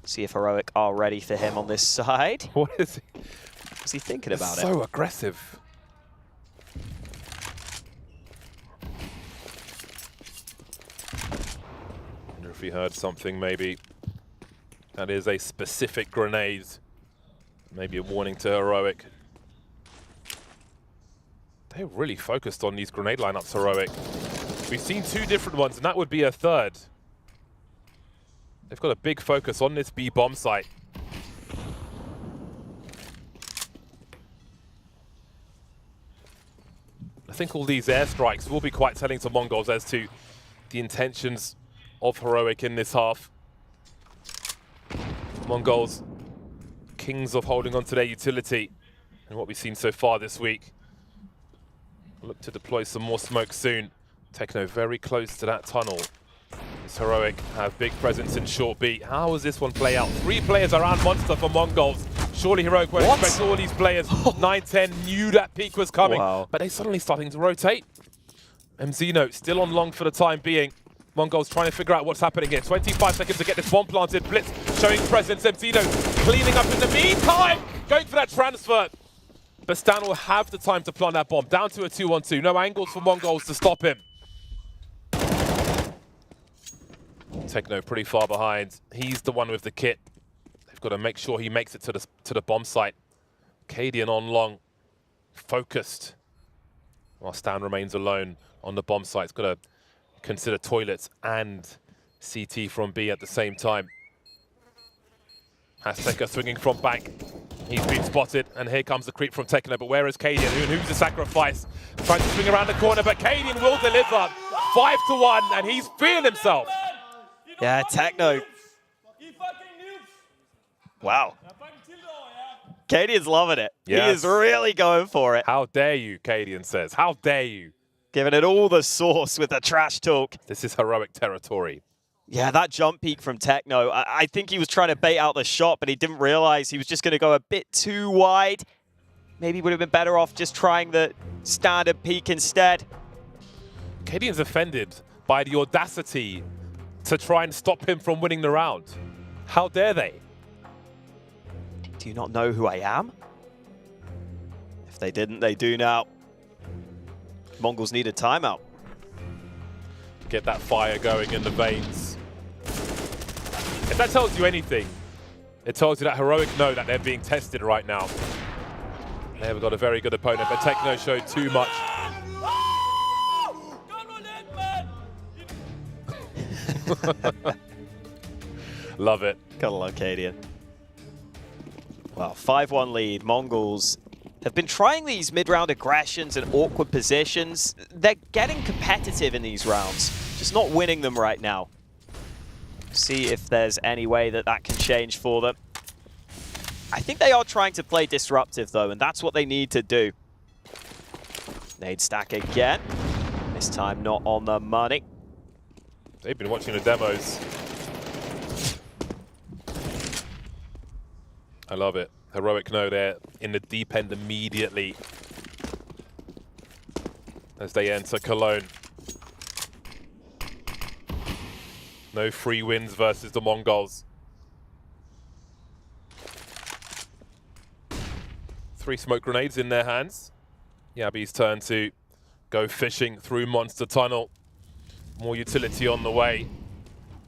See if Heroic are ready for him on this side. What is he? What's he thinking about it? So aggressive. Wonder if he heard something, maybe. That is a specific grenade. Maybe a warning to Heroic. They're really focused on these grenade lineups, Heroic. We've seen 2 different ones, and that would be a third. They've got a big focus on this B bomb site. I think all these airstrikes will be quite telling to Mongols as to the intentions of Heroic in this half. Mongols, kings of holding on to their utility, and what we've seen so far this week. Look to deploy some more smoke soon. Techno very close to that tunnel. This Heroic have big presence in short B. How does this one play out? 3 players around Monster for Mongols. Surely Heroic won't expect all these players. 9-10 knew that peak was coming, but they're suddenly starting to rotate. Mzino still on long for the time being. Mongols trying to figure out what's happening here. 25 seconds to get this bomb planted. Blitz showing presence. Mzino cleaning up in the meantime. Going for that transfer. But Stan will have the time to plant that bomb. Down to a 2-on-2. No angles for Mongols to stop him. Techno pretty far behind. He's the one with the kit. They've got to make sure he makes it to the bomb site. Cadian on long. Focused. While Stan remains alone on the bomb site. He's got to consider toilets and CT from B at the same time. Azteca swinging from back. He's been spotted, and here comes the creep from Techno, but where is Cadian? Who's the sacrifice? Trying to swing around the corner, but Cadian will deliver. 5-1, and he's feeling himself. Yeah, Techno. Wow. Cadian's loving it. Yes. He is really going for it. How dare you, Cadian says. How dare you? Giving it all the sauce with the trash talk. This is Heroic territory. Yeah, that jump peek from Techno. I think he was trying to bait out the shot, but he didn't realize he was just going to go a bit too wide. Maybe would have been better off just trying the standard peek instead. Cadian's offended by the audacity to try and stop him from winning the round. How dare they? Do you not know who I am? If they didn't, they do now. Mongols need a timeout. Get that fire going in the veins. If that tells you anything, it tells you that Heroic know that they're being tested right now. They've got a very good opponent, but Techno showed too much. Love it. Gotta love Cadian. Wow, 5-1 lead. Mongols have been trying these mid-round aggressions and awkward positions. They're getting competitive in these rounds, just not winning them right now. See if there's any way that that can change for them. I think they are trying to play disruptive though, and that's what they need to do. Nade stack again. This time not on the money. They've been watching the demos. I love it. Heroic know they're in the deep end immediately as they enter Cologne. No free wins versus the Mongols. 3 smoke grenades in their hands. Yabi's turn to go fishing through Monster Tunnel. More utility on the way.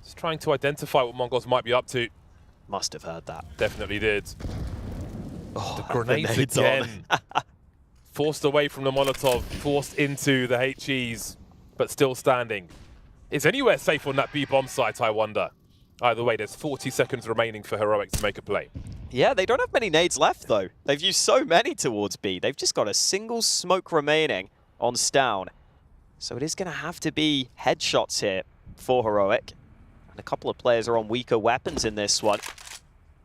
Just trying to identify what Mongols might be up to. Must have heard that. Definitely did. Oh, the grenades again. Forced away from the Molotov, forced into the HEs, but still standing. Is anywhere safe on that B bomb site, I wonder? Either way, there's 40 seconds remaining for Heroic to make a play. Yeah, they don't have many nades left, though. They've used so many towards B. They've just got a single smoke remaining on Stown. So it is going to have to be headshots here for Heroic. And a couple of players are on weaker weapons in this one.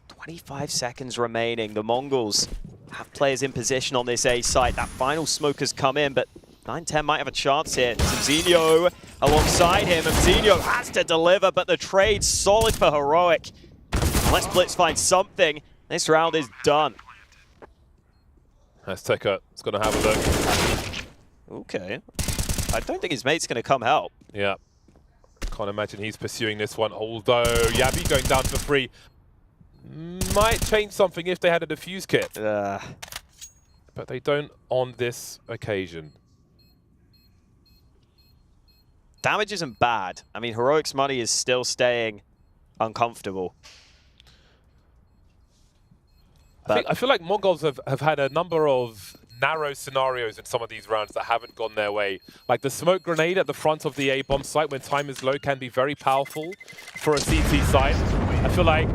25 seconds remaining. The Mongols have players in position on this A site. That final smoke has come in, but 9-10 might have a chance here. Mzino alongside him. Mzino has to deliver, but the trade's solid for Heroic. Unless Blitz finds something, this round is done. Azteca is going to have a look. Okay. I don't think his mate's going to come help. Yeah. Can't imagine he's pursuing this one, although Yabi going down for free might change something if they had a defuse kit. But they don't on this occasion. Damage isn't bad. I mean, Heroic's money is still staying uncomfortable. I feel like Mongols have had a number of narrow scenarios in some of these rounds that haven't gone their way. Like the smoke grenade at the front of the A bomb site when time is low can be very powerful for a CT site. I feel like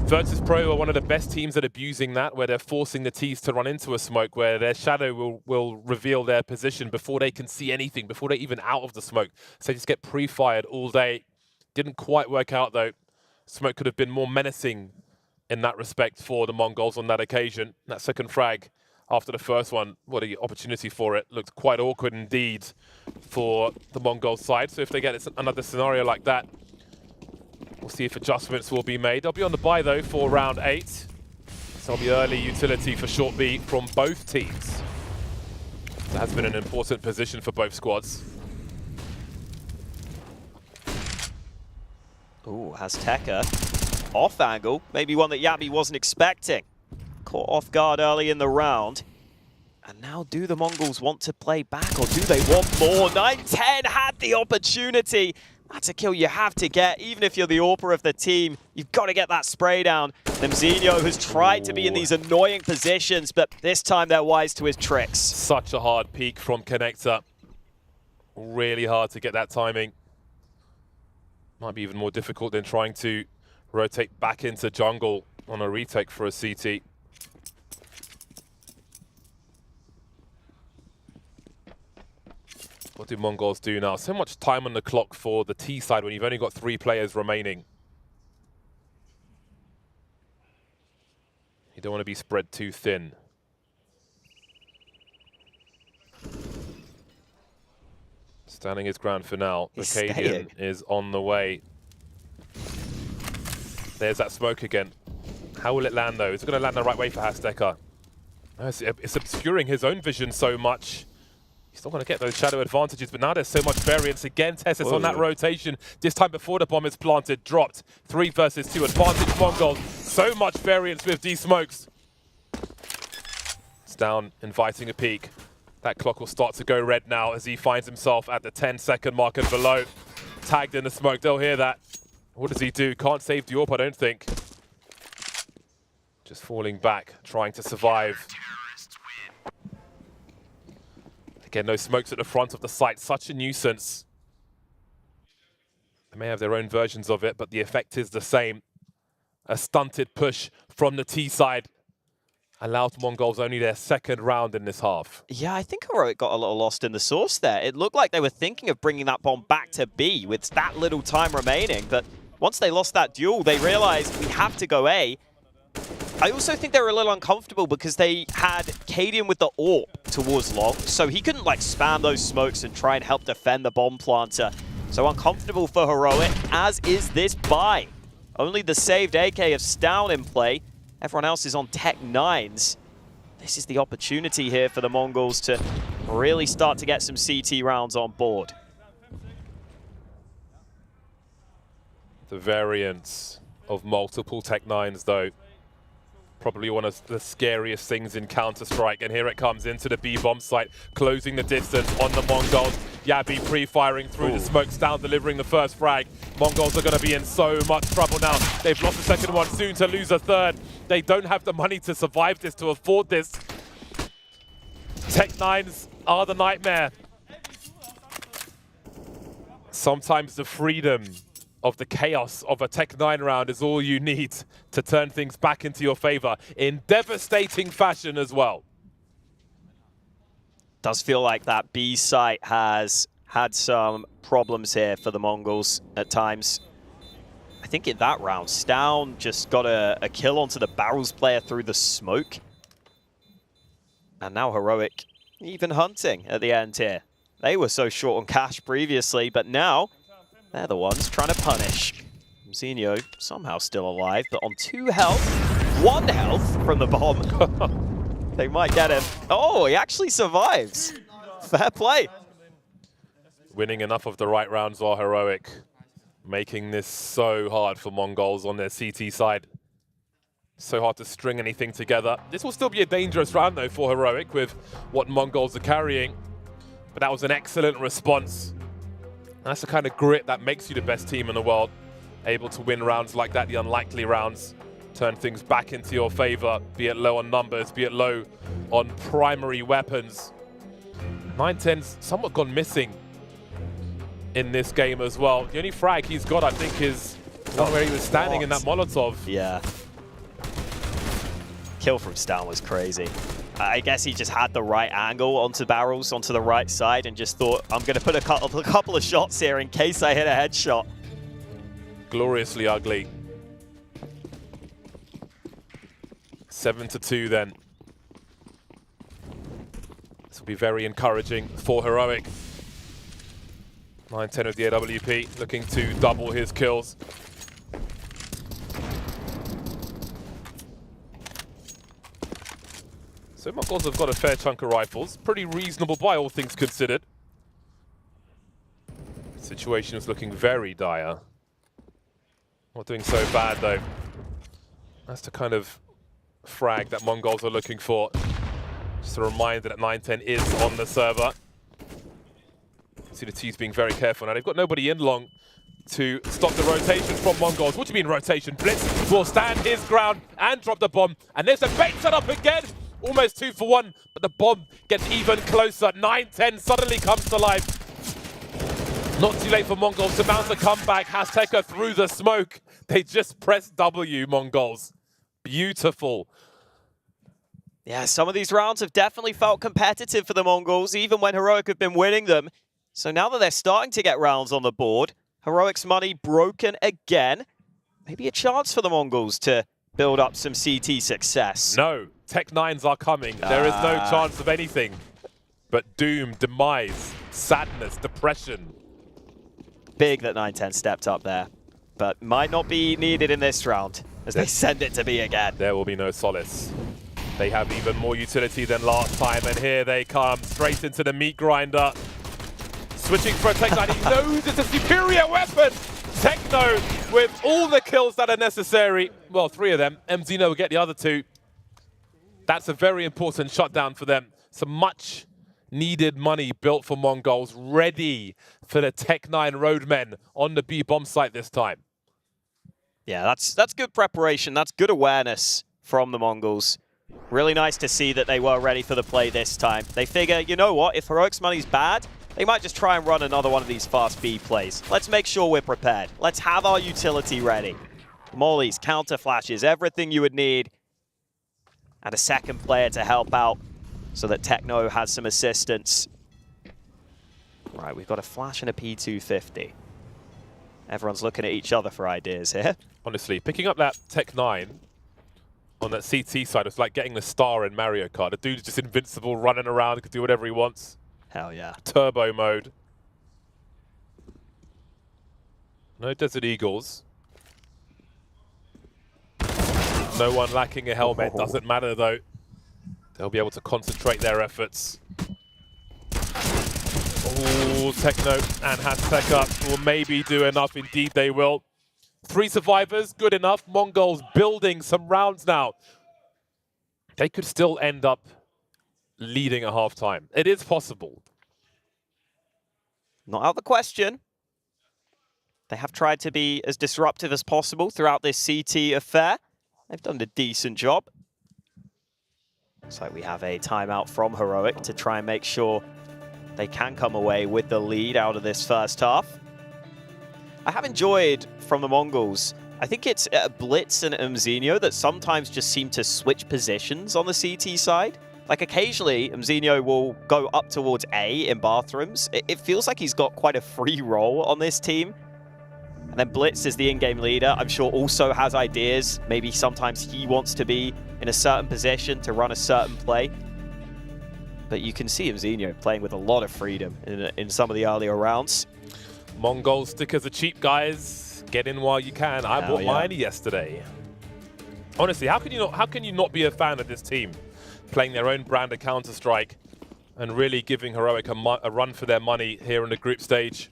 Virtus Pro are one of the best teams at abusing that, where they're forcing the Ts to run into a smoke, where their shadow will reveal their position before they can see anything, before they're even out of the smoke. So they just get pre-fired all day. Didn't quite work out though. Smoke could have been more menacing in that respect for the Mongols on that occasion. That second frag after the first one, what an opportunity for it. Looked quite awkward indeed for the Mongols side. So if they get another scenario like that, we'll see if adjustments will be made. They'll be on the bye though for round 8. So there'll be early utility for short B from both teams. That has been an important position for both squads. Ooh, Azteca off angle, maybe one that Yabi wasn't expecting. Caught off guard early in the round. And now do the Mongols want to play back, or do they want more? 9-10 had the opportunity. That's a kill you have to get, even if you're the AWPer of the team. You've got to get that spray down. Nemzinho has tried to be in these annoying positions, but this time they're wise to his tricks. Such a hard peek from Connector. Really hard to get that timing. Might be even more difficult than trying to rotate back into jungle on a retake for a CT. What do Mongols do now? So much time on the clock for the T side when you've only got 3 players remaining. You don't want to be spread too thin. Standing his ground for now. Acadian is on the way. There's that smoke again. How will it land though? Is it going to land the right way for Azteca? It's obscuring his own vision so much. He's still going to get those shadow advantages, but now there's so much variance. Again, Tessis on that rotation. This time before the bomb is planted, dropped. 3 versus 2 advantage Mongols. So much variance with these smokes. It's down, inviting a peek. That clock will start to go red now as he finds himself at the 10-second mark and below. Tagged in the smoke, they'll hear that. What does he do? Can't save the AWP, I don't think. Just falling back, trying to survive. Again, no smokes at the front of the site, such a nuisance. They may have their own versions of it, but the effect is the same. A stunted push from the T side allowed Mongols only their 2nd round in this half. Yeah, I think Heroic got a little lost in the sauce there. It looked like they were thinking of bringing that bomb back to B with that little time remaining, but once they lost that duel, they realized we have to go A. I also think they were a little uncomfortable because they had Cadian with the AWP towards long, so he couldn't like spam those smokes and try and help defend the bomb planter. So uncomfortable for Heroic, as is this buy. Only the saved AK of Stown in play. Everyone else is on Tech 9s. This is the opportunity here for the Mongols to really start to get some CT rounds on board. The variance of multiple Tech 9s though. Probably one of the scariest things in Counter-Strike. And here it comes into the B-bomb site, closing the distance on the Mongols. Yabi pre-firing through the smokes down, delivering the first frag. Mongols are going to be in so much trouble now. They've lost the 2nd one, soon to lose a 3rd. They don't have the money to survive this, to afford this. Tech 9s are the nightmare. Sometimes the freedom of the chaos of a Tech 9 round is all you need to turn things back into your favor in devastating fashion as well. Does feel like that B site has had some problems here for the Mongols at times. I think in that round, Stown just got a kill onto the Barrels player through the smoke. And now Heroic even hunting at the end here. They were so short on cash previously, but now they're the ones trying to punish. Zinho somehow still alive, but on 2 health, 1 health from the bomb. They might get him. Oh, he actually survives. Fair play. Winning enough of the right rounds are Heroic, making this so hard for Mongols on their CT side. So hard to string anything together. This will still be a dangerous round though for Heroic with what Mongols are carrying, but that was an excellent response. That's the kind of grit that makes you the best team in the world, able to win rounds like that, the unlikely rounds. turn things back into your favor, be it low on numbers, be it low on primary weapons. 910's somewhat gone missing in this game as well. The only frag he's got, I think, is one where he was standing in that Molotov. Yeah. Kill from Stan was crazy. I guess he just had the right angle onto barrels, onto the right side, and just thought, I'm going to put a couple of shots here in case I hit a headshot. Gloriously ugly. 7-2 then. This will be very encouraging for Heroic. 910 with the AWP, looking to double his kills. So TheMongolz have got a fair chunk of rifles. Pretty reasonable by all things considered. Situation is looking very dire. Not doing so bad though. That's the kind of frag that TheMongolz are looking for. Just a reminder that 910 is on the server. See the T's being very careful now. They've got nobody in long to stop the rotation from TheMongolz. What do you mean rotation? Blitz will stand his ground and drop the bomb. And there's a bait set up again. Almost 2 for 1, but the bomb gets even closer. 910 suddenly comes to life. Not too late for TheMongolz to mount a comeback. Azteca through the smoke. They just press W, TheMongolz. Beautiful. Yeah, some of these rounds have definitely felt competitive for the TheMongolz, even when Heroic have been winning them. So now that they're starting to get rounds on the board, Heroic's money broken again. Maybe a chance for the TheMongolz to build up some CT success. No, Tech-9s are coming. There is no chance of anything but doom, demise, sadness, depression. Big that 910 stepped up there, but might not be needed in this round as they send it to B again. There will be no solace. They have even more utility than last time, and here they come, straight into the meat grinder. Switching for a Tech-9, he knows it's a superior weapon! Techno with all the kills that are necessary. Well, 3 of them. MZino will get the other 2. That's a very important shutdown for them. Some much needed money built for TheMongolz, ready for the Tech-9 roadmen on the B bomb site this time. Yeah, that's good preparation. That's good awareness from the TheMongolz. Really nice to see that they were ready for the play this time. They figure, you know what, if Heroic's money's bad, they might just try and run another one of these fast B plays. Let's make sure we're prepared. Let's have our utility ready. Mollies, counter flashes, everything you would need. And a second player to help out so that Techno has some assistance. Right, we've got a flash and a P250. Everyone's looking at each other for ideas here. Honestly, picking up that Tech-9 on that CT side, it's like getting the star in Mario Kart. The dude's just invincible, running around, he can do whatever he wants. Hell yeah. Turbo mode. No Desert Eagles. No one lacking a helmet. Doesn't matter though. They'll be able to concentrate their efforts. Oh, Techno and Azteca will maybe do enough. Indeed they will. 3 survivors, good enough. TheMongolz building some rounds now. They could still end up leading at halftime. It is possible. Not out of the question. They have tried to be as disruptive as possible throughout this CT affair. They've done a decent job. Looks like we have a timeout from Heroic to try and make sure they can come away with the lead out of this first half. I have enjoyed from the TheMongolz, I think it's Blitz and MZino that sometimes just seem to switch positions on the CT side. Like occasionally, MZino will go up towards A in bathrooms. It feels like he's got quite a free role on this team. And then Blitz is the in-game leader. I'm sure also has ideas. Maybe sometimes he wants to be in a certain position to run a certain play. But you can see MZino playing with a lot of freedom in some of the earlier rounds. TheMongolz stickers are cheap, guys. Get in while you can. I bought mine yesterday. Honestly, how can you not be a fan of this team? Playing their own brand of Counter-Strike and really giving Heroic a run for their money here in the group stage.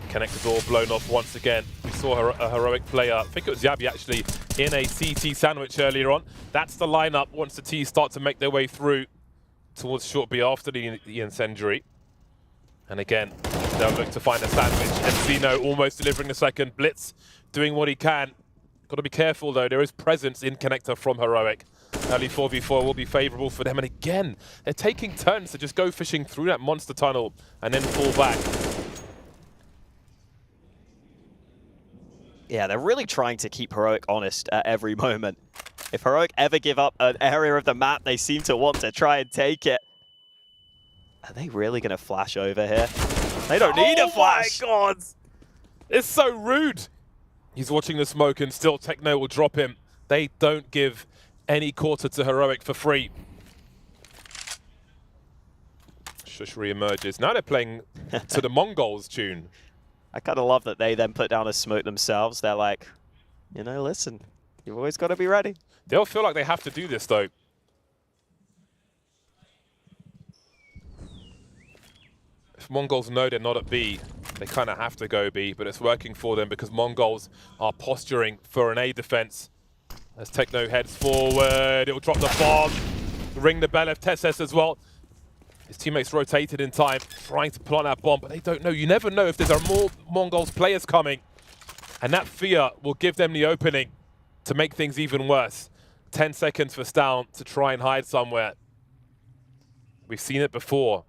Connector door blown off once again. We saw a Heroic player, I think it was Yabi actually, in a CT sandwich earlier on. That's the lineup once the T's start to make their way through towards short B after the incendiary. And again, They'll look to find a sandwich. ENCE almost delivering the second. Blitz doing what he can. Got to be careful though, there is presence in connector from Heroic. Early 4v4 will be favourable for them, and again, they're taking turns to just go fishing through that monster tunnel and then fall back. Yeah, they're really trying to keep Heroic honest at every moment. If Heroic ever give up an area of the map, they seem to want to try and take it. Are they really going to flash over here? They don't need a flash! Oh my god! It's so rude! He's watching the smoke and still Techno will drop him. They don't give any quarter to Heroic for free. Shush re-emerges. Now they're playing to the Mongols tune. I kind of love that they then put down a smoke themselves. They're like, you know, listen, you've always got to be ready. They'll feel like they have to do this though. If Mongols know they're not at B, they kind of have to go B, but it's working for them because Mongols are posturing for an A defense. As Techno heads forward, it'll drop the bomb, ring the bell of Tesses as well. His teammates rotated in time, trying to plant that bomb, but they don't know. You never know if there are more Mongols players coming, and that fear will give them the opening to make things even worse. 10 seconds for Stown to try and hide somewhere. We've seen it before.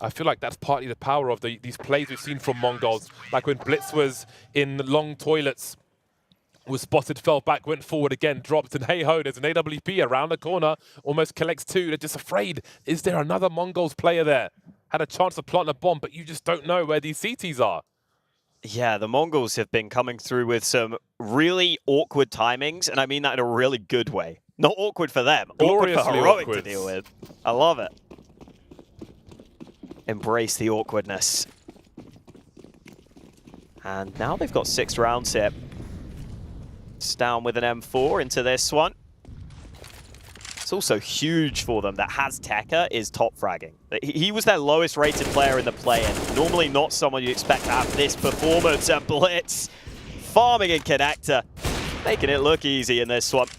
I feel like that's partly the power of these plays we've seen from Mongols. Like when Blitz was in the long toilets, was spotted, fell back, went forward again, dropped, and hey-ho, there's an AWP around the corner, almost collects two. They're just afraid. Is there another Mongols player there? Had a chance to plant a bomb, but you just don't know where these CTs are. Yeah, the Mongols have been coming through with some really awkward timings, and I mean that in a really good way. Not awkward for them, awkward for Heroic to deal with. I love it. Embrace the awkwardness. And now they've got 6 rounds here. Down with an M4 into this one. It's also huge for them that Tekka is top fragging. He was their lowest rated player in the play-in. Normally not someone you expect to have this performance, and Blitz farming in connector, making it look easy in this one.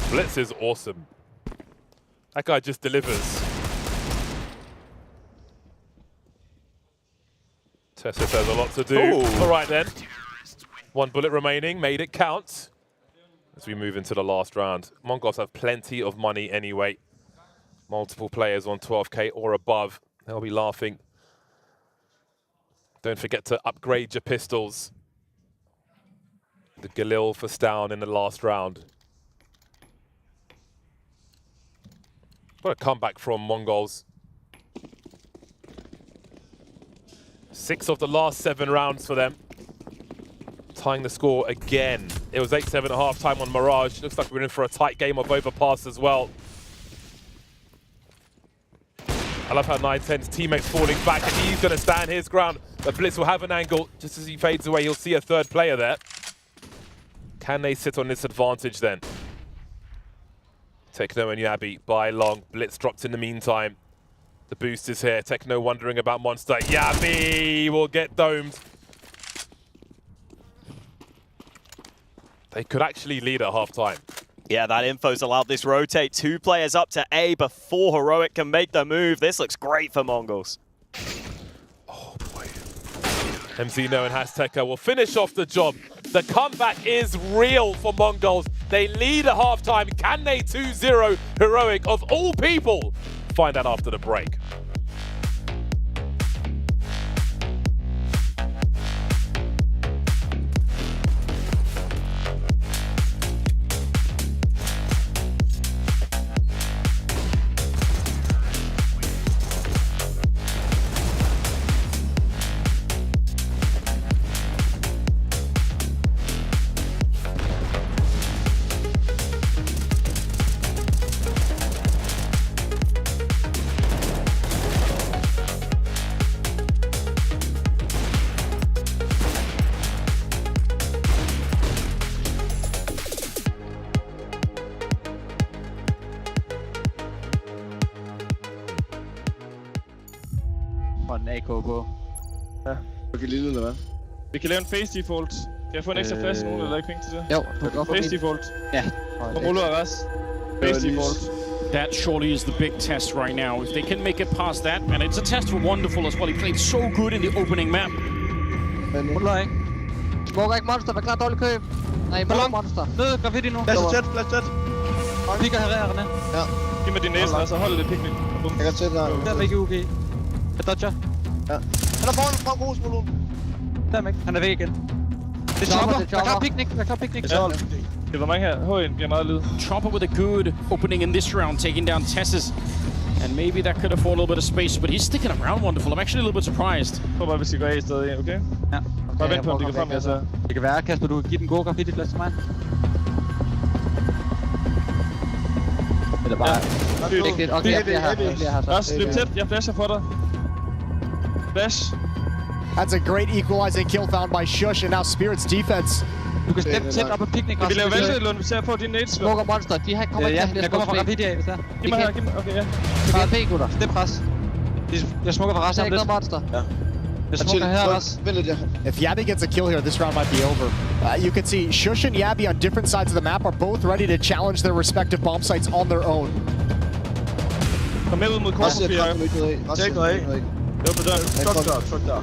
Blitz is awesome. That guy just delivers. Tessis has a lot to do. Ooh. All right then. 1 bullet remaining, made it count. As we move into the last round. Mongols have plenty of money anyway. Multiple players on 12k or above. They'll be laughing. Don't forget to upgrade your pistols. The Galil for Stown in the last round. What a comeback from Mongols. 6 of the last 7 rounds for them. Tying the score again. It was 8-7 at halftime on Mirage. Looks like we're in for a tight game of overpass as well. I love how 910's teammates falling back, and he's going to stand his ground. But Blitz will have an angle. Just as he fades away, you'll see a 3rd player there. Can they sit on this advantage then? Techno and Yabi by long. Blitz dropped in the meantime. The boost is here. Techno wondering about Monster. Yabi will get domed. They could actually lead at half-time. Yeah, that info's allowed this rotate. 2 players up to A before Heroic can make the move. This looks great for Mongols. Oh boy. ENCE and Tekka will finish off the job. The comeback is real for Mongols. They lead at half-time. Can they 2-0 Heroic of all people? Find out after the break. En AK på. Ja. Du kan lide, eller hvad? Vi kan lave en face default. Kan jeg få en ekstra flash? Nogen, der ikke penge til det? Jo, du kan godt få face min. default. Ja. Ruller og ras. Face default. That surely is the big test right now. If they can make it past that, and it's a test for Wonderful as well. He played so good in the opening map. Smoker ikke monster, vær klar dårlig køb. Nej, mål monster. Ned, graffiti nu. Flash tæt. Pikker her, René. Ja. Giv mig din næse, og så hold det picnic. Jeg kan sætte der. Der er ikke UK. Jeg dodger. Ja. Han er foran frem hos Malone. Der er ikke. Han er væk igen. Det er chopper. Jeg klarer picnic. Det var mange her. H1 bliver meget lyd. Chopper with a good opening in this round, taking down Tessus. And maybe that could afford a little bit of space, but he's sticking around Wonderful. I'm actually a little bit surprised. Jeg tror bare, vi skal gå af i stedet, okay? Ja. Bare vent på, om de går frem her, så. Det kan være, Kasper, du kan give den gode graffiti-plads til mig. Eller bare... Vigtigt. Okay, jeg bliver her. Også løb tæt. Jeg flasher for dig. Flash. That's a great equalizing kill found by Shush, and now Spirit's defense. Du kan steppe tæt op på picnic. Vi laver vælge, Lund. Vi ser på din nades. Smoker monster. De her kommer ikke til at jeg kommer fra graffiti af, hvis der. Giv mig her. Okay, ja. Bare P, gutter. Step pres. Jeg smoker fra resten af lidt. Monster. Ja. Jeg smoker her også. If Yabby gets a kill here, this round might be over. You can see Shush and Yabby on different sides of the map are both ready to challenge their respective bomb sites on their own. Kom med ud mod korset, Pierre. Tjek noget af. Det var på døren. Truck der.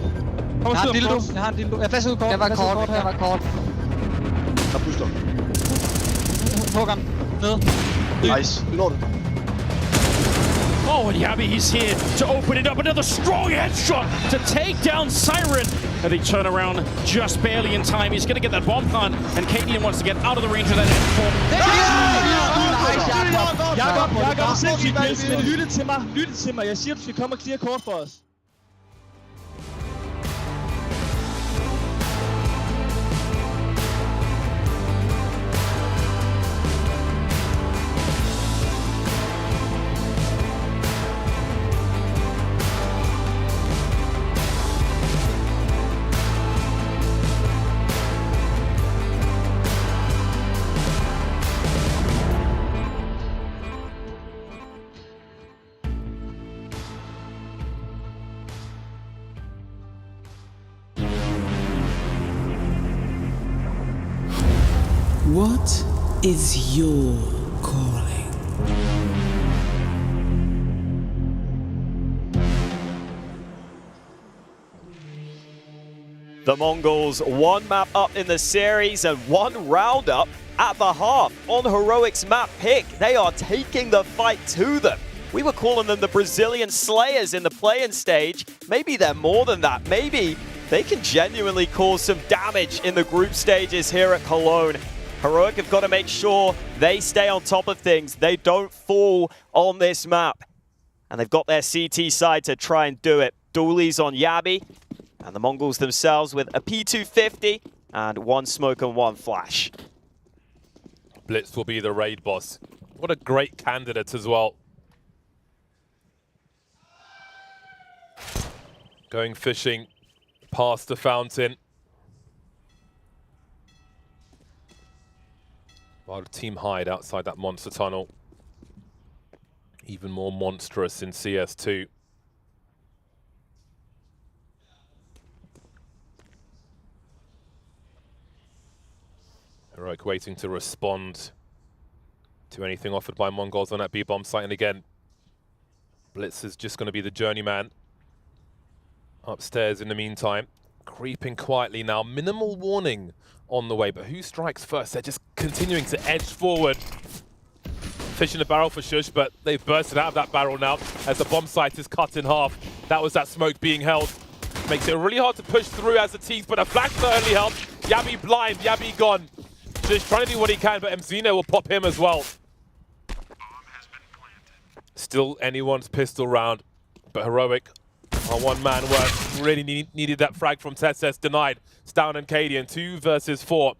Jeg har en dildo. Jeg flasher ud kort. Jeg var kort. Der puster. Huggeren. Ned. Nice. Lort. Oh, and Yabby, he's here to open it up. Another strong headshot to take down Siren. And they turn around just barely in time. He's going to get that bomb plant, and Cadian wants to get out of the range of that endform. Jakob, sindssygt pisse, men lytte til mig. Jeg siger, du skal komme og clear kort for os. What is your calling? The Mongols, one map up in the series and one round up at the half on Heroic's map pick. They are taking the fight to them. We were calling them the Brazilian Slayers in the play-in stage. Maybe they're more than that. Maybe they can genuinely cause some damage in the group stages here at Cologne. Heroic have got to make sure they stay on top of things. They don't fall on this map. And they've got their CT side to try and do it. Doolies on Yabby. And the Mongols themselves with a P250 and one smoke and one flash. Blitz will be the raid boss. What a great candidate as well. Going fishing past the fountain. While the team hide outside that monster tunnel. Even more monstrous in CS2. Heroic waiting to respond to anything offered by Mongols on that B-bomb site. And again, Blitz is just going to be the journeyman. Upstairs in the meantime. Creeping quietly now. Minimal warning on the way, but who strikes first? They're just continuing to edge forward. Fishing the barrel for Shush, but they've bursted out of that barrel now as the bomb site is cut in half. That was that smoke being held. Makes it really hard to push through as a tease, but a flash certainly helps. Yabby blind, Yabby gone. Just trying to do what he can, but MZino will pop him as well. Still anyone's pistol round, but Heroic on one man work. Really needed that frag from Tesses, denied. It's down and Cadian, 2 versus 4.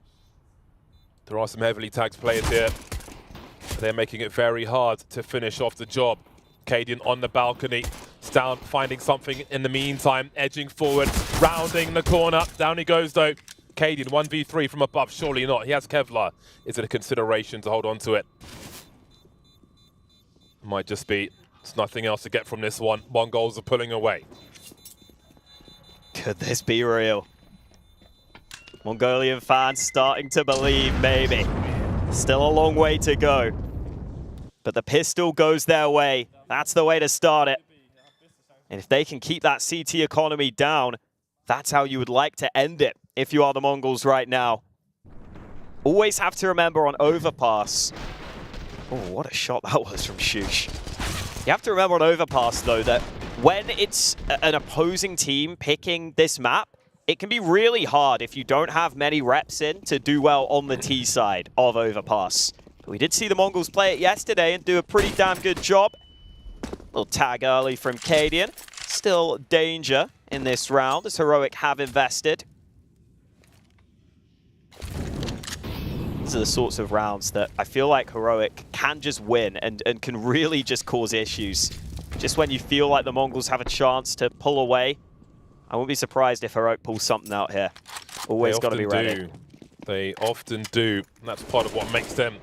There are some heavily tagged players here. They're making it very hard to finish off the job. Cadian on the balcony. Down, finding something in the meantime, edging forward, rounding the corner. Down he goes though. Cadian 1v3 from above, surely not. He has Kevlar. Is it a consideration to hold on to it? Might just be. There's nothing else to get from this one. Mongols are pulling away. Could this be real? Mongolian fans starting to believe, maybe. Still a long way to go. But the pistol goes their way. That's the way to start it. And if they can keep that CT economy down, that's how you would like to end it if you are the Mongols right now. Always have to remember on overpass. Oh, what a shot that was from Shush. You have to remember on overpass, though, that when it's an opposing team picking this map, it can be really hard if you don't have many reps in to do well on the T side of overpass. But we did see the Mongols play it yesterday and do a pretty damn good job. Little tag early from Cadian. Still danger in this round as Heroic have invested. These are the sorts of rounds that I feel like Heroic can just win and can really just cause issues. Just when you feel like the Mongols have a chance to pull away, I wouldn't be surprised if Heroic pulls something out here. Always got to be ready. They often do. And that's part of what makes them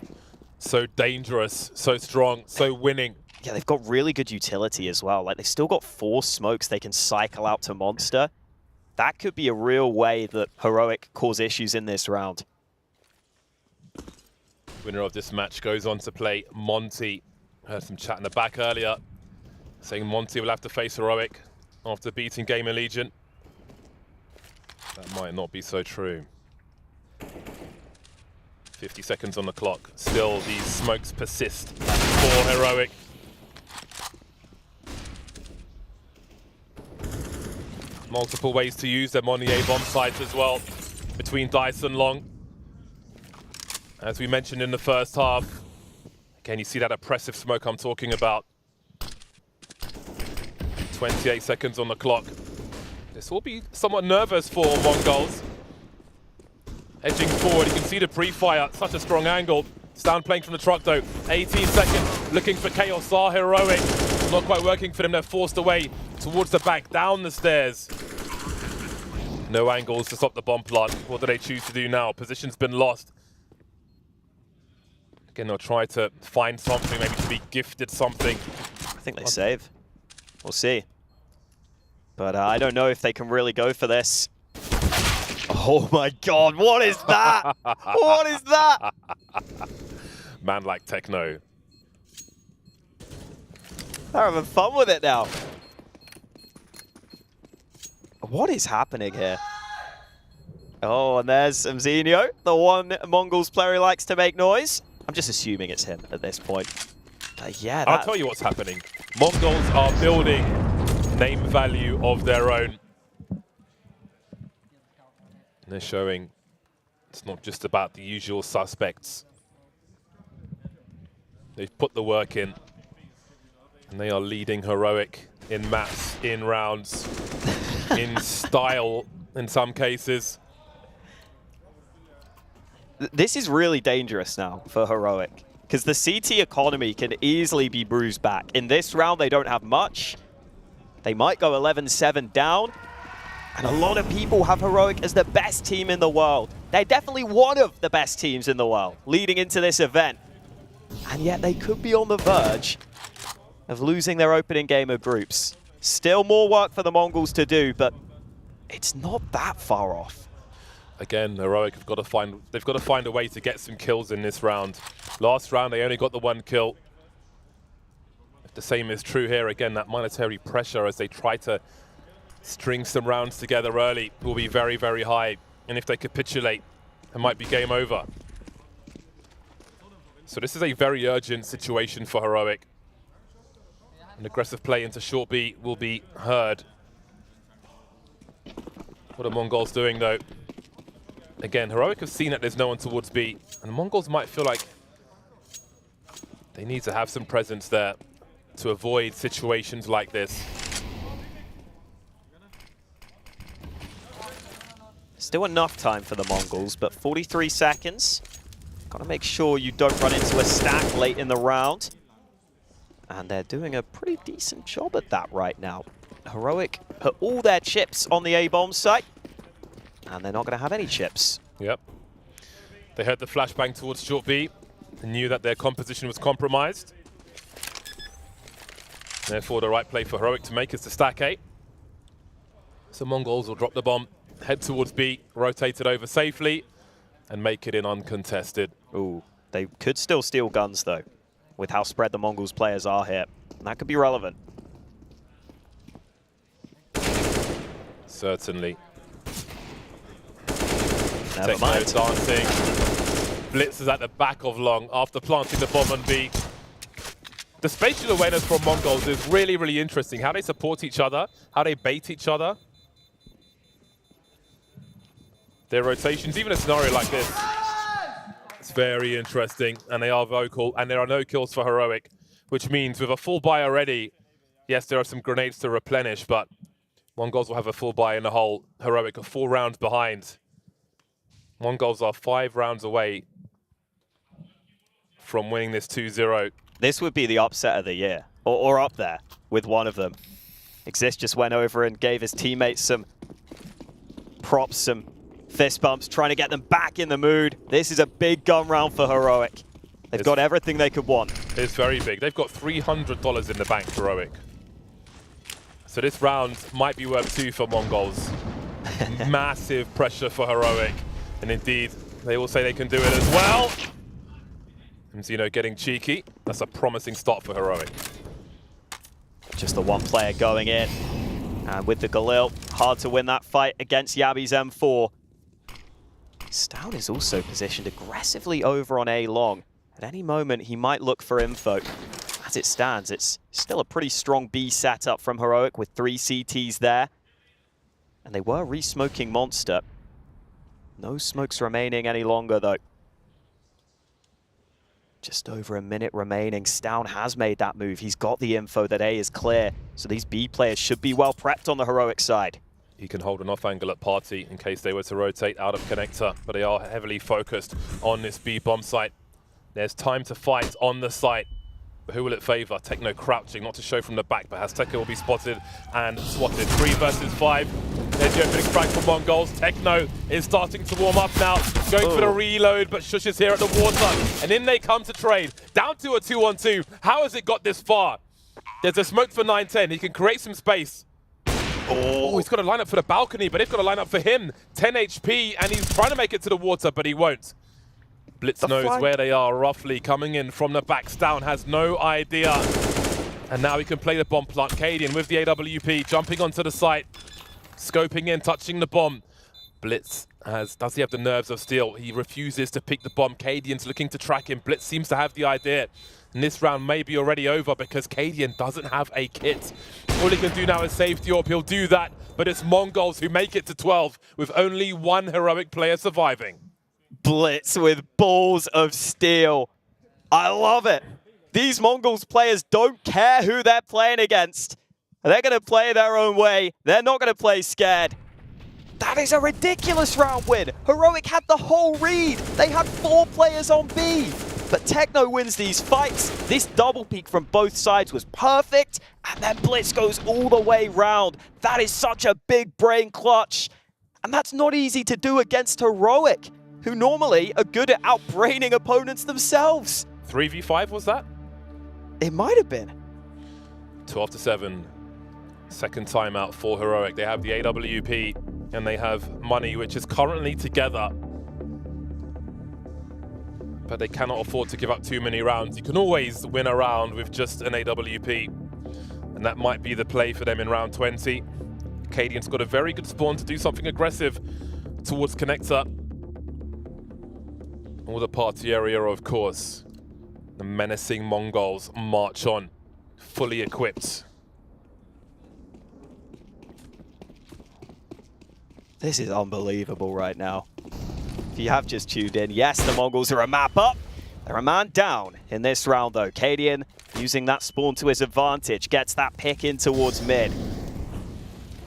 so dangerous, so strong, so winning. Yeah, they've got really good utility as well. Like, they've still got 4 smokes they can cycle out to Monster. That could be a real way that Heroic cause issues in this round. Winner of this match goes on to play Monte. Heard some chat in the back earlier, saying Monte will have to face Heroic after beating GamerLegion. That might not be so true. 50 seconds on the clock. Still, these smokes persist for Heroic. Multiple ways to use them on the A-bomb site as well, between Dice and Long. As we mentioned in the first half, again, you see that oppressive smoke I'm talking about. 28 seconds on the clock. This will be somewhat nervous for Mongols. Edging forward, you can see the pre-fire, such a strong angle. Stand playing from the truck though, 18 seconds, looking for Chaos are Heroic. Not quite working for them, they're forced away towards the back, down the stairs. No angles to stop the bomb plant. What do they choose to do now? Position's been lost. Again, they'll try to find something, maybe to be gifted something. I think they save. We'll see. But I don't know if they can really go for this. Oh my god, what is that? What is that? Man like Techno. They're having fun with it now. What is happening here? Oh, and there's Mzinho, the one Mongols player who likes to make noise. I'm just assuming it's him at this point. Yeah, I'll tell you what's happening. Mongols are building name value of their own. And they're showing it's not just about the usual suspects. They've put the work in. And they are leading Heroic in maps, in rounds, in style in some cases. This is really dangerous now for Heroic, because the CT economy can easily be bruised back. In this round, they don't have much. They might go 11-7 down, and a lot of people have Heroic as the best team in the world. They're definitely one of the best teams in the world leading into this event. And yet they could be on the verge of losing their opening game of groups. Still more work for the Mongols to do, but it's not that far off. Again, Heroic have got to find a way to get some kills in this round. Last round, they only got the 1 kill. If the same is true here, again, that monetary pressure as they try to string some rounds together early will be very, very high. And if they capitulate, it might be game over. So this is a very urgent situation for Heroic. An aggressive play into short B will be heard. What are Mongols doing, though? Again, Heroic have seen that there's no one towards B, and the Mongols might feel like they need to have some presence there to avoid situations like this. Still enough time for the Mongols, but 43 seconds. Got to make sure you don't run into a stack late in the round. And they're doing a pretty decent job at that right now. Heroic put all their chips on the A-bomb site, and they're not going to have any chips. Yep. They heard the flashbang towards short B and knew that their composition was compromised. Therefore, the right play for Heroic to make is to stack A. So Mongols will drop the bomb, head towards B, rotate it over safely, and make it in uncontested. Ooh, they could still steal guns, though. with how spread the Mongols players are here. And that could be relevant. Certainly. Never Techno mind. dancing. Blitz is at the back of Long after planting the bomb on B. The spatial awareness from Mongols is really, really interesting. How they support each other, how they bait each other. Their rotations, even a scenario like this. It's very interesting, and they are vocal, and there are no kills for Heroic, which means with a full buy already, yes, there are some grenades to replenish, but Mongols will have a full buy in the hole. Heroic are 4 rounds behind. Mongols are 5 rounds away from winning this 2-0. This would be the upset of the year, or up there with one of them. Exist just went over and gave his teammates some props, some fist bumps, trying to get them back in the mood. This is a big gun round for Heroic. They've got everything they could want. It's very big. They've got $300 in the bank, Heroic. So this round might be worth 2 for Mongols. Massive pressure for Heroic. And indeed, they will say they can do it as well. Zeno getting cheeky. That's a promising start for Heroic. Just the one player going in. And with the Galil, hard to win that fight against Yabi's M4. Stout is also positioned aggressively over on A long. At any moment, he might look for info. As it stands, it's still a pretty strong B setup from Heroic with 3 CTs there. And they were re-smoking Monster. No smokes remaining any longer, though. Just over a minute remaining. Stown has made that move. He's got the info that A is clear. So these B players should be well prepped on the Heroic side. He can hold an off angle at Party in case they were to rotate out of Connector, but they are heavily focused on this B bomb site. There's time to fight on the site. But who will it favor? Techno crouching, not to show from the back, but Azteca will be spotted and swatted. 3 versus 5. There's the opening frag for Mongols. Techno is starting to warm up now, going for the reload, but Shush is here at the water. And in they come to trade. Down to a 2-on-2. How has it got this far? There's a smoke for 9-10. He can create some space. Oh, he's got to line up for the balcony, but they've got to line up for him. 10 HP, and he's trying to make it to the water, but he won't. Blitz knows where they are roughly, coming in from the back. Stown has no idea. And now he can play the bomb plant. Cadian with the AWP, jumping onto the site. Scoping in, touching the bomb. Blitz does he have the nerves of steel? He refuses to pick the bomb. Cadian's looking to track him. Blitz seems to have the idea. And this round may be already over because Cadian doesn't have a kit. All he can do now is save the AWP. He'll do that, but it's Mongols who make it to 12 with only 1 Heroic player surviving. Blitz with balls of steel. I love it. These Mongols players don't care who they're playing against. They're going to play their own way. They're not going to play scared. That is a ridiculous round win. Heroic had the whole read. They had 4 players on B. But Techno wins these fights. This double peek from both sides was perfect. And then Blitz goes all the way round. That is such a big brain clutch. And that's not easy to do against Heroic, who normally are good at outbraining opponents themselves. 3v5 was that? It might have been. 12-7. Second timeout for Heroic. They have the AWP and they have money, which is currently together. But they cannot afford to give up too many rounds. You can always win a round with just an AWP. And that might be the play for them in round 20. Cadian's got a very good spawn to do something aggressive towards Connector. All the party area, of course. The menacing Mongols march on, fully equipped. This is unbelievable right now. If you have just tuned in, yes, the Mongols are a map up. They're a man down in this round, though. Cadian using that spawn to his advantage, gets that pick in towards mid.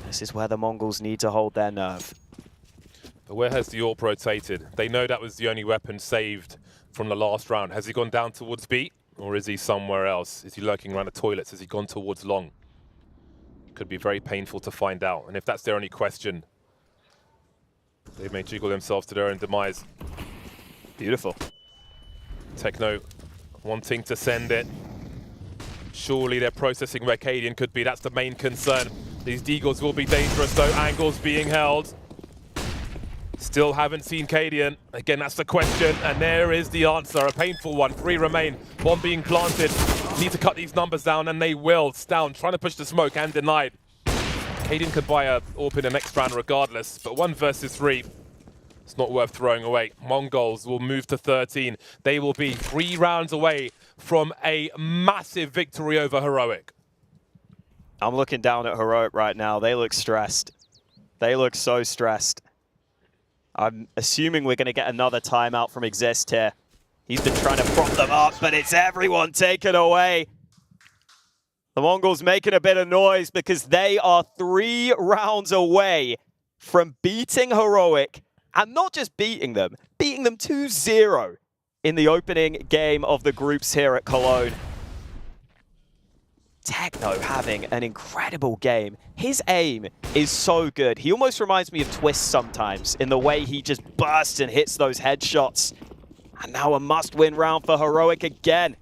This is where the Mongols need to hold their nerve. But where has the AWP rotated? They know that was the only weapon saved from the last round. Has he gone down towards B? Or is he somewhere else? Is he lurking around the toilets? Has he gone towards long? Could be very painful to find out. And if that's their only question, they may jiggle themselves to their own demise. Beautiful. Techno wanting to send it. Surely they're processing where Cadian could be. That's the main concern. These Deagles will be dangerous though. Angles being held. Still haven't seen Cadian. Again, that's the question, and there is the answer. A painful one. 3 remain. Bomb being planted. Need to cut these numbers down, and they will. Down, trying to push the smoke, and denied. Cadian could buy a AWP in the next round regardless, but 1 versus 3. It's not worth throwing away. Mongols will move to 13. They will be 3 rounds away from a massive victory over Heroic. I'm looking down at Heroic right now. They look stressed. They look so stressed. I'm assuming we're going to get another timeout from Exist here. He's been trying to prop them up, but it's everyone taken away. The Mongols making a bit of noise because they are 3 rounds away from beating Heroic. And not just beating them 2-0 in the opening game of the groups here at Cologne. Techno having an incredible game. His aim is so good. He almost reminds me of Twist sometimes in the way he just bursts and hits those headshots. And now a must-win round for Heroic again.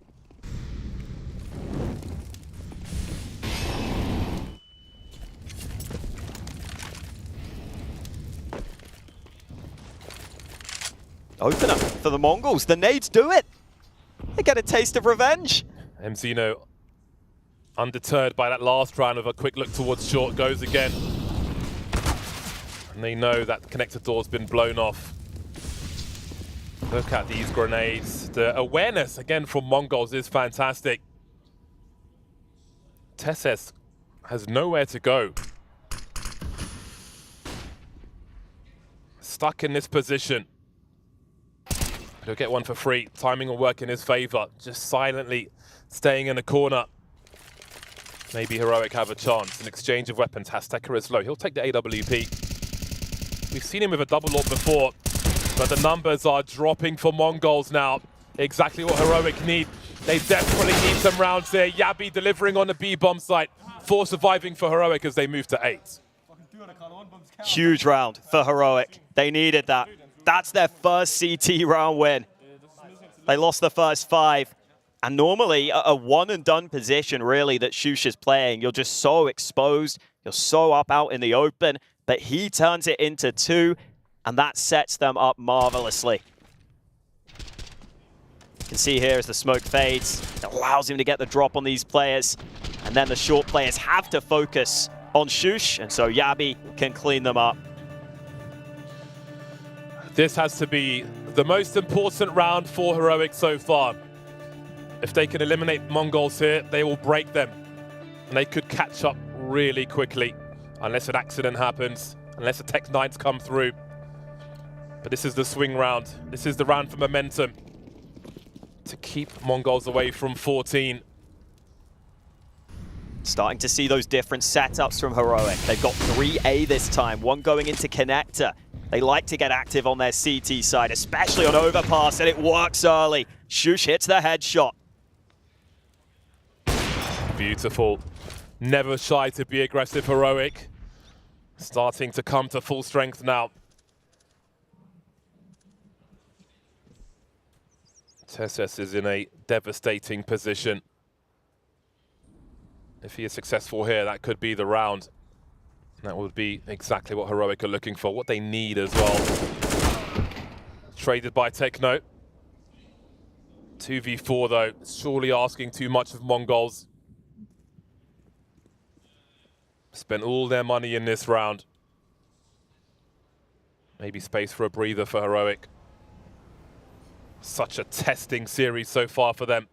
Opener for the Mongols. The nades do it. They get a taste of revenge. MZino, undeterred by that last round of a quick look towards short, goes again. And they know that the connector door's been blown off. Look at these grenades. The awareness, again, from Mongols is fantastic. Tesses has nowhere to go. Stuck in this position. He'll get one for free. Timing will work in his favor. Just silently staying in a corner. Maybe Heroic have a chance. An exchange of weapons. Hasteka is low. He'll take the AWP. We've seen him with a double AWP before, but the numbers are dropping for Mongols now. Exactly what Heroic need. They desperately need some rounds there. Yabi delivering on the B-bomb site. 4 surviving for Heroic as they move to 8. Huge round for Heroic. They needed that. That's their first CT round win. They lost the first 5. And normally, a one-and-done position, really, that Shush is playing, you're just so exposed, you're so up out in the open, but he turns it into 2, and that sets them up marvelously. You can see here as the smoke fades, it allows him to get the drop on these players, and then the short players have to focus on Shush, and so Yabi can clean them up. This has to be the most important round for Heroic so far. If they can eliminate Mongols here, they will break them. And they could catch up really quickly, unless an accident happens, unless the Tech 9s come through. But this is the swing round. This is the round for momentum to keep Mongols away from 14. Starting to see those different setups from Heroic. They've got 3A this time, 1 going into connector. They like to get active on their CT side, especially on overpass, and it works early. Shush hits the headshot. Beautiful. Never shy to be aggressive, Heroic. Starting to come to full strength now. Tesses is in a devastating position. If he is successful here, that could be the round. That would be exactly what Heroic are looking for, what they need as well. Traded by Techno. 2v4 though, surely asking too much of Mongols. Spent all their money in this round. Maybe space for a breather for Heroic. Such a testing series so far for them.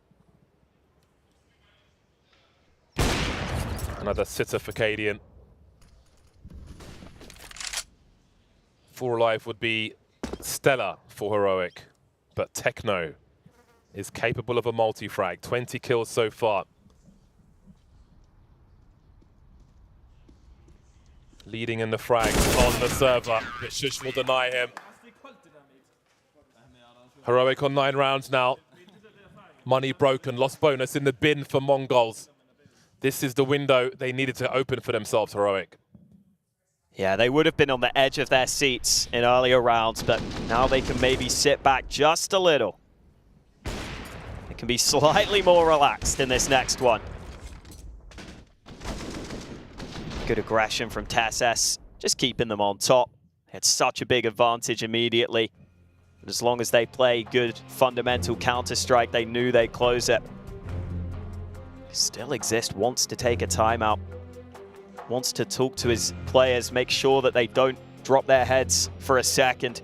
Another sitter for Cadian. 4 alive would be stellar for Heroic, but Techno is capable of a multi-frag. 20 kills so far. Leading in the frags on the server, but Shush will deny him. Heroic on 9 rounds now. Money broken, lost bonus in the bin for Mongols. This is the window they needed to open for themselves, Heroic. Yeah, they would have been on the edge of their seats in earlier rounds, but now they can maybe sit back just a little. They can be slightly more relaxed in this next one. Good aggression from Tesses, just keeping them on top. Had such a big advantage immediately. But as long as they play good fundamental Counter-Strike, they knew they'd close it. Still Exist wants to take a timeout. Wants to talk to his players, make sure that they don't drop their heads for a second.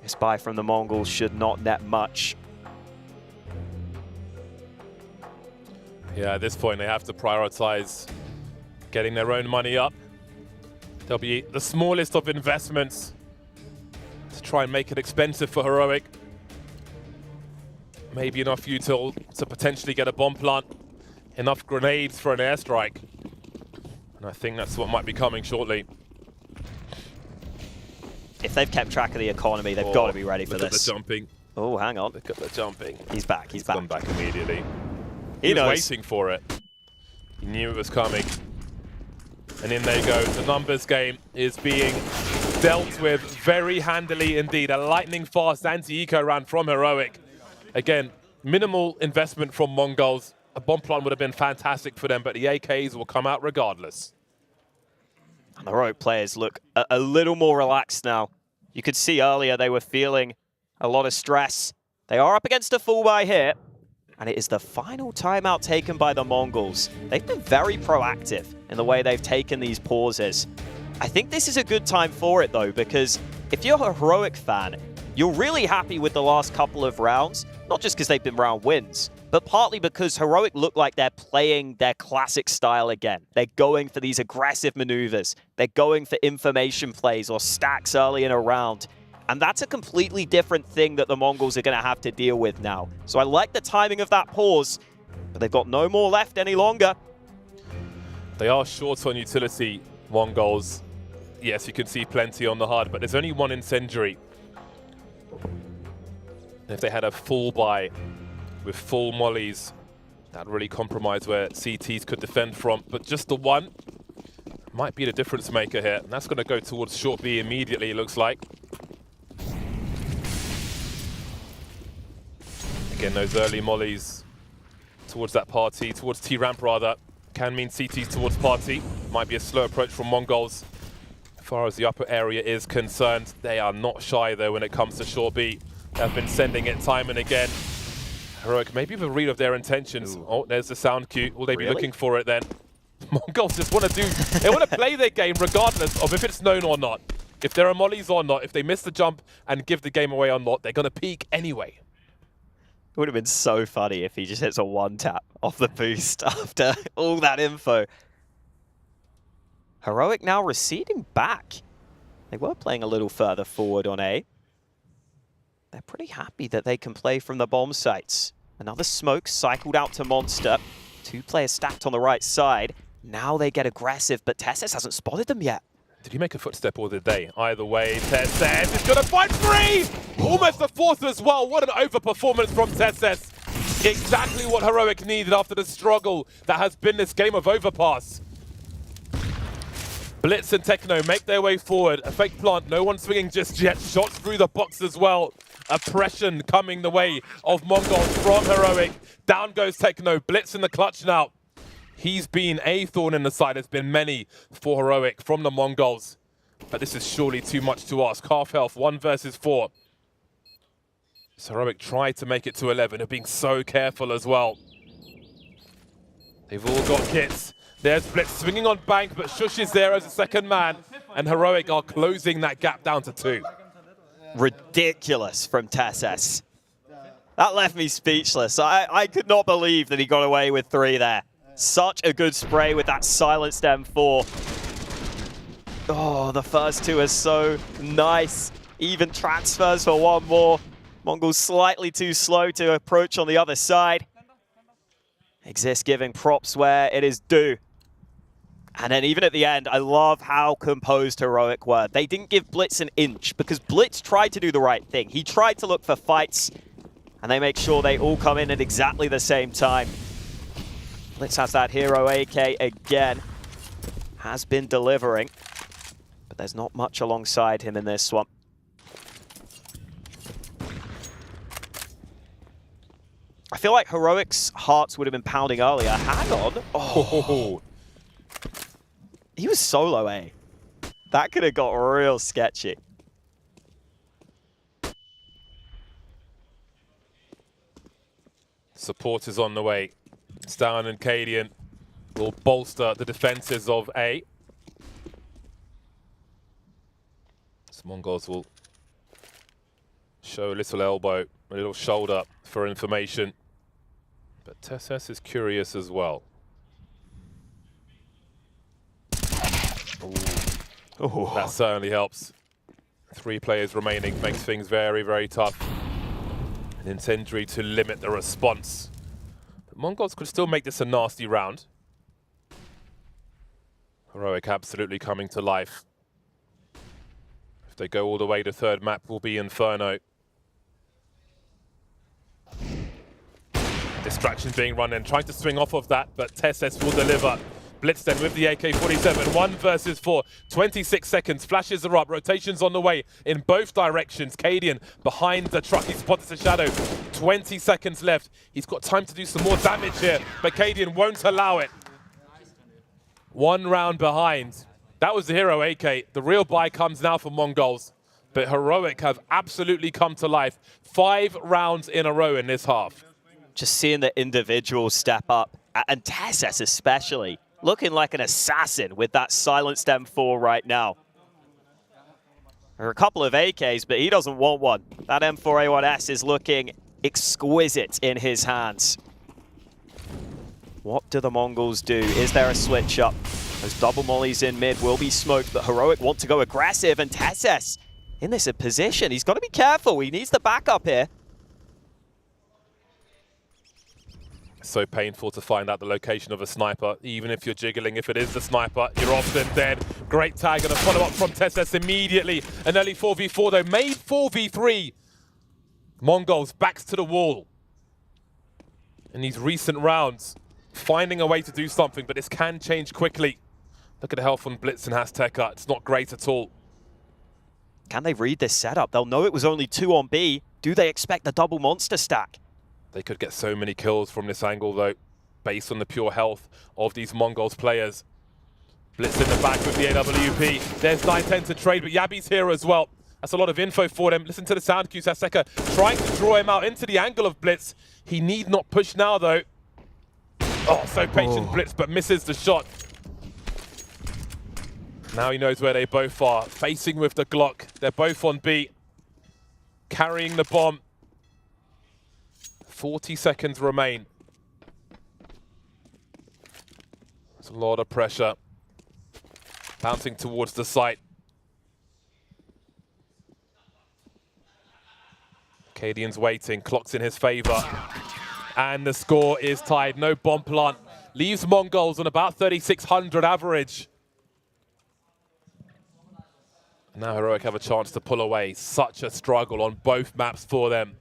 This buy from the Mongols should not net much. Yeah, at this point they have to prioritize getting their own money up. They'll be the smallest of investments to try and make it expensive for Heroic. Maybe enough util to potentially get a bomb plant, enough grenades for an airstrike. And I think that's what might be coming shortly. If they've kept track of the economy, they've got to be ready for look this. At the jumping. Oh, hang on. Look at the jumping. He's back, he's back. Gone back immediately. He was knows. Waiting for it. He knew it was coming. And in they go. The numbers game is being dealt with very handily indeed. A lightning-fast anti-eco round from Heroic. Again, minimal investment from Mongols. A bomb plant would have been fantastic for them, but the AKs will come out regardless. And the Heroic players look a little more relaxed now. You could see earlier they were feeling a lot of stress. They are up against a full buy here. And it is the final timeout taken by the Mongols. They've been very proactive in the way they've taken these pauses. I think this is a good time for it, though, because if you're a Heroic fan, you're really happy with the last couple of rounds, not just because they've been round wins, but partly because Heroic look like they're playing their classic style again. They're going for these aggressive maneuvers. They're going for information plays or stacks early in a round. And that's a completely different thing that the Mongols are going to have to deal with now. So I like the timing of that pause, but they've got no more left any longer. They are short on utility, Mongols. Yes, you can see plenty on the HUD, but there's only one incendiary. If they had a full buy with full mollies, that'd really compromise where CTs could defend from. But just the one might be the difference maker here. And that's going to go towards short B immediately, it looks like. Again, those early mollies towards that party, towards T-ramp rather, can mean CTs towards party. Might be a slow approach from Mongols. As far as the upper area is concerned, they are not shy though when it comes to short B. They've been sending it time and again. Heroic, maybe with a read of their intentions. Ooh. Oh, there's the sound cue. Will they be looking for it then? Mongols just want to they want to play their game regardless of if it's known or not. If there are mollies or not, if they miss the jump and give the game away or not, they're going to peek anyway. It would have been so funny if he just hits a one-tap off the boost after all that info. Heroic now receding back. They were playing a little further forward on A. They're pretty happy that they can play from the bomb sites. Another smoke cycled out to Monster. 2 players stacked on the right side. Now they get aggressive, but Tesses hasn't spotted them yet. Did he make a footstep or did they? Either way, Tesses is going to find 3! Almost a 4th as well. What an overperformance from Tesses. Exactly what Heroic needed after the struggle that has been this game of Overpass. Blitz and Techno make their way forward. A fake plant, no one swinging just yet. Shots through the box as well. Oppression coming the way of Mongols from Heroic. Down goes Techno. Blitz in the clutch now. He's been a thorn in the side. There's been many for Heroic from the Mongols. But this is surely too much to ask. Half health, 1 versus 4. So Heroic tried to make it to 11. They're being so careful as well. They've all got kits. There's Blitz swinging on Bank, but Shush is there as a second man. And Heroic are closing that gap down to 2. Ridiculous from Tesses. That left me speechless. I could not believe that he got away with 3 there. Such a good spray with that silenced M4. Oh, the first 2 are so nice. Even transfers for 1 more. Mongols slightly too slow to approach on the other side. Exist giving props where it is due. And then even at the end, I love how composed Heroic were. They didn't give Blitz an inch because Blitz tried to do the right thing. He tried to look for fights, and they make sure they all come in at exactly the same time. Blitz has that hero AK again. Has been delivering, but there's not much alongside him in this one. I feel like Heroic's hearts would have been pounding earlier. Hang on. Oh. He was solo A. That could have got real sketchy. Support is on the way. Stan and Cadian will bolster the defenses of A. TheMongolz will show a little elbow, a little shoulder for information. But TeSS is curious as well. Ooh, that certainly helps. 3 players remaining makes things very, very tough. An incendiary to limit the response. But TheMongolz could still make this a nasty round. Heroic absolutely coming to life. If they go all the way, the third map will be Inferno. Distraction being run in, trying to swing off of that, but TeSS will deliver. Blitz then with the AK-47, 1 versus 4, 26 seconds, flashes are up, rotations on the way in both directions. Cadian behind the truck, he spotted a shadow, 20 seconds left. He's got time to do some more damage here, but Cadian won't allow it. 1 round behind. That was the hero AK. The real buy comes now for TheMongolz, but Heroic have absolutely come to life. 5 rounds in a row in this half. Just seeing the individuals step up, and TeSS especially, looking like an assassin with that silenced M4 right now. There are a couple of AKs, but he doesn't want one. That M4A1S is looking exquisite in his hands. What do the Mongols do? Is there a switch up? Those double mollies in mid will be smoked, but Heroic want to go aggressive, and TeSS in this position. He's got to be careful. He needs the backup here. So painful to find out the location of a sniper. Even if you're jiggling, if it is the sniper, you're often dead. Great tag and a follow-up from TeSS immediately. An early 4v4 though, made 4v3. Mongols backs to the wall. In these recent rounds, finding a way to do something, but this can change quickly. Look at the health on Blitz and Azteca. It's not great at all. Can they read this setup? They'll know it was only 2 on B. Do they expect the double monster stack? They could get so many kills from this angle, though, based on the pure health of these Mongols players. Blitz in the back with the AWP. There's 9-10 to trade, but Yabi's here as well. That's a lot of info for them. Listen to the sound cues. Azteca trying to draw him out into the angle of Blitz. He need not push now, though. Oh, so patient Blitz, but misses the shot. Now he knows where they both are. Facing with the Glock. They're both on B. Carrying the bomb. 40 seconds remain. There's a lot of pressure. Bouncing towards the site. Cadian's waiting, clock's in his favor. And the score is tied. No bomb plant. Leaves Mongols on about 3,600 average. Now Heroic have a chance to pull away. Such a struggle on both maps for them.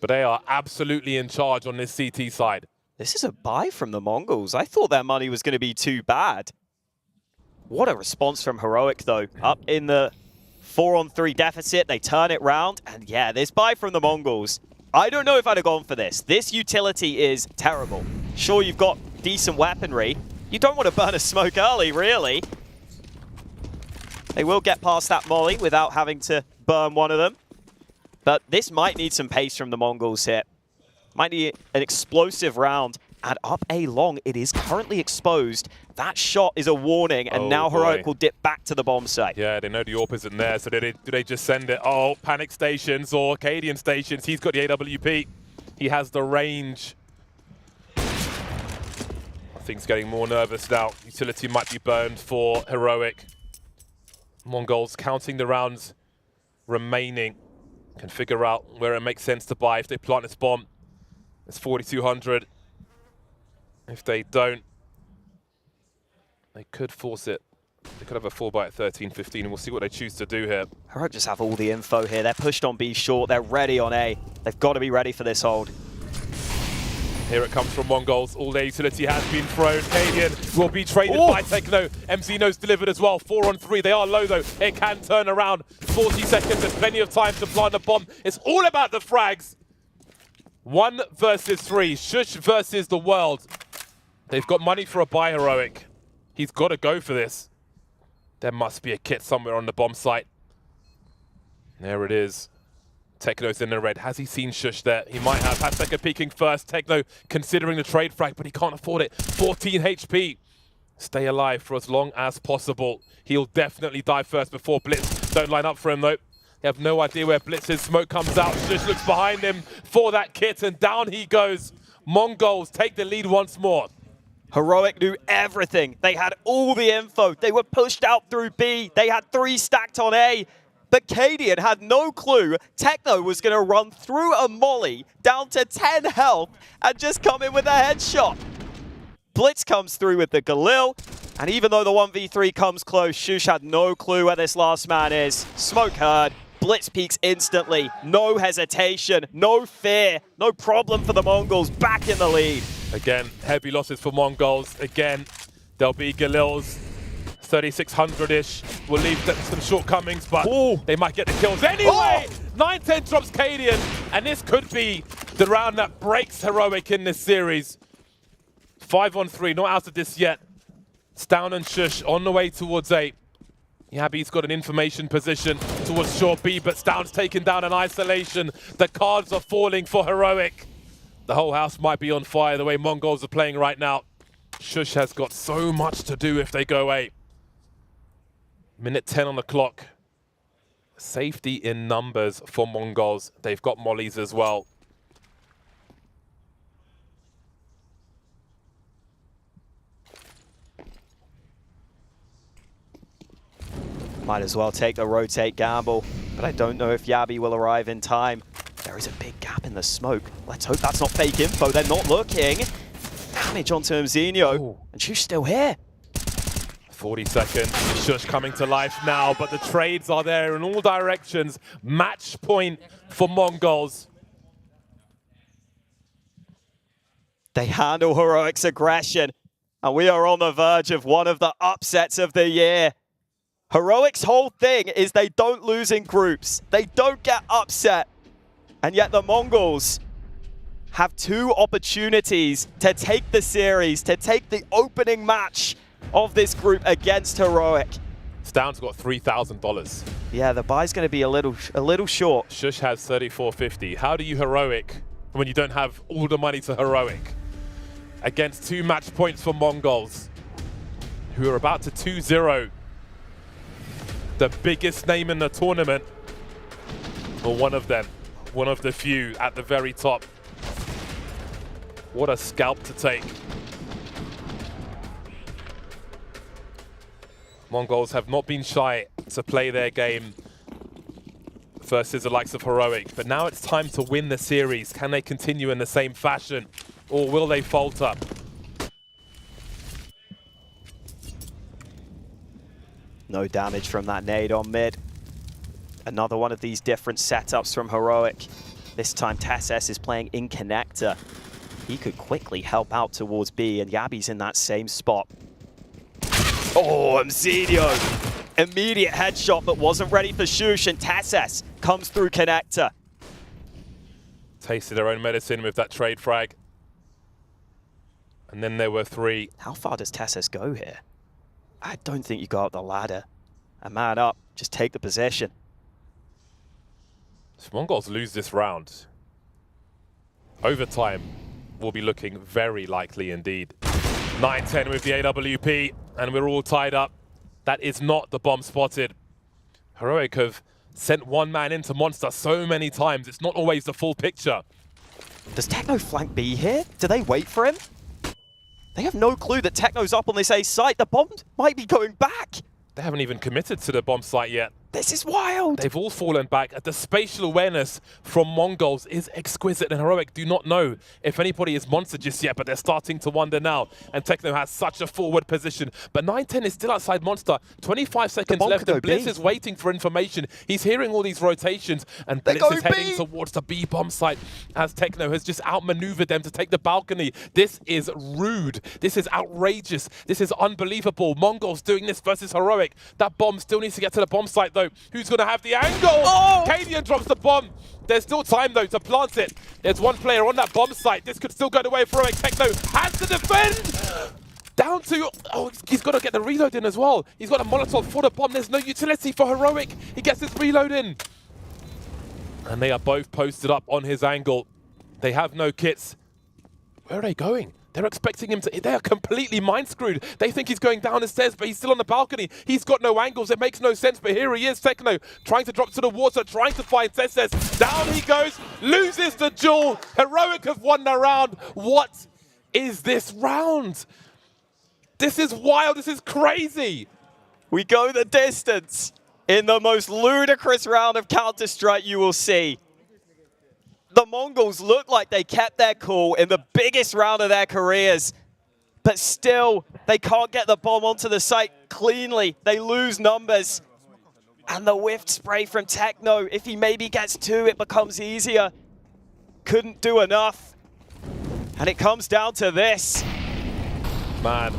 But they are absolutely in charge on this CT side. This is a buy from the Mongols. I thought their money was going to be too bad. What a response from Heroic, though. Up in the 4-on-3 deficit, they turn it round. And yeah, this buy from the Mongols. I don't know if I'd have gone for this. This utility is terrible. Sure, you've got decent weaponry. You don't want to burn a smoke early, really. They will get past that molly without having to burn one of them. But this might need some pace from the Mongols here. Might need an explosive round. And up A long, it is currently exposed. That shot is a warning, and now Heroic will dip back to the bomb site. Yeah, they know the AWP isn't there, so do they just send it? Oh, panic stations or Cadian stations. He's got the AWP. He has the range. I think he's getting more nervous now. Utility might be burned for Heroic. Mongols counting the rounds remaining. Can figure out where it makes sense to buy. If they plant this bomb, it's 4,200. If they don't, they could force it. They could have a 4-buy at 13-15, and we'll see what they choose to do here. Heroic just have all the info here. They're pushed on B short. They're ready on A. They've got to be ready for this hold. Here it comes from Mongols. All their utility has been thrown. Cadian will be traded by Techno. MZNo's delivered as well. 4-on-3. They are low, though. It can turn around. 40 seconds. There's plenty of time to plant a bomb. It's all about the frags. 1 versus 3. Shush versus the world. They've got money for a buy, Heroic. He's got to go for this. There must be a kit somewhere on the bomb site. There it is. Techno's in the red. Has he seen Shush there? He might have. Haseka peeking first. Techno considering the trade frag, but he can't afford it. 14 HP. Stay alive for as long as possible. He'll definitely die first before Blitz. Don't line up for him though. They have no idea where Blitz is. Smoke comes out. Shush looks behind him for that kit, and down he goes. Mongols take the lead once more. Heroic knew everything. They had all the info. They were pushed out through B. They had 3 stacked on A. But Cadian had no clue Techno was going to run through a molly down to 10 health and just come in with a headshot. Blitz comes through with the Galil, and even though the 1v3 comes close, Shush had no clue where this last man is. Smoke heard. Blitz peeks instantly. No hesitation, no fear, no problem for the Mongols. Back in the lead. Again, heavy losses for Mongols. Again, there'll be Galils. 3,600-ish will leave them some shortcomings, but they might get the kills anyway. 9-10 drops Cadian, and this could be the round that breaks Heroic in this series. 5-on-3, not out of this yet. Stown and Shush on the way towards A. Yabi's got an information position towards short B, but Stown's taken down in isolation. The cards are falling for Heroic. The whole house might be on fire the way Mongols are playing right now. Shush has got so much to do if they go A. Minute 10 on the clock. Safety in numbers for Mongols. They've got mollies as well. Might as well take the rotate gamble, but I don't know if Yabi will arrive in time. There is a big gap in the smoke. Let's hope that's not fake info. They're not looking. Damage onto Mzinho, and Shush still here. 40 seconds. Shush coming to life now, but the trades are there in all directions. Match point for Mongols. They handle Heroic's aggression, and we are on the verge of one of the upsets of the year. Heroic's whole thing is they don't lose in groups. They don't get upset. And yet the Mongols have 2 opportunities to take the series, to take the opening match of this group against Heroic. Stown's got $3,000. Yeah, the buy's going to be a little short. Shush has 3450. How do you Heroic when you don't have all the money to Heroic? Against 2 match points for Mongols, who are about to 2-0 the biggest name in the tournament, or one of them, one of the few at the very top. What a scalp to take. Mongols have not been shy to play their game versus the likes of Heroic, but now it's time to win the series. Can they continue in the same fashion, or will they falter? No damage from that nade on mid. Another one of these different setups from Heroic. This time TSS is playing in connector. He could quickly help out towards B, and Yabi's in that same spot. Oh, Mzinho! Immediate headshot, but wasn't ready for Shush, and TSS comes through connector. Tasted their own medicine with that trade frag. And then there were 3. How far does TSS go here? I don't think you go up the ladder. A man up, just take the possession. If Mongols lose this round, overtime will be looking very likely indeed. 9-10 with the AWP, and we're all tied up. That is not the bomb spotted. Heroic have sent one man into Monster so many times, it's not always the full picture. Does Techno flank B here? Do they wait for him? They have no clue that Techno's up on this A site. The bomb might be going back. They haven't even committed to the bomb site yet. This is wild. They've all fallen back. The spatial awareness from Mongols is exquisite, and Heroic do not know if anybody is Monster just yet, but they're starting to wonder now. And Techno has such a forward position. But 9-10 is still outside Monster. 25 seconds left, and Blitz is waiting for information. He's hearing all these rotations, and Blitz is heading towards the B bomb site as Techno has just outmaneuvered them to take the balcony. This is rude. This is outrageous. This is unbelievable. Mongols doing this versus Heroic. That bomb still needs to get to the bomb site, though. Who's going to have the angle? Oh! Cadian drops the bomb. There's still time, though, to plant it. There's one player on that bomb site. This could still go the way of Heroic. Techno has to defend. Down down to... Oh, he's got to get the reload in as well. He's got a Molotov for the bomb. There's no utility for Heroic. He gets his reload in. And they are both posted up on his angle. They have no kits. Where are they going? They're expecting him to... They are completely mind-screwed. They think he's going down the stairs, but he's still on the balcony. He's got no angles. It makes no sense, but here he is, Techno, trying to drop to the water, trying to find Tesses. Down he goes, loses the duel. Heroic have won the round. What is this round? This is wild. This is crazy. We go the distance in the most ludicrous round of Counter-Strike you will see. The Mongols look like they kept their cool in the biggest round of their careers, but still, they can't get the bomb onto the site cleanly. They lose numbers. And the whiffed spray from Techno, if he maybe gets two, it becomes easier. Couldn't do enough. And it comes down to this. Man,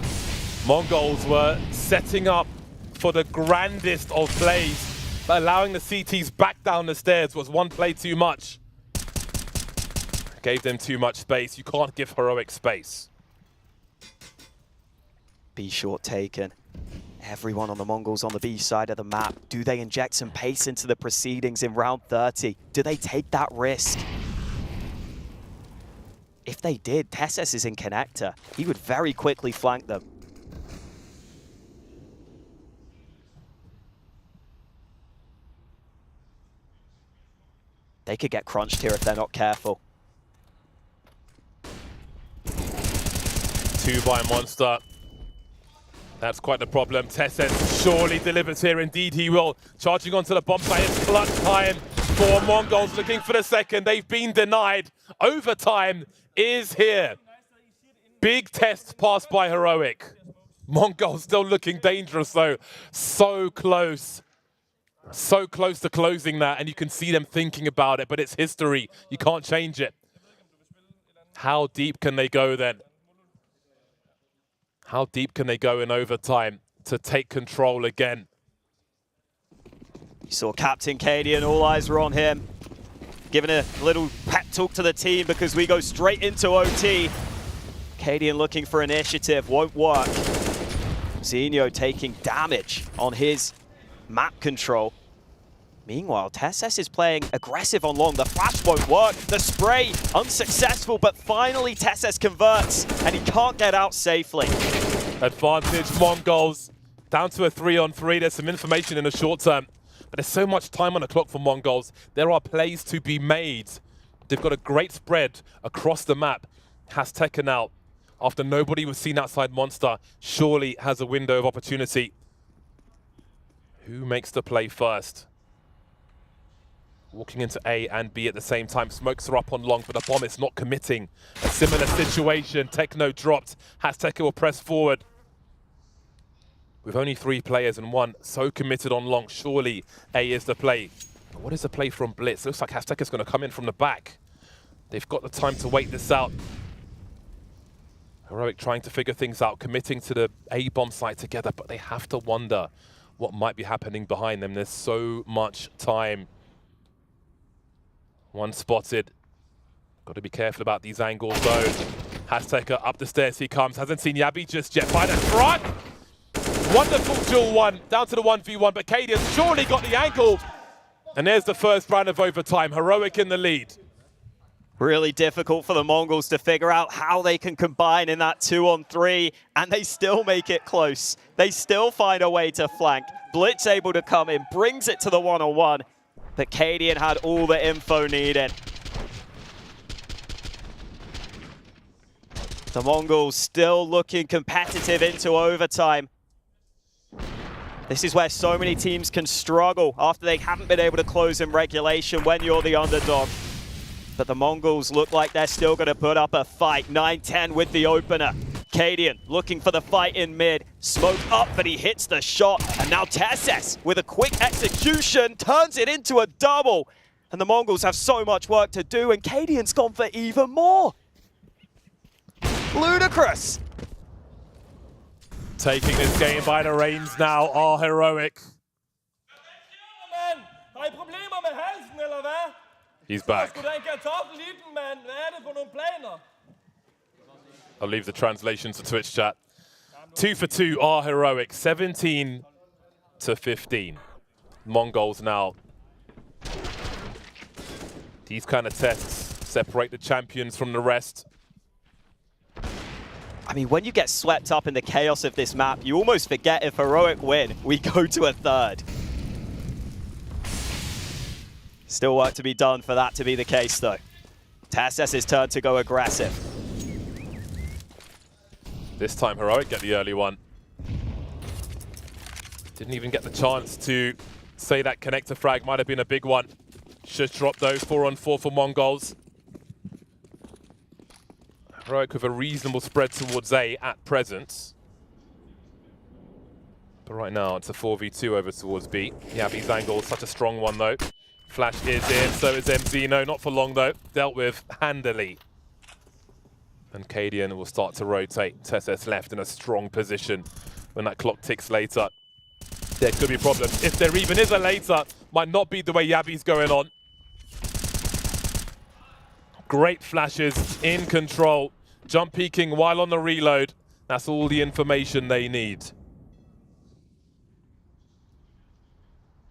Mongols were setting up for the grandest of plays, but allowing the CTs back down the stairs was one play too much. Gave them too much space. You can't give Heroic space. B short taken. Everyone on the Mongols on the B side of the map. Do they inject some pace into the proceedings in round 30? Do they take that risk? If they did, Tesses is in connector. He would very quickly flank them. They could get crunched here if they're not careful. 2 by Monster. That's quite the problem. Tesses surely delivers here. Indeed he will. Charging onto the bomb site. It's clutch time for Mongols looking for the second. They've been denied. Overtime is here. Big test passed by Heroic. Mongols still looking dangerous though. So close. So close to closing that, and you can see them thinking about it, but it's history. You can't change it. How deep can they go then? How deep can they go in overtime to take control again? You saw Captain Cadian, all eyes were on him. Giving a little pep talk to the team because we go straight into OT. Cadian looking for initiative, won't work. Zinho taking damage on his map control. Meanwhile, Tesses is playing aggressive on long. The flash won't work. The spray unsuccessful, but finally Tesses converts and he can't get out safely. Advantage Mongols. Down to a 3-on-3. There's some information in the short term, but there's so much time on the clock for Mongols. There are plays to be made. They've got a great spread across the map. Has taken out after nobody was seen outside Monster. Surely has a window of opportunity. Who makes the play first? Walking into A and B at the same time. Smokes are up on long, but the bomb is not committing. A similar situation. Techno dropped. Azteca will press forward. With only 3 players and one so committed on long, surely A is the play. What is the play from Blitz? Looks like Azteca's going to come in from the back. They've got the time to wait this out. Heroic trying to figure things out, committing to the A bomb site together, but they have to wonder what might be happening behind them. There's so much time. One spotted. Got to be careful about these angles though. Azteca up the stairs he comes. Hasn't seen Yabi just yet. By the truck! Wonderful duel one. Down to the 1v1, but Cadian surely got the angle. And there's the first round of overtime. Heroic in the lead. Really difficult for the Mongols to figure out how they can combine in that 2-on-3, and they still make it close. They still find a way to flank. Blitz able to come in, brings it to the 1-on-1, but Cadian had all the info needed. The Mongols still looking competitive into overtime. This is where so many teams can struggle after they haven't been able to close in regulation when you're the underdog. But the Mongols look like they're still going to put up a fight. 9-10 with the opener. Cadian looking for the fight in mid. Smoke up, but he hits the shot. And now Tesses, with a quick execution, turns it into a double. And the Mongols have so much work to do, and Cadian's gone for even more. Ludicrous. Taking this game by the reins now are Heroic. He's back. I'll leave the translation to Twitch chat. 2 for 2 are Heroic, 17 to 15. Mongols now. These kind of tests separate the champions from the rest. I mean, when you get swept up in the chaos of this map, you almost forget if Heroic win, we go to a third. Still work to be done for that to be the case, though. TSS's turn to go aggressive. This time Heroic get the early one. Didn't even get the chance to say that connector frag might have been a big one. Just dropped though, 4-on-4 for Mongols. Heroic with a reasonable spread towards A at present. But right now it's a 4v2 over towards B. Yabi's angle is such a strong one though. Flash is in, so is MZino. Not for long though, dealt with handily. And Cadian will start to rotate. TSS left in a strong position when that clock ticks later. There could be problems. If there even is a later, might not be the way Yabi's going on. Great flashes, in control. Jump peeking while on the reload. That's all the information they need.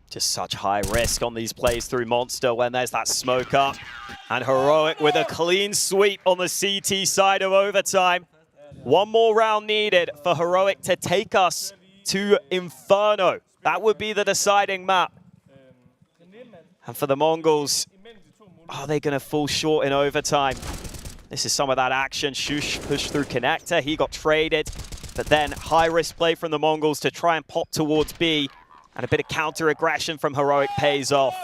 Just such high risk on these plays through Monster when there's that smoke up. And Heroic with a clean sweep on the CT side of overtime. One more round needed for Heroic to take us to Inferno. That would be the deciding map. And for the Mongols, are they going to fall short in overtime? This is some of that action. Shush pushed through connector. He got traded. But then high-risk play from the Mongols to try and pop towards B. And a bit of counter-aggression from Heroic pays off.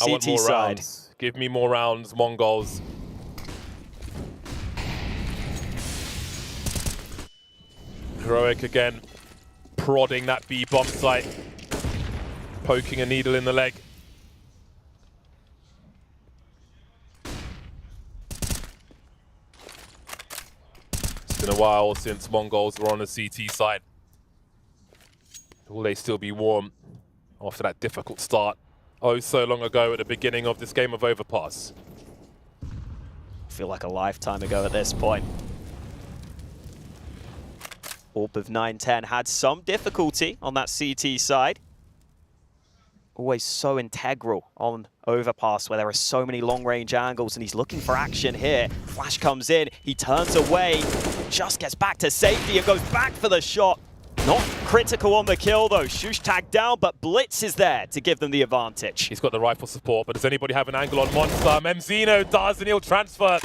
I want more side. rounds. Give me more rounds, Mongols. Heroic again, prodding that B bomb site. Poking a needle in the leg. It's been a while since Mongols were on the CT side. Will they still be warm after that difficult start? Oh, so long ago at the beginning of this game of Overpass. I feel like a lifetime ago at this point. Orb of 910 had some difficulty on that CT side. Always so integral on Overpass where there are so many long-range angles and he's looking for action here. Flash comes in, he turns away, just gets back to safety and goes back for the shot. Not critical on the kill though. Shush tagged down, but Blitz is there to give them the advantage. He's got the rifle support, but does anybody have an angle on Monster? MZino does, and he'll transfer.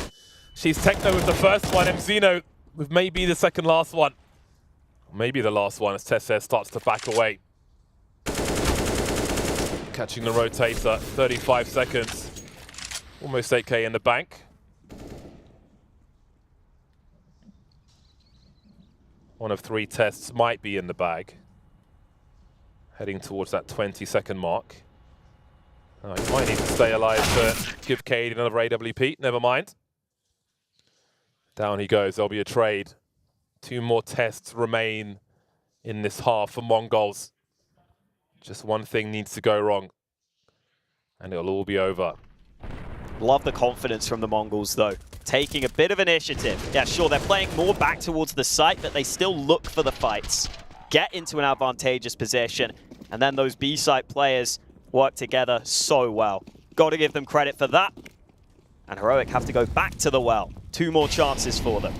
She's Techno with the first one, MZino with maybe the second last one. Maybe the last one as TSS starts to back away. Catching the rotator, 35 seconds. Almost 8K in the bank. One of 3 tests might be in the bag. Heading towards that 20-second mark. Oh, he might need to stay alive to give Cade another AWP. Never mind. Down he goes. There'll be a trade. 2 more tests remain in this half for Mongols. Just one thing needs to go wrong, and it'll all be over. Love the confidence from the Mongols, though. Taking a bit of initiative. Yeah, sure, they're playing more back towards the site, but they still look for the fights. Get into an advantageous position, and then those B-site players work together so well. Got to give them credit for that. And Heroic have to go back to the well. 2 more chances for them.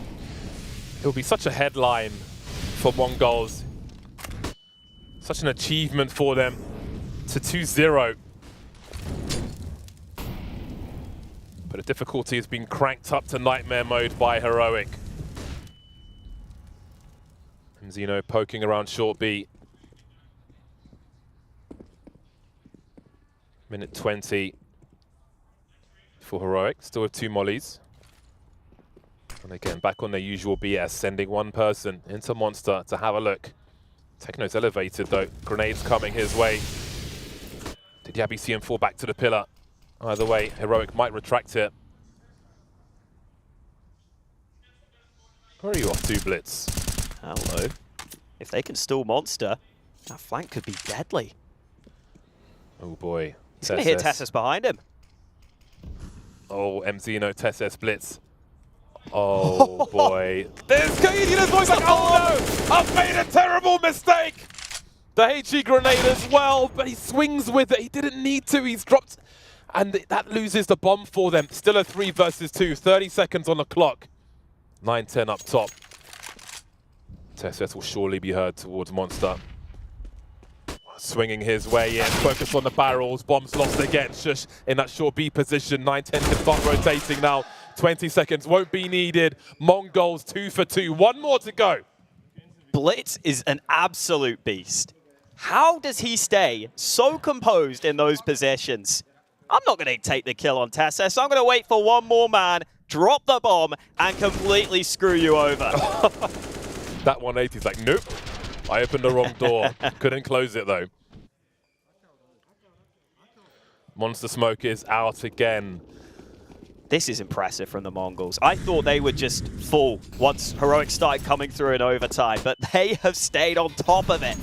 It will be such a headline for Mongols. Such an achievement for them to 2-0. But the difficulty has been cranked up to nightmare mode by Heroic. And Zeno poking around short B. Minute 20 for Heroic, still with 2 mollies. And again, back on their usual BS, sending one person into Monster to have a look. Techno's elevated though, grenades coming his way. Did Yabi see him fall back to the pillar? Either way, Heroic might retract it. Where are you off to, Blitz? Hello. If they can stall Monster, that flank could be deadly. Oh boy. He's going to hit TSS behind him. Oh, MZino, TSS Blitz. Oh boy. There's Cadian as well. Like, oh no! I've made a terrible mistake! The HE grenade as well, but he swings with it. He didn't need to. He's dropped. And that loses the bomb for them. Still a 3 versus 2. 30 seconds on the clock. 9-10 up top. TSS will surely be heard towards Monster. Swinging his way in. Focus on the barrels. Bombs lost again. Shush in that short B position. 9-10 can start rotating now. 20 seconds won't be needed. Mongols 2 for 2. One more to go. Blitz is an absolute beast. How does he stay so composed in those positions? I'm not going to take the kill on TSS. I'm going to wait for one more man, drop the bomb, and completely screw you over. That 180 is like, nope. I opened the wrong door. Couldn't close it, though. Monster Smoke is out again. This is impressive from the Mongols. I thought they would just fall once Heroic started coming through in overtime, but they have stayed on top of it.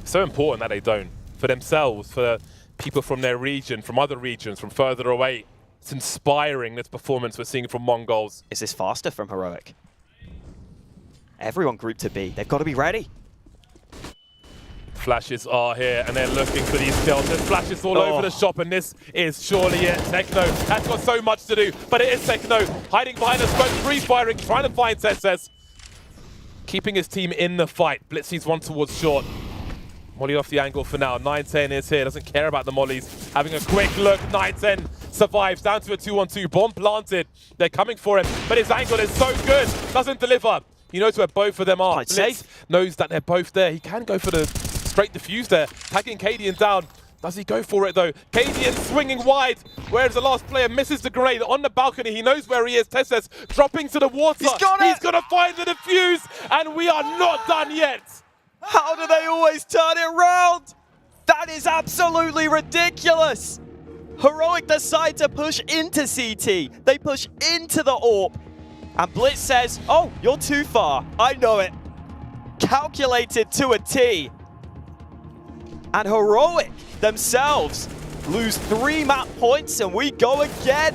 So important that they don't. For themselves, for people from their region, from other regions, from further away. It's inspiring, this performance we're seeing from Mongols. Is this faster from Heroic? Everyone grouped to B. They've got to be ready. Flashes are here, and they're looking for these kills. There's flashes all over the shop, and this is surely it. Techno has got so much to do, but it is Techno hiding behind the smoke, free-firing, trying to find TSS. Keeping his team in the fight. Blitzy's one towards short. Molly off the angle for now. 9-10 is here, doesn't care about the mollies. Having a quick look, 9-10 survives, down to a 2-on-2. Bomb planted, they're coming for him, but his angle is so good, doesn't deliver. He knows where both of them are. Quite Blitz safe. knows that they're both there. He can go for the straight defuse there, tagging Cadian down. Does he go for it though? Cadian swinging wide, whereas the last player misses the grenade on the balcony. He knows where he is. TSS dropping to the water. He's got it! He's gonna find the defuse, and we are not done yet. How do they always turn it around? That is absolutely ridiculous. Heroic decide to push into CT. They push into the AWP. And Blitz says, oh, you're too far. I know it. Calculated to a T. And Heroic themselves lose 3 map points, and we go again.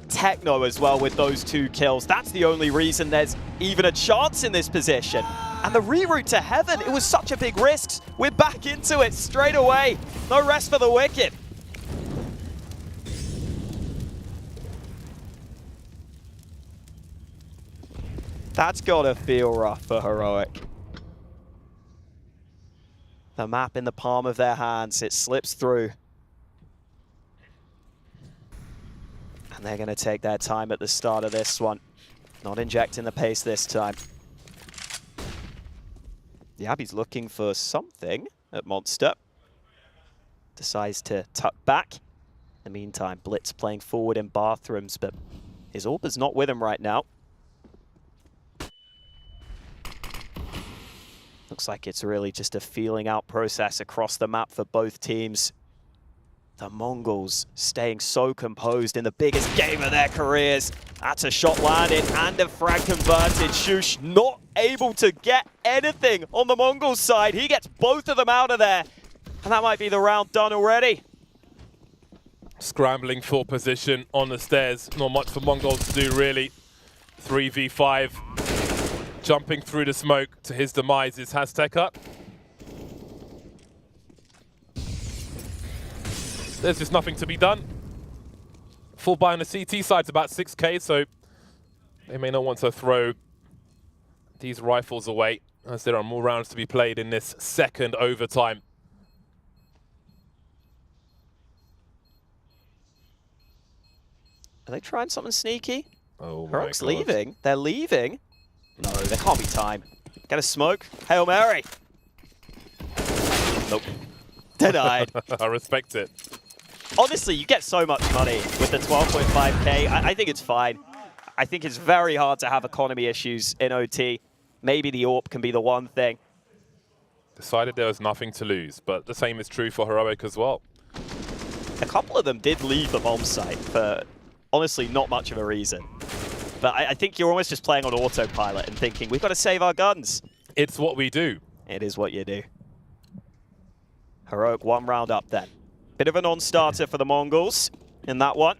Techno as well with those 2 kills. That's the only reason there's even a chance in this position. And the reroute to heaven, it was such a big risk. We're back into it straight away. No rest for the wicked. That's gotta feel rough for Heroic. The map in the palm of their hands, it slips through. And they're gonna take their time at the start of this one. Not injecting the pace this time. Yabby's looking for something at Monster. Decides to tuck back. In the meantime, Blitz playing forward in bathrooms, but his AWP is not with him right now. Looks like it's really just a feeling out process across the map for both teams. The Mongols staying so composed in the biggest game of their careers. That's a shot landed and a frag converted. Shush not able to get anything on the Mongols side. He gets both of them out of there. And that might be the round done already. Scrambling for position on the stairs. Not much for Mongols to do, really. 3v5. Jumping through the smoke to his demise is Haztec up. There's just nothing to be done. Full buy on the CT side's about 6k, so they may not want to throw these rifles away, as there are more rounds to be played in this second overtime. Are they trying something sneaky? Oh, Heroic's leaving. They're leaving. No, there can't be time. Get a smoke. Hail Mary. Nope. Denied. I respect it. Honestly, you get so much money with the 12.5k. I think it's fine. I think it's very hard to have economy issues in OT. Maybe the AWP can be the one thing. Decided there was nothing to lose, but the same is true for Heroic as well. A couple of them did leave the bomb site for, honestly, not much of a reason. But I think you're almost just playing on autopilot and thinking, we've got to save our guns. It's what we do. It is what you do. Heroic 1 round up then. Bit of a non-starter for the Mongols in that one.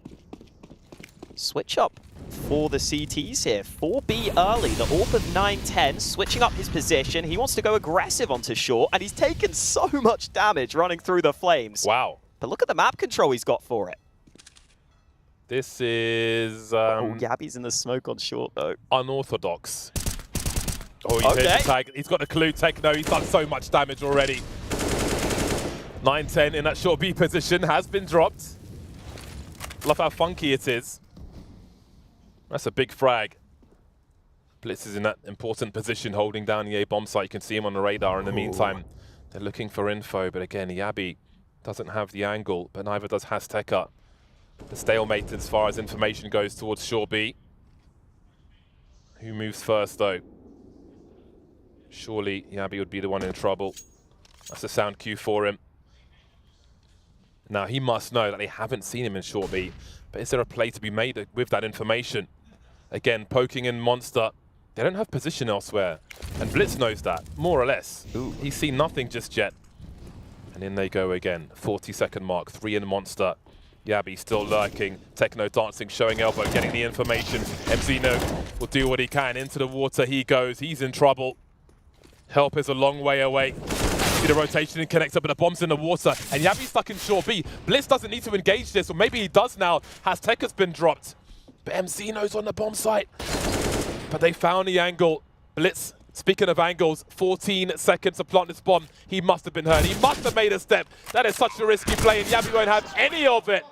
Switch up for the CTs here. 4B early, the AWP of 9-10, switching up his position. He wants to go aggressive onto short, and he's taken so much damage running through the flames. Wow. But look at the map control he's got for it. This is... oh, Gabby's in the smoke on short, though. Unorthodox. Oh, he's hit the tag. He's got the clue. Techno, he's done so much damage already. 9-10 in that short B position has been dropped. Love how funky it is. That's a big frag. Blitz is in that important position, holding down the A bomb site. You can see him on the radar. In the meantime, they're looking for info. But again, Yabi doesn't have the angle, but neither does Hazteca. The stalemate as far as information goes towards short B. Who moves first, though? Surely Yabi would be the one in trouble. That's a sound cue for him. Now, he must know that they haven't seen him in short B, but is there a play to be made with that information? Again, poking in Monster. They don't have position elsewhere, and Blitz knows that, more or less. He's seen nothing just yet. And in they go again, 40-second mark, 3 in Monster. Yabi still lurking, Techno dancing, showing elbow, getting the information. MZino will do what he can, into the water he goes, he's in trouble. Help is a long way away. See the rotation and connector, but the bomb's in the water, and Yabi's stuck in short B. Blitz doesn't need to engage this, or maybe he does now. Hazteca's been dropped, but MZino's on the bomb site. But they found the angle. Blitz, speaking of angles, 14 seconds to plant this bomb. He must have been hurt. He must have made a step. That is such a risky play, and Yabi won't have any of it.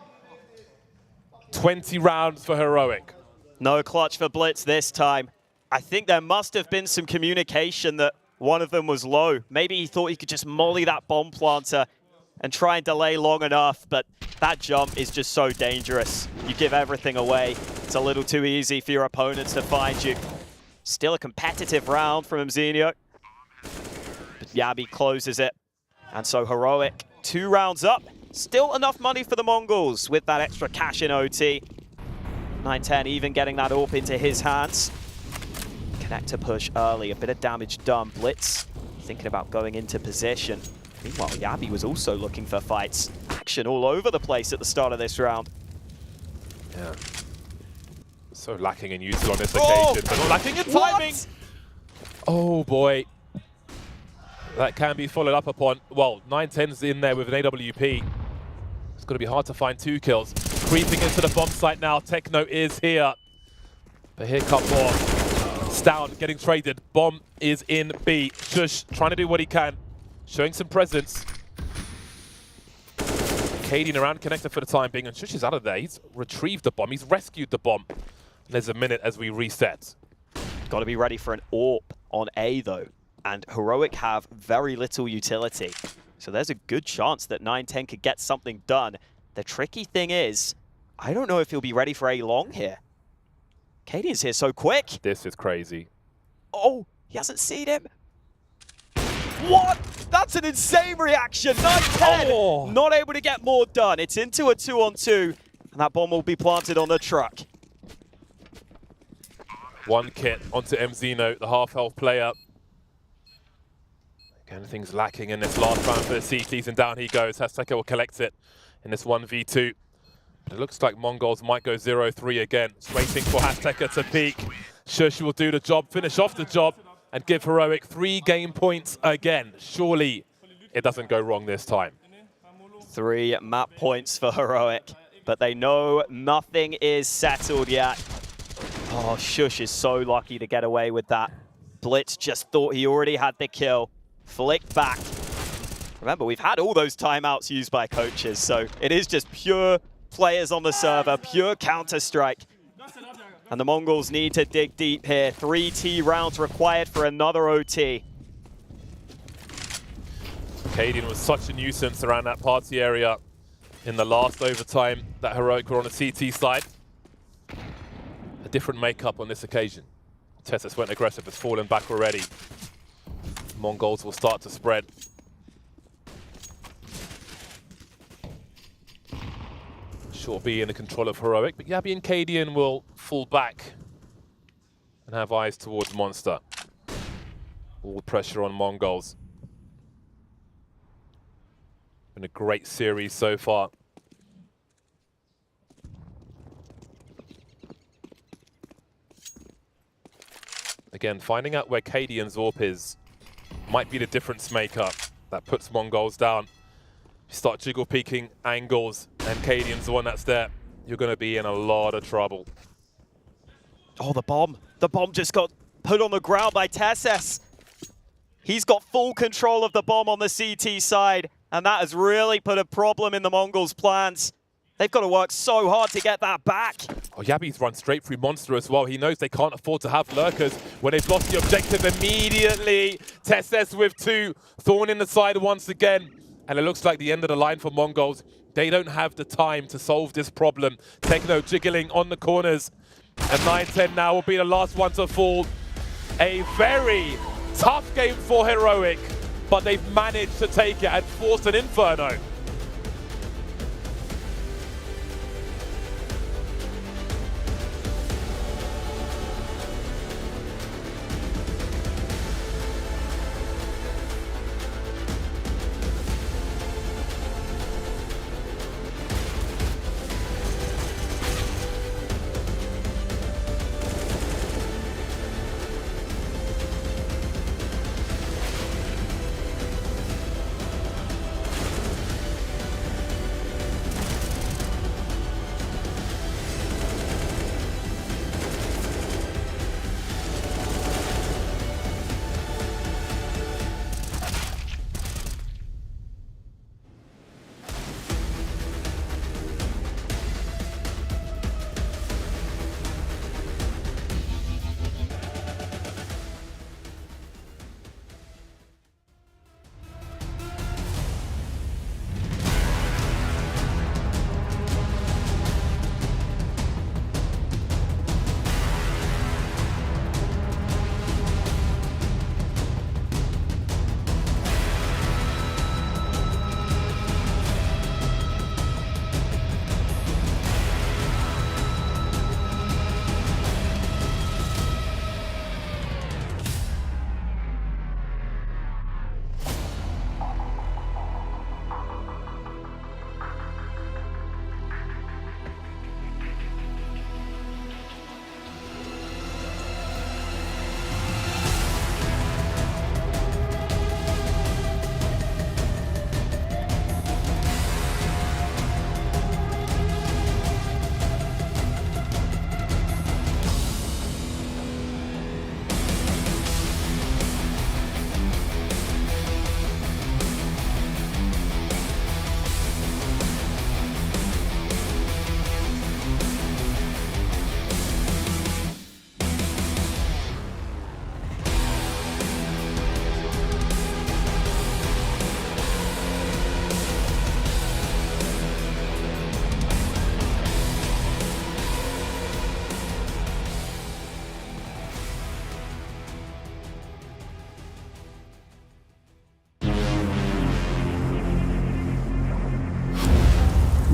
20 rounds for Heroic. No clutch for Blitz this time. I think there must have been some communication that one of them was low. Maybe he thought he could just molly that bomb planter and try and delay long enough, but that jump is just so dangerous. You give everything away. It's a little too easy for your opponents to find you. Still a competitive round from MZino. But Yabi closes it. And so Heroic, 2 rounds up. Still enough money for the Mongols with that extra cash in OT. 9-10 even getting that AWP into his hands. Connector push early, a bit of damage done. Blitz thinking about going into position. Meanwhile, Yabi was also looking for fights. Action all over the place at the start of this round. Yeah. So lacking in usage on this occasion, but not lacking in timing. What? Oh boy. That can be followed up upon. Well, 9-10's in there with an AWP. It's going to be hard to find 2 kills. Creeping into the bomb site now. Techno is here. But here come more. Stout getting traded. Bomb is in B. Shush trying to do what he can. Showing some presence. Cadian around connector for the time being, and Shush is out of there. He's retrieved the bomb. He's rescued the bomb. There's a minute as we reset. Got to be ready for an AWP on A, though. And Heroic have very little utility. So there's a good chance that 9-10 could get something done. The tricky thing is, I don't know if he'll be ready for A long here. Cadian's here so quick. This is crazy. Oh, he hasn't seen him. What? That's an insane reaction. 9-10, not able to get more done. It's into a 2-on-2, and that bomb will be planted on the truck. 1 kit onto MZino, the half-health player. Again, things lacking in this last round for the CTs, and down he goes. Hazteca will collect it in this 1v2. But it looks like Mongols might go 0-3 again. Just waiting for Hazteca to peak. Shush will do the job, finish off the job, and give Heroic 3 game points again. Surely it doesn't go wrong this time. 3 map points for Heroic, but they know nothing is settled yet. Oh, Shush is so lucky to get away with that. Blitz just thought he already had the kill. Flicked back. Remember, we've had all those timeouts used by coaches, so it is just pure players on the server, pure Counter-Strike. And the Mongols need to dig deep here. 3 T rounds required for another OT. Cadian was such a nuisance around that party area in the last overtime that Heroic were on the CT side. A different makeup on this occasion. Tessus went aggressive, has fallen back already. Mongols will start to spread. Short B in the control of Heroic, but Yabi and Cadian will fall back and have eyes towards Monster. All the pressure on Mongols. Been a great series so far. Again, finding out where KD and Zorp is might be the difference maker that puts Mongols down. You start jiggle peeking angles and KD's the one that's there, you're going to be in a lot of trouble. Oh, the bomb. The bomb just got put on the ground by Tesses. He's got full control of the bomb on the CT side, and that has really put a problem in the Mongols' plans. They've got to work so hard to get that back. Oh, Yabi's run straight through Monster as well. He knows they can't afford to have lurkers. When they've lost the objective immediately, Tesses with 2, Thorn in the side once again. And it looks like the end of the line for Mongols. They don't have the time to solve this problem. Techno jiggling on the corners. And 9-10 now will be the last one to fall. A very tough game for Heroic, but they've managed to take it and force an Inferno.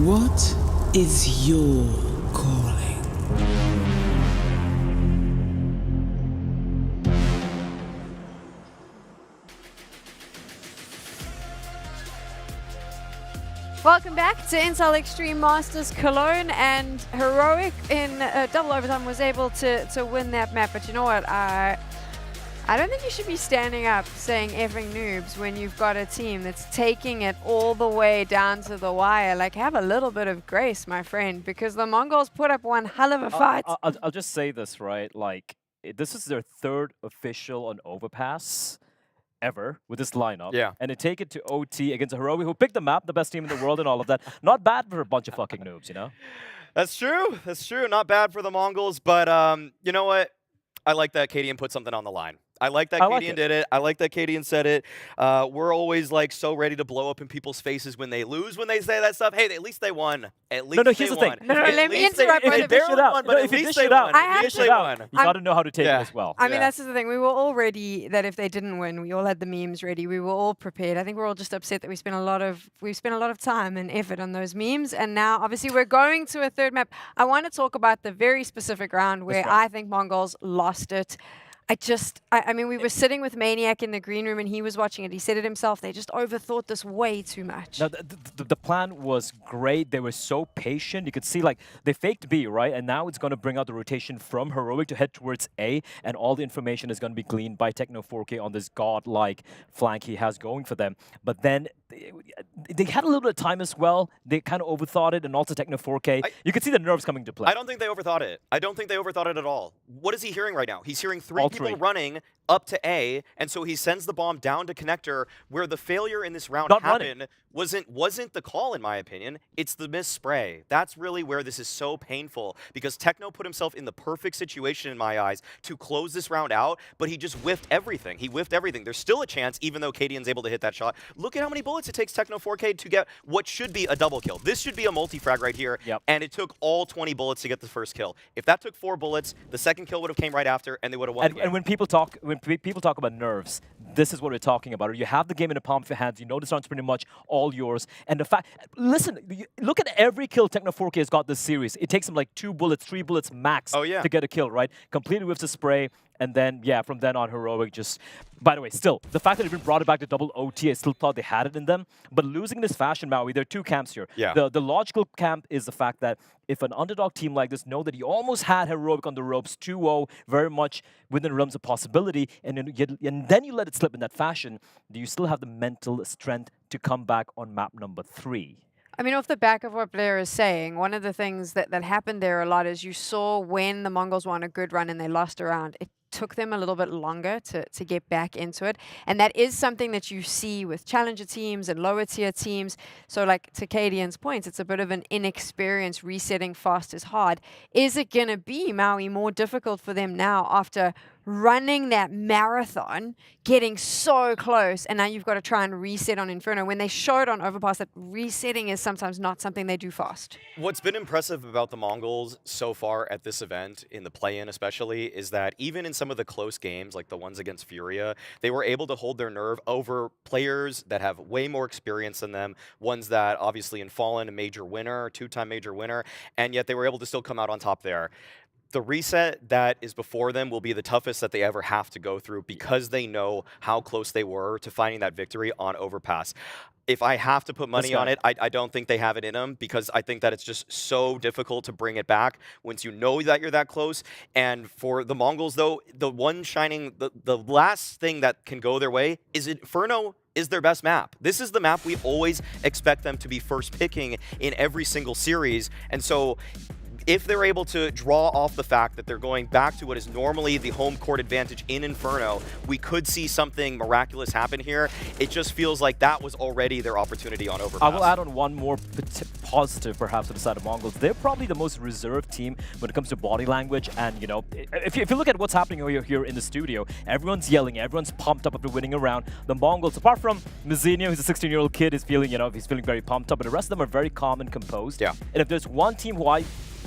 What is your calling? Welcome back to ENCE Extreme Masters Cologne, and Heroic in double overtime was able to win that map. But you know what? I don't think you should be standing up saying effing noobs when you've got a team that's taking it all the way down to the wire. Like, have a little bit of grace, my friend, because the Mongols put up one hell of a fight. I'll just say this, right? Like, this is their 3rd official on Overpass ever with this lineup. Yeah. And they take it to OT against a Heroic who picked the map, the best team in the world and all of that. Not bad for a bunch of fucking noobs, you know? That's true. That's true. Not bad for the Mongols, but you know what? I like that Cadian put something on the line. I like that Cadian did it. I like that Cadian said it. We're always like so ready to blow up in people's faces when they lose, when they say that stuff. Hey, at least they won. At least no, here's the thing. No, let me interrupt. If you dish it out, if you dish it out, you got to know how to take it as well. I mean, that's the thing. We were all ready that if they didn't win, we all had the memes ready. We were all prepared. I think we're all just upset that we spent a lot of time and effort on those memes, and now obviously we're going to a 3rd map. I want to talk about the very specific round where I think Mongols lost it. I mean, we were sitting with Maniac in the green room and he was watching it. He said it himself. They just overthought this way too much. No, the plan was great. They were so patient. You could see, like, they faked B, right? And now it's going to bring out the rotation from Heroic to head towards A, and all the information is going to be gleaned by Techno 4K on this godlike flank he has going for them. But then they had a little bit of time as well. They kind of overthought it, and also Techno 4K. You could see the nerves coming to play. I don't think they overthought it. I don't think they overthought it at all. What is he hearing right now? He's hearing three people running up to A, and so he sends the bomb down to connector, where the failure in this round happened wasn't the call, in my opinion. It's the missed spray. That's really where this is so painful, because Techno put himself in the perfect situation, in my eyes, to close this round out, but he just whiffed everything. He whiffed everything. There's still a chance, even though Cadian's able to hit that shot. Look at how many bullets it takes Techno 4K to get what should be a double kill. This should be a multi-frag right here, and it took all 20 bullets to get the first kill. If that took 4 bullets, the second kill would have came right after, and they would have won the game. And when people talk about nerves, this is what we're talking about. You have the game in the palm of your hands. You know this round's pretty much all yours. And the fact, listen, look at every kill Techno 4K has got this series. It takes him like 2 bullets, 3 bullets max to get a kill, right? Completely with the spray. And then, yeah, from then on, Heroic just... By the way, still, the fact that they even brought it back to double OT, I still thought they had it in them. But losing in this fashion, Maui, there are 2 camps here. Yeah. The logical camp is the fact that if an underdog team like this know that you almost had Heroic on the ropes, 2-0, very much within the realms of possibility, and then you let it slip in that fashion, do you still have the mental strength to come back on map number 3? I mean, off the back of what Blair is saying, one of the things that happened there a lot is you saw when the Mongols won a good run and they lost a round, it took them a little bit longer to get back into it. And that is something that you see with challenger teams and lower tier teams. So like to Cadian's point, it's a bit of an inexperience. Resetting fast is hard. Is it going to be, Maui, more difficult for them now after running that marathon, getting so close, and now you've got to try and reset on Inferno? When they showed on Overpass that resetting is sometimes not something they do fast. What's been impressive about the Mongols so far at this event, in the play-in especially, is that even in some of the close games, like the ones against Furia, they were able to hold their nerve over players that have way more experience than them, ones that obviously in Fallen, a major winner, 2-time major winner, and yet they were able to still come out on top there. The reset that is before them will be the toughest that they ever have to go through, because they know how close they were to finding that victory on Overpass. If I have to put money on it, I don't think they have it in them, because I think that it's just so difficult to bring it back once you know that you're that close. And for the Mongols, though, the one shining, the last thing that can go their way is Inferno is their best map. This is the map we always expect them to be first picking in every single series. And so if they're able to draw off the fact that they're going back to what is normally the home court advantage in Inferno, we could see something miraculous happen here. It just feels like that was already their opportunity on Overpass. I will add on one more positive, perhaps, to the side of Mongols. They're probably the most reserved team when it comes to body language. And, you know, if you look at what's happening over here in the studio, everyone's yelling, everyone's pumped up after winning a round. The Mongols, apart from Mizinho, who's a 16-year-old kid, is feeling, he's feeling very pumped up, but the rest of them are very calm and composed. Yeah. And if there's one team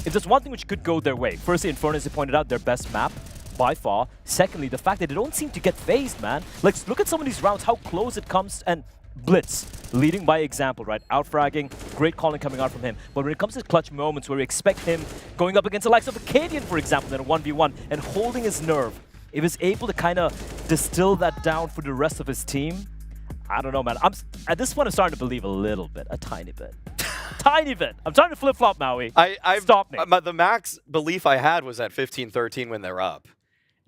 if there's one thing which could go their way, firstly, Inferno, as you pointed out, their best map by far. Secondly, the fact that they don't seem to get phased, man. Like, look at some of these rounds, how close it comes, and Blitz, leading by example, right? Outfragging, great calling coming out from him. But when it comes to clutch moments where we expect him going up against the likes of Acadian, for example, in a 1v1, and holding his nerve, if he's able to kind of distill that down for the rest of his team, I don't know, man. At this point, I'm starting to believe a little bit, a tiny bit. Tiny bit. I'm trying to flip-flop, Maui. Stop me. The max belief I had was at 15-13 when they're up.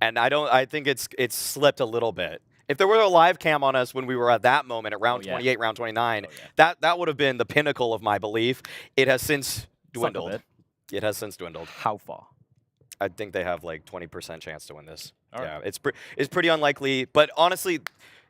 And I think it's slipped a little bit. If there were a live cam on us when we were at that moment, at round 28, round 29, that would have been the pinnacle of my belief. It has since dwindled. It has since dwindled. How far? I think they have like 20% chance to win this. Yeah, it's pretty unlikely. But honestly,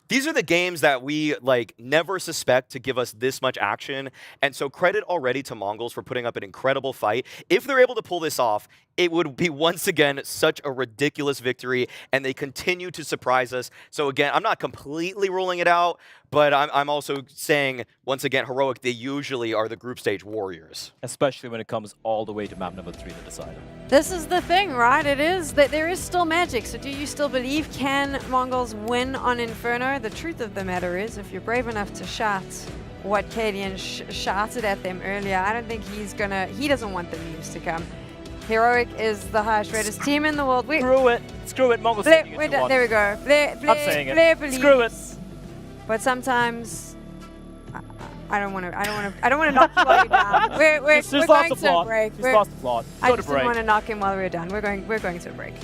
these are the games that we never suspect to give us this much action. And so credit already to Mongols for putting up an incredible fight. If they're able to pull this off, it would be once again such a ridiculous victory, and they continue to surprise us. So again, I'm not completely ruling it out, but I'm also saying, once again, Heroic, they usually are the group stage warriors. Especially when it comes all the way to map number 3, the decider. This is the thing, right? It is that there is still magic. So do you still believe, can Mongols win on Inferno? The truth of the matter is, if you're brave enough to shout what Cadian shouted at them earlier, I don't think he doesn't want the news to come. Heroic is the highest rated team in the world. Screw it. Screw it. Mongols. We're done. There we go. I'm saying it. Blair believes. Screw it. But sometimes I don't want to. I don't want to knock you while you're down. We're going to a break. He's lost the plot. I Go to just didn't break. want to knock him while we were done. We're going to a break.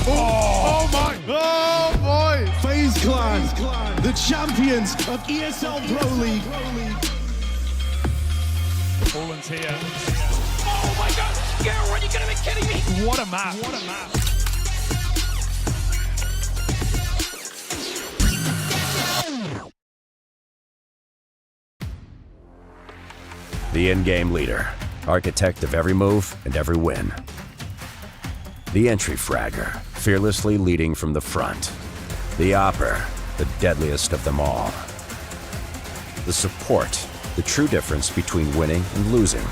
Oh my! Oh boy! FaZe Clan, the champions of ESL Pro League. Poland's here. Oh my god! Yeah, are you gonna be kidding me? What a map! What a map! The in-game leader, architect of every move and every win. The entry fragger, fearlessly leading from the front. The opper, the deadliest of them all. The support, the true difference between winning and losing.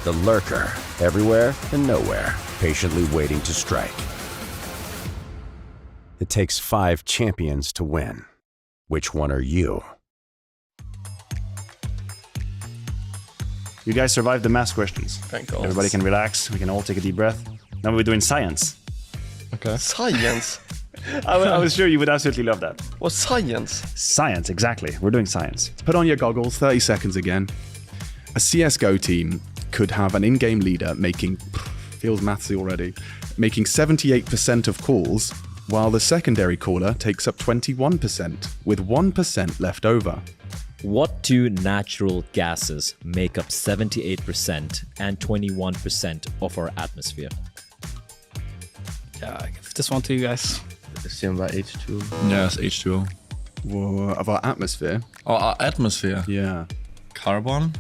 The lurker, everywhere and nowhere, patiently waiting to strike. It takes 5 champions to win. Which one are you? You guys survived the math questions. Thank God. Everybody can relax. We can all take a deep breath. Now we're doing science. Okay. Science? I was sure you would absolutely love that. What's science? Science, exactly. We're doing science. Put on your goggles, 30 seconds again. A CSGO team could have an in-game leader making, feels mathsy already, making 78% of calls, while the secondary caller takes up 21%, with 1% left over. What two natural gases make up 78% and 21% of our atmosphere? Yeah, I give this one to you guys. Assume about H2. Yes, H2O. Well, of our atmosphere. Oh, our atmosphere? Yeah. Carbon?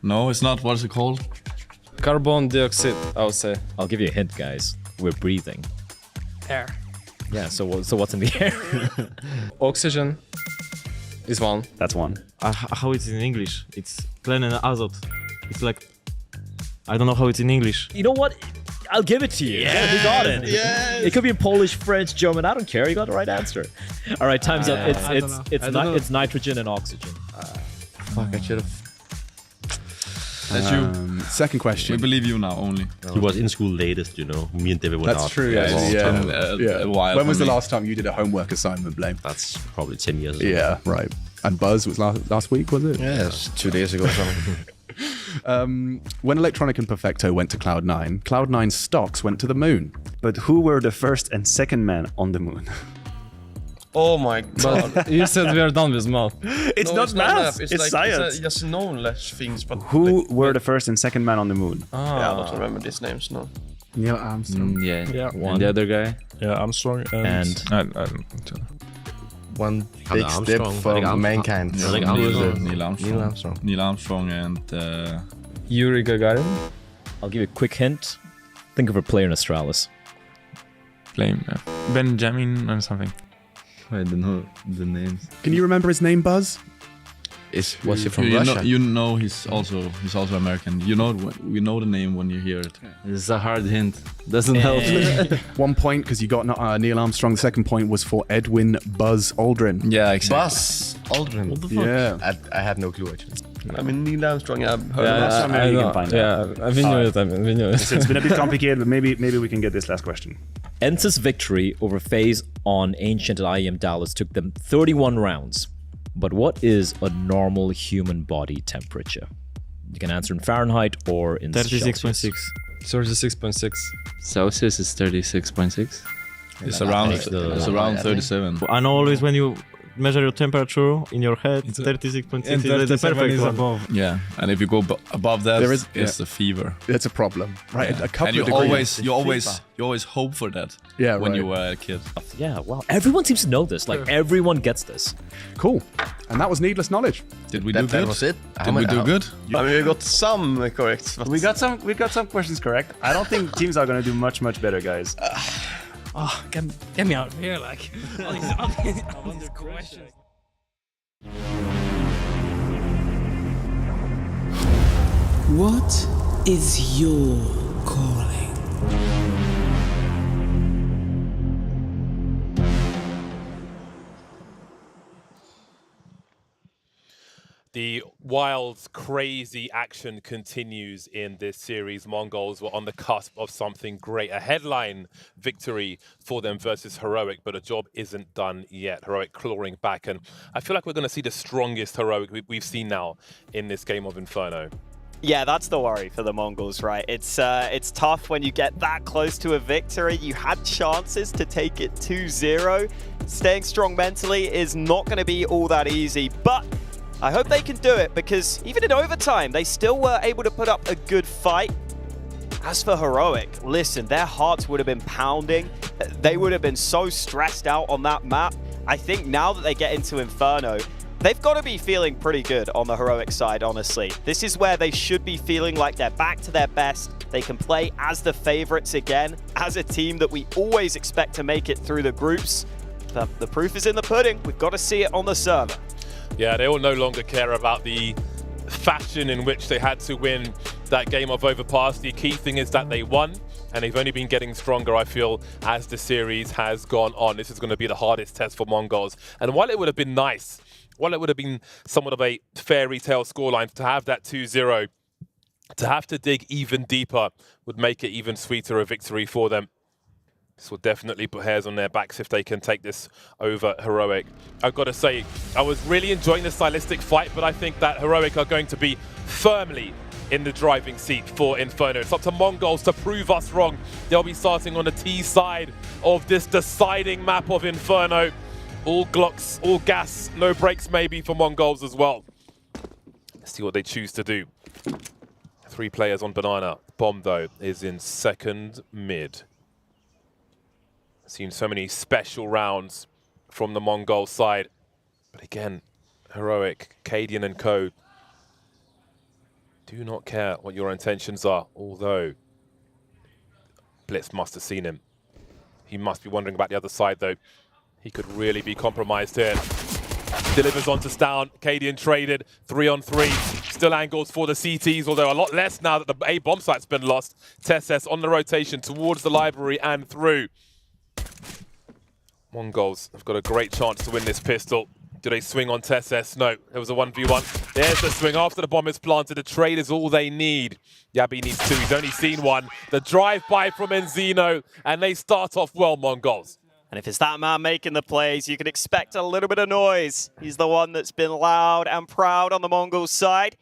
No, it's not. What is it called? Carbon dioxide, I would say. I'll give you a hint, guys. We're breathing. Air. Yeah, so what's in the air? Oxygen is one. That's one. How it's in English? It's tlen and azot. It's like, I don't know how it's in English. You know what? I'll give it to you. Yeah, you got it. Yes. It could be in Polish, French, German. I don't care. You got the right answer. All right, time's up. It's nitrogen and oxygen. Fuck, I should have. That's you. Second question. We believe you now only. He was in school latest, you know. Me and David were That's not. true, yeah. A while When was for the me. last time you did a homework assignment, Blame? That's probably 10 years ago. Yeah, right. And Buzz was last week, was it? Yeah, it's 2 days ago or something. When Electronic and Perfecto went to Cloud9, Cloud9's stocks went to the moon. But who were the first and second men on the moon? Oh my god. You said we are done with math. It's not math. It's science. It's just knowledge things, but Who were the first and second man on the moon? Yeah, I don't remember these names, no. Neil Armstrong. Yeah. One. And the other guy? Yeah, Armstrong And one big step for mankind. Neil Armstrong. Neil Armstrong and Yuri Gagarin. I'll give you a quick hint. Think of a player in Astralis. Blame Benjamin or something. I don't know the names. Can you remember his name, Buzz? Was he from Russia? You know he's also American. You know we know the name when you hear it. It's a hard hint. Doesn't help. 1 point because you got Neil Armstrong. The second point was for Edwin Buzz Aldrin. Yeah, exactly. Buzz Aldrin. What the fuck? Yeah. I had no clue actually. I mean, Neil Armstrong, I've heard Yeah, of you can find out. Yeah, we knew it. It's been a bit complicated, but maybe we can get this last question. ENCE's victory over FaZe on Ancient at IEM Dallas took them 31 rounds. But what is a normal human body temperature? You can answer in Fahrenheit or in 36.6. 36.6. Celsius is 36.6. It's around 37. And always when you measure your temperature in your head, it's 36.6 is the perfect one. above. Yeah, and if you go above that, it's a fever. It's a problem, right? Yeah. A couple and you of degrees. you always hope for that. Yeah, when right. you were a kid. Yeah, wow. Everyone seems to know this. Like, everyone gets this. Cool. And that was needless knowledge. Did we do good? That was it. Did we do good? I mean, we got some correct. But We got some questions correct. I don't think teams are gonna do much better, guys. Oh, get me out of here, like. All these questions. What is your calling? The wild, crazy action continues in this series. Mongols were on the cusp of something great. A headline victory for them versus Heroic, but a job isn't done yet. Heroic clawing back, and I feel like we're going to see the strongest Heroic we've seen now in this game of Inferno. Yeah, that's the worry for the Mongols, right? It's tough when you get that close to a victory. You had chances to take it 2-0. Staying strong mentally is not going to be all that easy, but I hope they can do it, because even in overtime, they still were able to put up a good fight. As for Heroic, listen, their hearts would have been pounding. They would have been so stressed out on that map. I think now that they get into Inferno, they've got to be feeling pretty good on the Heroic side, honestly. This is where they should be feeling like they're back to their best. They can play as the favorites again, as a team that we always expect to make it through the groups. But the proof is in the pudding. We've got to see it on the server. Yeah, they will no longer care about the fashion in which they had to win that game of Overpass. The key thing is that they won, and they've only been getting stronger, I feel, as the series has gone on. This is going to be the hardest test for Mongols. And while it would have been nice, while it would have been somewhat of a fairy tale scoreline to have that 2-0, to have to dig even deeper would make it even sweeter a victory for them. This will definitely put hairs on their backs if they can take this over Heroic. I've got to say, I was really enjoying the stylistic fight, but I think that Heroic are going to be firmly in the driving seat for Inferno. It's up to Mongols to prove us wrong. They'll be starting on the T side of this deciding map of Inferno. All Glocks, all gas, no brakes maybe for Mongols as well. Let's see what they choose to do. 3 players on Banana. Bomb, though, is in second mid. Seen so many special rounds from the Mongol side. But again, Heroic, Cadian and co. do not care what your intentions are, although Blitz must have seen him. He must be wondering about the other side, though. He could really be compromised here. Delivers onto Stown. Cadian traded 3-on-3. Still angles for the CTs, although a lot less now that the A bomb site's been lost. TeSS on the rotation towards the library and through. Mongols have got a great chance to win this pistol. Do they swing on TeSS? No, there was a 1v1. There's the swing after the bomb is planted. The trade is all they need. Yabi needs 2. He's only seen 1. The drive-by from Enzino, and they start off well, Mongols. And if it's that man making the plays, you can expect a little bit of noise. He's the one that's been loud and proud on the Mongols side.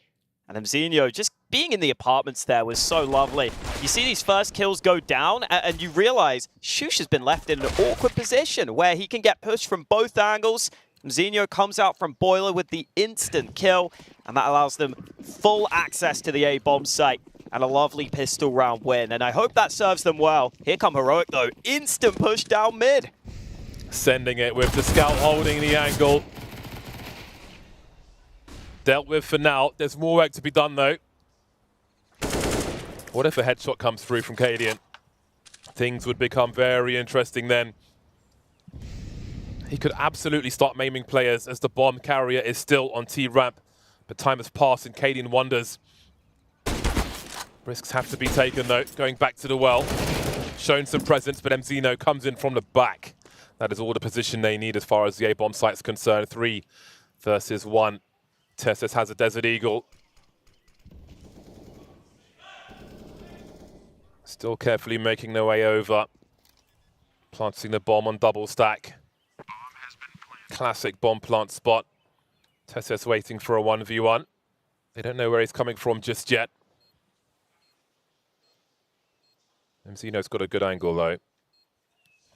And Enzino just being in the apartments there was so lovely. You see these first kills go down, and you realize Shush has been left in an awkward position where he can get pushed from both angles. Enzino comes out from Boiler with the instant kill, and that allows them full access to the A-bomb site and a lovely pistol round win. And I hope that serves them well. Here come Heroic, though. Instant push down mid. Sending it with the scout holding the angle. Dealt with for now. There's more work to be done, though. What if a headshot comes through from Cadian? Things would become very interesting then. He could absolutely start maiming players as the bomb carrier is still on T-ramp. But time has passed and Cadian wonders. Risks have to be taken, though. Going back to the well. Shown some presence, but Enzino comes in from the back. That is all the position they need as far as the A-bomb site's concerned. 3 versus 1. TeSS has a Desert Eagle. Still carefully making their way over. Planting the bomb on double stack. Classic bomb plant spot. TeSS waiting for a 1v1. They don't know where he's coming from just yet. Enzino's got a good angle, though.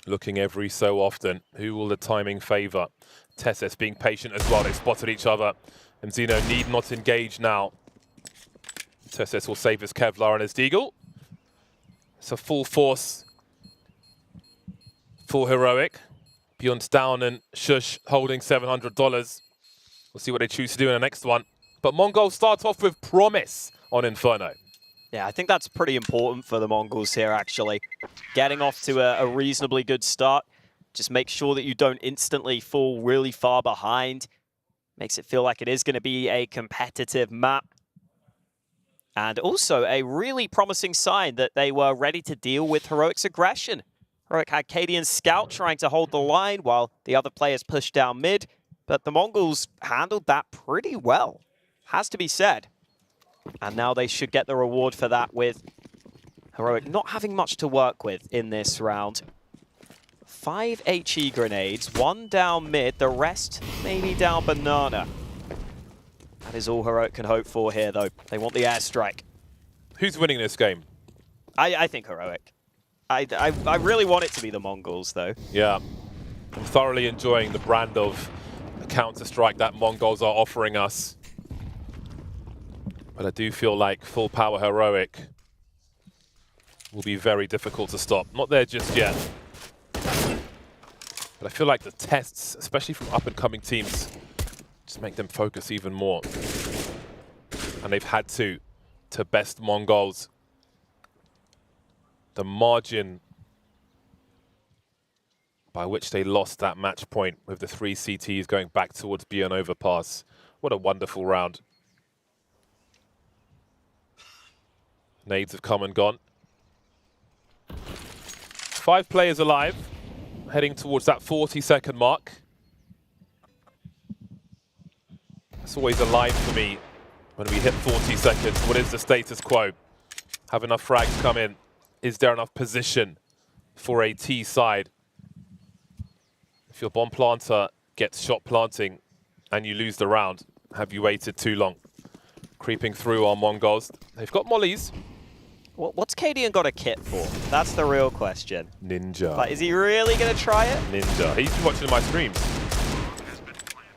Looking every so often. Who will the timing favour? TeSS being patient as well. They spotted each other. Enzino need not engage now. TeSS will save his Kevlar and his Deagle. It's a full force for Heroic. Beyond down and Shush holding $700. We'll see what they choose to do in the next one. But Mongols start off with promise on Inferno. Yeah, I think that's pretty important for the Mongols here, actually. Getting off to a reasonably good start. Just make sure that you don't instantly fall really far behind. Makes it feel like it is going to be a competitive map. And also a really promising sign that they were ready to deal with Heroic's aggression. Heroic had Cadian's scout trying to hold the line while the other players pushed down mid. But the Mongols handled that pretty well. has to be said. And now they should get the reward for that with Heroic not having much to work with in this round. 5 HE grenades, 1 down mid, the rest maybe down banana. That is all Heroic can hope for here, though. They want the airstrike. Who's winning this game? I think Heroic. I really want it to be the Mongols, though. Yeah. I'm thoroughly enjoying the brand of Counter-Strike that Mongols are offering us. But I do feel like full power Heroic will be very difficult to stop. Not there just yet. But I feel like the tests, especially from up-and-coming teams, just make them focus even more. And they've had to best Mongols. The margin by which they lost that match point with the 3 CTs going back towards B on overpass. What a wonderful round. Nades have come and gone. 5 players alive, heading towards that 40-second mark. It's always a line for me when we hit 40 seconds. What is the status quo? Have enough frags come in? Is there enough position for a T side? If your bomb planter gets shot planting and you lose the round, have you waited too long? Creeping through our Mongols. They've got mollies. What's Cadian got a kit for? That's the real question. Ninja. Like, is he really going to try it? Ninja. He's been watching my streams.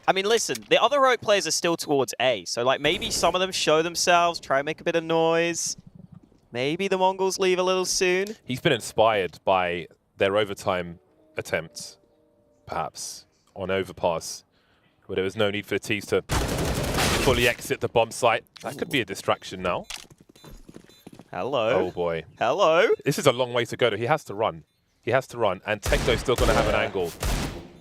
I mean, listen, the other Heroic players are still towards A, so like maybe some of them show themselves, try and make a bit of noise. Maybe the Mongols leave a little soon. He's been inspired by their overtime attempts, perhaps, on overpass, where there was no need for the T's to fully exit the bomb site. That could be a distraction now. Hello. Oh boy. Hello. This is a long way to go. He has to run. He has to run, and Techno's still going to have an angle.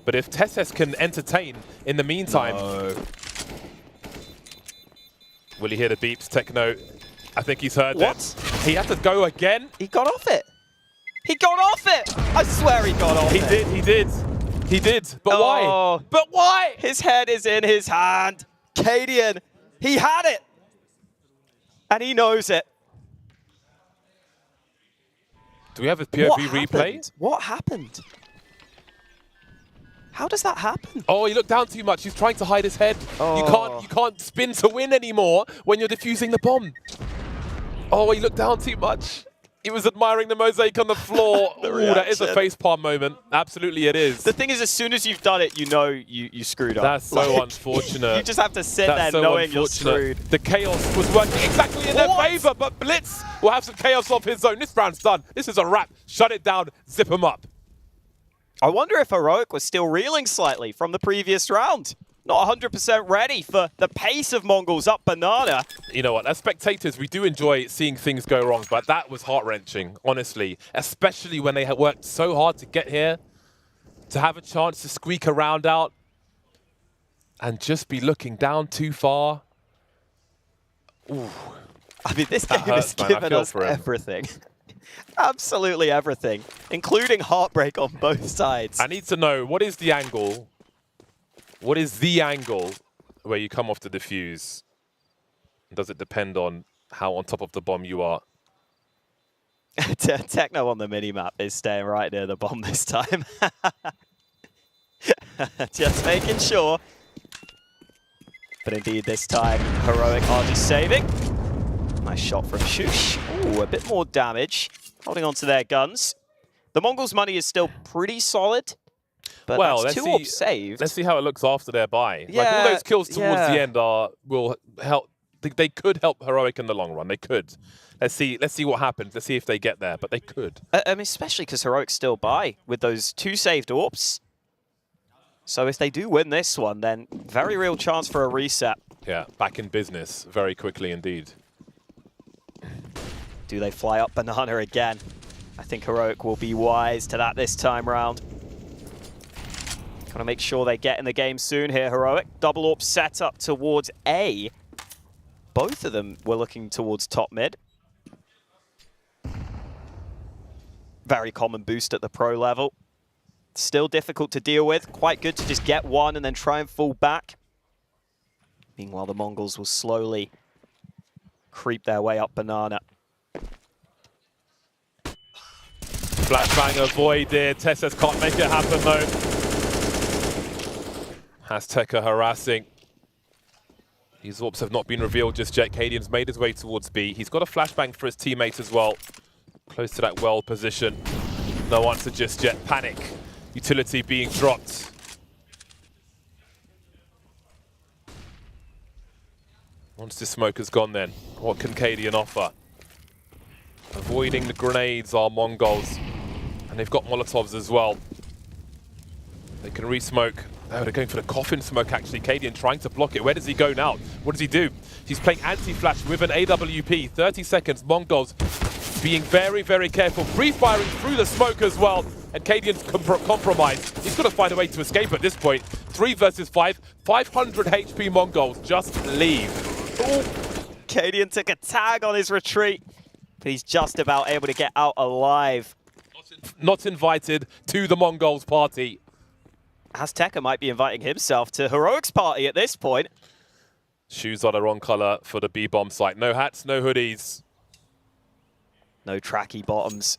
But if Tesses can entertain in the meantime... No. Will he hear the beeps? Techno, I think he's heard What? them. He had to go again. He got off it. He got off it. I swear he got off it. He did. He did. But why? But why? His head is in his hand. Cadian, he had it. And he knows it. Do we have a POV replay? What happened? How does that happen? Oh, he looked down too much. He's trying to hide his head. Oh. You can't spin to win anymore when you're defusing the bomb. Oh, he looked down too much. He was admiring the mosaic on the floor. Ooh, that is a facepalm moment. Absolutely it is. The thing is, as soon as you've done it, you know you screwed up. That's so unfortunate. You just have to sit there knowing you're screwed. The chaos was working exactly in their favor, but Blitz will have some chaos of his own. This round's done. This is a wrap. Shut it down. Zip him up. I wonder if Heroic was still reeling slightly from the previous round. Not 100% ready for the pace of Mongols up banana. You know what, as spectators, we do enjoy seeing things go wrong, but that was heart-wrenching, honestly. Especially when they had worked so hard to get here, to have a chance to squeak a round out, and just be looking down too far. Ooh. I mean, this game has given us everything. Absolutely everything, including heartbreak on both sides. I need to know, what is the angle? What is the angle where you come off the defuse? Does it depend on how on top of the bomb you are? Techno on the minimap is staying right near the bomb this time. Just making sure. But indeed, this time, Heroic are just saving. Nice shot from Shush. Ooh, a bit more damage. Holding on to their guns. The Mongols' money is still pretty solid. But well, that's two orbs saved. Let's see how it looks after their buy. Yeah, like all those kills towards the end will help. They could help Heroic in the long run. They could. Let's see what happens. Let's see if they get there. But they could. I mean, especially because Heroic still buy with those 2 saved orbs. So if they do win this one, then very real chance for a reset. Yeah, back in business very quickly indeed. Do they fly up banana again? I think Heroic will be wise to that this time round. Gotta make sure they get in the game soon here, Heroic. Double AWP set up towards A. Both of them were looking towards top mid. Very common boost at the pro level. Still difficult to deal with. Quite good to just get one and then try and fall back. Meanwhile, the Mongols will slowly creep their way up banana. Flashbang avoided. Tesses can't make it happen though. Azteca harassing. These AWPs have not been revealed just yet. Cadian's made his way towards B. He's got a flashbang for his teammates as well. Close to that well position. No answer just yet. Panic. Utility being dropped. Once the smoke has gone then, what can Cadian offer? Avoiding the grenades are Mongols. And they've got Molotovs as well. They can re-smoke. Oh, they're going for the coffin smoke actually. Cadian trying to block it. Where does he go now? What does he do? He's playing anti-flash with an AWP. 30 seconds. Mongols being very, very careful. Pre-firing through the smoke as well. And Cadian's compromised. He's got to find a way to escape at this point. 3 versus 5. 500 HP Mongols. Just leave. Ooh. Cadian took a tag on his retreat. But he's just about able to get out alive. Not invited to the Mongols party. Azteca might be inviting himself to Heroic's party at this point. Shoes are the wrong color for the B-bomb site. No hats, no hoodies. No tracky bottoms.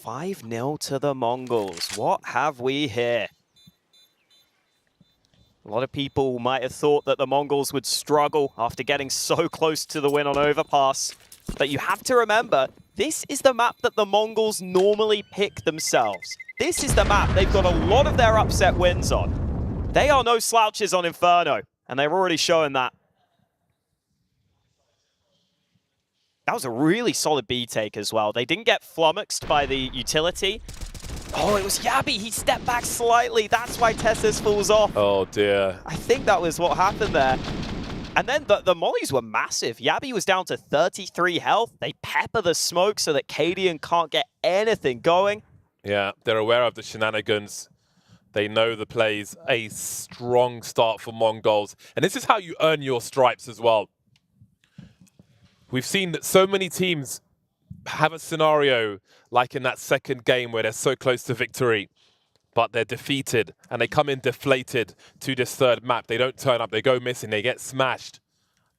5-0 to the Mongols. What have we here? A lot of people might have thought that the Mongols would struggle after getting so close to the win on Overpass. But you have to remember, this is the map that the Mongols normally pick themselves. This is the map they've got a lot of their upset wins on. They are no slouches on Inferno, and they're already showing that. That was a really solid B take as well. They didn't get flummoxed by the utility. Oh, it was Yabi. He stepped back slightly. That's why Tessus falls off. Oh, dear. I think that was what happened there. And then the mollies were massive. Yabi was down to 33 health. They pepper the smoke so that Cadian can't get anything going. Yeah, they're aware of the shenanigans. They know the plays. A strong start for Mongols. And this is how you earn your stripes as well. We've seen that so many teams have a scenario like in that second game where they're so close to victory, but they're defeated and they come in deflated to this third map. They don't turn up, they go missing, they get smashed.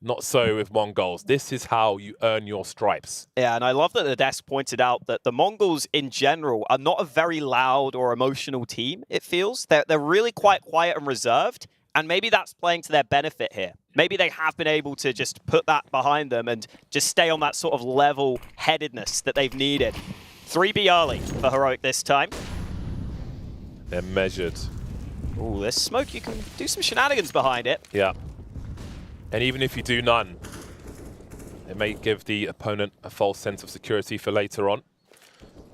Not so with Mongols. This is how you earn your stripes. Yeah, and I love that the desk pointed out that the Mongols in general are not a very loud or emotional team, it feels. They're really quite quiet and reserved, and maybe that's playing to their benefit here. Maybe they have been able to just put that behind them and just stay on that sort of level-headedness that they've needed. 3B early for Heroic this time. They're measured. Ooh, this smoke, you can do some shenanigans behind it. Yeah. And even if you do none, it may give the opponent a false sense of security for later on.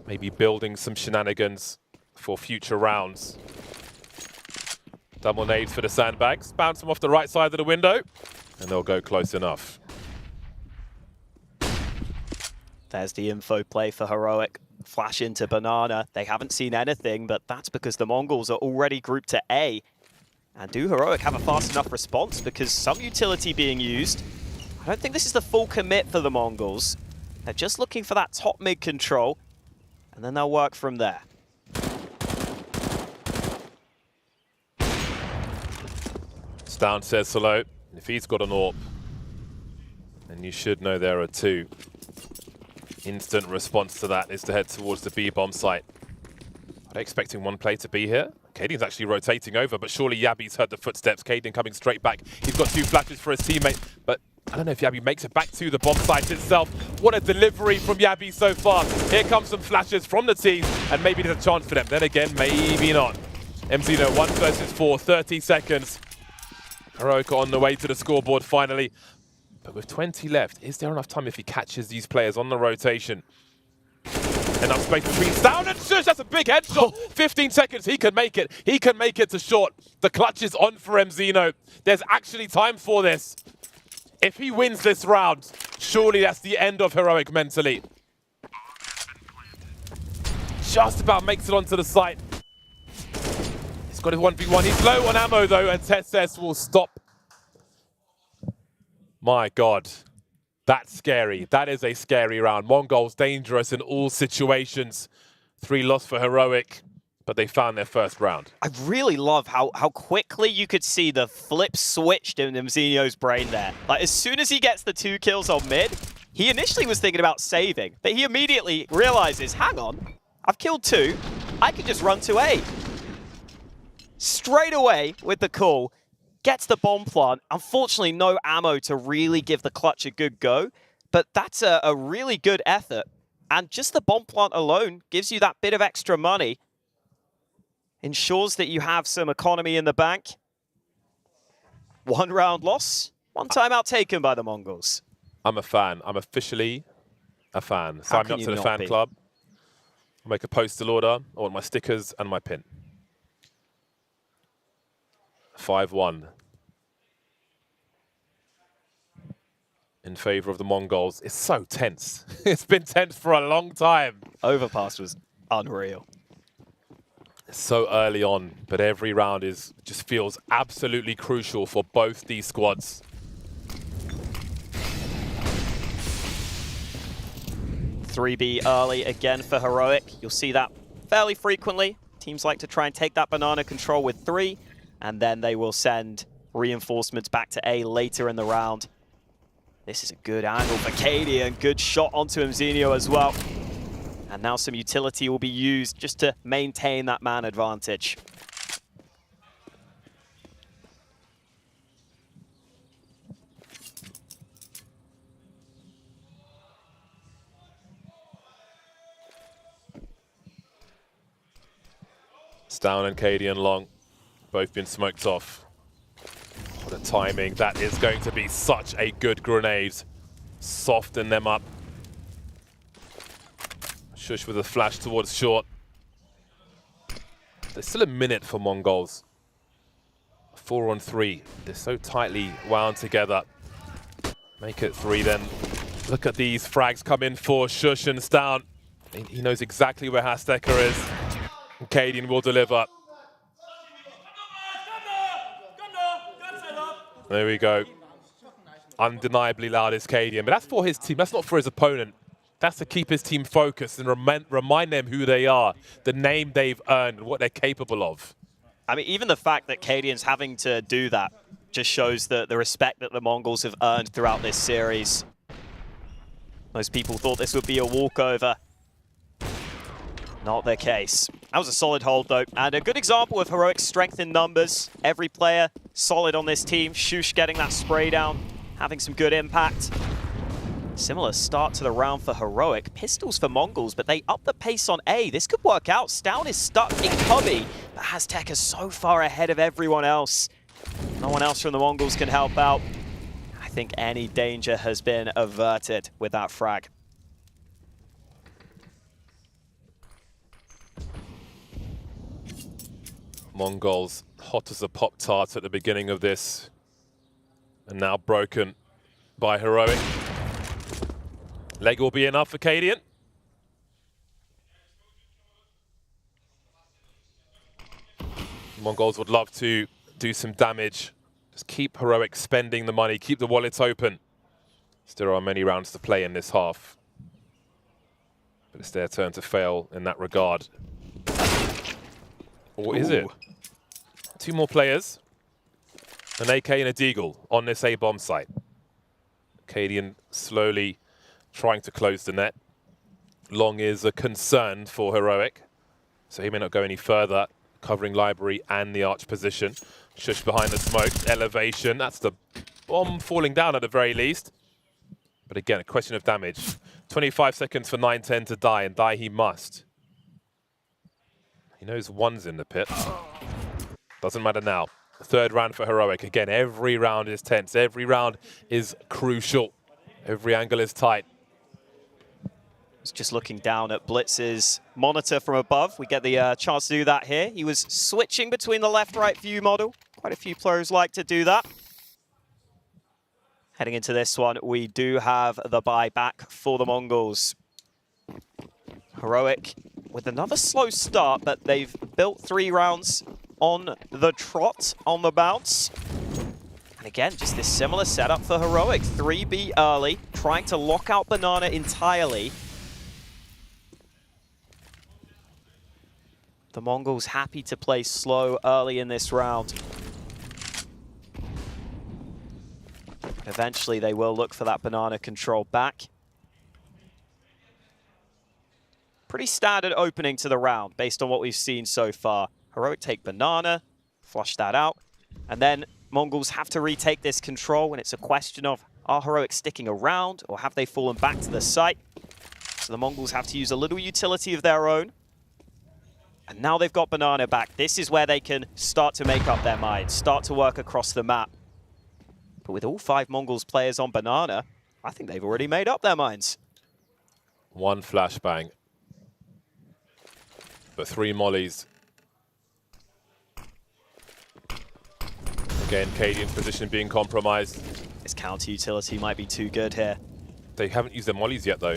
Maybe building some shenanigans for future rounds. Double nades for the sandbags. Bounce them off the right side of the window, and they'll go close enough. There's the info play for Heroic. Flash into Banana. They haven't seen anything, but that's because the Mongols are already grouped to A. And do Heroic have a fast enough response? Because some utility being used. I don't think this is the full commit for the Mongols. They're just looking for that top mid control, and then they'll work from there. Down says hello. If he's got an AWP, then you should know there are two. Instant response to that is to head towards the B-bomb site. Are they expecting one play to be here? Cadian's actually rotating over, but surely Yabi's heard the footsteps. Cadian coming straight back. He's got 2 flashes for his teammate, but I don't know if Yabi makes it back to the bomb site itself. What a delivery from Yabi so far. Here comes some flashes from the team, and maybe there's a chance for them. Then again, maybe not. MZino 1 versus 4, 30 seconds. Heroic on the way to the scoreboard finally. But with 20 left, is there enough time if he catches these players on the rotation? Enough space between down and shush, that's a big headshot. 15 seconds, he can make it. He can make it to short. The clutch is on for MZino. There's actually time for this. If he wins this round, surely that's the end of Heroic mentally. Just about makes it onto the site. Got his 1v1. He's low on ammo though, and Tesses will stop. My God, that's scary. That is a scary round. Mongols dangerous in all situations. 3 loss for Heroic. but they found their first round. I really love how quickly you could see the flip switched in Mzinho's brain there. Like, as soon as he gets the 2 kills on mid, he initially was thinking about saving, but he immediately realizes, hang on, I've killed 2, I could just run to A. Straight away with the call, gets the bomb plant. Unfortunately, no ammo to really give the clutch a good go, but that's a really good effort. And just the bomb plant alone gives you that bit of extra money. Ensures that you have some economy in the bank. 1 round loss, 1 timeout taken by the Mongols. I'm a fan. I'm officially a fan. Sign me up to the fan club. I'll make a postal order. I want my stickers and my pin. 5-1. In favor of the Mongols. It's so tense. It's been tense for a long time. Overpass was unreal. So early on, but every round just feels absolutely crucial for both these squads. .3B early again for Heroic. You'll see that fairly frequently. Teams like to try and take that banana control with 3, and then they will send reinforcements back to A later in the round. This is a good angle for Cadian. Good shot onto Mzinho as well. And now some utility will be used just to maintain that man advantage. Down and Cadian long, both been smoked off. What a timing. That is going to be such a good grenade. Soften them up. Shush with a flash towards short. There's still a minute for Mongols. 4-on-3. They're so tightly wound together. Make it 3 then. Look at these frags come in for Shush and Down. He knows exactly where Hasteker is. Cadian will deliver. There we go. Undeniably loud is Cadian, but that's for his team. That's not for his opponent. That's to keep his team focused and remind them who they are, the name they've earned, and what they're capable of. I mean, even the fact that Cadian's having to do that just shows the respect that the Mongols have earned throughout this series. Most people thought this would be a walkover. Not the case. That was a solid hold, though, and a good example of Heroic strength in numbers. Every player solid on this team. Shush getting that spray down, having some good impact. Similar start to the round for Heroic. Pistols for Mongols, but they up the pace on A. This could work out. Stown is stuck in cubby, but Aztec is so far ahead of everyone else. No one else from the Mongols can help out. I think any danger has been averted with that frag. Mongols hot as a Pop-Tart at the beginning of this, and now broken by Heroic. Leg will be enough for Cadian. Mongols would love to do some damage. Just keep Heroic spending the money, keep the wallets open. Still are many rounds to play in this half, but it's their turn to fail in that regard. Or is it? 2 more players. An AK and a Deagle on this A-bomb site. Cadian slowly trying to close the net. Long is a concern for Heroic, so he may not go any further, covering Library and the arch position. Shush behind the smoke, elevation. That's the bomb falling down at the very least. But again, a question of damage. 25 seconds for 9-10 to die, and die he must. He knows one's in the pit. Doesn't matter now. 3rd round for Heroic. Again, every round is tense. Every round is crucial. Every angle is tight. Just looking down at Blitz's monitor from above. We get the chance to do that here. He was switching between the left-right view model. Quite a few players like to do that. Heading into this one, we do have the buyback for the Mongols. Heroic with another slow start, but they've built 3 rounds on the trot, on the bounce. And again, just this similar setup for Heroic. 3B early, trying to lock out Banana entirely. The Mongols happy to play slow early in this round. Eventually, they will look for that banana control back. Pretty standard opening to the round, based on what we've seen so far. Heroic take banana, flush that out, and then Mongols have to retake this control, and it's a question of, are Heroic sticking around, or have they fallen back to the site? So the Mongols have to use a little utility of their own. And now they've got banana back. This is where they can start to make up their minds, start to work across the map. But with all 5 Mongols players on banana, I think they've already made up their minds. One flashbang. But 3 mollies. Again, Cadian's position being compromised. This counter utility might be too good here. They haven't used their mollies yet, though.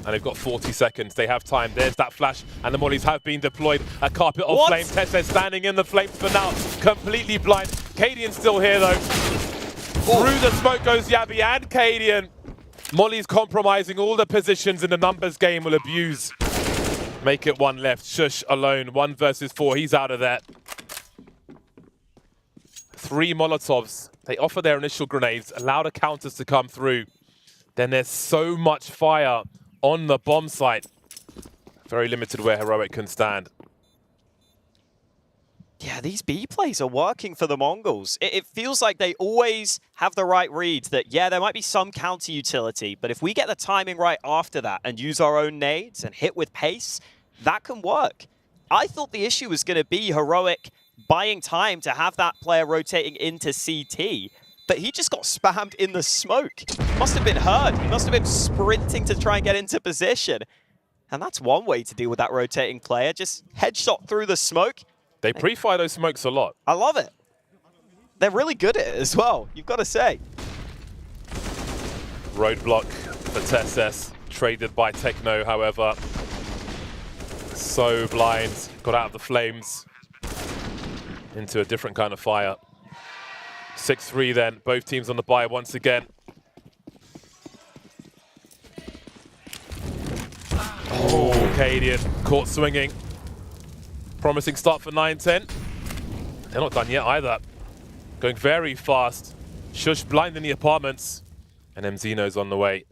And they've got 40 seconds. They have time. There's that flash, and the mollies have been deployed. A carpet of flame. Tesse standing in the flames for now. Completely blind. Cadian's still here, though. Through the smoke goes Yabi and Cadian. Molly's compromising all the positions in the numbers game will abuse. Make it 1 left. Shush alone. 1 versus 4. He's out of there. 3 Molotovs. They offer their initial grenades, allow the counters to come through. Then there's so much fire on the bomb site. Very limited where Heroic can stand. Yeah, these B plays are working for the Mongols. It feels like they always have the right reads that, yeah, there might be some counter utility, but if we get the timing right after that and use our own nades and hit with pace, that can work. I thought the issue was going to be Heroic buying time to have that player rotating into CT, but he just got spammed in the smoke. Must have been hurt. He must have been sprinting to try and get into position. And that's one way to deal with that rotating player. Just headshot through the smoke. They pre-fire those smokes a lot. I love it. They're really good at it as well, you've got to say. Roadblock for Tesses. Traded by Techno, however. So blind. Got out of the flames. Into a different kind of fire. 6-3 then. Both teams on the buy once again. Oh, Cadian caught swinging. Promising start for 9-10. They're not done yet either. Going very fast. Shush blind in the apartments. And MZino's on the way.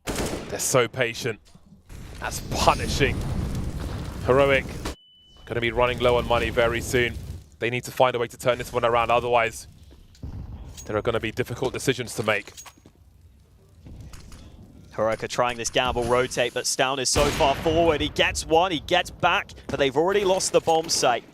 They're so patient. That's punishing. Heroic going to be running low on money very soon. They need to find a way to turn this one around. Otherwise, there are going to be difficult decisions to make. Heroic are trying this gamble rotate, but Stown is so far forward. He gets one, he gets back, but they've already lost the bomb site.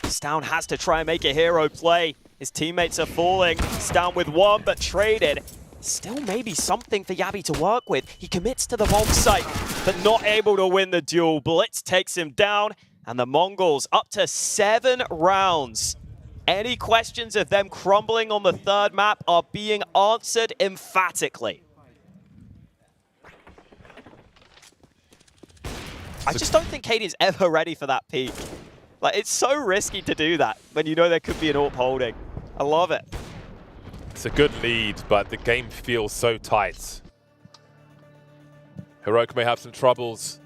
Stown has to try and make a hero play. His teammates are falling. Stown with 1, but traded. Still maybe something for Yabi to work with. He commits to the bomb site, but not able to win the duel. Blitz takes him down, and the Mongols up to 7 rounds. Any questions of them crumbling on the 3rd map are being answered emphatically. I just don't think Cadian's ever ready for that peak. Like, it's so risky to do that when you know there could be an AWP holding. I love it. It's a good lead, but the game feels so tight. Heroic may have some troubles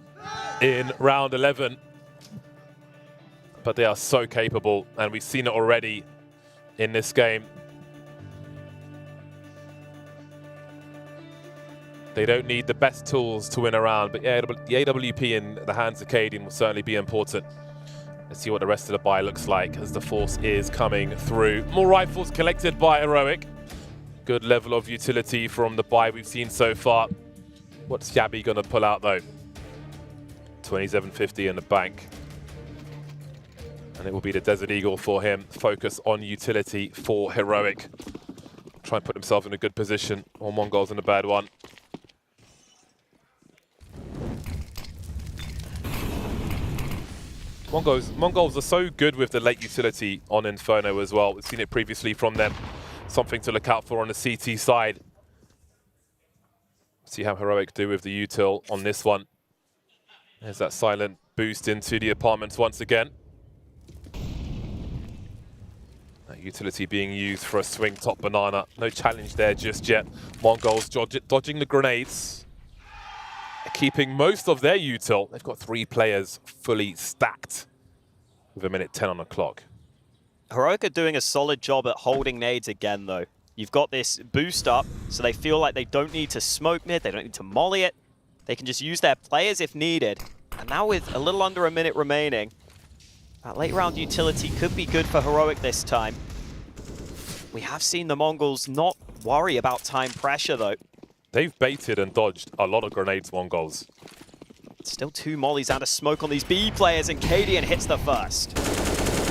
in round 11, but they are so capable, and we've seen it already in this game. They don't need the best tools to win a round, but yeah, the AWP in the hands of Cadian will certainly be important. Let's see what the rest of the buy looks like as the force is coming through. More rifles collected by Heroic. Good level of utility from the buy we've seen so far. What's Yabi going to pull out, though? 2750 in the bank. And it will be the Desert Eagle for him. Focus on utility for Heroic. Try and put himself in a good position. Or Mongols in a bad one. Mongols are so good with the late utility on Inferno as well. We've seen it previously from them. Something to look out for on the CT side. See how Heroic do with the util on this one. There's that silent boost into the apartments once again. That utility being used for a swing top banana. No challenge there just yet. Mongols dodging the grenades. Keeping most of their util. They've got 3 players fully stacked. with 1:10 on the clock. Heroic are doing a solid job at holding nades again, though. You've got this boost up, so they feel like they don't need to smoke mid, they don't need to molly it. They can just use their players if needed. And now with a little under a minute remaining, that late round utility could be good for Heroic this time. We have seen the Mongols not worry about time pressure, though. They've baited and dodged a lot of grenades, Mongols. Still 2 mollies and a smoke on these B players, and Cadian hits the first.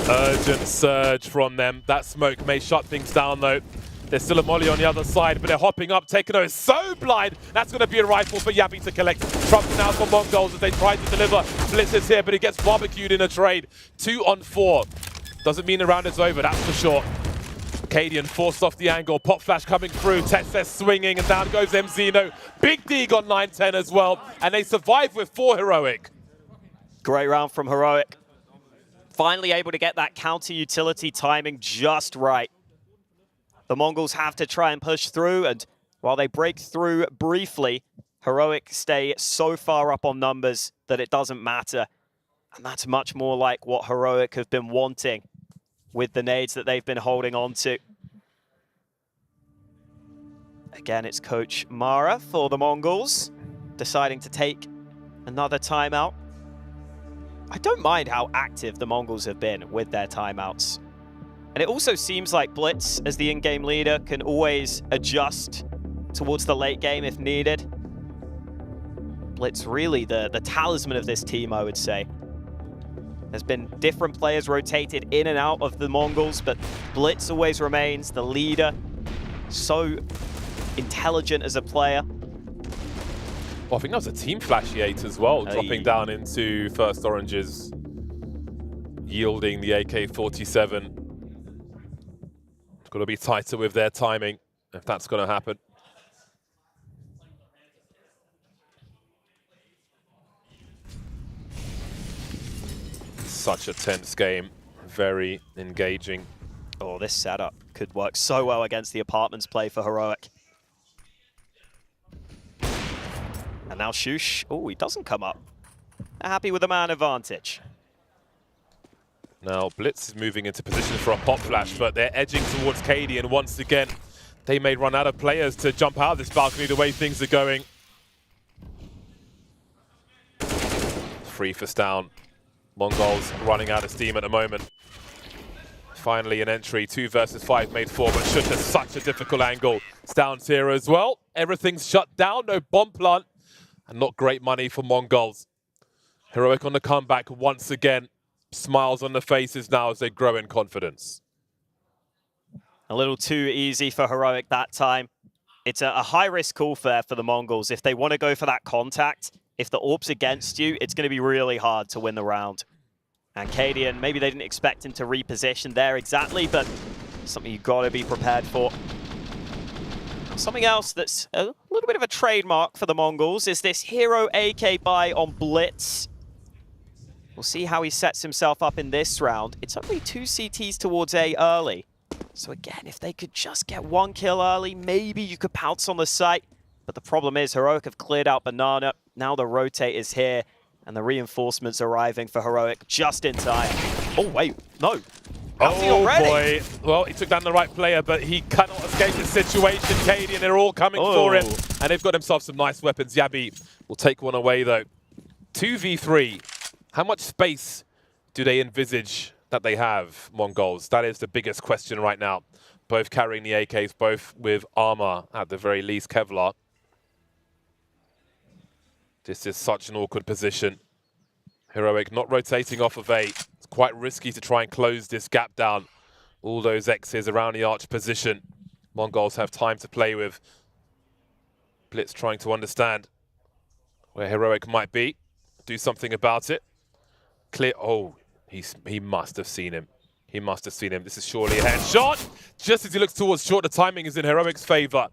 Urgent surge from them. That smoke may shut things down, though. There's still a molly on the other side, but they're hopping up. Tekno is so blind. That's going to be a rifle for Yabi to collect. Trouble now for Mongols as they try to deliver. Blitz is here, but he gets barbecued in a trade. 2 on 4. Doesn't mean the round is over, that's for sure. Cadian forced off the angle. Pop flash coming through. Testes swinging, and down goes MZino. Big Dig on 9-10 as well. And they survive with 4 Heroic. Great round from Heroic. Finally able to get that counter utility timing just right. The Mongols have to try and push through, and while they break through briefly, Heroic stay so far up on numbers that it doesn't matter. And that's much more like what Heroic have been wanting with the nades that they've been holding on to. Again, it's Coach Mara for the Mongols, deciding to take another timeout. I don't mind how active the Mongols have been with their timeouts. And it also seems like Blitz, as the in-game leader, can always adjust towards the late game if needed. Blitz really the talisman of this team, I would say. There's been different players rotated in and out of the Mongols, but Blitz always remains the leader. So intelligent as a player. Well, I think that was a team flash he ate as well, dropping down into first Oranges, yielding the AK-47. Got to be tighter with their timing if that's going to happen. Such a tense game, very engaging. Oh, this setup could work so well against the Apartments play for Heroic. And now Shush, oh, he doesn't come up. They're happy with the man advantage. Now Blitz is moving into position for a pop flash, but they're edging towards Cadian once again. They may run out of players to jump out of this balcony the way things are going. 3 for down. Mongols running out of steam at the moment. Finally an entry, 2 versus 5 made 4, but Shush has such a difficult angle. Stoun's here as well. Everything's shut down, no bomb plant, and not great money for Mongols. Heroic on the comeback once again. Smiles on the faces now as they grow in confidence. A little too easy for Heroic that time. It's a high-risk call there for the Mongols. If they want to go for that contact, if the AWP's against you, it's going to be really hard to win the round. And Cadian, maybe they didn't expect him to reposition there exactly, but something you've got to be prepared for. Something else that's a little bit of a trademark for the Mongols is this hero AK buy on Blitz. We'll see how he sets himself up in this round. It's only 2 CTs towards A early. So again, if they could just get 1 kill early, maybe you could pounce on the site. But the problem is Heroic have cleared out Banana. Now the rotate is here, and the reinforcements arriving for Heroic just in time. Oh, wait, no. Oh boy. Well, he took down the right player, but he cannot escape the situation. Cadian, they're all coming for him. And they've got themselves some nice weapons. Yabi will take one away, though. 2v3. How much space do they envisage that they have, Mongols? That is the biggest question right now. Both carrying the AKs, both with armor, at the very least, Kevlar. This is such an awkward position. Heroic not rotating off of A. It's quite risky to try and close this gap down. All those X's around the arch position. Mongols have time to play with. Blitz trying to understand where Heroic might be. Do something about it. Clear. Oh, he must have seen him. He must have seen him. This is surely a headshot. Just as he looks towards short, the timing is in Heroic's favor.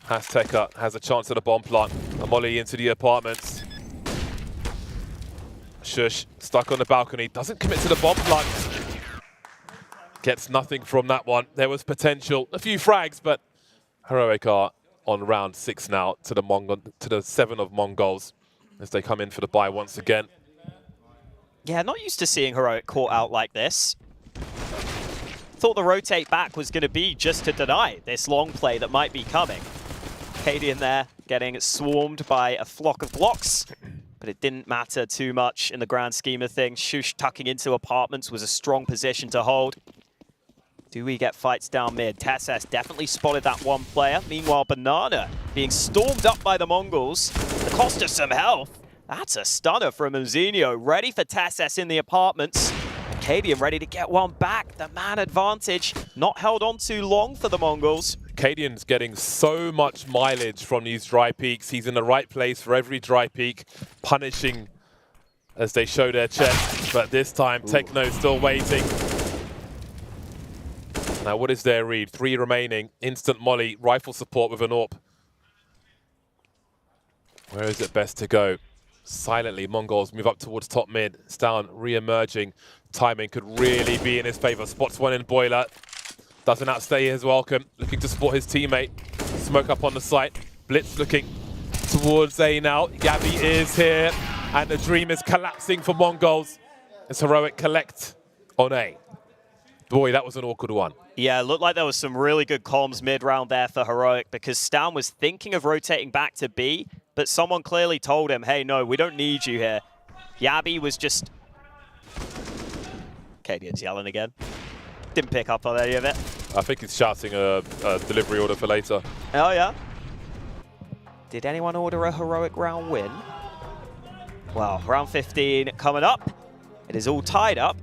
Azteca has a chance at a bomb plant. A molly into the apartments. Shush stuck on the balcony. Doesn't commit to the bomb plant. Gets nothing from that one. There was potential. A few frags, but Heroic are on round 6 now to the 7 of Mongols as they come in for the buy once again. Yeah, not used to seeing Heroic caught out like this. Thought the rotate back was going to be just to deny this long play that might be coming. Cadian there getting swarmed by a flock of blocks, but it didn't matter too much in the grand scheme of things. Shush tucking into apartments was a strong position to hold. Do we get fights down mid? TeSS definitely spotted that one player. Meanwhile, Banana being stormed up by the Mongols. The cost of some health. That's a stunner from Muzinho. Ready for TeSS in the apartments. Cadian ready to get one back. The man advantage not held on too long for the Mongols. Cadian's getting so much mileage from these dry peaks. He's in the right place for every dry peak, punishing as they show their chest. But this time, Techno still waiting. Now, what is their read? 3 remaining. Instant molly, rifle support with an AWP. Where is it best to go? Silently, Mongols move up towards top mid. Stown re-emerging. Timing could really be in his favor. Spots one in Boiler. Doesn't outstay his welcome. Looking to support his teammate. Smoke up on the site. Blitz looking towards A now. Gabby is here. And the dream is collapsing for Mongols as Heroic collect on A. Boy, that was an awkward one. Yeah, it looked like there was some really good comms mid-round there for Heroic because Stown was thinking of rotating back to B, but someone clearly told him, hey, no, we don't need you here. Yabi was just... Cadian's yelling again. Didn't pick up on any of it. I think he's shouting a delivery order for later. Oh, yeah? Did anyone order a Heroic round win? Well, round 15 coming up. It is all tied up.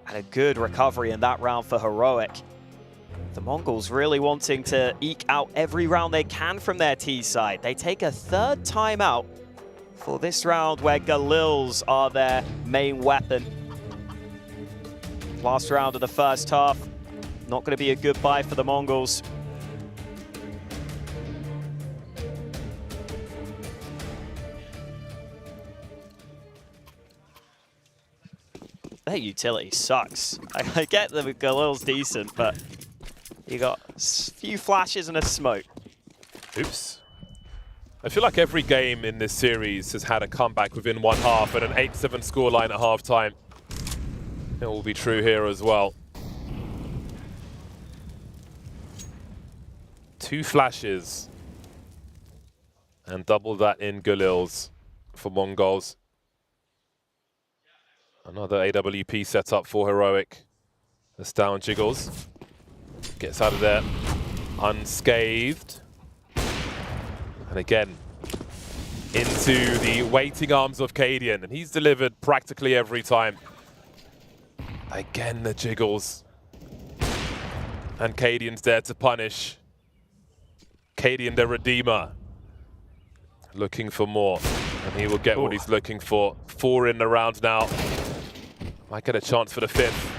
And a good recovery in that round for Heroic. The Mongols really wanting to eke out every round they can from their T side. They take a 3rd timeout for this round where Galils are their main weapon. Last round of the first half. Not going to be a good buy for the Mongols. Their utility sucks. I get the Galil's decent, but you got a few flashes and a smoke. Oops. I feel like every game in this series has had a comeback within one half and an 8-7 scoreline at halftime. It will be true here as well. 2 flashes and double that in Galil's for Mongols. Another AWP setup for Heroic. The Stown jiggles. Gets out of there unscathed. And again, into the waiting arms of Cadian. And he's delivered practically every time. Again, the jiggles. And Cadian's there to punish. Cadian, the Redeemer. Looking for more. And he will get what he's looking for. 4 in the round now. Might get a chance for the 5th.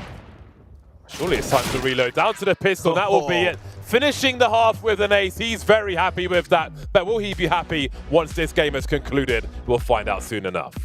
Surely it's time to reload. Down to the pistol, that will be it. Finishing the half with an ace. He's very happy with that. But will he be happy once this game is concluded? We'll find out soon enough.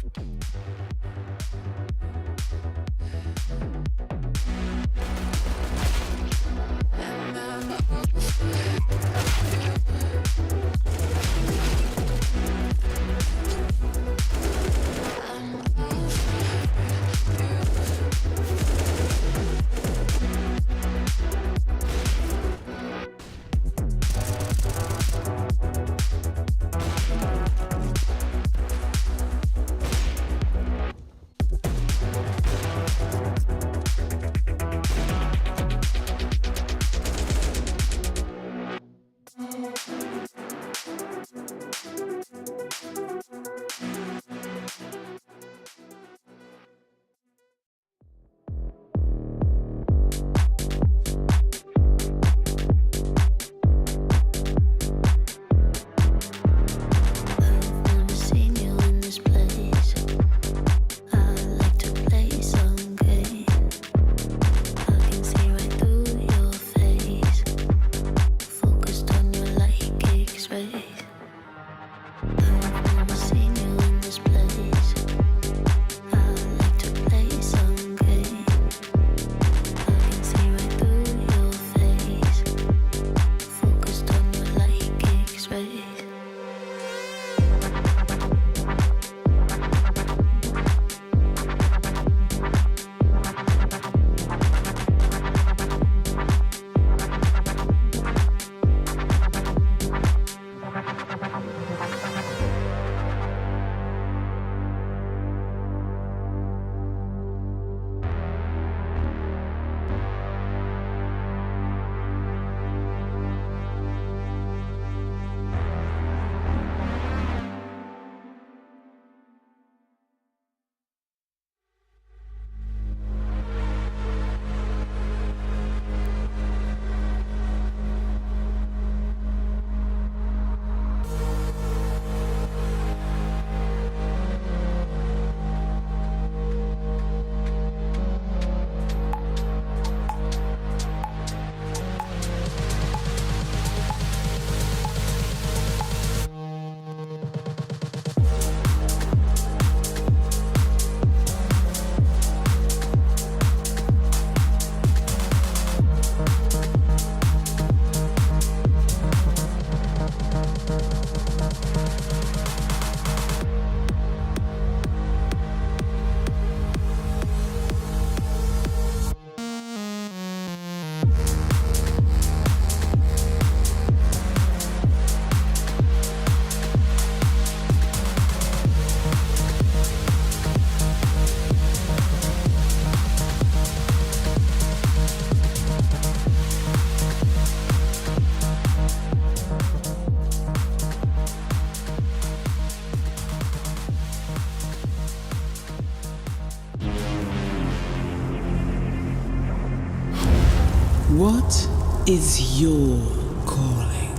What is your calling?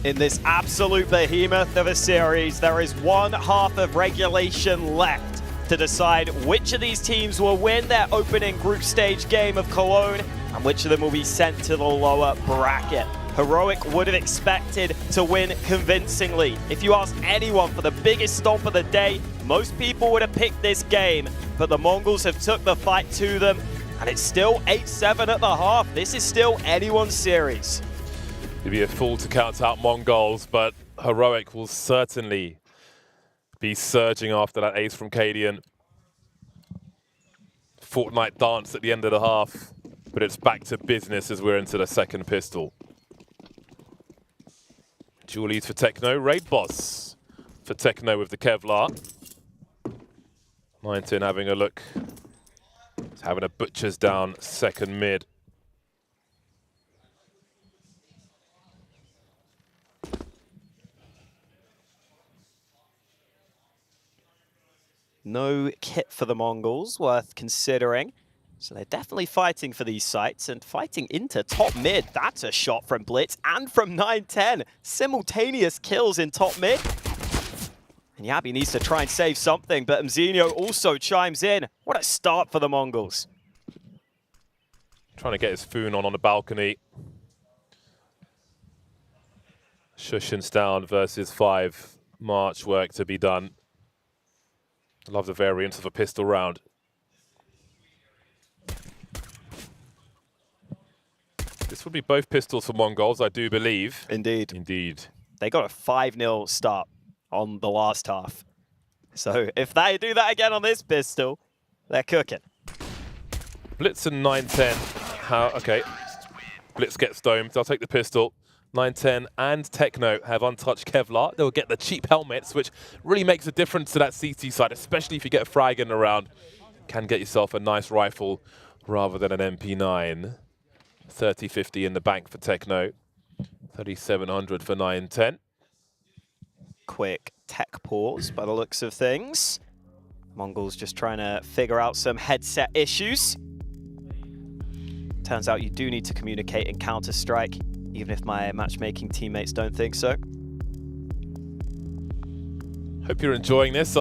In this absolute behemoth of a series, there is one half of regulation left to decide which of these teams will win their opening group stage game of Cologne and which of them will be sent to the lower bracket. Heroic would have expected to win convincingly. If you ask anyone for the biggest stomp of the day, most people would have picked this game, but the Mongols have took the fight to them, and it's still 8-7 at the half. This is still anyone's series. It'd be a fool to count out Mongols, but Heroic will certainly be surging after that ace from Cadian. Fortnite dance at the end of the half, but it's back to business as we're into the second pistol. Dual leads for Techno, Raid Boss for Techno with the Kevlar. 19 having a look, having a butcher's down second mid. No kit for the Mongols, worth considering. So they're definitely fighting for these sites and fighting into top mid. That's a shot from Blitz and from 9-10. Simultaneous kills in top mid. And Yabi needs to try and save something, but Mzinho also chimes in. What a start for the Mongols. Trying to get his Foon on the balcony. Shushin's down versus 5. March work to be done. I love the variance of a pistol round. This would be both pistols for Mongols, I do believe. Indeed. Indeed. They got a 5-0 start on the last half. So if they do that again on this pistol, they're cooking. Blitz and 9-10. Okay. Blitz gets domed. I'll take the pistol. 9-10 and Techno have untouched Kevlar. They'll get the cheap helmets, which really makes a difference to that CT side, especially if you get a frag in around. Can get yourself a nice rifle rather than an MP9. 30-50 in the bank for Techno. 3,700 for 9-10. Quick tech pause by the looks of things. Mongols just trying to figure out some headset issues. Turns out you do need to communicate in Counter-Strike, even if my matchmaking teammates don't think so. Hope you're enjoying this.